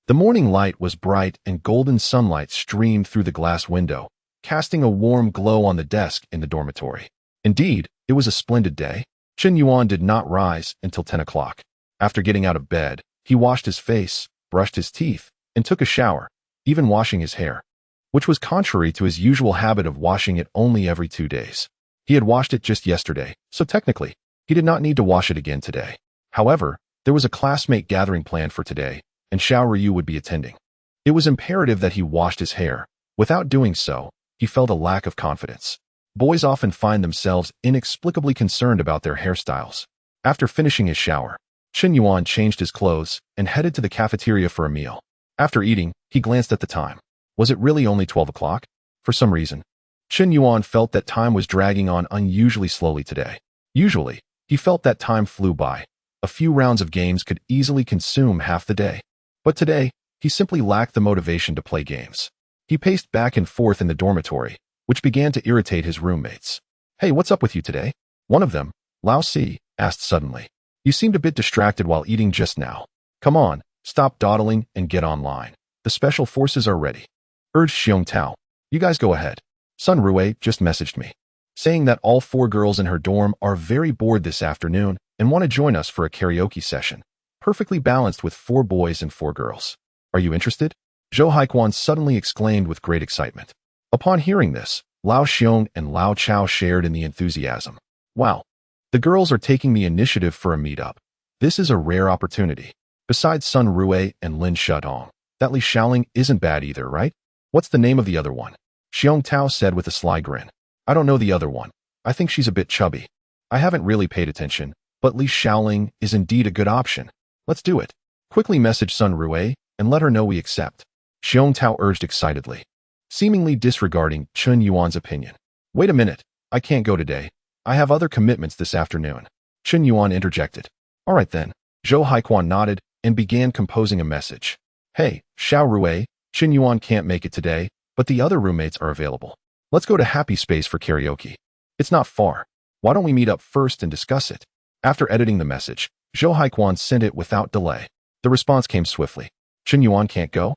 Speaker 1: the morning light was bright and golden sunlight streamed through the glass window, casting a warm glow on the desk in the dormitory. Indeed, it was a splendid day. Qin Yuan did not rise until 10 o'clock. After getting out of bed, he washed his face, brushed his teeth, and took a shower, even washing his hair, which was contrary to his usual habit of washing it only every 2 days. He had washed it just yesterday, so technically, he did not need to wash it again today. However, there was a classmate gathering planned for today, and Xiao Ryu would be attending. It was imperative that he washed his hair. Without doing so, he felt a lack of confidence. Boys often find themselves inexplicably concerned about their hairstyles. After finishing his shower, Qin Yuan changed his clothes and headed to the cafeteria for a meal. After eating, he glanced at the time. Was it really only 12 o'clock? For some reason, Qin Yuan felt that time was dragging on unusually slowly today. Usually, he felt that time flew by. A few rounds of games could easily consume half the day. But today, he simply lacked the motivation to play games. He paced back and forth in the dormitory, which began to irritate his roommates. "Hey, what's up with you today?" One of them, Lao Si, asked suddenly. "You seemed a bit distracted while eating just now. Come on, stop dawdling and get online. The special forces are ready," urged Xiong Tao. "You guys go ahead. Sun Rui just messaged me, saying that all 4 girls in her dorm are very bored this afternoon and want to join us for a karaoke session, perfectly balanced with 4 boys and 4 girls. Are you interested?" Zhou Haikuan suddenly exclaimed with great excitement. Upon hearing this, Lao Xiong and Lao Chao shared in the enthusiasm. "Wow, the girls are taking the initiative for a meetup. This is a rare opportunity. Besides Sun Rui and Lin Shutong, that Li Xiaoling isn't bad either, right? What's the name of the other one?" Xiong Tao said with a sly grin. "I don't know the other one. I think she's a bit chubby. I haven't really paid attention, but Li Xiaoling is indeed a good option. Let's do it. Quickly message Sun Rui and let her know we accept," Xiong Tao urged excitedly, seemingly disregarding Qin Yuan's opinion. "Wait a minute, I can't go today. I have other commitments this afternoon," Qin Yuan interjected. "All right then." Zhou Haikuan nodded and began composing a message. "Hey, Xiao Rui, Qin Yuan can't make it today, but the other roommates are available. Let's go to Happy Space for karaoke. It's not far. Why don't we meet up first and discuss it?" After editing the message, Zhou Haikuan sent it without delay. The response came swiftly. "Qin Yuan can't go?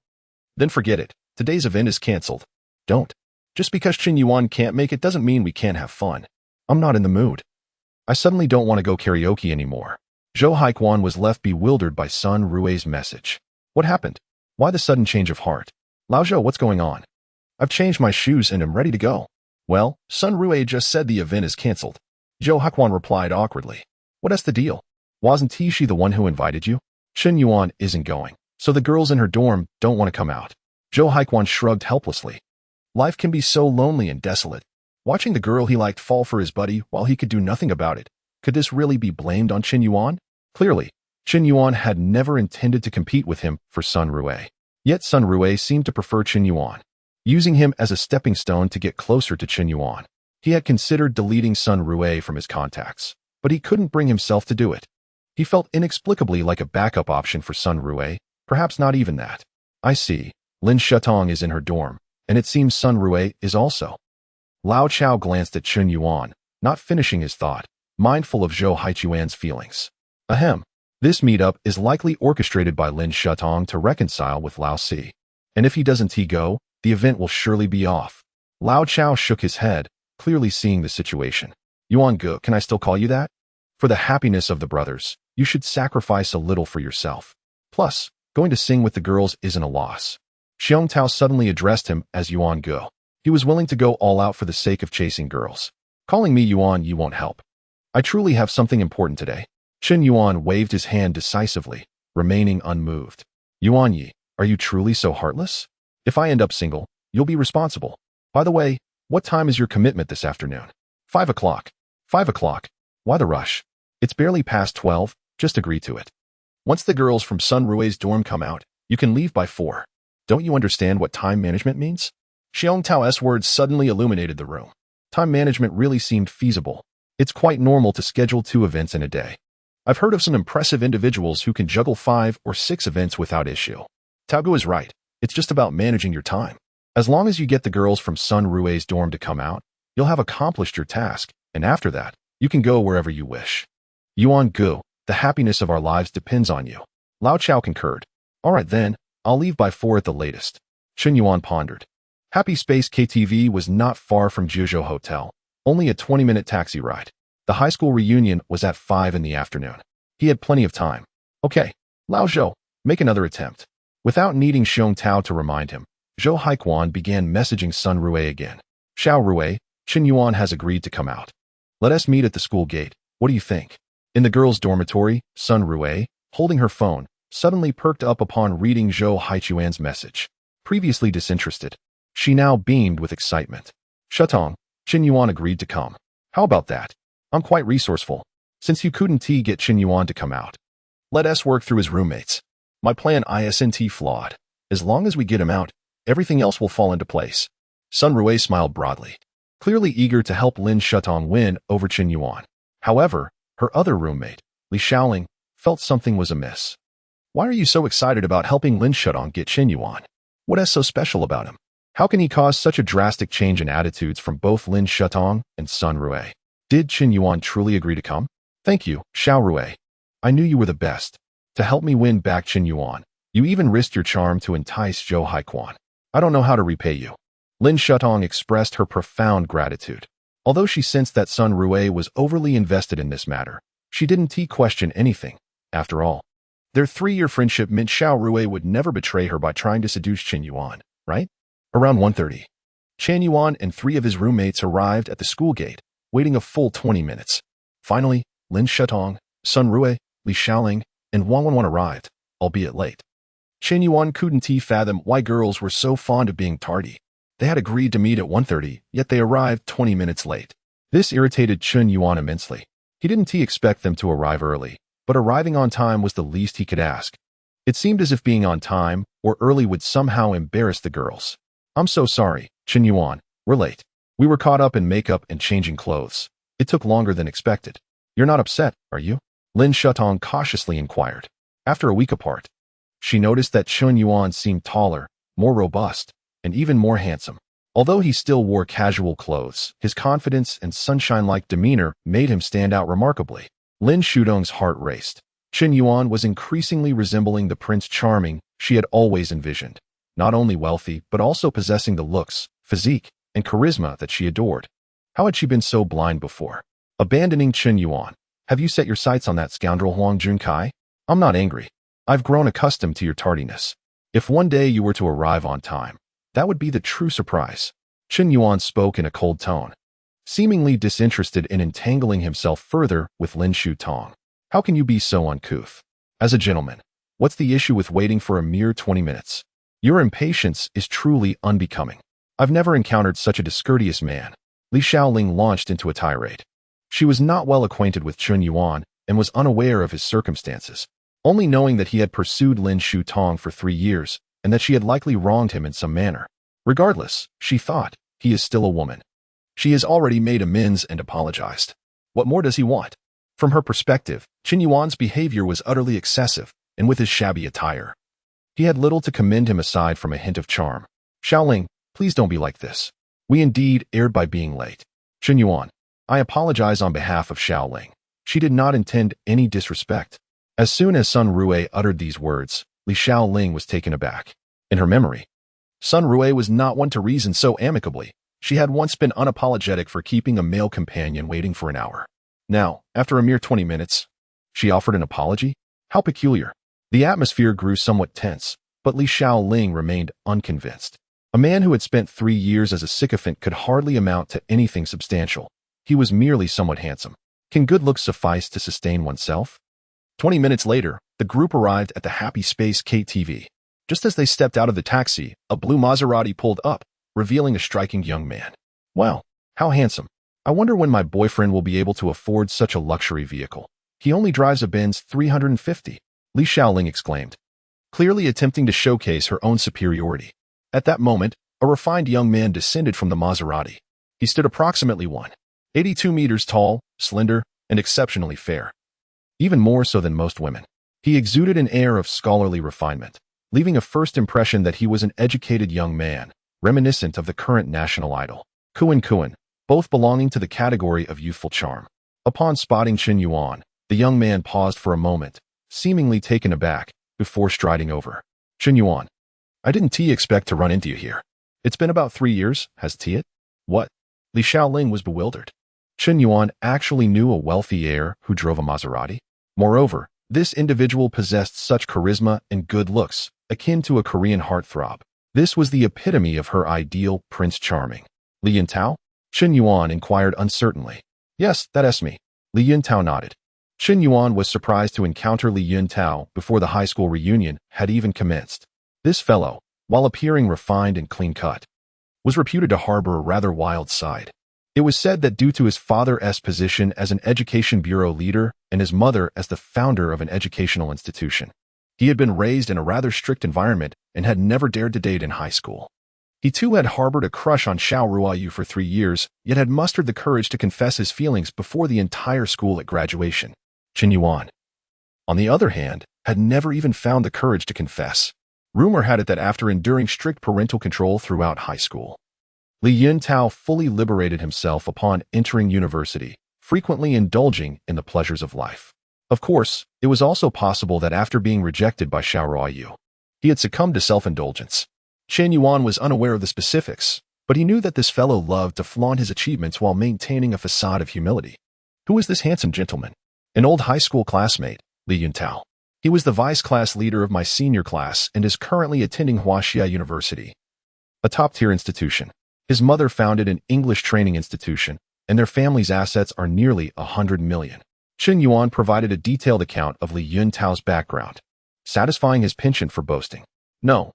Speaker 1: Then forget it. Today's event is cancelled. Don't. Just because Qin Yuan can't make it doesn't mean we can't have fun. I'm not in the mood. I suddenly don't want to go karaoke anymore." Zhou Haikuan was left bewildered by Sun Rui's message. What happened? Why the sudden change of heart? "Lao Zhou, what's going on?" "I've changed my shoes and am ready to go." "Well, Sun Rui just said the event is cancelled." Zhou Haikuan replied awkwardly. "What's the deal? Wasn't she the one who invited you?" "Qin Yuan isn't going, so the girls in her dorm don't want to come out." Zhou Haikuan shrugged helplessly. Life can be so lonely and desolate. Watching the girl he liked fall for his buddy while he could do nothing about it. Could this really be blamed on Qin Yuan? Clearly, Qin Yuan had never intended to compete with him for Sun Rui. Yet Sun Rui seemed to prefer Qin Yuan, using him as a stepping stone to get closer to Qin Yuan. He had considered deleting Sun Rui from his contacts, but he couldn't bring himself to do it. He felt inexplicably like a backup option for Sun Rui, perhaps not even that. "I see. Lin Shutong is in her dorm, and it seems Sun Rui is also." Lao Chao glanced at Qin Yuan, not finishing his thought, mindful of Zhou Haichuan's feelings. Ahem. This meetup is likely orchestrated by Lin Shutong to reconcile with Lao Si. And if he doesn't go, the event will surely be off. Lao Chao shook his head, clearly seeing the situation. "Yuan Ge, can I still call you that? For the happiness of the brothers, you should sacrifice a little for yourself. Plus, going to sing with the girls isn't a loss." Xiong Tao suddenly addressed him as Yuan Ge. He was willing to go all out for the sake of chasing girls. "Calling me Yuan you won't help. I truly have something important today." Qin Yuan waved his hand decisively, remaining unmoved. "Yuan Yi, are you truly so heartless? If I end up single, you'll be responsible. By the way, what time is your commitment this afternoon?" 5 o'clock. 5 o'clock. Why the rush? It's barely past 12, just agree to it. Once the girls from Sun Rui's dorm come out, you can leave by 4. Don't you understand what time management means? Xiong Tao's words suddenly illuminated the room. Time management really seemed feasible. It's quite normal to schedule 2 events in a day. I've heard of some impressive individuals who can juggle 5 or 6 events without issue. Taogu is right. It's just about managing your time. As long as you get the girls from Sun Rue's dorm to come out, you'll have accomplished your task, and after that, you can go wherever you wish. Yuan Gu, the happiness of our lives depends on you. Lao Chao concurred. All right then, I'll leave by 4 at the latest. Chen Yuan pondered. Happy Space KTV was not far from Juzhou Hotel, only a 20-minute taxi ride. The high school reunion was at 5 in the afternoon. He had plenty of time. Okay, Lao Zhou, make another attempt. Without needing Xiong Tao to remind him, Zhou Haikuan began messaging Sun Rue again. Xiao Rue, Chen Yuan has agreed to come out. Let us meet at the school gate. What do you think? In the girls' dormitory, Sun Rue, holding her phone, suddenly perked up upon reading Zhou Haichuan's message. Previously disinterested, she now beamed with excitement. Shutong, Chen Yuan agreed to come. How about that? I'm quite resourceful. Since you couldn't get Chen Yuan to come out, let us work through his roommates. My plan isn't flawed. As long as we get him out, everything else will fall into place. Sun Rue smiled broadly, clearly eager to help Lin Shutong win over Chen Yuan. However, her other roommate, Li Xiaoling, felt something was amiss. Why are you so excited about helping Lin Shutong get Chen Yuan? What is so special about him? How can he cause such a drastic change in attitudes from both Lin Shutong and Sun Rue? Did Chen Yuan truly agree to come? Thank you, Xiao Rue. I knew you were the best. To help me win back Chen Yuan, you even risked your charm to entice Zhou Haikuan. I don't know how to repay you. Lin Shutong expressed her profound gratitude. Although she sensed that Sun Rue was overly invested in this matter, she didn't question anything. After all, their 3-year friendship meant Xiao Rue would never betray her by trying to seduce Chen Yuan, right? Around 1:30, Chen Yuan and 3 of his roommates arrived at the school gate, waiting a full 20 minutes. Finally, Lin Shutong, Sun Rue, Li Xiaoling, and Wang Wanwan arrived, albeit late. Chen Yuan couldn't fathom why girls were so fond of being tardy. They had agreed to meet at 1:30, yet they arrived 20 minutes late. This irritated Chen Yuan immensely. He didn't expect them to arrive early, but arriving on time was the least he could ask. It seemed as if being on time or early would somehow embarrass the girls. I'm so sorry, Chen Yuan, we're late. We were caught up in makeup and changing clothes. It took longer than expected. You're not upset, are you? Lin Shutong cautiously inquired. After a week apart, she noticed that Chen Yuan seemed taller, more robust, and even more handsome. Although he still wore casual clothes, his confidence and sunshine-like demeanor made him stand out remarkably. Lin Shutong's heart raced. Chen Yuan was increasingly resembling the Prince Charming she had always envisioned, not only wealthy but also possessing the looks, physique, and charisma that she adored. How had she been so blind before? Abandoning Chen Yuan, have you set your sights on that scoundrel Huang Junkai? I'm not angry. I've grown accustomed to your tardiness. If one day you were to arrive on time, that would be the true surprise. Chen Yuan spoke in a cold tone, seemingly disinterested in entangling himself further with Lin Shutong. How can you be so uncouth? As a gentleman, what's the issue with waiting for a mere 20 minutes? Your impatience is truly unbecoming. I've never encountered such a discourteous man. Li Xiaoling launched into a tirade. She was not well acquainted with Chen Yuan and was unaware of his circumstances, only knowing that he had pursued Lin Shutong for 3 years and that she had likely wronged him in some manner. Regardless, she thought, he is still a woman. She has already made amends and apologized. What more does he want? From her perspective, Chen Yuan's behavior was utterly excessive, and with his shabby attire, he had little to commend him aside from a hint of charm. Xiaoling, please don't be like this. We indeed erred by being late. Chen Yuan, I apologize on behalf of Xiaoling. She did not intend any disrespect. As soon as Sun Rue uttered these words, Li Xiaoling was taken aback. In her memory, Sun Rue was not one to reason so amicably. She had once been unapologetic for keeping a male companion waiting for an hour. Now, after a mere 20 minutes, she offered an apology? How peculiar. The atmosphere grew somewhat tense, but Li Xiaoling remained unconvinced. A man who had spent 3 years as a sycophant could hardly amount to anything substantial. He was merely somewhat handsome. Can good looks suffice to sustain oneself? 20 minutes later, the group arrived at the Happy Space KTV. Just as they stepped out of the taxi, a blue Maserati pulled up, revealing a striking young man. Wow, how handsome. I wonder when my boyfriend will be able to afford such a luxury vehicle. He only drives a Benz 350, Li Xiaoling exclaimed, clearly attempting to showcase her own superiority. At that moment, a refined young man descended from the Maserati. He stood approximately 182 meters tall, slender, and exceptionally fair. Even more so than most women. He exuded an air of scholarly refinement, leaving a first impression that he was an educated young man, reminiscent of the current national idol, Kuan, both belonging to the category of youthful charm. Upon spotting Chen Yuan, the young man paused for a moment, seemingly taken aback, before striding over. Chen Yuan, I didn't expect to run into you here. It's been about 3 years, hasn't it? What? Li Xiaoling was bewildered. Chen Yuan actually knew a wealthy heir who drove a Maserati. Moreover, this individual possessed such charisma and good looks, akin to a Korean heartthrob. This was the epitome of her ideal Prince Charming. Li Yuntao? Chen Yuan inquired uncertainly. Yes, that's me. Li Yuntao nodded. Chen Yuan was surprised to encounter Li Yuntao before the high school reunion had even commenced. This fellow, while appearing refined and clean-cut, was reputed to harbor a rather wild side. It was said that due to his father's position as an education bureau leader and his mother as the founder of an educational institution, he had been raised in a rather strict environment and had never dared to date in high school. He too had harbored a crush on Xiao Ruoyu for 3 years, yet had mustered the courage to confess his feelings before the entire school at graduation. Chen Yuan, on the other hand, had never even found the courage to confess. Rumor had it that after enduring strict parental control throughout high school, Li Yuntao fully liberated himself upon entering university, frequently indulging in the pleasures of life. Of course, it was also possible that after being rejected by Xiao Ruoyu, he had succumbed to self-indulgence. Chen Yuan was unaware of the specifics, but he knew that this fellow loved to flaunt his achievements while maintaining a facade of humility. Who was this handsome gentleman? An old high school classmate, Li Yuntao. He was the vice class leader of my senior class and is currently attending Huaxia University, a top-tier institution. His mother founded an English training institution, and their family's assets are nearly 100 million. Chen Yuan provided a detailed account of Li Yuntao's background, satisfying his penchant for boasting. No,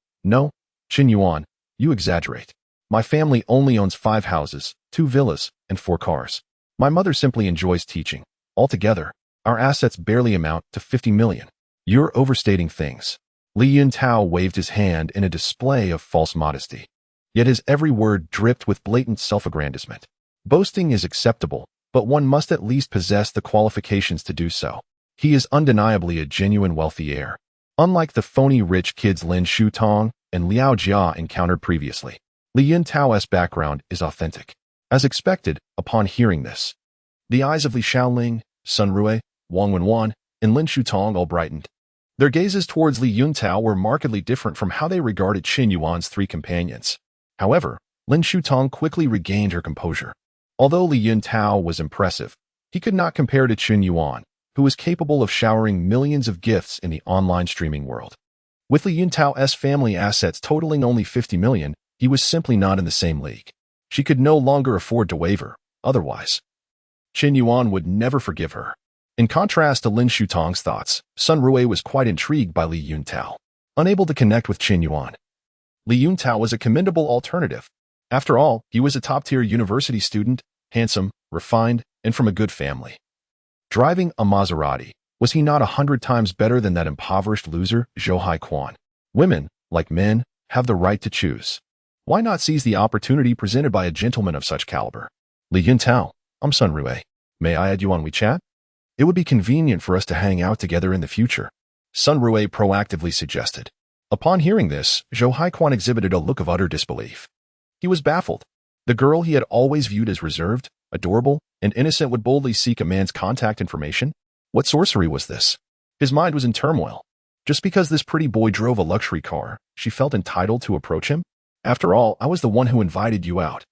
Speaker 1: Chen Yuan, you exaggerate. My family only owns 5 houses, 2 villas, and 4 cars. My mother simply enjoys teaching. Altogether, our assets barely amount to 50 million. You're overstating things. Li Yuntao waved his hand in a display of false modesty. Yet his every word dripped with blatant self-aggrandizement. Boasting is acceptable, but one must at least possess the qualifications to do so. He is undeniably a genuine wealthy heir, unlike the phony rich kids Lin Shutong and Liao Jia encountered previously. Li Yuntao's background is authentic. As expected, upon hearing this, the eyes of Li Xiaoling, Sun Rui, Wang Wenwan, and Lin Shutong all brightened. Their gazes towards Li Yuntao were markedly different from how they regarded Chen Yuan's 3 companions. However, Lin Shutong quickly regained her composure. Although Li Yuntao was impressive, he could not compare to Chen Yuan, who was capable of showering millions of gifts in the online streaming world. With Li Yuntao's family assets totaling only 50 million, he was simply not in the same league. She could no longer afford to waver, otherwise Chen Yuan would never forgive her. In contrast to Lin Shutong's thoughts, Sun Rui was quite intrigued by Li Yuntao. Unable to connect with Chen Yuan, Li Yuntao was a commendable alternative. After all, he was a top-tier university student, handsome, refined, and from a good family. Driving a Maserati, was he not 100 times better than that impoverished loser, Zhou Haiquan? Women, like men, have the right to choose. Why not seize the opportunity presented by a gentleman of such caliber? Li Yuntao, I'm Sun Rui. May I add you on WeChat? It would be convenient for us to hang out together in the future, Sun Rui proactively suggested. Upon hearing this, Zhou Haiquan exhibited a look of utter disbelief. He was baffled. The girl he had always viewed as reserved, adorable, and innocent would boldly seek a man's contact information? What sorcery was this? His mind was in turmoil. Just because this pretty boy drove a luxury car, she felt entitled to approach him? After all, I was the one who invited you out.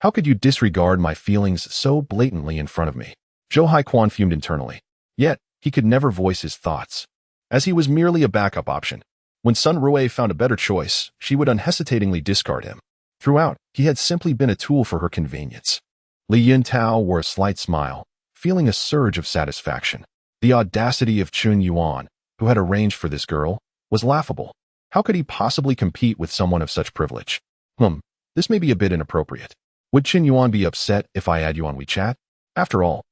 Speaker 1: How could you disregard my feelings so blatantly in front of me? Zhou Haiquan fumed internally. Yet, he could never voice his thoughts, as he was merely a backup option. When Sun Rui found a better choice, she would unhesitatingly discard him. Throughout, he had simply been a tool for her convenience. Li Yuntao wore a slight smile, feeling a surge of satisfaction. The audacity of Chen Yuan, who had arranged for this girl, was laughable. How could he possibly compete with someone of such privilege? This may be a bit inappropriate. Would Chen Yuan be upset if I add you on WeChat? After all,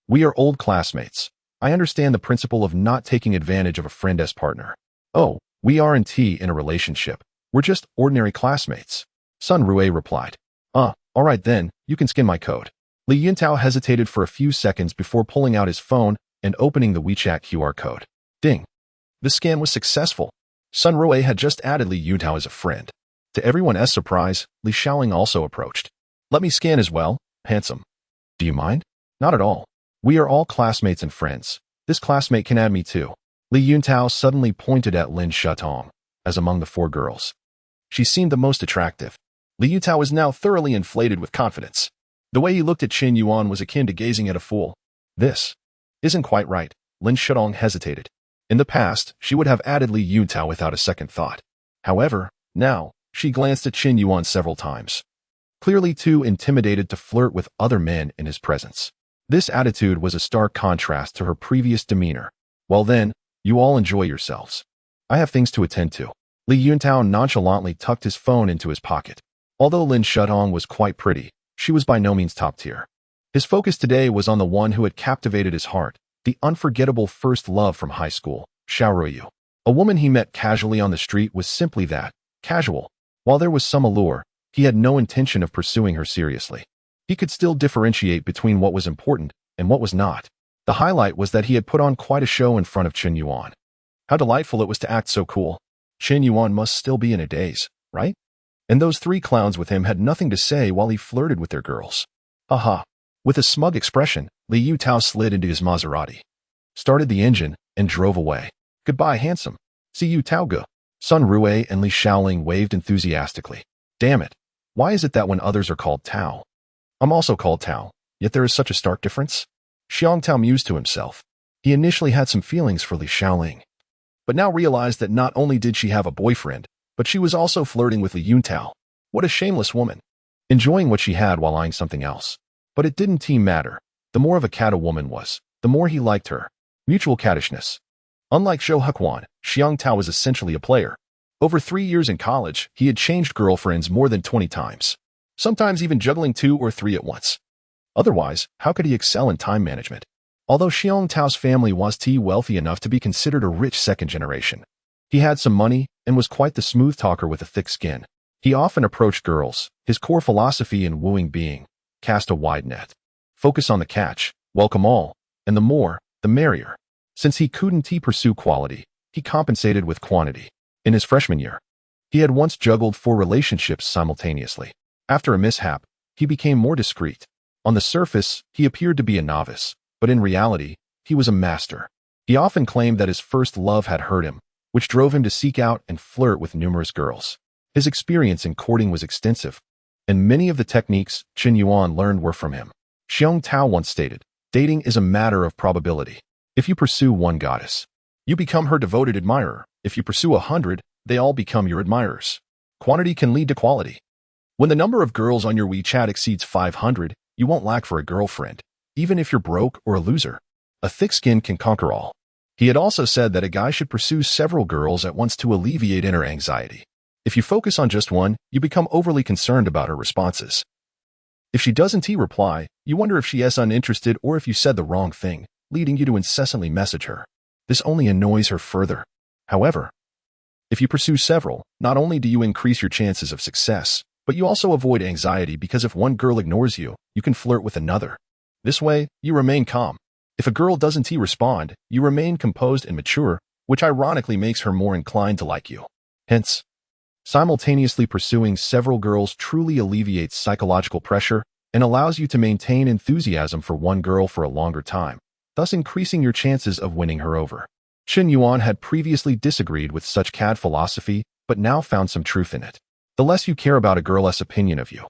Speaker 1: we are old classmates. I understand the principle of not taking advantage of a friend as partner. Oh, we aren't in a relationship. We're just ordinary classmates, Sun Rui replied. All right then, You can scan my code. Li Yuntao hesitated for a few seconds before pulling out his phone and opening the WeChat QR code. Ding. The scan was successful. Sun Rui had just added Li Yuntao as a friend. To everyone's surprise, Li Xiaoling also approached. Let me scan as well, handsome. Do you mind? Not at all. We are all classmates and friends. This classmate can add me too. Li Yuntao suddenly pointed at Lin Shatong, as among the 4 girls. She seemed the most attractive. Li Yuntao was now thoroughly inflated with confidence. The way he looked at Qin Yuan was akin to gazing at a fool. This isn't quite right. Lin Shatong hesitated. In the past, she would have added Li Yuntao without a second thought. However, now, she glanced at Qin Yuan several times. Clearly too intimidated to flirt with other men in his presence. This attitude was a stark contrast to her previous demeanor. Well then, you all enjoy yourselves. I have things to attend to. Li Yuntao nonchalantly tucked his phone into his pocket. Although Lin Shatong was quite pretty, she was by no means top tier. His focus today was on the one who had captivated his heart, the unforgettable first love from high school, Xiaoruyu. A woman he met casually on the street was simply that, casual. While there was some allure, he had no intention of pursuing her seriously. He could still differentiate between what was important and what was not. The highlight was that he had put on quite a show in front of Qin Yuan. How delightful it was to act so cool. Qin Yuan must still be in a daze, right? And those 3 clowns with him had nothing to say while he flirted with their girls. Haha. With a smug expression, Li Yuntao slid into his Maserati, started the engine, and drove away. Goodbye, handsome. See you, Taoge. Sun Rui and Li Xiaoling waved enthusiastically. Damn it. Why is it that when others are called Tao, I'm also called Tao, yet there is such a stark difference? Xiang Tao mused to himself. He initially had some feelings for Li Xiaoling, but now realized that not only did she have a boyfriend, but she was also flirting with Li Yuntao. What a shameless woman. Enjoying what she had while eyeing something else. But it didn't matter. The more of a cat a woman was, the more he liked her. Mutual cattishness. Unlike Zhou Hequan, Xiang Tao was essentially a player. Over 3 years in college, he had changed girlfriends more than 20 times. Sometimes even juggling 2 or 3 at once. Otherwise, how could he excel in time management? Although Xiang Tao's family was wealthy enough to be considered a rich second generation, he had some money and was quite the smooth talker with a thick skin. He often approached girls, his core philosophy in wooing being, cast a wide net. Focus on the catch, welcome all, and the more, the merrier. Since he couldn't pursue quality, he compensated with quantity. In his freshman year, he had once juggled 4 relationships simultaneously. After a mishap, he became more discreet. On the surface, he appeared to be a novice, but in reality, he was a master. He often claimed that his first love had hurt him, which drove him to seek out and flirt with numerous girls. His experience in courting was extensive, and many of the techniques Qin Yuan learned were from him. Xiang Tao once stated, dating is a matter of probability. If you pursue 1 goddess, you become her devoted admirer. If you pursue 100, they all become your admirers. Quantity can lead to quality. When the number of girls on your WeChat exceeds 500, you won't lack for a girlfriend, even if you're broke or a loser. A thick skin can conquer all. He had also said that a guy should pursue several girls at once to alleviate inner anxiety. If you focus on just one, you become overly concerned about her responses. If she doesn't reply, you wonder if she is uninterested or if you said the wrong thing, leading you to incessantly message her. This only annoys her further. However, if you pursue several, not only do you increase your chances of success, but you also avoid anxiety because if one girl ignores you, you can flirt with another. This way, you remain calm. If a girl doesn't respond, you remain composed and mature, which ironically makes her more inclined to like you. Hence, simultaneously pursuing several girls truly alleviates psychological pressure and allows you to maintain enthusiasm for one girl for a longer time, thus increasing your chances of winning her over. Qin Yuan had previously disagreed with such CAD philosophy, but now found some truth in it. The less you care about a girl's opinion of you,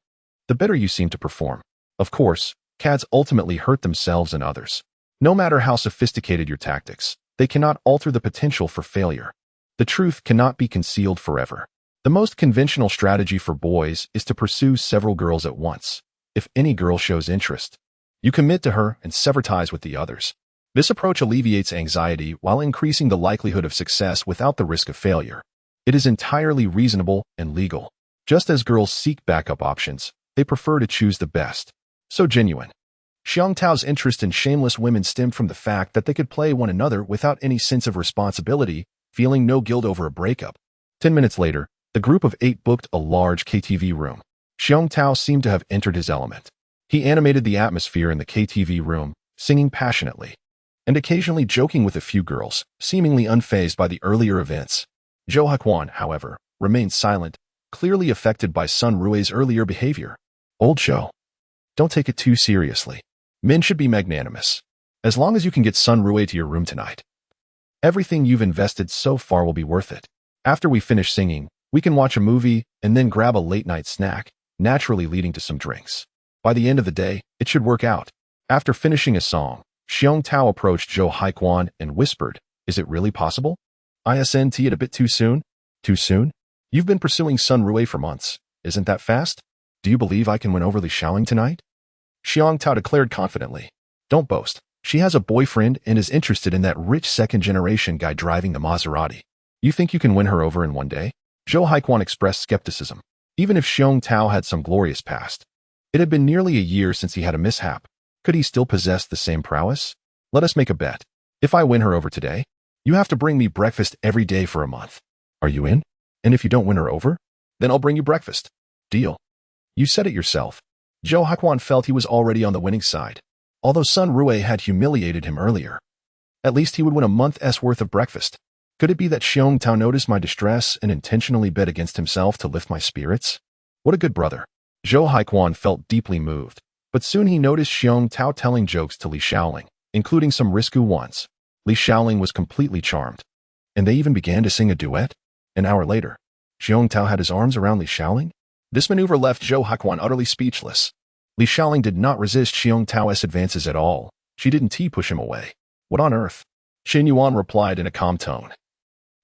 Speaker 1: the better you seem to perform. Of course, CADs ultimately hurt themselves and others. No matter how sophisticated your tactics, they cannot alter the potential for failure. The truth cannot be concealed forever. The most conventional strategy for boys is to pursue several girls at once. If any girl shows interest, you commit to her and sever ties with the others. This approach alleviates anxiety while increasing the likelihood of success without the risk of failure. It is entirely reasonable and legal. Just as girls seek backup options, they prefer to choose the best. So genuine. Xiang Tao's interest in shameless women stemmed from the fact that they could play one another without any sense of responsibility, feeling no guilt over a breakup. 10 minutes later, the group of 8 booked a large KTV room. Xiang Tao seemed to have entered his element. He animated the atmosphere in the KTV room, singing passionately, and occasionally joking with a few girls, seemingly unfazed by the earlier events. Zhou Haikuan, however, remained silent, clearly affected by Sun Rui's earlier behavior. Old Zhou, don't take it too seriously. Men should be magnanimous. As long as you can get Sun Rui to your room tonight, everything you've invested so far will be worth it. After we finish singing, we can watch a movie and then grab a late-night snack, naturally leading to some drinks. By the end of the day, it should work out. After finishing a song, Xiong Tao approached Zhou Haikuan and whispered, "Is it really possible? Isn't it a bit too soon?" "Too soon? You've been pursuing Sun Rui for months. Isn't that fast? Do you believe I can win over Li Xiaoling tonight?" Xiong Tao declared confidently. "Don't boast. She has a boyfriend and is interested in that rich second-generation guy driving the Maserati. You think you can win her over in one day?" Zhou Haikuan expressed skepticism. Even if Xiong Tao had some glorious past, it had been nearly a year since he had a mishap. Could he still possess the same prowess? "Let us make a bet. If I win her over today, you have to bring me breakfast every day for a month. Are you in? And if you don't win her over, then I'll bring you breakfast. Deal." "You said it yourself." Zhou Haikuan felt he was already on the winning side. Although Sun Rui had humiliated him earlier, at least he would win a month's worth of breakfast. Could it be that Xiong Tao noticed my distress and intentionally bet against himself to lift my spirits? What a good brother. Zhou Haikuan felt deeply moved, but soon he noticed Xiong Tao telling jokes to Li Xiaoling, including some risky ones. Li Xiaoling was completely charmed, and they even began to sing a duet. An hour later, Xiong Tao had his arms around Li Xiaoling. This maneuver left Zhou Haikuan utterly speechless. Li Xiaoling did not resist Xiong Tao's advances at all. She didn't push him away. "What on earth?" Qin Yuan replied in a calm tone.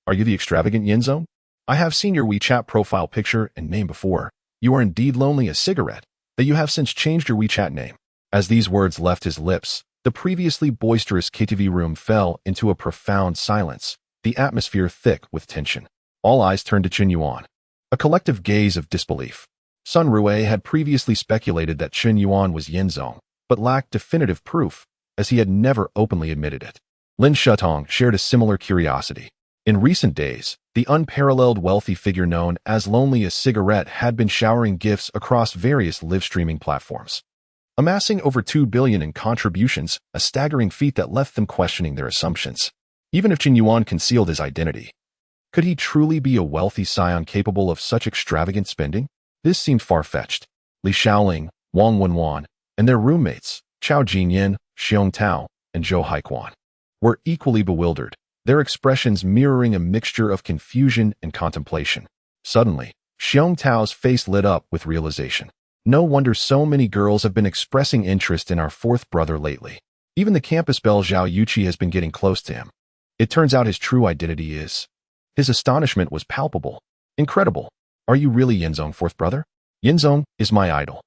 Speaker 1: "Are you the extravagant Yinzong? I have seen your WeChat profile picture and name before. You are indeed lonely as cigarette, that you have since changed your WeChat name." As these words left his lips, the previously boisterous KTV room fell into a profound silence, the atmosphere thick with tension. All eyes turned to Qin Yuan. A collective gaze of disbelief. Sun Rui had previously speculated that Qin Yuan was Yinzong, but lacked definitive proof, as he had never openly admitted it. Lin Shutong shared a similar curiosity. In recent days, the unparalleled wealthy figure known as Lonely as Cigarette had been showering gifts across various live-streaming platforms, amassing over 2 billion in contributions, a staggering feat that left them questioning their assumptions. Even if Qin Yuan concealed his identity, could he truly be a wealthy scion capable of such extravagant spending? This seemed far-fetched. Li Xiaoling, Wang Wenwan, and their roommates, Chao Jinyan, Xiong Tao, and Zhou Haikuan, were equally bewildered, their expressions mirroring a mixture of confusion and contemplation. Suddenly, Xiong Tao's face lit up with realization. No wonder so many girls have been expressing interest in our fourth brother lately. Even the campus belle Zhao Yuqi has been getting close to him. It turns out his true identity is... His astonishment was palpable. "Incredible. Are you really Yinzong, fourth brother? Yinzong is my idol.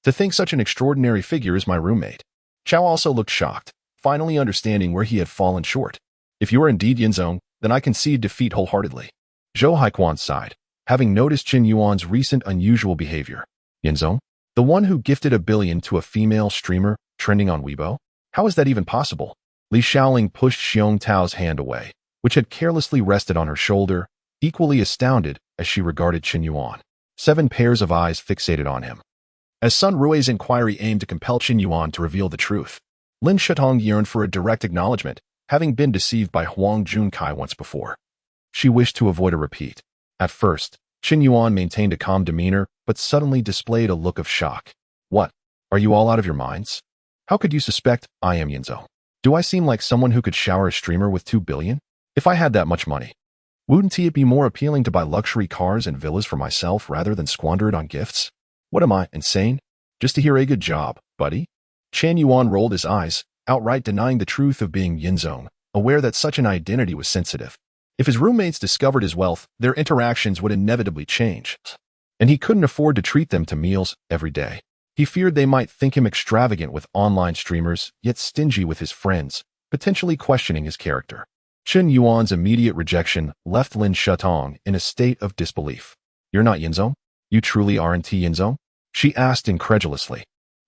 Speaker 1: To think such an extraordinary figure is my roommate." Chao also looked shocked, finally understanding where he had fallen short. "If you are indeed Yinzong, then I concede defeat wholeheartedly." Zhou Haikuan sighed, having noticed Qin Yuan's recent unusual behavior. "Yinzong? The one who gifted 1 billion to a female streamer trending on Weibo? How is that even possible?" Li Xiaoling pushed Xiong Tao's hand away, which had carelessly rested on her shoulder, equally astounded as she regarded Qin Yuan. 7 pairs of eyes fixated on him. As Sun Rui's inquiry aimed to compel Qin Yuan to reveal the truth, Lin Shutong yearned for a direct acknowledgement, having been deceived by Huang Junkai once before. She wished to avoid a repeat. At first, Qin Yuan maintained a calm demeanor, but suddenly displayed a look of shock. "What? Are you all out of your minds? How could you suspect I am Yinzong? Do I seem like someone who could shower a streamer with 2 billion? If I had that much money, wouldn't it be more appealing to buy luxury cars and villas for myself rather than squander it on gifts? What am I, insane? Just to hear a good job, buddy?" Qin Yuan rolled his eyes, outright denying the truth of being Yinzong, aware that such an identity was sensitive. If his roommates discovered his wealth, their interactions would inevitably change, and he couldn't afford to treat them to meals every day. He feared they might think him extravagant with online streamers, yet stingy with his friends, potentially questioning his character. Qin Yuan's immediate rejection left Lin Shutong in a state of disbelief. "You're not Yinzong? You truly aren't Yinzong?" she asked incredulously,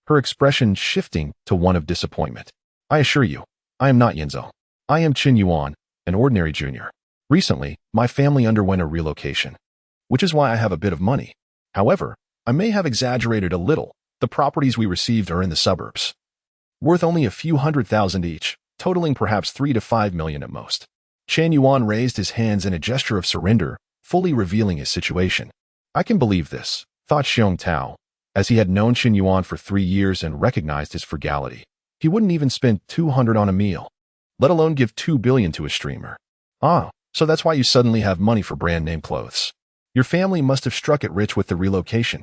Speaker 1: her expression shifting to one of disappointment. "I assure you, I am not Yinzong. I am Qin Yuan, an ordinary junior. Recently, my family underwent a relocation, which is why I have a bit of money. However, I may have exaggerated a little, The properties we received are in the suburbs, worth only a few $100,000 each, totaling perhaps 3 to 5 million at most. Chen Yuan raised his hands in a gesture of surrender, fully revealing his situation. I can believe this, thought Xiong Tao, as he had known Chen Yuan for 3 years and recognized his frugality. He wouldn't even spend 200 on a meal, let alone give 2 billion to a streamer. Ah, so that's why you suddenly have money for brand name clothes. Your family must have struck it rich with the relocation.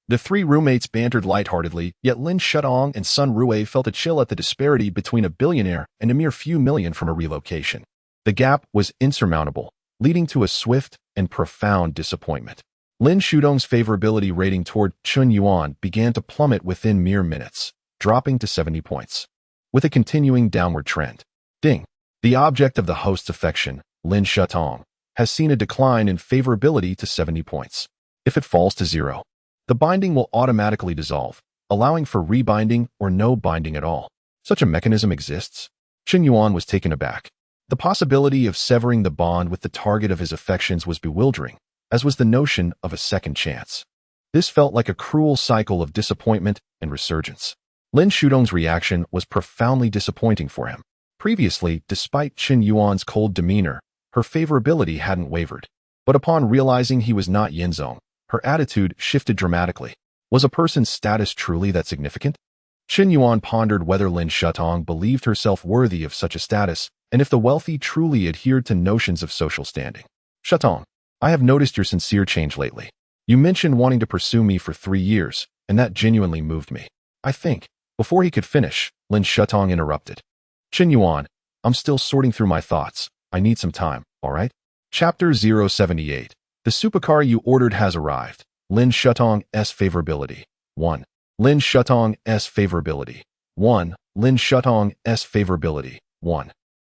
Speaker 1: The three roommates bantered lightheartedly, yet Lin Shutong and Sun Rui felt a chill at the disparity between a billionaire and a mere few million from a relocation. The gap was insurmountable, leading to a swift and profound disappointment. Lin Shutong's favorability rating toward Chen Yuan began to plummet within mere minutes, dropping to 70 points, with a continuing downward trend. Ding! The object of the host's affection, Lin Shutong, has seen a decline in favorability to 70 points. If it falls to 0, the binding will automatically dissolve, allowing for rebinding or no binding at all. Such a mechanism exists? Chen Yuan was taken aback. The possibility of severing the bond with the target of his affections was bewildering, as was the notion of a second chance. This felt like a cruel cycle of disappointment and resurgence. Lin Shutong's reaction was profoundly disappointing for him. Previously, despite Chen Yuan's cold demeanor, her favorability hadn't wavered. But upon realizing he was not Yinzong, her attitude shifted dramatically. Was a person's status truly that significant? Chen Yuan pondered whether Lin Shutong believed herself worthy of such a status, and if the wealthy truly adhered to notions of social standing. Shutong, I have noticed your sincere change lately. You mentioned wanting to pursue me for 3 years, and that genuinely moved me. I think. Before he could finish, Lin Shutong interrupted. Chen Yuan, I'm still sorting through my thoughts. I need some time, all right? Chapter 078. The supercar you ordered has arrived. Lin Shutong's favorability. 1. Lin Shutong's favorability. 1. Lin Shutong's favorability. 1.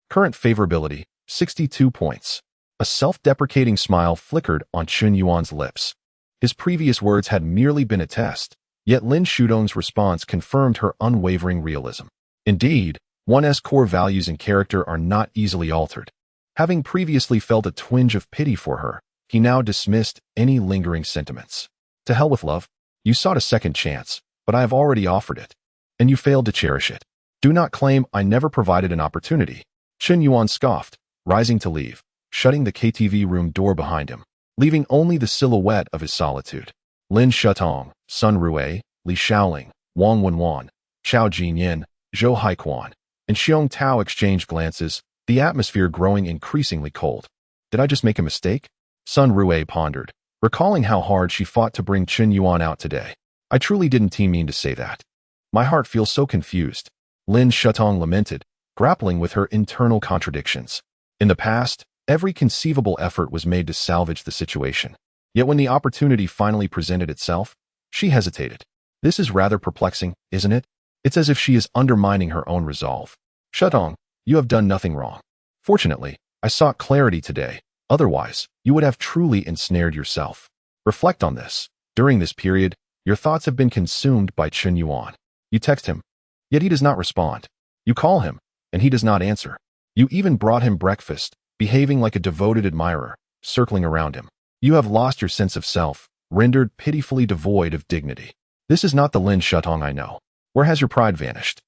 Speaker 1: Current favorability, 62 points. A self-deprecating smile flickered on Chen Yuan's lips. His previous words had merely been a test, yet Lin Shutong's response confirmed her unwavering realism. Indeed, one's core values and character are not easily altered. Having previously felt a twinge of pity for her, he now dismissed any lingering sentiments. To hell with love. You sought a second chance, but I have already offered it, and you failed to cherish it. Do not claim I never provided an opportunity. Chen Yuan scoffed, rising to leave, shutting the KTV room door behind him, leaving only the silhouette of his solitude. Lin Shutong, Sun Rui, Li Shaoling, Wang Wenwan, Chao Jinyin, Zhou Haiquan, and Xiong Tao exchanged glances, the atmosphere growing increasingly cold. Did I just make a mistake? Sun Rui pondered, recalling how hard she fought to bring Chen Yuan out today. I truly didn't mean to say that. My heart feels so confused. Lin Shutong lamented, grappling with her internal contradictions. In the past, every conceivable effort was made to salvage the situation. Yet when the opportunity finally presented itself, she hesitated. This is rather perplexing, isn't it? It's as if she is undermining her own resolve. Shutong, you have done nothing wrong. Fortunately, I sought clarity today. Otherwise, you would have truly ensnared yourself. Reflect on this. During this period, your thoughts have been consumed by Chen Yuan. You text him, yet he does not respond. You call him, and he does not answer. You even brought him breakfast, behaving like a devoted admirer, circling around him. You have lost your sense of self, rendered pitifully devoid of dignity. This is not the Lin Shutong I know. Where has your pride vanished?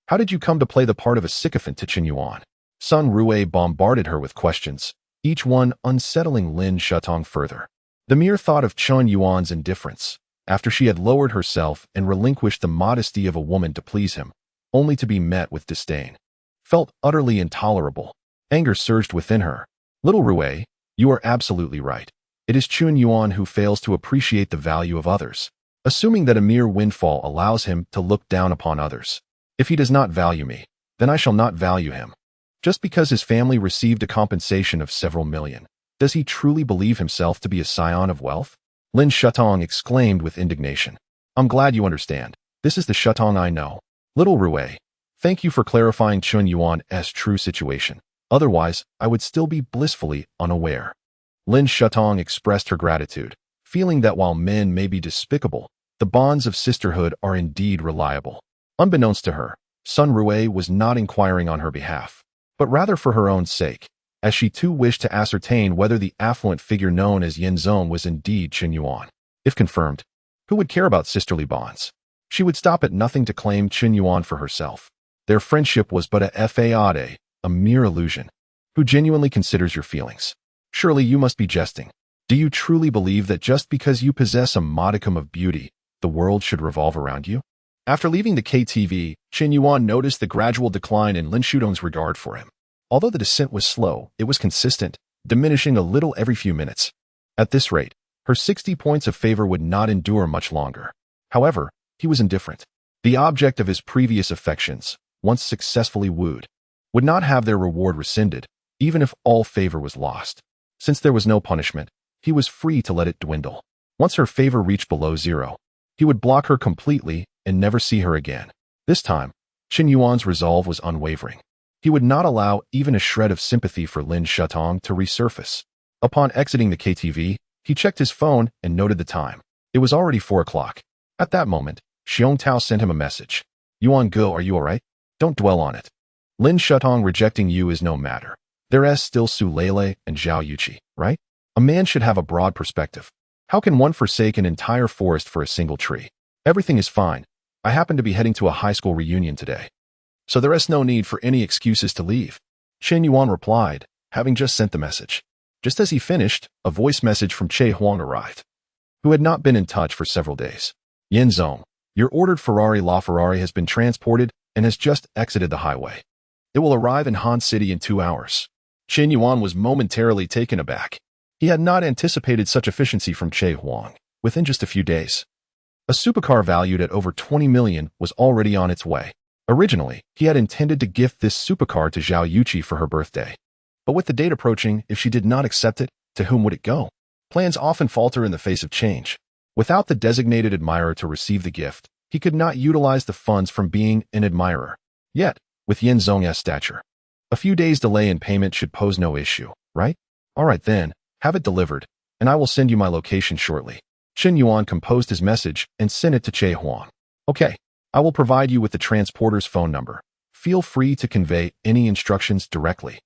Speaker 1: How did you come to play the part of a sycophant to Chen Yuan? Sun Rui bombarded her with questions, each one unsettling Lin Shutong further. The mere thought of Chen Yuan's indifference, after she had lowered herself and relinquished the modesty of a woman to please him, only to be met with disdain, felt utterly intolerable. Anger surged within her. Little Rui, you are absolutely right. It is Chen Yuan who fails to appreciate the value of others, assuming that a mere windfall allows him to look down upon others. If he does not value me, then I shall not value him. Just because his family received a compensation of several million, does he truly believe himself to be a scion of wealth? Lin Shutong exclaimed with indignation. I'm glad you understand. This is the Shutong I know. Little Rui, thank you for clarifying Chen Yuan's true situation. Otherwise, I would still be blissfully unaware. Lin Shutong expressed her gratitude, feeling that while men may be despicable, the bonds of sisterhood are indeed reliable. Unbeknownst to her, Sun Rui was not inquiring on her behalf, but rather for her own sake, as she too wished to ascertain whether the affluent figure known as Yin Zong was indeed Chen Yuan. If confirmed, who would care about sisterly bonds? She would stop at nothing to claim Qin Yuan for herself. Their friendship was but a fade, a mere illusion. Who genuinely considers your feelings? Surely you must be jesting. Do you truly believe that just because you possess a modicum of beauty, the world should revolve around you? After leaving the KTV, Qin Yuan noticed the gradual decline in Lin Shudong's regard for him. Although the descent was slow, it was consistent, diminishing a little every few minutes. At this rate, her 60 points of favor would not endure much longer. However, he was indifferent. The object of his previous affections, once successfully wooed, would not have their reward rescinded, even if all favor was lost. Since there was no punishment, he was free to let it dwindle. Once her favor reached below 0, he would block her completely and never see her again. This time, Qin Yuan's resolve was unwavering. He would not allow even a shred of sympathy for Lin Shutong to resurface. Upon exiting the KTV, he checked his phone and noted the time. It was already 4 o'clock. At that moment, Xiong Tao sent him a message. Yuan Go, are you alright? Don't dwell on it. Lin Shutong rejecting you is no matter. There's still Su Lele and Zhao Yuqi, right? A man should have a broad perspective. How can one forsake an entire forest for a single tree? Everything is fine. I happen to be heading to a high school reunion today, so there is no need for any excuses to leave. Qin Yuan replied, having just sent the message. Just as he finished, a voice message from Che Huang arrived, who had not been in touch for several days. Yin Zong, your ordered Ferrari LaFerrari has been transported and has just exited the highway. It will arrive in Han City in 2 hours. Qin Yuan was momentarily taken aback. He had not anticipated such efficiency from Che Huang. Within just a few days, a supercar valued at over 20 million was already on its way. Originally, he had intended to gift this supercar to Zhao Yuqi for her birthday. But with the date approaching, if she did not accept it, to whom would it go? Plans often falter in the face of change. Without the designated admirer to receive the gift, he could not utilize the funds from being an admirer. Yet, with Yin Zong's stature, a few days' delay in payment should pose no issue, right? Alright then, have it delivered, and I will send you my location shortly. Qin Yuan composed his message and sent it to Che Huang. Okay, I will provide you with the transporter's phone number. Feel free to convey any instructions directly.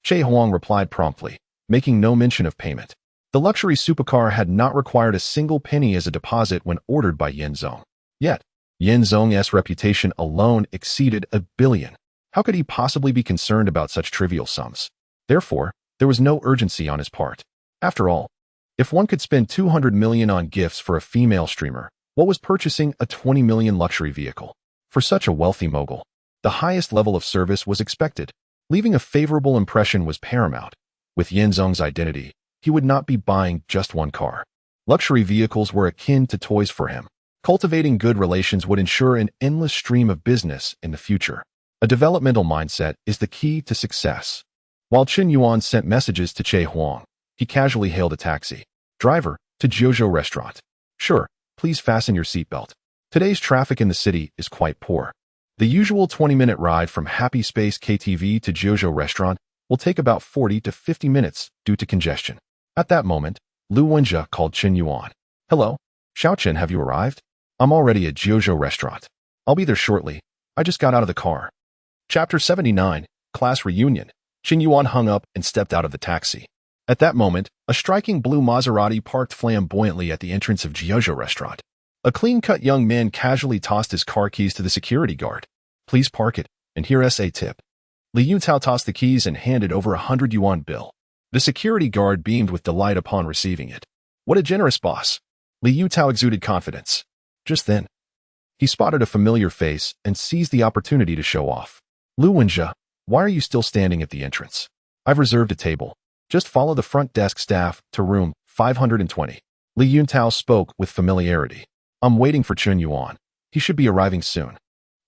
Speaker 1: Che Huang replied promptly, making no mention of payment. The luxury supercar had not required a single penny as a deposit when ordered by Yin Zong. Yet, Yin Zong's reputation alone exceeded $1 billion. How could he possibly be concerned about such trivial sums? Therefore, there was no urgency on his part. After all, if one could spend 200 million on gifts for a female streamer, what was purchasing a 20 million luxury vehicle? For such a wealthy mogul, the highest level of service was expected. Leaving a favorable impression was paramount. With Yin Zong's identity, he would not be buying just one car. Luxury vehicles were akin to toys for him. Cultivating good relations would ensure an endless stream of business in the future. A developmental mindset is the key to success. While Qin Yuan sent messages to Che Huang, he casually hailed a taxi. Driver, to Jojo Restaurant. Sure, please fasten your seatbelt. Today's traffic in the city is quite poor. The usual 20-minute ride from Happy Space KTV to Jojo Restaurant will take about 40 to 50 minutes due to congestion. At that moment, Lu Wenjia called Qin Yuan. Hello, Xiaochen, have you arrived? I'm already at Jojo Restaurant. I'll be there shortly. I just got out of the car. Chapter 79, Class Reunion. Qin Yuan hung up and stepped out of the taxi. At that moment, a striking blue Maserati parked flamboyantly at the entrance of Jojo Restaurant. A clean-cut young man casually tossed his car keys to the security guard. Please park it, and here's a tip. Li Yuntao tossed the keys and handed over 100 yuan bill. The security guard beamed with delight upon receiving it. What a generous boss. Li Yuntao exuded confidence. Just then, he spotted a familiar face and seized the opportunity to show off. Lu Wenjia, why are you still standing at the entrance? I've reserved a table. Just follow the front desk staff to room 520. Li Yuntao spoke with familiarity. I'm waiting for Qin Yuan. He should be arriving soon.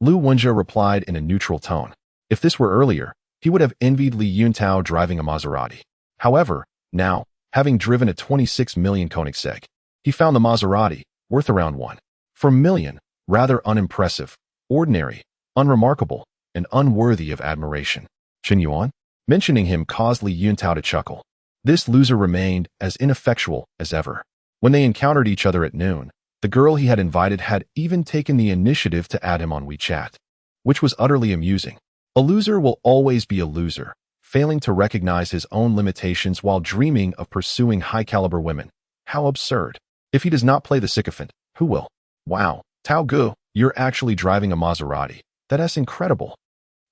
Speaker 1: Lu Wenjia replied in a neutral tone. If this were earlier, he would have envied Li Yuntao driving a Maserati. However, now, having driven a 26 million Koenigsegg, he found the Maserati, worth around 1.4 million, rather unimpressive, ordinary, unremarkable, and unworthy of admiration. Qin Yuan? Mentioning him caused Li Yuntao to chuckle. This loser remained as ineffectual as ever. When they encountered each other at noon, the girl he had invited had even taken the initiative to add him on WeChat, which was utterly amusing. A loser will always be a loser, failing to recognize his own limitations while dreaming of pursuing high-caliber women. How absurd. If he does not play the sycophant, who will? Wow, Tao Gu, you're actually driving a Maserati. That's incredible.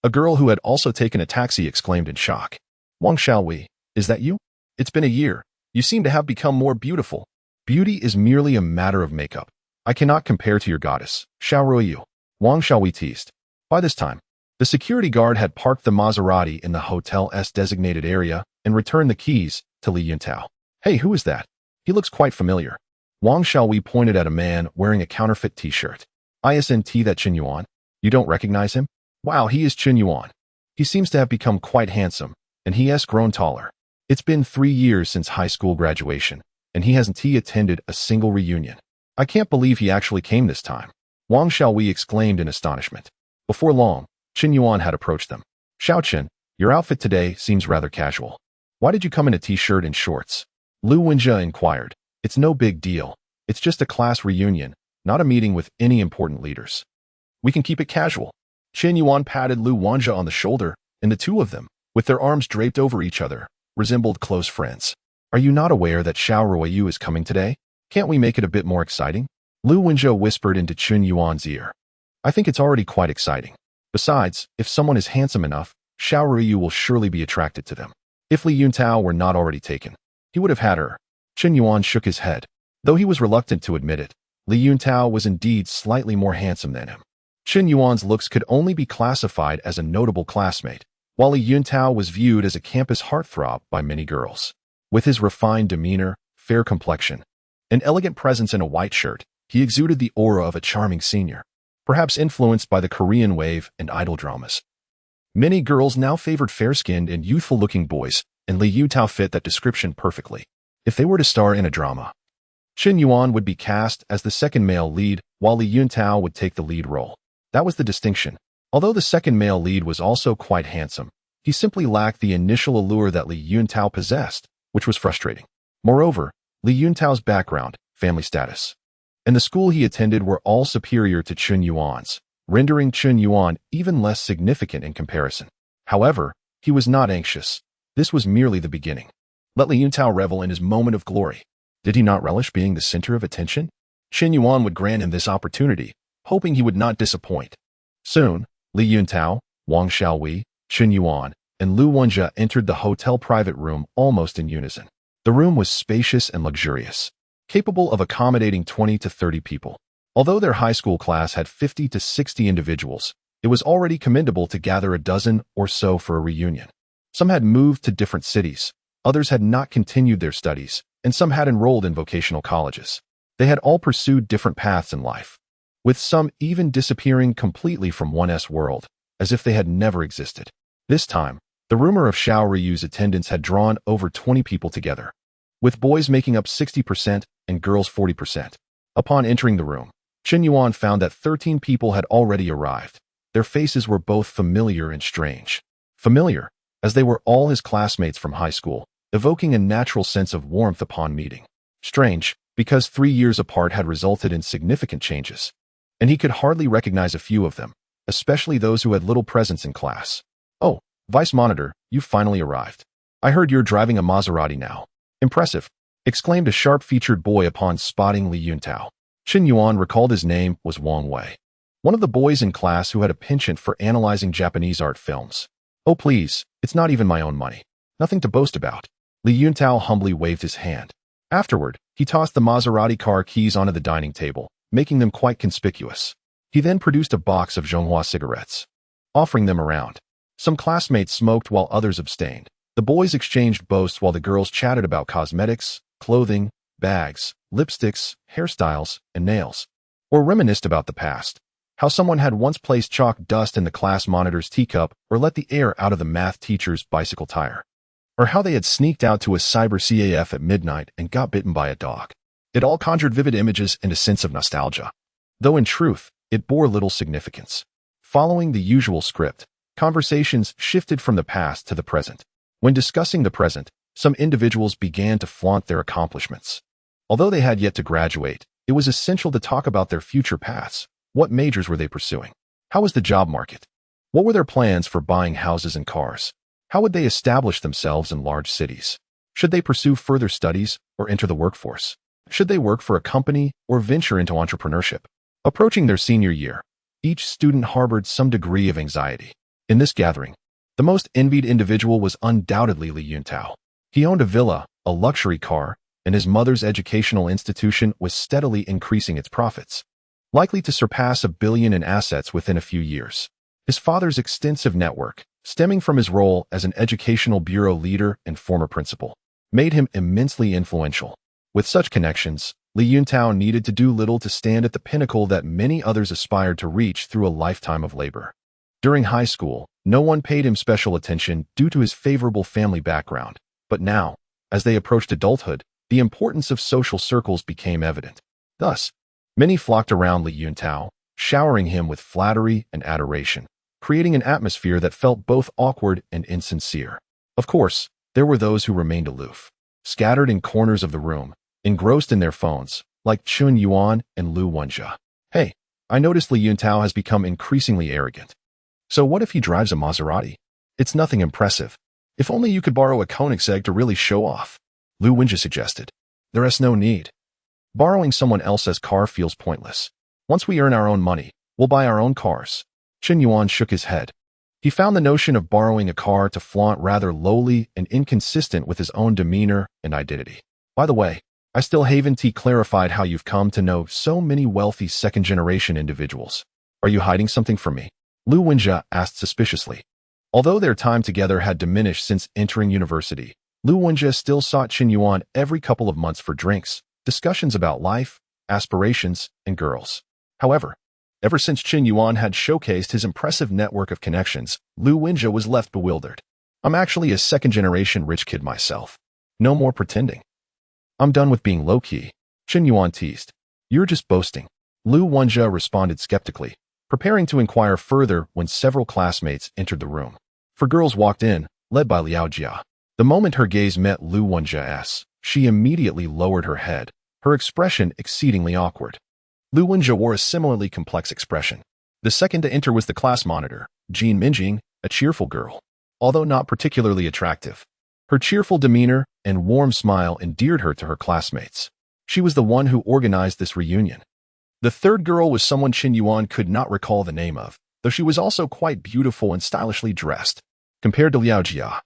Speaker 1: A girl who had also taken a taxi exclaimed in shock. Wang Xiaowei, is that you? It's been a year. You seem to have become more beautiful. Beauty is merely a matter of makeup. I cannot compare to your goddess, Xiaoruoyu. Wang Xiaowei teased. By this time, the security guard had parked the Maserati in the hotel's designated area and returned the keys to Li Yuntao. Hey, who is that? He looks quite familiar. Wang Xiaowei pointed at a man wearing a counterfeit t-shirt. Isn't that Qin Yuan? You don't recognize him? Wow, he is Qin Yuan. He seems to have become quite handsome, and he has grown taller. It's been 3 years since high school graduation, and he hasn't attended a single reunion. I can't believe he actually came this time. Wang Xiaowei exclaimed in astonishment. Before long, Qin Yuan had approached them. Xiao Qin, your outfit today seems rather casual. Why did you come in a t-shirt and shorts? Lu Wenjia inquired. It's no big deal. It's just a class reunion, not a meeting with any important leaders. We can keep it casual. Qin Yuan patted Lu Wenjia on the shoulder, and the two of them, with their arms draped over each other, resembled close friends. Are you not aware that Xiaoruoyu is coming today? Can't we make it a bit more exciting? Lu Wenjia whispered into Qin Yuan's ear. I think it's already quite exciting. Besides, if someone is handsome enough, Xiaoruoyu will surely be attracted to them. If Li Yuntao were not already taken, he would have had her. Qin Yuan shook his head. Though he was reluctant to admit it, Li Yuntao was indeed slightly more handsome than him. Qin Yuan's looks could only be classified as a notable classmate, while Li Yuntao was viewed as a campus heartthrob by many girls. With his refined demeanor, fair complexion, and elegant presence in a white shirt, he exuded the aura of a charming senior, perhaps influenced by the Korean wave and idol dramas. Many girls now favored fair-skinned and youthful-looking boys, and Li Yuntao fit that description perfectly. If they were to star in a drama, Qin Yuan would be cast as the second male lead, while Li Yuntao would take the lead role. That was the distinction. Although the second male lead was also quite handsome, he simply lacked the initial allure that Li Yuntao possessed, which was frustrating. Moreover, Li Yuntao's background, family status, and the school he attended were all superior to Qin Yuan's, rendering Qin Yuan even less significant in comparison. However, he was not anxious. This was merely the beginning. Let Li Yuntao revel in his moment of glory. Did he not relish being the center of attention? Qin Yuan would grant him this opportunity, hoping he would not disappoint. Soon, Li Yuntao, Wang Xiaowei, Qin Yuan, and Lu Wenjia entered the hotel private room almost in unison. The room was spacious and luxurious, capable of accommodating 20 to 30 people. Although their high school class had 50 to 60 individuals, it was already commendable to gather a dozen or so for a reunion. Some had moved to different cities, others had not continued their studies, and some had enrolled in vocational colleges. They had all pursued different paths in life, with some even disappearing completely from one's world, as if they had never existed. This time, the rumor of Xiaoruoyu's attendance had drawn over 20 people together, with boys making up 60% and girls 40%. Upon entering the room, Qin Yuan found that 13 people had already arrived. Their faces were both familiar and strange. Familiar, as they were all his classmates from high school, evoking a natural sense of warmth upon meeting. Strange, because 3 years apart had resulted in significant changes, and he could hardly recognize a few of them, especially those who had little presence in class. Oh, Vice Monitor, you've finally arrived. I heard you're driving a Maserati now. Impressive, exclaimed a sharp-featured boy upon spotting Li Yuntao. Qin Yuan recalled his name was Wang Wei, one of the boys in class who had a penchant for analyzing Japanese art films. Oh please, it's not even my own money. Nothing to boast about. Li Yuntao humbly waved his hand. Afterward, he tossed the Maserati car keys onto the dining table, making them quite conspicuous. He then produced a box of Zhonghua cigarettes, offering them around. Some classmates smoked while others abstained. The boys exchanged boasts while the girls chatted about cosmetics, clothing, bags, lipsticks, hairstyles, and nails, or reminisced about the past. How someone had once placed chalk dust in the class monitor's teacup or let the air out of the math teacher's bicycle tire. Or how they had sneaked out to a cyber CAF at midnight and got bitten by a dog. It all conjured vivid images and a sense of nostalgia, though in truth, it bore little significance. Following the usual script, conversations shifted from the past to the present. When discussing the present, some individuals began to flaunt their accomplishments. Although they had yet to graduate, it was essential to talk about their future paths. What majors were they pursuing? How was the job market? What were their plans for buying houses and cars? How would they establish themselves in large cities? Should they pursue further studies or enter the workforce? Should they work for a company or venture into entrepreneurship? Approaching their senior year, each student harbored some degree of anxiety. In this gathering, the most envied individual was undoubtedly Lin Fan. He owned a villa, a luxury car, and his mother's educational institution was steadily increasing its profits, likely to surpass $1 billion in assets within a few years. His father's extensive network, stemming from his role as an educational bureau leader and former principal, made him immensely influential. With such connections, Lin Fan needed to do little to stand at the pinnacle that many others aspired to reach through a lifetime of labor. During high school, no one paid him special attention due to his favorable family background, but now, as they approached adulthood, the importance of social circles became evident. Thus, many flocked around Lin Fan, showering him with flattery and adoration, creating an atmosphere that felt both awkward and insincere. Of course, there were those who remained aloof, scattered in corners of the room, engrossed in their phones, like Chun Yuan and Lu Wenjia. Hey, I noticed Lin Fan has become increasingly arrogant. So what if he drives a Maserati? It's nothing impressive. If only you could borrow a Koenigsegg to really show off, Lu Wenjia suggested. There is no need. Borrowing someone else's car feels pointless. Once we earn our own money, we'll buy our own cars. Chun Yuan shook his head. He found the notion of borrowing a car to flaunt rather lowly and inconsistent with his own demeanor and identity. By the way, I still haven't clarified how you've come to know so many wealthy second-generation individuals. Are you hiding something from me? Lu Wenjia asked suspiciously. Although their time together had diminished since entering university, Lu Wenjia still sought Chun Yuan every couple of months for drinks, discussions about life, aspirations, and girls. However, ever since Chun Yuan had showcased his impressive network of connections, Lu Wenjia was left bewildered. I'm actually a second-generation rich kid myself. No more pretending. I'm done with being low-key, Chun Yuan teased. You're just boasting. Lu Wenjia responded skeptically, preparing to inquire further when several classmates entered the room. Four girls walked in, led by Liao Jia. The moment her gaze met Lu Wenjia's, she immediately lowered her head, her expression exceedingly awkward. Lu Wenjia wore a similarly complex expression. The second to enter was the class monitor, Jean Minjing, a cheerful girl. Although not particularly attractive, her cheerful demeanor and warm smile endeared her to her classmates. She was the one who organized this reunion. The third girl was someone Chun Yuan could not recall the name of, though she was also quite beautiful and stylishly dressed. Compared to Liao Jia,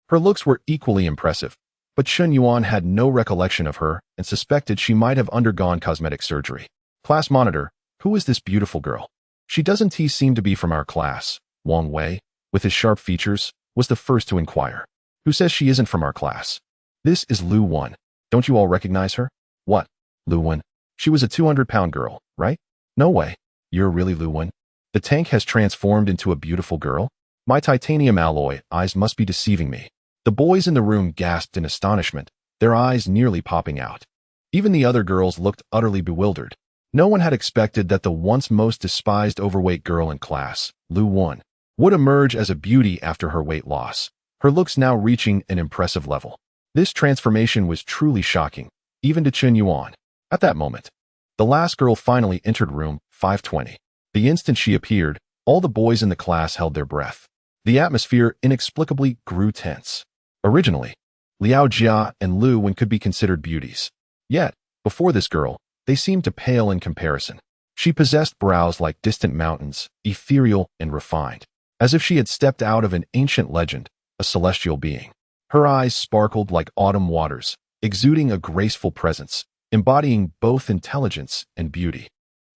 Speaker 1: her looks were equally impressive, but Chun Yuan had no recollection of her and suspected she might have undergone cosmetic surgery. Class monitor, who is this beautiful girl? She doesn't seem to be from our class. Wang Wei, with his sharp features, was the first to inquire. Who says she isn't from our class? This is Lu Wen. Don't you all recognize her? What? Lu Wen? She was a 200-pound girl, right? No way. You're really Lu Wen? The tank has transformed into a beautiful girl? My titanium alloy eyes must be deceiving me. The boys in the room gasped in astonishment, their eyes nearly popping out. Even the other girls looked utterly bewildered. No one had expected that the once most despised overweight girl in class, Lu Wen, would emerge as a beauty after her weight loss, her looks now reaching an impressive level. This transformation was truly shocking, even to Chun Yuan. At that moment, the last girl finally entered room 520. The instant she appeared, all the boys in the class held their breath. The atmosphere inexplicably grew tense. Originally, Liao Jia and Lu Wen could be considered beauties. Yet, before this girl, they seemed to pale in comparison. She possessed brows like distant mountains, ethereal and refined, as if she had stepped out of an ancient legend, a celestial being. Her eyes sparkled like autumn waters, exuding a graceful presence, embodying both intelligence and beauty.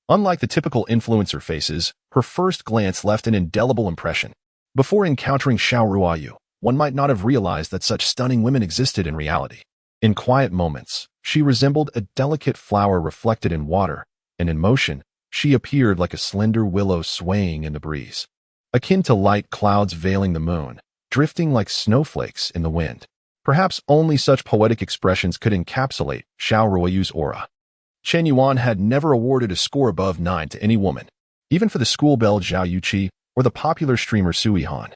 Speaker 1: Unlike the typical influencer faces, her first glance left an indelible impression. Before encountering Xiao Ruoyu, one might not have realized that such stunning women existed in reality. In quiet moments, she resembled a delicate flower reflected in water, and in motion, she appeared like a slender willow swaying in the breeze. Akin to light clouds veiling the moon, drifting like snowflakes in the wind. Perhaps only such poetic expressions could encapsulate Xiao Ruoyu's aura. Chun Yuan had never awarded a score above 9 to any woman, even for the school belle Zhao Yuqi or the popular streamer Sui Han.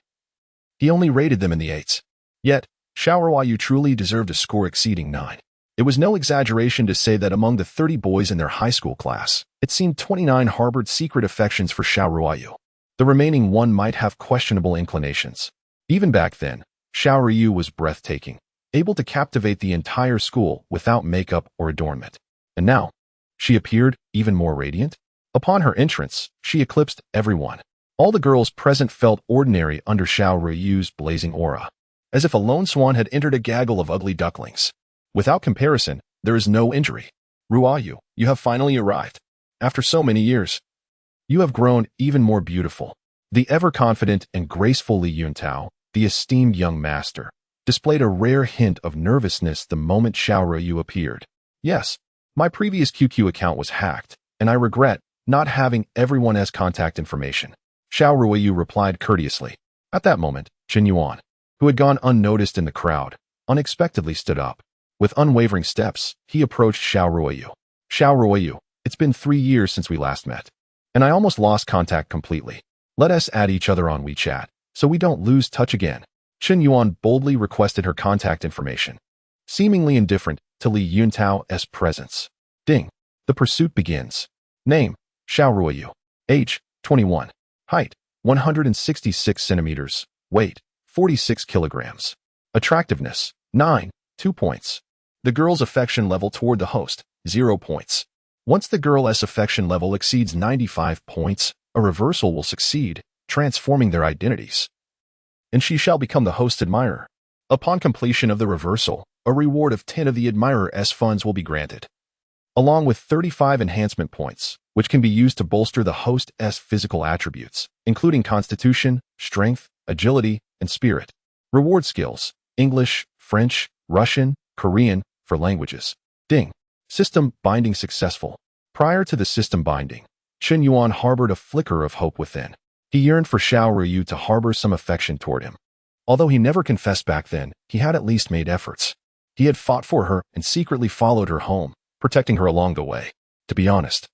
Speaker 1: He only rated them in the 8s. Yet, Xiao Ruoyu truly deserved a score exceeding 9. It was no exaggeration to say that among the 30 boys in their high school class, it seemed 29 harbored secret affections for Xiao Ruoyu. The remaining one might have questionable inclinations. Even back then, Xiao Ruoyu was breathtaking, able to captivate the entire school without makeup or adornment. And now, she appeared even more radiant. Upon her entrance, she eclipsed everyone. All the girls present felt ordinary under Xiao Ruiyu's blazing aura, as if a lone swan had entered a gaggle of ugly ducklings. Without comparison, there is no injury. Ruoyu, you have finally arrived. After so many years, you have grown even more beautiful. The ever-confident and graceful Li Yuntao, the esteemed young master, displayed a rare hint of nervousness the moment Xiao Ruiyu appeared. Yes, my previous QQ account was hacked, and I regret not having everyone's contact information. Xiao Ruiyu replied courteously. At that moment, Qin Yuan, who had gone unnoticed in the crowd, unexpectedly stood up. With unwavering steps, he approached Xiao Ruiyu. Xiao Ruiyu, it's been 3 years since we last met, and I almost lost contact completely. Let us add each other on WeChat, so we don't lose touch again. Qin Yuan boldly requested her contact information, seemingly indifferent to Li Yuntao's presence. Ding. The pursuit begins. Name, Xiao Ruiyu. Age, 21. Height, 166 centimeters. Weight, 46 kilograms. Attractiveness, 9, 2 points. The girl's affection level toward the host, 0 points. Once the girl's affection level exceeds 95 points, a reversal will succeed, transforming their identities, and she shall become the host's admirer. Upon completion of the reversal, a reward of 10 of the admirer's funds will be granted, along with 35 enhancement points, which can be used to bolster the host's physical attributes, including constitution, strength, agility, and spirit. Reward skills: English, French, Russian, Korean, for languages. Ding. System binding successful. Prior to the system binding, Qin Yuan harbored a flicker of hope within. He yearned for Xiao Ruiyu to harbor some affection toward him. Although he never confessed back then, he had at least made efforts. He had fought for her and secretly followed her home, protecting her along the way. To be honest,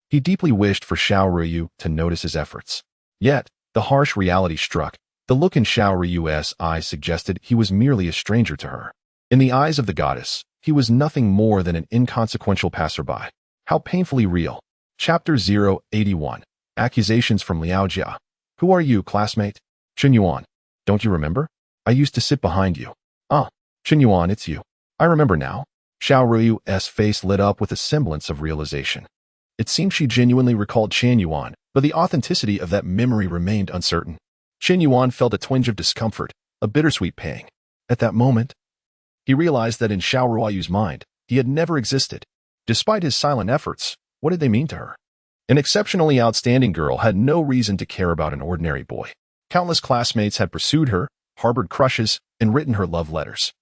Speaker 1: he deeply wished for Xiao Ruiyu to notice his efforts. Yet, the harsh reality struck. The look in Xiao Ruiyu's eyes suggested he was merely a stranger to her. In the eyes of the goddess, he was nothing more than an inconsequential passerby. How painfully real. Chapter 081. Accusations from Liao Jia. Who are you, classmate? Qin Yuan. Don't you remember? I used to sit behind you. Ah, Qin Yuan, it's you. I remember now. Xiao Ruiyu's face lit up with a semblance of realization. It seemed she genuinely recalled Qin Yuan, but the authenticity of that memory remained uncertain. Qin Yuan felt a twinge of discomfort, a bittersweet pang. At that moment, he realized that in Xiao Ruiyu's mind, he had never existed. Despite his silent efforts, what did they mean to her? An exceptionally outstanding girl had no reason to care about an ordinary boy. Countless classmates had pursued her, harbored crushes, and written her love letters.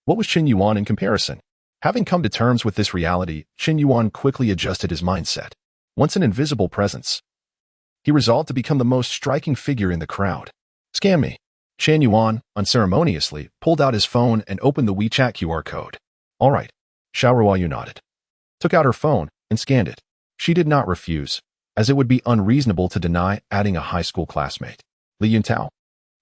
Speaker 1: What was Qin Yuan in comparison? Having come to terms with this reality, Qin Yuan quickly adjusted his mindset. Once an invisible presence, he resolved to become the most striking figure in the crowd. Scan me. Qin Yuan unceremoniously pulled out his phone and opened the WeChat QR code. All right. Xiao Ruiyu nodded, took out her phone, and scanned it. She did not refuse, as it would be unreasonable to deny adding a high school classmate. Li Yuntao,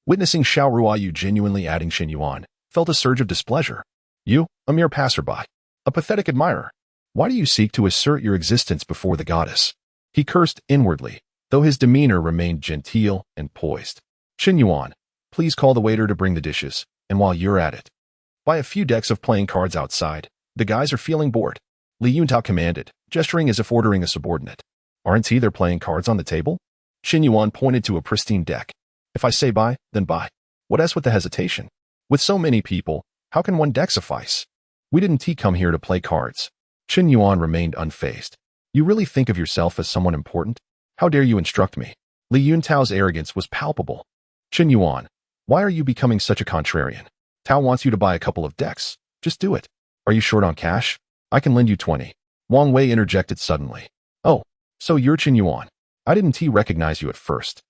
Speaker 1: witnessing Xiao Ruiyu genuinely adding Qin Yuan, felt a surge of displeasure. You, a mere passerby, a pathetic admirer. Why do you seek to assert your existence before the goddess? He cursed inwardly, though his demeanor remained genteel and poised. Qin Yuan, please call the waiter to bring the dishes, and while you're at it, buy a few decks of playing cards outside. The guys are feeling bored. Li Yuntao commanded, gesturing as if ordering a subordinate. Aren't there playing cards on the table? Qin Yuan pointed to a pristine deck. If I say buy, then buy. What else with the hesitation? With so many people, how can one deck suffice? We didn't come here to play cards. Qin Yuan remained unfazed. You really think of yourself as someone important? How dare you instruct me? Li Yuntao's arrogance was palpable. Qin Yuan, why are you becoming such a contrarian? Tao wants you to buy a couple of decks. Just do it. Are you short on cash? I can lend you 20. Wang Wei interjected suddenly. Oh, so you're Qin Yuan. I didn't recognize you at first.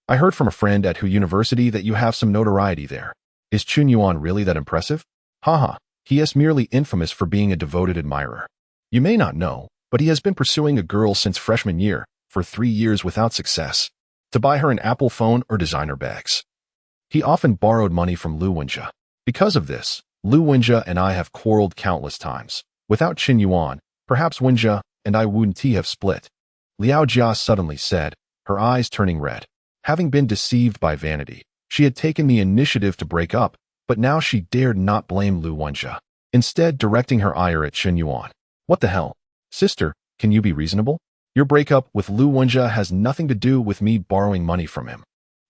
Speaker 1: I heard from a friend at Hu University that you have some notoriety there. Is Qin Yuan really that impressive? Haha, he is merely infamous for being a devoted admirer. You may not know, but he has been pursuing a girl since freshman year, for 3 years without success, to buy her an Apple phone or designer bags. He often borrowed money from Lu Wenjia. Because of this, Lu Wenjia and I have quarreled countless times. Without Qin Yuan, perhaps Wenjia and I wouldn't have split. Liao Jia suddenly said, her eyes turning red. Having been deceived by vanity, she had taken the initiative to break up, but now she dared not blame Lu Wenjia, instead directing her ire at Qin Yuan. What the hell? Sister, can you be reasonable? Your breakup with Lu Wenjia has nothing to do with me borrowing money from him.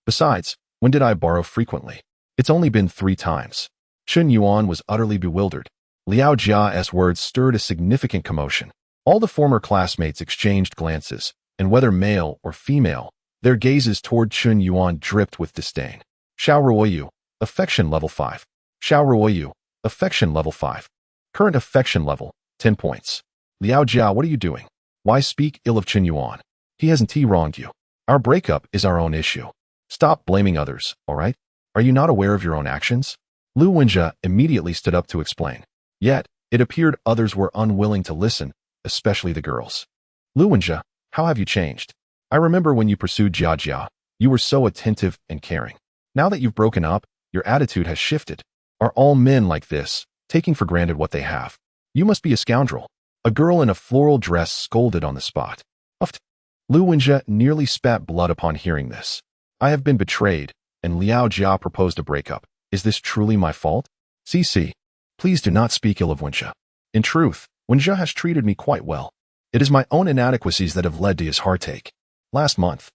Speaker 1: Besides, when did I borrow frequently? It's only been 3 times. Chen Yuan was utterly bewildered. Liao Jia's words stirred a significant commotion. All the former classmates exchanged glances, and whether male or female, their gazes toward Chen Yuan dripped with disdain. Xiao Ruoyu, affection level 5. Xiao Ruoyu, affection level 5. Current affection level, 10 points. Liao Jia, what are you doing? Why speak ill of Chen Yuan? He hasn't wronged you. Our breakup is our own issue. Stop blaming others, all right? Are you not aware of your own actions? Lu Wenjia immediately stood up to explain. Yet, it appeared others were unwilling to listen, especially the girls. Lu Wenjia, how have you changed? I remember when you pursued Jia Jia, you were so attentive and caring. Now that you've broken up, your attitude has shifted. Are all men like this, taking for granted what they have? You must be a scoundrel. A girl in a floral dress scolded on the spot. Uffed. Lu Wenjia nearly spat blood upon hearing this. I have been betrayed, and Liao Jia proposed a breakup. Is this truly my fault? CC. Please do not speak ill of Wenjia. In truth, Wenjia has treated me quite well. It is my own inadequacies that have led to his heartache. Last month,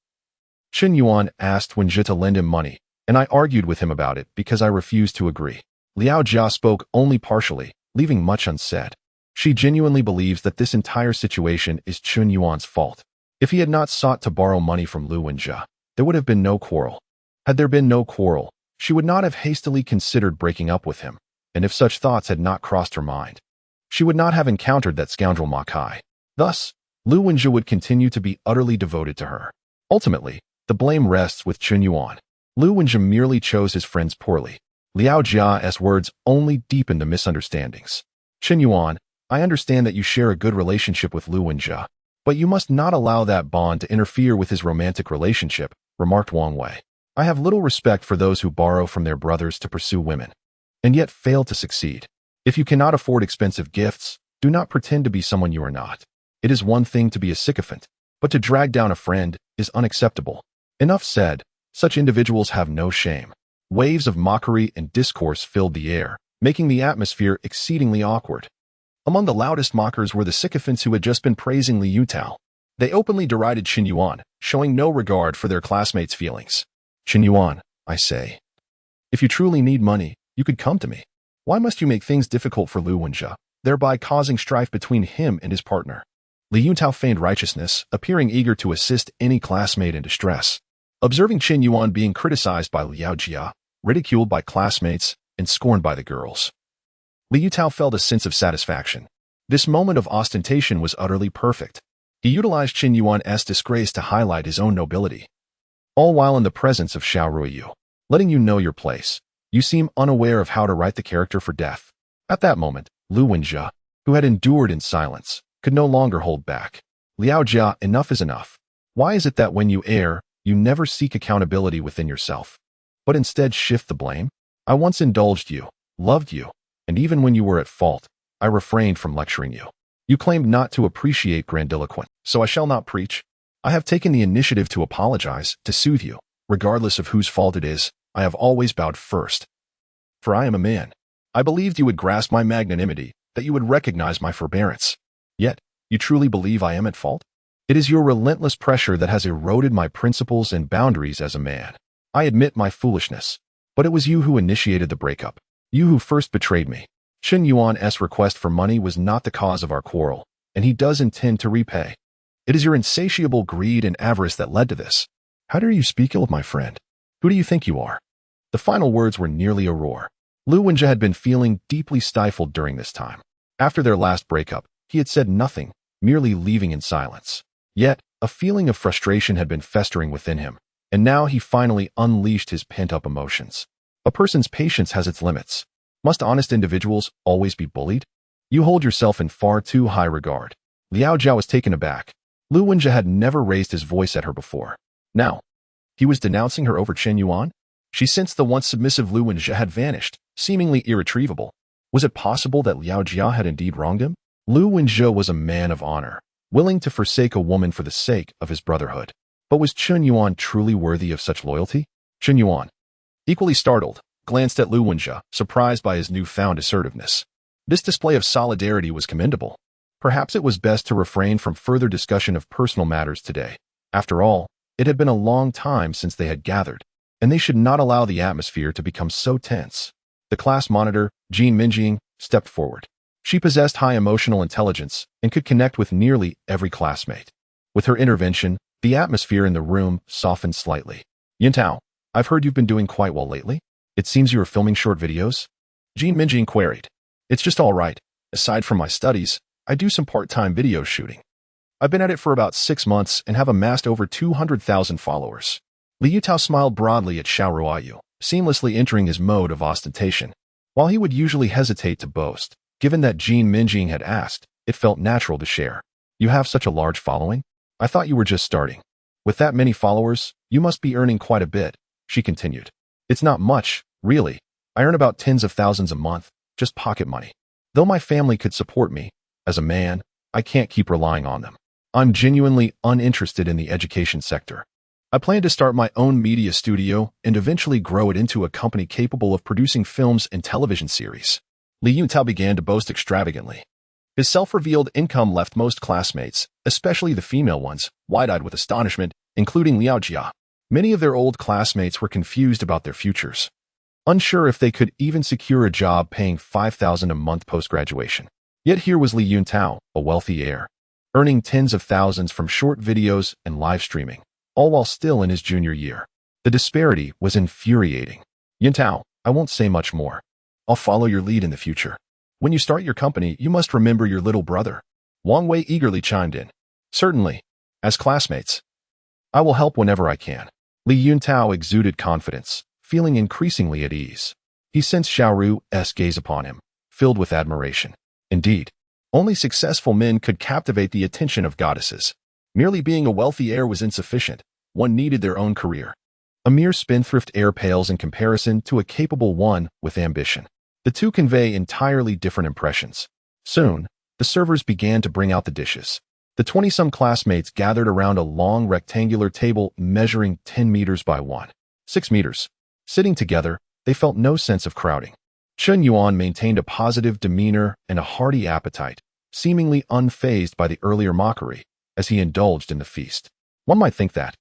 Speaker 1: Chen Yuan asked Wenjia to lend him money, and I argued with him about it because I refused to agree. Liao Jia spoke only partially, leaving much unsaid. She genuinely believes that this entire situation is Chen Yuan's fault. If he had not sought to borrow money from Lu Wenjia, there would have been no quarrel. Had there been no quarrel, she would not have hastily considered breaking up with him, and if such thoughts had not crossed her mind, she would not have encountered that scoundrel Ma Kai. Thus, Lu Wenjia would continue to be utterly devoted to her. Ultimately, the blame rests with Chen Yuan. Lu Wenjia merely chose his friends poorly. Liao Jia's words only deepened the misunderstandings. Chen Yuan, I understand that you share a good relationship with Lu Wenjia, but you must not allow that bond to interfere with his romantic relationship, remarked Wang Wei. I have little respect for those who borrow from their brothers to pursue women, and yet fail to succeed. If you cannot afford expensive gifts, do not pretend to be someone you are not. It is one thing to be a sycophant, but to drag down a friend is unacceptable. Enough said. Such individuals have no shame. Waves of mockery and discourse filled the air, making the atmosphere exceedingly awkward. Among the loudest mockers were the sycophants who had just been praising Li Yutao. They openly derided Chen Yuan, showing no regard for their classmates' feelings. Chen Yuan, I say, if you truly need money, you could come to me. Why must you make things difficult for Lu Wenjia, thereby causing strife between him and his partner? Li Yutao feigned righteousness, appearing eager to assist any classmate in distress. Observing Chen Yuan being criticized by Liao Jia, ridiculed by classmates, and scorned by the girls, Li Yutao felt a sense of satisfaction. This moment of ostentation was utterly perfect. He utilized Chen Yuan's disgrace to highlight his own nobility. All while in the presence of Xiao Ruoyu, letting you know your place. You seem unaware of how to write the character for death. At that moment, Lu Wenjia, who had endured in silence, could no longer hold back. Liao Jia, enough is enough. Why is it that when you err, you never seek accountability within yourself, but instead shift the blame? I once indulged you, loved you, and even when you were at fault, I refrained from lecturing you. You claimed not to appreciate grandiloquence, so I shall not preach. I have taken the initiative to apologize, to soothe you. Regardless of whose fault it is, I have always bowed first. For I am a man. I believed you would grasp my magnanimity, that you would recognize my forbearance. Yet, you truly believe I am at fault? It is your relentless pressure that has eroded my principles and boundaries as a man. I admit my foolishness, but it was you who initiated the breakup. You who first betrayed me. Chen Yuan's request for money was not the cause of our quarrel, and he does intend to repay. It is your insatiable greed and avarice that led to this. How dare you speak ill of my friend? Who do you think you are? The final words were nearly a roar. Lu Wenjia had been feeling deeply stifled during this time. After their last breakup, he had said nothing, merely leaving in silence. Yet, a feeling of frustration had been festering within him, and now he finally unleashed his pent-up emotions. A person's patience has its limits. Must honest individuals always be bullied? You hold yourself in far too high regard. Liao Jia was taken aback. Lu Wenjia had never raised his voice at her before. Now, he was denouncing her over Chen Yuan? She sensed the once submissive Lu Wenjia had vanished, seemingly irretrievable. Was it possible that Liao Jia had indeed wronged him? Lu Wenjia was a man of honor, willing to forsake a woman for the sake of his brotherhood. But was Chen Yuan truly worthy of such loyalty? Chen Yuan, equally startled, glanced at Lu Wenjia, surprised by his newfound assertiveness. This display of solidarity was commendable. Perhaps it was best to refrain from further discussion of personal matters today. After all, it had been a long time since they had gathered, and they should not allow the atmosphere to become so tense. The class monitor, Jean Minjing, stepped forward. She possessed high emotional intelligence and could connect with nearly every classmate. With her intervention, the atmosphere in the room softened slightly. Yintao, I've heard you've been doing quite well lately. It seems you are filming short videos? Jean Minjing queried. It's just all right. Aside from my studies, I do some part-time video shooting. I've been at it for about 6 months and have amassed over 200,000 followers. Li Yutao smiled broadly at Xiao Ruoyu, seamlessly entering his mode of ostentation. While he would usually hesitate to boast, given that Jean Minjing had asked, it felt natural to share. You have such a large following? I thought you were just starting. With that many followers, you must be earning quite a bit, she continued. It's not much, really. I earn about tens of thousands a month, just pocket money. Though my family could support me, as a man, I can't keep relying on them. I'm genuinely uninterested in the education sector. I plan to start my own media studio and eventually grow it into a company capable of producing films and television series. Li Yuntao began to boast extravagantly. His self-revealed income left most classmates, especially the female ones, wide-eyed with astonishment, including Liao Jia. Many of their old classmates were confused about their futures, unsure if they could even secure a job paying 5,000 a month post-graduation. Yet here was Li Yuntao, a wealthy heir, earning tens of thousands from short videos and live streaming, all while still in his junior year. The disparity was infuriating. Yuntao, I won't say much more. I'll follow your lead in the future. When you start your company, you must remember your little brother. Wang Wei eagerly chimed in. Certainly. As classmates, I will help whenever I can. Li Yuntao exuded confidence, feeling increasingly at ease. He sensed Xiao Ru's gaze upon him, filled with admiration. Indeed, only successful men could captivate the attention of goddesses. Merely being a wealthy heir was insufficient. One needed their own career. A mere spendthrift heir pales in comparison to a capable one with ambition. The two convey entirely different impressions. Soon, the servers began to bring out the dishes. The 20-some classmates gathered around a long rectangular table measuring 10 meters by 6 meters. Sitting together, they felt no sense of crowding. Chen Yuan maintained a positive demeanor and a hearty appetite, seemingly unfazed by the earlier mockery, as he indulged in the feast. One might think that,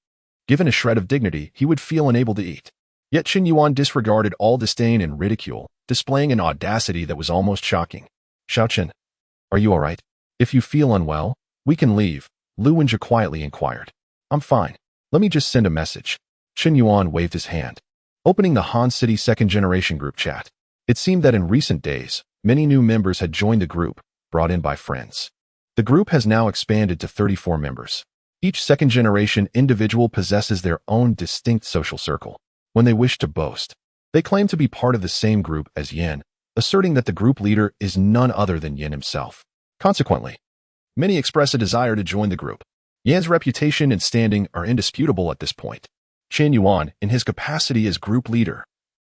Speaker 1: given a shred of dignity, he would feel unable to eat. Yet Chen Yuan disregarded all disdain and ridicule, displaying an audacity that was almost shocking. Xiaochen, are you all right? If you feel unwell, we can leave, Lu Wenjie quietly inquired. I'm fine. Let me just send a message. Chen Yuan waved his hand, opening the Han City second-generation group chat. It seemed that in recent days, many new members had joined the group, brought in by friends. The group has now expanded to 34 members. Each second-generation individual possesses their own distinct social circle. When they wish to boast, they claim to be part of the same group as Yin, asserting that the group leader is none other than Yin himself. Consequently, many express a desire to join the group. Yan's reputation and standing are indisputable at this point. Chen Yuan, in his capacity as group leader,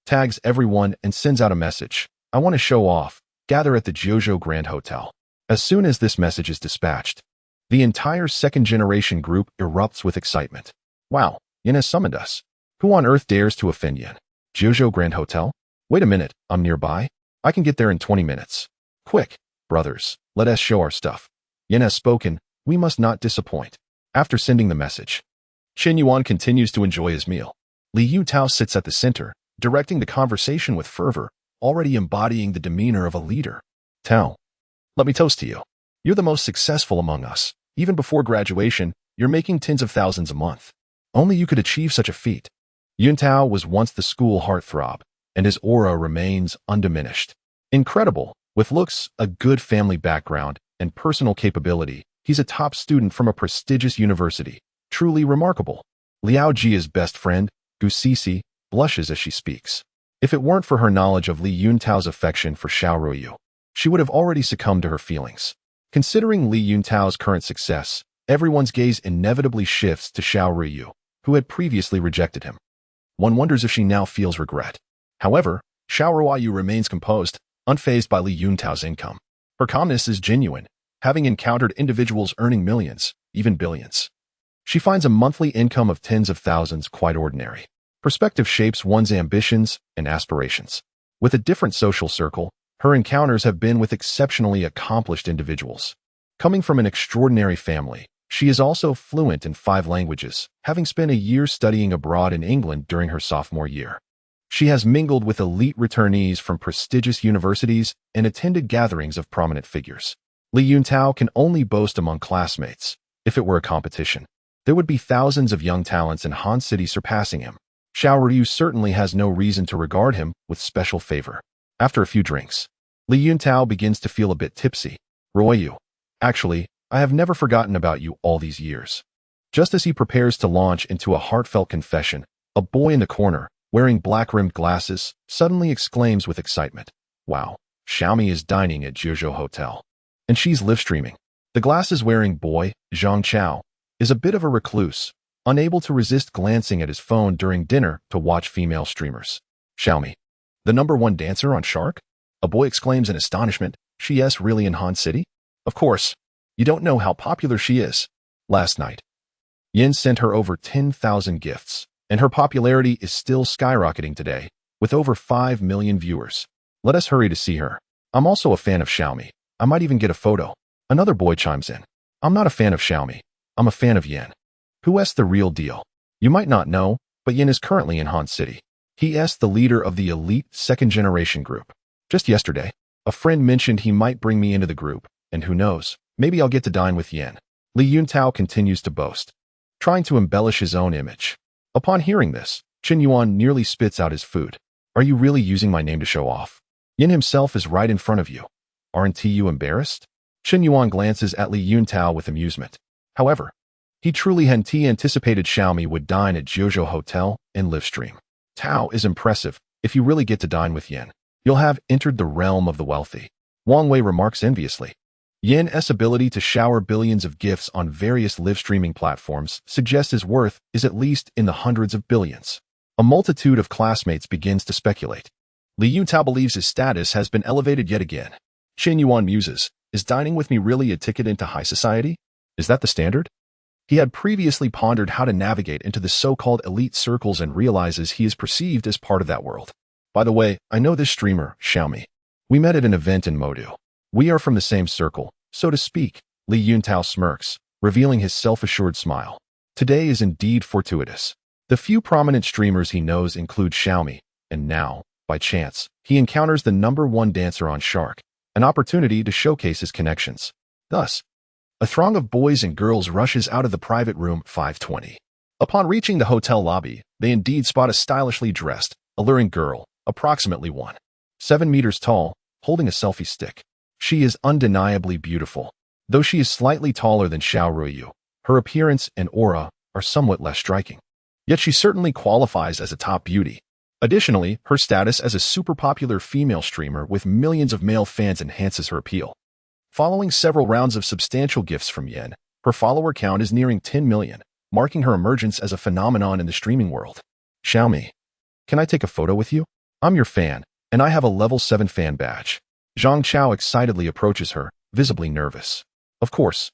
Speaker 1: tags everyone and sends out a message. I want to show off. Gather at the Jiuzhou Grand Hotel. As soon as this message is dispatched, the entire second-generation group erupts with excitement. Wow, Yin has summoned us. Who on earth dares to offend Yin? Jiuzhou Grand Hotel? Wait a minute, I'm nearby. I can get there in 20 minutes. Quick, brothers, let us show our stuff. Yin has spoken, we must not disappoint. After sending the message, Chen Yuan continues to enjoy his meal. Li Yutao sits at the center, directing the conversation with fervor, already embodying the demeanor of a leader. Tao, let me toast to you. You're the most successful among us. Even before graduation, you're making tens of thousands a month. Only you could achieve such a feat. Yuntao was once the school heartthrob, and his aura remains undiminished. Incredible. With looks, a good family background, and personal capability, he's a top student from a prestigious university. Truly remarkable. Liao Ji's best friend, Gu Sisi, blushes as she speaks. If it weren't for her knowledge of Li Yuntao's affection for Xiao Ruoyu, she would have already succumbed to her feelings. Considering Li Yuntao's current success, everyone's gaze inevitably shifts to Xiao Ruoyu, who had previously rejected him. One wonders if she now feels regret. However, Xiao Ruoyu remains composed, unfazed by Li Yuntao's income. Her calmness is genuine, having encountered individuals earning millions, even billions. She finds a monthly income of tens of thousands quite ordinary. Perspective shapes one's ambitions and aspirations. With a different social circle, her encounters have been with exceptionally accomplished individuals. Coming from an extraordinary family, she is also fluent in 5 languages, having spent a year studying abroad in England during her sophomore year. She has mingled with elite returnees from prestigious universities and attended gatherings of prominent figures. Li Yuntao can only boast among classmates. If it were a competition, there would be thousands of young talents in Han City surpassing him. Xiao Ryu certainly has no reason to regard him with special favor. After a few drinks, Li Yuntao begins to feel a bit tipsy. Ryu, actually, I have never forgotten about you all these years. Just as he prepares to launch into a heartfelt confession, a boy in the corner, wearing black-rimmed glasses, suddenly exclaims with excitement, "Wow, Xiaomi is dining at Jiuzhou Hotel. And she's live-streaming." The glasses-wearing boy, Zhang Chao, is a bit of a recluse, unable to resist glancing at his phone during dinner to watch female streamers. "Xiaomi, the #1 dancer on Shark?" A boy exclaims in astonishment. "She is really in Han City? Of course. You don't know how popular she is." Last night, Yin sent her over 10,000 gifts, and her popularity is still skyrocketing today, with over 5 million viewers. Let us hurry to see her. I'm also a fan of Xiaomi. I might even get a photo. Another boy chimes in. I'm not a fan of Xiaomi. I'm a fan of Yin. Who's the real deal? You might not know, but Yin is currently in Han City. He is the leader of the elite second-generation group. Just yesterday, a friend mentioned he might bring me into the group, and who knows, maybe I'll get to dine with Yin. Li Yuntao continues to boast, trying to embellish his own image. Upon hearing this, Chen Yuan nearly spits out his food. Are you really using my name to show off? Yin himself is right in front of you. Aren't you embarrassed? Chen Yuan glances at Li Yuntao with amusement. However, he truly hadn't anticipated Xiaomi would dine at Jiuzhou Hotel and live stream. Tao is impressive. If you really get to dine with Yin, you'll have entered the realm of the wealthy. Wang Wei remarks enviously. Yin's ability to shower billions of gifts on various live streaming platforms suggests his worth is at least in the hundreds of billions. A multitude of classmates begins to speculate. Li Yuntao believes his status has been elevated yet again. Chen Yuan muses, is dining with me really a ticket into high society? Is that the standard? He had previously pondered how to navigate into the so-called elite circles and realizes he is perceived as part of that world. By the way, I know this streamer, Xiaomi. We met at an event in Modu. We are from the same circle, so to speak. Li Yuntao smirks, revealing his self-assured smile. Today is indeed fortuitous. The few prominent streamers he knows include Xiaomi, and now, by chance, he encounters the #1 dancer on Shark, an opportunity to showcase his connections. Thus, a throng of boys and girls rushes out of the private room 520. Upon reaching the hotel lobby, they indeed spot a stylishly dressed, alluring girl, approximately 1.7 meters tall, holding a selfie stick. She is undeniably beautiful. Though she is slightly taller than Xiao Ryu, her appearance and aura are somewhat less striking. Yet she certainly qualifies as a top beauty. Additionally, her status as a super popular female streamer with millions of male fans enhances her appeal. Following several rounds of substantial gifts from Yin, her follower count is nearing 10 million, marking her emergence as a phenomenon in the streaming world. Xiaomi, can I take a photo with you? I'm your fan, and I have a level 7 fan badge. Zhang Chao excitedly approaches her, visibly nervous. Of course.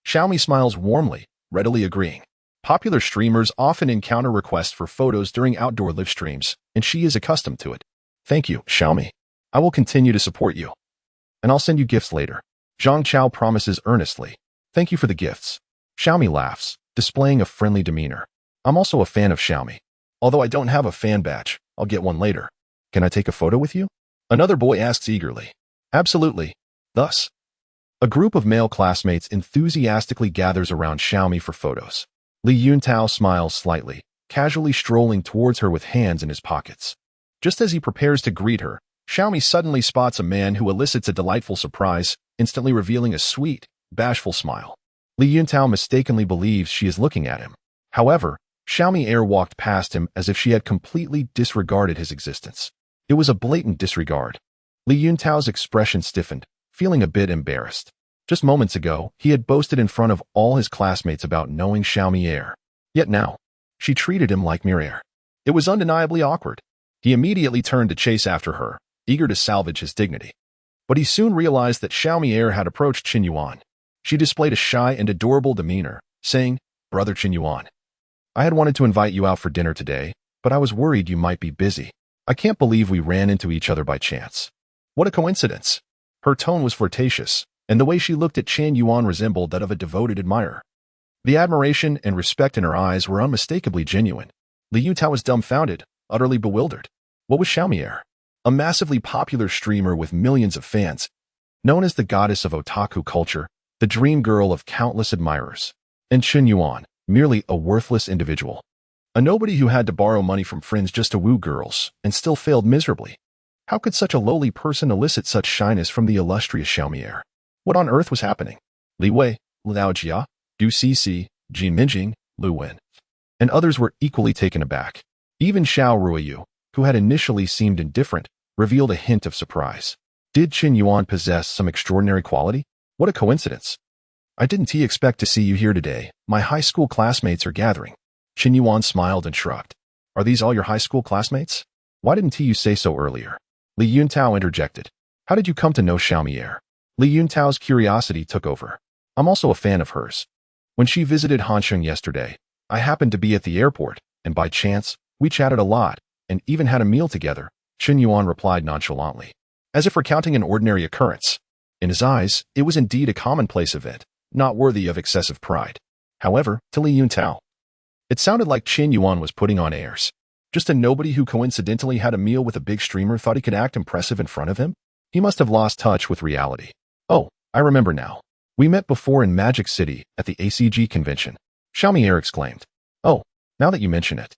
Speaker 1: Xiaomi smiles warmly, readily agreeing. Popular streamers often encounter requests for photos during outdoor live streams, and she is accustomed to it. Thank you, Xiaomi. I will continue to support you. And I'll send you gifts later. Zhang Chao promises earnestly. Thank you for the gifts. Xiaomi laughs, displaying a friendly demeanor. I'm also a fan of Xiaomi. Although I don't have a fan badge, I'll get one later. Can I take a photo with you? Another boy asks eagerly. Absolutely. Thus, a group of male classmates enthusiastically gathers around Xiaomi for photos. Li Yuntao smiles slightly, casually strolling towards her with hands in his pockets. Just as he prepares to greet her, Xiaomi suddenly spots a man who elicits a delightful surprise, instantly revealing a sweet, bashful smile. Li Yuntao mistakenly believes she is looking at him. However, Xiaomi walked past him as if she had completely disregarded his existence. It was a blatant disregard. Li Yuntao's expression stiffened, feeling a bit embarrassed. Just moments ago, he had boasted in front of all his classmates about knowing Xiaomi. Yet now, she treated him like mere air. It was undeniably awkward. He immediately turned to chase after her, eager to salvage his dignity. But he soon realized that Xiaomi had approached Chen Yuan. She displayed a shy and adorable demeanor, saying, "Brother Chen Yuan, I had wanted to invite you out for dinner today, but I was worried you might be busy. I can't believe we ran into each other by chance. What a coincidence." Her tone was flirtatious, and the way she looked at Chen Yuan resembled that of a devoted admirer. The admiration and respect in her eyes were unmistakably genuine. Li Yuntao was dumbfounded, utterly bewildered. What was Xiaomier? A massively popular streamer with millions of fans, known as the goddess of otaku culture, the dream girl of countless admirers. And Chen Yuan, merely a worthless individual. A nobody who had to borrow money from friends just to woo girls, and still failed miserably. How could such a lowly person elicit such shyness from the illustrious Xiaomier? What on earth was happening? Li Wei, Liao Jia, Du Cixi, Jin Minjing, Lu Wen, and others were equally taken aback. Even Xiao Ruiyu, who had initially seemed indifferent, revealed a hint of surprise. Did Chen Yuan possess some extraordinary quality? What a coincidence. I didn't expect to see you here today. My high school classmates are gathering. Chen Yuan smiled and shrugged. Are these all your high school classmates? Why didn't you say so earlier? Li Yuntao interjected. How did you come to know Xiaomier? Li Yuntao's curiosity took over. I'm also a fan of hers. When she visited Hansheng yesterday, I happened to be at the airport, and by chance, we chatted a lot, and even had a meal together, Chen Yuan replied nonchalantly, as if recounting an ordinary occurrence. In his eyes, it was indeed a commonplace event, not worthy of excessive pride. However, to Li Yuntao, it sounded like Chen Yuan was putting on airs. Just a nobody who coincidentally had a meal with a big streamer thought he could act impressive in front of him? He must have lost touch with reality. Oh, I remember now. We met before in Magic City at the ACG convention. Xiaomier exclaimed. Oh, now that you mention it.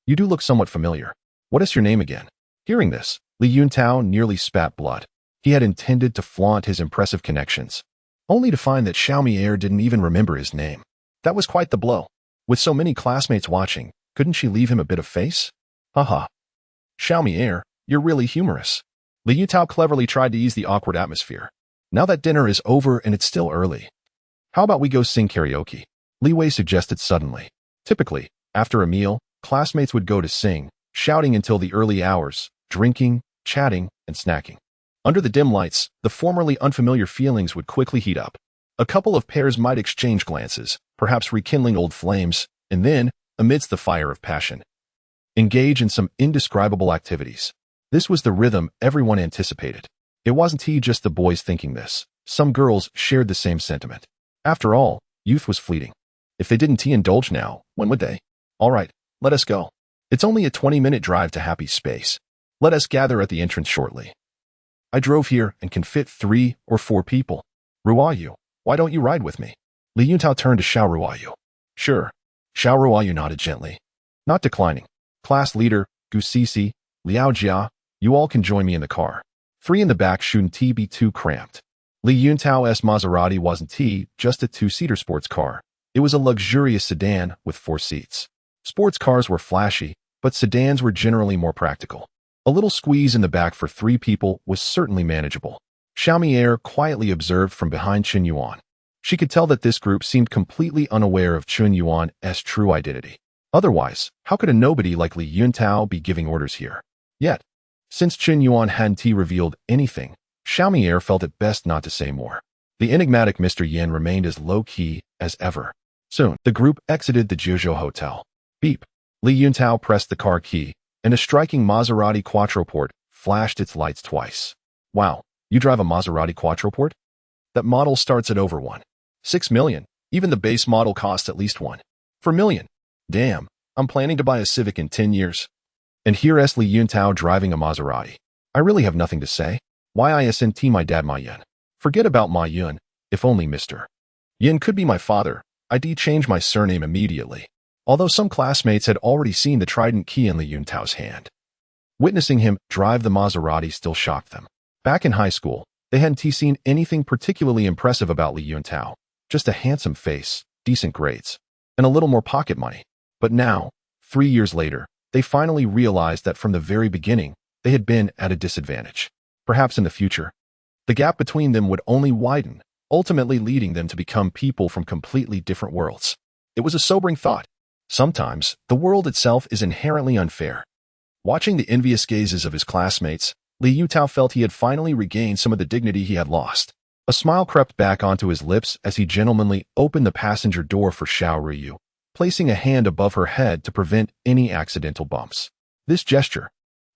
Speaker 1: You do look somewhat familiar. What is your name again? Hearing this, Li Yuntao nearly spat blood. He had intended to flaunt his impressive connections, only to find that Xiaomier didn't even remember his name. That was quite the blow. With so many classmates watching, couldn't she leave him a bit of face? Haha. Xiaomier, you're really humorous. Li Yuntao cleverly tried to ease the awkward atmosphere. Now that dinner is over and it's still early. How about we go sing karaoke? Li Wei suggested suddenly. Typically, after a meal, classmates would go to sing, shouting until the early hours, drinking, chatting, and snacking. Under the dim lights, the formerly unfamiliar feelings would quickly heat up. A couple of pairs might exchange glances, perhaps rekindling old flames, and then, amidst the fire of passion, engage in some indescribable activities. This was the rhythm everyone anticipated. It wasn't just the boys thinking this. Some girls shared the same sentiment. After all, youth was fleeting. If they didn't indulge now, when would they? All right, let us go. It's only a 20-minute drive to happy space. Let us gather at the entrance shortly. I drove here and can fit 3 or 4 people. Ruayu, why don't you ride with me? Li Yuntao turned to Xiao Ruayu. Sure. Xiao Ruayu nodded gently, not declining. Class leader, Gu Cixi, Liao Jia, you all can join me in the car. 3 in the back shouldn't be too cramped. Li Yuntao's Maserati wasn't just a 2-seater sports car. It was a luxurious sedan with 4 seats. Sports cars were flashy, but sedans were generally more practical. A little squeeze in the back for 3 people was certainly manageable. Xiaomier quietly observed from behind Chen Yuan. She could tell that this group seemed completely unaware of Chen Yuan's true identity. Otherwise, how could a nobody like Li Yuntao be giving orders here? Yet, since Chen Yuan hadn't revealed anything, Xiaomier felt it best not to say more. The enigmatic Mr. Yen remained as low-key as ever. Soon, the group exited the Jiuzhou Hotel. Beep. Li Yuntao pressed the car key, and a striking Maserati Quattroporte flashed its lights twice. Wow, you drive a Maserati Quattroporte? That model starts at over 1.6 million. Even the base model costs at least 1.4 million. Damn, I'm planning to buy a Civic in 10 years. And here's Li Yuntao driving a Maserati. I really have nothing to say. Why isn't my dad Ma Yun? Forget about Ma Yun, if only Mr. Yin could be my father, I'd change my surname immediately. Although some classmates had already seen the trident key in Li Yuntao's hand. Witnessing him drive the Maserati still shocked them. Back in high school, they hadn't seen anything particularly impressive about Li Yuntao. Just a handsome face, decent grades, and a little more pocket money. But now, 3 years later, they finally realized that from the very beginning, they had been at a disadvantage. Perhaps in the future, the gap between them would only widen, ultimately leading them to become people from completely different worlds. It was a sobering thought. Sometimes, the world itself is inherently unfair. Watching the envious gazes of his classmates, Li Yuntao felt he had finally regained some of the dignity he had lost. A smile crept back onto his lips as he gentlemanly opened the passenger door for Xiao Ruiyu, placing a hand above her head to prevent any accidental bumps. This gesture,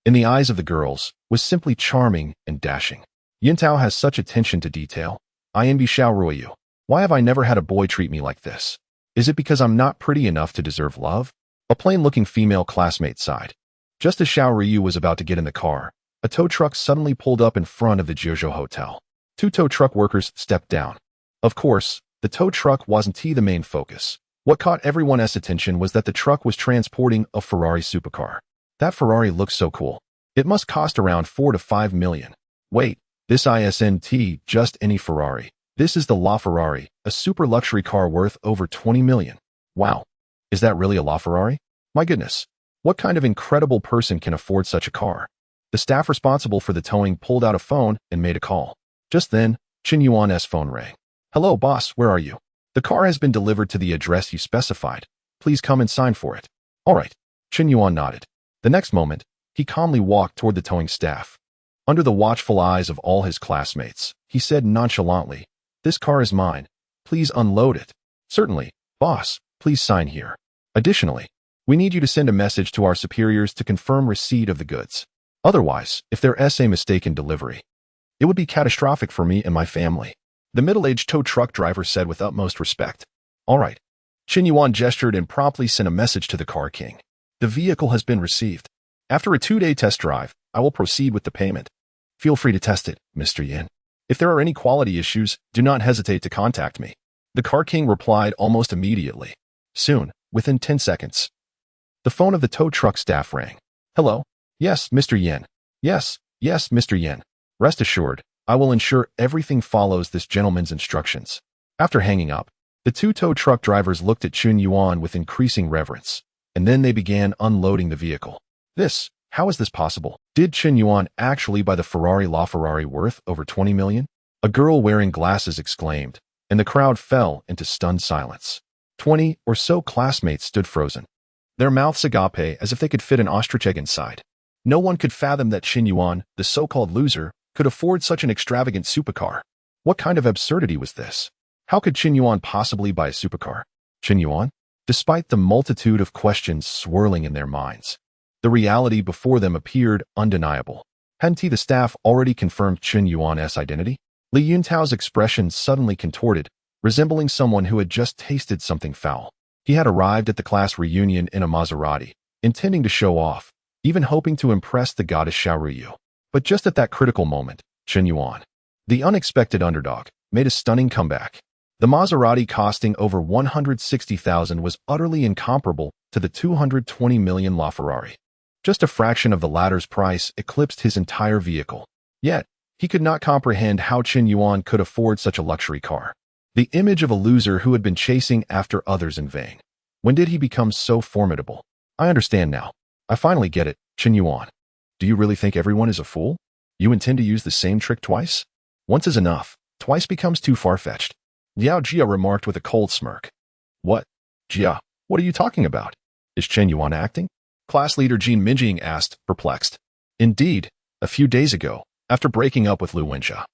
Speaker 1: in the eyes of the girls, was simply charming and dashing. Yuntao has such attention to detail. I envy Xiaoruoyu. Why have I never had a boy treat me like this? Is it because I'm not pretty enough to deserve love? A plain-looking female classmate sighed. Just as Xiaoryu was about to get in the car, a tow truck suddenly pulled up in front of the Jiuzhou Hotel. Two tow truck workers stepped down. Of course, the tow truck wasn't the main focus. What caught everyone's attention was that the truck was transporting a Ferrari supercar. That Ferrari looked so cool. It must cost around 4 to 5 million. Wait, this isn't just any Ferrari. This is the LaFerrari, a super luxury car worth over 20 million. Wow. Is that really a LaFerrari? My goodness. What kind of incredible person can afford such a car? The staff responsible for the towing pulled out a phone and made a call. Just then, Qin Yuan's phone rang. Hello, boss, where are you? The car has been delivered to the address you specified. Please come and sign for it. All right. Qin Yuan nodded. The next moment, he calmly walked toward the towing staff. Under the watchful eyes of all his classmates, he said nonchalantly, "This car is mine. Please unload it." "Certainly, boss. Please sign here. Additionally, we need you to send a message to our superiors to confirm receipt of the goods. Otherwise, if there's a mistake in delivery, it would be catastrophic for me and my family," the middle-aged tow truck driver said with utmost respect. All right. Qin Yuan gestured and promptly sent a message to the car king. The vehicle has been received. After a 2-day test drive, I will proceed with the payment. Feel free to test it, Mr. Yin. If there are any quality issues, do not hesitate to contact me. The car king replied almost immediately. Soon, within 10 seconds, the phone of the tow truck staff rang. Hello? Yes, Mr. Yin. Yes, Mr. Yin. Rest assured, I will ensure everything follows this gentleman's instructions. After hanging up, the two tow truck drivers looked at Qin Yuan with increasing reverence, and then they began unloading the vehicle. How is this possible? Did Qin Yuan actually buy the Ferrari LaFerrari worth over 20 million? A girl wearing glasses exclaimed, and the crowd fell into stunned silence. 20 or so classmates stood frozen, their mouths agape as if they could fit an ostrich egg inside. No one could fathom that Qin Yuan, the so-called loser, could afford such an extravagant supercar. What kind of absurdity was this? How could Qin Yuan possibly buy a supercar? Qin Yuan? Despite the multitude of questions swirling in their minds, the reality before them appeared undeniable. Hadn't the staff already confirmed Qin Yuan's identity? Li Yuntao's expression suddenly contorted, resembling someone who had just tasted something foul. He had arrived at the class reunion in a Maserati, intending to show off, even hoping to impress the goddess Xiaoruyu. But just at that critical moment, Qin Yuan, the unexpected underdog, made a stunning comeback. The Maserati costing over 160,000 was utterly incomparable to the 220 million LaFerrari. Just a fraction of the latter's price eclipsed his entire vehicle. Yet, he could not comprehend how Qin Yuan could afford such a luxury car. The image of a loser who had been chasing after others in vain. When did he become so formidable? I understand now. I finally get it, Qin Yuan. Do you really think everyone is a fool? You intend to use the same trick twice? Once is enough. Twice becomes too far-fetched. Liao Jia remarked with a cold smirk. What? Jia, what are you talking about? Is Qin Yuan acting? Class leader Jin Minjing asked, perplexed. Indeed, a few days ago, after breaking up with Lu Wenjia,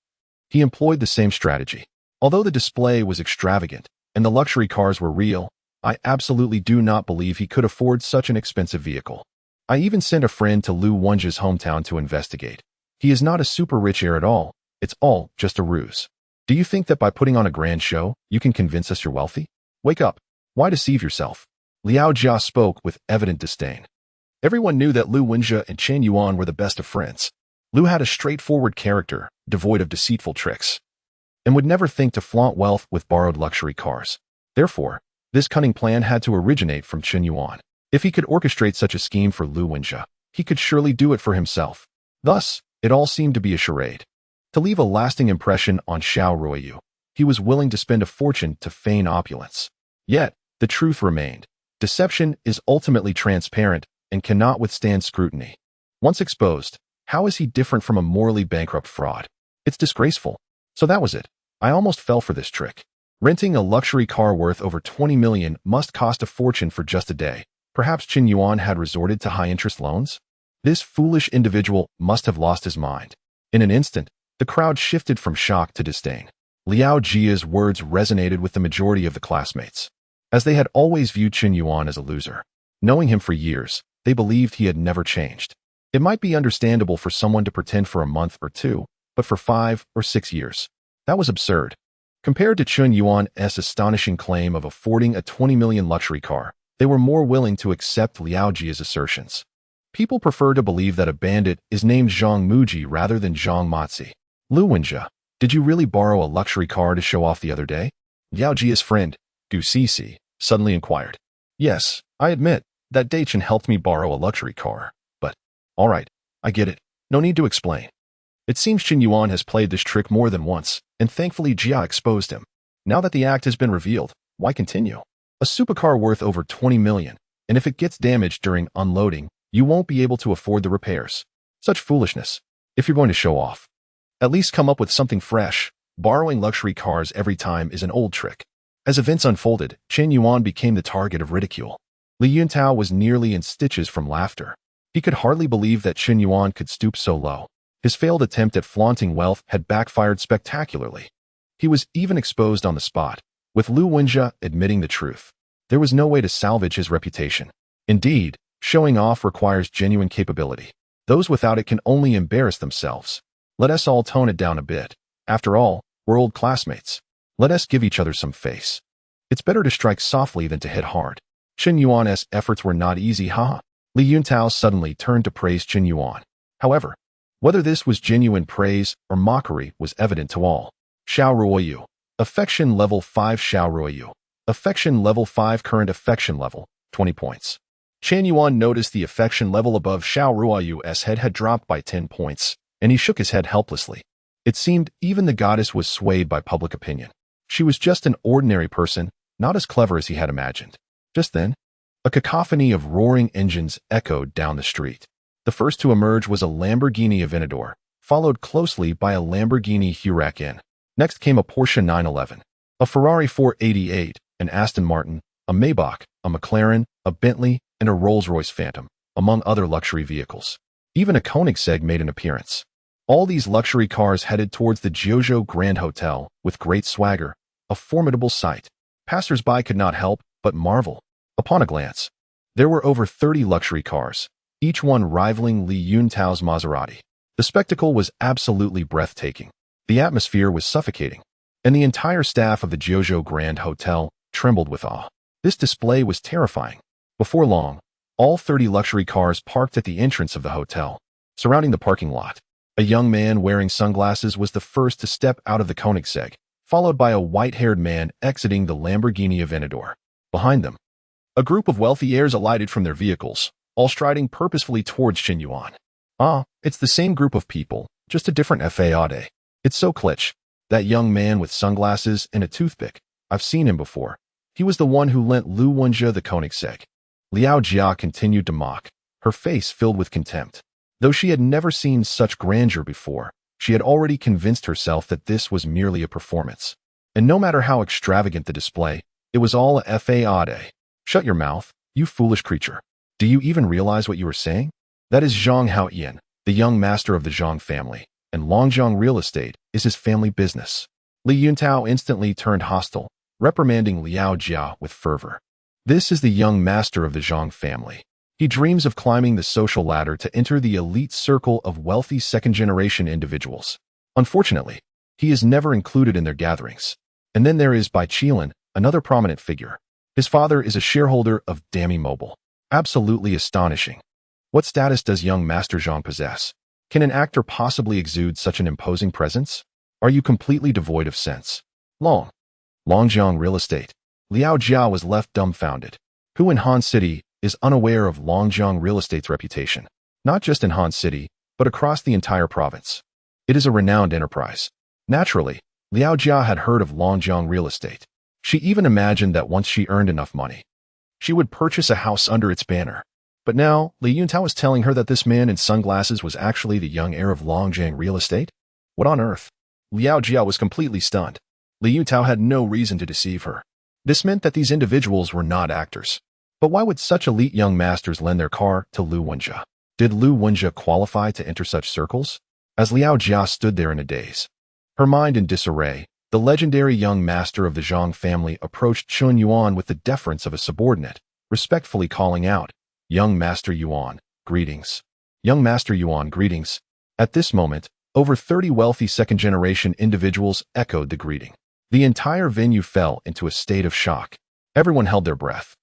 Speaker 1: he employed the same strategy. Although the display was extravagant and the luxury cars were real, I absolutely do not believe he could afford such an expensive vehicle. I even sent a friend to Lu Wenjia's hometown to investigate. He is not a super rich heir at all. It's all just a ruse. Do you think that by putting on a grand show, you can convince us you're wealthy? Wake up. Why deceive yourself? Liao Jia spoke with evident disdain. Everyone knew that Lu Wenjia and Qin Yuan were the best of friends. Lu had a straightforward character, devoid of deceitful tricks, and would never think to flaunt wealth with borrowed luxury cars. Therefore, this cunning plan had to originate from Qin Yuan. If he could orchestrate such a scheme for Lu Wenjia, he could surely do it for himself. Thus, it all seemed to be a charade. To leave a lasting impression on Xiaoruoyu, he was willing to spend a fortune to feign opulence. Yet, the truth remained. Deception is ultimately transparent and cannot withstand scrutiny. Once exposed, how is he different from a morally bankrupt fraud? It's disgraceful. So that was it. I almost fell for this trick. Renting a luxury car worth over 20 million must cost a fortune for just a day. Perhaps Qin Yuan had resorted to high-interest loans? This foolish individual must have lost his mind. In an instant, the crowd shifted from shock to disdain. Liao Jia's words resonated with the majority of the classmates, as they had always viewed Qin Yuan as a loser. Knowing him for years, they believed he had never changed. It might be understandable for someone to pretend for a month or two, but for 5 or 6 years, that was absurd. Compared to Chun Yuan's astonishing claim of affording a 20 million luxury car, they were more willing to accept Liao Jia's assertions. People prefer to believe that a bandit is named Zhang Muji rather than Zhang Matzi. Lu Wenjia, did you really borrow a luxury car to show off the other day? Liao Jia's friend, Gu Sisi, suddenly inquired. Yes, I admit that Dachin helped me borrow a luxury car, but all right, I get it. No need to explain. It seems Qin Yuan has played this trick more than once, and thankfully Jia exposed him. Now that the act has been revealed, why continue? A supercar worth over 20 million, and if it gets damaged during unloading, you won't be able to afford the repairs. Such foolishness. If you're going to show off, at least come up with something fresh. Borrowing luxury cars every time is an old trick. As events unfolded, Qin Yuan became the target of ridicule. Li Yuntao was nearly in stitches from laughter. He could hardly believe that Qin Yuan could stoop so low. His failed attempt at flaunting wealth had backfired spectacularly. He was even exposed on the spot, with Lu Wenjia admitting the truth. There was no way to salvage his reputation. Indeed, showing off requires genuine capability. Those without it can only embarrass themselves. Let us all tone it down a bit. After all, we're old classmates. Let us give each other some face. It's better to strike softly than to hit hard. Qin Yuan's efforts were not easy, huh? Li Yuntao suddenly turned to praise Qin Yuan. However, whether this was genuine praise or mockery was evident to all. Xiao Ruoyu. Affection level 5 Xiao Ruoyu. Affection level 5 current affection level, 20 points. Qin Yuan noticed the affection level above Xiao Ruoyu's head had dropped by 10 points, and he shook his head helplessly. It seemed even the goddess was swayed by public opinion. She was just an ordinary person, not as clever as he had imagined. Just then, a cacophony of roaring engines echoed down the street. The first to emerge was a Lamborghini Aventador, followed closely by a Lamborghini Huracan. Next came a Porsche 911, a Ferrari 488, an Aston Martin, a Maybach, a McLaren, a Bentley, and a Rolls-Royce Phantom, among other luxury vehicles. Even a Koenigsegg made an appearance. All these luxury cars headed towards the Jiuzhou Grand Hotel with great swagger, a formidable sight. Passers-by could not help but marvel. Upon a glance, there were over 30 luxury cars, each one rivaling Li Yuntao's Maserati. The spectacle was absolutely breathtaking. The atmosphere was suffocating, and the entire staff of the Jiuzhou Grand Hotel trembled with awe. This display was terrifying. Before long, all 30 luxury cars parked at the entrance of the hotel. Surrounding the parking lot, a young man wearing sunglasses was the first to step out of the Koenigsegg, followed by a white-haired man exiting the Lamborghini Aventador. Behind them, a group of wealthy heirs alighted from their vehicles, all striding purposefully towards Qin Yuan. Ah, it's the same group of people, just a different FAAD. It's so kitsch. That young man with sunglasses and a toothpick. I've seen him before. He was the one who lent Lu Wenjia the Koenigsegg. Liao Jia continued to mock, her face filled with contempt. Though she had never seen such grandeur before, she had already convinced herself that this was merely a performance. And no matter how extravagant the display, it was all a FAAD. Shut your mouth, you foolish creature. Do you even realize what you are saying? That is Zhang Haoyan, the young master of the Zhang family, and Longjiang real estate is his family business. Li Yuntao instantly turned hostile, reprimanding Liao Jia with fervor. This is the young master of the Zhang family. He dreams of climbing the social ladder to enter the elite circle of wealthy second-generation individuals. Unfortunately, he is never included in their gatherings. And then there is Bai Qilin, another prominent figure. His father is a shareholder of Dami Mobile. Absolutely astonishing. What status does young Master Zhang possess? Can an actor possibly exude such an imposing presence? Are you completely devoid of sense? Longjiang real estate. Liao Jia was left dumbfounded. Who in Han City is unaware of Longjiang real estate's reputation? Not just in Han City, but across the entire province. It is a renowned enterprise. Naturally, Liao Jia had heard of Longjiang real estate. She even imagined that once she earned enough money, she would purchase a house under its banner. But now, Li Yuntao was telling her that this man in sunglasses was actually the young heir of Longjiang real estate? What on earth? Liao Jia was completely stunned. Li Yuntao had no reason to deceive her. This meant that these individuals were not actors. But why would such elite young masters lend their car to Lu Wenjia? Did Lu Wenjia qualify to enter such circles? As Liao Jia stood there in a daze, her mind in disarray, the legendary young master of the Zhang family approached Qin Yuan with the deference of a subordinate, respectfully calling out, "Young Master Yuan, greetings." Young Master Yuan, greetings. At this moment, over 30 wealthy second-generation individuals echoed the greeting. The entire venue fell into a state of shock. Everyone held their breath,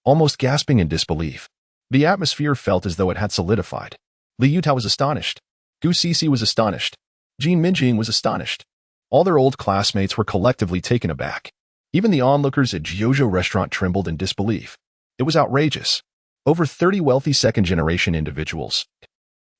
Speaker 1: almost gasping in disbelief. The atmosphere felt as though it had solidified. Li Yutao was astonished. Gu Cixi was astonished. Jin Minjing was astonished. All their old classmates were collectively taken aback. Even the onlookers at Jiuzhou restaurant trembled in disbelief. It was outrageous. Over 30 wealthy second-generation individuals,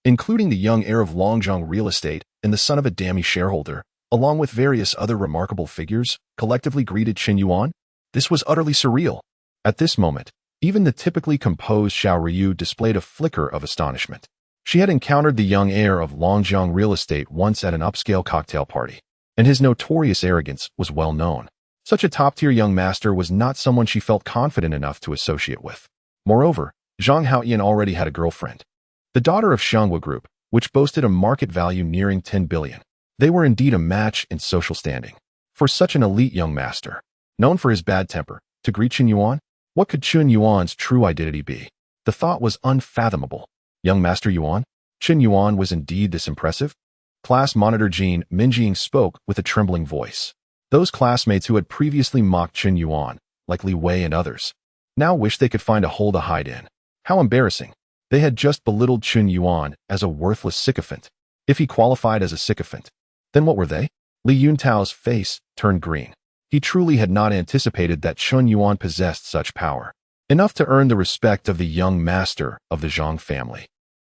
Speaker 1: including the young heir of Longzhong Real Estate and the son of a Dami shareholder, along with various other remarkable figures, collectively greeted Qin Yuan. This was utterly surreal. At this moment, even the typically composed Xiao Ryu displayed a flicker of astonishment. She had encountered the young heir of Longzhong Real Estate once at an upscale cocktail party, and his notorious arrogance was well known. Such a top-tier young master was not someone she felt confident enough to associate with. Moreover, Zhang Haoyan already had a girlfriend, the daughter of Xianghua Group, which boasted a market value nearing 10 billion. They were indeed a match in social standing. For such an elite young master, known for his bad temper, to greet Qin Yuan? What could Qin Yuan's true identity be? The thought was unfathomable. Young Master Yuan? Qin Yuan was indeed this impressive? Class monitor Jin Minjing spoke with a trembling voice. Those classmates who had previously mocked Qin Yuan, like Li Wei and others, now wished they could find a hole to hide in. How embarrassing. They had just belittled Qin Yuan as a worthless sycophant. If he qualified as a sycophant, then what were they? Li Yuntao's face turned green. He truly had not anticipated that Qin Yuan possessed such power, enough to earn the respect of the young master of the Zhang family.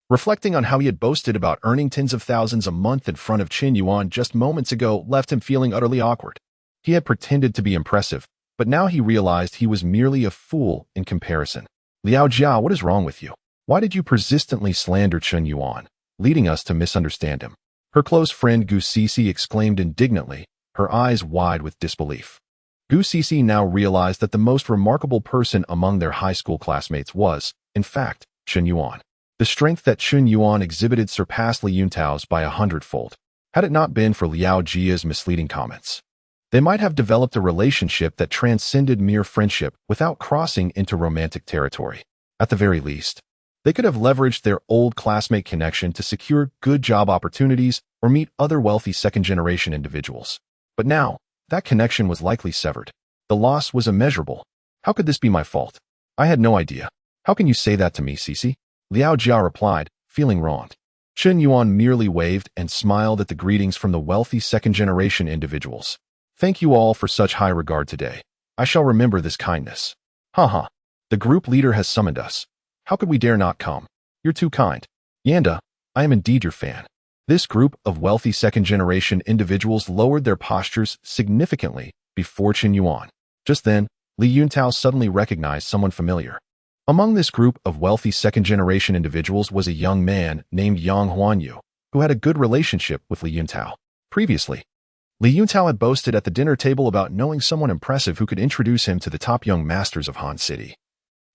Speaker 1: Reflecting on how he had boasted about earning tens of thousands a month in front of Qin Yuan just moments ago left him feeling utterly awkward. He had pretended to be impressive, but now he realized he was merely a fool in comparison. Liao Jia, what is wrong with you? Why did you persistently slander Qin Yuan, leading us to misunderstand him? Her close friend Gu Cixi exclaimed indignantly, her eyes wide with disbelief. Gu Cixi now realized that the most remarkable person among their high school classmates was, in fact, Qin Yuan. The strength that Qin Yuan exhibited surpassed Li Yuntao's by 100-fold. Had it not been for Liao Jia's misleading comments, they might have developed a relationship that transcended mere friendship without crossing into romantic territory. At the very least, they could have leveraged their old classmate connection to secure good job opportunities or meet other wealthy second-generation individuals. But now, that connection was likely severed. The loss was immeasurable. How could this be my fault? I had no idea. How can you say that to me, Cixi? Liao Jia replied, feeling wronged. Qin Yuan merely waved and smiled at the greetings from the wealthy second-generation individuals. Thank you all for such high regard today. I shall remember this kindness. Haha. The group leader has summoned us. How could we dare not come? You're too kind. Yanda, I am indeed your fan. This group of wealthy second-generation individuals lowered their postures significantly before Qin Yuan. Just then, Li Yuntao suddenly recognized someone familiar. Among this group of wealthy second-generation individuals was a young man named Yang Huanyu, who had a good relationship with Li Yuntao. Previously, Li Yuntao had boasted at the dinner table about knowing someone impressive who could introduce him to the top young masters of Han City,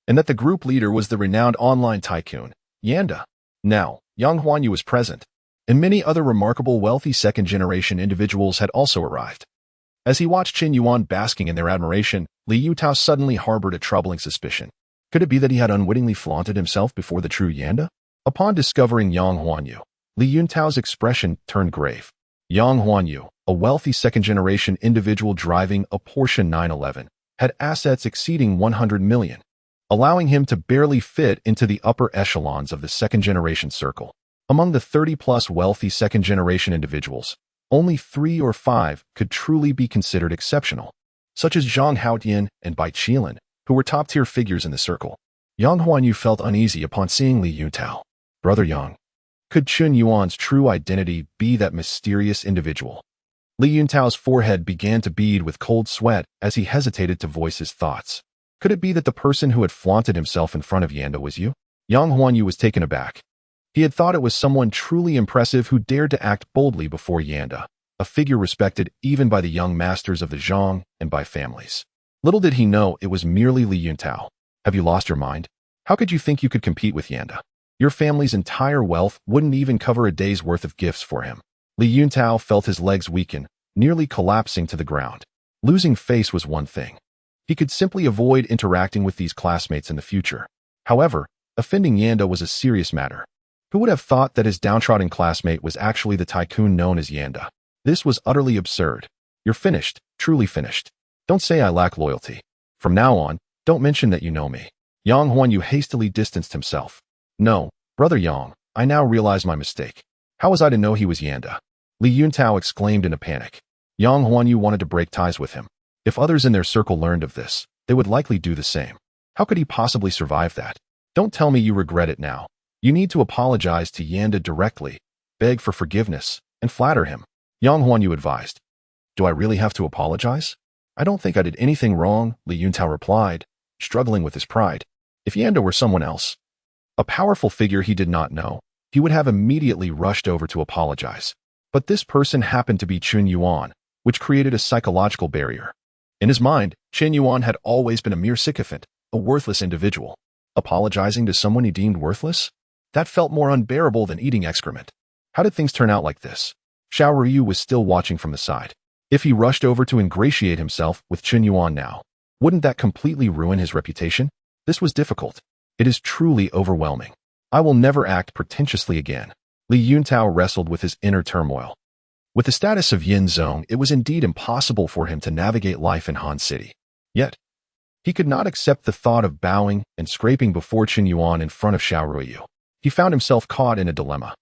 Speaker 1: and that the group leader was the renowned online tycoon, Yanda. Now, Yang Huanyu was present, and many other remarkable wealthy second-generation individuals had also arrived. As he watched Qin Yuan basking in their admiration, Li Yutao suddenly harbored a troubling suspicion. Could it be that he had unwittingly flaunted himself before the true Yanda? Upon discovering Yang Huanyu, Li Yuntao's expression turned grave. Yang Huanyu, a wealthy second-generation individual driving a Porsche 911, had assets exceeding 100 million, allowing him to barely fit into the upper echelons of the second-generation circle. Among the 30-plus wealthy second-generation individuals, only 3 or 5 could truly be considered exceptional, such as Zhang Haotian and Bai Qilin, who were top-tier figures in the circle. Yang Huanyu felt uneasy upon seeing Li Yuntao. Brother Yang, could Qin Yuan's true identity be that mysterious individual? Li Yuntao's forehead began to bead with cold sweat as he hesitated to voice his thoughts. Could it be that the person who had flaunted himself in front of Yanda was you? Yang Huanyu was taken aback. He had thought it was someone truly impressive who dared to act boldly before Yanda, a figure respected even by the young masters of the Zhang and by families. Little did he know it was merely Li Yuntao. Have you lost your mind? How could you think you could compete with Yanda? Your family's entire wealth wouldn't even cover a day's worth of gifts for him. Li Yuntao felt his legs weaken, nearly collapsing to the ground. Losing face was one thing. He could simply avoid interacting with these classmates in the future. However, offending Yanda was a serious matter. Who would have thought that his downtrodden classmate was actually the tycoon known as Yanda? This was utterly absurd. You're finished, truly finished. Don't say I lack loyalty. From now on, don't mention that you know me. Yang Huanyu hastily distanced himself. No, brother Yang, I now realize my mistake. How was I to know he was Yanda? Li Yuntao exclaimed in a panic. Yang Huanyu wanted to break ties with him. If others in their circle learned of this, they would likely do the same. How could he possibly survive that? Don't tell me you regret it now. You need to apologize to Yanda directly, beg for forgiveness, and flatter him. Yang Huanyu advised. Do I really have to apologize? I don't think I did anything wrong, Li Yuntao replied, struggling with his pride. If Yanda were someone else, a powerful figure he did not know, he would have immediately rushed over to apologize. But this person happened to be Chen Yuan, which created a psychological barrier. In his mind, Chen Yuan had always been a mere sycophant, a worthless individual. Apologizing to someone he deemed worthless? That felt more unbearable than eating excrement. How did things turn out like this? Xiao Ruyu was still watching from the side. If he rushed over to ingratiate himself with Chen Yuan now, wouldn't that completely ruin his reputation? This was difficult. It is truly overwhelming. I will never act pretentiously again. Li Yuntao wrestled with his inner turmoil. With the status of Yin Zong, it was indeed impossible for him to navigate life in Han City. Yet, he could not accept the thought of bowing and scraping before Chen Yuan in front of Xiao Ruyu. He found himself caught in a dilemma.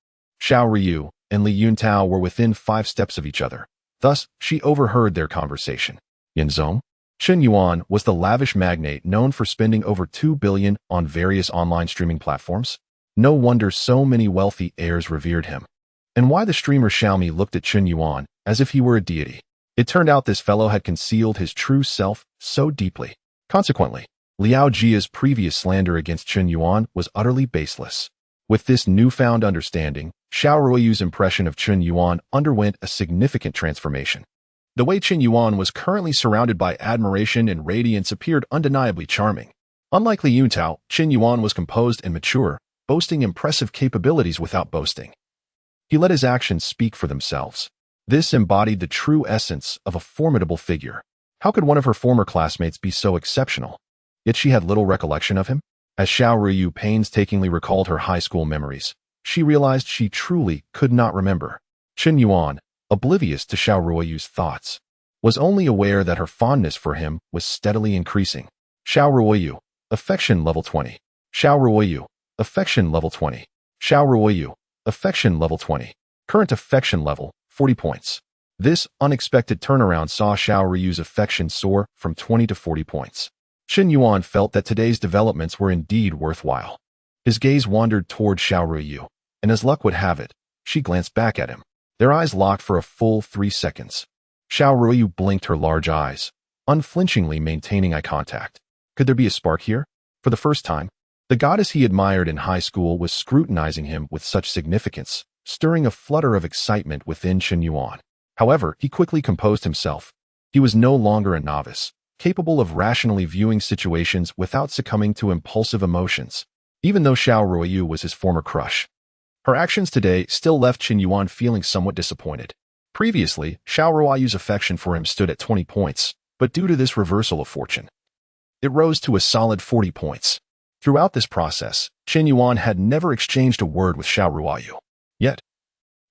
Speaker 1: Xiao Ruyu and Li Yuntao were within 5 steps of each other. Thus, she overheard their conversation. Yin Zong? Chen Yuan was the lavish magnate known for spending over 2 billion on various online streaming platforms. No wonder so many wealthy heirs revered him. And why the streamer Xiaomi looked at Chen Yuan as if he were a deity. It turned out this fellow had concealed his true self so deeply. Consequently, Liao Jia's previous slander against Chen Yuan was utterly baseless. With this newfound understanding, Xiao Ruiyu's impression of Chen Yuan underwent a significant transformation. The way Chen Yuan was currently surrounded by admiration and radiance appeared undeniably charming. Unlike Li Yuntao, Chen Yuan was composed and mature, boasting impressive capabilities without boasting. He let his actions speak for themselves. This embodied the true essence of a formidable figure. How could one of her former classmates be so exceptional? Yet she had little recollection of him. As Xiao Ruyu painstakingly recalled her high school memories, she realized she truly could not remember. Chen Yuan, oblivious to Xiao Ruiyu's thoughts, was only aware that her fondness for him was steadily increasing. Xiao Ruiyu, affection level 20. Xiao Ruiyu, affection level 20. Xiao Ruiyu, affection level 20. Current affection level, 40 points. This unexpected turnaround saw Xiao Ruyu's affection soar from 20 to 40 points. Chen Yuan felt that today's developments were indeed worthwhile. His gaze wandered toward Xiao Ruyu, and as luck would have it, she glanced back at him. Their eyes locked for a full 3 seconds. Xiao Ruyu blinked her large eyes, unflinchingly maintaining eye contact. Could there be a spark here? For the first time, the goddess he admired in high school was scrutinizing him with such significance, stirring a flutter of excitement within Chen Yuan. However, he quickly composed himself. He was no longer a novice, capable of rationally viewing situations without succumbing to impulsive emotions, even though Xiao Ruiyu was his former crush. Her actions today still left Chen Yuan feeling somewhat disappointed. Previously, Xiao Ruiyu's affection for him stood at 20 points, but due to this reversal of fortune, it rose to a solid 40 points. Throughout this process, Chen Yuan had never exchanged a word with Xiao Ruiyu. Yet,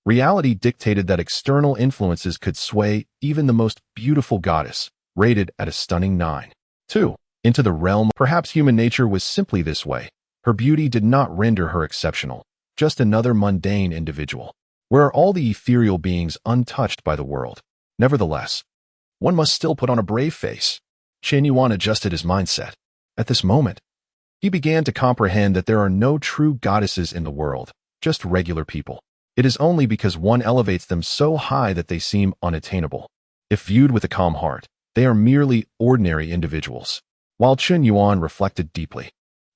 Speaker 1: reality dictated that external influences could sway even the most beautiful goddess, rated at a stunning 9. 2. Into the realm, perhaps human nature was simply this way. Her beauty did not render her exceptional, just another mundane individual. Where are all the ethereal beings untouched by the world? Nevertheless, one must still put on a brave face. Chen Yuan adjusted his mindset. At this moment, he began to comprehend that there are no true goddesses in the world, just regular people. It is only because one elevates them so high that they seem unattainable. If viewed with a calm heart, they are merely ordinary individuals. While Chen Yuan reflected deeply,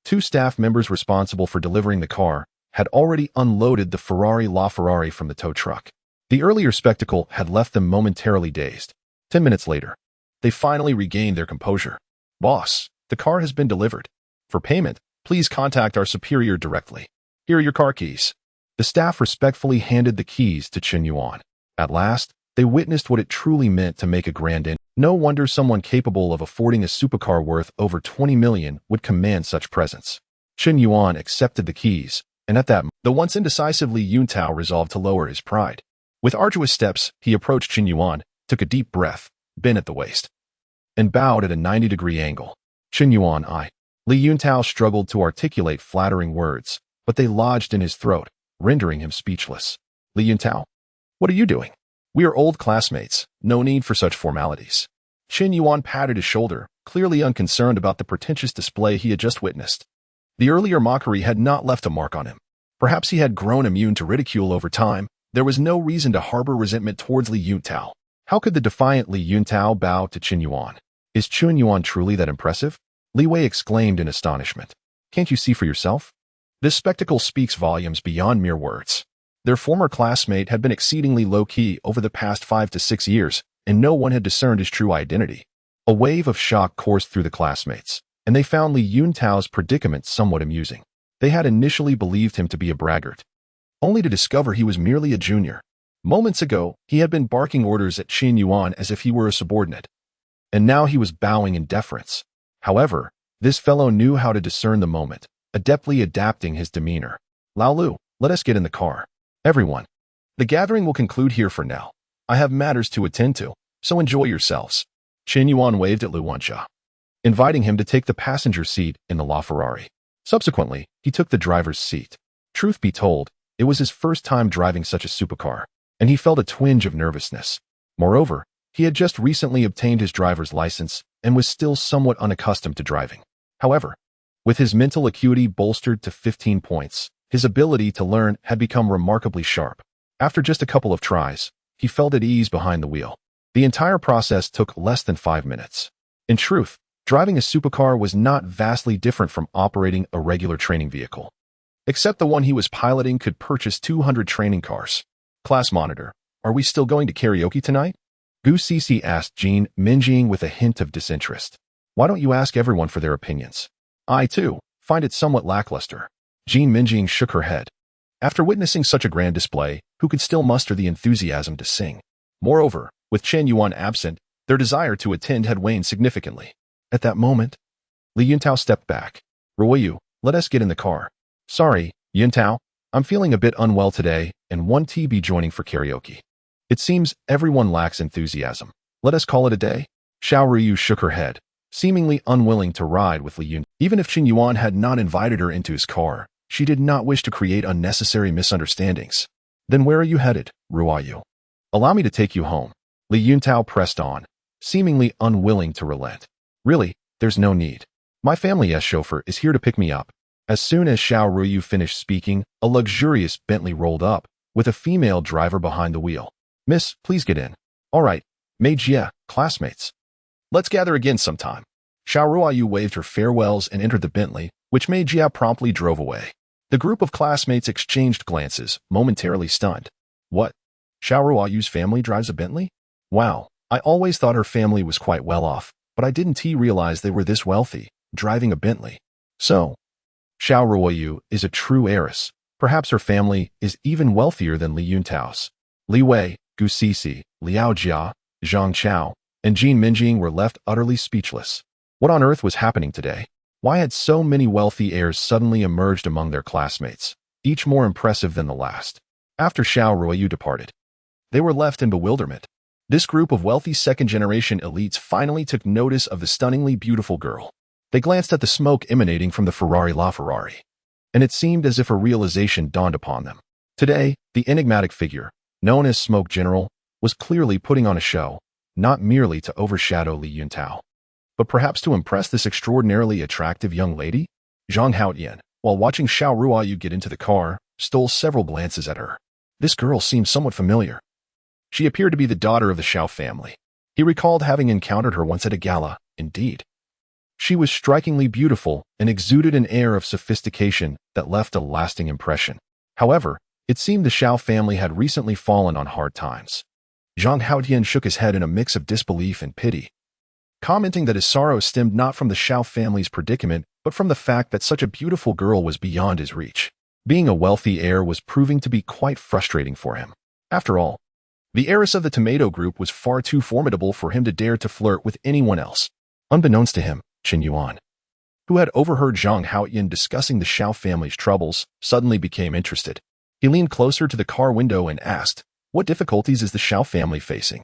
Speaker 1: 2 staff members responsible for delivering the car had already unloaded the Ferrari LaFerrari from the tow truck. The earlier spectacle had left them momentarily dazed. 10 minutes later, they finally regained their composure. Boss, the car has been delivered. For payment, please contact our superior directly. Here are your car keys. The staff respectfully handed the keys to Chen Yuan. At last, they witnessed what it truly meant to make a grand end. No wonder someone capable of affording a supercar worth over 20 million would command such presence. Chen Yuan accepted the keys, and at that moment, the once indecisive Li Yuntao resolved to lower his pride. With arduous steps, he approached Chen Yuan, took a deep breath, bent at the waist, and bowed at a 90-degree angle. Qin Yuan, I. Li Yuntao struggled to articulate flattering words, but they lodged in his throat, rendering him speechless. Li Yuntao, what are you doing? We are old classmates, no need for such formalities. Qin Yuan patted his shoulder, clearly unconcerned about the pretentious display he had just witnessed. The earlier mockery had not left a mark on him. Perhaps he had grown immune to ridicule over time. There was no reason to harbor resentment towards Li Yuntao. How could the defiant Li Yuntao bow to Qin Yuan? Is Qin Yuan truly that impressive? Li Wei exclaimed in astonishment. Can't you see for yourself? This spectacle speaks volumes beyond mere words. Their former classmate had been exceedingly low-key over the past 5 to 6 years, and no one had discerned his true identity. A wave of shock coursed through the classmates, and they found Li Yuntao's predicament somewhat amusing. They had initially believed him to be a braggart, only to discover he was merely a junior. Moments ago, he had been barking orders at Qin Yuan as if he were a subordinate, and now he was bowing in deference. However, this fellow knew how to discern the moment, adeptly adapting his demeanor. Lao Lu, let us get in the car. Everyone, the gathering will conclude here for now. I have matters to attend to, so enjoy yourselves. Qin Yuan waved at Lu Wenxia, inviting him to take the passenger seat in the LaFerrari. Subsequently, he took the driver's seat. Truth be told, it was his first time driving such a supercar, and he felt a twinge of nervousness. Moreover, he had just recently obtained his driver's license and was still somewhat unaccustomed to driving. However, with his mental acuity bolstered to 15 points, his ability to learn had become remarkably sharp. After just a couple of tries, he felt at ease behind the wheel. The entire process took less than 5 minutes. In truth, driving a supercar was not vastly different from operating a regular training vehicle. Except the one he was piloting could purchase 200 training cars. Class monitor, are we still going to karaoke tonight? Gu Cece asked Jean Minjing with a hint of disinterest. Why don't you ask everyone for their opinions? I, too, find it somewhat lackluster. Jean Minjing shook her head. After witnessing such a grand display, who could still muster the enthusiasm to sing? Moreover, with Qin Yuan absent, their desire to attend had waned significantly. At that moment, Li Yuntao stepped back. Ruoyu, let us get in the car. Sorry, Yuntao, I'm feeling a bit unwell today and won't be joining for karaoke. It seems everyone lacks enthusiasm. Let us call it a day. Xiao Ruyu shook her head, seemingly unwilling to ride with Li Yun. Even if Qin Yuan had not invited her into his car, she did not wish to create unnecessary misunderstandings. Then where are you headed, Ruoyu? Allow me to take you home. Li Yuntao pressed on, seemingly unwilling to relent. Really, there's no need. My family's chauffeur is here to pick me up. As soon as Xiao Ruyu finished speaking, a luxurious Bentley rolled up, with a female driver behind the wheel. Miss, please get in. All right, Mei Jie, classmates. Let's gather again sometime. Xiao Ruoyu waved her farewells and entered the Bentley, which Mei Jie promptly drove away. The group of classmates exchanged glances, momentarily stunned. What? Xiao Ruoyu's family drives a Bentley? Wow, I always thought her family was quite well off, but I didn't realize they were this wealthy, driving a Bentley. So, Xiao Ruoyu is a true heiress. Perhaps her family is even wealthier than Li Yuntao's. Li Wei, Gu Cece, Liao Jia, Zhang Chao, and Jean Minjing were left utterly speechless. What on earth was happening today? Why had so many wealthy heirs suddenly emerged among their classmates, each more impressive than the last? After Xiao Ruoyu departed, they were left in bewilderment. This group of wealthy second-generation elites finally took notice of the stunningly beautiful girl. They glanced at the smoke emanating from the LaFerrari, and it seemed as if a realization dawned upon them. Today, the enigmatic figure, known as Smoke General, was clearly putting on a show, not merely to overshadow Li Yuntao, but perhaps to impress this extraordinarily attractive young lady. Zhang Haotian, while watching Xiao Ruoyu get into the car, stole several glances at her. This girl seemed somewhat familiar. She appeared to be the daughter of the Xiao family. He recalled having encountered her once at a gala. Indeed, she was strikingly beautiful and exuded an air of sophistication that left a lasting impression. However, it seemed the Xiao family had recently fallen on hard times. Zhang Haotian shook his head in a mix of disbelief and pity, commenting that his sorrow stemmed not from the Xiao family's predicament, but from the fact that such a beautiful girl was beyond his reach. Being a wealthy heir was proving to be quite frustrating for him. After all, the heiress of the Tomato Group was far too formidable for him to dare to flirt with anyone else. Unbeknownst to him, Qin Yuan, who had overheard Zhang Haotian discussing the Xiao family's troubles, suddenly became interested. He leaned closer to the car window and asked, "What difficulties is the Xiao family facing?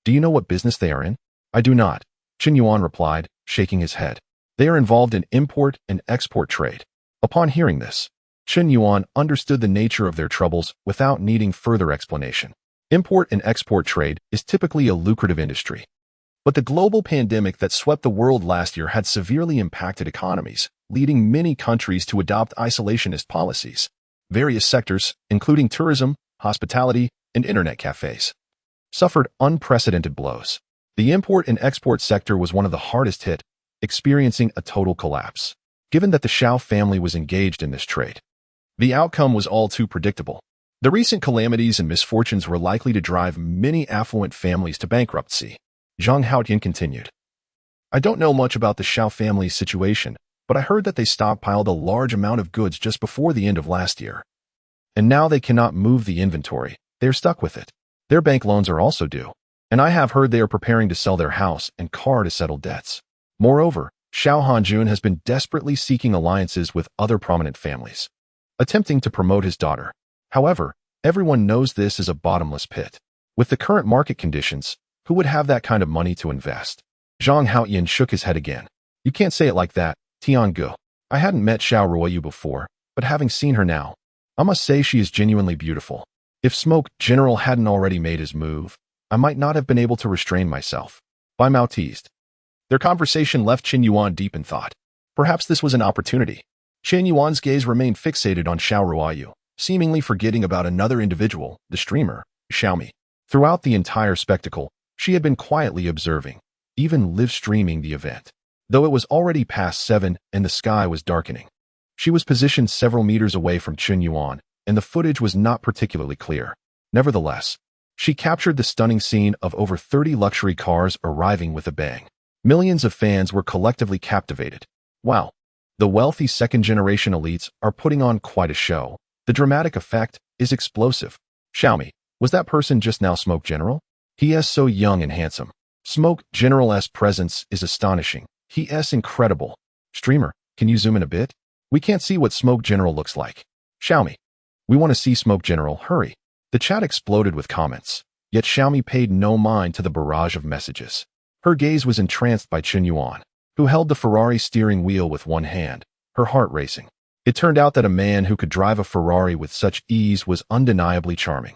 Speaker 1: Do you know what business they are in? I do not, Chen Yuan replied, shaking his head. They are involved in import and export trade. Upon hearing this, Chen Yuan understood the nature of their troubles without needing further explanation. Import and export trade is typically a lucrative industry. But the global pandemic that swept the world last year had severely impacted economies, leading many countries to adopt isolationist policies. Various sectors, including tourism, hospitality, and internet cafes, suffered unprecedented blows. The import and export sector was one of the hardest hit, experiencing a total collapse. Given that the Xiao family was engaged in this trade, the outcome was all too predictable. The recent calamities and misfortunes were likely to drive many affluent families to bankruptcy. Zhang Haotian continued. I don't know much about the Xiao family's situation, but I heard that they stockpiled a large amount of goods just before the end of last year. And now they cannot move the inventory. They are stuck with it. Their bank loans are also due. And I have heard they are preparing to sell their house and car to settle debts. Moreover, Xiao Hanjun has been desperately seeking alliances with other prominent families, attempting to promote his daughter. However, everyone knows this is a bottomless pit. With the current market conditions, who would have that kind of money to invest? Zhang Haotian shook his head again. You can't say it like that, Tiangu. I hadn't met Xiao Ruoyu before, but having seen her now, I must say she is genuinely beautiful. If Smoke General hadn't already made his move, I might not have been able to restrain myself. Bai Mao teased. Their conversation left Chen Yuan deep in thought. Perhaps this was an opportunity. Chen Yuan's gaze remained fixated on Xiao Ruoyu, seemingly forgetting about another individual, the streamer, Xiaomi. Throughout the entire spectacle, she had been quietly observing, even live-streaming the event. Though it was already past 7 and the sky was darkening, she was positioned several meters away from Chen Yuan, and the footage was not particularly clear. Nevertheless, she captured the stunning scene of over 30 luxury cars arriving with a bang. Millions of fans were collectively captivated. Wow, the wealthy second-generation elites are putting on quite a show. The dramatic effect is explosive. Xiaomi, was that person just now Smoke General? He is so young and handsome. Smoke General's presence is astonishing. He is incredible. Streamer, can you zoom in a bit? We can't see what Smoke General looks like. Xiaomi, we want to see Smoke General, hurry. The chat exploded with comments, yet Xiaomi paid no mind to the barrage of messages. Her gaze was entranced by Chen Yuan, who held the Ferrari steering wheel with one hand, her heart racing. It turned out that a man who could drive a Ferrari with such ease was undeniably charming.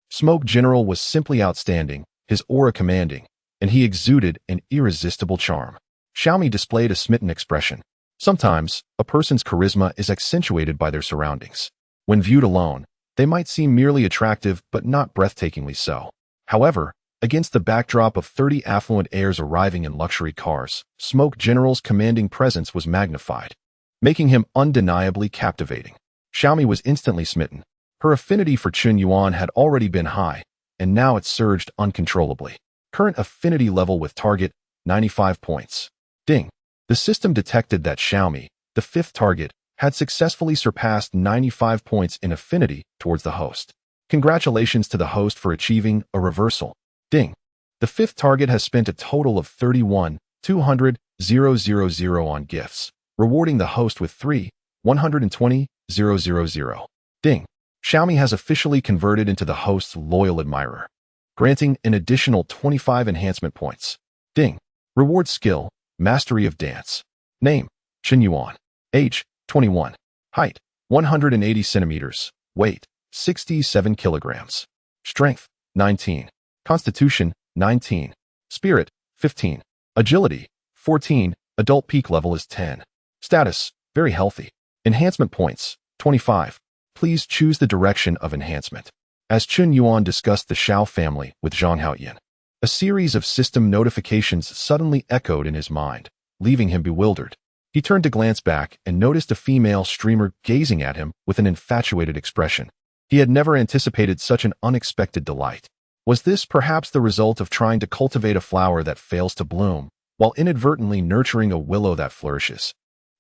Speaker 1: Smoke General was simply outstanding, his aura commanding, and he exuded an irresistible charm. Xiaomi displayed a smitten expression. Sometimes, a person's charisma is accentuated by their surroundings. When viewed alone, they might seem merely attractive but not breathtakingly so. However, against the backdrop of 30 affluent heirs arriving in luxury cars, Smoke General's commanding presence was magnified, making him undeniably captivating. Xiaomi was instantly smitten. Her affinity for Chen Yuan had already been high, and now it surged uncontrollably. Current affinity level with target, 95 points. Ding. The system detected that Xiaomi, the fifth target, had successfully surpassed 95 points in affinity towards the host. Congratulations to the host for achieving a reversal. Ding. The fifth target has spent a total of 31,200,000 on gifts, rewarding the host with 3,120,000. Ding. Xiaomi has officially converted into the host's loyal admirer, granting an additional 25 enhancement points. Ding. Reward skill, mastery of dance. Name, Chen Yuan. Age, 21. Height, 180 centimeters. Weight, 67 kilograms. Strength, 19. Constitution, 19. Spirit, 15. Agility, 14. Adult peak level is 10. Status, very healthy. Enhancement points, 25. Please choose the direction of enhancement. As Chen Yuan discussed the Xiao family with Zhang Haotian, a series of system notifications suddenly echoed in his mind, leaving him bewildered. He turned to glance back and noticed a female streamer gazing at him with an infatuated expression. He had never anticipated such an unexpected delight. Was this perhaps the result of trying to cultivate a flower that fails to bloom, while inadvertently nurturing a willow that flourishes?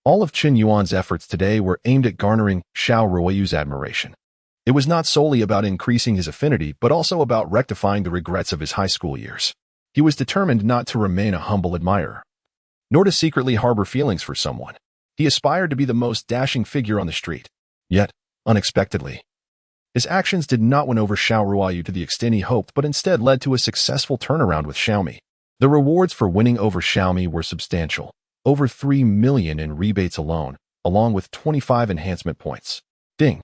Speaker 1: All of Chen Yuan's efforts today were aimed at garnering Xiao Ruoyu's admiration. It was not solely about increasing his affinity, but also about rectifying the regrets of his high school years. He was determined not to remain a humble admirer, nor to secretly harbor feelings for someone. He aspired to be the most dashing figure on the street. Yet, unexpectedly, His actions did not win over Xiao Ruoyu to the extent he hoped, but instead led to a successful turnaround with Xiaomi. The rewards for winning over Xiaomi were substantial, over 3 million in rebates alone, along with 25 enhancement points. Ding!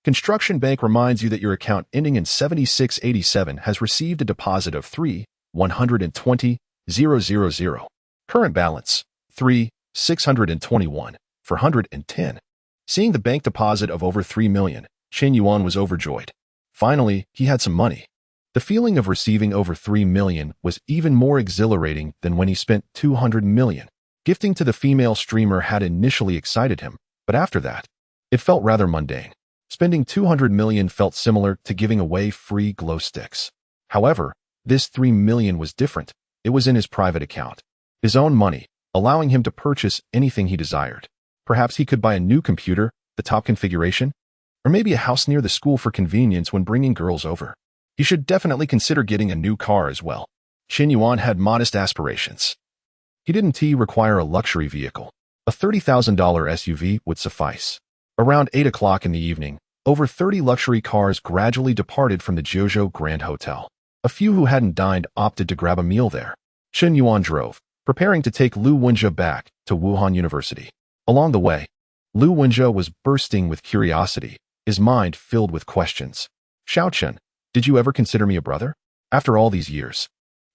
Speaker 1: Construction Bank reminds you that your account ending in 7687 has received a deposit of 3,120,000. Current balance, 3,621, 410. Seeing the bank deposit of over 3 million, Chen Yuan was overjoyed. Finally, he had some money. The feeling of receiving over 3 million was even more exhilarating than when he spent 200 million. Gifting to the female streamer had initially excited him, but after that, it felt rather mundane. Spending 200 million felt similar to giving away free glow sticks. However, this 3 million was different. It was in his private account. His own money, allowing him to purchase anything he desired. Perhaps he could buy a new computer, the top configuration, or maybe a house near the school for convenience when bringing girls over. He should definitely consider getting a new car as well. Chen Yuan had modest aspirations. He didn't require a luxury vehicle. A $30,000 SUV would suffice. Around 8 o'clock in the evening, over 30 luxury cars gradually departed from the Jiuzhou Grand Hotel. A few who hadn't dined opted to grab a meal there. Chen Yuan drove, preparing to take Lu Wenjie back to Wuhan University. Along the way, Lu Wenjie was bursting with curiosity, his mind filled with questions. Xiaochen, did you ever consider me a brother? After all these years,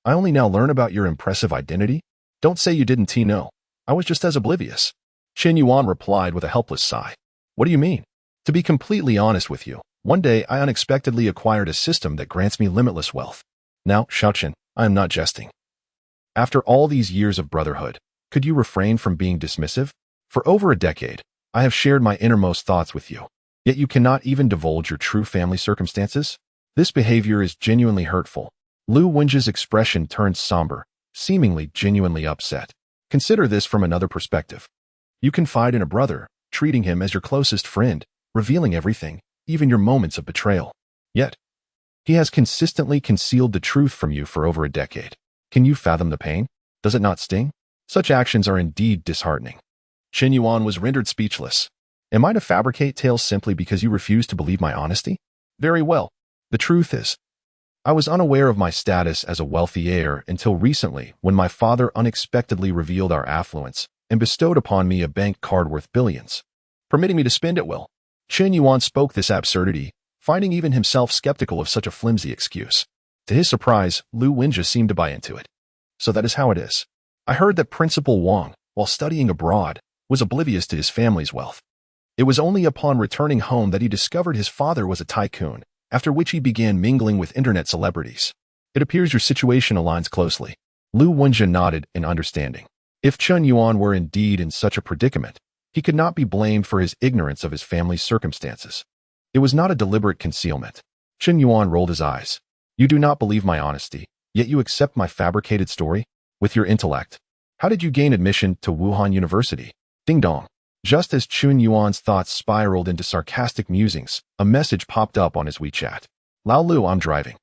Speaker 1: I only now learn about your impressive identity? Don't say you didn't know. I was just as oblivious. Chen Yuan replied with a helpless sigh. What do you mean? To be completely honest with you, one day I unexpectedly acquired a system that grants me limitless wealth. Now, Xiaochen, I am not jesting. After all these years of brotherhood, could you refrain from being dismissive? For over a decade, I have shared my innermost thoughts with you, yet you cannot even divulge your true family circumstances? This behavior is genuinely hurtful. Lu Wenjie's expression turned somber, seemingly genuinely upset. Consider this from another perspective. You confide in a brother, treating him as your closest friend, revealing everything, even your moments of betrayal. Yet, he has consistently concealed the truth from you for over a decade. Can you fathom the pain? Does it not sting? Such actions are indeed disheartening. Chen Yuan was rendered speechless. Am I to fabricate tales simply because you refuse to believe my honesty? Very well. The truth is, I was unaware of my status as a wealthy heir until recently when my father unexpectedly revealed our affluence and bestowed upon me a bank card worth billions, permitting me to spend at will. Chen Yuan spoke this absurdity, finding even himself skeptical of such a flimsy excuse. To his surprise, Lu Wenjie seemed to buy into it. So that is how it is. I heard that Principal Wang, while studying abroad, was oblivious to his family's wealth. It was only upon returning home that he discovered his father was a tycoon, after which he began mingling with internet celebrities. It appears your situation aligns closely. Lu Wenjie nodded in understanding. If Chen Yuan were indeed in such a predicament, he could not be blamed for his ignorance of his family's circumstances. It was not a deliberate concealment. Chen Yuan rolled his eyes. You do not believe my honesty, yet you accept my fabricated story? With your intellect, how did you gain admission to Wuhan University? Ding dong. Just as Chen Yuan's thoughts spiraled into sarcastic musings, a message popped up on his WeChat. Lao Lu, I'm driving.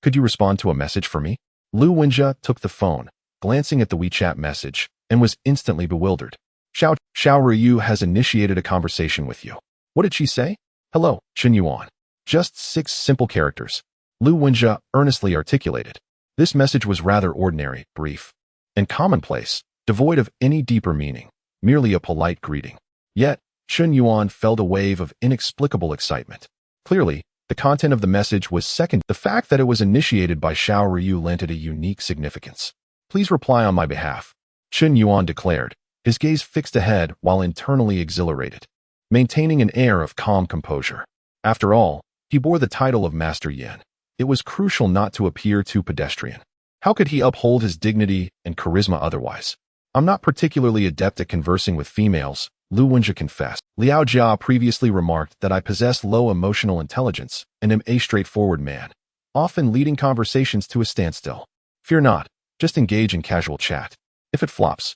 Speaker 1: Could you respond to a message for me? Lu Wenjie took the phone, glancing at the WeChat message, and was instantly bewildered. Xiao Ruoyu has initiated a conversation with you. What did she say? Hello, Chen Yuan. Just 6 simple characters. Lu Wenjie earnestly articulated. This message was rather ordinary, brief, and commonplace, devoid of any deeper meaning, merely a polite greeting. Yet, Chen Yuan felt a wave of inexplicable excitement. Clearly, the content of the message was second. The fact that it was initiated by Xiao Ruoyu lent it a unique significance. Please reply on my behalf, Chen Yuan declared, his gaze fixed ahead while internally exhilarated, maintaining an air of calm composure. After all, he bore the title of Master Yan. It was crucial not to appear too pedestrian. How could he uphold his dignity and charisma otherwise? I'm not particularly adept at conversing with females, Lu Wenjie confessed. Liao Jia previously remarked that I possess low emotional intelligence and am a straightforward man, often leading conversations to a standstill. Fear not, just engage in casual chat. If it flops,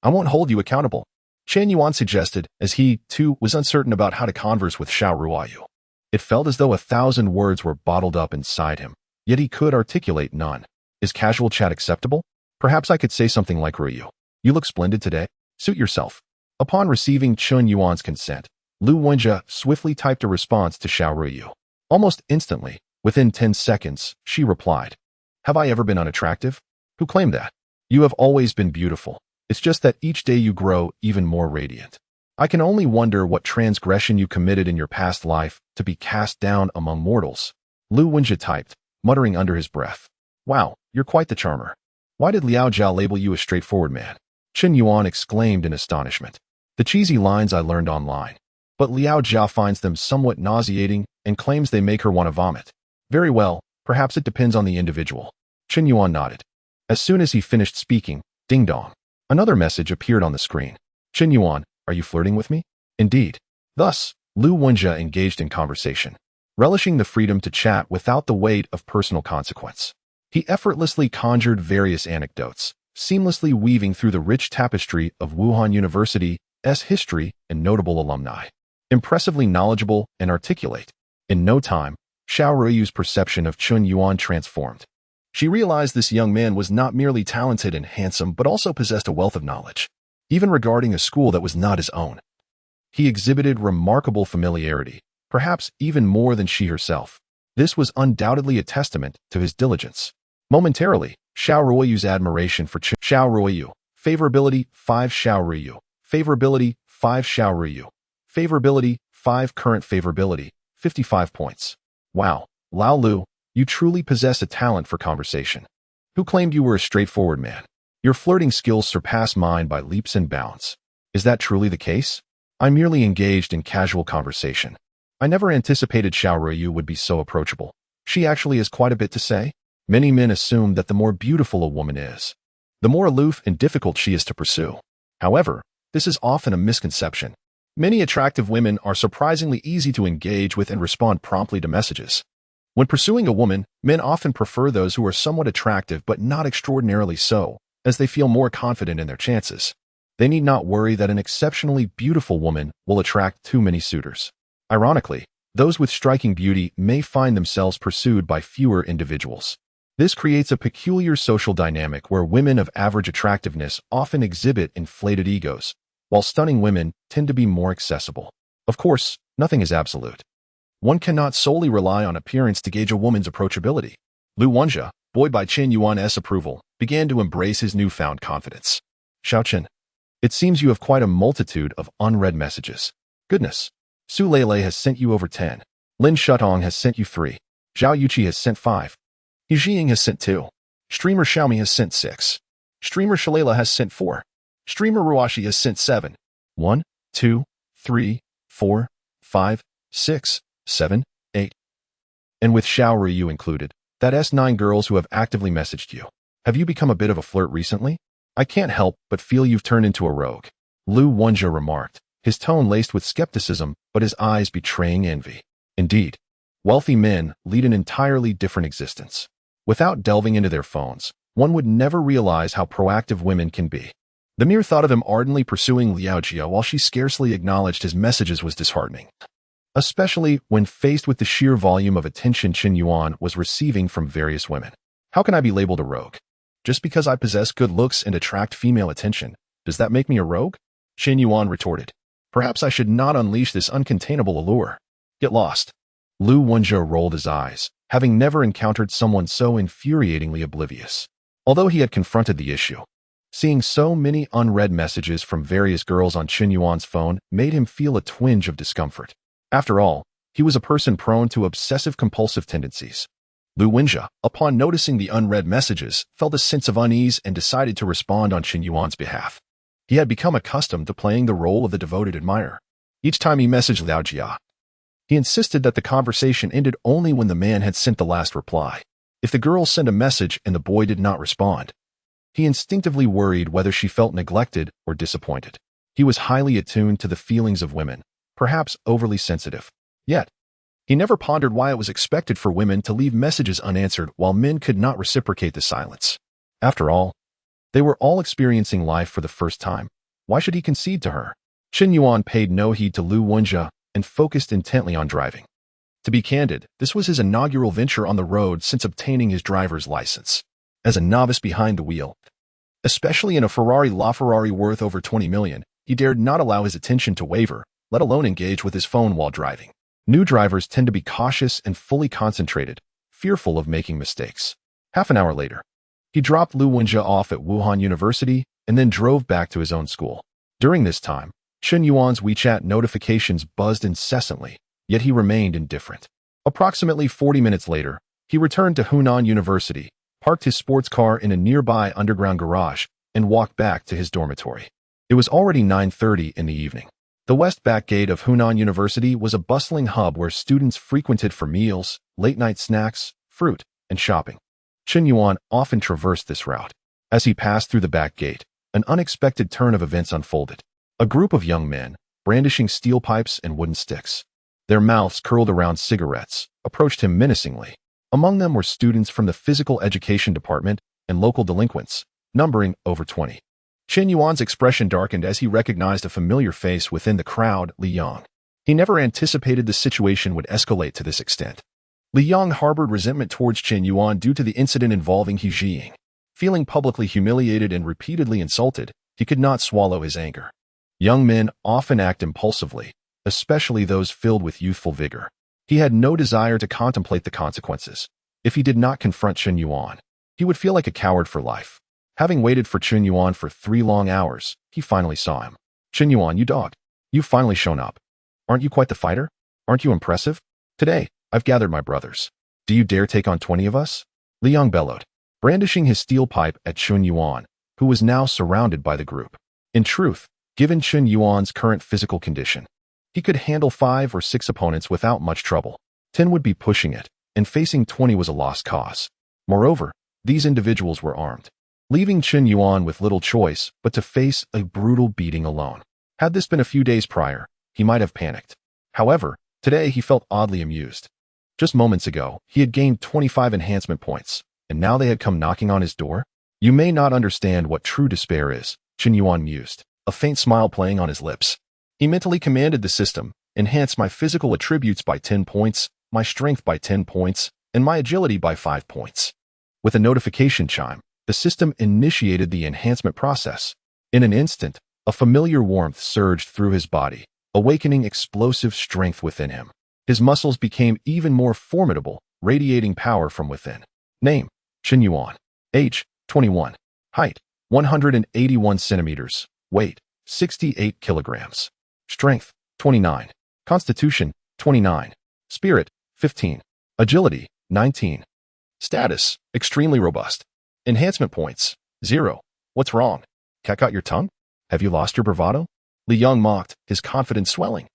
Speaker 1: I won't hold you accountable, Chen Yuan suggested as he, too, was uncertain about how to converse with Xiao Ruoyu. It felt as though 1,000 words were bottled up inside him, yet he could articulate none. Is casual chat acceptable? Perhaps I could say something like Ruoyu. You look splendid today. Suit yourself. Upon receiving Chen Yuan's consent, Lu Wenjie swiftly typed a response to Xiao Ruoyu. Almost instantly, within 10 seconds, she replied, "Have I ever been unattractive? Who claimed that? You have always been beautiful. It's just that each day you grow even more radiant. I can only wonder what transgression you committed in your past life to be cast down among mortals." Lu Wenjia typed, muttering under his breath, "Wow, you're quite the charmer. Why did Liao Jia label you a straightforward man?" Chen Yuan exclaimed in astonishment. "The cheesy lines I learned online. But Liao Jia finds them somewhat nauseating and claims they make her want to vomit." "Very well, perhaps it depends on the individual." Chen Yuan nodded. As soon as he finished speaking, ding dong, another message appeared on the screen. "Chen Yuan, are you flirting with me?" "Indeed." Thus, Lu Wenjia engaged in conversation, relishing the freedom to chat without the weight of personal consequence. He effortlessly conjured various anecdotes, seamlessly weaving through the rich tapestry of Wuhan University's history and notable alumni. Impressively knowledgeable and articulate, in no time, Xiao Ruiyu's perception of Chen Yuan transformed. She realized this young man was not merely talented and handsome, but also possessed a wealth of knowledge, even regarding a school that was not his own. He exhibited remarkable familiarity, perhaps even more than she herself. This was undoubtedly a testament to his diligence. Momentarily, Xiao Ruiyu's admiration for Xiao Ruiyu, favorability 5 Xiao Ruiyu, favorability 5 Xiao Ruiyu, favorability 5 current favorability, 55 points. Wow, Lao Lu, you truly possess a talent for conversation. Who claimed you were a straightforward man? Your flirting skills surpass mine by leaps and bounds. Is that truly the case? I merely engaged in casual conversation. I never anticipated Xiao Ruiyu would be so approachable. She actually has quite a bit to say. Many men assume that the more beautiful a woman is, the more aloof and difficult she is to pursue. However, this is often a misconception. Many attractive women are surprisingly easy to engage with and respond promptly to messages. When pursuing a woman, men often prefer those who are somewhat attractive but not extraordinarily so, as they feel more confident in their chances. They need not worry that an exceptionally beautiful woman will attract too many suitors. Ironically, those with striking beauty may find themselves pursued by fewer individuals. This creates a peculiar social dynamic where women of average attractiveness often exhibit inflated egos, while stunning women tend to be more accessible. Of course, nothing is absolute. One cannot solely rely on appearance to gauge a woman's approachability. Lu Wenjia, buoyed by Chen Yuan's approval, began to embrace his newfound confidence. "Xiao Chen, it seems you have quite a multitude of unread messages. Goodness. Su Lele has sent you over 10. Lin Shutong has sent you 3. Zhao Yuqi has sent 5. Yu Jiying has sent 2. Streamer Xiaomi has sent 6. Streamer Shalala has sent 4. Streamer Ruashi has sent 7. 1, 2, 3, 4, 5, 6, 7, 8. And with Xiao Ruiyu included, that's 9 girls who have actively messaged you. Have you become a bit of a flirt recently? I can't help but feel you've turned into a rogue," Lu Wenjia remarked, his tone laced with skepticism but his eyes betraying envy. Indeed, wealthy men lead an entirely different existence. Without delving into their phones, one would never realize how proactive women can be. The mere thought of him ardently pursuing Liao Jia while she scarcely acknowledged his messages was disheartening, especially when faced with the sheer volume of attention Chen Yuan was receiving from various women. "How can I be labeled a rogue? Just because I possess good looks and attract female attention, does that make me a rogue?" Chen Yuan retorted. "Perhaps I should not unleash this uncontainable allure. Get lost." Lu Wenjia rolled his eyes, having never encountered someone so infuriatingly oblivious. Although he had confronted the issue, seeing so many unread messages from various girls on Chen Yuan's phone made him feel a twinge of discomfort. After all, he was a person prone to obsessive-compulsive tendencies. Lu Wenjia, upon noticing the unread messages, felt a sense of unease and decided to respond on Chen Yuan's behalf. He had become accustomed to playing the role of the devoted admirer. Each time he messaged Liao Jia, he insisted that the conversation ended only when the man had sent the last reply. If the girl sent a message and the boy did not respond, he instinctively worried whether she felt neglected or disappointed. He was highly attuned to the feelings of women, perhaps overly sensitive. Yet, he never pondered why it was expected for women to leave messages unanswered while men could not reciprocate the silence. After all, they were all experiencing life for the first time. Why should he concede to her? Chen Yuan paid no heed to Lu Wenjia and focused intently on driving. To be candid, this was his inaugural venture on the road since obtaining his driver's license. As a novice behind the wheel, especially in a LaFerrari worth over 20 million, he dared not allow his attention to waver, let alone engage with his phone while driving. New drivers tend to be cautious and fully concentrated, fearful of making mistakes. Half an hour later, he dropped Lu Wenjia off at Wuhan University and then drove back to his own school. During this time, Chen Yuan's WeChat notifications buzzed incessantly, yet he remained indifferent. Approximately 40 minutes later, he returned to Hunan University, parked his sports car in a nearby underground garage, and walked back to his dormitory. It was already 9:30 in the evening. The west back gate of Hunan University was a bustling hub where students frequented for meals, late-night snacks, fruit, and shopping. Chen Yuan often traversed this route. As he passed through the back gate, an unexpected turn of events unfolded. A group of young men, brandishing steel pipes and wooden sticks, their mouths curled around cigarettes, approached him menacingly. Among them were students from the physical education department and local delinquents, numbering over 20. Chen Yuan's expression darkened as he recognized a familiar face within the crowd, Li Yang. He never anticipated the situation would escalate to this extent. Li Yang harbored resentment towards Chen Yuan due to the incident involving He Jiying. Feeling publicly humiliated and repeatedly insulted, he could not swallow his anger. Young men often act impulsively, especially those filled with youthful vigor. He had no desire to contemplate the consequences. If he did not confront Chen Yuan, he would feel like a coward for life. Having waited for Chen Yuan for 3 long hours, he finally saw him. Chen Yuan, you dog. You've finally shown up. Aren't you quite the fighter? Aren't you impressive? Today, I've gathered my brothers. Do you dare take on 20 of us? Li Yang bellowed, brandishing his steel pipe at Chen Yuan, who was now surrounded by the group. In truth, given Chen Yuan's current physical condition, he could handle 5 or 6 opponents without much trouble. 10 would be pushing it, and facing 20 was a lost cause. Moreover, these individuals were armed, leaving Chen Yuan with little choice but to face a brutal beating alone. Had this been a few days prior, he might have panicked. However, today he felt oddly amused. Just moments ago, he had gained 25 enhancement points, and now they had come knocking on his door? You may not understand what true despair is, Chen Yuan mused, a faint smile playing on his lips. He mentally commanded the system, enhance my physical attributes by 10 points, my strength by 10 points, and my agility by 5 points. With a notification chime, the system initiated the enhancement process. In an instant, a familiar warmth surged through his body, awakening explosive strength within him. His muscles became even more formidable, radiating power from within. Name: Chen Yuan. Age: 21. Height: 181 centimeters. Weight: 68 kilograms. Strength: 29. Constitution: 29. Spirit: 15. Agility: 19. Status: extremely robust. Enhancement points: 0. What's wrong? Cat got your tongue? Have you lost your bravado? Li Yang mocked, his confidence swelling.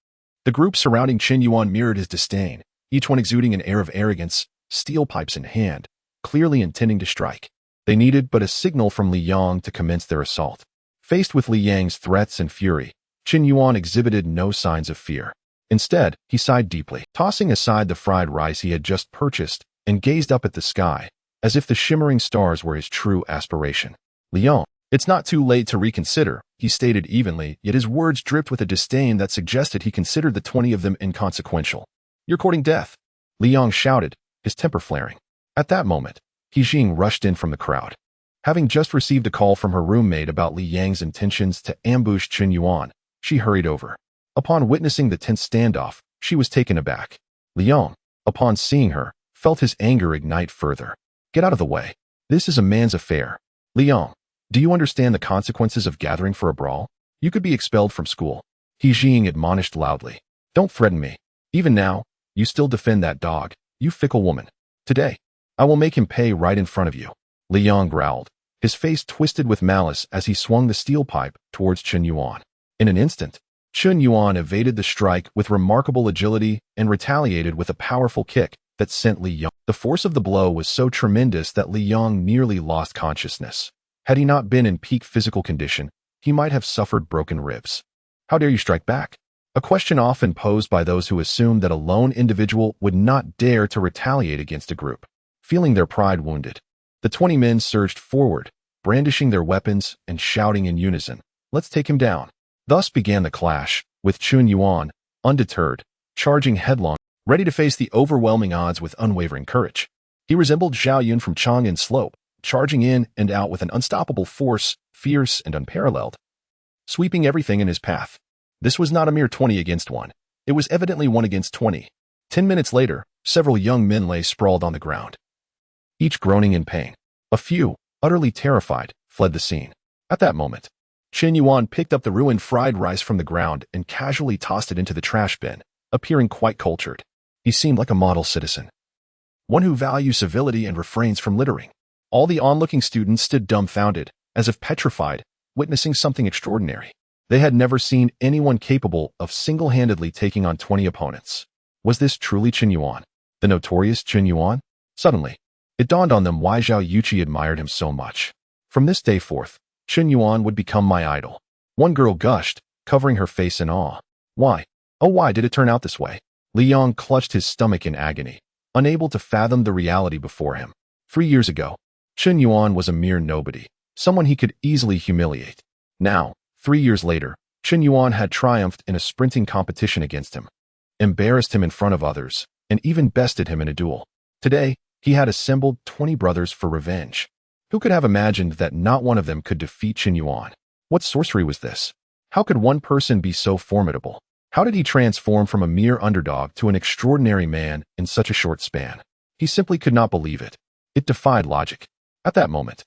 Speaker 1: The group surrounding Chen Yuan mirrored his disdain, each one exuding an air of arrogance, steel pipes in hand, clearly intending to strike. They needed but a signal from Li Yang to commence their assault. Faced with Li Yang's threats and fury, Chen Yuan exhibited no signs of fear. Instead, he sighed deeply, tossing aside the fried rice he had just purchased, and gazed up at the sky, as if the shimmering stars were his true aspiration. Li Yang, it's not too late to reconsider, he stated evenly, yet his words dripped with a disdain that suggested he considered the 20 of them inconsequential. You're courting death, Li Yang shouted, his temper flaring. At that moment, He Jiying rushed in from the crowd. Having just received a call from her roommate about Li Yang's intentions to ambush Chen Yuan, she hurried over. Upon witnessing the tense standoff, she was taken aback. Li Yang, upon seeing her, felt his anger ignite further. Get out of the way. This is a man's affair. Li Yang, do you understand the consequences of gathering for a brawl? You could be expelled from school. He Jiying admonished loudly. Don't threaten me. Even now, you still defend that dog, you fickle woman. Today, I will make him pay right in front of you. Li Yang growled, his face twisted with malice as he swung the steel pipe towards Chen Yuan. In an instant, Chen Yuan evaded the strike with remarkable agility and retaliated with a powerful kick that sent Li Yang. The force of the blow was so tremendous that Li Yang nearly lost consciousness. Had he not been in peak physical condition, he might have suffered broken ribs. How dare you strike back? A question often posed by those who assumed that a lone individual would not dare to retaliate against a group. Feeling their pride wounded, the 20 men surged forward, brandishing their weapons and shouting in unison, "Let's take him down." Thus began the clash, with Chen Yuan, undeterred, charging headlong, ready to face the overwhelming odds with unwavering courage. He resembled Zhao Yun from Chang'an Slope, charging in and out with an unstoppable force, fierce and unparalleled, sweeping everything in his path. This was not a mere 20 against 1. It was evidently 1 against 20. 10 minutes later, several young men lay sprawled on the ground, each groaning in pain. A few, utterly terrified, fled the scene. At that moment, Chen Yuan picked up the ruined fried rice from the ground and casually tossed it into the trash bin, appearing quite cultured. He seemed like a model citizen, one who values civility and refrains from littering. All the onlooking students stood dumbfounded, as if petrified, witnessing something extraordinary. They had never seen anyone capable of single-handedly taking on 20 opponents. Was this truly Chen Yuan, the notorious Chen Yuan? Suddenly, it dawned on them why Zhao Yuqi admired him so much. From this day forth, Chen Yuan would become my idol. One girl gushed, covering her face in awe. Why? Oh, why did it turn out this way? Li Yong clutched his stomach in agony, unable to fathom the reality before him. 3 years ago, Chen Yuan was a mere nobody, someone he could easily humiliate. Now, 3 years later, Chen Yuan had triumphed in a sprinting competition against him, embarrassed him in front of others, and even bested him in a duel. Today, he had assembled 20 brothers for revenge. Who could have imagined that not one of them could defeat Chen Yuan? What sorcery was this? How could one person be so formidable? How did he transform from a mere underdog to an extraordinary man in such a short span? He simply could not believe it. It defied logic. At that moment,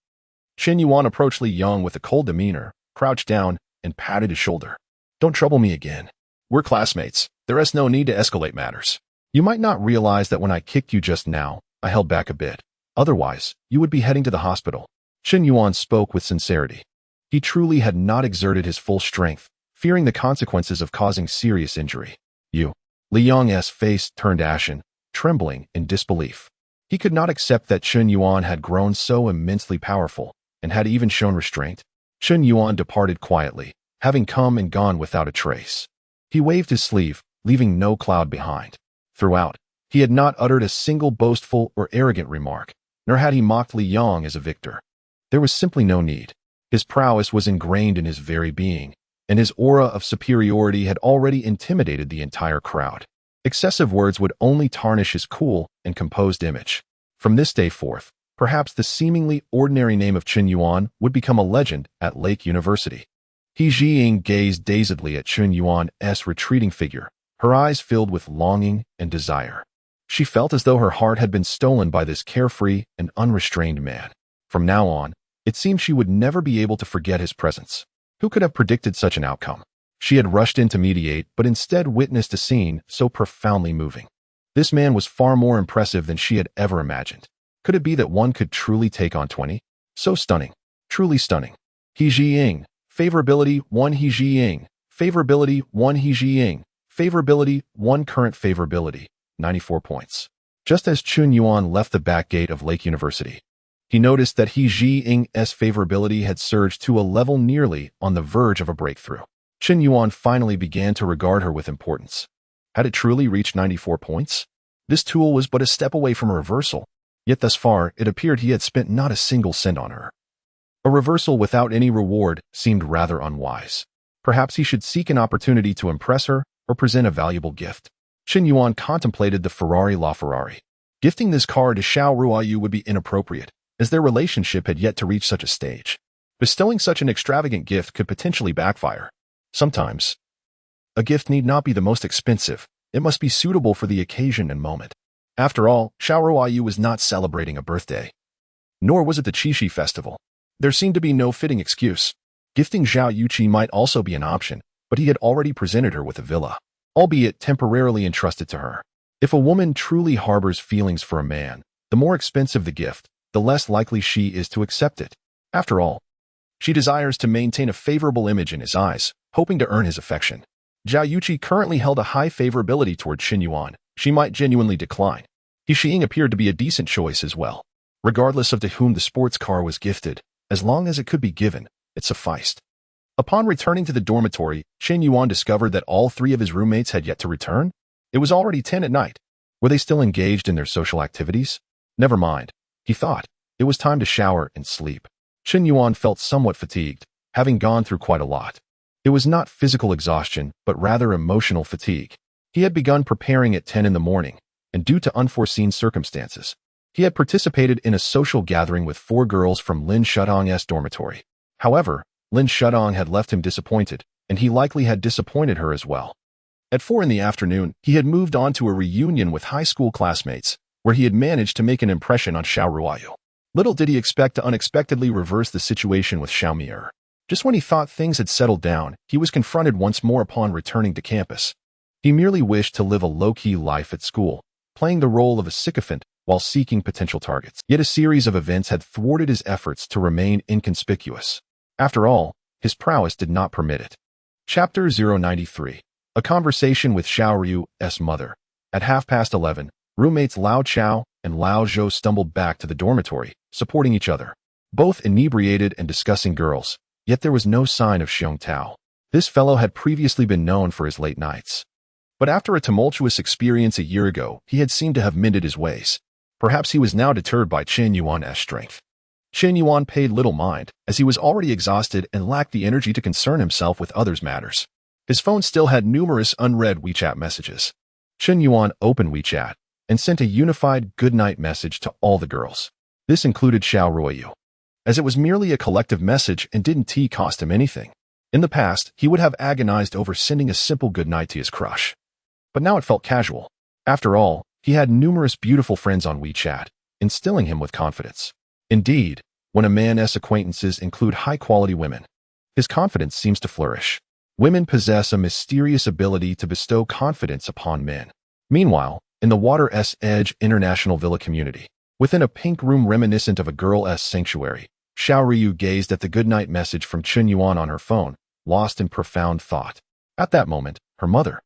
Speaker 1: Chen Yuan approached Li Yong with a cold demeanor, crouched down, and patted his shoulder. Don't trouble me again. We're classmates. There is no need to escalate matters. You might not realize that when I kicked you just now, I held back a bit. Otherwise, you would be heading to the hospital. Chen Yuan spoke with sincerity. He truly had not exerted his full strength, fearing the consequences of causing serious injury. You. Li Yong's face turned ashen, trembling in disbelief. He could not accept that Chen Yuan had grown so immensely powerful, and had even shown restraint. Chen Yuan departed quietly, having come and gone without a trace. He waved his sleeve, leaving no cloud behind. Throughout, he had not uttered a single boastful or arrogant remark, nor had he mocked Li Yong as a victor. There was simply no need. His prowess was ingrained in his very being, and his aura of superiority had already intimidated the entire crowd. Excessive words would only tarnish his cool and composed image. From this day forth, perhaps the seemingly ordinary name of Chen Yuan would become a legend at Lake University. He Jiying gazed dazedly at Chen Yuan's retreating figure, her eyes filled with longing and desire. She felt as though her heart had been stolen by this carefree and unrestrained man. From now on, it seemed she would never be able to forget his presence. Who could have predicted such an outcome? She had rushed in to mediate, but instead witnessed a scene so profoundly moving. This man was far more impressive than she had ever imagined. Could it be that one could truly take on 20? So stunning. Truly stunning. He Jiying. Favorability 1 He Jiying. Favorability 1 He Jiying. Favorability 1 Current favorability 94 points. Just as Chen Yuan left the back gate of Lake University, he noticed that He Jiying's favorability had surged to a level nearly on the verge of a breakthrough. Chen Yuan finally began to regard her with importance. Had it truly reached 94 points? This tool was but a step away from a reversal, yet thus far it appeared he had spent not a single cent on her. A reversal without any reward seemed rather unwise. Perhaps he should seek an opportunity to impress her or present a valuable gift. Chen Yuan contemplated the Ferrari LaFerrari. Gifting this car to Xiao Ruoyu would be inappropriate, as their relationship had yet to reach such a stage. Bestowing such an extravagant gift could potentially backfire. Sometimes, a gift need not be the most expensive. It must be suitable for the occasion and moment. After all, Xiao Ruoyu was not celebrating a birthday. Nor was it the Qixi festival. There seemed to be no fitting excuse. Gifting Zhao Yuqi might also be an option, but he had already presented her with a villa, albeit temporarily entrusted to her. If a woman truly harbors feelings for a man, the more expensive the gift, the less likely she is to accept it. After all, she desires to maintain a favorable image in his eyes, hoping to earn his affection. Zhao Yuqi currently held a high favorability toward Chen Yuan. She might genuinely decline. He Xiying appeared to be a decent choice as well. Regardless of to whom the sports car was gifted, as long as it could be given, it sufficed. Upon returning to the dormitory, Chen Yuan discovered that all 3 of his roommates had yet to return. It was already 10 at night. Were they still engaged in their social activities? Never mind, he thought. It was time to shower and sleep. Chen Yuan felt somewhat fatigued, having gone through quite a lot. It was not physical exhaustion, but rather emotional fatigue. He had begun preparing at 10 in the morning, and due to unforeseen circumstances, he had participated in a social gathering with 4 girls from Lin Shudong's dormitory. However, Lin Shudong had left him disappointed, and he likely had disappointed her as well. At 4 in the afternoon, he had moved on to a reunion with high school classmates, where he had managed to make an impression on Xiao Ruoyu. Little did he expect to unexpectedly reverse the situation with Xiao Mier. Just when he thought things had settled down, he was confronted once more upon returning to campus. He merely wished to live a low-key life at school, playing the role of a sycophant while seeking potential targets. Yet a series of events had thwarted his efforts to remain inconspicuous. After all, his prowess did not permit it. Chapter 093. A conversation with Xiao Ryu's mother. At 11:30, roommates Lao Chao and Lao Zhou stumbled back to the dormitory, supporting each other. Both inebriated and discussing girls, yet there was no sign of Xiong Tao. This fellow had previously been known for his late nights. But after a tumultuous experience a year ago, he had seemed to have mended his ways. Perhaps he was now deterred by Chen Yuan's strength. Chen Yuan paid little mind, as he was already exhausted and lacked the energy to concern himself with others' matters. His phone still had numerous unread WeChat messages. Chen Yuan opened WeChat and sent a unified goodnight message to all the girls. This included Xiao Ruoyu, as it was merely a collective message and didn't cost him anything. In the past, he would have agonized over sending a simple goodnight to his crush. But now it felt casual. After all, he had numerous beautiful friends on WeChat, instilling him with confidence. Indeed, when a man's acquaintances include high-quality women, his confidence seems to flourish. Women possess a mysterious ability to bestow confidence upon men. Meanwhile, in the Water's Edge International Villa community, within a pink room reminiscent of a girl's sanctuary, Xiao Ryu gazed at the goodnight message from Chen Yuan on her phone, lost in profound thought. At that moment, her mother,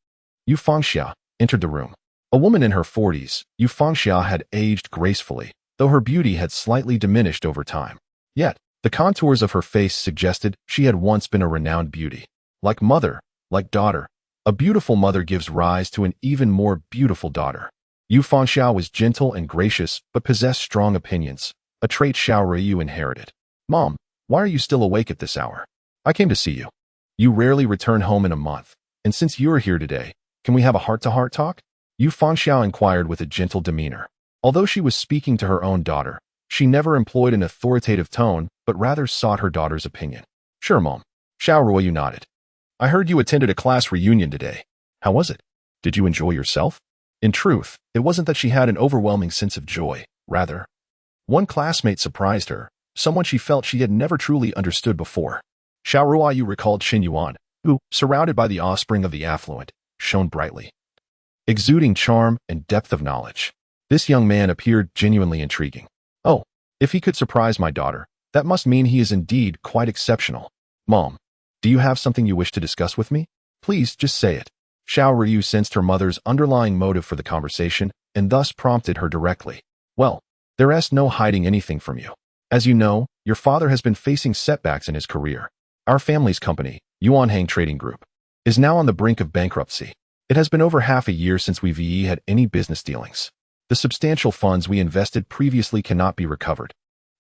Speaker 1: Yu Fangxia, entered the room. A woman in her 40s, Yu Fangxia had aged gracefully, though her beauty had slightly diminished over time. Yet, the contours of her face suggested she had once been a renowned beauty. Like mother, like daughter, a beautiful mother gives rise to an even more beautiful daughter. Yu Fangxia was gentle and gracious, but possessed strong opinions, a trait Xiao Ryu inherited. Mom, why are you still awake at this hour? I came to see you. You rarely return home in a month, and since you are here today, can we have a heart-to-heart talk? Yu Fangxia inquired with a gentle demeanor. Although she was speaking to her own daughter, she never employed an authoritative tone, but rather sought her daughter's opinion. Sure, Mom. Xiao Ruoyu nodded. I heard you attended a class reunion today. How was it? Did you enjoy yourself? In truth, it wasn't that she had an overwhelming sense of joy. Rather, one classmate surprised her, someone she felt she had never truly understood before. Xiao Ruoyu recalled Chen Yuan, who, surrounded by the offspring of the affluent, shone brightly, exuding charm and depth of knowledge. This young man appeared genuinely intriguing. Oh, if he could surprise my daughter, that must mean he is indeed quite exceptional. Mom, do you have something you wish to discuss with me? Please, just say it. Xiao Ryu sensed her mother's underlying motive for the conversation and thus prompted her directly. Well, there's no hiding anything from you. As you know, your father has been facing setbacks in his career. Our family's company, Yuanhang Trading Group, is now on the brink of bankruptcy. It has been over half a year since we've had any business dealings. The substantial funds we invested previously cannot be recovered,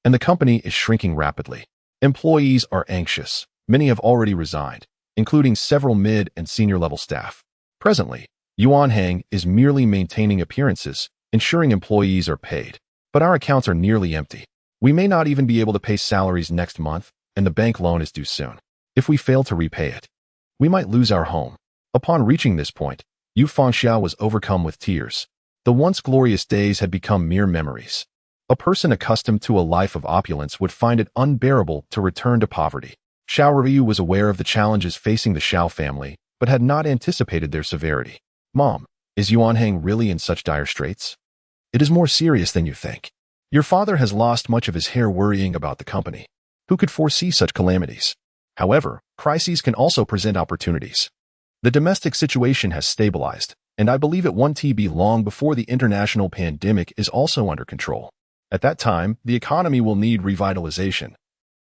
Speaker 1: and the company is shrinking rapidly. Employees are anxious. Many have already resigned, including several mid and senior-level staff. Presently, Yuanhang is merely maintaining appearances, ensuring employees are paid. But our accounts are nearly empty. We may not even be able to pay salaries next month, and the bank loan is due soon. If we fail to repay it, we might lose our home. Upon reaching this point, Yu Fangxia was overcome with tears. The once glorious days had become mere memories. A person accustomed to a life of opulence would find it unbearable to return to poverty. Xiao Ryu was aware of the challenges facing the Xiao family, but had not anticipated their severity. Mom, is Yuanhang really in such dire straits? It is more serious than you think. Your father has lost much of his hair worrying about the company. Who could foresee such calamities? However, crises can also present opportunities. The domestic situation has stabilized, and I believe it won't be long before the international pandemic is also under control. At that time, the economy will need revitalization,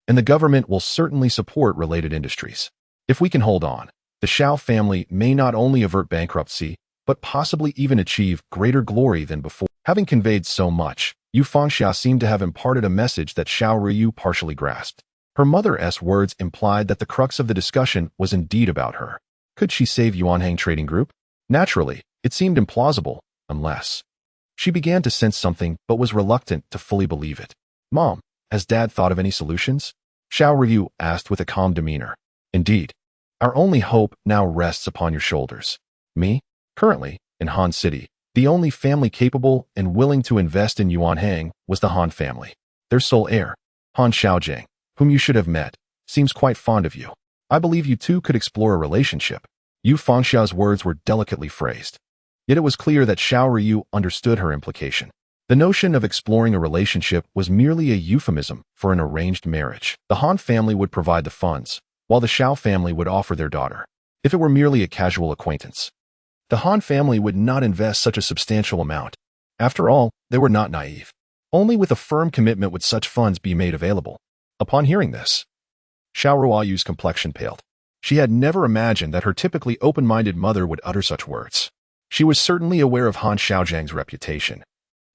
Speaker 1: and the government will certainly support related industries. If we can hold on, the Xiao family may not only avert bankruptcy, but possibly even achieve greater glory than before. Having conveyed so much, Yu Fangxia seemed to have imparted a message that Xiao Ryu partially grasped. Her mother's words implied that the crux of the discussion was indeed about her. Could she save Yuanhang Trading Group? Naturally, it seemed implausible, unless... She began to sense something, but was reluctant to fully believe it. Mom, has Dad thought of any solutions? Xiao Ryu asked with a calm demeanor. Indeed. Our only hope now rests upon your shoulders. Me? Currently, in Han City, the only family capable and willing to invest in Yuan Hang was the Han family. Their sole heir, Han Xiaojing, whom you should have met, seems quite fond of you. I believe you two could explore a relationship. Yu Fangxiao's words were delicately phrased. Yet it was clear that Xiao Ryu understood her implication. The notion of exploring a relationship was merely a euphemism for an arranged marriage. The Han family would provide the funds, while the Xiao family would offer their daughter. If it were merely a casual acquaintance, the Han family would not invest such a substantial amount. After all, they were not naive. Only with a firm commitment would such funds be made available. Upon hearing this, Xiao Ruoyu's complexion paled. She had never imagined that her typically open-minded mother would utter such words. She was certainly aware of Han Xiaojing's reputation,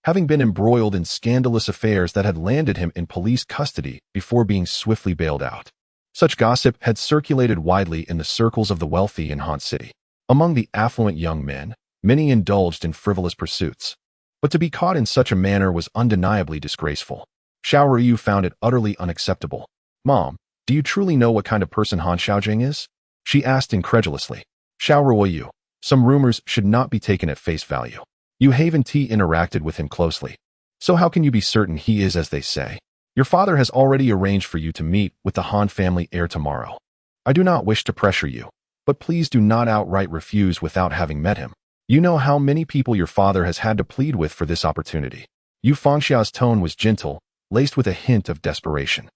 Speaker 1: having been embroiled in scandalous affairs that had landed him in police custody before being swiftly bailed out. Such gossip had circulated widely in the circles of the wealthy in Han City. Among the affluent young men, many indulged in frivolous pursuits. But to be caught in such a manner was undeniably disgraceful. Xiao Ryu found it utterly unacceptable. Mom, do you truly know what kind of person Han Xiaojing is? She asked incredulously. Xiao Ruoyu, some rumors should not be taken at face value. Yu Haven T interacted with him closely. So how can you be certain he is as they say? Your father has already arranged for you to meet with the Han family heir tomorrow. I do not wish to pressure you, but please do not outright refuse without having met him. You know how many people your father has had to plead with for this opportunity. Yu Fangxiao's tone was gentle, laced with a hint of desperation.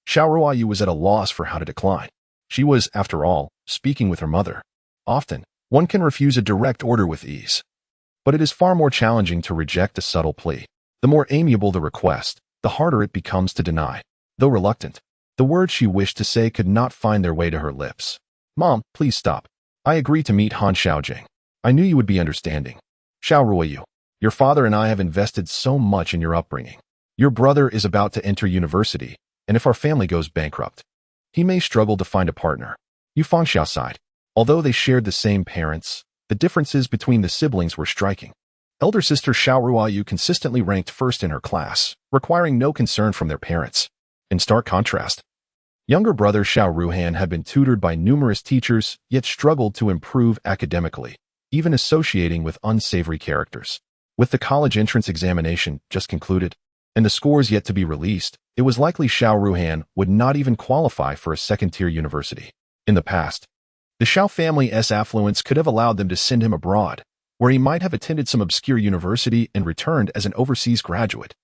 Speaker 1: Xiao Ruoyu was at a loss for how to decline. She was, after all, speaking with her mother. Often, one can refuse a direct order with ease. But it is far more challenging to reject a subtle plea. The more amiable the request, the harder it becomes to deny. Though reluctant, the words she wished to say could not find their way to her lips. Mom, please stop. I agree to meet Han Xiaojing. I knew you would be understanding. Xiao Ruoyu, your father and I have invested so much in your upbringing. Your brother is about to enter university, and if our family goes bankrupt, he may struggle to find a partner. Yu Fangxiao sighed. Although they shared the same parents, the differences between the siblings were striking. Elder sister Xiao Ruoyu consistently ranked first in her class, requiring no concern from their parents. In stark contrast, younger brother Xiao Ruhan had been tutored by numerous teachers, yet struggled to improve academically, even associating with unsavory characters. With the college entrance examination just concluded, and the scores yet to be released, it was likely Xiao Ruhan would not even qualify for a second-tier university. In the past, the Xiao family's affluence could have allowed them to send him abroad, where he might have attended some obscure university and returned as an overseas graduate.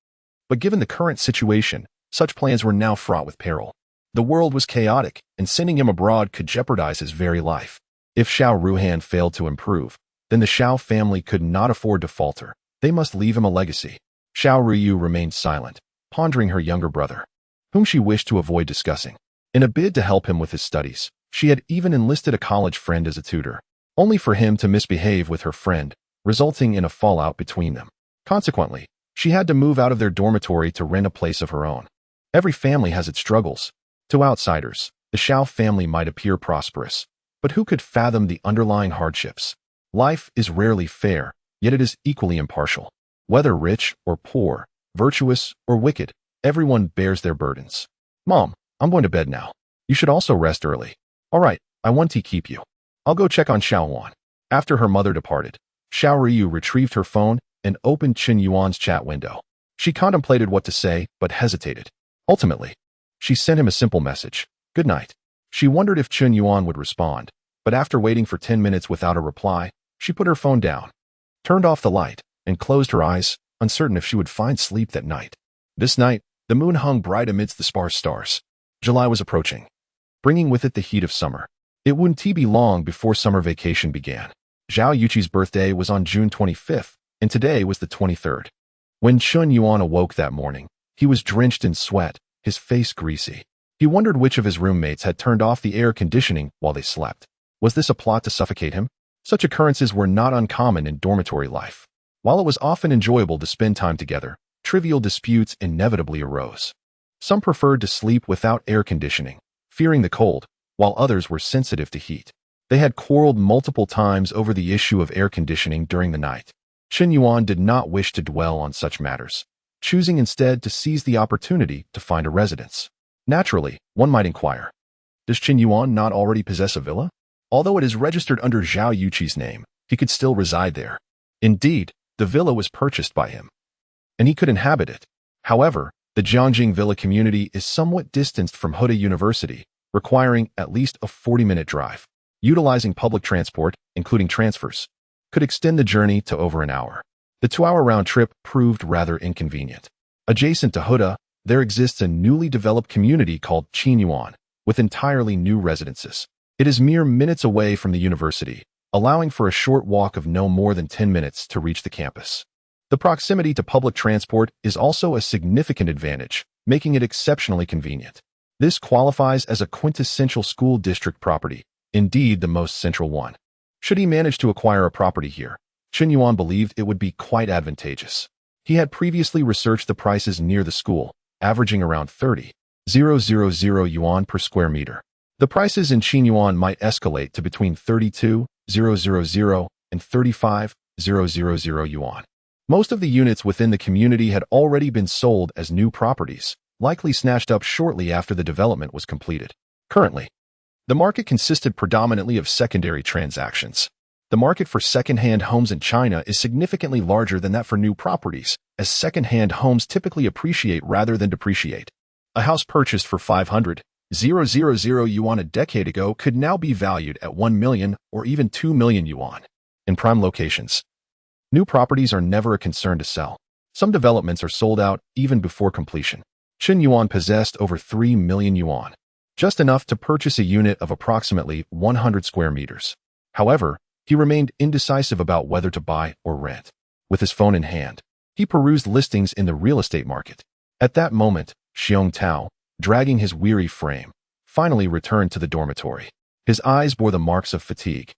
Speaker 1: But given the current situation, such plans were now fraught with peril. The world was chaotic, and sending him abroad could jeopardize his very life. If Xiao Ruhan failed to improve, then the Xiao family could not afford to falter. They must leave him a legacy. Xiao Ryu remained silent, pondering her younger brother, whom she wished to avoid discussing. In a bid to help him with his studies, she had even enlisted a college friend as a tutor, only for him to misbehave with her friend, resulting in a fallout between them. Consequently, she had to move out of their dormitory to rent a place of her own. Every family has its struggles. To outsiders, the Xiao family might appear prosperous, but who could fathom the underlying hardships? Life is rarely fair, yet it is equally impartial. Whether rich or poor, virtuous or wicked, everyone bears their burdens. Mom, I'm going to bed now. You should also rest early. All right, I want to keep you. I'll go check on Xiao Wan. After her mother departed, Xiao Ryu retrieved her phone and opened Chen Yuan's chat window. She contemplated what to say, but hesitated. Ultimately, she sent him a simple message. Good night. She wondered if Chen Yuan would respond, but after waiting for 10 minutes without a reply, she put her phone down, turned off the light, and closed her eyes, uncertain if she would find sleep that night. This night, the moon hung bright amidst the sparse stars. July was approaching, bringing with it the heat of summer. It wouldn't be long before summer vacation began. Zhao Yuqi's birthday was on June 25th, and today was the 23rd. When Chen Yuan awoke that morning, he was drenched in sweat, his face greasy. He wondered which of his roommates had turned off the air conditioning while they slept. Was this a plot to suffocate him? Such occurrences were not uncommon in dormitory life. While it was often enjoyable to spend time together, trivial disputes inevitably arose. Some preferred to sleep without air conditioning, fearing the cold, while others were sensitive to heat. They had quarreled multiple times over the issue of air conditioning during the night. Chen Yuan did not wish to dwell on such matters, choosing instead to seize the opportunity to find a residence. Naturally, one might inquire, does Chen Yuan not already possess a villa? Although it is registered under Zhao Yuqi's name, he could still reside there. Indeed, the villa was purchased by him, and he could inhabit it. However, the Jiangjing Villa community is somewhat distanced from Huda University, requiring at least a 40-minute drive. Utilizing public transport, including transfers, could extend the journey to over an hour. The 2-hour round trip proved rather inconvenient. Adjacent to Huda, there exists a newly developed community called Qinyuan, with entirely new residences. It is mere minutes away from the university, allowing for a short walk of no more than 10 minutes to reach the campus. The proximity to public transport is also a significant advantage, making it exceptionally convenient. This qualifies as a quintessential school district property, indeed the most central one. Should he manage to acquire a property here, Qinyuan believed it would be quite advantageous. He had previously researched the prices near the school, averaging around 30,000 yuan per square meter. The prices in Qinyuan might escalate to between 32,000 and 35,000 yuan. Most of the units within the community had already been sold as new properties, likely snatched up shortly after the development was completed. Currently, the market consisted predominantly of secondary transactions. The market for second-hand homes in China is significantly larger than that for new properties, as second-hand homes typically appreciate rather than depreciate. A house purchased for 500,000 yuan a decade ago could now be valued at 1 million or even 2 million yuan. In prime locations, new properties are never a concern to sell. Some developments are sold out even before completion. Qinyuan possessed over 3 million yuan, just enough to purchase a unit of approximately 100 square meters. However, he remained indecisive about whether to buy or rent. With his phone in hand, he perused listings in the real estate market. At that moment, Xiong Tao, dragging his weary frame, finally returned to the dormitory. His eyes bore the marks of fatigue,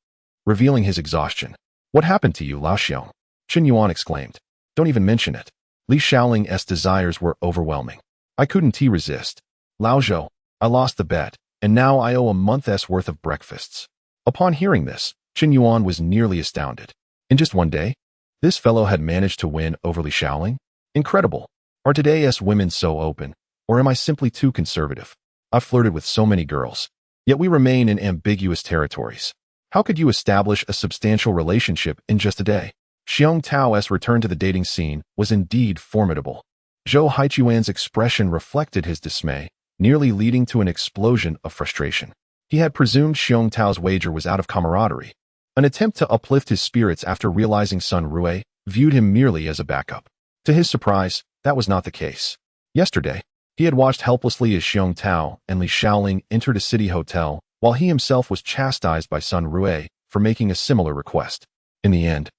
Speaker 1: revealing his exhaustion. "What happened to you, Lao Xiong?" Qinyuan exclaimed. "Don't even mention it." Li Shaoling's desires were overwhelming. "I couldn't resist. Lao Zhou, I lost the bet, and now I owe a month's worth of breakfasts." Upon hearing this, Qinyuan was nearly astounded. In just one day, this fellow had managed to win over Li Shaoling? Incredible. Are today's women so open, or am I simply too conservative? I've flirted with so many girls, yet we remain in ambiguous territories. How could you establish a substantial relationship in just a day? Xiong Tao's return to the dating scene was indeed formidable. Zhou Haichuan's expression reflected his dismay, nearly leading to an explosion of frustration. He had presumed Xiong Tao's wager was out of camaraderie, an attempt to uplift his spirits after realizing Sun Rui viewed him merely as a backup. To his surprise, that was not the case. Yesterday, he had watched helplessly as Xiong Tao and Li Shaoling entered a city hotel, while he himself was chastised by Sun Rui for making a similar request. In the end,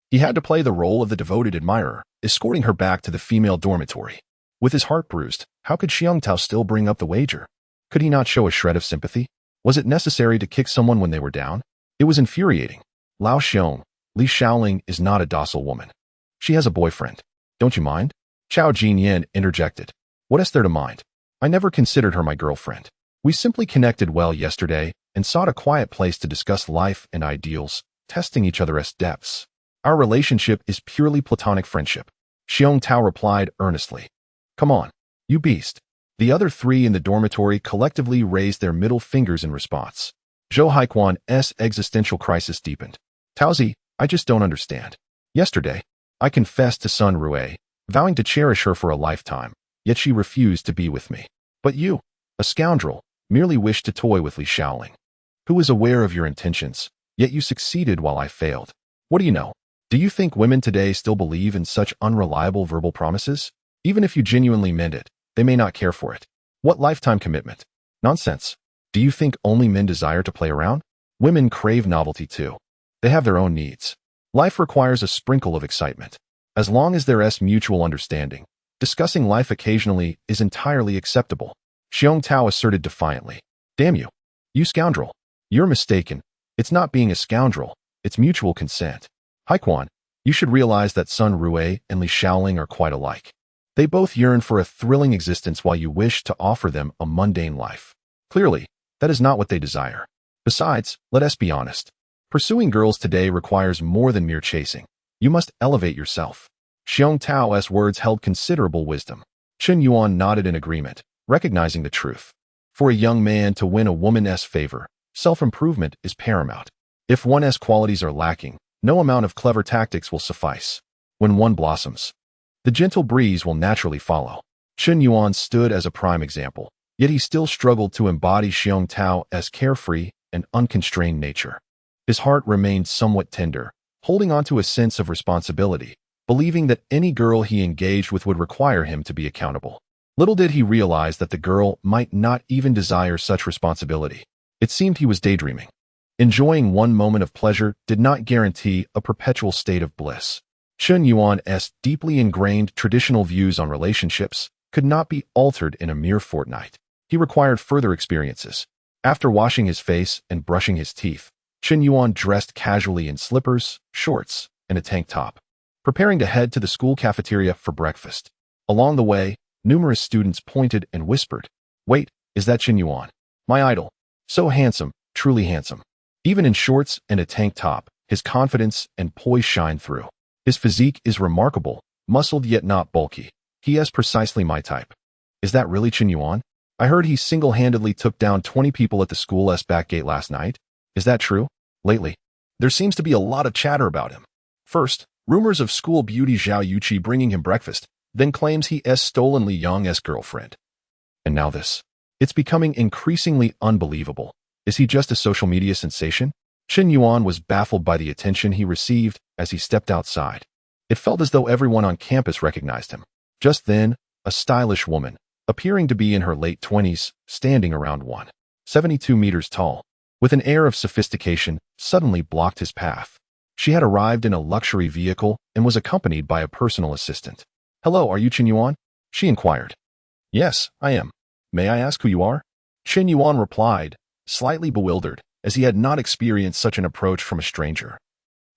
Speaker 1: he had to play the role of the devoted admirer, escorting her back to the female dormitory. With his heart bruised, how could Xiong Tao still bring up the wager? Could he not show a shred of sympathy? Was it necessary to kick someone when they were down? It was infuriating. Lao Xiong, Li Shaoling is not a docile woman. She has a boyfriend. Don't you mind? Chao Jinyan interjected. What is there to mind? I never considered her my girlfriend. We simply connected well yesterday and sought a quiet place to discuss life and ideals, testing each other's depths. Our relationship is purely platonic friendship. Xiong Tao replied earnestly. Come on, you beast. The other three in the dormitory collectively raised their middle fingers in response. Zhou Haiquan's existential crisis deepened. Taozi, I just don't understand. Yesterday, I confessed to Sun Rui, vowing to cherish her for a lifetime, yet she refused to be with me. But you, a scoundrel, merely wished to toy with Li Shaoling, who was aware of your intentions, yet you succeeded while I failed. What do you know? Do you think women today still believe in such unreliable verbal promises? Even if you genuinely meant it, they may not care for it. What lifetime commitment? Nonsense. Do you think only men desire to play around? Women crave novelty too. They have their own needs. Life requires a sprinkle of excitement. As long as there is mutual understanding, discussing life occasionally is entirely acceptable. Xiong Tao asserted defiantly. Damn you. You scoundrel. You're mistaken. It's not being a scoundrel. It's mutual consent. Haiquan, you should realize that Sun Rui and Li Shaoling are quite alike. They both yearn for a thrilling existence while you wish to offer them a mundane life. Clearly, that is not what they desire. Besides, let us be honest. Pursuing girls today requires more than mere chasing. You must elevate yourself. Xiong Tao's words held considerable wisdom. Qinyuan nodded in agreement, recognizing the truth. For a young man to win a woman's favor, self-improvement is paramount. If one's qualities are lacking, No amount of clever tactics will suffice. When one blossoms, the gentle breeze will naturally follow. Chen Yuan stood as a prime example, yet he still struggled to embody Xiong Tao's carefree and unconstrained nature. His heart remained somewhat tender, holding on to a sense of responsibility, believing that any girl he engaged with would require him to be accountable. Little did he realize that the girl might not even desire such responsibility. It seemed he was daydreaming. Enjoying one moment of pleasure did not guarantee a perpetual state of bliss. Chen Yuan's deeply ingrained traditional views on relationships could not be altered in a mere fortnight. He required further experiences. After washing his face and brushing his teeth, Chen Yuan dressed casually in slippers, shorts, and a tank top, preparing to head to the school cafeteria for breakfast. Along the way, numerous students pointed and whispered, "Wait, is that Chen Yuan? My idol. So handsome, truly handsome." Even in shorts and a tank top, his confidence and poise shine through. His physique is remarkable, muscled yet not bulky. He is precisely my type. Is that really Chen Yuan? I heard he single-handedly took down 20 people at the school's back gate last night. Is that true? Lately, there seems to be a lot of chatter about him. First, rumors of school beauty Zhao Yuqi bringing him breakfast, then claims he has stolen Li Yang's girlfriend. And now this. It's becoming increasingly unbelievable. Is he just a social media sensation? Chen Yuan was baffled by the attention he received as he stepped outside. It felt as though everyone on campus recognized him. Just then, a stylish woman, appearing to be in her late 20s, standing around 172 meters tall, with an air of sophistication, suddenly blocked his path. She had arrived in a luxury vehicle and was accompanied by a personal assistant. "Hello, are you Chen Yuan?" she inquired. "Yes, I am. May I ask who you are?" Chen Yuan replied, slightly bewildered, as he had not experienced such an approach from a stranger,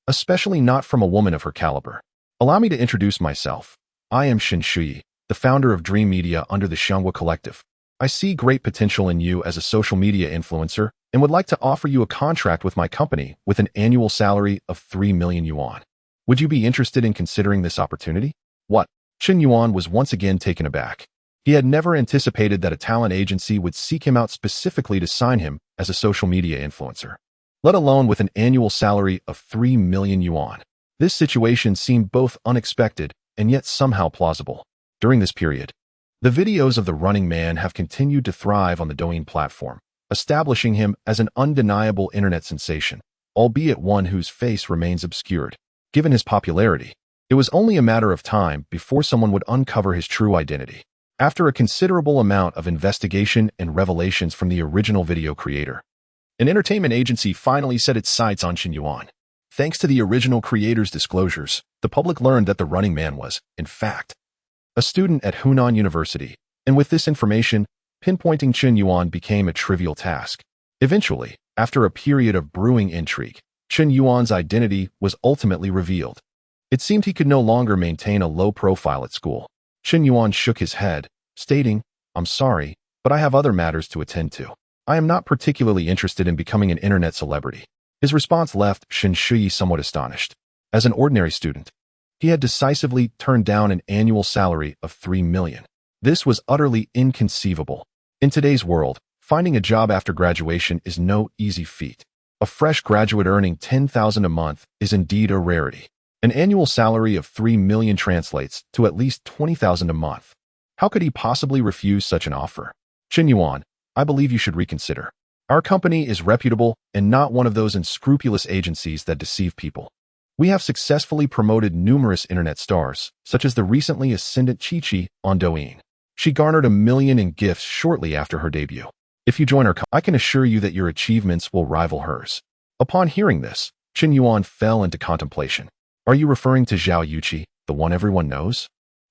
Speaker 1: especially not from a woman of her caliber. "Allow me to introduce myself. I am Shen Shui, the founder of Dream Media under the Xianghua Collective. I see great potential in you as a social media influencer and would like to offer you a contract with my company with an annual salary of 3 million yuan. Would you be interested in considering this opportunity?" What? Chen Yuan was once again taken aback. He had never anticipated that a talent agency would seek him out specifically to sign him as a social media influencer, let alone with an annual salary of 3 million yuan. This situation seemed both unexpected and yet somehow plausible. During this period, the videos of the running man have continued to thrive on the Douyin platform, establishing him as an undeniable internet sensation, albeit one whose face remains obscured. Given his popularity, it was only a matter of time before someone would uncover his true identity. After a considerable amount of investigation and revelations from the original video creator, an entertainment agency finally set its sights on Chen Yuan. Thanks to the original creator's disclosures, the public learned that the running man was, in fact, a student at Hunan University, and with this information, pinpointing Chen Yuan became a trivial task. Eventually, after a period of brewing intrigue, Chen Yuan's identity was ultimately revealed. It seemed he could no longer maintain a low profile at school. Chen Yuan shook his head, stating, "I'm sorry, but I have other matters to attend to. I am not particularly interested in becoming an internet celebrity." His response left Shen Shui somewhat astonished. As an ordinary student, he had decisively turned down an annual salary of 3 million. This was utterly inconceivable. In today's world, finding a job after graduation is no easy feat. A fresh graduate earning 10,000 a month is indeed a rarity. An annual salary of 3 million translates to at least 20,000 a month. How could he possibly refuse such an offer? "Chen Yuan, I believe you should reconsider. Our company is reputable and not one of those unscrupulous agencies that deceive people. We have successfully promoted numerous internet stars, such as the recently ascendant Chi-Chi on Douyin. She garnered 1 million in gifts shortly after her debut. If you join our company, I can assure you that your achievements will rival hers." Upon hearing this, Chen Yuan fell into contemplation. "Are you referring to Zhao Yuqi, the one everyone knows?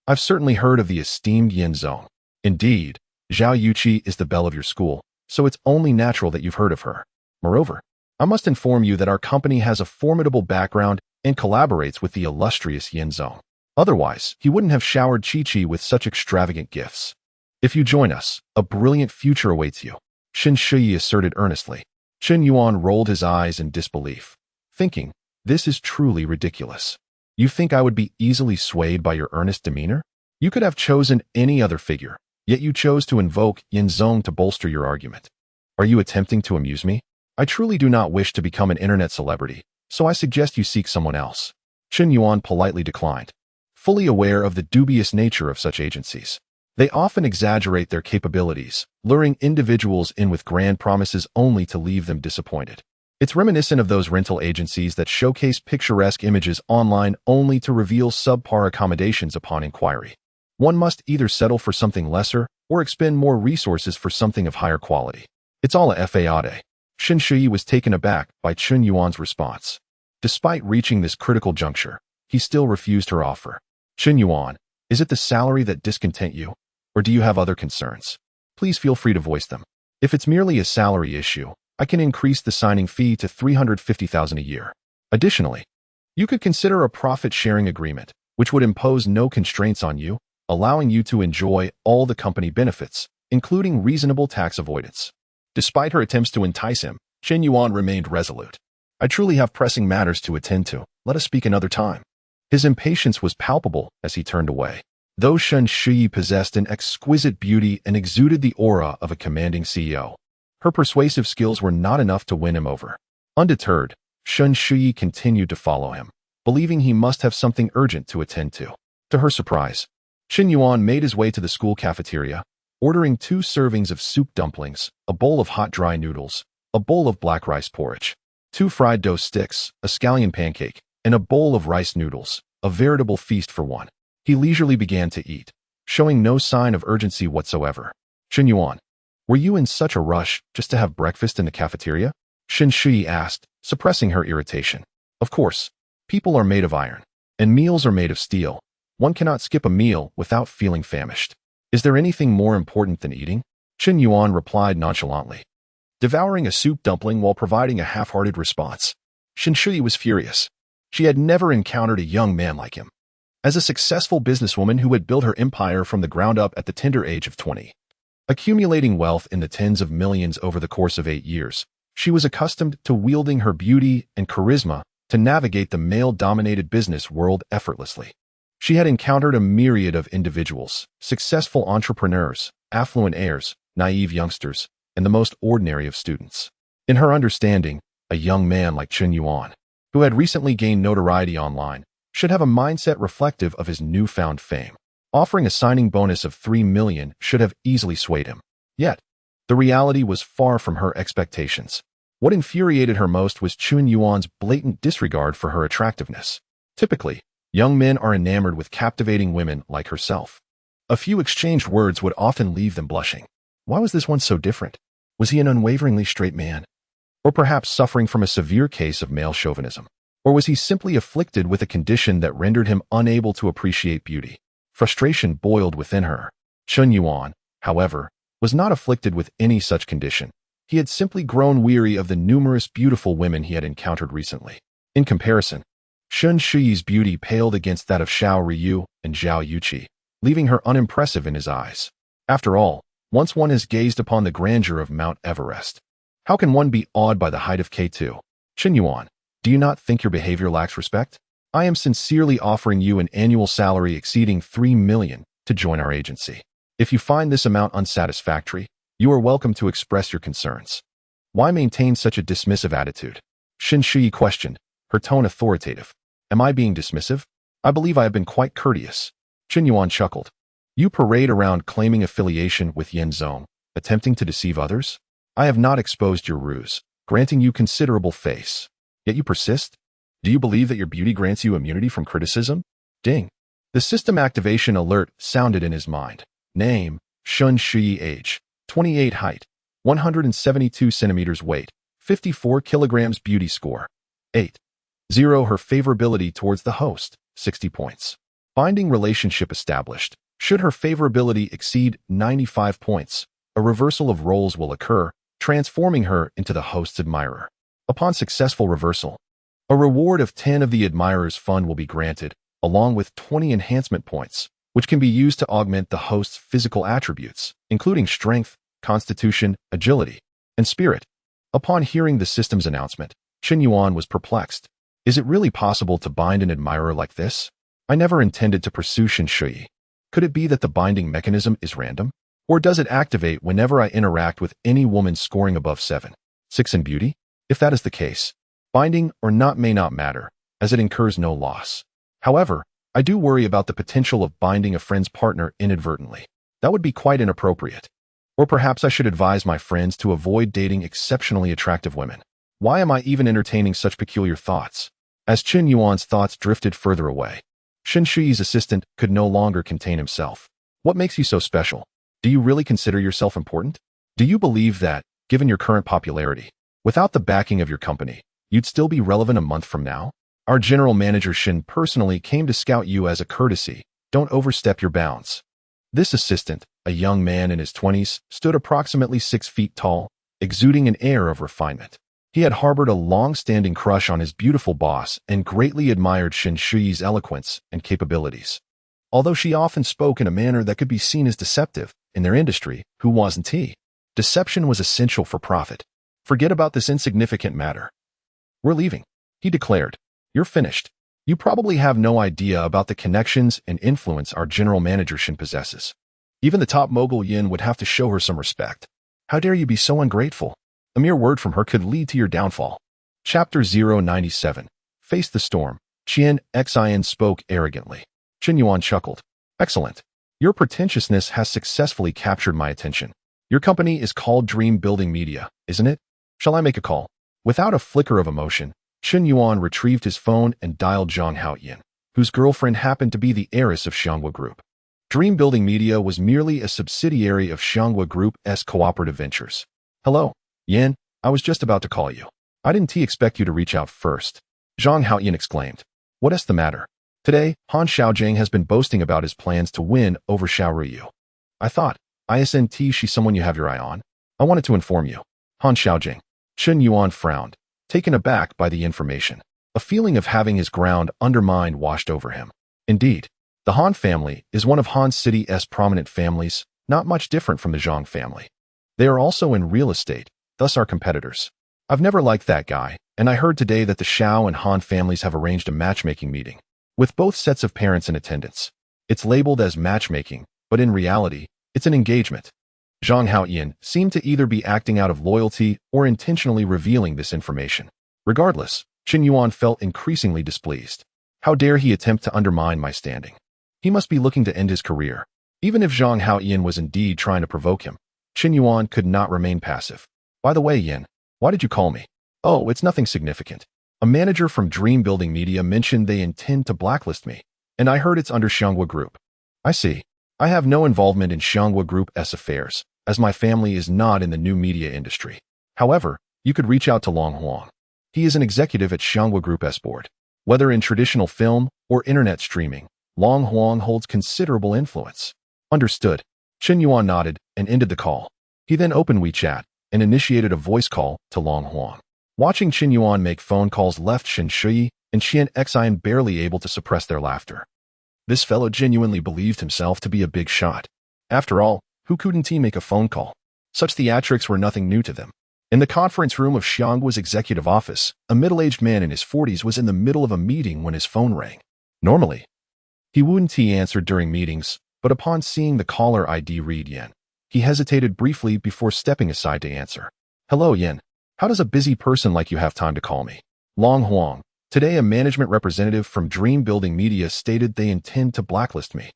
Speaker 1: I've certainly heard of the esteemed Yin Zong. Indeed, Zhao Yuqi is the belle of your school, so it's only natural that you've heard of her. Moreover, I must inform you that our company has a formidable background and collaborates with the illustrious Yin Zong. Otherwise, he wouldn't have showered Chi-Chi with such extravagant gifts. If you join us, a brilliant future awaits you," Shen Shui asserted earnestly. Chen Yuan rolled his eyes in disbelief, thinking, "This is truly ridiculous. You think I would be easily swayed by your earnest demeanor? You could have chosen any other figure, yet you chose to invoke Yin Zong to bolster your argument. Are you attempting to amuse me? I truly do not wish to become an internet celebrity, so I suggest you seek someone else. Chen Yuan politely declined, fully aware of the dubious nature of such agencies. They often exaggerate their capabilities, luring individuals in with grand promises only to leave them disappointed. It's reminiscent of those rental agencies that showcase picturesque images online only to reveal subpar accommodations upon inquiry. One must either settle for something lesser or expend more resources for something of higher quality. It's all a fade. Shen Shui was taken aback by Chen Yuan's response. Despite reaching this critical juncture, he still refused her offer. Chen Yuan, is it the salary that discontent you, or do you have other concerns? Please feel free to voice them. If it's merely a salary issue, I can increase the signing fee to $350,000 a year. Additionally, you could consider a profit-sharing agreement, which would impose no constraints on you, allowing you to enjoy all the company benefits, including reasonable tax avoidance. Despite her attempts to entice him, Chen Yuan remained resolute. I truly have pressing matters to attend to. Let us speak another time. His impatience was palpable as he turned away. Though Shen Shui possessed an exquisite beauty and exuded the aura of a commanding CEO, her persuasive skills were not enough to win him over. Undeterred, Shen Shui continued to follow him, believing he must have something urgent to attend to. To her surprise, Chen Yuan made his way to the school cafeteria, ordering 2 servings of soup dumplings, a bowl of hot dry noodles, a bowl of black rice porridge, 2 fried dough sticks, a scallion pancake, and a bowl of rice noodles, a veritable feast for one. He leisurely began to eat, showing no sign of urgency whatsoever. Chen Yuan, were you in such a rush just to have breakfast in the cafeteria? Shen Shui asked, suppressing her irritation. Of course, people are made of iron, and meals are made of steel. One cannot skip a meal without feeling famished. Is there anything more important than eating? Chen Yuan replied nonchalantly, devouring a soup dumpling while providing a half-hearted response. Shen Shui was furious. She had never encountered a young man like him. As a successful businesswoman who had built her empire from the ground up at the tender age of 20, accumulating wealth in the tens of millions over the course of 8 years, she was accustomed to wielding her beauty and charisma to navigate the male-dominated business world effortlessly. She had encountered a myriad of individuals, successful entrepreneurs, affluent heirs, naive youngsters, and the most ordinary of students. In her understanding, a young man like Chen Yuan, who had recently gained notoriety online, should have a mindset reflective of his newfound fame. Offering a signing bonus of $3 million should have easily swayed him. Yet, the reality was far from her expectations. What infuriated her most was Chen Yuan's blatant disregard for her attractiveness. Typically, young men are enamored with captivating women like herself. A few exchanged words would often leave them blushing. Why was this one so different? Was he an unwaveringly straight man? Or perhaps suffering from a severe case of male chauvinism? Or was he simply afflicted with a condition that rendered him unable to appreciate beauty? Frustration boiled within her. Chen Yuan, however, was not afflicted with any such condition. He had simply grown weary of the numerous beautiful women he had encountered recently. In comparison, Shen Shui's beauty paled against that of Xiao Ryu and Zhao Yuqi, leaving her unimpressive in his eyes. After all, once one has gazed upon the grandeur of Mount Everest, how can one be awed by the height of K2? Chen Yuan, do you not think your behavior lacks respect? I am sincerely offering you an annual salary exceeding $3 million to join our agency. If you find this amount unsatisfactory, you are welcome to express your concerns. Why maintain such a dismissive attitude? Shen Shui questioned, her tone authoritative. Am I being dismissive? I believe I have been quite courteous. Chen Yuan chuckled. You parade around claiming affiliation with Yan Zong, attempting to deceive others? I have not exposed your ruse, granting you considerable face. Yet you persist? Do you believe that your beauty grants you immunity from criticism? Ding. The system activation alert sounded in his mind. Name, Shen Shui. Age, 28. Height, 172 centimeters. Weight, 54 kilograms. Beauty score, 8. 0. Her favorability towards the host, 60 points. Binding relationship established. Should her favorability exceed 95 points, a reversal of roles will occur, transforming her into the host's admirer. Upon successful reversal, a reward of 10 of the admirer's fund will be granted, along with 20 enhancement points, which can be used to augment the host's physical attributes, including strength, constitution, agility, and spirit. Upon hearing the system's announcement, Chen Yuan was perplexed. Is it really possible to bind an admirer like this? I never intended to pursue Shen Shui. Could it be that the binding mechanism is random? Or does it activate whenever I interact with any woman scoring above 7, 6 in beauty? If that is the case, Binding or not may not matter, as it incurs no loss. However, I do worry about the potential of binding a friend's partner inadvertently. That would be quite inappropriate. Or perhaps I should advise my friends to avoid dating exceptionally attractive women. Why am I even entertaining such peculiar thoughts? As Chen Yuan's thoughts drifted further away, Shen Shuyi's assistant could no longer contain himself. What makes you so special? Do you really consider yourself important? Do you believe that, given your current popularity, without the backing of your company, you'd still be relevant a month from now? Our general manager Shin personally came to scout you as a courtesy. Don't overstep your bounds. This assistant, a young man in his 20s, stood approximately 6 feet tall, exuding an air of refinement. He had harbored a long-standing crush on his beautiful boss and greatly admired Shin Shuyi's eloquence and capabilities. Although she often spoke in a manner that could be seen as deceptive, in their industry, who wasn't he? Deception was essential for profit. Forget about this insignificant matter. We're leaving, he declared. You're finished. You probably have no idea about the connections and influence our general manager Shin possesses. Even the top mogul Yin would have to show her some respect. How dare you be so ungrateful? A mere word from her could lead to your downfall. Chapter 097. Face the storm. Qian Xin spoke arrogantly. Chen Yuan chuckled. Excellent. Your pretentiousness has successfully captured my attention. Your company is called Dream Building Media, isn't it? Shall I make a call? Without a flicker of emotion, Chen Yuan retrieved his phone and dialed Zhang Haoyin, whose girlfriend happened to be the heiress of Xianghua Group. Dream Building Media was merely a subsidiary of Xianghua Group's cooperative ventures. Hello, Yin, I was just about to call you. I didn't expect you to reach out first. Zhang Haoyin exclaimed. What's the matter? Today, Han Xiaojing has been boasting about his plans to win over Xiao Ruyu. I thought, isn't she someone you have your eye on? I wanted to inform you. Han Xiaojing. Chen Yuan frowned, taken aback by the information. A feeling of having his ground undermined washed over him. Indeed, the Han family is one of Han City's prominent families, not much different from the Zhang family. They are also in real estate, thus our competitors. I've never liked that guy, and I heard today that the Xiao and Han families have arranged a matchmaking meeting, with both sets of parents in attendance. It's labeled as matchmaking, but in reality, it's an engagement. Zhang Haoyin seemed to either be acting out of loyalty or intentionally revealing this information. Regardless, Chen Yuan felt increasingly displeased. How dare he attempt to undermine my standing? He must be looking to end his career. Even if Zhang Haoyin was indeed trying to provoke him, Chen Yuan could not remain passive. By the way, Yin, why did you call me? Oh, it's nothing significant. A manager from Dream Building Media mentioned they intend to blacklist me, and I heard it's under Xianghua Group. I see. I have no involvement in Xianghua Group's affairs, as my family is not in the new media industry. However, you could reach out to Long Huang. He is an executive at Xianghua Group's board. Whether in traditional film or internet streaming, Long Huang holds considerable influence. Understood. Chen Yuan nodded and ended the call. He then opened WeChat and initiated a voice call to Long Huang. Watching Chen Yuan make phone calls left Shen Shuyi and Qian Xin barely able to suppress their laughter. This fellow genuinely believed himself to be a big shot. After all, who couldn't he make a phone call? Such theatrics were nothing new to them. In the conference room of Xianghua's executive office, a middle-aged man in his 40s was in the middle of a meeting when his phone rang. Normally, he wouldn't answer during meetings, but upon seeing the caller ID read Yin, he hesitated briefly before stepping aside to answer. Hello, Yin. How does a busy person like you have time to call me? Long Huang. Today, a management representative from Dream Building Media stated they intend to blacklist me.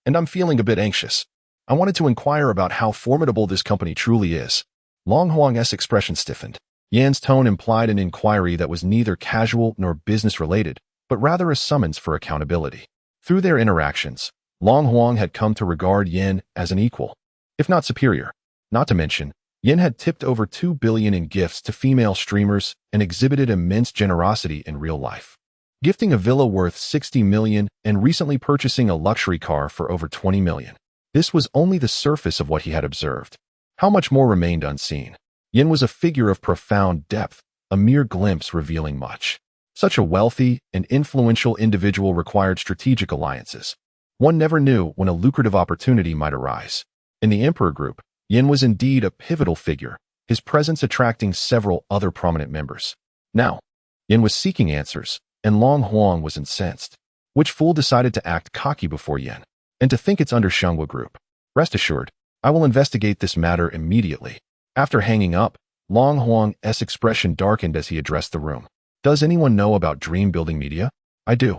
Speaker 1: And I'm feeling a bit anxious. I wanted to inquire about how formidable this company truly is. Long Huang's expression stiffened. Yan's tone implied an inquiry that was neither casual nor business-related, but rather a summons for accountability. Through their interactions, Long Huang had come to regard Yan as an equal, if not superior. Not to mention, Yan had tipped over $2 billion in gifts to female streamers and exhibited immense generosity in real life, gifting a villa worth $60 million and recently purchasing a luxury car for over $20 million. This was only the surface of what he had observed. How much more remained unseen? Yin was a figure of profound depth, a mere glimpse revealing much. Such a wealthy and influential individual required strategic alliances. One never knew when a lucrative opportunity might arise. In the Emperor Group, Yin was indeed a pivotal figure, his presence attracting several other prominent members. Now, Yin was seeking answers, and Long Huang was incensed. Which fool decided to act cocky before Yin, and to think it's under Xianghua Group? Rest assured, I will investigate this matter immediately. After hanging up, Long Huang's expression darkened as he addressed the room. Does anyone know about Dream Building Media? I do.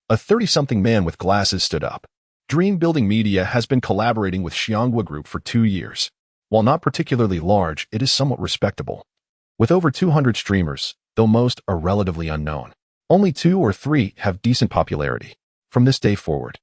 Speaker 1: A 30-something man with glasses stood up. Dream Building Media has been collaborating with Xianghua Group for 2 years. While not particularly large, it is somewhat respectable. With over 200 streamers, though most are relatively unknown, only 2 or 3 have decent popularity. From this day forward,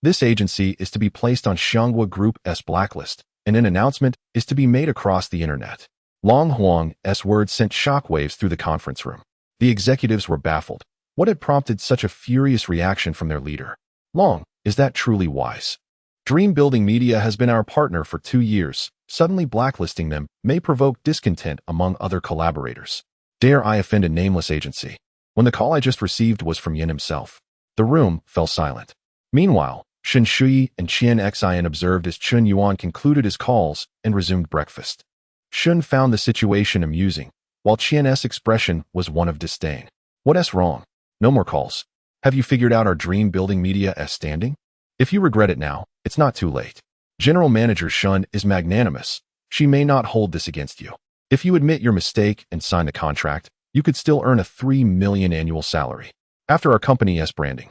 Speaker 1: this agency is to be placed on Xianghua Group's blacklist, and an announcement is to be made across the internet. Long Huang's words sent shockwaves through the conference room. The executives were baffled. What had prompted such a furious reaction from their leader? Long, is that truly wise? Dream Building Media has been our partner for 2 years. Suddenly blacklisting them may provoke discontent among other collaborators. Dare I offend a nameless agency? When the call I just received was from Yin himself. The room fell silent. Meanwhile, Shen Shui and Qian Xin observed as Chun Yuan concluded his calls and resumed breakfast. Shun found the situation amusing, while Qian's expression was one of disdain. What's wrong? No more calls. Have you figured out our Dream Building Media's standing? If you regret it now, it's not too late. General Manager Shun is magnanimous. She may not hold this against you. If you admit your mistake and sign the contract, you could still earn a 3 million annual salary. After our company's branding,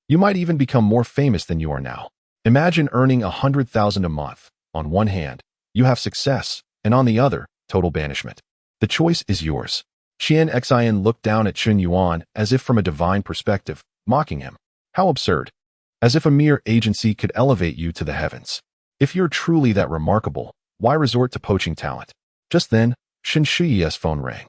Speaker 1: you might even become more famous than you are now. Imagine earning 100,000 a month. On one hand, you have success, and on the other, total banishment. The choice is yours. Qian Xin looked down at Chun Yuan as if from a divine perspective, mocking him. How absurd. As if a mere agency could elevate you to the heavens. If you're truly that remarkable, why resort to poaching talent? Just then, Shen Shui's phone rang.